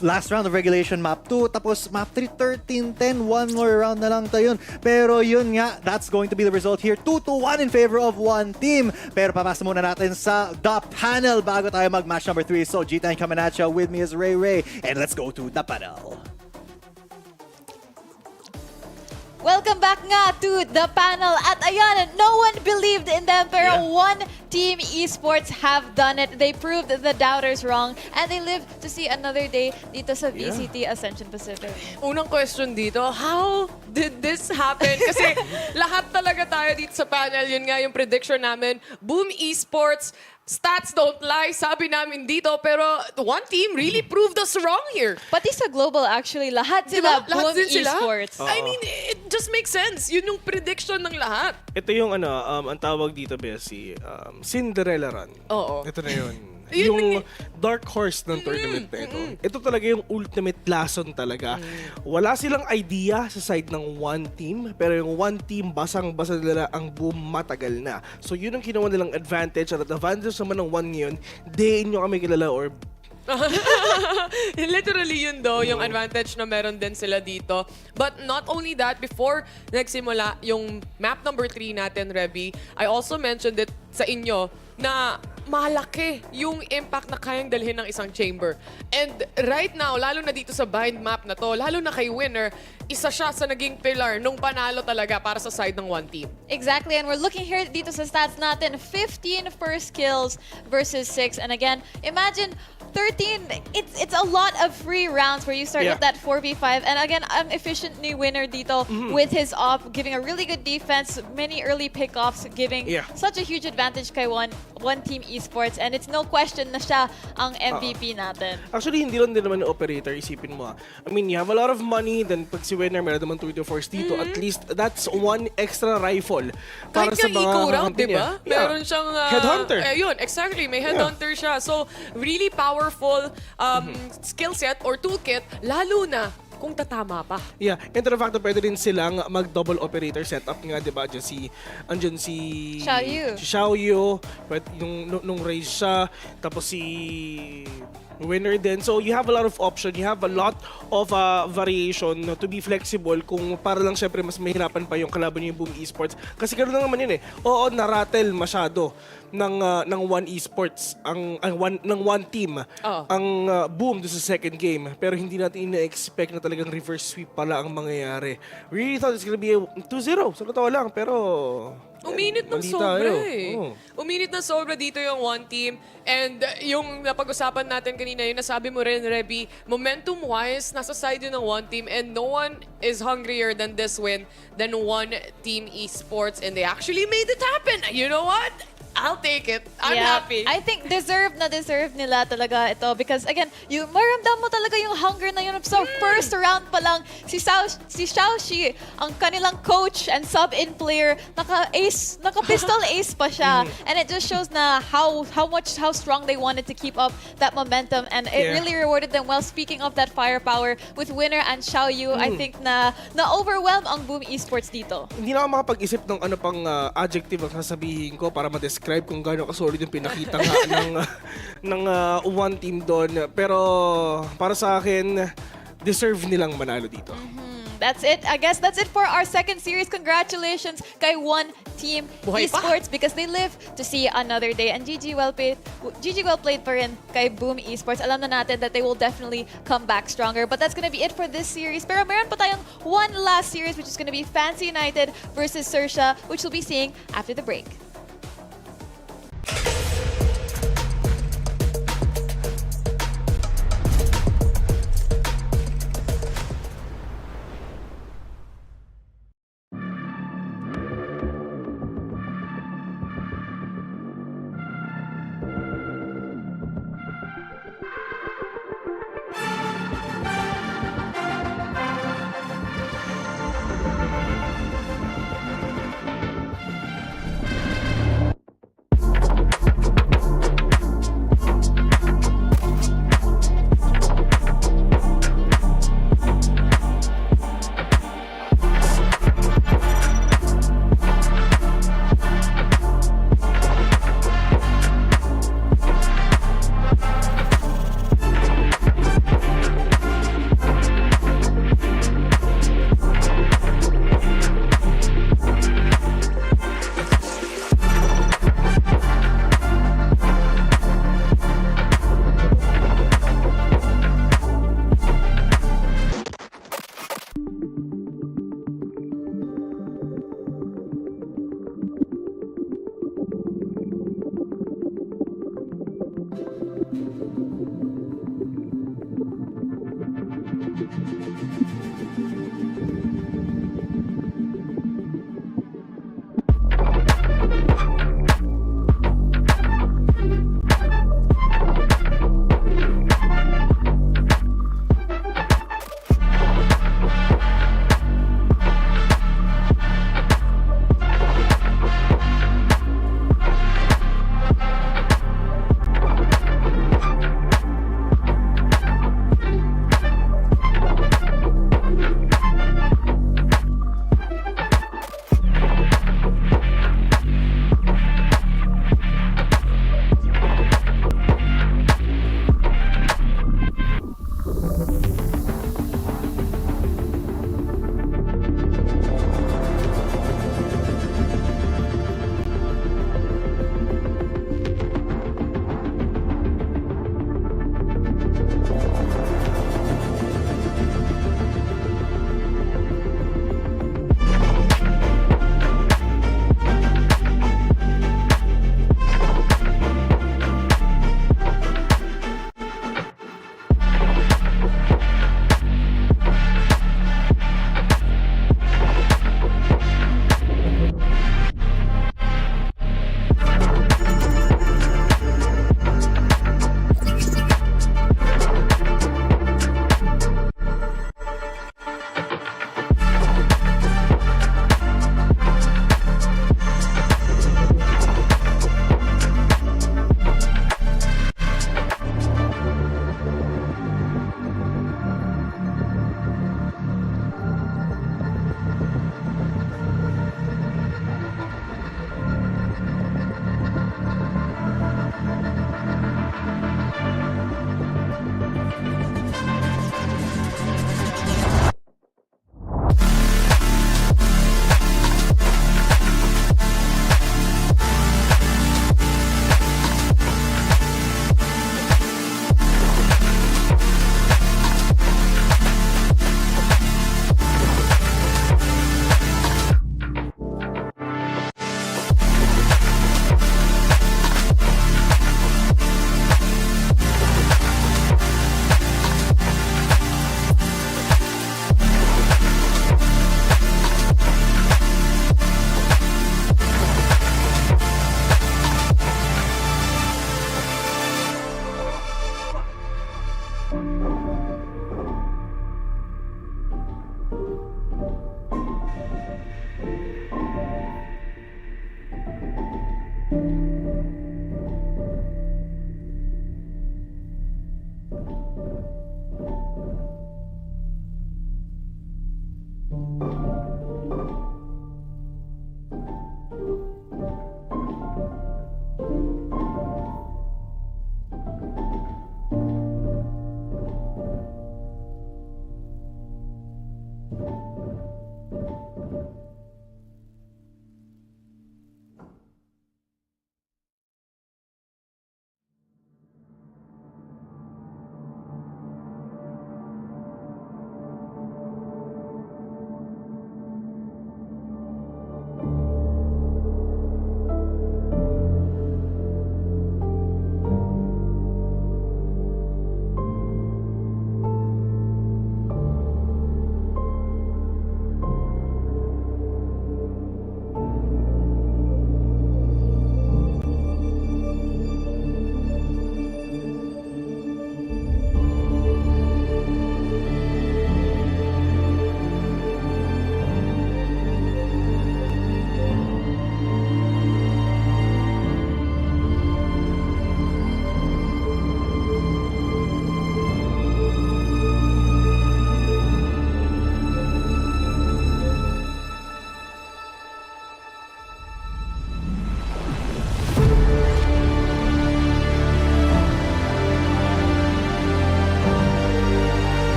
last round of regulation map 2, tapos map 3, 13-10, one more round na lang tayo. Pero yun nga, that's going to be the result here. 2-1 in favor of one team. Pero papasa muna natin sa the panel bago tayo mag-match number 3. So G10 coming at you, with me is Ray Ray, and let's go to the panel. Welcome back nga to the panel. At ayan, no one believed in them, pero one team esports have done it. They proved the doubters wrong, and they live to see another day dito sa VCT Ascension Pacific. Unang question dito, how did this happen? Kasi lahat talaga tayo dito sa panel, yun nga yung prediction namin. Boom Esports, stats don't lie, sabi namin dito, pero one team really proved us wrong here. Pati sa global actually, lahat sila Boom Esports. I mean, it just makes sense. Yun yung prediction ng lahat. Ito yung ang tawag dito, Bessie, Cinderella Run. Oo. Ito na yun. Yung dark horse ng tournament na ito. Ito talaga yung ultimate lesson talaga. Wala silang idea sa side ng one team, pero yung one team, basang-basa nila ang Boom matagal na. So yun ang kinuha nilang advantage. At advantage naman ng one ngayon, di nyo kami kilala or literally yun daw, yung advantage na meron din sila dito. But not only that, before nagsimula yung map number 3 natin, Reby, I also mentioned it sa inyo na malaki yung impact na kayang dalhin ng isang chamber. And right now, lalo na dito sa bind map na to, lalo na kay Winner, isa siya sa naging pillar nung panalo talaga para sa side ng one team. Exactly, and we're looking here dito sa stats natin, 15 first kills versus 6. And again, imagine 13, it's a lot of free rounds where you start with that 4v5. And again, ang efficient ni Winner dito with his off, giving a really good defense, many early pickoffs, giving such a huge advantage kay one team esports. And it's no question na siya ang MVP natin. Actually, hindi lang din naman yung operator, isipin mo. I mean, you have a lot of money, then pag si Winner, meron naman 2 to 4 dito, at least that's one extra rifle para kahit sa yung mga round, diba? Meron siyang headhunter. Yun, exactly. May headhunter siya. So, really powerful skill set or toolkit, lalo na kung tatama pa. Yeah, and the fact na pwede rin silang mag-double operator setup nga, di ba? Andyan si Xiaoyu, nung raise siya, tapos si Winner din. So you have a lot of option, you have a lot of variation to be flexible kung para lang syempre mas mahirapan pa yung kalaban niyo yung Boom Esports. Kasi ganoon lang naman yun eh. Oo, narattle masyado ng one esports ng one team ang Boom do sa second game, pero hindi natin ina-expect na talagang reverse sweep pala ang mangyayari. We really thought it's gonna be 2-0 sa totoo lang, pero uminit ng sobra eh. Uminit ng sobra dito yung one team. And yung napag-usapan natin kanina, yung nasabi mo rin, Reby, momentum-wise, nasa side yun ng one team and no one is hungrier than this win than one team esports, and they actually made it happen. You know what? I'll take it. I'm Yeah, happy. I think deserve nila talaga ito because again, yung maramdam mo talaga yung hunger na yun. So first round pa lang, si Xiaoxi, ang kanilang coach and sub-in player, naka-pistol ace pa siya. And it just shows na how strong they wanted to keep up that momentum, and it really rewarded them well. Speaking of that firepower with Winner and Xiao Yu, I think na-overwhelm ang Boom Esports dito. Hindi na ako makapag-isip ng ano pang adjective ang sasabihin ko para ma-describe kung gaano ka-solid yung pinakita nga ng one team doon. Pero para sa akin, deserve nilang manalo dito. That's it. I guess that's it for our second series. Congratulations kay One Team Esports because they live to see another day. And GG well played pa rin kay Boom Esports. Alam na natin that they will definitely come back stronger. But that's gonna be it for this series. Pero meron pa tayong one last series which is gonna be Fancy United versus XERXIA, which we'll be seeing after the break.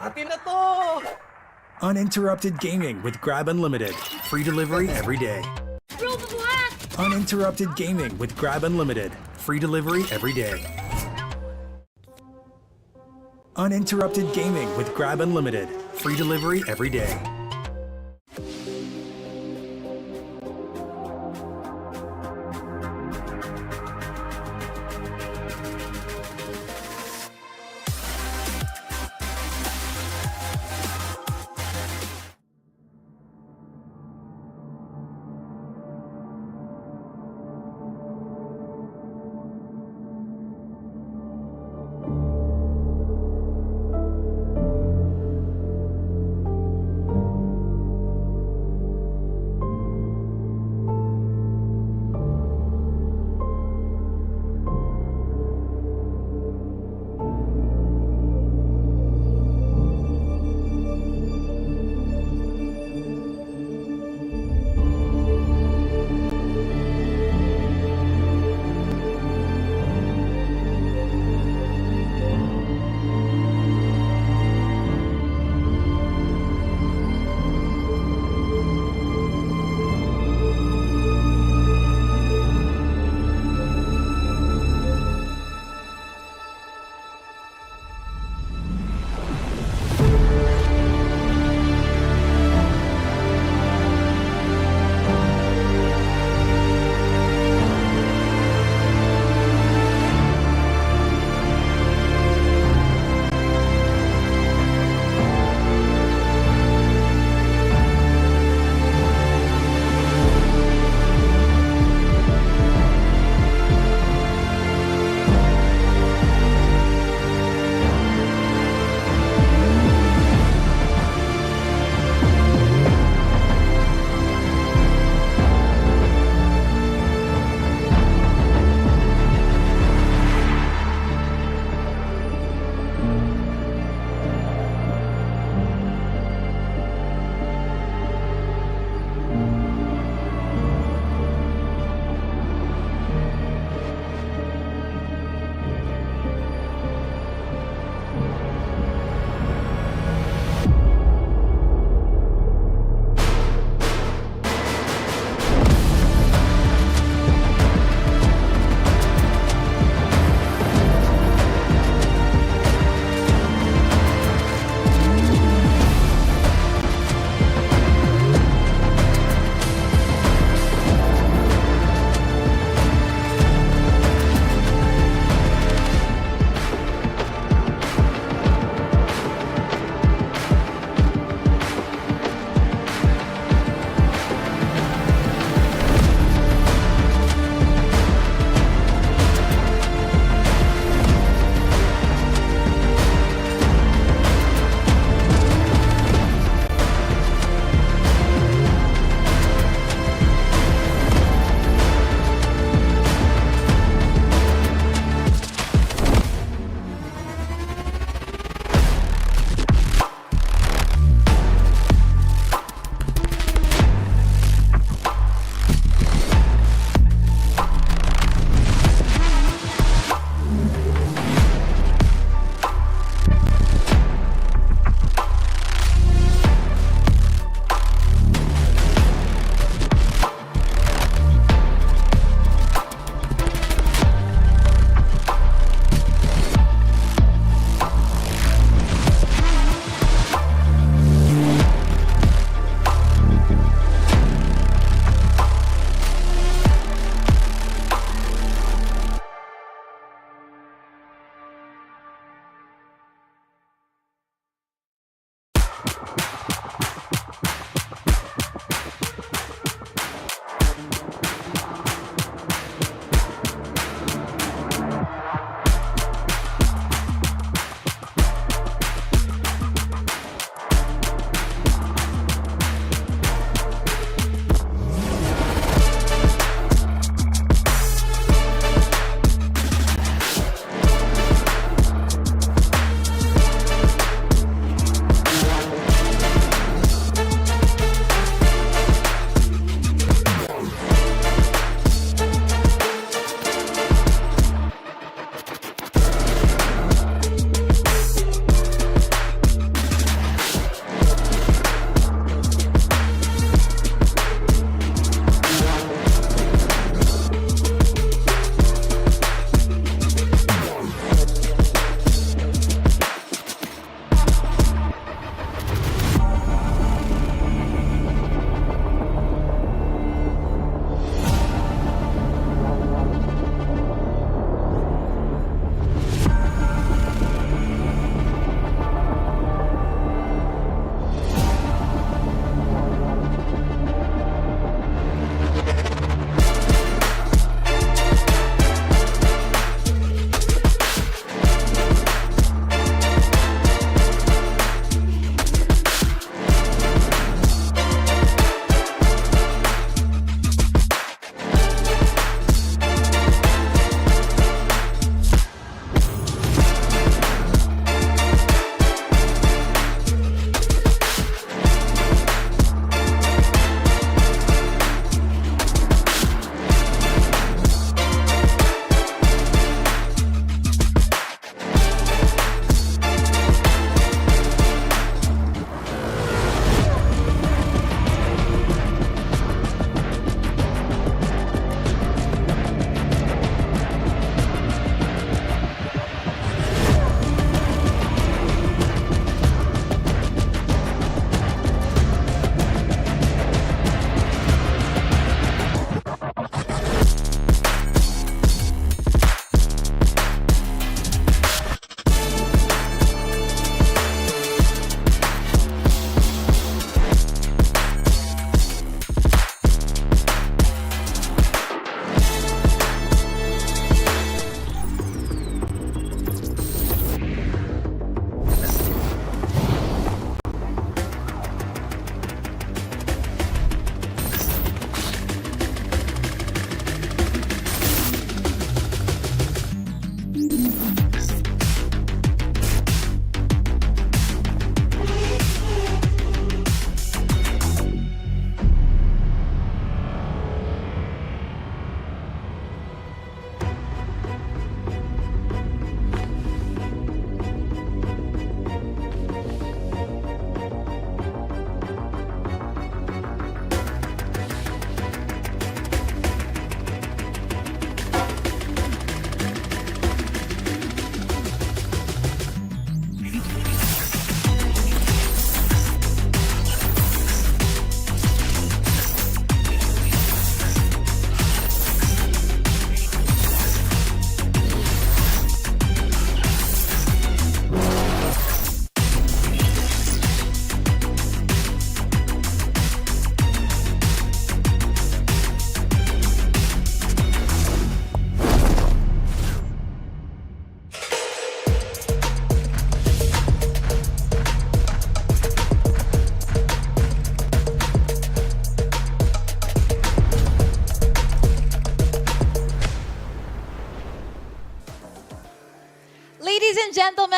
Atin na to! Uninterrupted gaming with Grab Unlimited. Free delivery every day. Roll the black! Uninterrupted gaming with Grab Unlimited. Free delivery every day. Uninterrupted gaming with Grab Unlimited. Free delivery every day.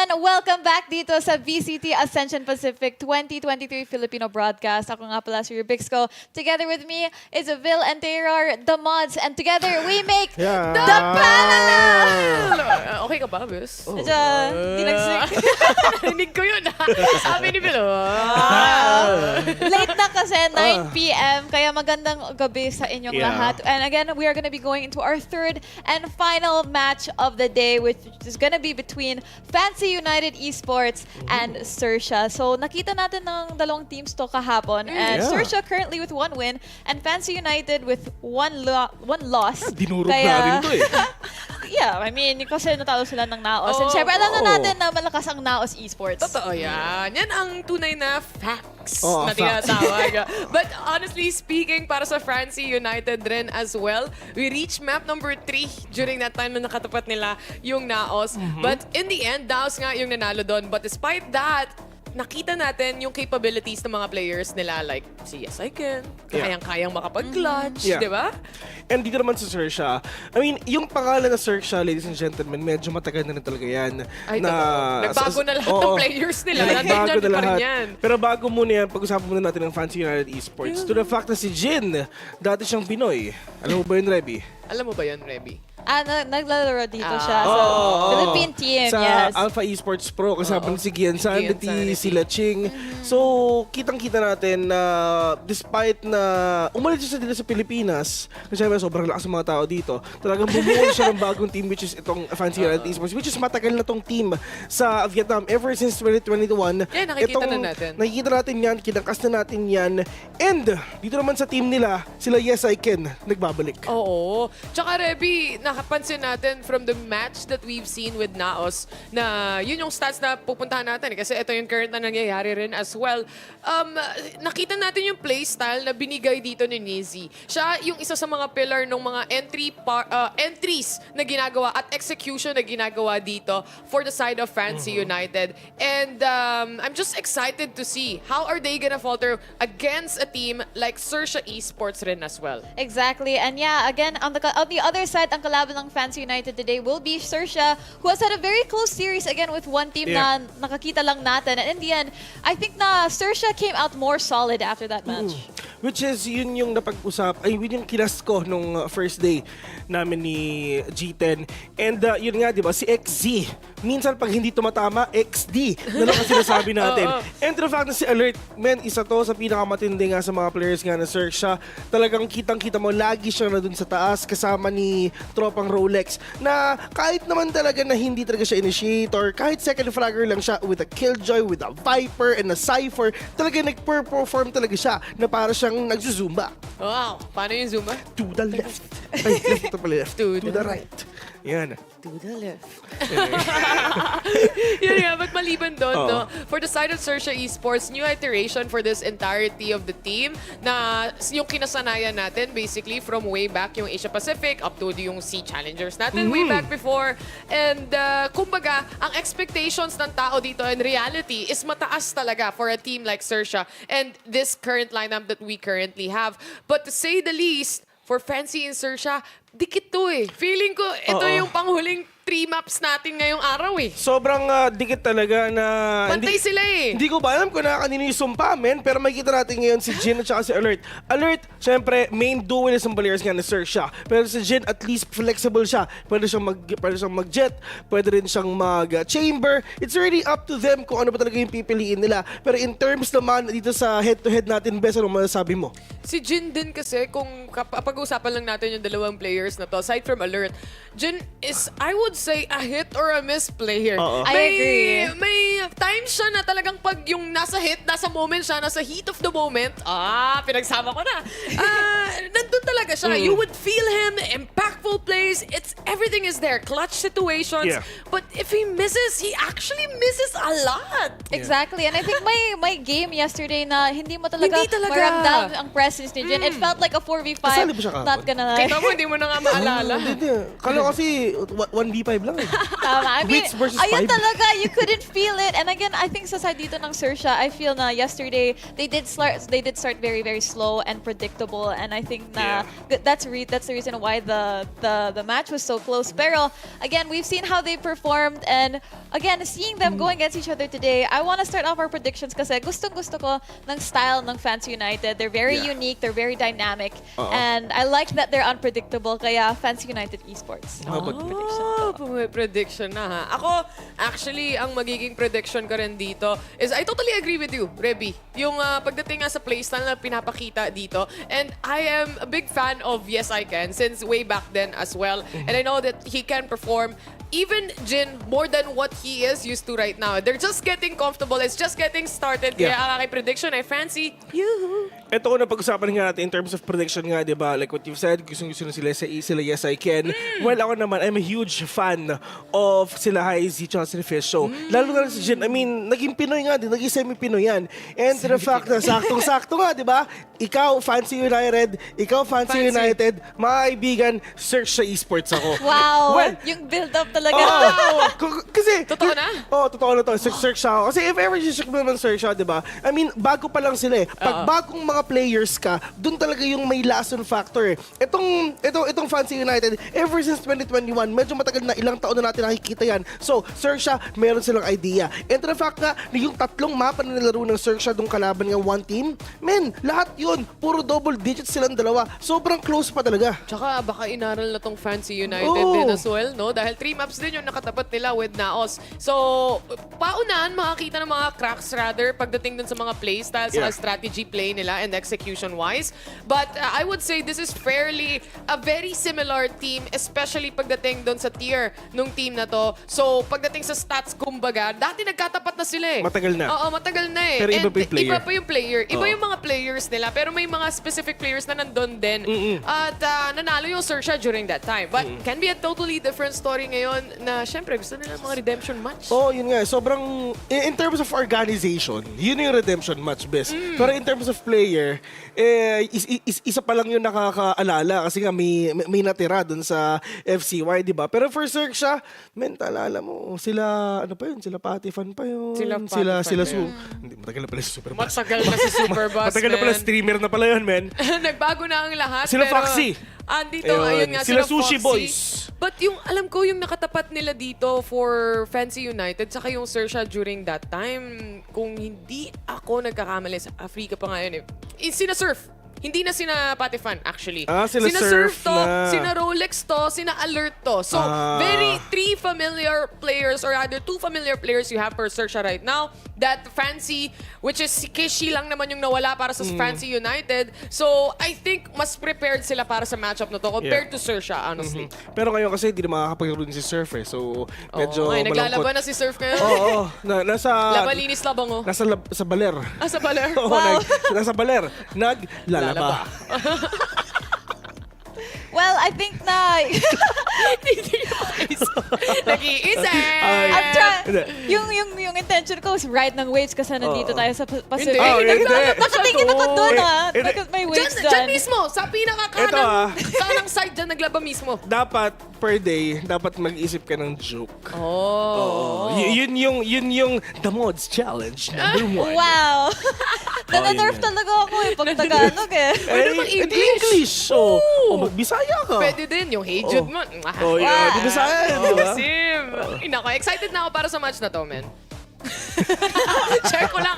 everyone! Welcome back dito sa VCT Ascension Pacific 2023 Filipino broadcast. Ako nga pala si Rubixco. Together with me is Vil and Terror, the mods, and together we make the Panel! Okay ka ba, Bes? Di nagsik. Narinig ko yun. Sabi ni Vil. Late na kasi, 9 p.m. Kaya magandang gabi sa inyong lahat. And again, we are gonna be going into our third and final match of the day, which is gonna be between Fancy United Esports and XERXIA. So nakita natin ng dalawang teams to kahapon. And XERXIA currently with 1 win and Fancy United with 1 loss. Dinurog na rin to eh. Yeah, I mean, kasi natalo sila ng Naos. And syempre, alam na natin na malakas ang Naos Esports. Totoo yan. Yan ang tunay na facts na facts. tinatawag. But honestly speaking, para sa Fancy United rin as well, we reached map number 3 during that time na nakatapat nila yung Naos. But in the end, Naos nga yung nanalo doon. But despite that, nakita natin yung capabilities ng mga players nila like si Yes I Can, kayang-kayang makapag-clutch, di ba? And dito naman sa XERXIA, I mean, yung pangalan na XERXIA, ladies and gentlemen, medyo matagal na rin talaga yan. Ay, nagbago na lahat ng players nila. Nagbago na pa rin lahat. yan. Pero bago muna yan, pag-usapan muna natin ng Fancy United Esports. To the fact na si Jin, dati siyang Pinoy. Alam mo ba yun, Reby? Alam mo ba yan, Reby? Naglalaro dito siya sa Philippine team, sa yes. Alpha Esports Pro, kasama si Gian Sanity, sila Ching. So, kitang-kita natin na despite na umalis siya dito sa Pilipinas, kasi sobrang lakas ng mga tao dito, talagang bumuo siya ng bagong team which is itong Fancy United Esports, which is matagal na tong team sa Vietnam ever since 2021. Yeah, nakikita na natin. Nakikita natin yan, kinakas na natin yan. And, dito naman sa team nila, sila Yes I Can, nagbabalik. Oo. Tsaka Reby, nakapansin natin from the match that we've seen with Naos na yun yung stats na pupuntahan natin kasi ito yung current na nangyayari rin as well. Nakita natin yung playstyle na binigay dito ni Nizzy. Siya yung isa sa mga pillar ng mga entries na ginagawa at execution na ginagawa dito for the side of Fancy United. And I'm just excited to see how are they gonna falter against a team like XERXIA Esports rin as well. Exactly. And yeah, again, on the other side, ang kalaban ng Fancy United today will be XERXIA, who has had a very close series again with one team na nakakita lang natin. And in the end, I think na XERXIA came out more solid after that match. Which is, yun yung napag-usap, ay yun yung kinas ko nung first day namin ni G10. And yun nga, di ba, si XZ, minsan pag hindi tumatama, XD, na lang ang sinasabi natin. And the fact na si Alert, man, isa to sa pinakamatindi nga sa mga players nga na XERXIA. Talagang kitang-kita mo, lagi siya na dun sa taas, kasama ni tropang Rolex, na kahit naman talaga na hindi talaga siya initiator, kahit second fragger lang siya with a Killjoy, with a Viper, and a Cypher, talaga nag-perform talaga siya na para siyang nagzuzumba. Wow! Paano yung Zumba? To the left. Ay, left ito pala left. To the right. Yan. To the left. Yun nga, but maliban doon, no? For the side of XERXIA Esports, new iteration for this entirety of the team na yung kinasanayan natin basically from way back yung Asia Pacific up to yung Sea Challengers natin way back before. And kumbaga, ang expectations ng tao dito in reality is mataas talaga for a team like XERXIA and this current lineup that we currently have. But to say the least, for Fancy and XERXIA, dikit to eh. Feeling ko, ito yung panghuling 3 maps natin ngayong araw eh. Sobrang dikit talaga na... Pantay sila eh. Hindi ko ba alam kung kanino yung sumpa, men. Pero makikita natin ngayon si Jin at saka si Alert. Alert, syempre, main duelist ng players nga na XERXIA. Pero si Jin, at least flexible siya. Pwede siyang mag-jet, pwede rin siyang mag-chamber. It's really up to them kung ano ba talaga yung pipiliin nila. Pero in terms naman, dito sa head-to-head natin, best, ano masasabi mo? Si Jin din kasi, kung pag-usapan lang natin yung dalawang players na to, aside from Alert, Jin is, I would say, a hit or a miss player. I agree. May time siya na talagang pag yung nasa hit, nasa moment siya, nasa heat of the moment, pinagsama ko na. Nandun talaga siya. You would feel him, impactful plays, everything is there. Clutch situations. But if he misses, he actually misses a lot. Exactly. And I think my game yesterday na hindi mo talaga maramdam ang presence ni Jin. It felt like a 4v5. Kasali ba siya kahapon? Not gonna lie. Kita mo, hindi mo na nga maalala. Kala kasi 1v5 5v5 lang eh. Tama. I mean, Wits versus ayun 5. talaga, you couldn't feel it. And again, I think sa side dito ng XERXIA, I feel na yesterday, they did start very, very slow and predictable. And I think na that's the reason why the match was so close. Pero again, we've seen how they performed. And again, seeing them going against each other today, I want to start off our predictions kasi gustong-gusto ko ng style ng Fancy United. They're very unique, they're very dynamic. And I like that they're unpredictable. Kaya Fancy United Esports. Prediction na ha. Ako, actually, ang magiging prediction ko rin dito is I totally agree with you, Reby. Yung pagdating nga sa playstyle na pinapakita dito. And I am a big fan of Yes I Can since way back then as well. And I know that he can perform even Jin more than what he is used to right now. They're just getting comfortable. It's just getting started. Kaya ang aking prediction ay Fancy. Yoo-hoo! Ito ko na pag-usapan nga natin in terms of prediction nga, di ba? Like what you've said, gusto na sila Yes I Can. Well, ako naman, I'm a huge fan of sila Heisey tsaka sila Fish. So, lalo na si Jin, I mean, naging Pinoy nga din, naging semi-Pinoy yan. And to the fact na saktong-sakto nga, di ba? Ikaw, Fancy United, mga kaibigan, search sa esports ako. Wow! Well, yung build-up talaga. Kasi, totoo na? Totoo na to. Search ako. Kasi if ever you naman search ako, di ba? I mean, bago pa lang sila eh. Pag bagong mga players ka, dun talaga yung may lesson factor eh. Itong Fancy United, ever since 2021, medyo matagal na, ilang taon na natin nakikita yan. So, XERXIA, meron silang idea. And to the fact nga, yung tatlong mapa na nilaro ng XERXIA dong kalaban ng one team, men, lahat yun, puro double digits silang dalawa. Sobrang close pa talaga. Tsaka baka inaral na tong Fancy United din as well, no? Dahil 3 maps din yung nakatapat nila with Naos. So, paunahan makakita ng mga cracks rather pagdating dun sa mga playstyles, sa strategy play nila and execution-wise. But I would say this is fairly a very similar team, especially pagdating dun sa tier nung team na to. So, pagdating sa stats, kumbaga, dati nagkatapat na sila eh. Matagal na. Oo, matagal na eh. Pero iba pa yung player. Iba pa yung player. Iba yung mga players nila. Pero may mga specific players na nandun din. At nanalo yung XERXIA during that time. But can be a totally different story ngayon na syempre gusto nila mga redemption match. Yun nga. Sobrang, in terms of organization, yun yung redemption match best. Pero in terms of player, isa pa lang yung nakakaalala kasi nga may natira dun sa FCY, di ba? Pero for XERXIA, alala mo, sila, ano pa yun? Sila Patifan pa yun. Sila Hindi, matagal na pala si Superboss. Matagal na si Superboss, Matagal na pala streamer na pala yun, men. Nagbago na ang lahat. Sila pero, Foxy. Andito, ayun nga, sila Foxy. Sushi Boys. But yung, alam ko, yung nakatapat nila dito for Fancy United, saka yung XERXIA during that time, kung hindi ako nagkakamali, sa Africa pa nga yun eh. Sina Surf. Hindi na sina Patifan, actually. Sina Surf to, na. sina Rolex to, sina Alert to. So, very 3 familiar players or rather 2 familiar players you have for XERXIA right now. That Fancy, which is si Kishi lang naman yung nawala para sa Fancy United. So, I think mas prepared sila para sa matchup na to compared to XERXIA, honestly. Pero ngayon kasi hindi na makakapagro din si Surf eh. So, medyo malungkot. Naglalaban na si Surf ngayon. Nasa... Labalinis labango. Sa baler. Sa baler? Wow. Nasa baler. Naglalaba. Well, I think na... Nag-iisip! I'm trying... Yung intention ko is ride ng waves kasi nandito tayo sa Pacific. Nakatingin ako doon may waves dyan. Dyan mismo, sa pinaka-kanang side dyan, naglaba mismo. Dapat, per day, dapat mag-isip ka ng joke. Yun yung The Mods Challenge #1. Wow! Nana-nerf talaga ako eh, pag Tagalog eh. Pwede naman English. Bisaya ka. Pwede din, yung hey Jude mo. Di Bisaya yun, di ba? Sim. Inako, excited na ako para sa match na to, man. Share ko lang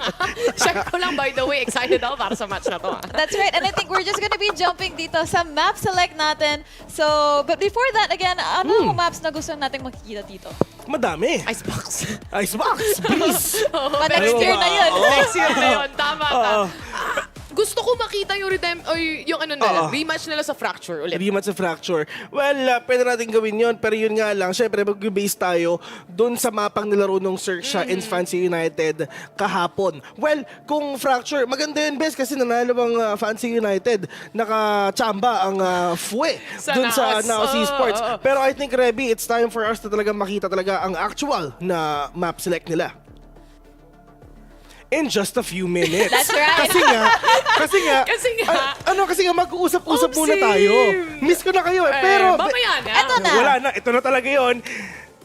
Share ko lang, by the way. Excited ako para sa match na to. That's right. And I think we're just gonna be jumping dito sa map select natin. So, but before that, again, ano ang maps na gusto nating makikita dito? Madami. Icebox. Please. Next year na yun. Next year na yun. Tama ka. Gusto ko makita yung rematch nila sa Fracture ulit. Rematch sa Fracture. Well, pwede natin gawin yun. Pero yun nga lang, syempre mag-base tayo doon sa mapang nilaro ng XERXIA and Fancy United kahapon. Well, kung Fracture, maganda yun best kasi nanalo ang Fancy United. Nakachamba ang FUE doon sa Naos Esports. Pero I think, Reby, it's time for us to talaga makita talaga ang actual na map select nila. In just a few minutes. That's right. Kasi nga mag-uusap-usap muna tayo. Miss ko na kayo eh. Pero mamaya na. Eto na. Wala na. Ito na talaga yon.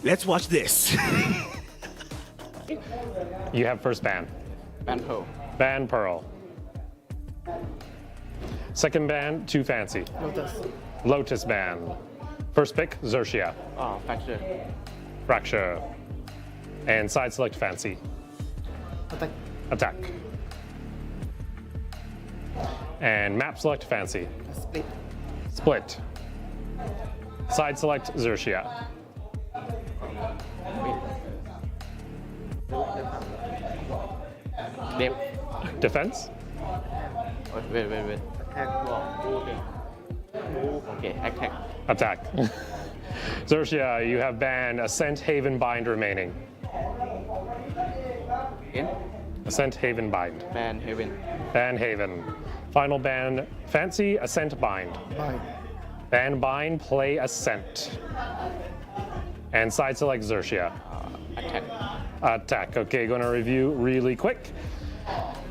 Let's watch this. You have first ban. Ban Pearl. Ban Pearl. Second ban, too fancy. Lotus. Lotus ban. First pick, XERXIA. Fracture. Fracture. And side select fancy. Attack. Attack. And map select fancy. Split. Split. Side select XERXIA. Defense? Wait. Attack. Okay, attack. Attack. XERXIA, you have banned Ascent, Haven, Bind remaining. Again? Ascent, Haven, Bind. Ban Haven. Ban Haven. Final ban, Fancy, Ascent, Bind. Bind. Ban Bind, play Ascent. And side select XERXIA. Attack. Attack. Okay, gonna review really quick.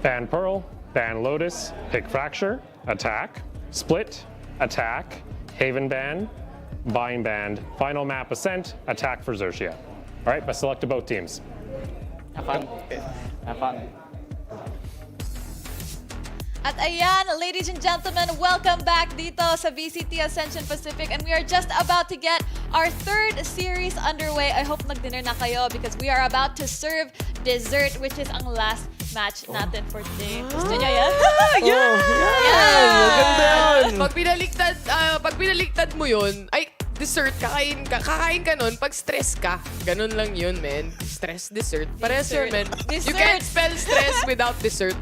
Ban Pearl, ban Lotus, pick Fracture, attack, split, attack, Haven ban, bind banned, final map Ascent, attack for XERXIA. All right, best select to both teams. Have fun. Have fun. At ayan, ladies and gentlemen, welcome back dito sa VCT Ascension Pacific, and we are just about to get our third series underway. I hope nag-dinner na kayo because we are about to serve dessert, which is ang last match natin for today. Gusto niya yan? Yan! Maganda yan! Pag pinaliktad mo yun, ay, dessert, kakain ka nun, pag stress ka, ganun lang yun, men. Stress, dessert. Parehas yun, men. You can't spell stress without dessert.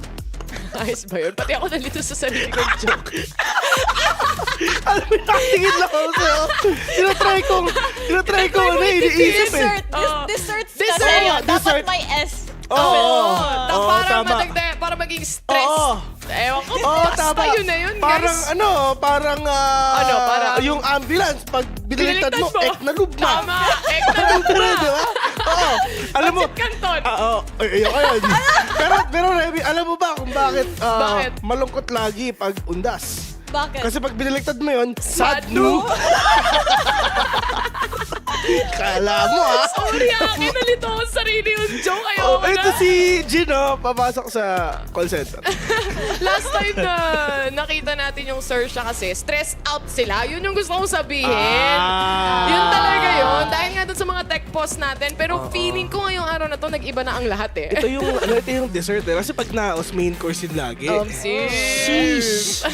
Ayos ba yun? Pati ako nalito sa sarili kong joke. Alam mo, nakatingin lang ako sa'yo. Tinatry ko, iniisip eh. Desserts kasi yun. Dapat may S. Para maging stress. Ewan ko, basta yun na yun, guys. Parang yung ambulance, pag biniliktad mo, ek na lubna. Tama, ek na lubna. Di ba? Oo. Alam mo, Canton. ayun. Pero Remy, alam mo ba kung bakit malungkot lagi pag undas? Bakit? Kasi pag biniliktad mo yun, sad no. Kala mo Sorry nalito ako sa sarili yung joke. Ayoko na. Ito si Gino, papasok sa call center. Last time na nakita natin yung XERXIA kasi, stressed out sila. Yun yung gusto kong sabihin. Yun talaga yun. Dahil nga dun sa mga tech post natin. Pero feeling ko ngayong araw na to, nag-iba na ang lahat eh. Ito yung dessert eh. Kasi pag naos, main course yun lagi. Sis.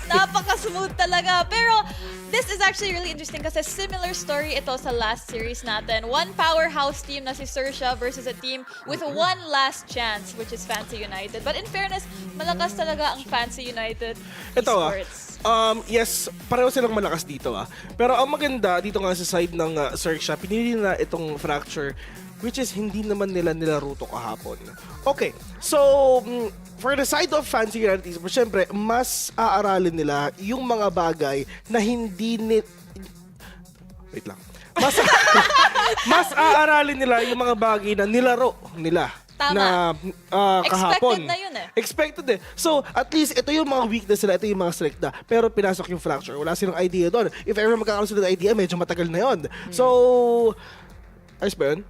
Napaka-smooth talaga. Pero this is actually really interesting kasi similar story ito sa last series natin. One powerhouse team na si XERXIA versus a team with one last chance, which is Fancy United. But in fairness, malakas talaga ang Fancy United Esports. Yes, pareho silang malakas dito Pero ang maganda dito nga sa side ng XERXIA, pinili na itong Fracture, which is hindi naman nila nilaro to kahapon. Okay, so for the side of Fancy United, syempre, mas aaralin nila yung mga bagay na hindi Wait lang. Mas aaralin nila yung mga bagay na nilaro nila. Tama. Na kahapon. Expected na yun eh. Expected eh. So, at least, ito yung mga weakness nila, ito yung mga strength na. Pero pinasok yung Fracture. Wala silang idea doon. If ever magkakaroon sila ng idea, medyo matagal na yun. So, ayos ba yun?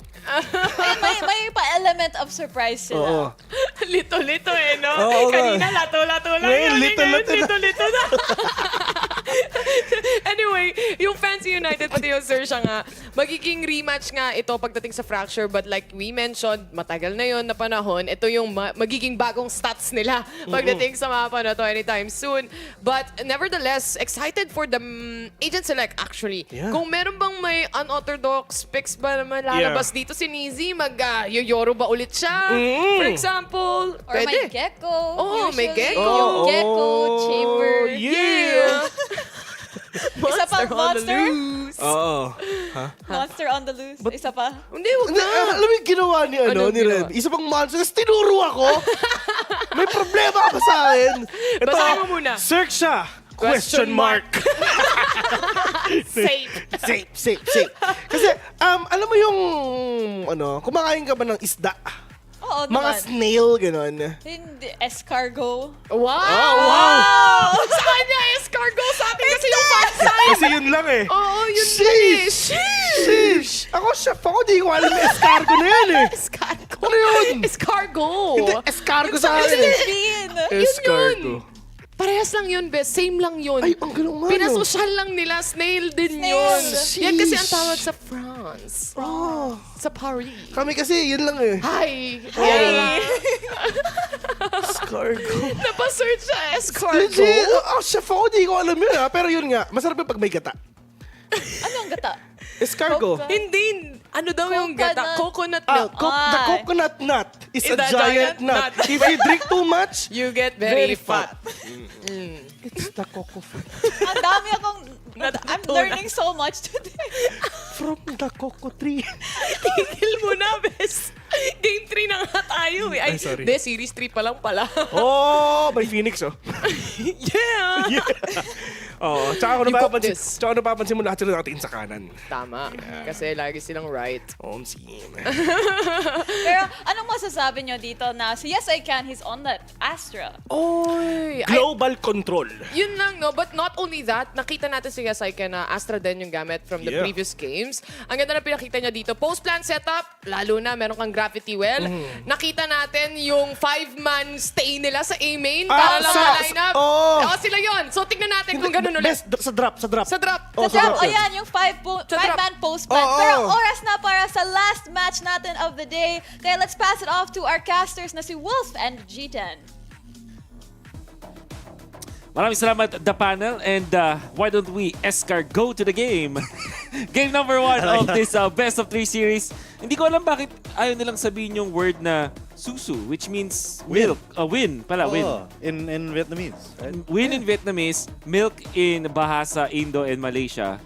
may pa-element of surprise sila. Lito-lito eh, no? Kanina, lato-lato lang ngayon, yun. lito-lito na. Anyway, yung Fancy United, pati yung XERXIA nga, magiging rematch nga ito pagdating sa Fracture. But like we mentioned, matagal na yun na panahon. Ito yung magiging bagong stats nila pagdating sa mapa na to anytime soon. But nevertheless, excited for the agent select actually. Yeah. Kung meron bang may unorthodox picks ba naman lalabas dito si Nizi, mag-yoyoro ba ulit siya? For example, Or may gecko. May Usually, gecko. Yung gecko, chamber. Yeah! Isa pa, monster. Monster On the loose. Isa pa. Hindi, wag na. Alam mo yung ginawa ni Red? Isa pang monster, tapos tinuro ako. May problema ka ba sa akin? Ito, Basahin mo muna. XERXIA! Question mark. Safe. Safe. Kasi, alam mo yung, kumakain ka ba ng isda? Oo Mga naman. snail, ganon. Hindi, escargot. Wow! Oh, wow! Sa kanya, escargot. Sa atin kasi yung fan sign. Kasi yun lang eh. Oo, yun lang eh. Sheesh! Ako, chef ako, di ko alam yung escargot na yan eh. Escargot. Ano yun? Escargot. Hindi, escargot sa akin eh. Bean. Escargot. Parehas lang yun, bes. Same lang yun. Ay, ang galong nga, no? Pinasosyal lang nila. Snail din Snail. yun. Sheesh. Yan kasi ang tawag sa France. Oh. Sa Paris. Kami kasi, yun lang eh. Hi! Hey. Escargot. Napasearch siya, escargot. Legit. Chef ako, di ko alam yun ha. Pero yun nga, masarap yung pag may gata. Anong gata? Escargot. Hindi. Ano daw yung gata? Coconut milk. The coconut nut is a giant nut. If you drink too much, You get very fat. it's the coco fruit. Ang dami akong... I'm learning so much today. From the coco tree. Tigil mo na, bes. Game 3 na nga tayo eh. Ay, sorry. De, series 3 pa lang pala. Oh, by Phoenix oh. Yeah! Oh, tsaka You got this. napapansin mo lahat sila nakatingin sa kanan. Tama. Kasi lagi silang right. Pero anong masasabi nyo dito na si Yes I Can, he's on that Astra? Oy! Global control. Yun lang, no? But not only that, nakita natin si Yasaika na Astra din yung gamit from the Yeah. previous games. Ang ganda na pinakita niya dito. Post-plan setup, lalo na meron kang gravity well. Nakita natin yung 5-man stay nila sa A-main para lang ma-line up. Oh. Sila yon. So, tignan natin kung ganun ulit. Best, sa drop. Sa drop. Sa drop, ayan, yung 5-man post-plan. Pero oras na para sa last match natin of the day. Kaya let's pass it off to our casters na si Wolf and G10. Maraming salamat, the panel, and why don't we go to the game? Game number 1 of this best of 3 series. Hindi ko alam bakit ayaw nilang sabihin yung word na susu, which means milk. Win pala, win. In Vietnamese, right? Win in Vietnamese, milk in Bahasa, Indo, and Malaysia.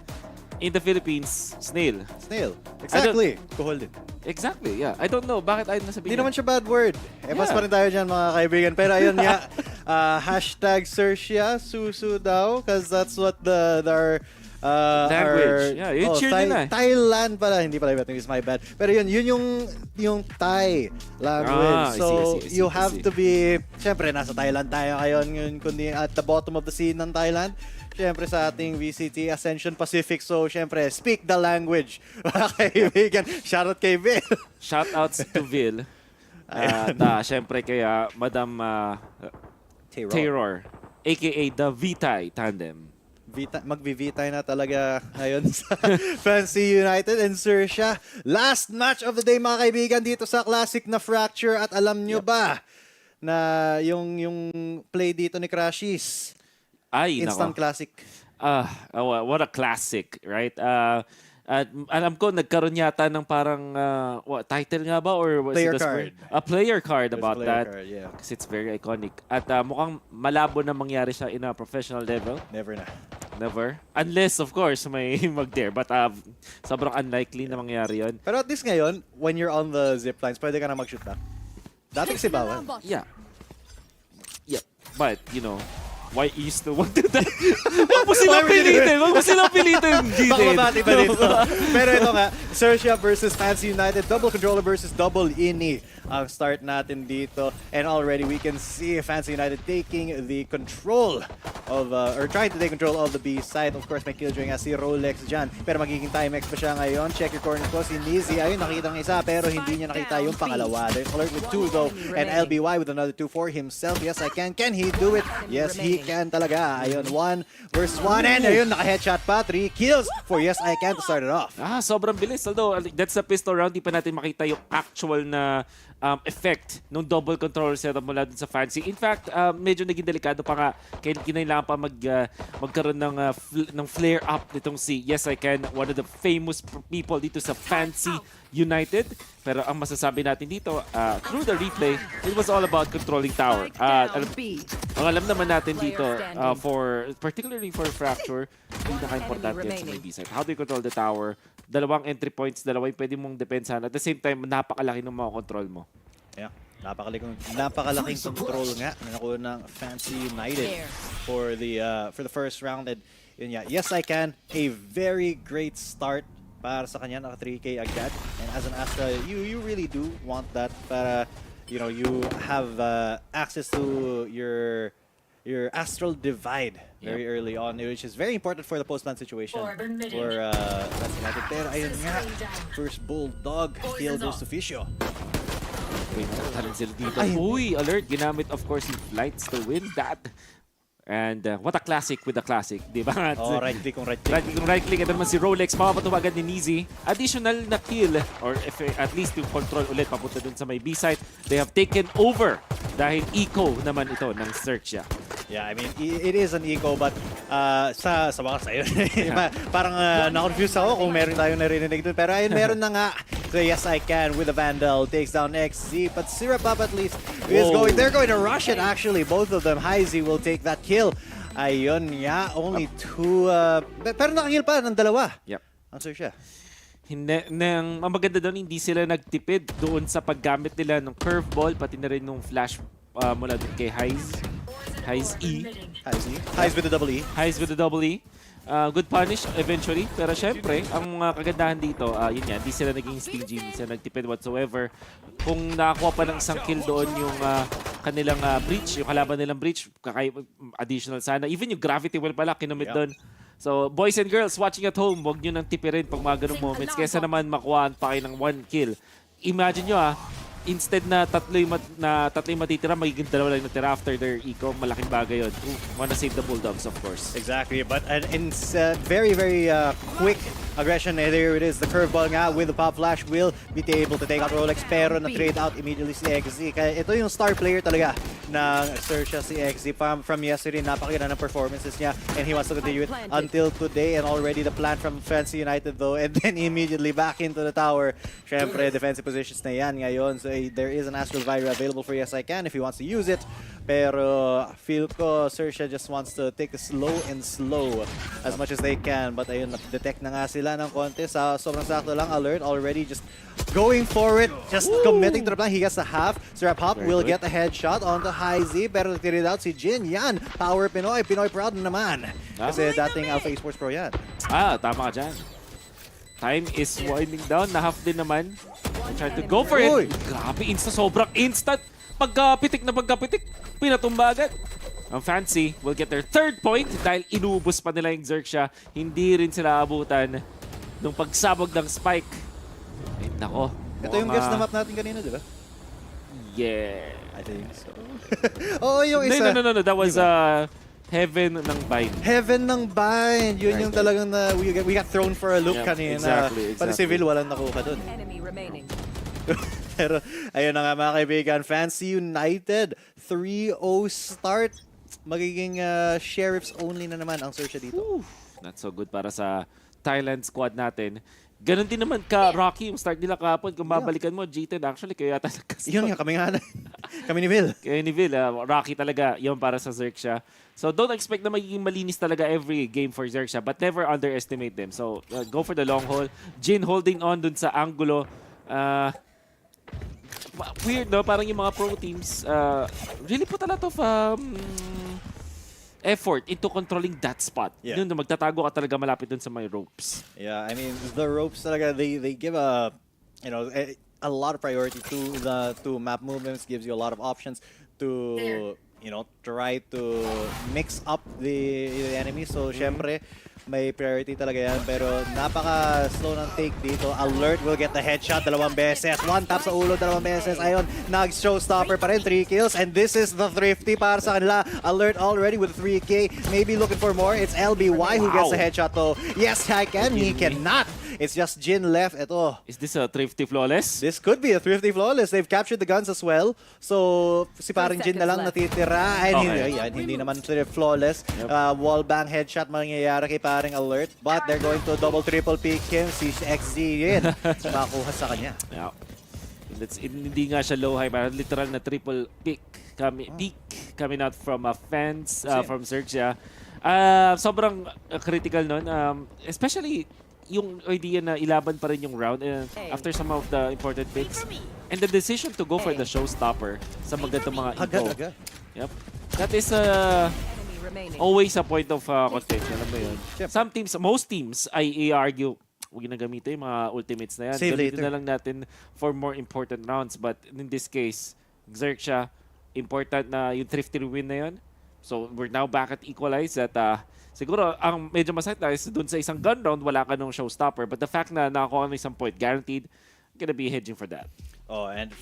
In the Philippines, snail. Snail. Exactly. Kuhold it. Exactly, yeah. I don't know. Bakit ayaw na sabihin? Hindi naman siya bad word. Mas pa rin tayo dyan, mga kaibigan. Pero ayun nga, hashtag XERXIA, susu daw, because that's what our language. Yeah, yun cheer nila. Thailand pala, hindi pala Vietnamese, my bad. Pero yun yung Thai language. So you have to be, syempre nasa Thailand tayo ngayon, kundi at the bottom of the scene ng Thailand. Syempre sa ating VCT Ascension Pacific. So syempre, speak the language. Mga kaibigan, shoutout kay Vil. Shoutouts to Vil. At syempre kay Madam Terror, aka the VTI Tandem. Mag-VTI na talaga ngayon sa Fancy United and XERXIA. Last match of the day, mga kaibigan, dito sa classic na Fracture. At alam nyo ba na yung play dito ni Crashies? Ay, instant classic. What a classic, right? At alam ko, nagkaroon yata ng parang, title nga ba? Or was player it card. A player card about that. Card, yeah. Kasi it's very iconic. At mukhang malabo na mangyari siya in a professional level. Never na. Never. Unless, of course, may mag-dare. But sobrang unlikely na mangyari yun. Pero at least ngayon, when you're on the zip lines, pwede ka na mag-shoot back. Dati kasi bawal. Yeah. Yeah. But, you know, why you still want to do that? Wag mo silang pilitin. Wag mo silang pilitin. Baka mabati pa dito. Pero ito nga, XERXIA versus Fancy United. Double controller versus double ini ang start natin dito. And already we can see Fancy United taking the control of, or trying to take control of the B side. Of course, may killjoy nga si Rolex dyan. Pero magiging Timex pa siya ngayon. Check your corner ko. Si Nizzy, ayun, nakita ng isa. Pero hindi niya nakita yung pangalawa. There's Alert with 2 though. And LBY with another 2 for himself. Yes, I can. Can he do it? Yes, he can talaga. Ayun, 1 versus 1. And ayun, naka-headshot pa. 3 kills for Yes, I can to start it off. Sobrang bilis. Although, that's a pistol round. Di pa natin makita yung actual na effect ng double controller setup mula dun sa Fancy. In fact, medyo naging delikado pa nga. Kinailangan pa magkaroon ng flare up nitong si Yes I Can, one of the famous people dito sa Fancy United. Pero ang masasabi natin dito, through the replay, it was all about controlling tower. Ang alam naman natin dito, particularly for Fracture, pinaka-importante yan sa may B-side. How do you control the tower? Dalawang entry points, dalawa yung pwede mong depensahan. At the same time, napakalaki ng mga control mo. Yeah, napakalaking control nga na nakuha ng Fancy United for the first round. And yun nga, Yes I Can, a very great start para sa kanya, naka 3K agad. And as an Astra, you really do want that para you know, you have access to your astral divide very early on, which is very important for the post-plant situation for Manchester United. Pero ayun nga, first bulldog kill goes to Fisio. Wait, natatalon sila dito. Uy, alert! Ginamit, of course, yung flights to win that. And what a classic with a classic, di ba? Oh, right-click kung right-click. Right-click kung right-click. Ito naman si Rolex, mapapatuwa agad ni Nizi. Additional na kill, or if, at least yung control ulit papunta dun sa may B-site. They have taken over dahil eco naman ito ng XERXIA. Yeah, I mean, it is an eco, but sa wakas ayun. Parang na-confuse ako kung meron tayong narinig doon. Pero ayun, meron na nga. So yes, I can with the Vandal. Takes down XZ, but Syrup Up at least is going. They're going to rush it, actually. Both of them. Hyzy will take that kill. Ayun, yeah, only two. Pero nakakill pa ng dalawa. Yep. Ang XERXIA. Ang maganda doon, hindi sila nagtipid doon sa paggamit nila ng curveball, pati na rin nung flash mula doon kay Hyzy. Hyzy with the double E. Hyzy with the double E. Good punish eventually. Pero syempre, ang kagandahan dito, yun yan, hindi sila naging stingy, hindi sila nagtipid whatsoever. Kung nakakuha pa ng isang kill doon yung kanilang breach, yung kalaban nilang breach, additional sana. Even yung gravity well pala, kinumit doon. So, boys and girls watching at home, huwag nyo nang tipirin pag mga ganung moments. Kesa naman makuhaan pa kayo ng 1 kill. Imagine nyo instead na tatlo yung matitira, magiging dalawa lang natira after their eco. Malaking bagay yun. Wanna save the Bulldogs, of course. Exactly, but in very, very quick aggression. There it is, the curveball nga with the pop flash will be able to take out Rolex, pero na-trade out immediately si XZ. Kaya ito yung star player talaga ng XERXIA, si XZ. From yesterday, napakaganda ng performances niya, and he wants to continue it until today. And already the plan from Fancy United though, and then immediately back into the tower. Syempre, defensive positions na yan ngayon. So there is an Astral Vira available for Yes I Can if he wants to use it. Pero feel ko XERXIA just wants to take it slow as much as they can. But ayun, detect na nga sila ng konti. Sobrang sakto lang. Alert already just going for it. Just committing to the plan. He gets a half. Syrup Up will get a headshot onto Hyzy. Pero natirid out si Jin. Yan. Power Pinoy. Pinoy proud na naman. Kasi dating Alpha Esports Pro yan. Tama ka dyan. Time is winding down. Na-half din naman. Try to go for it. Grabe, sobrang instant. Pagkapitik, pinatumba agad. Ang Fancy will get their 3rd point dahil inubos pa nila yung XERXIA. Hindi rin sila abutan nung pagsabog ng spike. Ay, nako. Ito yung guess na map natin kanina, di ba? Yeah. I think so. Oo, yung isa. No. That was Heaven ng Bind. Heaven ng Bind. Yun yung talagang we got thrown for a loop kanina. Exactly. Pati civil, walang nakuha dun. Pero ayun na nga mga kaibigan, Fancy United 3-0 start. Magiging sheriffs only na naman ang XERXIA dito. Not so good para sa Thailand squad natin. Ganon din naman ka Rocky yung start nila kahapon. Kung babalikan mo, G10 actually kaya yata nagkasama. Yun nga, kami ni Vil. Kaya ni Vil, Rocky talaga yun para sa XERXIA. So don't expect na magiging malinis talaga every game for XERXIA, but never underestimate them. So go for the long haul. Jin holding on dun sa angulo. Weird, no? Parang yung mga pro teams really put a lot of effort into controlling that spot. Yeah. Yun, magtatago ka talaga malapit dun sa may ropes. Yeah, I mean, the ropes talaga, they give a lot of priority to map movements, gives you a lot of options to try to mix up the enemy. So, syempre, may priority talaga yan. Pero napaka-slow ng take dito. Alert will get the headshot 2 beses. 1 tap sa ulo 2 beses. Ayun, nag-showstopper pa rin. 3 kills. And this is the thrifty para sa kanila. Alert already with 3K. Maybe looking for more. It's LBY who gets the headshot though. Yes, I can. He cannot. It's just Jin left. Ito. Is this a thrifty flawless? This could be a thrifty flawless. They've captured the guns as well. So, si parang Jin na lang natitira. Ay, hindi naman flawless. Wallbang headshot mangyayari kay paring Alert. But they're going to double-triple pick him. Si XZ yun. Makuha sa kanya. Yeah. Hindi nga siya low high. Literal na triple pick. Coming out from fans from XERXIA. Sobrang critical nun. Especially yung idea na ilaban pa rin yung round after some of the important picks. And the decision to go for the showstopper sa magandang mga eco. Yep. That is always a point of contention. Alam mo yun? Some teams, most teams, I argue, huwag na gamitin yung mga ultimates na yan. Save Gamitin later. na lang natin for more important rounds. But in this case, XERXIA, important na yung thrifty win na yun. So we're now back at equalize at siguro ang medyo masakit na is dun sa isang gun round, wala ka nung showstopper. But the fact na nakakuha ng isang point, guaranteed, gonna be hedging for that. Oh, and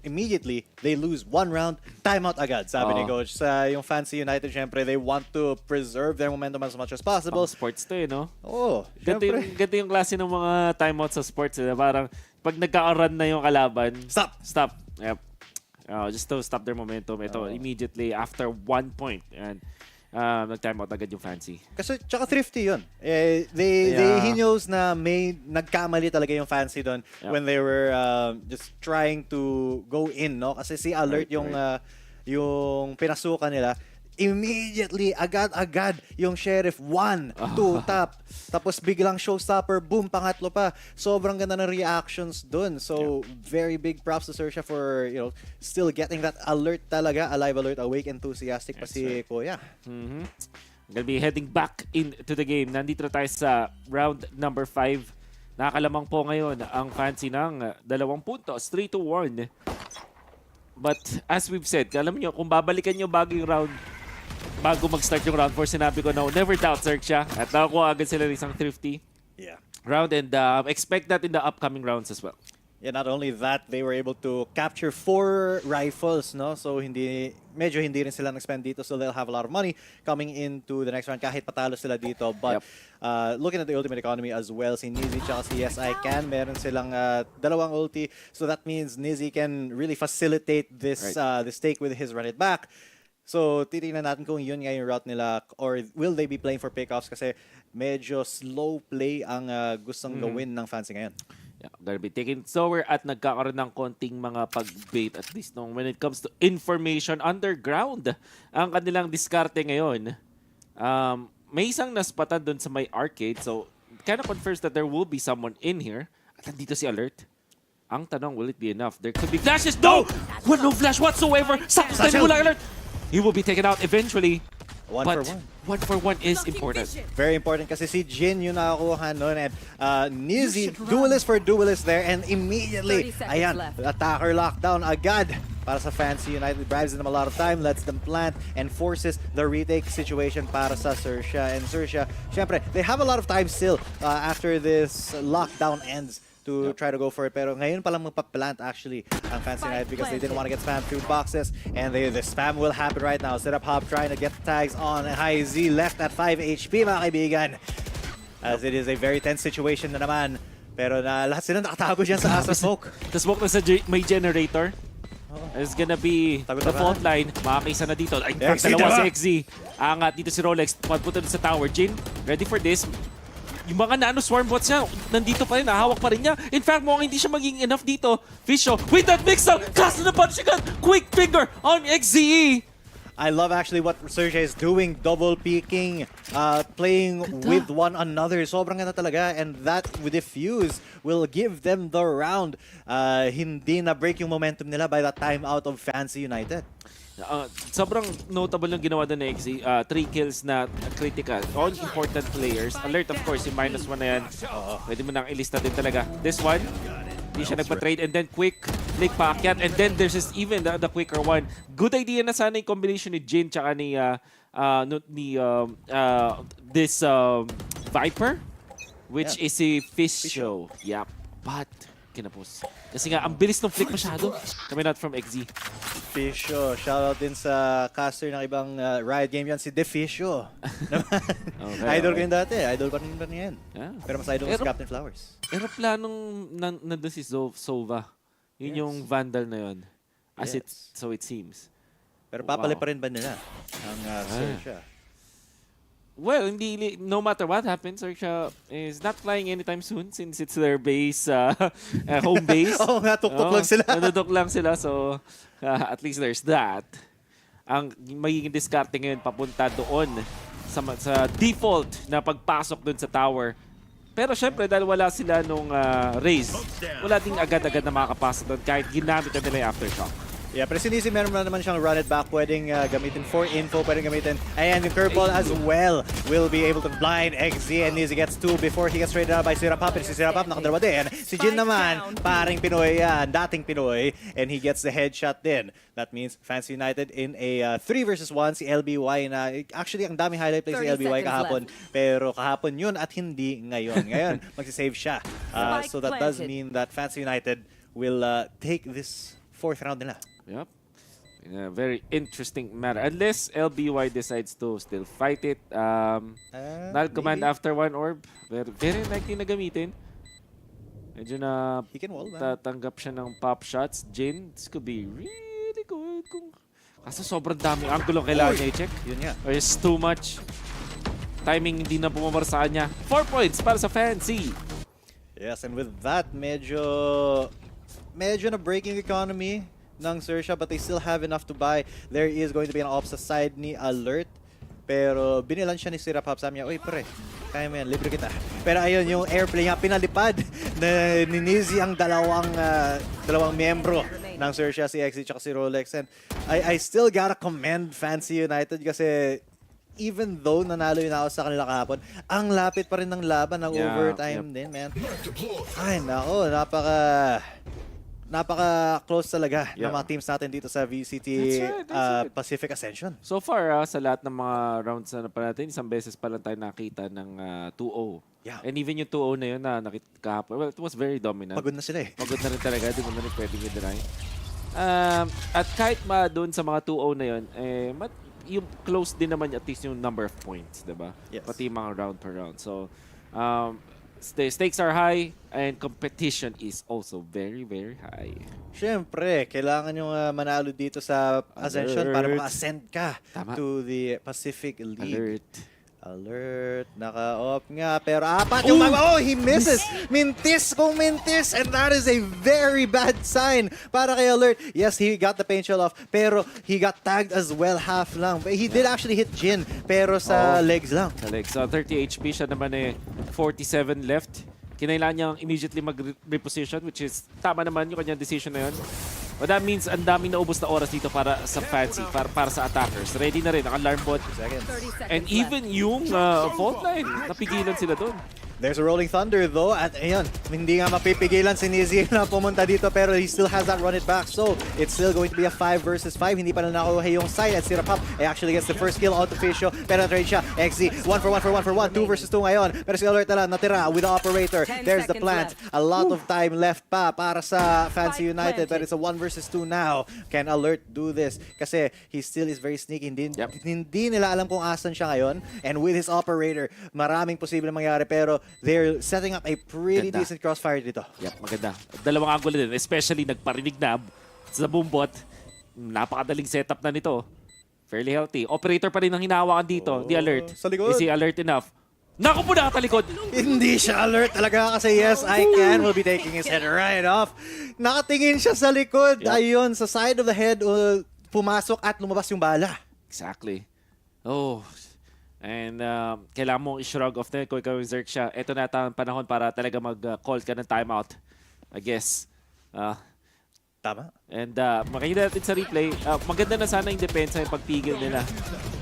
immediately, they lose one round, timeout agad, sabi ni Coach. Sa yung Fancy United, syempre, they want to preserve their momentum as much as possible. Pang sports to no? Oh, ganito yung klase ng mga timeout sa sports. Parang pag nagka-run na yung kalaban, stop. Yep. Just to stop their momentum. Ito, immediately after 1 point. And nag-timeout agad yung Fancy. Kasi tsaka thrifty yun. He knows na may nagkamali talaga yung Fancy doon when they were just trying to go in, no? Kasi si Alert yung pinasukan nila. Immediately, agad-agad yung Sheriff 1, 2, tap. Tapos biglang showstopper, boom, pangatlo pa. Sobrang ganda ng reactions dun. So, very big props to XERXIA for, still getting that alert talaga, alive alert, awake, enthusiastic pa si Kuya. Gonna be heading back into the game. Nandito na tayo sa round number 5. Nakakalamang po ngayon ang Fancy ng 2 puntos, 3-1. But as we've said, alam nyo, kung babalikan nyo bago mag-start yung round 4, sinabi ko na never doubt XERXIA at nakakuha agad sila ng isang thrifty round and expect that in the upcoming rounds as well. Yeah, not only that, they were able to capture 4 rifles, no? So medyo hindi rin sila nag-spend dito, so they'll have a lot of money coming into the next round kahit patalo sila dito. But looking at the ultimate economy as well, si Nizzy tsaka si SI can, meron silang dalawang ulti, so that means Nizzy can really facilitate this this take with his run it back. So, titingnan natin kung yun nga yung route nila or will they be playing for pickoffs kasi medyo slow play ang gustong gawin ng Fancy ngayon. Yeah, gonna be taking it slower at nagkakaroon ng konting mga pag-bait at least when it comes to information underground. Ang kanilang diskarte ngayon, may isang naspatan dun sa may arcade, so kind of confirms that there will be someone in here. At nandito si Alert. Ang tanong, will it be enough? There could be flashes. No! No flash whatsoever! Sakto tayo mula, Alert! He will be taken out eventually. One for one is important. Very important kasi si Jin yung nakakuha nun and Nizzy, duelist for duelist there and immediately, ayan, attacker lockdown agad para sa Fancy United. Drives them a lot of time, lets them plant and forces the retake situation para sa XERXIA. And XERXIA, syempre, they have a lot of time still after this lockdown ends to try to go for it. Pero ngayon palang magpa-plant actually ang Fancy United because they didn't want to get spammed through boxes. And the spam will happen right now. Set up Hop trying to get the tags on. High Z left at 5 HP mga kaibigan. As it is a very tense situation na naman. Pero lahat sila nakatago dyan sa Asa Smoke. The smoke na sa may generator. It's gonna be the fault line. Makakisa na dito. Ay, dalawa si XZ. Angat dito si Rolex. Pagpunta dito sa tower. Jin, ready for this. Yung mga swarm bots niya, nandito pa rin, hawak pa rin niya. In fact, mukhang hindi siya magiging enough dito. Fisho, with that mix-up, cast na punch again. Quick finger on XZE. I love actually what XERXIA is doing, double peeking, playing with one another. Sobrang ganda talaga, and that diffuse will give them the round. Hindi na break yung momentum nila by the time out of Fancy United. Sobrang notable yung ginawa doon na XZ. 3 kills na critical. All important players. Alert, of course, yung -1 na yan. Pwede mo nang ilista din talaga. This one, hindi siya nagpa-trade. And then quick, click paakyat. And then there's just even the quicker one. Good idea na sana yung combination ni Jin tsaka ni this Viper, which is si Fisho. Yep. But kinapos. Kasi nga, ang bilis ng flick masyado. Coming out from XZ. Fisho. Shoutout din sa caster ng ibang Riot game yan, si Defisho. Idol ko yun dati. Idol pa rin yan. Yeah. Pero mas idol ko si Captain Flowers. Aeroplanong nandun si Sova. Yun yung Vandal na yun. As so it seems. Pero papali pa rin ba nila ang XERXIA? Well, no matter what happens, XERXIA is not flying anytime soon since it's their base, home base. Oo nga, tuktok lang sila. Tuktok lang sila, so at least there's that. Ang magiging diskarte ngayon papunta doon sa default na pagpasok doon sa tower. Pero syempre, dahil wala sila nung raise, wala ding agad-agad na makakapasok doon kahit ginamit na nila yung aftershock. Yeah, pero sinisi meron na naman siyang run it back, pwedeng gamitin for info, pwedeng gamitin. Ayan, yung curveball as well will be able to blind XZ, and Nizzy gets 2 before he gets traded out by Sirapap. And si Sirapap nakadalawa din. Si Jin naman, paring Pinoy yan, dating Pinoy, and he gets the headshot din. That means Fancy United in a 3 versus 1. Si LBY na, actually ang daming highlight play si LBY kahapon, pero kahapon yun at hindi ngayon. Ngayon, magsisave siya. So that does mean that Fancy United will take this 4th round nila. Yep. In a very interesting matter. Unless LBY decides to still fight it. Null command after 1 orb. Very likely na gamitin. Medyo na tatanggap siya ng pop shots. Jin, this could be really good. Kaso sobrang daming angulo kailangan niya i-check. Yun nga. Or it's too much. Timing hindi na pumamar sa kanya. 4 points para sa Fancy. Yes, and with that, medyo na breaking economy ng XERXIA, but they still have enough to buy. There is going to be an ops sa side ni Alert. Pero binilan siya ni Sirapap. Sabi niya, uy pre, kaya mo yan, libre kita. Pero ayun, yung airplay niya, pinalipad na ni Nizzy ang dalawang miyembro ng XERXIA, si XE at si Rolex. And I still gotta commend Fancy United kasi even though nanalo yun ako sa kanila kahapon, ang lapit pa rin ng laban, ng overtime din, man. Ay, nako, napaka-close talaga ng mga teams natin dito sa VCT Pacific Ascension. So far, sa lahat ng mga rounds na pa natin, isang beses pa lang tayo nakita ng 2-0. Yeah. And even yung 2-0 na yun na nakita kahapon, well, it was very dominant. Pagod na sila eh. Pagod na rin talaga, di mo na rin pwedeng i-deny. At kahit doon sa mga 2-0 na yun, yung close din naman at least yung number of points, diba? Yes. Pati yung mga round per round. So, the stakes are high and competition is also very, very high. Siyempre, kailangan yung manalo dito sa Ascension para maka-ascend ka to the Pacific League. Alert. Naka-off nga. Pero apat yung oh, he misses. Mintis kung mintis. And that is a very bad sign para kay Alert. Yes, he got the paint shell off. Pero he got tagged as well, half lang. But he did actually hit Jin. Pero sa legs lang. Sa legs. So 30 HP siya naman 47 left. Kinailangan niyang immediately mag-reposition, which is tama naman yung kanyang decision na yun. But that means ang daming naubos na oras dito para sa Fancy, para sa attackers. Ready na rin, ang alarm bot. And even yung fault line, napigilan sila doon. There's a Rolling Thunder though, at ayun, hindi nga mapipigilan si Nizzy na pumunta dito pero he still has that run it back. So, it's still going to be a 5 versus 5. Hindi pa na nakuha yung side at Sirapap actually gets the first kill out of Fisio. Penetrate siya, XZ, 1 for 1 for 1 for 1, 2 versus 2 ngayon. Pero si Alert na lang natira with the operator. There's the plant. A lot of time left pa para sa Fancy United, but it's a 1 versus 2 now. Can Alert do this? Kasi he still is very sneaky. Hindi nila alam kung asan siya ngayon. And with his operator, maraming posible mangyari pero they're setting up a pretty decent crossfire dito. Yep, maganda. Dalawang angulo din, especially nagparinig na sa boombot. Napakadaling setup na nito. Fairly healthy. Operator pa rin ang hinahawakan dito, the Alert. Sa likod. Is he alert enough? Naku po, nakatalikod! Hindi siya alert talaga kasi yes, I can will be taking his head right off. Nakatingin siya sa likod. Yep. Ayun, sa side of the head, pumasok at lumabas yung bala. Exactly. Oh, and kailangan mong i-shrug off na kung ikaw yung XERXIA. Ito na ang panahon para talaga mag-call ka ng timeout. I guess. Tama. And makikita natin sa replay, maganda na sana yung depensa yung pagpigil nila.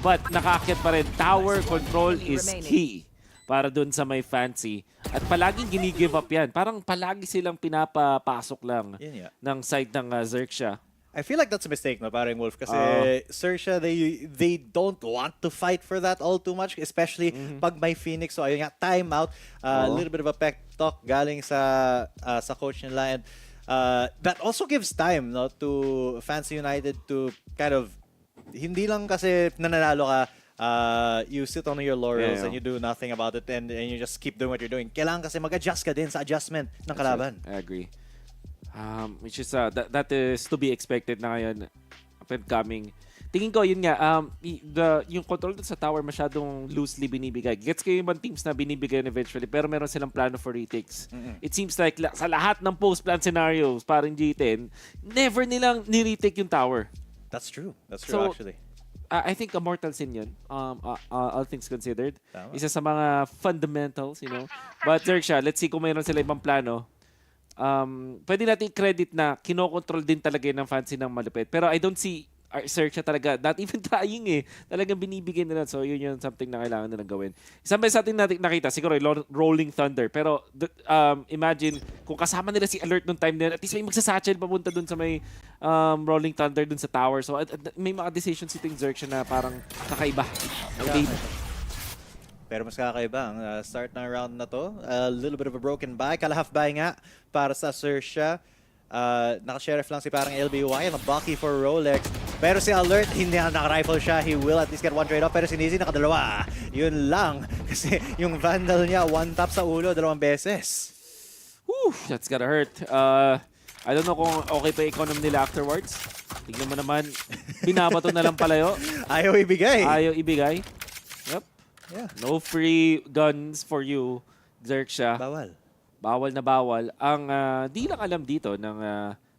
But nakaakyat pa rin. Tower control is key para dun sa may Fancy. At palaging gini-give up yan. Parang palagi silang pinapapasok lang ng side ng XERXIA. I feel like that's a mistake, no, parang Wolf, kasi XERXIA, they don't want to fight for that all too much, especially pag may Phoenix. So ayun nga, timeout, a little bit of a pep talk galing sa coach nila, and that also gives time, no, to Fancy United to kind of, hindi lang kasi nananalo ka, you sit on your laurels and you do nothing about it, and you just keep doing what you're doing. Kailangan kasi mag-adjust ka din sa adjustment ng kalaban. I agree. Which is that is to be expected na ngayon, up and coming. Tingin ko yun nga, yung control sa tower masyadong loosely binibigay. Gets ko yung ibang teams na binibigay eventually, pero meron silang plano for retakes. It seems like sa lahat ng post-plan scenarios, parang G10, never nilang ni-retake yung tower. That's true. That's true, actually. I think a mortal sin yun, all things considered. Isa sa mga fundamentals, you know. But XERXIA, let's see kung mayroon sila ibang plano. pwede natin credit na kinokontrol din talaga ng fancy ng malupit. Pero I don't see XERXIA talaga not even trying eh. Talagang binibigyan nila. So yun yung something na kailangan nilang gawin. Isang beses natin nakita, siguro Rolling Thunder. Pero imagine kung kasama nila si Alert nung time nila, at least may magsasatchel papunta dun sa may Rolling Thunder dun sa tower. So may mga decisions si XERXIA na parang kakaiba. Pero mas kakaiba ang start ng round na to. A little bit of a broken buy. Kalahaf buy nga para sa XERXIA. Naka-sheriff lang si parang LBY and a Bucky for Rolex. Pero si Alert, hindi na naka-rifle siya. He will at least get one trade off. Pero si Nizzy nakadalawa. Yun lang. Kasi yung Vandal niya, one tap sa ulo, 2 beses. Whew, that's gotta hurt. I don't know kung okay pa yung economy nila afterwards. Tignan mo naman, binabato na lang palayo. Ayaw ibigay. Ayaw ibigay. Yep. Yeah. No free guns for you, XERXIA. Bawal. Bawal na bawal. Ang di lang alam dito ng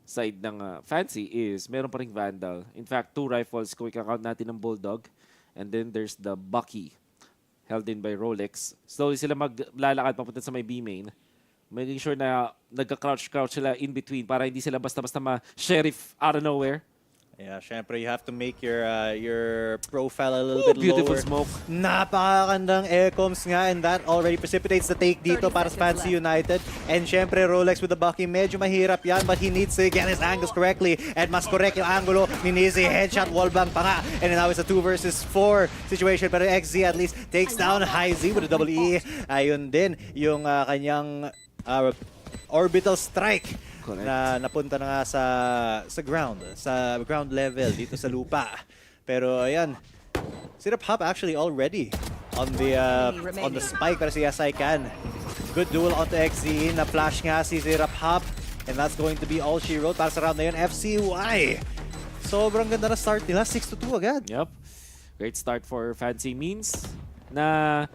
side ng Fancy is meron pa ring Vandal. In fact, 2 rifles kung i-count natin ng Bulldog. And then there's the Bucky held in by Rolex. Slowly sila maglalakad papunta sa may B main. Making sure na nagka-crouch sila in between para hindi sila basta-basta ma-sheriff out of nowhere. Yeah, syempre you have to make your profile a little bit beautiful lower. Smoke. Napakagandang ecoms nga and that already precipitates the take dito para sa Fancy United. And syempre Rolex with the Bucky, medyo mahirap yan but he needs to get his angles correctly. And mas correct yung angulo ni Nizzy. Headshot, wallbang pa nga. And now it's a 2 versus 4 situation. Pero XZ at least takes down High Z with a double E. Ayun din yung kanyang orbital strike. Correct. Na napunta na nga sa ground level dito sa lupa. Pero ayan, Sirap Hop actually already on the spike para si Yasaikan. Good duel onto XZ, na flash nga si Sirap Hop and that's going to be all she wrote para sa round na yun. FCY, sobrang ganda na start nila, 6-2 agad. Yep, great start for Fancy means na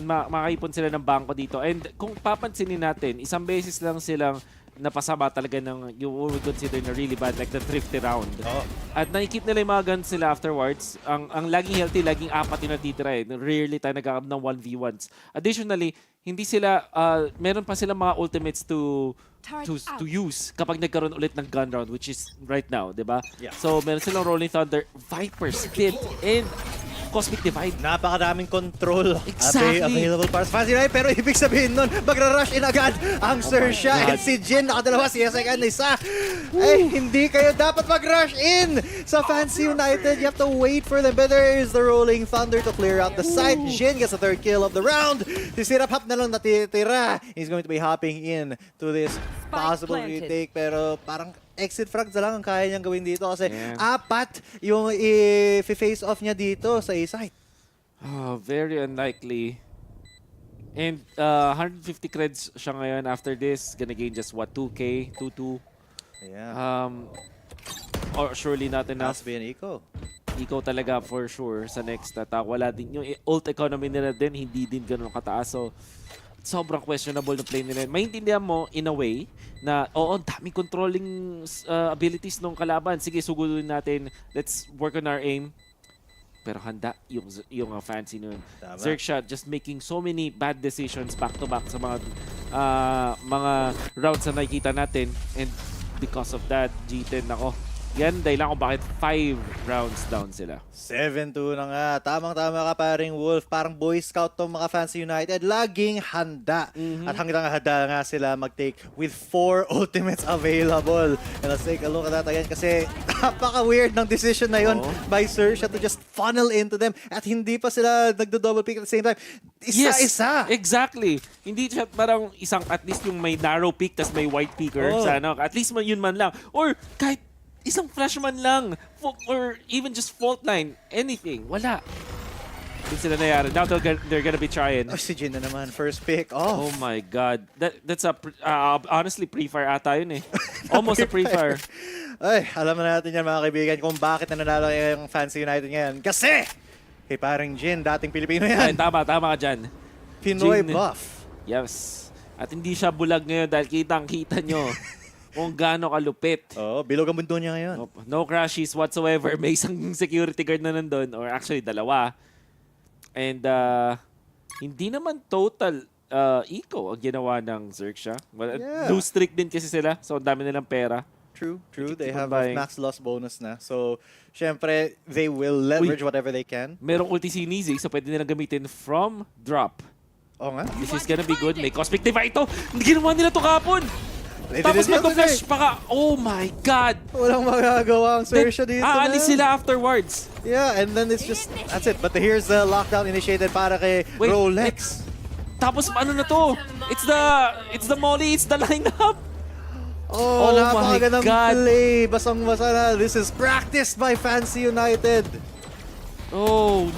makaipon sila ng bangko dito. And kung papansinin natin, isang beses lang silang napasama talaga ng you would consider na really bad, like the thrifty round. Oh. At nakikip nila yung mga guns sila afterwards. Ang laging healthy, laging 4 yung natitira eh. Rarely tayo nagkakab ng 1v1s. Additionally, hindi sila, meron pa silang mga ultimates to use kapag nagkaroon ulit ng gun round, which is right now, di ba? Yeah. So, meron silang Rolling Thunder, Viper, Split, and Cosmic Divide. Napakadaming control available para sa Fancy United. Pero ibig sabihin nun, magra-rush in agad ang XERXIA and si Jin. Nakadalawa si SIK na isa. Eh, hindi kayo dapat mag-rush in sa Fancy United. You have to wait for them. But there is the Rolling Thunder to clear out the site. Jin gets the 3rd kill of the round. Si Sirap Hop na lang natitira. He's going to be hopping in to this possible retake. Pero parang exit frags na lang ang kaya niyang gawin dito kasi 4 yung i-face off niya dito sa A-site. Oh, very unlikely. And 150 creds siya ngayon after this. Gonna gain just what, 2K? 2-2? Yeah. Or surely not enough. Has been Eco. Eco talaga for sure sa next attack. Wala din yung ult economy nila din, hindi din ganun kataas. So, sobrang questionable na play nila. Maintindihan mo in a way na oo, daming controlling abilities ng kalaban. Sige, sugulin natin. Let's work on our aim. Pero handa yung Fancy nun. XERXIA just making so many bad decisions back to back sa mga routes na nakikita natin. And because of that, G10 ako. Yan, dahil lang kung bakit 5 rounds down sila. 7-2 na nga. Tamang-tama ka paring Wolf. Parang Boy Scout tong mga Fancy United. Laging handa. At hanggang handa nga sila mag-take with 4 ultimates available. And let's take a look at that again kasi napaka-weird ng decision na yun by XERXIA to just funnel into them. At hindi pa sila nagdo-double pick at the same time. Isa-isa. Yes, exactly. Hindi siya parang isang, at least yung may narrow pick tas may white picker. Sana, at least yun man lang. Or kahit isang flash man lang. Or even just fault line. Anything. Wala. Hindi sila nangyari. Now they're gonna be trying. Oh, si Jin na naman. First pick off. Oh my God. That's a honestly pre-fire ata yun eh. Almost a pre-fire. Ay, alam na natin yan mga kaibigan kung bakit nanalo yung Fancy United ngayon. Kasi kay paring Jin, dating Pilipino yan. Ay, tama ka dyan. Pinoy Jin, buff. Yes. At hindi siya bulag ngayon dahil kitang-kita nyo kung gaano kalupit. Oo, bilog ang mundo niya ngayon. No crashes whatsoever. May isang security guard na nandun. Or actually, 2. And hindi naman total eco ang ginawa ng XERXIA. Well, Yeah. low streak din kasi sila, so ang dami nilang pera. True. They Keep on have a buying. max loss bonus na. So, syempre, they will leverage whatever they can. Merong ulti si Nizi, so pwede nilang gamitin from drop. Oo nga. This is gonna be good. May Cosmic Divide ito. Hindi ginawa nila ito kapon. They Tapos didn't mag-flash pa ka. Oh my God. Walang magagawa ang XERXIA dito. Aalis sila afterwards. Yeah, and then it's just, that's it. But here's the lockdown initiated para kay Rolex. Tapos ano na to? It's the molly, it's the lineup. Oh, my napakagandang God. play. Basang-basa na. This is practiced by Fancy United. Oh.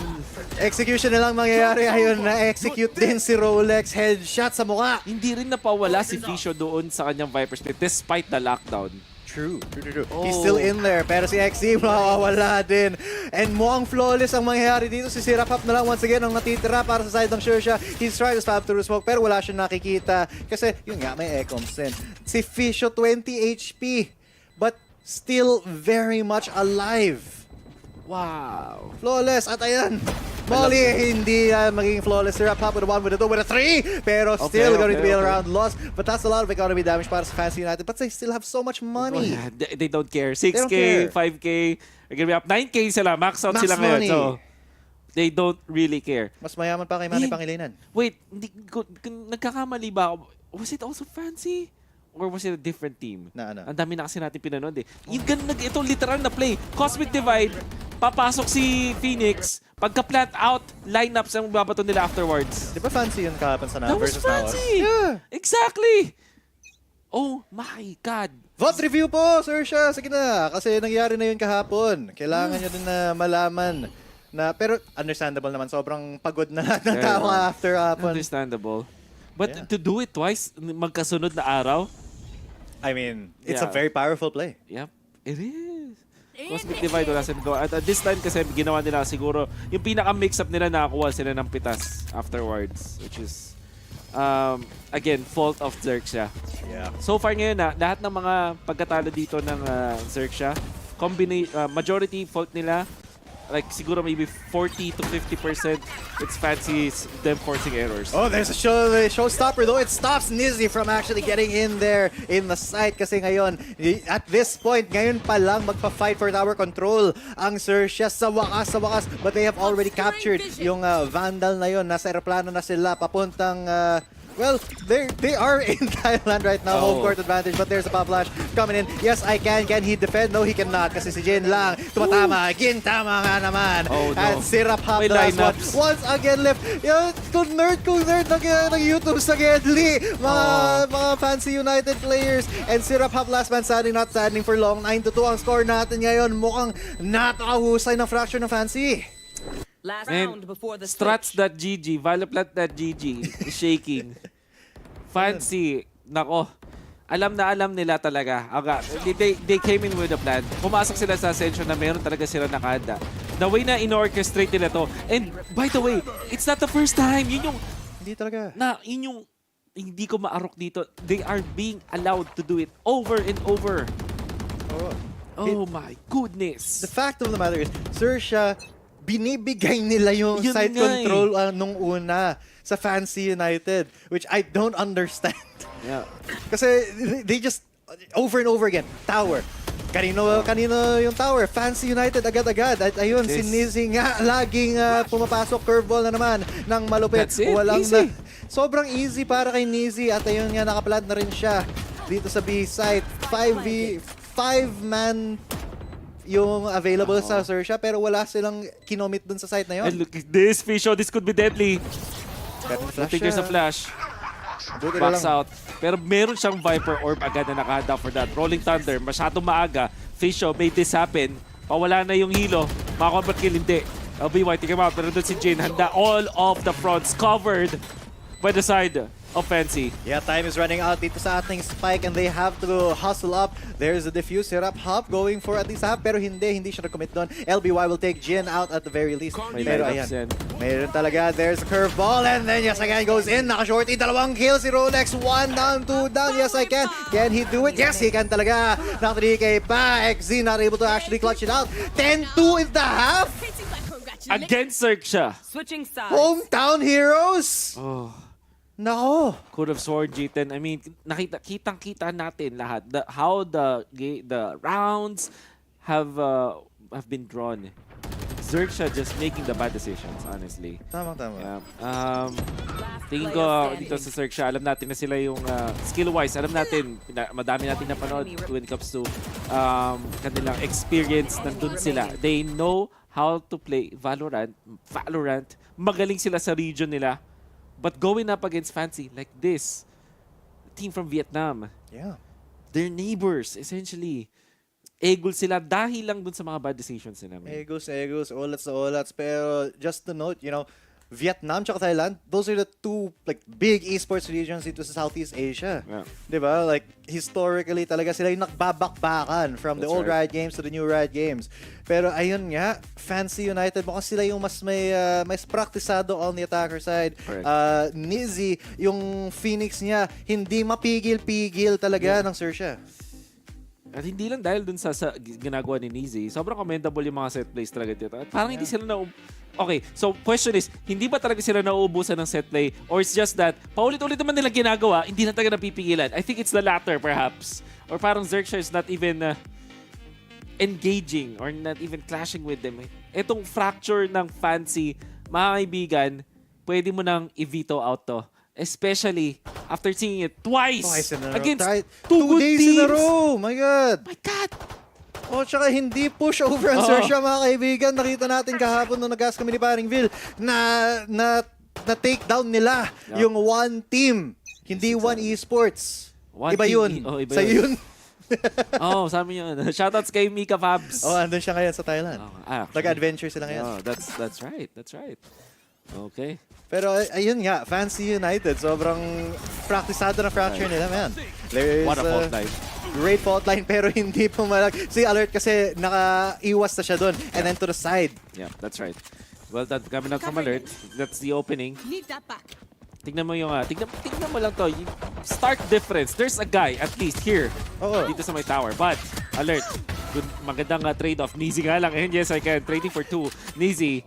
Execution na lang mangyayari. Ayun, na-execute din si Rolex. Headshot sa mukha. Hindi rin napawala si Fisho doon sa kanyang Viper Split despite the lockdown. True. He's still in there, pero si XE mawawala din. And mukhang flawless ang mangyayari dito. Si Sirapap na lang once again ang natitira para sa side ng XERXIA. He's trying to spam through smoke, pero wala siyang nakikita. Kasi, yun nga, may ecoms din. Si Fisho, 20 HP, but still very much alive. Wow. Flawless. At ayan, Molly, hindi magiging flawless. Sirapap with a 1, with a 2, with a 3. Pero still going to be around loss. But that's a lot of economy damage para sa Fancy United. But they still have so much money. Oh, yeah. They don't care. 6K, They don't care. 5K. They're gonna be up 9K sila. Max out Max sila ngayon. money. So, they don't really care. Mas mayaman pa kay Manny Pangilinan. Wait, nagkakamali ba ako? Was it also Fancy? Or was it a different team? Ang dami na kasi natin pinanood eh. Yung ito literal na play. Cosmic Divide, papasok si Phoenix, pagka-plant out, lineups ang babato nila afterwards. Di ba Fancy yun kahapon sa That was versus Nawas? Fancy! Yeah. Exactly! Oh my God! Vote review po, XERXIA! Sige na, kasi nangyari na yun kahapon. Kailangan nyo din na malaman. Pero understandable naman, sobrang pagod na lahat ng tao after hapon. Understandable. But to do it twice, magkasunod na araw, I mean, it's a very powerful play. Yep, it is. Cosmic Divide wala silang gawa. At this time kasi ginawa nila siguro, yung pinaka-mix-up nila nakakuha sila ng pitas afterwards. Which is, again, fault of XERXIA. Yeah. So far ngayon lahat ng mga pagkatalo dito ng XERXIA, majority fault nila, like siguro maybe 40 to 50%, it's Fancy them forcing errors. Oh, there's a showstopper though. It stops Nizi from actually getting in there in the site kasi ngayon, at this point, ngayon pa lang magpa-fight for tower control ang XERXIA sa wakas. But they have already captured yung Vandal na yun. Nasa aeroplano na sila papuntang... well, they are in Thailand right now, home court advantage, but there's a pop flash coming in. Yes, I can. Can he defend? No, he cannot kasi si Jin lang tumatama. Gintama nga naman. Oh, no. At Sirapap the last one. Once again left. Kung nerd, nag-YouTube sa Gedli. Mga Fancy United players. And Sirapap last man standing, not standing for long. 9-2 ang score natin ngayon. Mukhang napakahusay ng fracture ng Fancy. Last round before the Struts.gg, Valoplat.gg is shaking. Fancy, nako. Alam nila talaga. They came in with a plan. Pumasok sila sa Ascension na meron talaga sila nakahanda. The way na in-orchestrate nila to. And by the way, it's not the first time. Yun yung... Hindi talaga. Yun yung hindi ko maarok dito. They are being allowed to do it over and over. Oh my goodness. The fact of the matter is, XERXIA, binibigay nila yung Yun side nga control nung una sa Fancy United, which I don't understand. Yeah. Kasi they just, over and over again, tower. Kanino yung tower? Fancy United agad-agad. At ayun, si Nizi nga laging pumapasok, curveball na naman ng malupit. That's it, easy. Sobrang easy para kay Nizi at ayun nga, nakaplant na rin siya dito sa B-site. 5-man yung available sa XERXIA pero wala silang kinomit dun sa site na yun. And look at this, Fisho. This could be deadly. I think there's a flash. Box out. Pero meron siyang Viper Orb agad na nakahanda for that. Rolling Thunder, masyadong maaga. Fisho, made this happen. Pawala na yung hilo. Makakombat kill, hindi. LBY, take him out. Pero doon si Jin, handa all of the fronts covered by the side of Fancy. Yeah, time is running out dito sa ating spike and they have to hustle up. There's a diffuse Sirapap going for at least half pero hindi siya nag-commit doon. LBY will take Jin out at the very least. Pero ayan, mayroon talaga. There's a curveball and then yes again goes in. Naka-shorty, 2 kills si Rolex. 1 down, 2 down. Yes, I can. Can he do it? Yes, he can talaga. Naka-3K pa. XZ not able to actually clutch it out. 10-2 in the half. Against XERXIA. Switching sides. Hometown heroes. Oh. Nako! Could have sworn G10. I mean, kitang-kita natin lahat. How the rounds have been drawn. XERXIA just making the bad decisions, honestly. Tama. Yeah. Tingin ko dito sa XERXIA, alam natin na sila yung skill-wise. Alam natin, madami natin napanood when it comes to kanilang experience. Nandun sila. They know how to play Valorant. Magaling sila sa region nila. But going up against Fancy like this, team from Vietnam, they're neighbors, essentially. Egul sila dahil lang dun sa mga bad decisions nila. Egos, olats. Pero just to note, Vietnam tsaka Thailand, those are the two big esports regions dito sa Southeast Asia. Yeah. Diba? Historically talaga sila yung nakbabakbakan from the old Riot Games to the new Riot Games. Pero ayun nga, Fancy United, mukhang sila yung mas praktisado on the attacker side. Nizzy, yung Phoenix niya, hindi mapigil-pigil talaga ng XERXIA. At hindi lang dahil dun sa ginagawa ni Nizzy, sobrang commendable yung mga set plays talaga dito. At parang hindi sila Okay, so question is, hindi ba talaga sila nauubusan ng set play? Or it's just that, paulit-ulit naman nila ginagawa, hindi na talaga napipigilan? I think it's the latter, perhaps. Or parang XERXIA is not even engaging or not even clashing with them. Itong fracture ng Fancy, mga kaibigan, pwede mo nang i-veto out to. Especially after seeing it twice against two good days teams. in a row. My God. My God. Tsaka hindi push over ang XERXIA, mga kaibigan. Nakita natin kahapon nung nag-gas kami ni paring Vil na take down nila yung one team. Hindi one esports. Iba yun. Sa yun. Sabi yun. Shoutouts kay Mika Fabs. Andun siya ngayon sa Thailand. Nag-adventure sila ngayon. That's right. Okay. Pero ayun nga, Fancy United, sobrang praktisado na fracture nila, man. What a fault line. Great fault line, pero hindi pumalag. Si Alert kasi nakaiwas na siya doon. And then to the side. Yeah, that's right. Well done, coming out from Alert. That's the opening. Tignan mo yung, tignan mo lang to, yung start difference. There's a guy, at least here, dito sa may tower. But, Alert, good, magandang trade-off. Nizzy nga lang, and yes, I can. Trading for 2. Nizzy,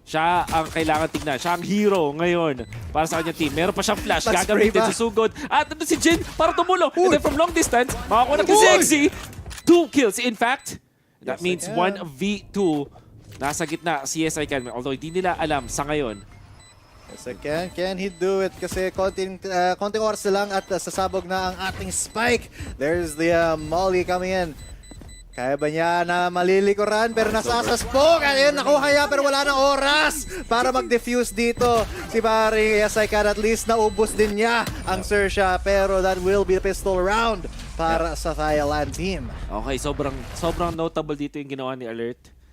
siya ang kailangan tignan. Siya ang hero ngayon para sa kanyang team. Meron pa siyang flash. Gagamitin, susugod. At nandun si Jin para tumulong. And then from long distance, makakuha ng si XE. 2 kills. In fact, that means 1v2. Nasa gitna si SI Can. Although hindi nila alam sa ngayon. SI can he do it? Kasi konting oras na lang at sasabog na ang ating spike. There's the Molly coming in. Kaya ba niya na malilikuran pero nasasaspok? Ayun, nakuha niya pero wala nang oras para mag-defuse dito. Si Barry, yes, I can at least naubos din niya ang XERXIA pero that will be the pistol round para sa Thailand team. Okay, sobrang notable dito yung ginawa ni Alert.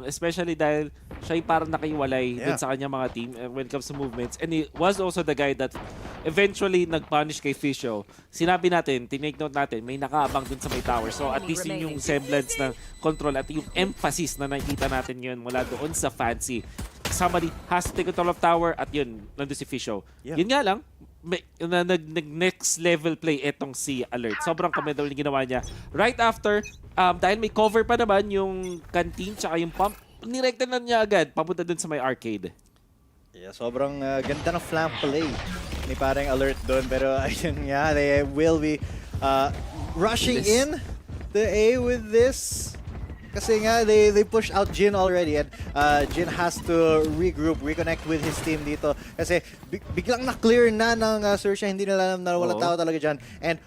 Especially dahil siya yung parang nakaiwalay dun sa kanyang mga team when it comes to movements. And he was also the guy that eventually nag-punish kay Fisho. Sinabi natin, tinake note natin, may nakaabang dun sa may tower. So at least yun yung semblance ng control at yung emphasis na nakikita natin yun mula doon sa Fancy. Somebody has to take control of tower at yun, nandun si Fisho. Yun nga lang, nag-next level play etong si Alert. Sobrang commendable yung ginawa niya. Right after, dahil may cover pa naman yung canteen tsaka yung pump, nirekta na niya agad papunta dun sa may arcade. Yeah, sobrang ganda ng flank play ni parang Alert doon. Pero ayun nga, they will be rushing in the A with this. Kasi nga, they pushed out Jin already and Jin has to regroup, reconnect with his team dito. Kasi biglang na-clear na ng XERXIA, hindi nila alam na walang tao talaga dyan. And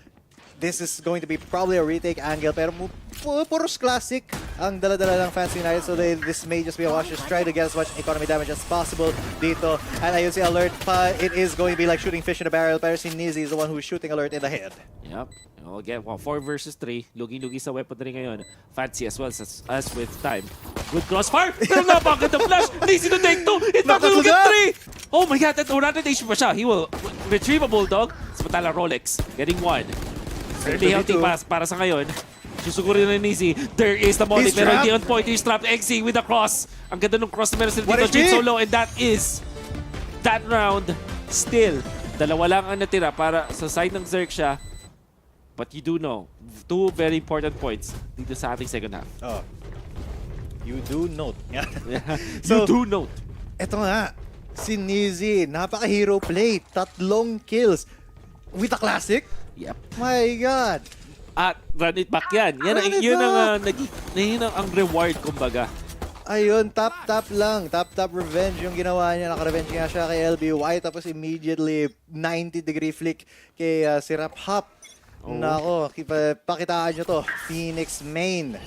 this is going to be probably a retake angle, pero puros classic ang dala-dala ng Fancy United. So this may just be a wash. Just try to get as much economy damage as possible dito. And ayun si Alert pa, it is going to be like shooting fish in a barrel. Pero si Nizzy is the one who's shooting Alert in the head. Yep. Again, 4 versus 3. Lugi-lugi sa weaponry ngayon. Fancy as well as with time. Good crossfire! Pero napakaganda flash! Nizzy to take 2! It's not to get 3! Oh my God! At rotation pa siya. He will retrieve a Bulldog. Samantala Rolex getting 1. Fairly healthy pass para sa ngayon. Susugurin na ni Nizzy. There is the molly. Pero hindi on point. He's trapped. XE with a cross. Ang ganda ng cross na meron sila dito. Jin solo. And that is that round. Still, dalawa lang ang natira para sa side ng XERXIA. But you do know, 2 very important points dito sa ating second half. You do note. So, you do note. Ito nga, si Nizi. Napaka-hero play. 3 kills. With a classic? Yep. My God. At run it back yan. Yun ang reward, kumbaga. Ayun, tap-tap lang. Tap-tap revenge yung ginawa niya. Naka-revenge nga siya kay LBY. Tapos immediately, 90-degree flick kay si Rap Hop. Nako, pakitaan nyo to. Phoenix main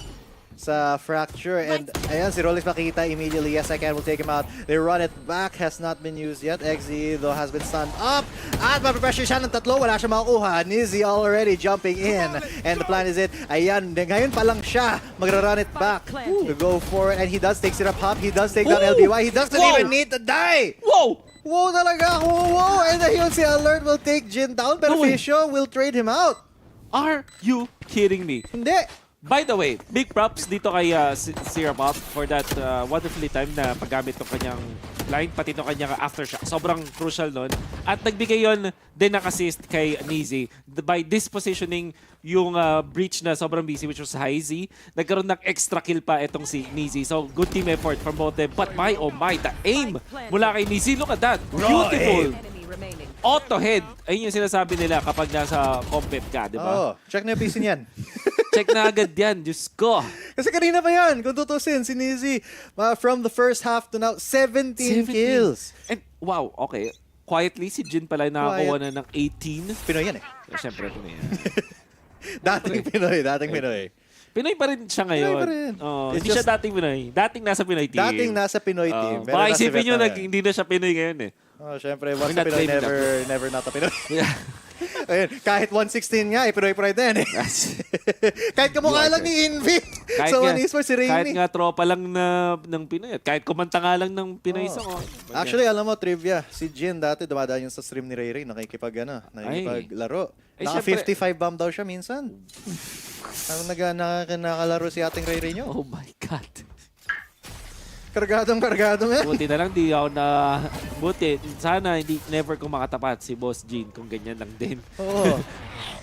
sa Fracture. And ayan, si Rolex makikita immediately. Yes, I can. We'll take him out. They run it back. Has not been used yet. XE, though, has been stunned up. At mapapressure siya ng 3. Wala siya makukuha. Nizi already jumping in. And the plan is it. Ayan, ngayon pa lang siya magra-run it back to go for it. And he does take Sirap Hop. He does take down LBY. He doesn't even need to die. Whoa! Wow talaga. Wow! And ayun, si Alert will take Jin down. Pero Fisho will trade him out. Are you kidding me? Hindi. By the way, big props dito kay Sierra Pop for that wonderfully time na paggamit ng kanyang line, pati ng kanyang aftershock. Sobrang crucial nun. At nagbigay yon din ng assist kay Nizi by dispositioning yung breach na sobrang busy, which was High Z. Nagkaroon ng extra kill pa itong si Nizi. So, good team effort from both them. But my, oh my, the aim mula kay Nizi. Look at that. Beautiful. Auto head. Ayun yung sinasabi nila kapag nasa compet ka, di ba? Oo. Check na yung PC niyan. Check na agad yan. Diyos ko. Kasi kanina pa yan. Kung tutusin, si Nizi, from the first half to now, 17 kills. And wow, okay. Quietly, si Jin pala nakakuha na ng 18. Pinoy yan eh. Siyempre, Pinoy yan. Dating Pinoy. Pinoy pa rin siya ngayon. Pinoy pa rin. Hindi siya dating Pinoy. Dating nasa Pinoy team. Dating nasa Pinoy team. Pero baka nasa isipin nyo, Vietnam hindi na siya Pinoy ngayon eh. Oh, syempre, once a Pinoy, never not a Pinoy. Yeah. Ayun, kahit 116 nga, Pinoy pride din eh. Kahit kamukha lang ni Envy. So, one Esports, si Raimi. Kahit nga tropa lang ng Pinoy. At kahit kumanta nga lang ng Pinoy song. Actually, alam mo, trivia, si Jin dati dumadaan yung sa stream ni Ray Ray, nakikipaglaro. Naka 55 bomb daw siya minsan. Ano nakalaro si ating Ray Ray nyo? Oh my God. Kargadong yan. Buti na lang, buti. Sana never ko makatapat si Boss Jean kung ganyan lang din. Oo.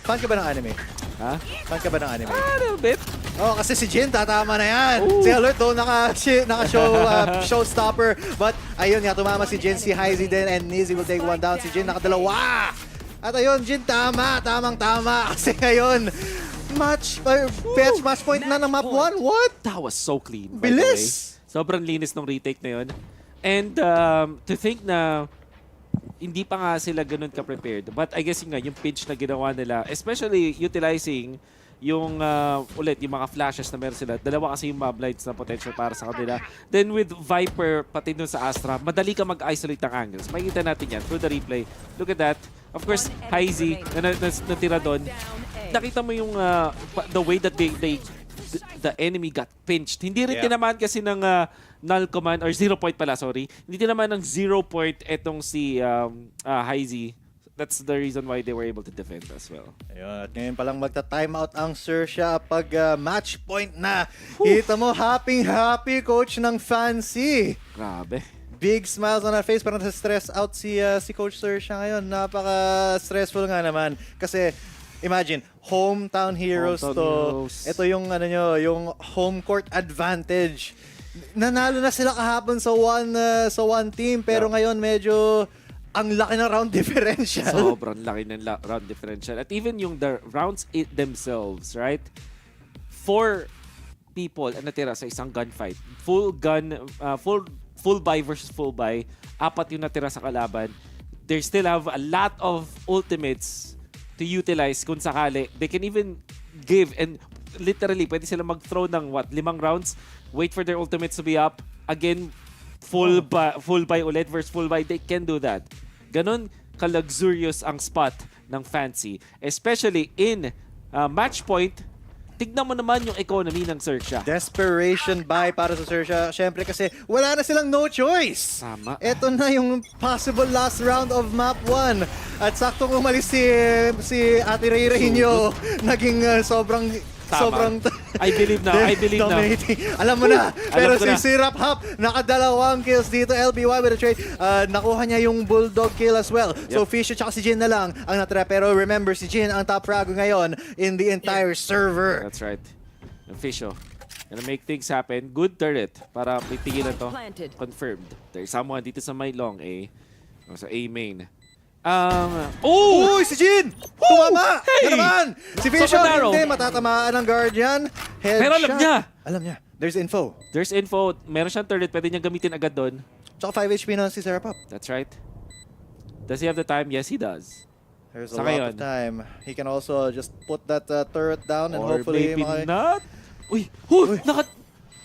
Fan ka ba ng anime? Ha? Fan ka ba ng anime? A little bit. Oh, kasi si Jin, tatama na yan. Si Alert, though, showstopper. But, ayun nga, tumama si Jin, si Hyzie din, and Nizi will take 1 down. Si Jin, nakadalawa. At ayun, Jin, tamang-tama. Kasi ngayon, match point na ng map 1. What? That was so clean. Bilis. Sobrang linis ng retake na yun. And to think na hindi pa nga sila ganun ka-prepared. But I guess yung pitch na ginawa nila, especially utilizing yung yung mga flashes na meron sila. Dalawa kasi yung mob lights na potential para sa kanila. Then with Viper, pati dun sa Astra, madali ka mag-isolate ng angles. Makikita natin yan through the replay. Look at that. Of course, Hyzie na natira doon. Nakita mo yung the way that the enemy got pinched. Hindi rin tinamaan kasi ng null command, or 0 point pala, sorry. Hindi tinamaan ng 0 point etong si Hyzie. That's the reason why they were able to defend as well. Ayun, at ngayon palang magta-timeout ang XERXIA pag match point na. Kita mo, happy coach ng Fancy. Grabe. Big smiles on our face, parang stress out si Coach XERXIA ngayon. Napaka-stressful nga naman. Kasi, imagine, hometown heroes to. Ito yung yung home court advantage. Nanalo na sila kahapon sa one team, pero ngayon medyo ang laki ng round differential. Sobrang laki ng round differential. At even yung the rounds themselves, right? 4 people ang natira sa isang gunfight. Full buy versus full buy. 4 yung natira sa kalaban. They still have a lot of ultimates to utilize kung sakali. They can even give, and literally, pwede sila mag-throw ng 5 rounds, wait for their ultimates to be up, again, full buy ulit versus full buy. They can do that. Ganon ka-luxurious ang spot ng Fancy. Especially in match point, tignan mo naman yung economy ng XERXIA. Desperation buy para sa XERXIA. Siyempre kasi wala na silang no choice. Tama. Ito na yung possible last round of map 1. At saktong umalis si Ate Ray Ray nyo. Naging sobrang I believe na. Alam mo na. Pero si Rap Hop, nakadalawang kills dito. LBY with a trade. Nakuha niya yung Bulldog kill as well. Yep. So Fisho tsaka si Jin na lang ang natira. Pero remember, si Jin ang top frag ngayon in the entire server. That's right. Fisho. Gonna make things happen. Good turret para may tigilan to. Planted. Confirmed. There's someone dito sa may long A. O, sa A main. Uy, si Jin! Tumama! Hey! Yan naman! Si Vision, Sopanaro. hindi. Matatamaan ng Guardian. Headshot. Pero alam niya. Alam niya. There's info. There's info. Meron siyang turret. Pwede niyang gamitin agad doon. Tsaka 5 HP na si Serapop. That's right. Does he have the time? Yes, he does. There's a Sa lot ngayon. of time. He can also just put that turret down and Or hopefully maybe not. Uy! Uy!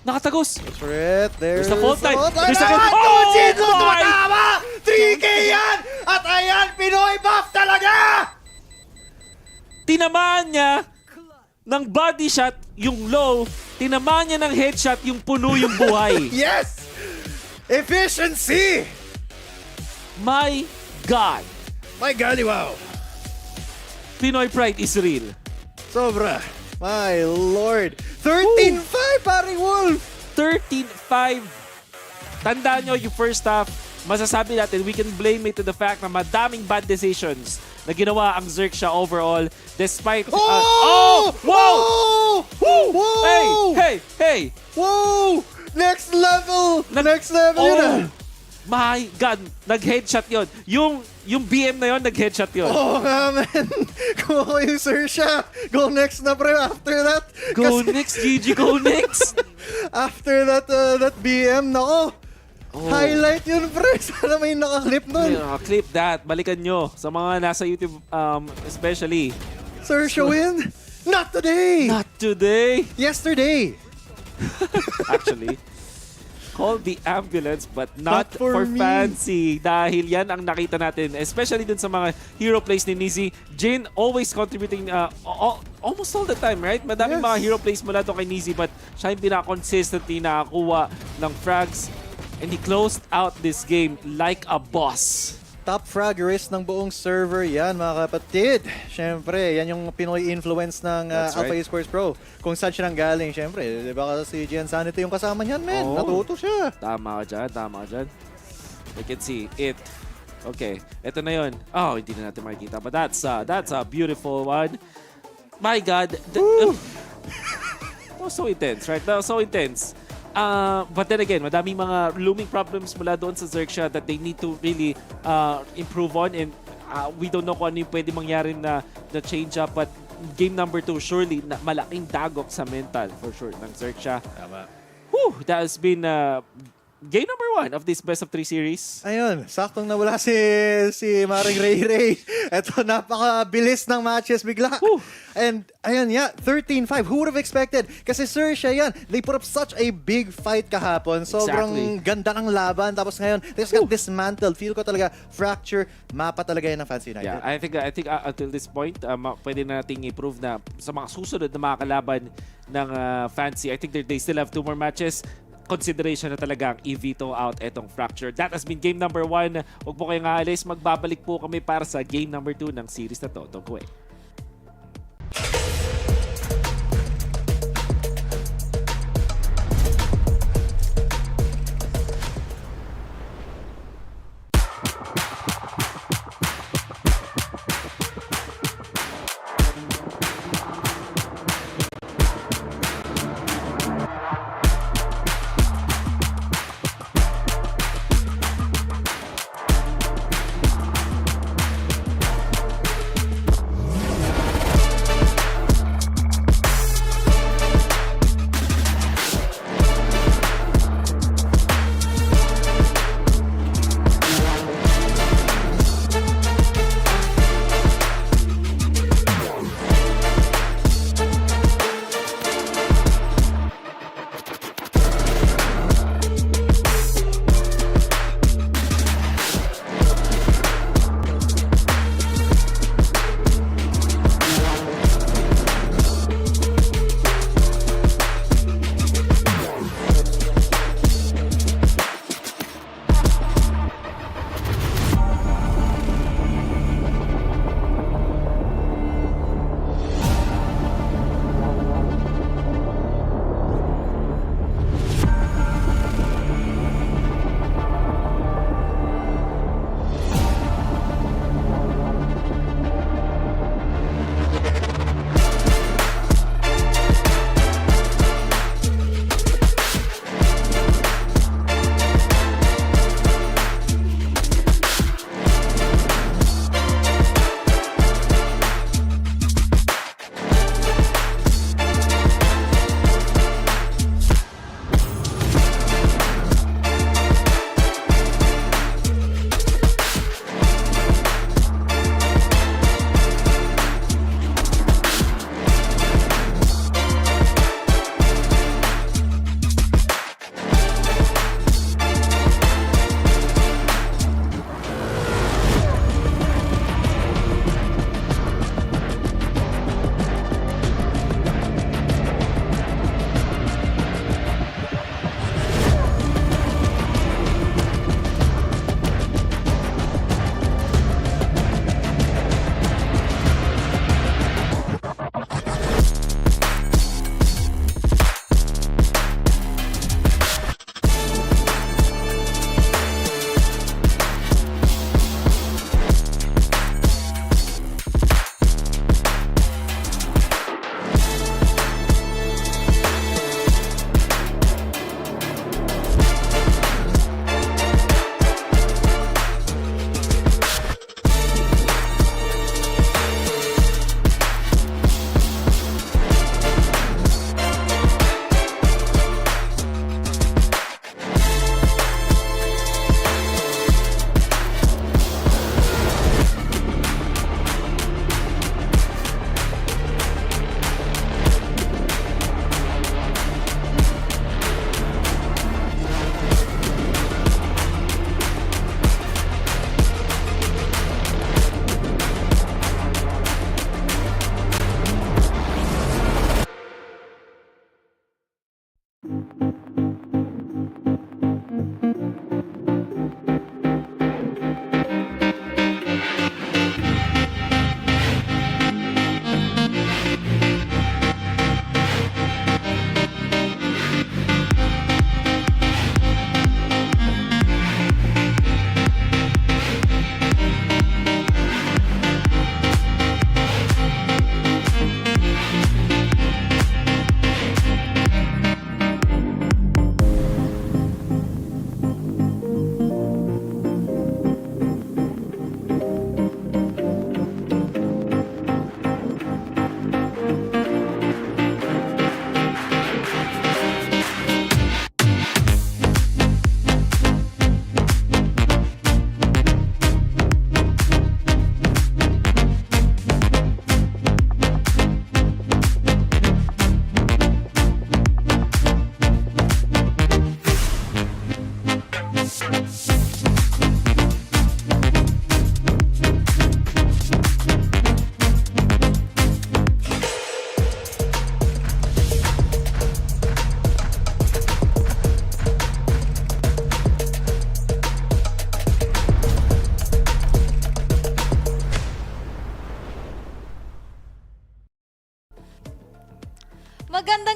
Nakatagos! That's for it. There's the fault line. There's There's the the fault. Jin! Oh my! Tumatama! 3K yan! At ayan, Pinoy buff talaga! Tinamaan niya ng body shot yung low. Tinamaan niya ng headshot yung puno yung buhay. Yes! Efficiency! My God! My God, wow! Pinoy pride is real. Sobra. My Lord. 13-5, paring Wolf! 13-5. Tandaan nyo yung first half, masasabi natin, we can blame it to the fact na madaming bad decisions na ginawa ang XERXIA overall despite... Oh! Wow! Whoa! Whoa! Hey! Hey! Hey! Whoa! Next level! Next level yun ah! My God! Nag-headshot yun. Yung BM na yun, nag-headshot yun. Oh nga, man. Kung ako yung Sersha, go next na, pre. After that. Go next, GG, go next. After that that BM, nako. Highlight yun, pre. Sana may nakaklip nun. Clip that. Balikan nyo. Sa mga nasa YouTube, especially. Sersha win? Not today. Not today. Yesterday. Actually. Call the ambulance but not for for me. Fancy. Dahil yan ang nakita natin. Especially dun sa mga hero plays ni Nizi. Jin always contributing almost all the time, right? Madaming mga hero plays mula to kay Nizi but siya yung pinaka-consistently nakakuha ng frags. And he closed out this game like a boss. Top fraggerist ng buong server yan, mga kapatid. Siyempre, yan yung Pinoy influence ng Alpha Esports Pro. Kung saan siya nang galing, siyempre. Di ba kasi si Gian Sanity yung kasama niyan, men? Natuto siya. Tama ka dyan, tama ka dyan. I can see it. Okay, eto na yun. Oh, hindi na natin makikita. But that's a beautiful one. My God. That was so intense, right? That was so intense. But then again, madaming mga looming problems mula doon sa XERXIA that they need to really improve on, and we don't know kung ano yung pwede mangyari na change up, but game number 2 surely malaking dagok sa mental for sure ng XERXIA. Tama. Whew, that has been game number 1 of this best of 3 series. Ayun, saktong nawala si Maring Ray. Ito, napakabilis ng matches bigla. And ayun, 13-5. Who would have expected? Kasi Sersha yan, they put up such a big fight kahapon. Sobrang ganda ng laban. Tapos ngayon, they just got dismantled. Feel ko talaga, fracture, mapa talaga yan ng Fancy United. Yeah, I think until this point, pwede na nating i-prove na sa mga susunod na mga kalaban ng Fancy, I think they still have 2 more matches. Consideration na talagang i-veto out etong fracture. That has been game number 1. Huwag po kayong aalis. Magbabalik po kami para sa game number 2 ng series na to. Don't go away.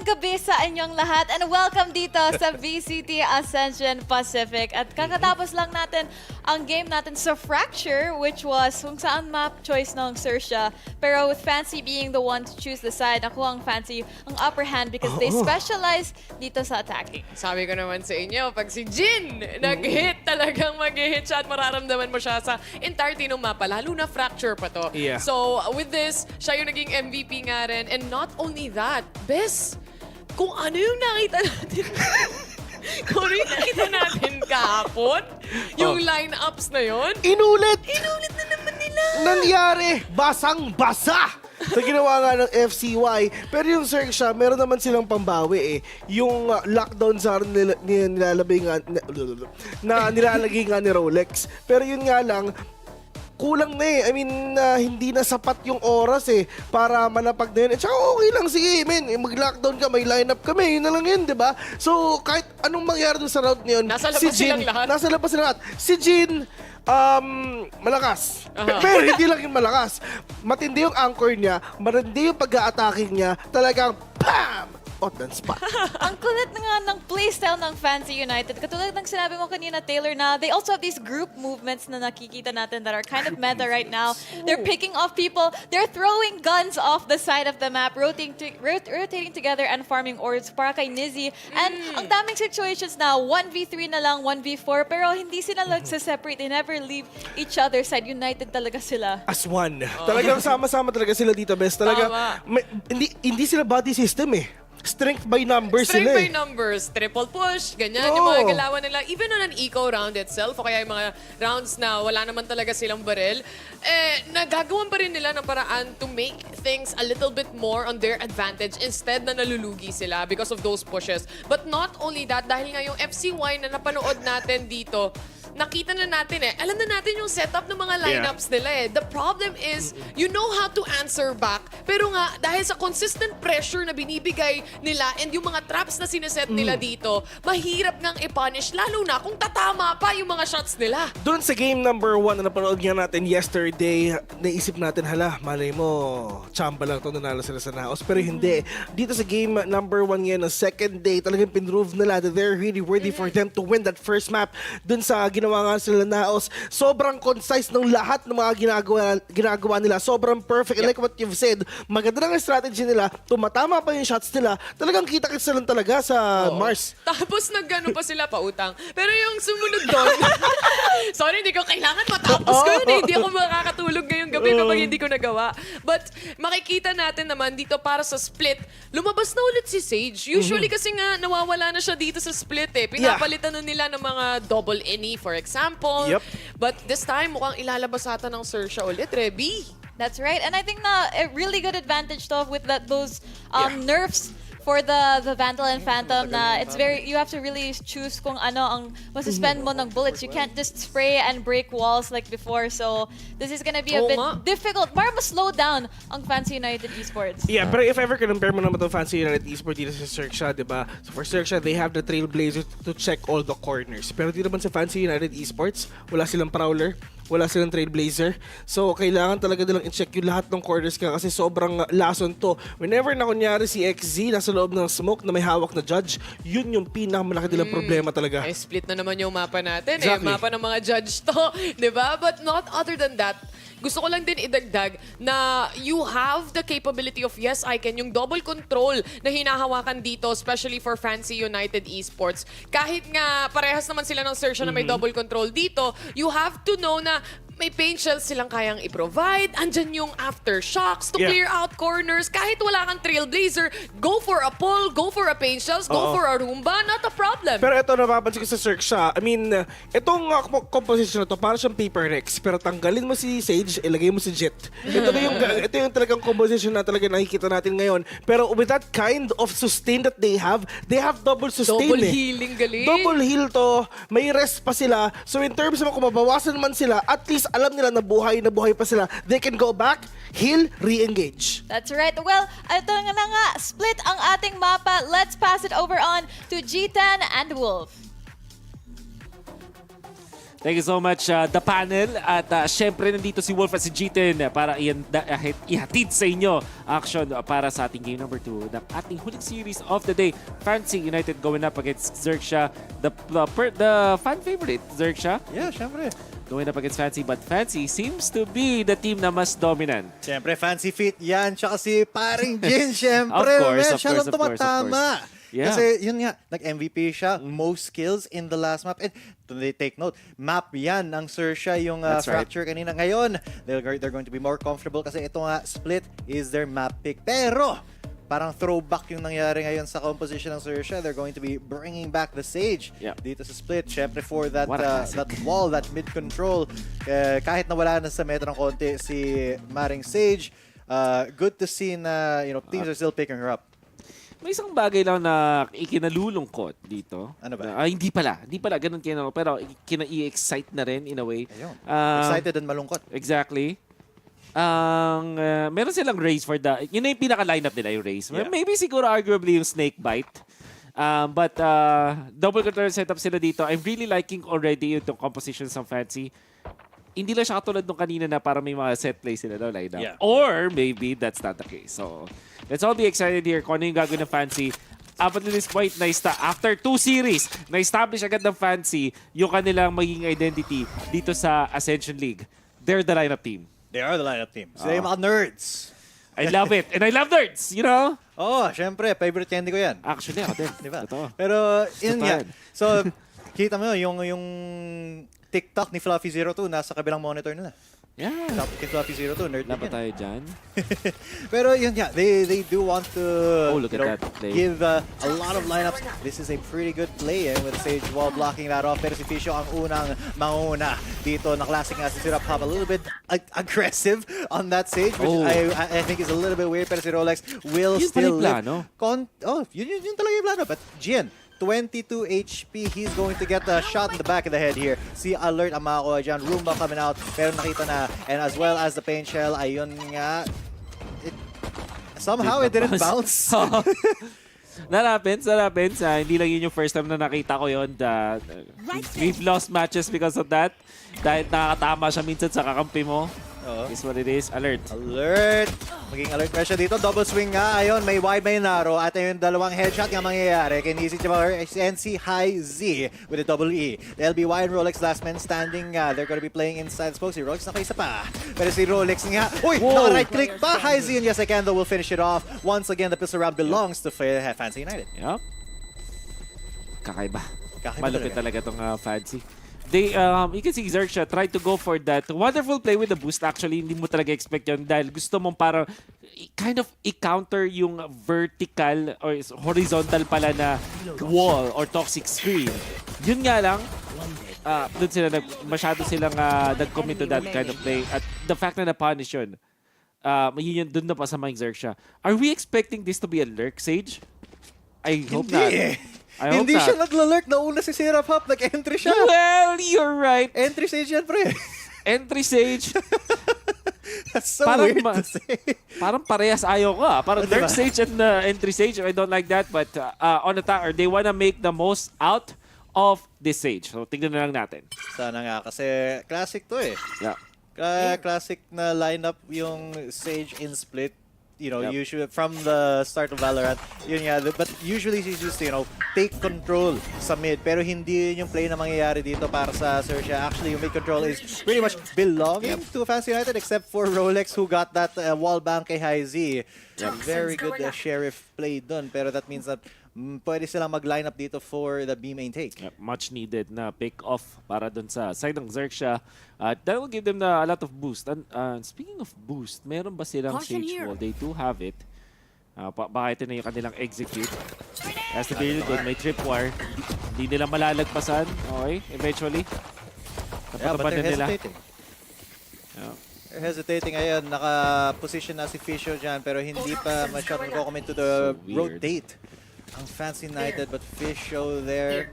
gabi sa inyong lahat and welcome dito sa VCT Ascension Pacific. At kakatapos lang natin ang game natin sa Fracture, which was kung saan map choice ng XERXIA. Pero with Fancy being the one to choose the side, nakuha ang Fancy ang upper hand because they specialize dito sa attacking. Sabi ko naman sa inyo, pag si Jin nag-hit, talagang mag-hit siya at mararamdaman mo siya sa entirety ng mapa, lalo na Fracture pa to. Yeah. So with this, siya yung naging MVP nga rin. And not only that, best, kung ano yung nakita natin. Kung ano yung nakita natin kahapon, yung lineups na yon. Inulit na naman nila. Nangyari, basang-basa sa ginawa nga ng FCY. Pero yung XERXIA, meron naman silang pambawi eh. Yung lockdown sa nilalagay nga ni Rolex. Pero yun nga lang, kulang na eh. I mean, hindi na sapat yung oras eh para manapag na yun. At saka okay lang, sige, men, mag-lockdown ka, may lineup kami, yun na lang yun, di ba? So, kahit anong mangyari dun sa round na yun, nasa labas silang lahat. Nasa labas silang lahat. Si Jin, malakas. Pero hindi lang yung malakas. Matindi yung anchor niya, matindi yung pag-a-attacking niya, talagang PAM! On the spot. Ang kulit na nga ng playstyle ng Fancy United. Katulad ng sinabi mo kanina, Taylor, na they also have these group movements na nakikita natin that are kind of meta right now. They're picking off people. They're throwing guns off the side of the map, rotating together and farming orbs para kay Nizzy. And ang daming situations na 1v3 na lang, 1v4, pero hindi sila nagsa-separate. They never leave each other's side. United talaga sila. As one. Talagang sama-sama talaga sila dito, best. Talaga, hindi sila body system eh. Strength by numbers Strength sila by eh. numbers, triple push, ganyan yung mga galawan nila. Even on an eco round itself, o kaya yung mga rounds na wala naman talaga silang baril, nagagawan pa rin nila ng paraan to make things a little bit more on their advantage instead na nalulugi sila because of those pushes. But not only that, dahil nga yung FCY na napanood natin dito, nakita na natin eh. Alam na natin yung setup ng mga lineups nila eh. The problem is, you know how to answer back. Pero nga, dahil sa consistent pressure na binibigay nila and yung mga traps na sineset nila dito, mahirap ngang i-punish. Lalo na kung tatama pa yung mga shots nila. Doon sa game number 1 na napanood nga natin yesterday, naisip natin, hala, malay mo, chamba lang ito, nanalo sila sa Naos. Pero hindi. Dito sa game number 1 ngayon, na second day, talagang pinrove nila that they're really worthy for them to win that first map. Doon sa ginawa nga sila Naos, sobrang concise ng lahat ng mga ginagawa nila. Sobrang perfect. Like what you've said, maganda lang ang strategy nila, tumatama pa yung shots nila, talagang kita-kits lang talaga sa Mars. Tapos nag-ano pa sila pautang. Pero yung sumunod doon, sorry, hindi ko kailangan matapos ko yun eh. Hindi ako makakatulog ngayong gabi kapag hindi ko nagawa. But makikita natin naman dito para sa split, lumabas na ulit si Sage. Usually kasi nga nawawala na siya dito sa split eh. Pinapalitan na nila ng mga double NE for example. But this time, mukhang ilalabas ata ng XERXIA ulit, Reby. That's right. And I think na a really good advantage to with those nerfs for the Vandal and Phantom na it's very, you have to really choose kung ano ang masuspend mo ng bullets. You can't just spray and break walls like before. So this is gonna be a bit difficult. Para mas slow down ang Fancy United Esports. Yeah, pero if ever compare mo naman itong Fancy United Esports dito sa XERXIA, diba? So for XERXIA, they have the Trailblazers to check all the corners. Pero dito naman sa Fancy United Esports, wala silang Prowler, wala silang Trailblazer. So, kailangan talaga nilang i-check yung lahat ng corners kasi sobrang lason to. Whenever na kunyari si XZ nasa loob ng smoke na may hawak na judge, yun yung pinakamalaki nilang problema talaga. Split na naman yung mapa natin Exactly. Mapa ng mga judge to, di ba? But not other than that, gusto ko lang din idagdag na you have the capability of, yes, I can, yung double control na hinahawakan dito, especially for Fancy United Esports. Kahit nga parehas naman sila ng XERXIA na may double control dito, you have to know na may paint shells silang kayang i-provide. Andyan yung aftershocks to clear out corners. Kahit wala kang Trailblazer, go for a pull, go for a paint shells, go for a Roomba, not a problem. Pero ito, napapansin ko sa XERXIA, I mean, itong composition na to, parang siyang paper Rex, pero tanggalin mo si Sage, ilagay mo si Jet. Ito yung talagang composition na talaga nakikita natin ngayon. Pero with that kind of sustain that they have double sustain. Double healing, galing. Double heal to, may rest pa sila. So in terms of kung mabawasan man sila, at least alam nila na buhay pa sila. They can go back, heal, re-engage. That's right. Well, ito na nga, split ang ating mapa. Let's pass it over on to G10 and Wolf. Thank you so much, the panel. At syempre, nandito si Wolf at si G10 para ihatid sa inyo action para sa ating game number 2 ng ating huling series of the day. Fancy United going up against XERXIA. The fan favorite, XERXIA. Yeah, syempre. Going up against Fancy, but Fancy seems to be the team na mas dominant. Syempre, Fancy Feet yan. Tsaka si paring Jin, syempre. Of course, Siya lang tumatama. Yeah. Kasi yun nga, nag-MVP siya, most kills in the last map. And they take note, map yan ang XERXIA yung fracture kanina. Ngayon, they're going to be more comfortable kasi ito nga, split is their map pick. Pero, parang throwback yung nangyari ngayon sa composition ng XERXIA. They're going to be bringing back the Sage dito sa split. Syempre for that wall, that mid-control. Kahit nawala na sa meta ng konti si Maring Sage, good to see na teams are still picking her up. May isang bagay lang na ikinalulungkot dito. Ano ba? Hindi pala, ganun kinalungkot. Pero kina-i-excite na rin in a way. Excited and malungkot. Exactly. Meron silang race for yun na yung pinaka-lineup nila, yung race. Yeah. Maybe siguro arguably yung snake bite. But double control setup sila dito. I'm really liking already yung compositions ng Fancy. Hindi lang siya katulad nung kanina na parang may mga set play sila daw lineup. Yeah. Or maybe that's not the case. So let's all be excited here kung ano yung gagawin ng Fancy. Up until this point, after 2 series, na-establish agad ng Fancy yung kanilang magiging identity dito sa Ascension League. They're the lineup team. They are the lineup team. Sila yung mga nerds. I love it. And I love nerds, you know? Oh, syempre. Favorite candy ko yan. Actually, ako din. Diba? Totoo. Pero, yun nga. Totoo. So, kita mo yung TikTok ni Fluffy02 nasa kabilang monitor nila. Yeah. Kay Fluffy02, nerd Wala pa din yan. tayo dyan. Pero yun nga, they do want to look at that play. give a lot of lineups. This is a pretty good play with Sage Wall blocking that off. Pero si Fisho ang unang manguna dito na classic nga si Sirap Hub. A little bit aggressive on that Sage, which I think is a little bit weird. Pero si Rolex will yun still pala yung plano. Yun talaga yung plano. But Gian, 22 HP, he's going to get a shot in the back of the head here. Si Alert ang makakuha dyan. Roomba coming out, pero nakita na. And as well as the pain shell, ayun nga. Somehow it didn't bounce. That happens. Hindi lang yun yung first time na nakita ko yun. We've lost matches because of that. Dahil nakakatama siya minsan sa kakampi mo. Is what it is. Alert. Maging alert pa siya dito. Double swing nga. Ayun, may wide, may narrow. At ayun, dalawang headshot nga mangyayari. Kinisi NC High Z with a double E. The LBY and Rolex last man standing. They're gonna be playing inside the spoke. Si Rolex nakaisa pa. Pero si Rolex nga. Uy, naka-right click pa. High Z and Yes I Can though will finish it off. Once again, the pistol round belongs to Fancy United. Yup. Kakaiba. Malupit talaga tong Fancy. You can see XERXIA tried to go for that wonderful play with the boost. Actually, hindi mo talaga expect yun dahil gusto mong parang kind of i-counter yung vertical or horizontal pala na wall or toxic screen. Yun nga lang, doon sila masyado silang nag-commit to that kind of play. At the fact na na-punish yun, yun doon na pa sa mga XERXIA. Are we expecting this to be a lurk, Sage? I hope not. Hindi siya naglalurk. Nauna si Sirap Hub. Nag-entry siya. Well, you're right. Entry Sage yan, pre. Entry Sage. That's so weird to say. Parang parehas ayaw ko. Parang lurk Sage and entry Sage. I don't like that. But on attack, they wanna make the most out of this Sage. So, tignan na lang natin. Sana nga. Kasi classic to eh. Yeah. Classic na lineup yung Sage in split. Usually from the start of VALORANT, yun nga, but usually she's just, take control sa mid. Pero hindi yun yung play na mangyayari dito para sa XERXIA. Actually, yung mid control is pretty much belonging to Fancy United except for Rolex who got that wall bank kay High Z. Very good Sheriff play dun. Pero that means that pwede silang mag-line up dito for the B main take. Much needed na pick-off para dun sa side ng XERXIA. That will give them a lot of boost. And speaking of boost, meron ba silang Sage Wall? They do have it. Baka ito na yung kanilang execute. As the build doon, may tripwire. Hindi nila malalagpasan. Okay, eventually. But they're hesitating. They're hesitating. Ayun, naka-position na si Fisho dyan pero hindi pa masyadong nag-comment to the rotate. Ang Fancy United, but Fisho there.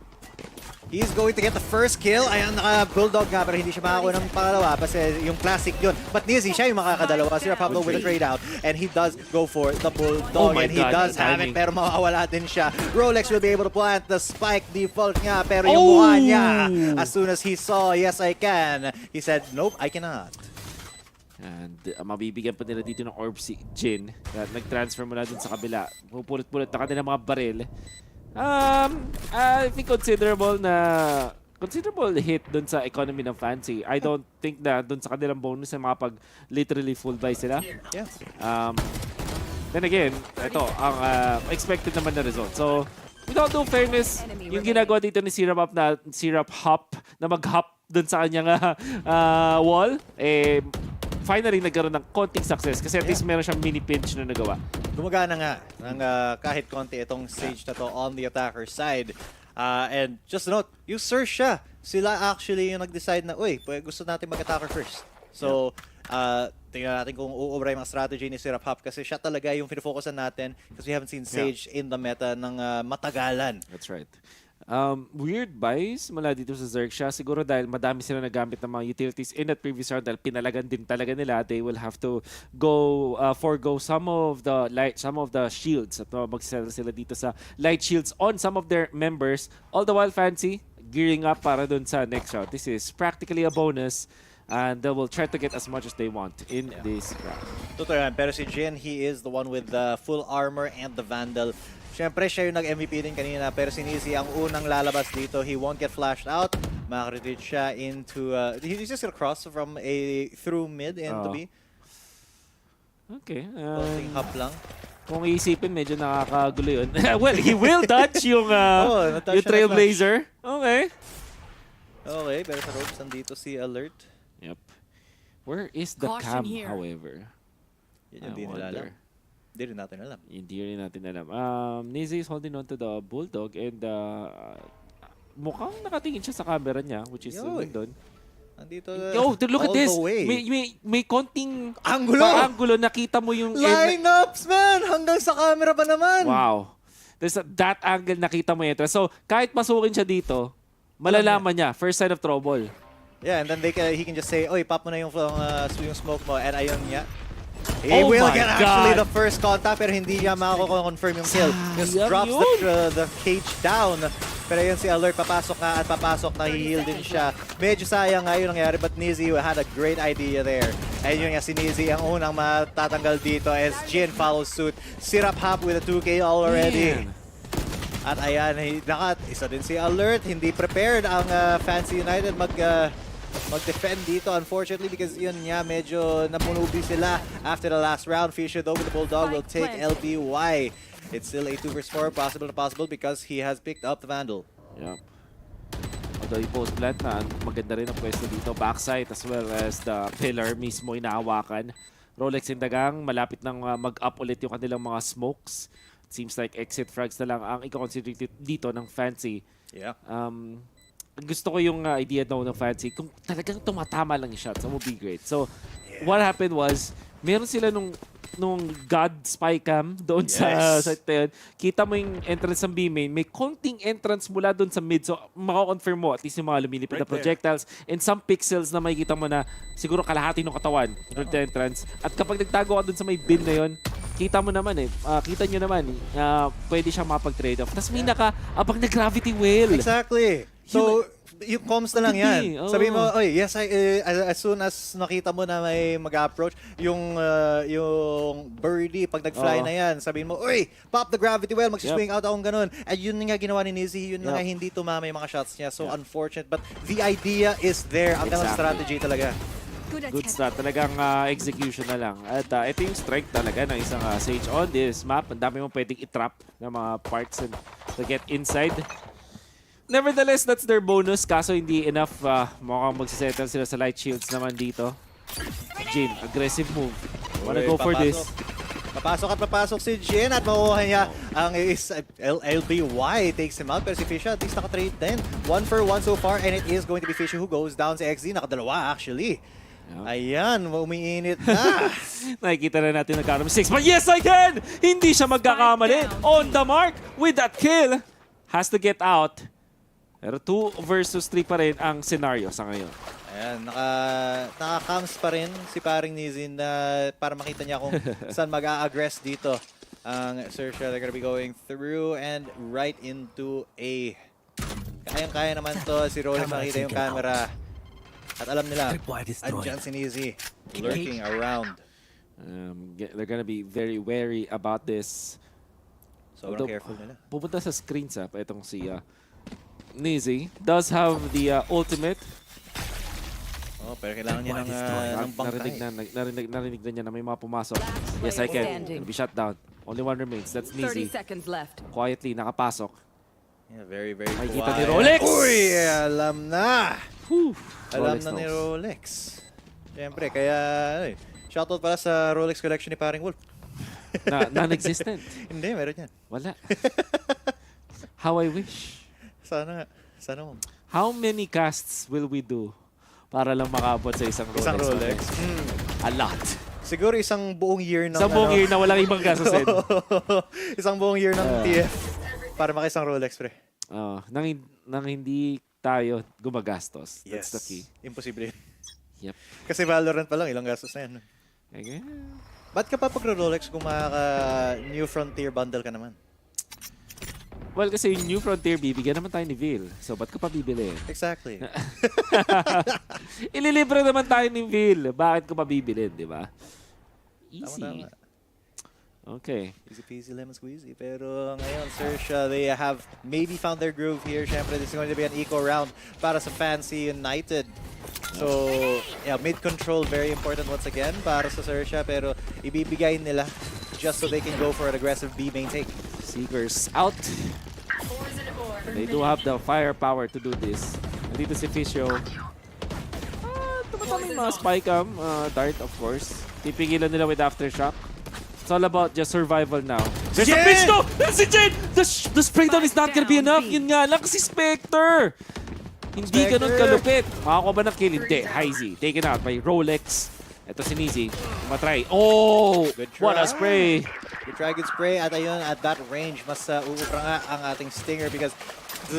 He's going to get the first kill. Ayan, naka-bulldog nga pero hindi siya makakuha ng pangalawa kasi yung classic yun. But Nizzy, siya yung makakadalawa. Si Pablo with a trade out and he does go for the bulldog and he does have it pero mawawala din siya. Rolex will be able to plant the spike default nga pero yung mukha niya as soon as he saw, yes I can, he said, nope, I cannot. And mabibigyan pa nila dito ng orb si Jin. Nag-transfer mula dun sa kabila. Pupulot-pulot na kanilang mga baril. I think considerable hit dun sa economy ng Fancy. I don't think na dun sa kanilang bonus na makapag literally full buy sila. Yeah. Then again, ito ang expected naman na result. So, with all due fairness, yung ginagawa dito ni Syrup Hop na mag-hop dun sa kanyang wall, finally nagkaroon ng konting success kasi at least meron siyang mini pinch na nagawa. Gumagana nga ng kahit konti itong stage na to on the attacker side. And just note, yung XERXIA, sila actually yung nag-decide na, uy, gusto natin mag-attacker first. So, tingnan natin kung uubra yung mga strategy ni Syrup Hop kasi siya talaga yung finifocusan natin because we haven't seen Sage in the meta ng matagalan. That's right. Weird buys mula dito sa XERXIA. Siguro dahil madami sila nagamit ng mga utilities in that previous round dahil pinalagan din talaga nila. They will have to go forgo some of the shields at magsisell sila dito sa light shields on some of their members. All the while Fancy gearing up para dun sa next round. This is practically a bonus and they will try to get as much as they want in this round. Totoo yan. Pero si Jin, he is the one with the full armor and the Vandal. Siyempre, siya yung nag-MVP din kanina, pero si Nizzy ang unang lalabas dito. He won't get flashed out. Makakretreat siya into... he's just gonna cross from through mid into B. Okay. Konting hop lang. Kung iisipin, medyo nakakagulo yun. Well, he will touch yung, yung Trailblazer. Okay. Okay, pero sa ropes, nandito si Alert. Yep. Where is the cam, however? Yun yung di nila alam. Hindi rin natin alam. Hindi rin natin alam. Nizzy is holding on to the bulldog and mukhang nakatingin siya sa camera niya, which is doon. Nandito look at this! May konting angulo. Nakita mo yung... Lineups, man! Hanggang sa camera pa naman! Wow. There's that angle nakita mo yun. So, kahit masukin siya dito, malalaman niya. First sign of trouble. Yeah, and then he can just say, oy, pop mo na yung smoke mo. And ayun niya. He will get actually the first contact pero hindi niya makakonfirm yung kill. Just drops the cage down. Pero yun si Alert, papasok nga at papasok, nahihil din siya. Medyo sayang nga yun nangyari but Nizzy had a great idea there. Ayun nga si Nizzy ang unang matatanggal dito as Jin follows suit. Syrup Hop with a 2K already. At ayan, isa din si Alert. Hindi prepared ang Fancy United mag-defend dito, unfortunately, because yun nga, medyo namunubi sila after the last round. Fisher, though, with the Bulldog will take LBY. It's still a 2-4, possible because he has picked up the Vandal. Yep. Although yung post plant na, maganda rin ang pwesto dito. Backside as well as the pillar mismo inahawakan. Rolex Indagang, malapit nang mag-up ulit yung kanilang mga smokes. It seems like exit frags na lang ang i-consider dito ng Fancy. Yeah. Gusto ko yung idea daw ng Fancy. Kung talagang tumatama lang yung shots, that would be great. So, what happened was, meron sila nung God spy cam doon sa site na yun. Kita mo yung entrance ng B-main. May konting entrance mula doon sa mid. So, makakonfirm mo at least yung mga lumilipid na projectiles and some pixels na makikita mo na siguro kalahati ng katawan doon sa entrance. At kapag nagtago ka doon sa may bin na yun, kita mo naman kita nyo naman pwede siyang mapag-trade off. Tapos may abang na gravity well. Exactly. So, yung comms na lang yan. Sabi mo, oy, yes, as soon as nakita mo na may mag-approach, yung birdie, pag nag-fly na yan, sabihin mo, oy, pop the gravity well, mag-swing out akong ganun. At yun nga ginawa ni Nizzy, yun nga hindi tumama yung mga shots niya. So, unfortunate. But the idea is there. Ang ganang strategy talaga. Good start. Talagang execution na lang. At ito yung strength talaga ng isang Sage on this map. Ang dami mong pwedeng i-trap ng mga parts and to get inside. Nevertheless, that's their bonus. Kaso hindi enough. Mukhang magsisettle sila sa light shields naman dito. Jin, aggressive move. Wanna go for this. Papasok si Jin at makuha niya ang LBY. Takes him out. Pero si Fisher at least naka-trade din. 1-for-1 so far and it is going to be Fisher who goes down sa XZ. Nakadalawa actually. Ayan, umiinit na. Nakikita na natin nagkaroon 6. But yes, I can! Hindi siya magkakamali. On the mark with that kill. Has to get out. Pero 2 versus 3 pa rin ang scenario sa ngayon. Ayan, naka-cams pa rin si paring Nizin na para makita niya kung saan mag-a-aggress dito. Ang XERXIA, they're gonna be going through and right into A. Kayang-kaya naman to. Si Rolex makita yung camera. At alam nila, andyan si Nizi lurking around. They're gonna be very wary about this. Sobrang careful nila. Pupunta sa screens itong si Nizi does have the ultimate. Oh, pero kailangan niya ng bangkay. Narinig na niya na may mga pumasok. Yes, I can. It'll be shut down. Only one remains. That's Nizi. 30 seconds left. Quietly, nakapasok. Yeah, very, very quiet. Makikita ni Rolex! Uy, alam na! Alam Rolex na ni knows. Rolex. Siyempre, kaya shoutout pala sa Rolex collection ni paring Wolf. Non-existent. Hindi, meron yan. Wala. How I wish. Sana nga. Sana mo. How many casts will we do para lang makabot sa isang Rolex? Isang Rolex? A lot. Siguro isang buong year ng... Isang buong year na walang ibang gastusin. Isang buong year ng TF para makisang Rolex, pre. Nang hindi tayo gumagastos. Yes. That's the key. Imposible. Yep. Kasi Valorant pa lang, ilang gastos na yan. Okay. Ba't ka pa pag-Rolex kung makaka-New Frontier bundle ka naman? Well, kasi yung New Frontier, bibigyan naman tayo ni Vil. So, ba't ka pa bibili? Exactly. Ililibre naman tayo ni Vil. Bakit ko pa bibilin, di ba? Easy. Tama. Okay. Easy peasy lemon squeezy. Pero ngayon, XERXIA, they have maybe found their groove here. Siyempre, this is going to be an eco round para sa Fancy United. So, yeah, mid-control, very important once again para sa XERXIA. Pero ibibigay nila just so they can go for an aggressive B main take. Seekers out. They do have the firepower to do this. Nandito si Fisio. Tumatami mga spy-cam. Dart, of course. Pipigilan nila with Aftershock. It's all about just survival now. There's a pitch though! There's si Jen! The spray down is not gonna be enough. Yun nga lang kasi Spectre. Hindi ganun kalupit. Makakuha ba ng kill? Hindi. Hyzy. Taken out by Rolex. Ito si Nizi. Matry. Oh! What a spray! Good try, good spray. At ayun, at that range, mas uubra nga ang ating Stinger because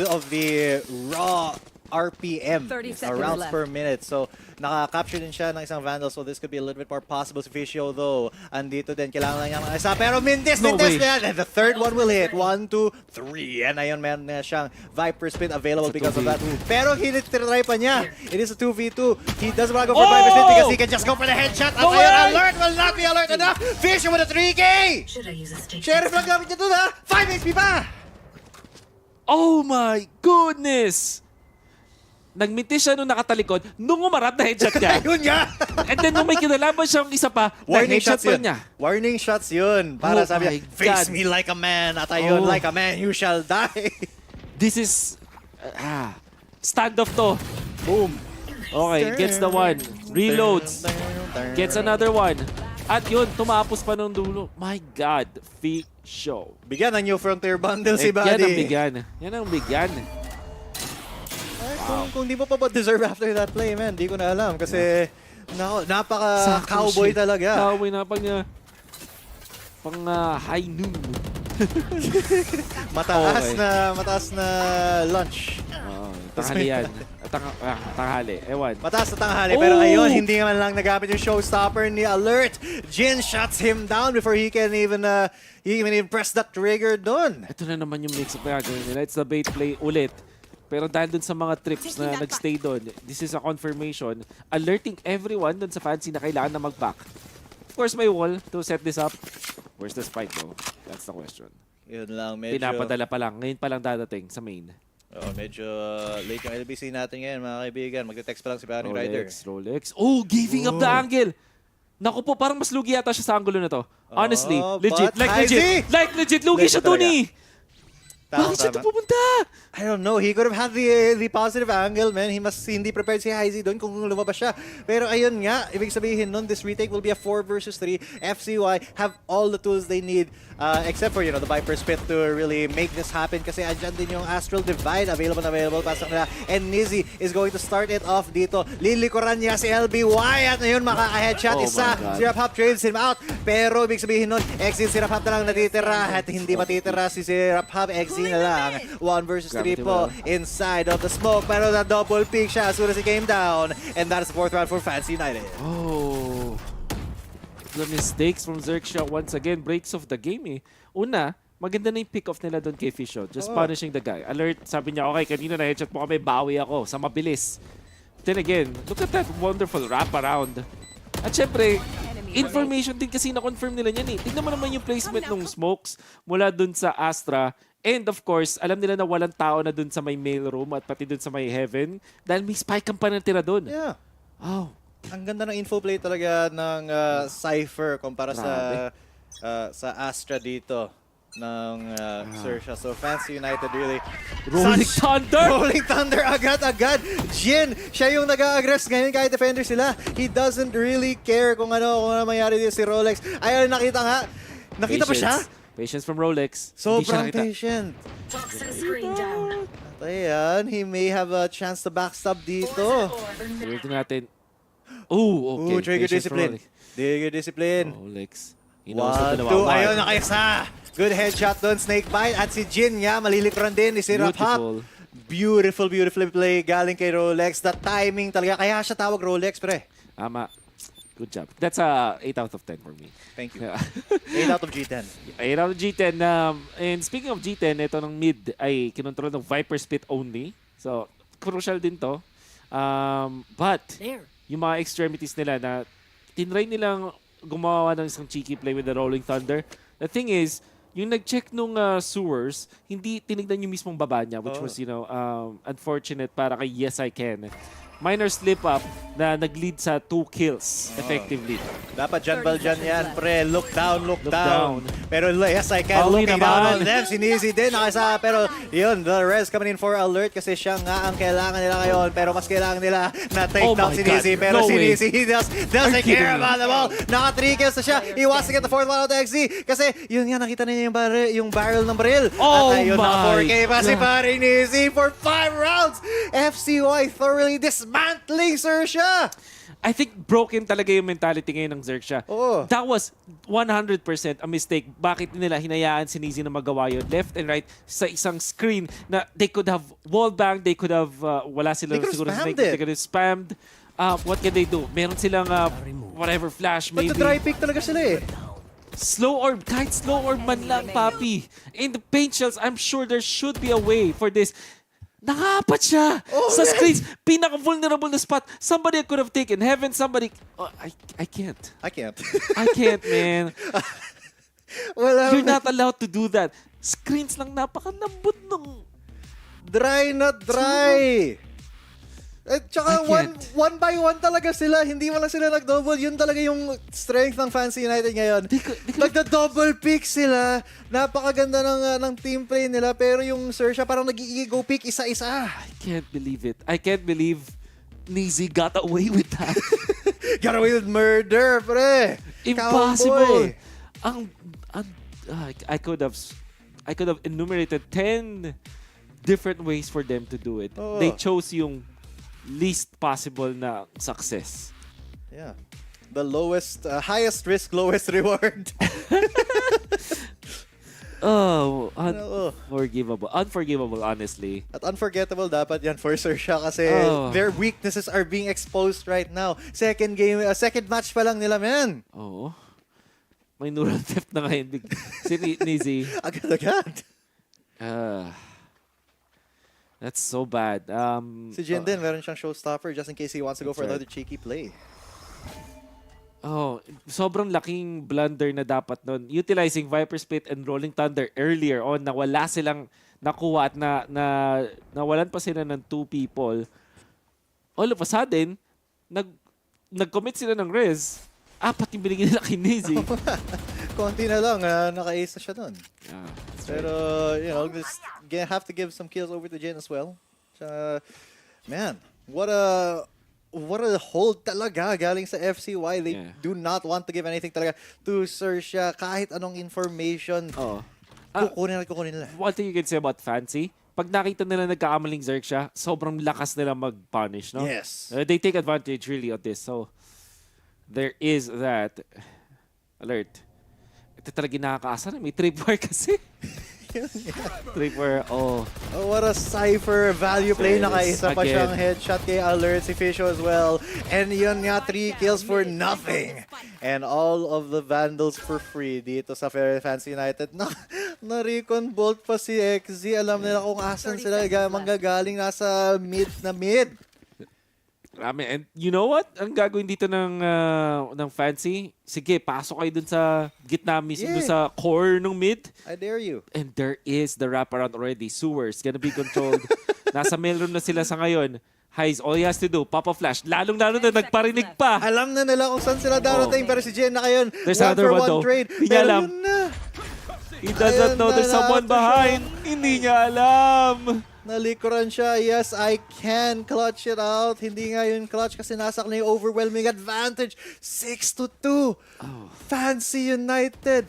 of the raw RPM, rounds per minute. So, naka-capture din siya ng isang Vandal. So, this could be a little bit more possible. Si Fisio, though, andito din. Kailangan lang niya mga isa. Pero mintis na yan! And the third one will hit. 1, 2, 3. And ayun, meron na siyang Viper Spin available because of that. Pero hinitry pa niya. It is a 2v2. He doesn't want to go for Viper Spin because he can just go for the headshot. At ayun, alert will not be alert enough. Fisio with a 3K! Sheriff lang gamit niya doon, ha? 5 HP pa! Oh my goodness! Nagmintis siya nung nakatalikod, nung umarap na headshot niya. Yun nga! And then nung may kinalaban siyang isa pa, warning headshot shots pa yun. niya. Warning shots yun. Para sabi niya, face God. me like a man. At ayun, like a man, you shall die. This is... standoff to. Boom. Okay, gets the one. Reloads. Gets another one. At yun, tumapos pa ng dulo. My God, fake show. Bigyan ng New Frontier bundle si Buddy. Yan ang bigyan. Yan ang bigyan. Kung di mo pa deserve after that play, man, di ko na alam. Kasi napaka-cowboy talaga. Cowboy na pang high noon. Mataas na lunch. Tanghali yan. Tanghali. Ewan. Mataas na tanghali. Pero ayun, hindi naman lang nagamit yung showstopper ni Alert. Jin shuts him down before he can even press that trigger doon. Ito na naman yung mix-up na gagawin nila. It's the bait play ulit. Pero dahil dun sa mga trips na nagstay doon, this is a confirmation, alerting everyone dun sa Fancy na kailangan na mag-back. Of course, may wall to set this up. Where's the spike though? That's the question. Yun lang, medyo... Pinapadala pa lang. Ngayon pa lang dadating sa main. Medyo late yung LBC natin ngayon, mga kaibigan. Magte-text pa lang si Paring Rider. Rolex. Oh, giving up the angle! Naku po, parang mas lugi yata siya sa angulo na to. Honestly, legit. Like legit, lugi siya dun eh! Bakit siya ito pupunta? I don't know. He could have had the positive angle, man. Hindi prepared si Hyzy doon kung lumabas siya. Pero ayun nga, ibig sabihin nun, this retake will be a 4 versus 3. FCY have all the tools they need, except for, the Viper Spit to really make this happen. Kasi andyan din yung Astral Divide, available pa sa kanila. And Nizi is going to start it off dito. Lilikuran niya si LBY at ngayon makaka-headshot isa. Si Raphap trades him out. Pero ibig sabihin nun, exit si Raphap na lang natitira at hindi matitira si Raphap. Exit Easy na lang. 1 versus 3 po inside of the smoke. Pero na-double peek siya as soon as he came down. And that is the 4th round for Fancy United. Oh. The mistakes from XERXIA once again breaks off the game eh. Una, maganda na yung pick-off nila doon kay Fisho. Just punishing the guy. Alert, sabi niya, okay, kanina na-headshot mo kami, bawi ako sa mabilis. Then again, look at that wonderful wraparound. At syempre, information din kasi na-confirm nila yan eh. Tignan mo naman yung placement ng smokes mula doon sa Astra. And of course, alam nila na walang tao na doon sa may mail room at pati doon sa may heaven dahil may spy cam pa natira doon. Yeah. Oh. Ang ganda ng info play talaga ng Cypher kumpara sa Astra dito ng XERXIA. So Fancy United really... Rolling Thunder! Rolling Thunder agad-agad! Jin, siya yung nag-a-aggress ngayon kahit defender sila. He doesn't really care kung ano mangyari dito si Rolex. Ayun, nakita nga. Nakita pa siya? Patience from Rolex. Sobrang patient. Ayan, he may have a chance to backstab dito. Ito natin. Oh, okay. Trigger discipline. Trigger discipline. Rolex. 1, 2, ayun, nakaisa. Good headshot doon, Snake Bite. At si Jin niya, malilikuran din. Isirap hop. Beautiful play galing kay Rolex. The timing talaga. Kaya siya tawag Rolex, pre. Ama. Good job. That's a 8 out of 10 for me. Thank you. 8 out of G10. 8 out of G10. And speaking of G10, ito ng mid ay kinontrol ng Viper Spit only. So, crucial din to. But, yung mga extremities nila na tinry nilang gumawa ng isang cheeky play with the Rolling Thunder. The thing is, yung nag-check nung sewers, hindi tinignan yung mismong baba niya, which was, unfortunate para kay Yes I Can. Minor slip-up na nag-lead sa 2 kills effectively. Dapat Jan Valjan yan, pre. Look down. Pero yes, I can. Pauwi Looking down on naman. them. Sinisi din. Nakasa. Pero yun, the rest coming in for alert kasi siya nga ang kailangan nila ngayon. Pero mas kailangan nila na take down Sinisi. Pero No Sinisi, he doesn't care about the ball. Naka 3 kills na siya. He wants to get the 4th one out of XZ. Kasi yun nga, nakita niya yung barrel ng baril. Oh At ayun, my 4K pa si God. paring Nisi for 5 rounds. FCY thoroughly dismantling XERXIA. I think broken talaga yung mentality ngayon ng XERXIA. Oo. That was 100% a mistake. Bakit nila hinayaan si Nizi na magawa yun? Left and right sa isang screen na they could have wallbang, they could have, wala sila siguro snake, they could have spammed. What can they do? Meron silang whatever flash, maybe. But the dry pick talaga sila eh. Slow orb, kahit slow orb man lang, papi. In the paint shells, I'm sure there should be a way for this. Nakapat siya sa screens. Pinaka-vulnerable na spot. Somebody could have taken. Heaven, somebody... Oh, I can't. I can't. I can't, man. You're not allowed to do that. Screens lang napakalambot nung... Dry na dry. At saka one by one talaga sila. Hindi mo lang sila nag-double. Yun talaga yung strength ng Fancy United ngayon. Nagda-double pick sila. Napakaganda ng team play nila. Pero yung XERXIA parang nag-i-go pick isa-isa. I can't believe it. I can't believe Nizi got away with that. Got away with murder, pre. Impossible. I could have enumerated 10 different ways for them to do it. Oh. They chose yung least possible na success. Yeah. The lowest, highest risk, lowest reward. Unforgivable. Unforgivable, honestly. At unforgettable dapat yan for XERXIA kasi their weaknesses are being exposed right now. Second match pa lang nila, man. Oo. May neural theft na ngayon. Si Nizi. Agad-agad. That's so bad. Si Jin din, meron siyang showstopper just in case he wants to go for another cheeky play. Oh, sobrang laking blunder na dapat nun. Utilizing Viper Spit and Rolling Thunder earlier on na wala silang nakuha at nawalan pa sila ng 2 people. All of a sudden, nag-commit sila ng res. Apat yung binigyan nila kay Nizi. Konti na lang, naka-ace na siya dun. Yeah, pero, just have to give some kills over to Jin as well. Man, what a hold talaga galing sa FCY. They do not want to give anything talaga to XERXIA. Kahit anong information, kukunin nila. One thing you can say about Fancy, pag nakita nila nagkakamaling XERXIA, sobrang lakas nila mag-punish, no? Yes. They take advantage really of this. So, there is that. Alert. Ito talaga nakakaasa na. May tripwire kasi. Tripper, oh. Oh, what a Cypher value play. Yes, Nakaisa pa again. siyang headshot kay Alert, si Fisho as well. And yun nga, 3 kills for nothing. And all of the Vandals for free dito sa Fancy United. Na-recon bolt pa si XZ. Alam nila kung asan sila manggagaling, nasa mid na mid. And you know what? Ang gagawin dito ng Fancy, sige, pasok kayo dun sa gitna mismo, dun sa core ng mid. I dare you. And there is the wraparound already. Sewers gonna be controlled. Nasa mail room na sila sa ngayon. Heis, all he has to do, pop a flash. Lalong-lalo na, nagparinig pa. Alam na nila kung saan sila darating, pero si Jen na ngayon. There's another one though. Trade. Hindi niya alam. He does not know there's someone behind. Hindi niya alam. Nalikuran siya. Yes, I can clutch it out. Hindi nga yun clutch kasi nasak na yung overwhelming advantage. 6-2. Fancy United.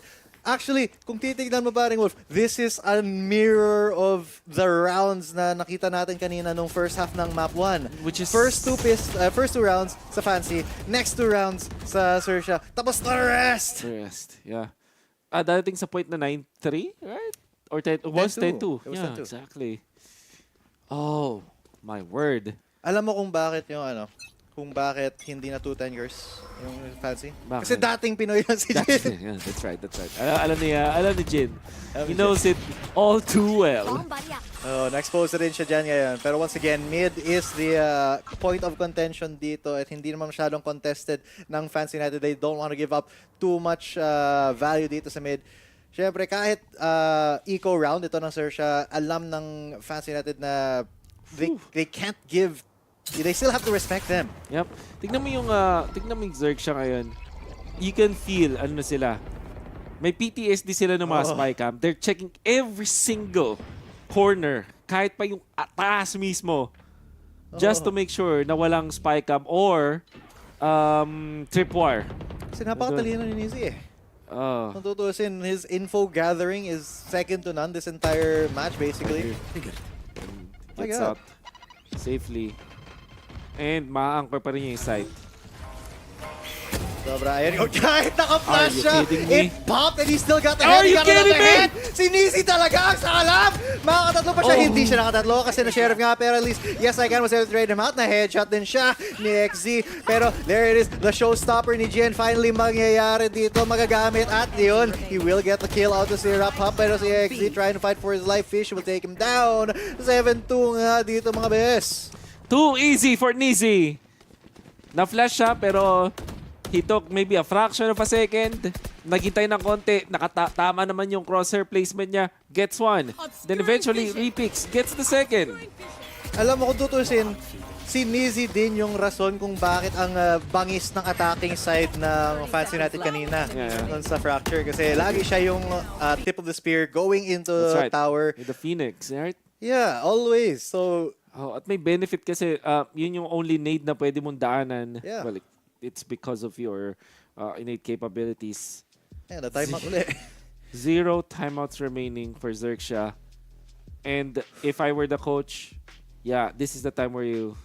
Actually, kung titignan mo paring Wolf, this is a mirror of the rounds na nakita natin kanina nung first half ng map 1. Which is first two rounds sa Fancy, next 2 rounds sa XERXIA. Tapos the rest. The rest, yeah. Dadating sa point na 9-3, right? Or 10, it was 10-2. Yeah, 10-2. exactly. Oh, my word. Alam mo kung bakit yung kung bakit hindi na 2 10 years yung Fancy? Bakit? Kasi dating Pinoy lang si Jin. Yeah, that's right. Alam ni Jin. He knows it all too well. Oh, na-expose rin siya dyan ngayon. Pero once again, mid is the point of contention dito at hindi naman masyadong contested ng Fancy United. They don't want to give up too much value dito sa mid. Siyempre, kahit eco round ito ng XERXIA, alam ng Fancy United na they can't give. They still have to respect them. Yep. Tignan mo yung XERXIA ngayon. You can feel na sila. May PTSD sila ng mga spy cam. They're checking every single corner, kahit pa yung taas mismo, just to make sure na walang spy cam or tripwire. Kasi napakatalino ni Nizzy eh. Kung tutusin, his info gathering is second to none this entire match basically. Gets out safely. And ma-anchor pa rin yung site. Sobra, ayun yun. Kahit naka-flash siya, me? it popped and he still got the head. He got another head. Si Nizzy talaga ang sakalam. Makakatatlo pa siya. Hindi siya nakatatlo kasi na-sheriff nga. Pero at least, yes, I can was able to trade him out. Na-headshot din siya ni XZ. Pero there it is. The showstopper ni Jen finally mangyayari dito. Magagamit. At yun, he will get the kill out of si Rap-Hop. Pero si XZ trying to fight for his life. Fish will take him down. 7-2 nga dito mga bes. Too easy for Nizzy. Na-flash siya pero he took maybe a fraction of a second. Naghintay ng konti. Nakatama naman yung crosshair placement niya. Gets one. Then eventually repicks. Gets the second. Alam mo kung tutusin, si Nizzy din yung rason kung bakit ang bangis ng attacking side ng Fancy United kanina nun sa Fracture. Kasi lagi siya yung tip of the spear going into the tower. With the Phoenix, right? Yeah, always. So, at may benefit kasi yun yung only nade na pwede mong daanan. Yeah. Well, it's because of your innate capabilities. Yeah, the timeout ulit. 0 timeouts remaining for XERXIA. And if I were the coach, yeah, this is the time where you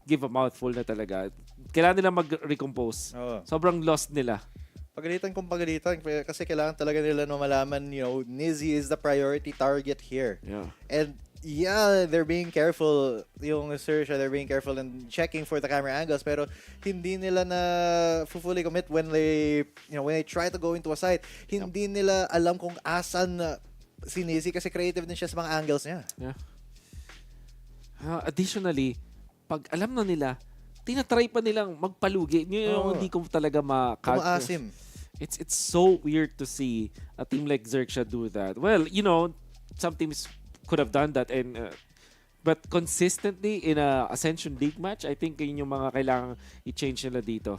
give a mouthful na talaga. Kailangan nila mag-recompose. Sobrang lost nila. Pagalitan kung pagalitan kasi kailangan talaga nila na malaman, Nizzy is the priority target here. Yeah. And yeah, they're being careful. Yung XERXIA, they're being careful and checking for the camera angles. Pero hindi nila na fully commit when they try to go into a site. Hindi nila alam kung asan si Nizzy kasi creative din siya sa mga angles niya. Yeah. Additionally, pag alam na nila, tinatry pa nilang magpalugi. Hindi ko talaga Kumaasim. It's so weird to see a team like XERXIA do that. Well, some teams could have done that but consistently in a Ascension League match, I think yun yung mga kailangang i-change nila dito.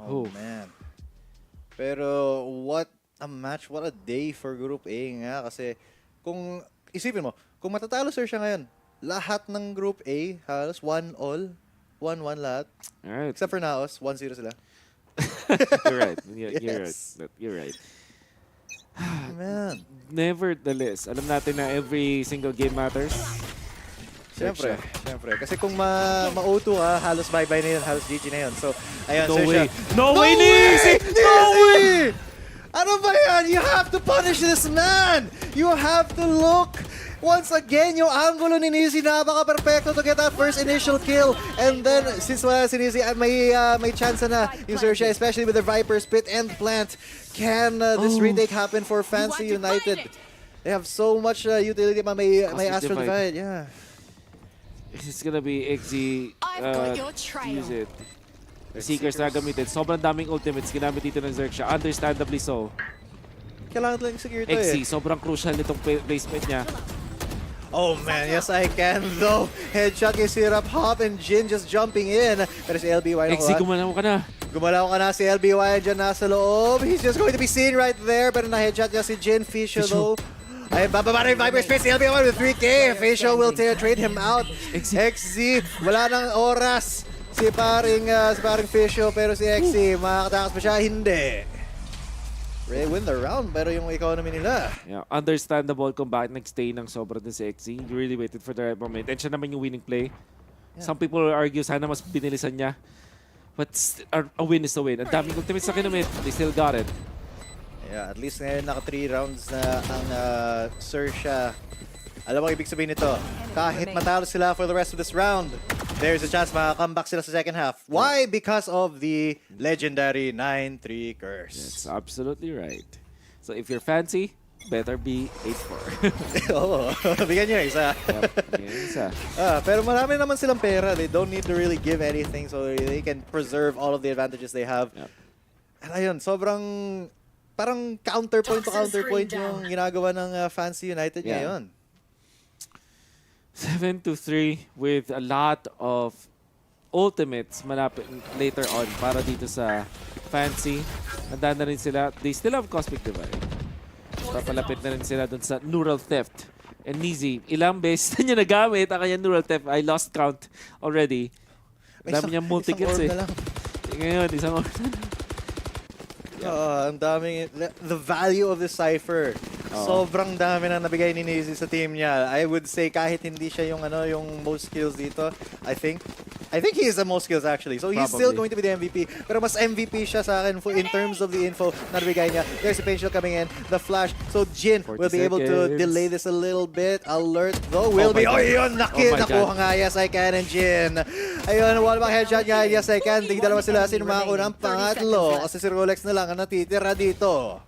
Oh man. Pero what a match, what a day for Group A nga kasi kung isipin mo, kung matatalo XERXIA ngayon, lahat ng Group A halos 1-1 lahat. Alright. Except for Naos, 1-0 sila. You're right. You're right. Man. Nevertheless, alam natin na every single game matters. Siyempre. Kasi kung ma-O2 ka, halos bye-bye na yun, halos GG na yun. So, ayun, No XERXIA. way! No way, Nizzy! No way! Ano ba yan? You have to punish this man! You have to look! Once again, yung angulo ni Nizzy napaka-perfecto to get that first initial kill. And then, since wala si Nizzy, may chance na yung XERXIA, especially with the Viper Spit and Plant. Can this retake happen for Fancy United? They have so much utility, may Astral Divide. Yeah. This is gonna be XZ use it. Seekers na gamitin. Sobrang daming ultimates ginamit dito ng XERXIA. Understandably so. Kailangan lang secure ito XZ, sobrang crucial nitong placement niya. Oh man, yes I can though. Headshot kay Syrup, Hop, and Jin just jumping in. Pero si LBY XZ, gumalaw ka na. Gumalaw ka na si LBY dyan nasa loob. He's just going to be seen right there. Pero na-headshot niya si Jin. Fisho though. Ay, bababa na yung Viper Space. Si LBY with 3K. Fisho will trade him out. XZ, wala nang oras. Si paring Fisho, pero si XZ, makakatakas pa siya? Hindi. They win the round, pero yung economy nila. Yeah, understandable kung bakit nag-stay ng sobra din si XZ. You really waited for the right moment. And siya naman yung winning play. Yeah. Some people argue sana mas binilisan niya. But a win is a win. Ang daming ultimates na kinamit. They still got it. Yeah, at least ngayon naka 3 rounds na ang XERXIA. Alam mo ibig sabihin nito, kahit matalo sila for the rest of this round, there's a chance maka-comeback sila sa second half. Why? Because of the legendary 9-3 curse. That's absolutely right. So if you're fancy, better be 8-4. Oo, bigyan nyo isa. Bigyan isa. Pero marami naman silang pera. They don't need to really give anything so they can preserve all of the advantages they have. Yep. And ayun, sobrang parang counterpoint to counterpoint yung ginagawa ng Fancy United ngayon. 7-3 with a lot of ultimates malapit later on para dito sa Fancy. Nandaan na rin sila. They still have Cosmic Divide. Papalapit na rin sila dun sa Neural Theft. And Nizzy, ilang beses na niya nagamit ang kanyang Neural Theft. I lost count already. Dami niyang multi-kills eh. Ngayon, isang orb na lang. Ang daming, the value of the Cypher. Sobrang dami na nabigay ni Nizzy sa team niya. I would say kahit hindi siya yung yung most kills dito, I think he is the most kills actually. So he's still going to be the MVP. Pero mas MVP siya sa akin in terms of the info na nabigay niya. There's a Angel coming in, the flash. So Jin will be able to delay this a little bit. Alert though will be. Oh yun! Nakuha nga. Yes I can and Jin. Ayun, wall back headshot niya. Yes I can. Dalawa sila. Sino makakuha ng pangatlo? Kasi si Rolex na lang ang natitira dito.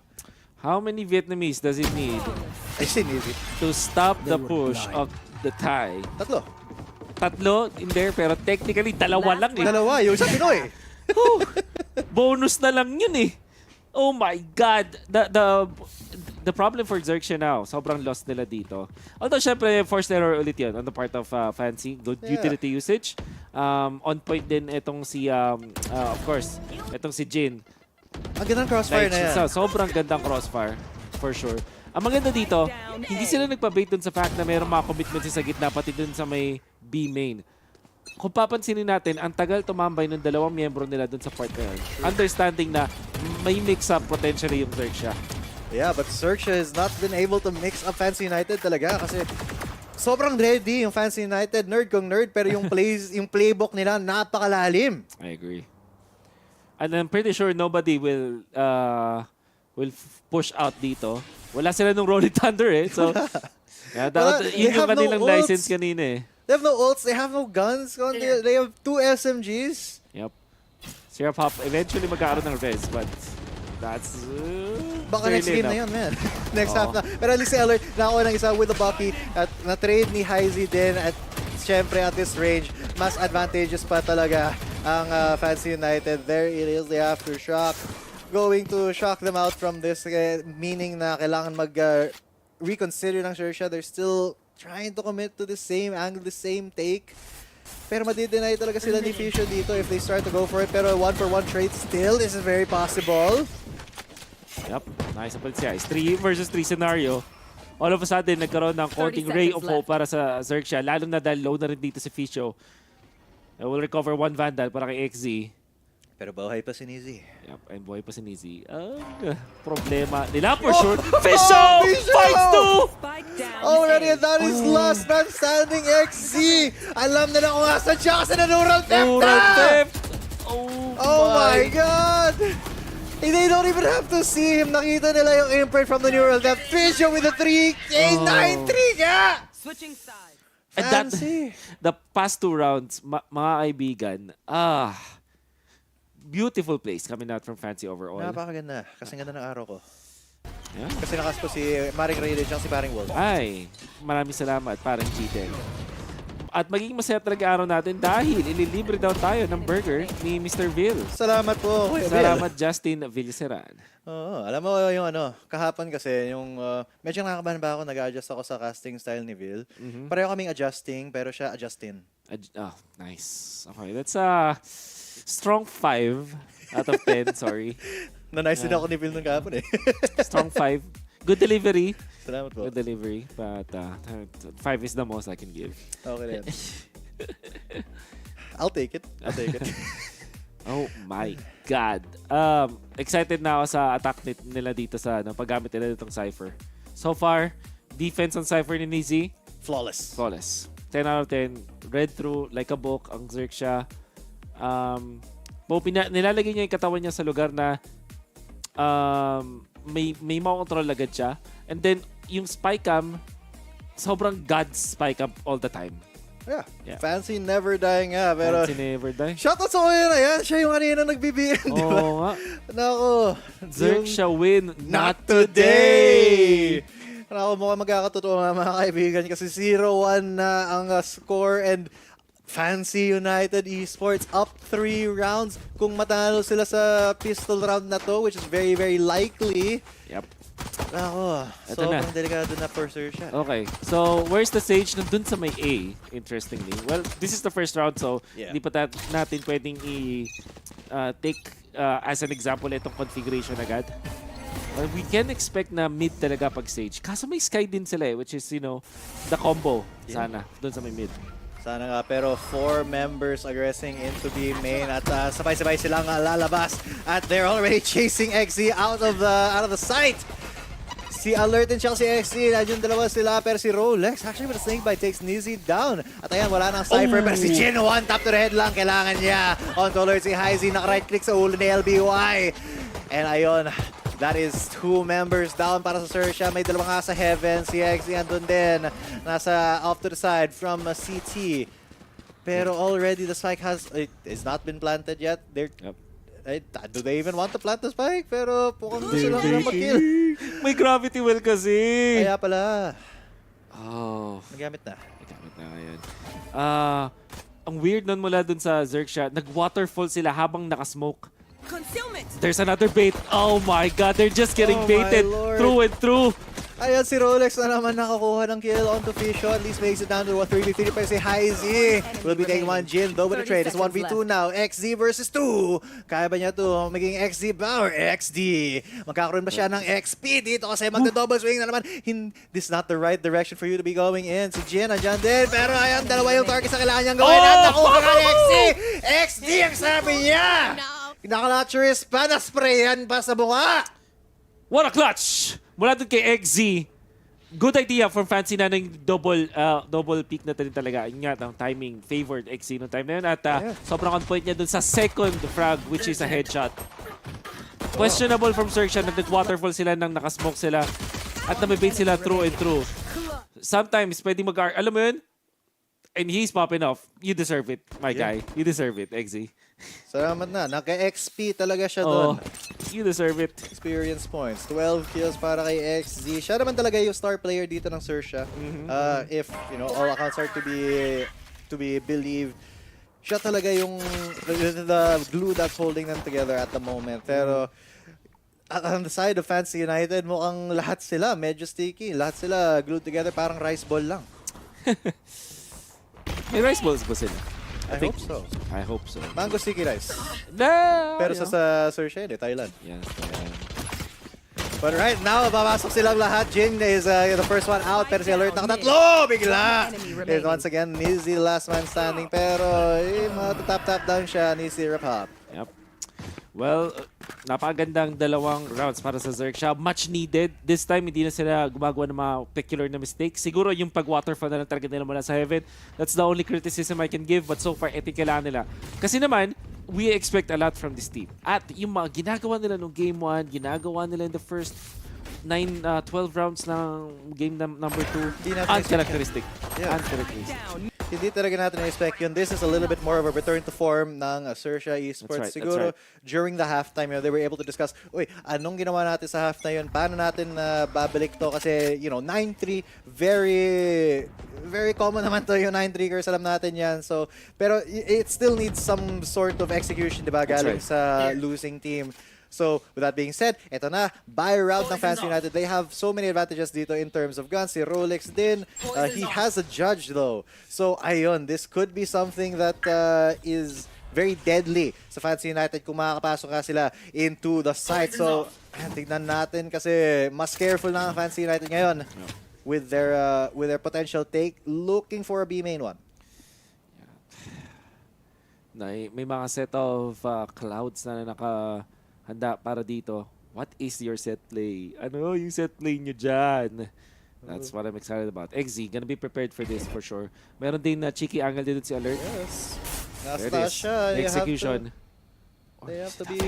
How many Vietnamese does it need to stop the push of the Thai? Tatlo in there, pero technically dalawa lang eh. Dalawa, yung sa Pinoy. Bonus na lang yun eh. Oh my God. The problem for XERXIA now, sobrang lost nila dito. Although syempre, forced error ulit yun on the part of Fancy. Good utility usage. On point din itong si, of course, itong si Jin. Ang gandang crossfire na yan. Sobrang gandang crossfire, for sure. Ang maganda dito, hindi sila nagpa-bait dun sa fact na mayroong mga commitments sa gitna, pati dun sa may B main. Kung papansinin natin, ang tagal tumambay ng dalawang miyembro nila dun sa part na yun. Understanding na may mix-up potentially yung XERXIA. Yeah, but XERXIA has not been able to mix up Fancy United talaga kasi sobrang ready yung Fancy United. Nerd kung nerd, pero yung playbook nila napakalalim. I agree. And I'm pretty sure nobody will push out dito. Wala sila nung Rolling Thunder eh. So, yeah, yun yung kanilang license kanina eh. They have no ults, they have no guns. They have 2 SMGs. Yep. Syrup Hop eventually magkakaroon ng res, but that's... Baka next game na yun, man. Next half na. Pero at least si Alert, nakuha ng isa with the Bucky. At na-trade ni Hyzy din. At syempre at this range, mas advantageous pa talaga ang Fancy United. There it is, the Aftershock. Going to shock them out from this, meaning na kailangan reconsider ng XERXIA. They're still trying to commit to the same angle, the same take. Pero madi-deny talaga sila ni Fisher dito if they start to go for it. Pero 1-for-1 trade still is very possible. Yep, nice ulit siya. 3 versus 3 scenario. All of a sudden, nagkaroon ng konting ray of hope para sa XERXIA. Lalo na dahil low na rin dito si Fisho. We'll recover 1 Vandal para kay XZ. Pero buhay pa si Nizzy. Yep, and buhay pa si Nizzy. Problema nila for sure. Fisho! Fights 2! Already, that is last man standing XZ. Alam na kung asan siya kasi na Neural Theft. Neural Theft! Oh my God! They don't even have to see him. Nakita nila yung imprint from the neural depth. Fisher with a 3K, 9-3 ka! Switching sides. And the past 2 rounds, mga kaibigan, beautiful plays coming out from Fancy overall. Napakaganda. Kasing ganda ng araw ko. Yeah. Kasi nakas ko si Maring Reyes at si Paring Wolf. Ay, maraming salamat, parang G10. At magiging masaya talaga araw natin dahil ililibre daw tayo ng burger ni Mr. Vil. Salamat po, Kuya Vil. Salamat, Justin Villaseran. Oo, alam mo yung kahapon kasi, yung medyo nakakabahan ba ako, nag-adjust ako sa casting style ni Vil. Pareho kaming adjusting, pero siya adjustin. Nice. Okay, that's a strong 5 out of 10, sorry. Na-nice din ako ni Vil nung kahapon eh. Strong 5. Good delivery. Salamat po. Good delivery. But 5 is the most I can give. Okay din. I'll take it. I'll take it. Oh my God. Excited na ako sa attack nila dito sa paggamit nila ditong Cypher. So far, defense on Cypher ni Nizi. Flawless. 10 out of 10. Read through like a book ang XERXIA. Nilalagay niya yung katawan niya sa lugar na may makontrol agad siya. And then, yung spy cam, sobrang God's spy cam all the time. Yeah. Fancy never die nga. Pero Fancy never die. Shoutout sa kuya na yan. Siya yung kanina nagbibigyan, di ba? Oo nga. Naku. XERXIA win. Not today! Naku, mukhang magkakatotoo mga kaibigan kasi 0-1 na ang score and Fancy United Esports up 3 rounds. Kung matalo sila sa pistol round na to, which is very, very likely. Yep. Ako, sobrang delikado na for XERXIA. Okay, so where's the Sage? Nandun sa may A, interestingly. Well, this is the first round, so hindi pa natin pwedeng take as an example itong configuration agad. We can expect na mid talaga pag Sage. Kaso may Sky din sila which is, the combo sana dun sa may mid. Sana nga, pero 4 members aggressing into B main at sabay-sabay silang lalabas at they're already chasing XE out of the sight. Si Alert and Chelsea XE, nandiyon dalawa sila, pero si Rolex actually with a snake bite takes Nizi down. At ayan, wala nang Cypher, pero si Jin, 1 tap to the head lang, kailangan niya. On to alert si Hyzy, naka-right click sa ulo ni LBY. And ayun, that is 2 members down para sa XERXIA. May dalawa nga sa Heaven. Si XE andun din. Nasa off to the side from CT. Pero already the spike it's not been planted yet. Do they even want to plant the spike? Pero mukhang gusto lang na mag-kill. May gravity well kasi. Kaya pala. Oh. Nagamit na. Nagamit na ngayon. Ang weird nun mula dun sa XERXIA, nag-waterfall sila habang nakasmoke. Concealment. There's another bait. Oh my God, they're just getting baited through and through. Ayan, si Rolex na naman nakakuha ng kill onto Fisho. At least makes it down to 3v3 pa si Hyzy. Will be taking 1 Jin, though with the trade. It's 1v2 now. XZ versus 2. Kaya ba niya to maging XZ ba or XD? Magkakaroon ba siya ng XP dito kasi magda-double swing na naman. This is not the right direction for you to be going in. Si Jin, andyan din. Pero ayan, dalawa yung targets na kailangan niyang gawin. At nakuha ka ni XZ. XD ang sabi niya. Naka-luxuries pa, na-sprayan pa sa bunga. What a clutch! Mula dun kay XZ. Good idea from Fancy na ng double peak na din talaga. Yun nga, ang timing favored XZ noong time na yun. At sobrang on point niya dun sa second frag, which is a headshot. Questionable from XERXIA na nag-waterfall sila nang nakasmoke sila. At namibait sila through and through. Sometimes, pwede alam mo yun? And he's popping off. You deserve it, my guy. You deserve it, XZ. Salamat na. Naka-XP talaga siya doon. You deserve it. Experience points. 12 kills para kay XZ. Siya naman talaga yung star player dito ng XERXIA. If, all accounts are to be believed, siya talaga yung the glue that's holding them together at the moment. Pero on the side of Fancy United, mukhang lahat sila medyo sticky. Lahat sila glued together parang rice ball lang. May rice balls ba sila? I hope so. I hope so. Mango sticky rice. Pero sa XERXIA, Thailand. Yes, Thailand. But right now, babasok silang lahat. Jin is the first one out, pero si Alert nakatatlo! Bigla! And once again, Nizi last man standing, pero matatap-tap down siya ni Syrup Hop. Yep. Well, napakagandang dalawang rounds para sa XERXIA. Much needed. This time, hindi na sila gumagawa ng mga peculiar na mistakes. Siguro yung pag-waterfall na lang target nila mula sa Heaven. That's the only criticism I can give. But so far, kailangan nila. Kasi naman, we expect a lot from this team. At yung mga ginagawa nila nung game 1, ginagawa nila in the first 12 rounds ng game number 2, uncharacteristic. Yeah. Uncharacteristic. Hindi talaga natin na-expect yun. This is a little bit more of a return to form ng XERXIA Esports. That's right, Siguro, during the halftime, they were able to discuss, uy, anong ginawa natin sa half na yun? Paano natin babalik to? Kasi, 9-3, very, very common naman to yung 9-3 curse. Alam natin yan. So, pero it still needs some sort of execution, diba? Galing sa losing team. So, with that being said, eto na, buy route ng Fancy United. They have so many advantages dito in terms of guns. Si Rolex din, he has a judge though. So, ayun, this could be something that is very deadly sa Fancy United kung makakapasok ka sila into the site. So, tignan natin kasi mas careful na ang Fancy United ngayon with their potential take, looking for a B main one. May mga set of clouds na handa para dito. What is your set play? Ano yung set play nyo dyan? That's what I'm excited about. XZ, gonna be prepared for this for sure. Meron din na cheeky angle dito si Alert. Yes. Nastasha, execution. They have to be...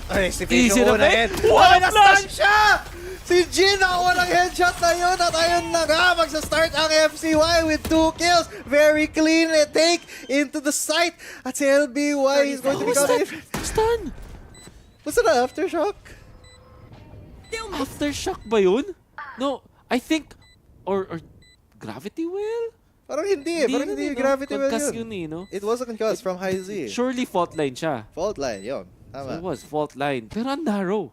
Ay, si Easy Fisho na una ba? yan. What a na-stun siya! Si Jin ang walang headshot na yun at ayun na nga, magsa-start ang FCY with 2 kills. Very clean take into the site. At si LBY is going to be coming. Stun! Was it an aftershock? Aftershock ba yun? No, I think... Or gravity well? Parang hindi Parang hindi gravity well concuss yun. No? It was a concuss from High Z. Surely fault line siya. Fault line, yun. So Tama. it was fault line. Pero ang narrow.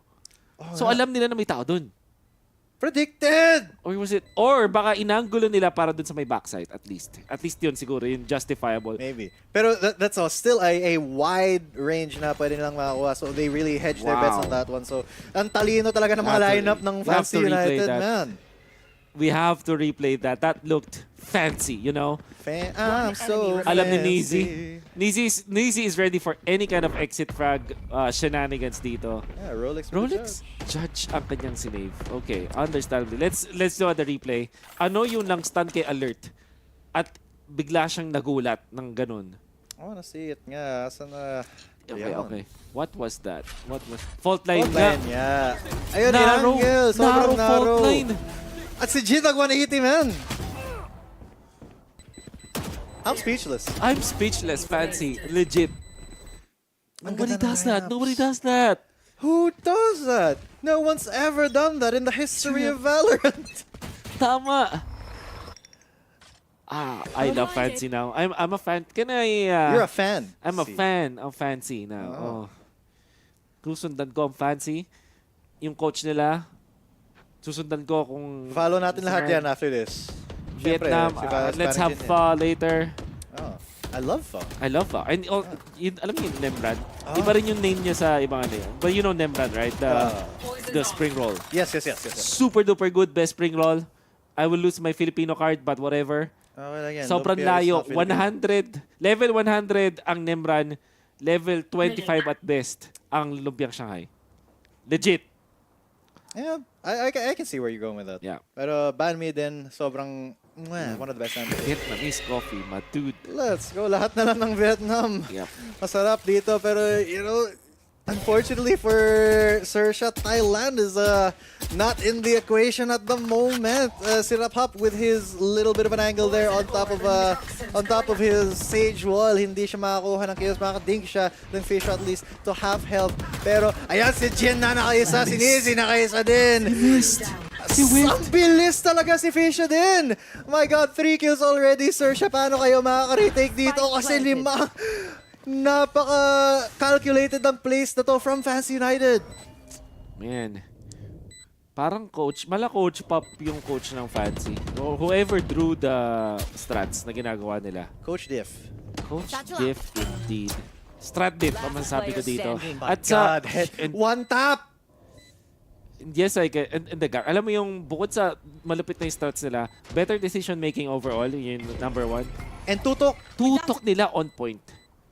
So alam nila na may tao dun. Predicted! Or was it? Or baka inanggulo nila para dun sa may backside at least. At least yun siguro, yun justifiable. Maybe. Pero that's all. Still a wide range na pwede nilang makakuha. So they really hedged their bets on that one. So ang talino talaga ng mga lineup ng Fancy United, man. We have to replay that. That looked fancy, I'm so Alam ni fancy. Neezy is ready for any kind of exit frag shenanigans dito. Yeah, Rolex. Judge ang kanyang sinave. Okay, understandable. Let's do the replay. Ano yung nang stun kay Alert? At bigla siyang nagulat ng ganun. I wanna see it nga. Asan na... Okay. What was that? Fault line Fault line, yeah. Ayun, narrow, Irangel. Sobrang narrow. fault line. At si Jin nag-180, man. I'm speechless. I'm speechless, Fancy. Legit. Nobody does that. Nobody does that. Who does that? No one's ever done that in the history of Valorant. Tama. I love Fancy now. I'm a fan. Can I... You're a fan. I'm a fan of Fancy now. Oh. Susundan ko ang Fancy. Yung coach nila. Susundan ko kung... Follow natin lahat yan after this. Vietnam. Let's have later. Oh, I love Pho. I love Pho. And, alam mo yung Nembrand? Iba rin yung name niya sa ibang ano yun. But you know Nembrand, right? The spring roll. Yes. Super duper good. Best spring roll. I will lose my Filipino card, but whatever. Okay lang yan. Sobrang layo. 100. Level 100 ang Nemran. Level 25 at best ang Lumpiang Shanghai. Legit. Yeah, I can see where you're going with that. Yeah. Pero Banmi din, sobrang one of the best numbers. Vietnamese coffee, my dude. Let's go. Lahat na lang ng Vietnam. Yep. Masarap dito, pero unfortunately for XERXIA, Thailand is not in the equation at the moment. Siraphop with his little bit of an angle there on top of his Sage Wall. Hindi siya makakuha ng kills. Makadink siya ng Fish at least to half health. Pero ayan si Jin na nakaisa. Si Neezy nakaisa din. Ang bilis talaga si Fisha din. My God, 3 kills already. XERXIA, paano kayo makaka-retake dito? Kasi 5. Napaka-calculated ang plays na to from Fancy United. Man. Parang mala coach pop yung coach ng Fancy. Or whoever drew the strats na ginagawa nila. Coach Diff. Coach Diff indeed. Strat Diff, ang masasabi ko dito. At sa one tap. Yes, and the alam mo yung bukod sa malupit na yung strats nila, better decision making overall, yun number 1. And tutok. Tutok nila on point.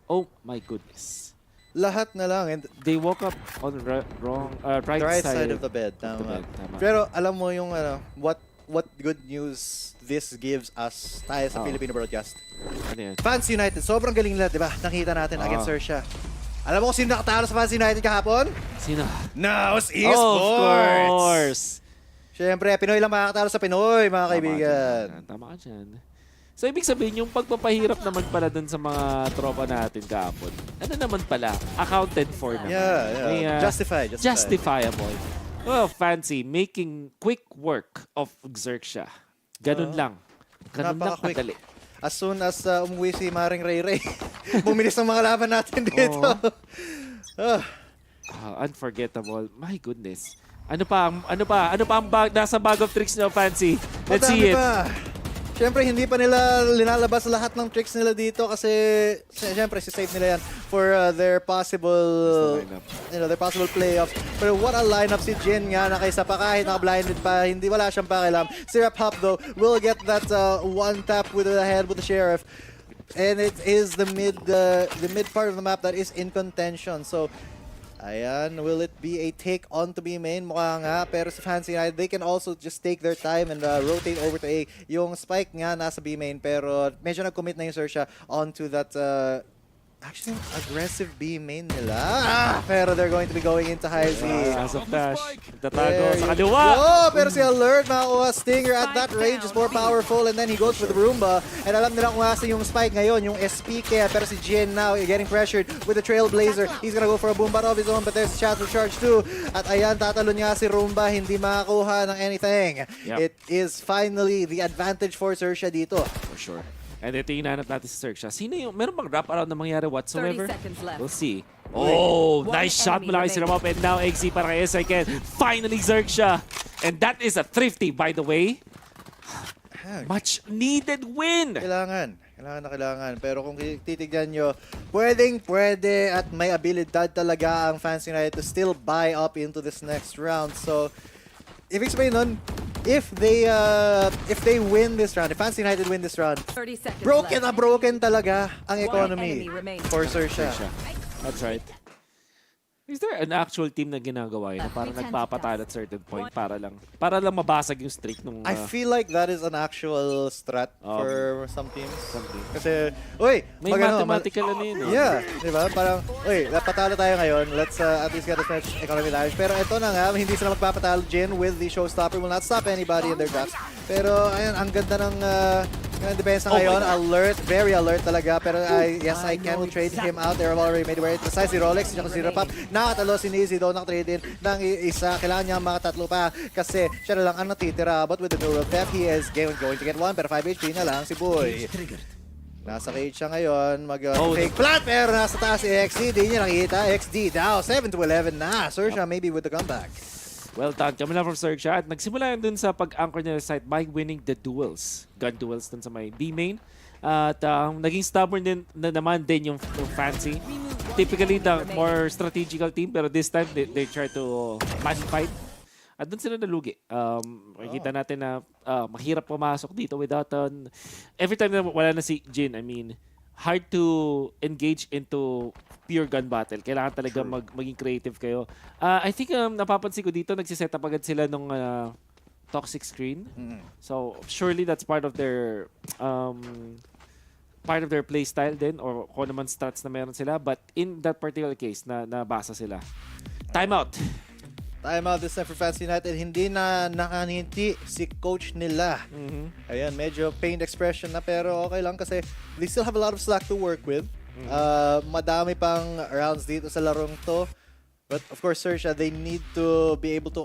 Oh my goodness. Lahat na lang. And they woke up on right side of the bed. Tama. Pero alam mo yung what what good news this gives us tayo sa Filipino broadcast. Ano yan? Fans United, sobrang galing nila, di ba? Nakita natin against XERXIA. Alam mo kung sino nakatalo sa Fans United kahapon? Sino? Naos Esports! Of course! Siyempre, Pinoy lang makakatalo sa Pinoy, mga kaibigan. Tama ka dyan. So, ibig sabihin, yung pagpapahirap naman pala dun sa mga tropa natin kahapon, ano naman pala? Accounted for naman. Yeah. Justifiable. Well, Fancy, making quick work of XERXIA. Ganun lang. Ganun lang kadali. As soon as umuwi si Maring Ray Ray, bumilis ng mga laban natin dito. Unforgettable. My goodness. Ano pa ang nasa bag of tricks nyo, Fancy? Let's see it. Siyempre, hindi pa nila linalabas lahat ng tricks nila dito kasi siyempre, si-save nila yan for their possible their possible playoffs. Pero what a lineup si Jin nga na kaysa pa kahit naka-blinded pa, hindi wala siyang pakialam. Si Hop though will get that one tap with the head with the Sheriff. And it is the mid part of the map that is in contention. So, ayan, will it be a take on to B main? Mukha nga, pero sa Fancy United, they can also just take their time and rotate over to A. Yung spike nga nasa B main, pero medyo nag-commit na yung XERXIA onto that actually aggressive B main nila. Pero they're going to be going into high Z. As of Dash, tatago sa kaliwa. Pero si Alert makakuha Stinger at that range is more powerful and then he goes for the Roomba. And alam nila kung asa yung spike ngayon, yung SPK. Pero si Jin now getting pressured with the Trailblazer. He's gonna go for a Boombat of his own, but there's a Shadow Charge too. At ayan, tatalo niya si Roomba, hindi makakuha ng anything. It is finally the advantage for XERXIA dito. For sure. And ito yung hinanap natin sa XERXIA. Sino yung, meron bang wrap around na mangyari whatsoever? We'll see. Oh, nice shot mula kay Siramop. And now XZ para kay SIK. Finally XERXIA. And that is a thrifty, by the way. Much needed win. Kailangan na kailangan. Pero kung titignan nyo, pwede at may abilidad talaga ang Fans United to still buy up into this next round. So, ibig sabihin nun, if they win this round, if Fans United win this round, broken talaga ang economy for XERXIA. That's right. Is there an actual team na ginagawa yun? Parang nagpapatalo at certain point para lang mabasag yung streak nung... I feel like that is an actual strat for some teams. Kasi, may mathematical ano yun. Yeah, di ba? Parang, patalo tayo ngayon. Let's at least get as much economy damage. Pero ito na nga, hindi sila magpapatalo. Jin with the showstopper will not stop anybody in their tracks. Pero, ayun, ang ganda ng depensa ngayon. Alert, very alert talaga. Pero, yes, I can trade him out. They're already made aware. Besides si Rolex, si Rapap, nakatalo si Nizi daw nakatrade din ng isa. Kailangan niya makatatlo pa kasi siya na lang ang natitira. But with the neural theft, he is going to get one. Pero 5 HP na lang si Boy. Nasa cage siya ngayon. Mag-fake plant. Pero nasa taas si XD. Di niya nakikita. XD down. 7-11 na. XERXIA maybe with the comeback. Well done. Kami lang from XERXIA. At nagsimula yun dun sa pag-anchor niya sa site by winning the duels. Gun duels dun sa may B-main. At naging stubborn din naman yung Fancy. Typically, the more strategical team, pero this time, they try to match fight. At doon sila nalugi. Makikita natin na mahirap pumasok dito without... every time na wala na si Jin, I mean, hard to engage into pure gun battle. Kailangan talaga maging creative kayo. I think napapansin ko dito, nagsiset up agad sila nung toxic screen. So, surely that's part of their... part of their playstyle din or kung naman stats na meron sila. But in that particular case, nabasa sila. Timeout. Timeout this time for Fans United. Hindi na nakaninti si coach nila. Ayan, medyo pained expression na pero okay lang kasi they still have a lot of slack to work with. Madami pang rounds dito sa larong to. But of course, XERXIA, they need to be able to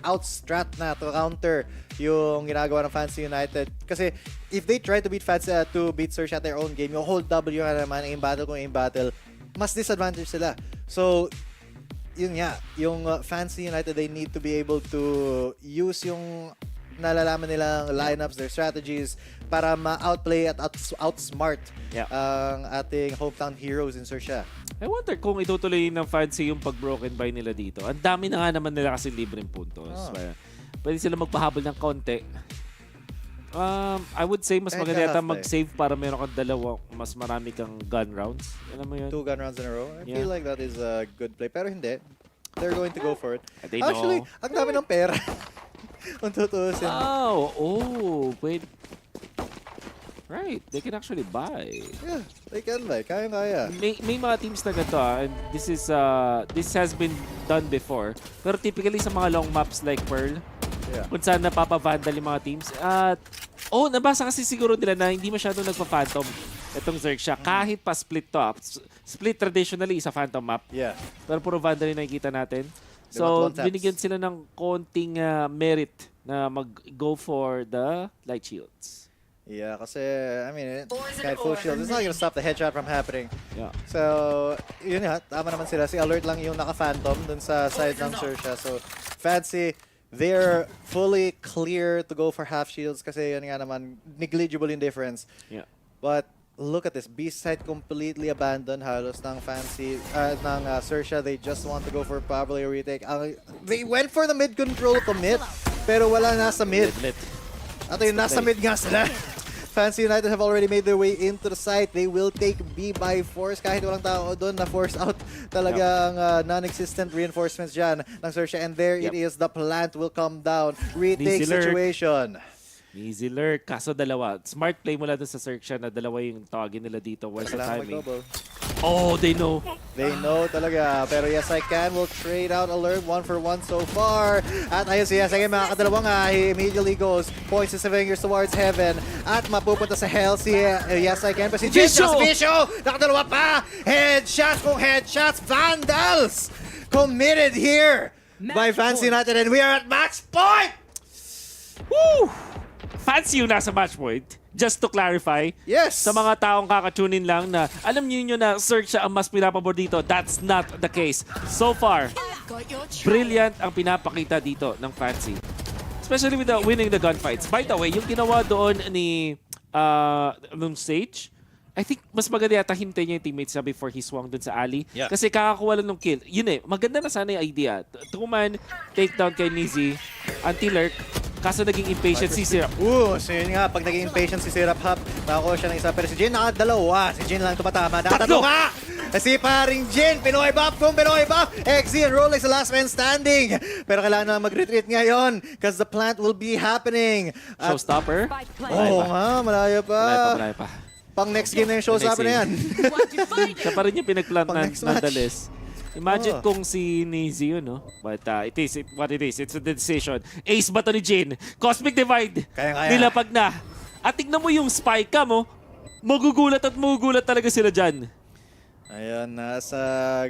outstrat na to counter yung ginagawa ng Fans United. Kasi if they try to beat XERXIA at their own game, yung hold W nga naman, aim battle kung aim battle, mas disadvantage sila. So, yun nga, yung Fans United, they need to be able to use yung nalalaman nilang lineups, their strategies, para ma-outplay at outsmart ang ating hometown heroes in XERXIA. I wonder kung itutuloy ng Fancy yung pag-broken by nila dito. Ang dami na nga naman nila kasi libreng puntos. Pwede sila magpahabol ng konti. I would say mas maganda yata mag-save para meron kang mas marami kang gun rounds. Alam mo yun? 2 gun rounds in a row. I feel like that is a good play. Pero hindi. They're going to go for it. Actually, ang dami ng pera. Kung tutuusin. Oh, wait. Right, they can actually buy. Yeah, they can buy. Kaya-kaya. May mga teams na ganito and this has been done before. Pero typically sa mga long maps like Pearl, kung saan napapa-vandal yung mga teams. At, nabasa kasi siguro nila na hindi masyadong nagpa-phantom itong XERXIA. Kahit pa split to. Split traditionally is a phantom map. Yeah. Pero puro vandal yung nakikita natin. They So, want one taps. binigyan sila ng konting merit na mag-go for the light shields. Yeah, kasi, I mean, kahit full shield, it's not gonna stop the headshot from happening. Yeah. So, yun nga, tama naman sila. Si Alert lang yung naka-phantom dun sa side ng XERXIA. So, Fancy, they're fully clear to go for half shields kasi yun nga naman, negligible yung difference. Yeah. But, look at this. B side completely abandoned halos ng Fancy, ng XERXIA. They just want to go for probably a retake. They went for the mid control to mid, pero wala nasa mid. At yung nasa mid nga sila. Fancy United have already made their way into the site. They will take B by force. Kahit walang tao doon, na-force out talaga ang non-existent reinforcements dyan ng XERXIA. And there it is. The plant will come down. Retake situation. Easy lurk. Kaso dalawa. Smart play mula dun sa XERXIA na dalawa yung tawagin nila dito. Where's the timing? Oh, they know. They know talaga. Pero Yes I Can will trade out Alert 1-for-1 so far. At ayun si Yes I Can, mga kadalawang he immediately goes, points his fingers towards heaven. At mapupunta sa hell si Yes I Can. Pero si Visho! Nakadalawa pa! Headshots kung headshots! Vandals! Committed here by Fancy United, and we are at match point! Woo! Fancy yung nasa match point. Just to clarify, sa mga taong kakatunin lang na alam niyo na XERXIA ang mas pinapabor dito, that's not the case. So far, brilliant ang pinapakita dito ng Fancy. Especially with the winning the gunfights. By the way, yung ginawa doon ni nung Sage, I think mas maganda yata hintay niya yung teammates niya before he swung dun sa alley. Yeah. Kasi kakakuha lang ng kill. Yun maganda na sana yung idea. Two-man takedown kay Nizi, anti-lurk, kaso naging impatient si Syrup. So yun nga, pag naging impatient si Syrup Hop, nakakuha siya ng isa. Pero si Jin nakadalawa. Si Jin lang tumatama. Tatlo nga! Si paring Jin, Pinoy buff kung Pinoy buff. XZ and Rolex, the last man standing. Pero kailangan na mag-retreat ngayon because the plant will be happening. Showstopper? Oo nga, malaya pa. Malaya pa. Pang next game na yung showstopper na yan. Siya pa rin yung pinagplant nonetheless. Imagine kung si Nizi yun, no? But it is what it is. It's a decision. Ace ba to ni Jin? Cosmic Divide. Kaya. Nilapag na. At tignan mo yung spike cam, mo. Magugulat talaga sila dyan. Ayun, nasa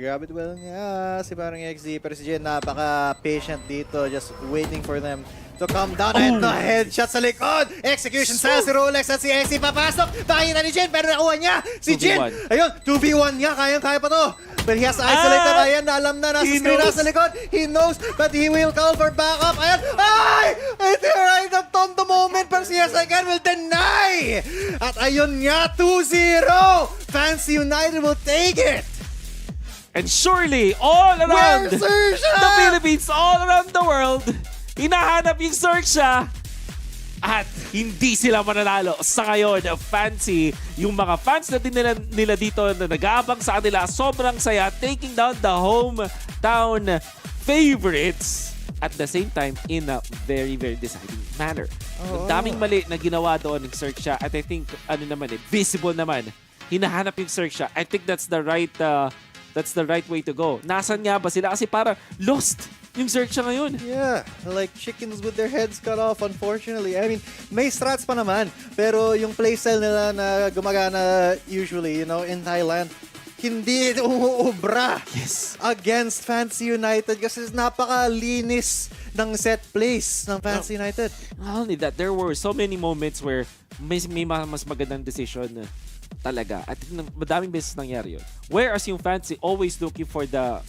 Gravity Well nga si parang XZ. Pero si Jin napaka-patient dito. Just waiting for them to come down. And the headshot sa likod. Execution style si Rolex at si XZ papasok. Pakita ni Jin pero nakuha niya. Si Jin. Ayun, 2v1 niya. Kaya pa to. But he has to isolate na. Ayan, alam na. Nasa screen nasa likod. He knows but he will call for backup. Ayan. Ay! It's right up on the moment. Pero si Yes I Can will deny. At ayun nga, 2-0. Fancy United will take it. And surely, all around Where's XERXIA? the Philippines, all around the world, hinahanap yung XERXIA. At hindi sila mananalo sa ngayon. Fancy, yung mga fans na din nila dito na nag-aabang sa kanila, sobrang saya, taking down the hometown favorites at the same time in a very, very deciding manner. Ang daming mali na ginawa doon ng XERXIA at I think, visible naman. Hinahanap yung XERXIA. I think that's the right way to go. Nasaan nga ba sila? Kasi para lost yung XERXIA ngayon. Yeah, like chickens with their heads cut off, unfortunately. I mean, may strats pa naman. Pero yung playstyle nila na gumagana usually, in Thailand, hindi umuubra against Fancy United kasi napakalinis ng set plays ng Fancy United. Not only that, there were so many moments where may mas magandang decision talaga. At madaming beses nangyari yun. Whereas yung Fancy always looking for the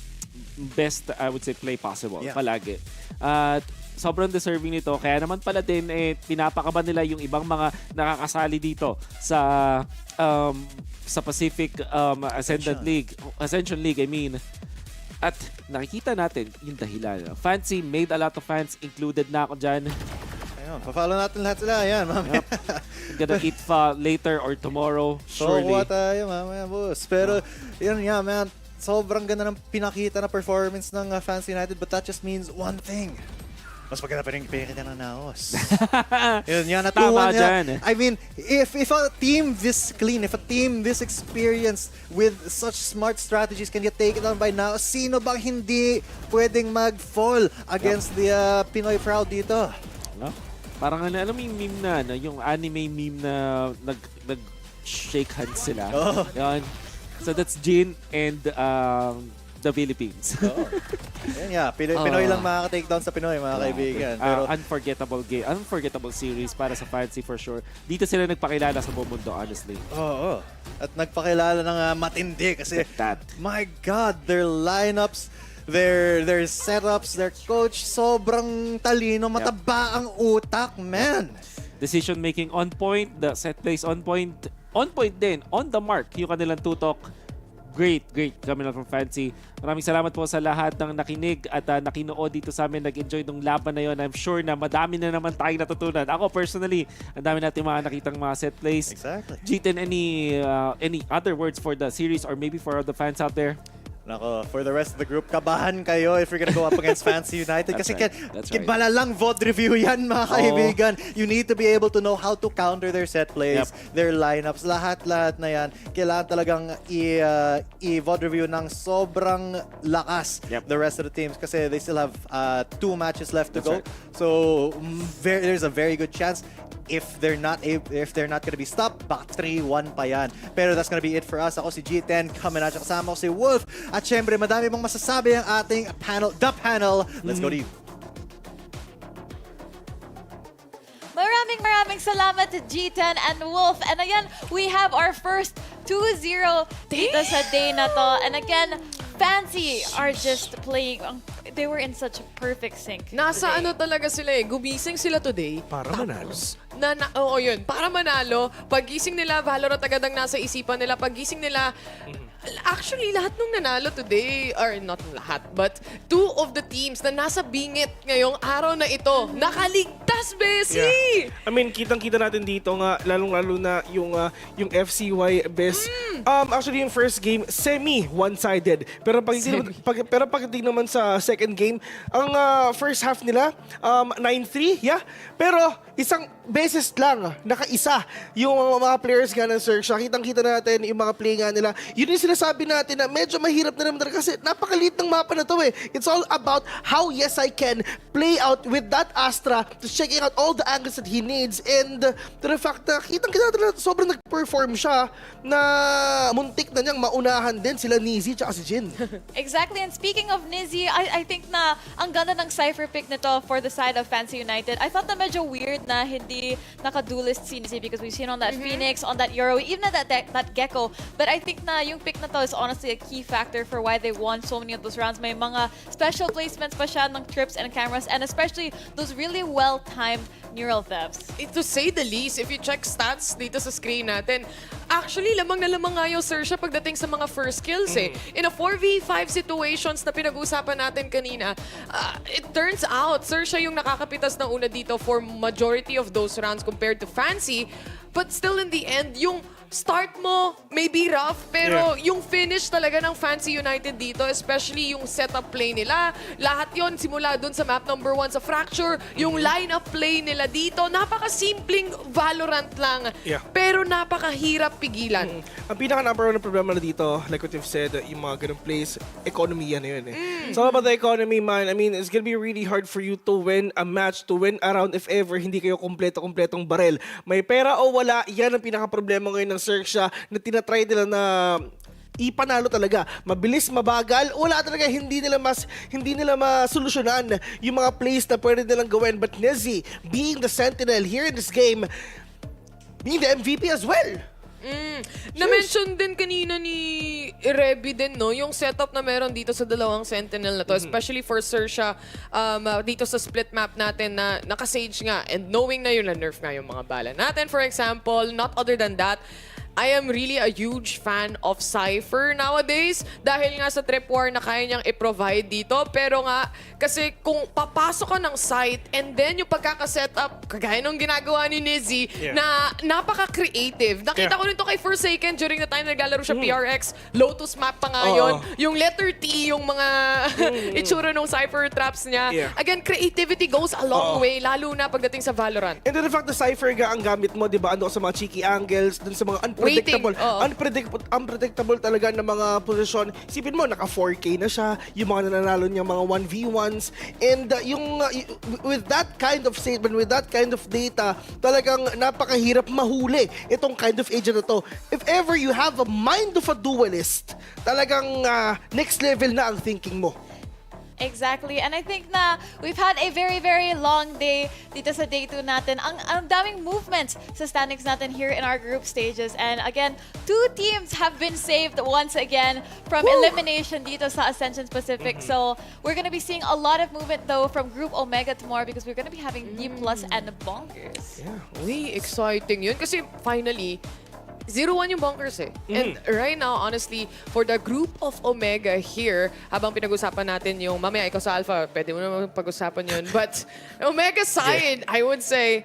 best, I would say, play possible. Palagi. At sobrang deserving nito. Kaya naman pala din, pinapakaban nila yung ibang mga nakakasali dito sa Pacific Ascension League, I mean. At nakikita natin yung dahilan. Fancy made a lot of fans, included na ako dyan. Ayun, pa-follow natin lahat sila. Ayan, mamaya. Gonna eat later or tomorrow, surely. So, tayo mamaya, boss. Pero, yun nga, man. Sobrang ganda ng pinakita na performance ng Fancy United, but that just means one thing. Mas maganda pa rin pinakita ng naos. Yun yan, natuwa Tama niya. dyan. I mean, if a team this clean, if a team this experienced with such smart strategies can get taken down by naos, sino bang hindi pwedeng mag-fall against the Pinoy crowd dito? No? Parang ano, alam mo yung meme na, no? Yung anime meme na nag-shake hands sila. Oh. Yan. So that's Jin and the Philippines. Yan nga, Pinoy lang makaka-take down sa Pinoy, mga kaibigan. Pero unforgettable game, unforgettable series para sa Fancy for sure. Dito sila nagpakilala sa buong mundo, honestly. Oo. At nagpakilala ng matindi kasi, my God, their lineups, their setups, their coach, sobrang talino, mataba ang utak, man. Decision making on point, the set plays on point din, on the mark yung kanilang tutok. Great coming out from Fancy. Maraming salamat po sa lahat ng nakinig at nakinood dito sa amin, nag-enjoy ng laban na yon. I'm sure na madami na naman tayong natutunan. Ako personally, ang dami natin mga nakitang mga set plays. Exactly. Jiten, any other words for the series or maybe for the fans out there? Nako, for the rest of the group, kabahan kayo if you're gonna go up against Fancy United. Kasi malalang VOD review yan, mga kaibigan. You need to be able to know how to counter their set plays, their lineups, lahat-lahat na yan. Kailangan talagang i-VOD review ng sobrang lakas the rest of the teams kasi they still have 2 matches left to go. Right. So, there's a very good chance if they're not gonna be stopped, baka 3-1 pa yan. Pero that's gonna be it for us. Ako si G10, kami na kasama ko si Wolf. At syempre, madami mong masasabi ang ating panel, the panel. Let's go to you. Maraming salamat to G10 and Wolf. And again, we have our first 2-0 dito sa day na to. And again, Fancy are just playing. They were in such a perfect sync. Nasa today. talaga sila gumising sila today. Para manalo. Oo, yun. Para manalo. Paggising nila, Valorant agad ang nasa isipan nila. Paggising nila, actually, lahat nung nanalo today, or not lahat, but 2 of the teams na nasa bingit ngayong araw na ito, nakaligtas, Bessie! Yeah. I mean, kitang-kita natin dito nga, lalong-lalo na yung FCY best. Actually, yung first game, semi-one-sided. Pero pagdating naman sa second game, ang first half nila, 9-3, yeah. Pero isang beses lang, nakaisa yung mga players nga ng XERXIA. Kitang-kita natin yung mga play nga nila. Yun yung sinasabi natin na medyo mahirap na naman talaga kasi napakaliit ng mapa na to eh. It's all about how yes I can play out with that Astra to checking out all the angles that he needs and to the fact na kitang-kita natin na sobrang nag-perform siya na muntik na niyang maunahan din sila Nizzy tsaka si Jin. Exactly. And speaking of Nizzy, I think na ang ganda ng cipher pick nito for the side of Fancy United. I thought na medyo weird na hindi naka-duelist si Nizzy because we've seen on that Phoenix, on that Euro, even that Gecko. But I think na yung pick na to is honestly a key factor for why they won so many of those rounds. May mga special placements pa siya ng trips and cameras and especially those really well-timed neural thefts. To say the least, if you check stats dito sa screen natin, actually, lamang na lamang nga yung XERXIA pagdating sa mga first kills eh. In a 4v5 situations na pinag-usapan natin kanina, it turns out, XERXIA yung nakakapitas ng una dito for majority of those rounds compared to Fancy. But still in the end, yung start mo may be rough, pero yung finish talaga ng Fancy United dito, especially yung setup play nila, lahat yon simula dun sa map number 1 sa Fracture, yung line-up play nila dito, napaka-simpleng Valorant lang, pero napakahirap pigilan. Ang pinaka-number 1 na problema na dito, like what you've said, yung mga ganung plays, economy yan yun eh. It's all about the economy, man. I mean, it's gonna be really hard for you to win a match, to win a round if ever hindi kayo kompletong barel. May pera o wala, yan ang pinaka-problema ngayon ng XERXIA na tinatry nila na ipanalo talaga. Mabilis, mabagal, wala talaga, hindi nila masolusyonan yung mga plays na pwede nilang gawin. But Nizzy, being the sentinel here in this game, being the MVP as well. Na-mention din kanina ni Reby din, no? Yung setup na meron dito sa dalawang Sentinel na to, especially for XERXIA, dito sa split map natin na naka-Sage nga, and knowing na yun na-nerf nga yung mga bala natin, for example, not other than that, I am really a huge fan of Cypher nowadays dahil nga sa trip war na kaya niyang i-provide dito. Pero nga, kasi kung papasok ka ng site and then yung pagkaka-setup, kagaya nung ginagawa ni Nizzy, na napaka-creative. Nakita ko rin to kay Forsaken during the time na naglalaro siya PRX. Lotus map pa nga yun. Yung letter T, yung mga itsura ng Cypher traps niya. Again, creativity goes a long way, lalo na pagdating sa Valorant. And then the fact na Cypher nga ang gamit mo, di ba? Ano sa mga cheeky angles, dun sa mga unpredictable talaga na mga posisyon. Isipin mo, naka 4K na siya, yung mga nananalo niyang mga 1v1s. And with that kind of statement, with that kind of data, talagang napakahirap mahuli itong kind of agent na to. If ever you have a mind of a duelist, talagang next level na ang thinking mo. Exactly. And I think na we've had a very, very long day dito sa day 2 natin. Ang daming movements sa standings natin here in our group stages. And again, 2 teams have been saved once again from elimination dito sa Ascension Pacific. So we're gonna be seeing a lot of movement though from Group Omega tomorrow because we're gonna be having D+ and Bonkers. Uy, exciting yun. Kasi finally, 0-1 yung Bonkers eh. And right now, honestly, for the group of Omega here, habang pinag-usapan natin yung, mamaya ikaw sa Alpha, pwede mo naman pag-usapan yun. But Omega side, I would say,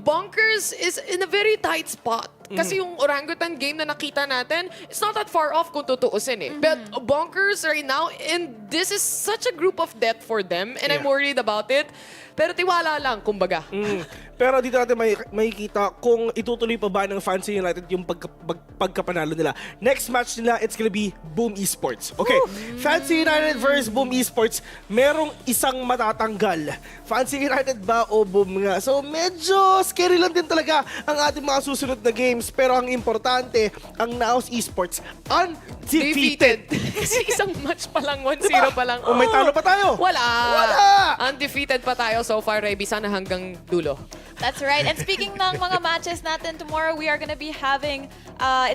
Bonkers is in a very tight spot. Kasi yung Orangutan game na nakita natin, it's not that far off kung tutuusin eh. But Bonkers right now, and this is such a group of death for them, and I'm worried about it. Pero tiwala lang, kumbaga. Pero dito natin makikita kung itutuloy pa ba ng Fancy United yung pagkapanalo nila. Next match nila, it's gonna be Boom Esports. Okay, Fancy United versus Boom Esports, merong isang matatanggal. Fancy United ba o Boom nga? So medyo scary lang din talaga ang ating mga susunod na games. Pero ang importante, ang Naos Esports, undefeated. Kasi isang match pa lang, 1-0 pa lang. O may talo pa tayo? Wala! Wala! Undefeated pa tayo so far, Reby. Sana hanggang dulo. That's right. And speaking ng mga matches natin tomorrow, we are going to be having,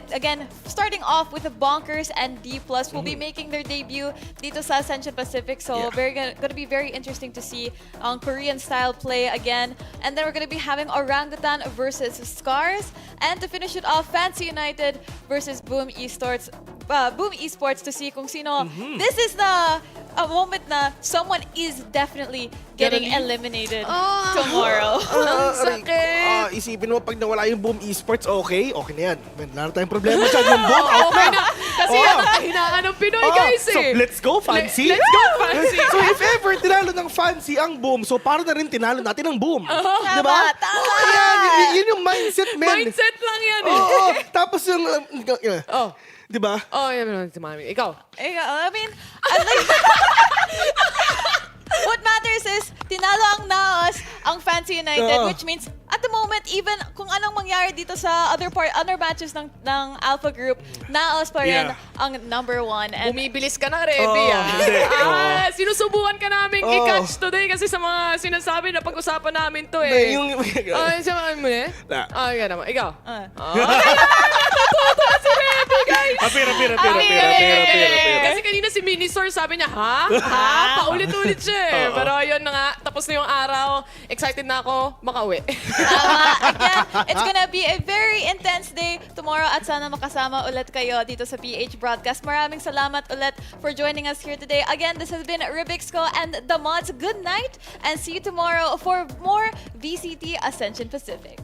again, starting off with the Bonkers and D+. Will be making their debut dito sa Ascension Pacific. So going to be very interesting to see Korean-style play again. And then we're going to be having Orangutan versus Scars. And to finish it off, Fancy United versus Boom Esports. Boom Esports to see kung sino. This is a moment na someone is definitely getting eliminated tomorrow. Sakit! Isipin mo, pag nawala yung Boom Esports, okay na yan. Wala na tayong problema dyan. Yung Boom, out na. Kasi yan ang kahinaan ng Pinoy, guys eh. So, let's go, Fancy. Let's go, Fancy. So, if ever tinalo ng Fancy ang Boom, so para na rin tinalo natin ang Boom. Diba? Tama. Yun yung mindset, man. Mindset lang yan eh. Tapos yung... Diba? Yan naman si Mami. Ikaw? I mean, what matters is, tinalo ang Naos, ang Fancy United, which means, at the moment, even kung anong mangyari dito sa other matches ng Alpha Group, Naos pa rin ang #1. And bumibilis ka na, Reby. Sinusubukan ka namin i-catch today kasi sa mga sinasabi na pag-usapan namin to eh. Sabi mo eh? Yan naman. Ikaw? Natutuwa si Reby, guys! Pira. Kasi kanina si Minisor sabi niya, paulit-ulit siya eh. Pero yun na nga, tapos na yung araw. Excited na ako makauwi. Again, it's gonna be a very intense day tomorrow at sana makasama ulit kayo dito sa PH Broadcast. Maraming salamat ulit for joining us here today. Again, this has been Rubixco and the Mods. Good night and see you tomorrow for more VCT Ascension Pacific.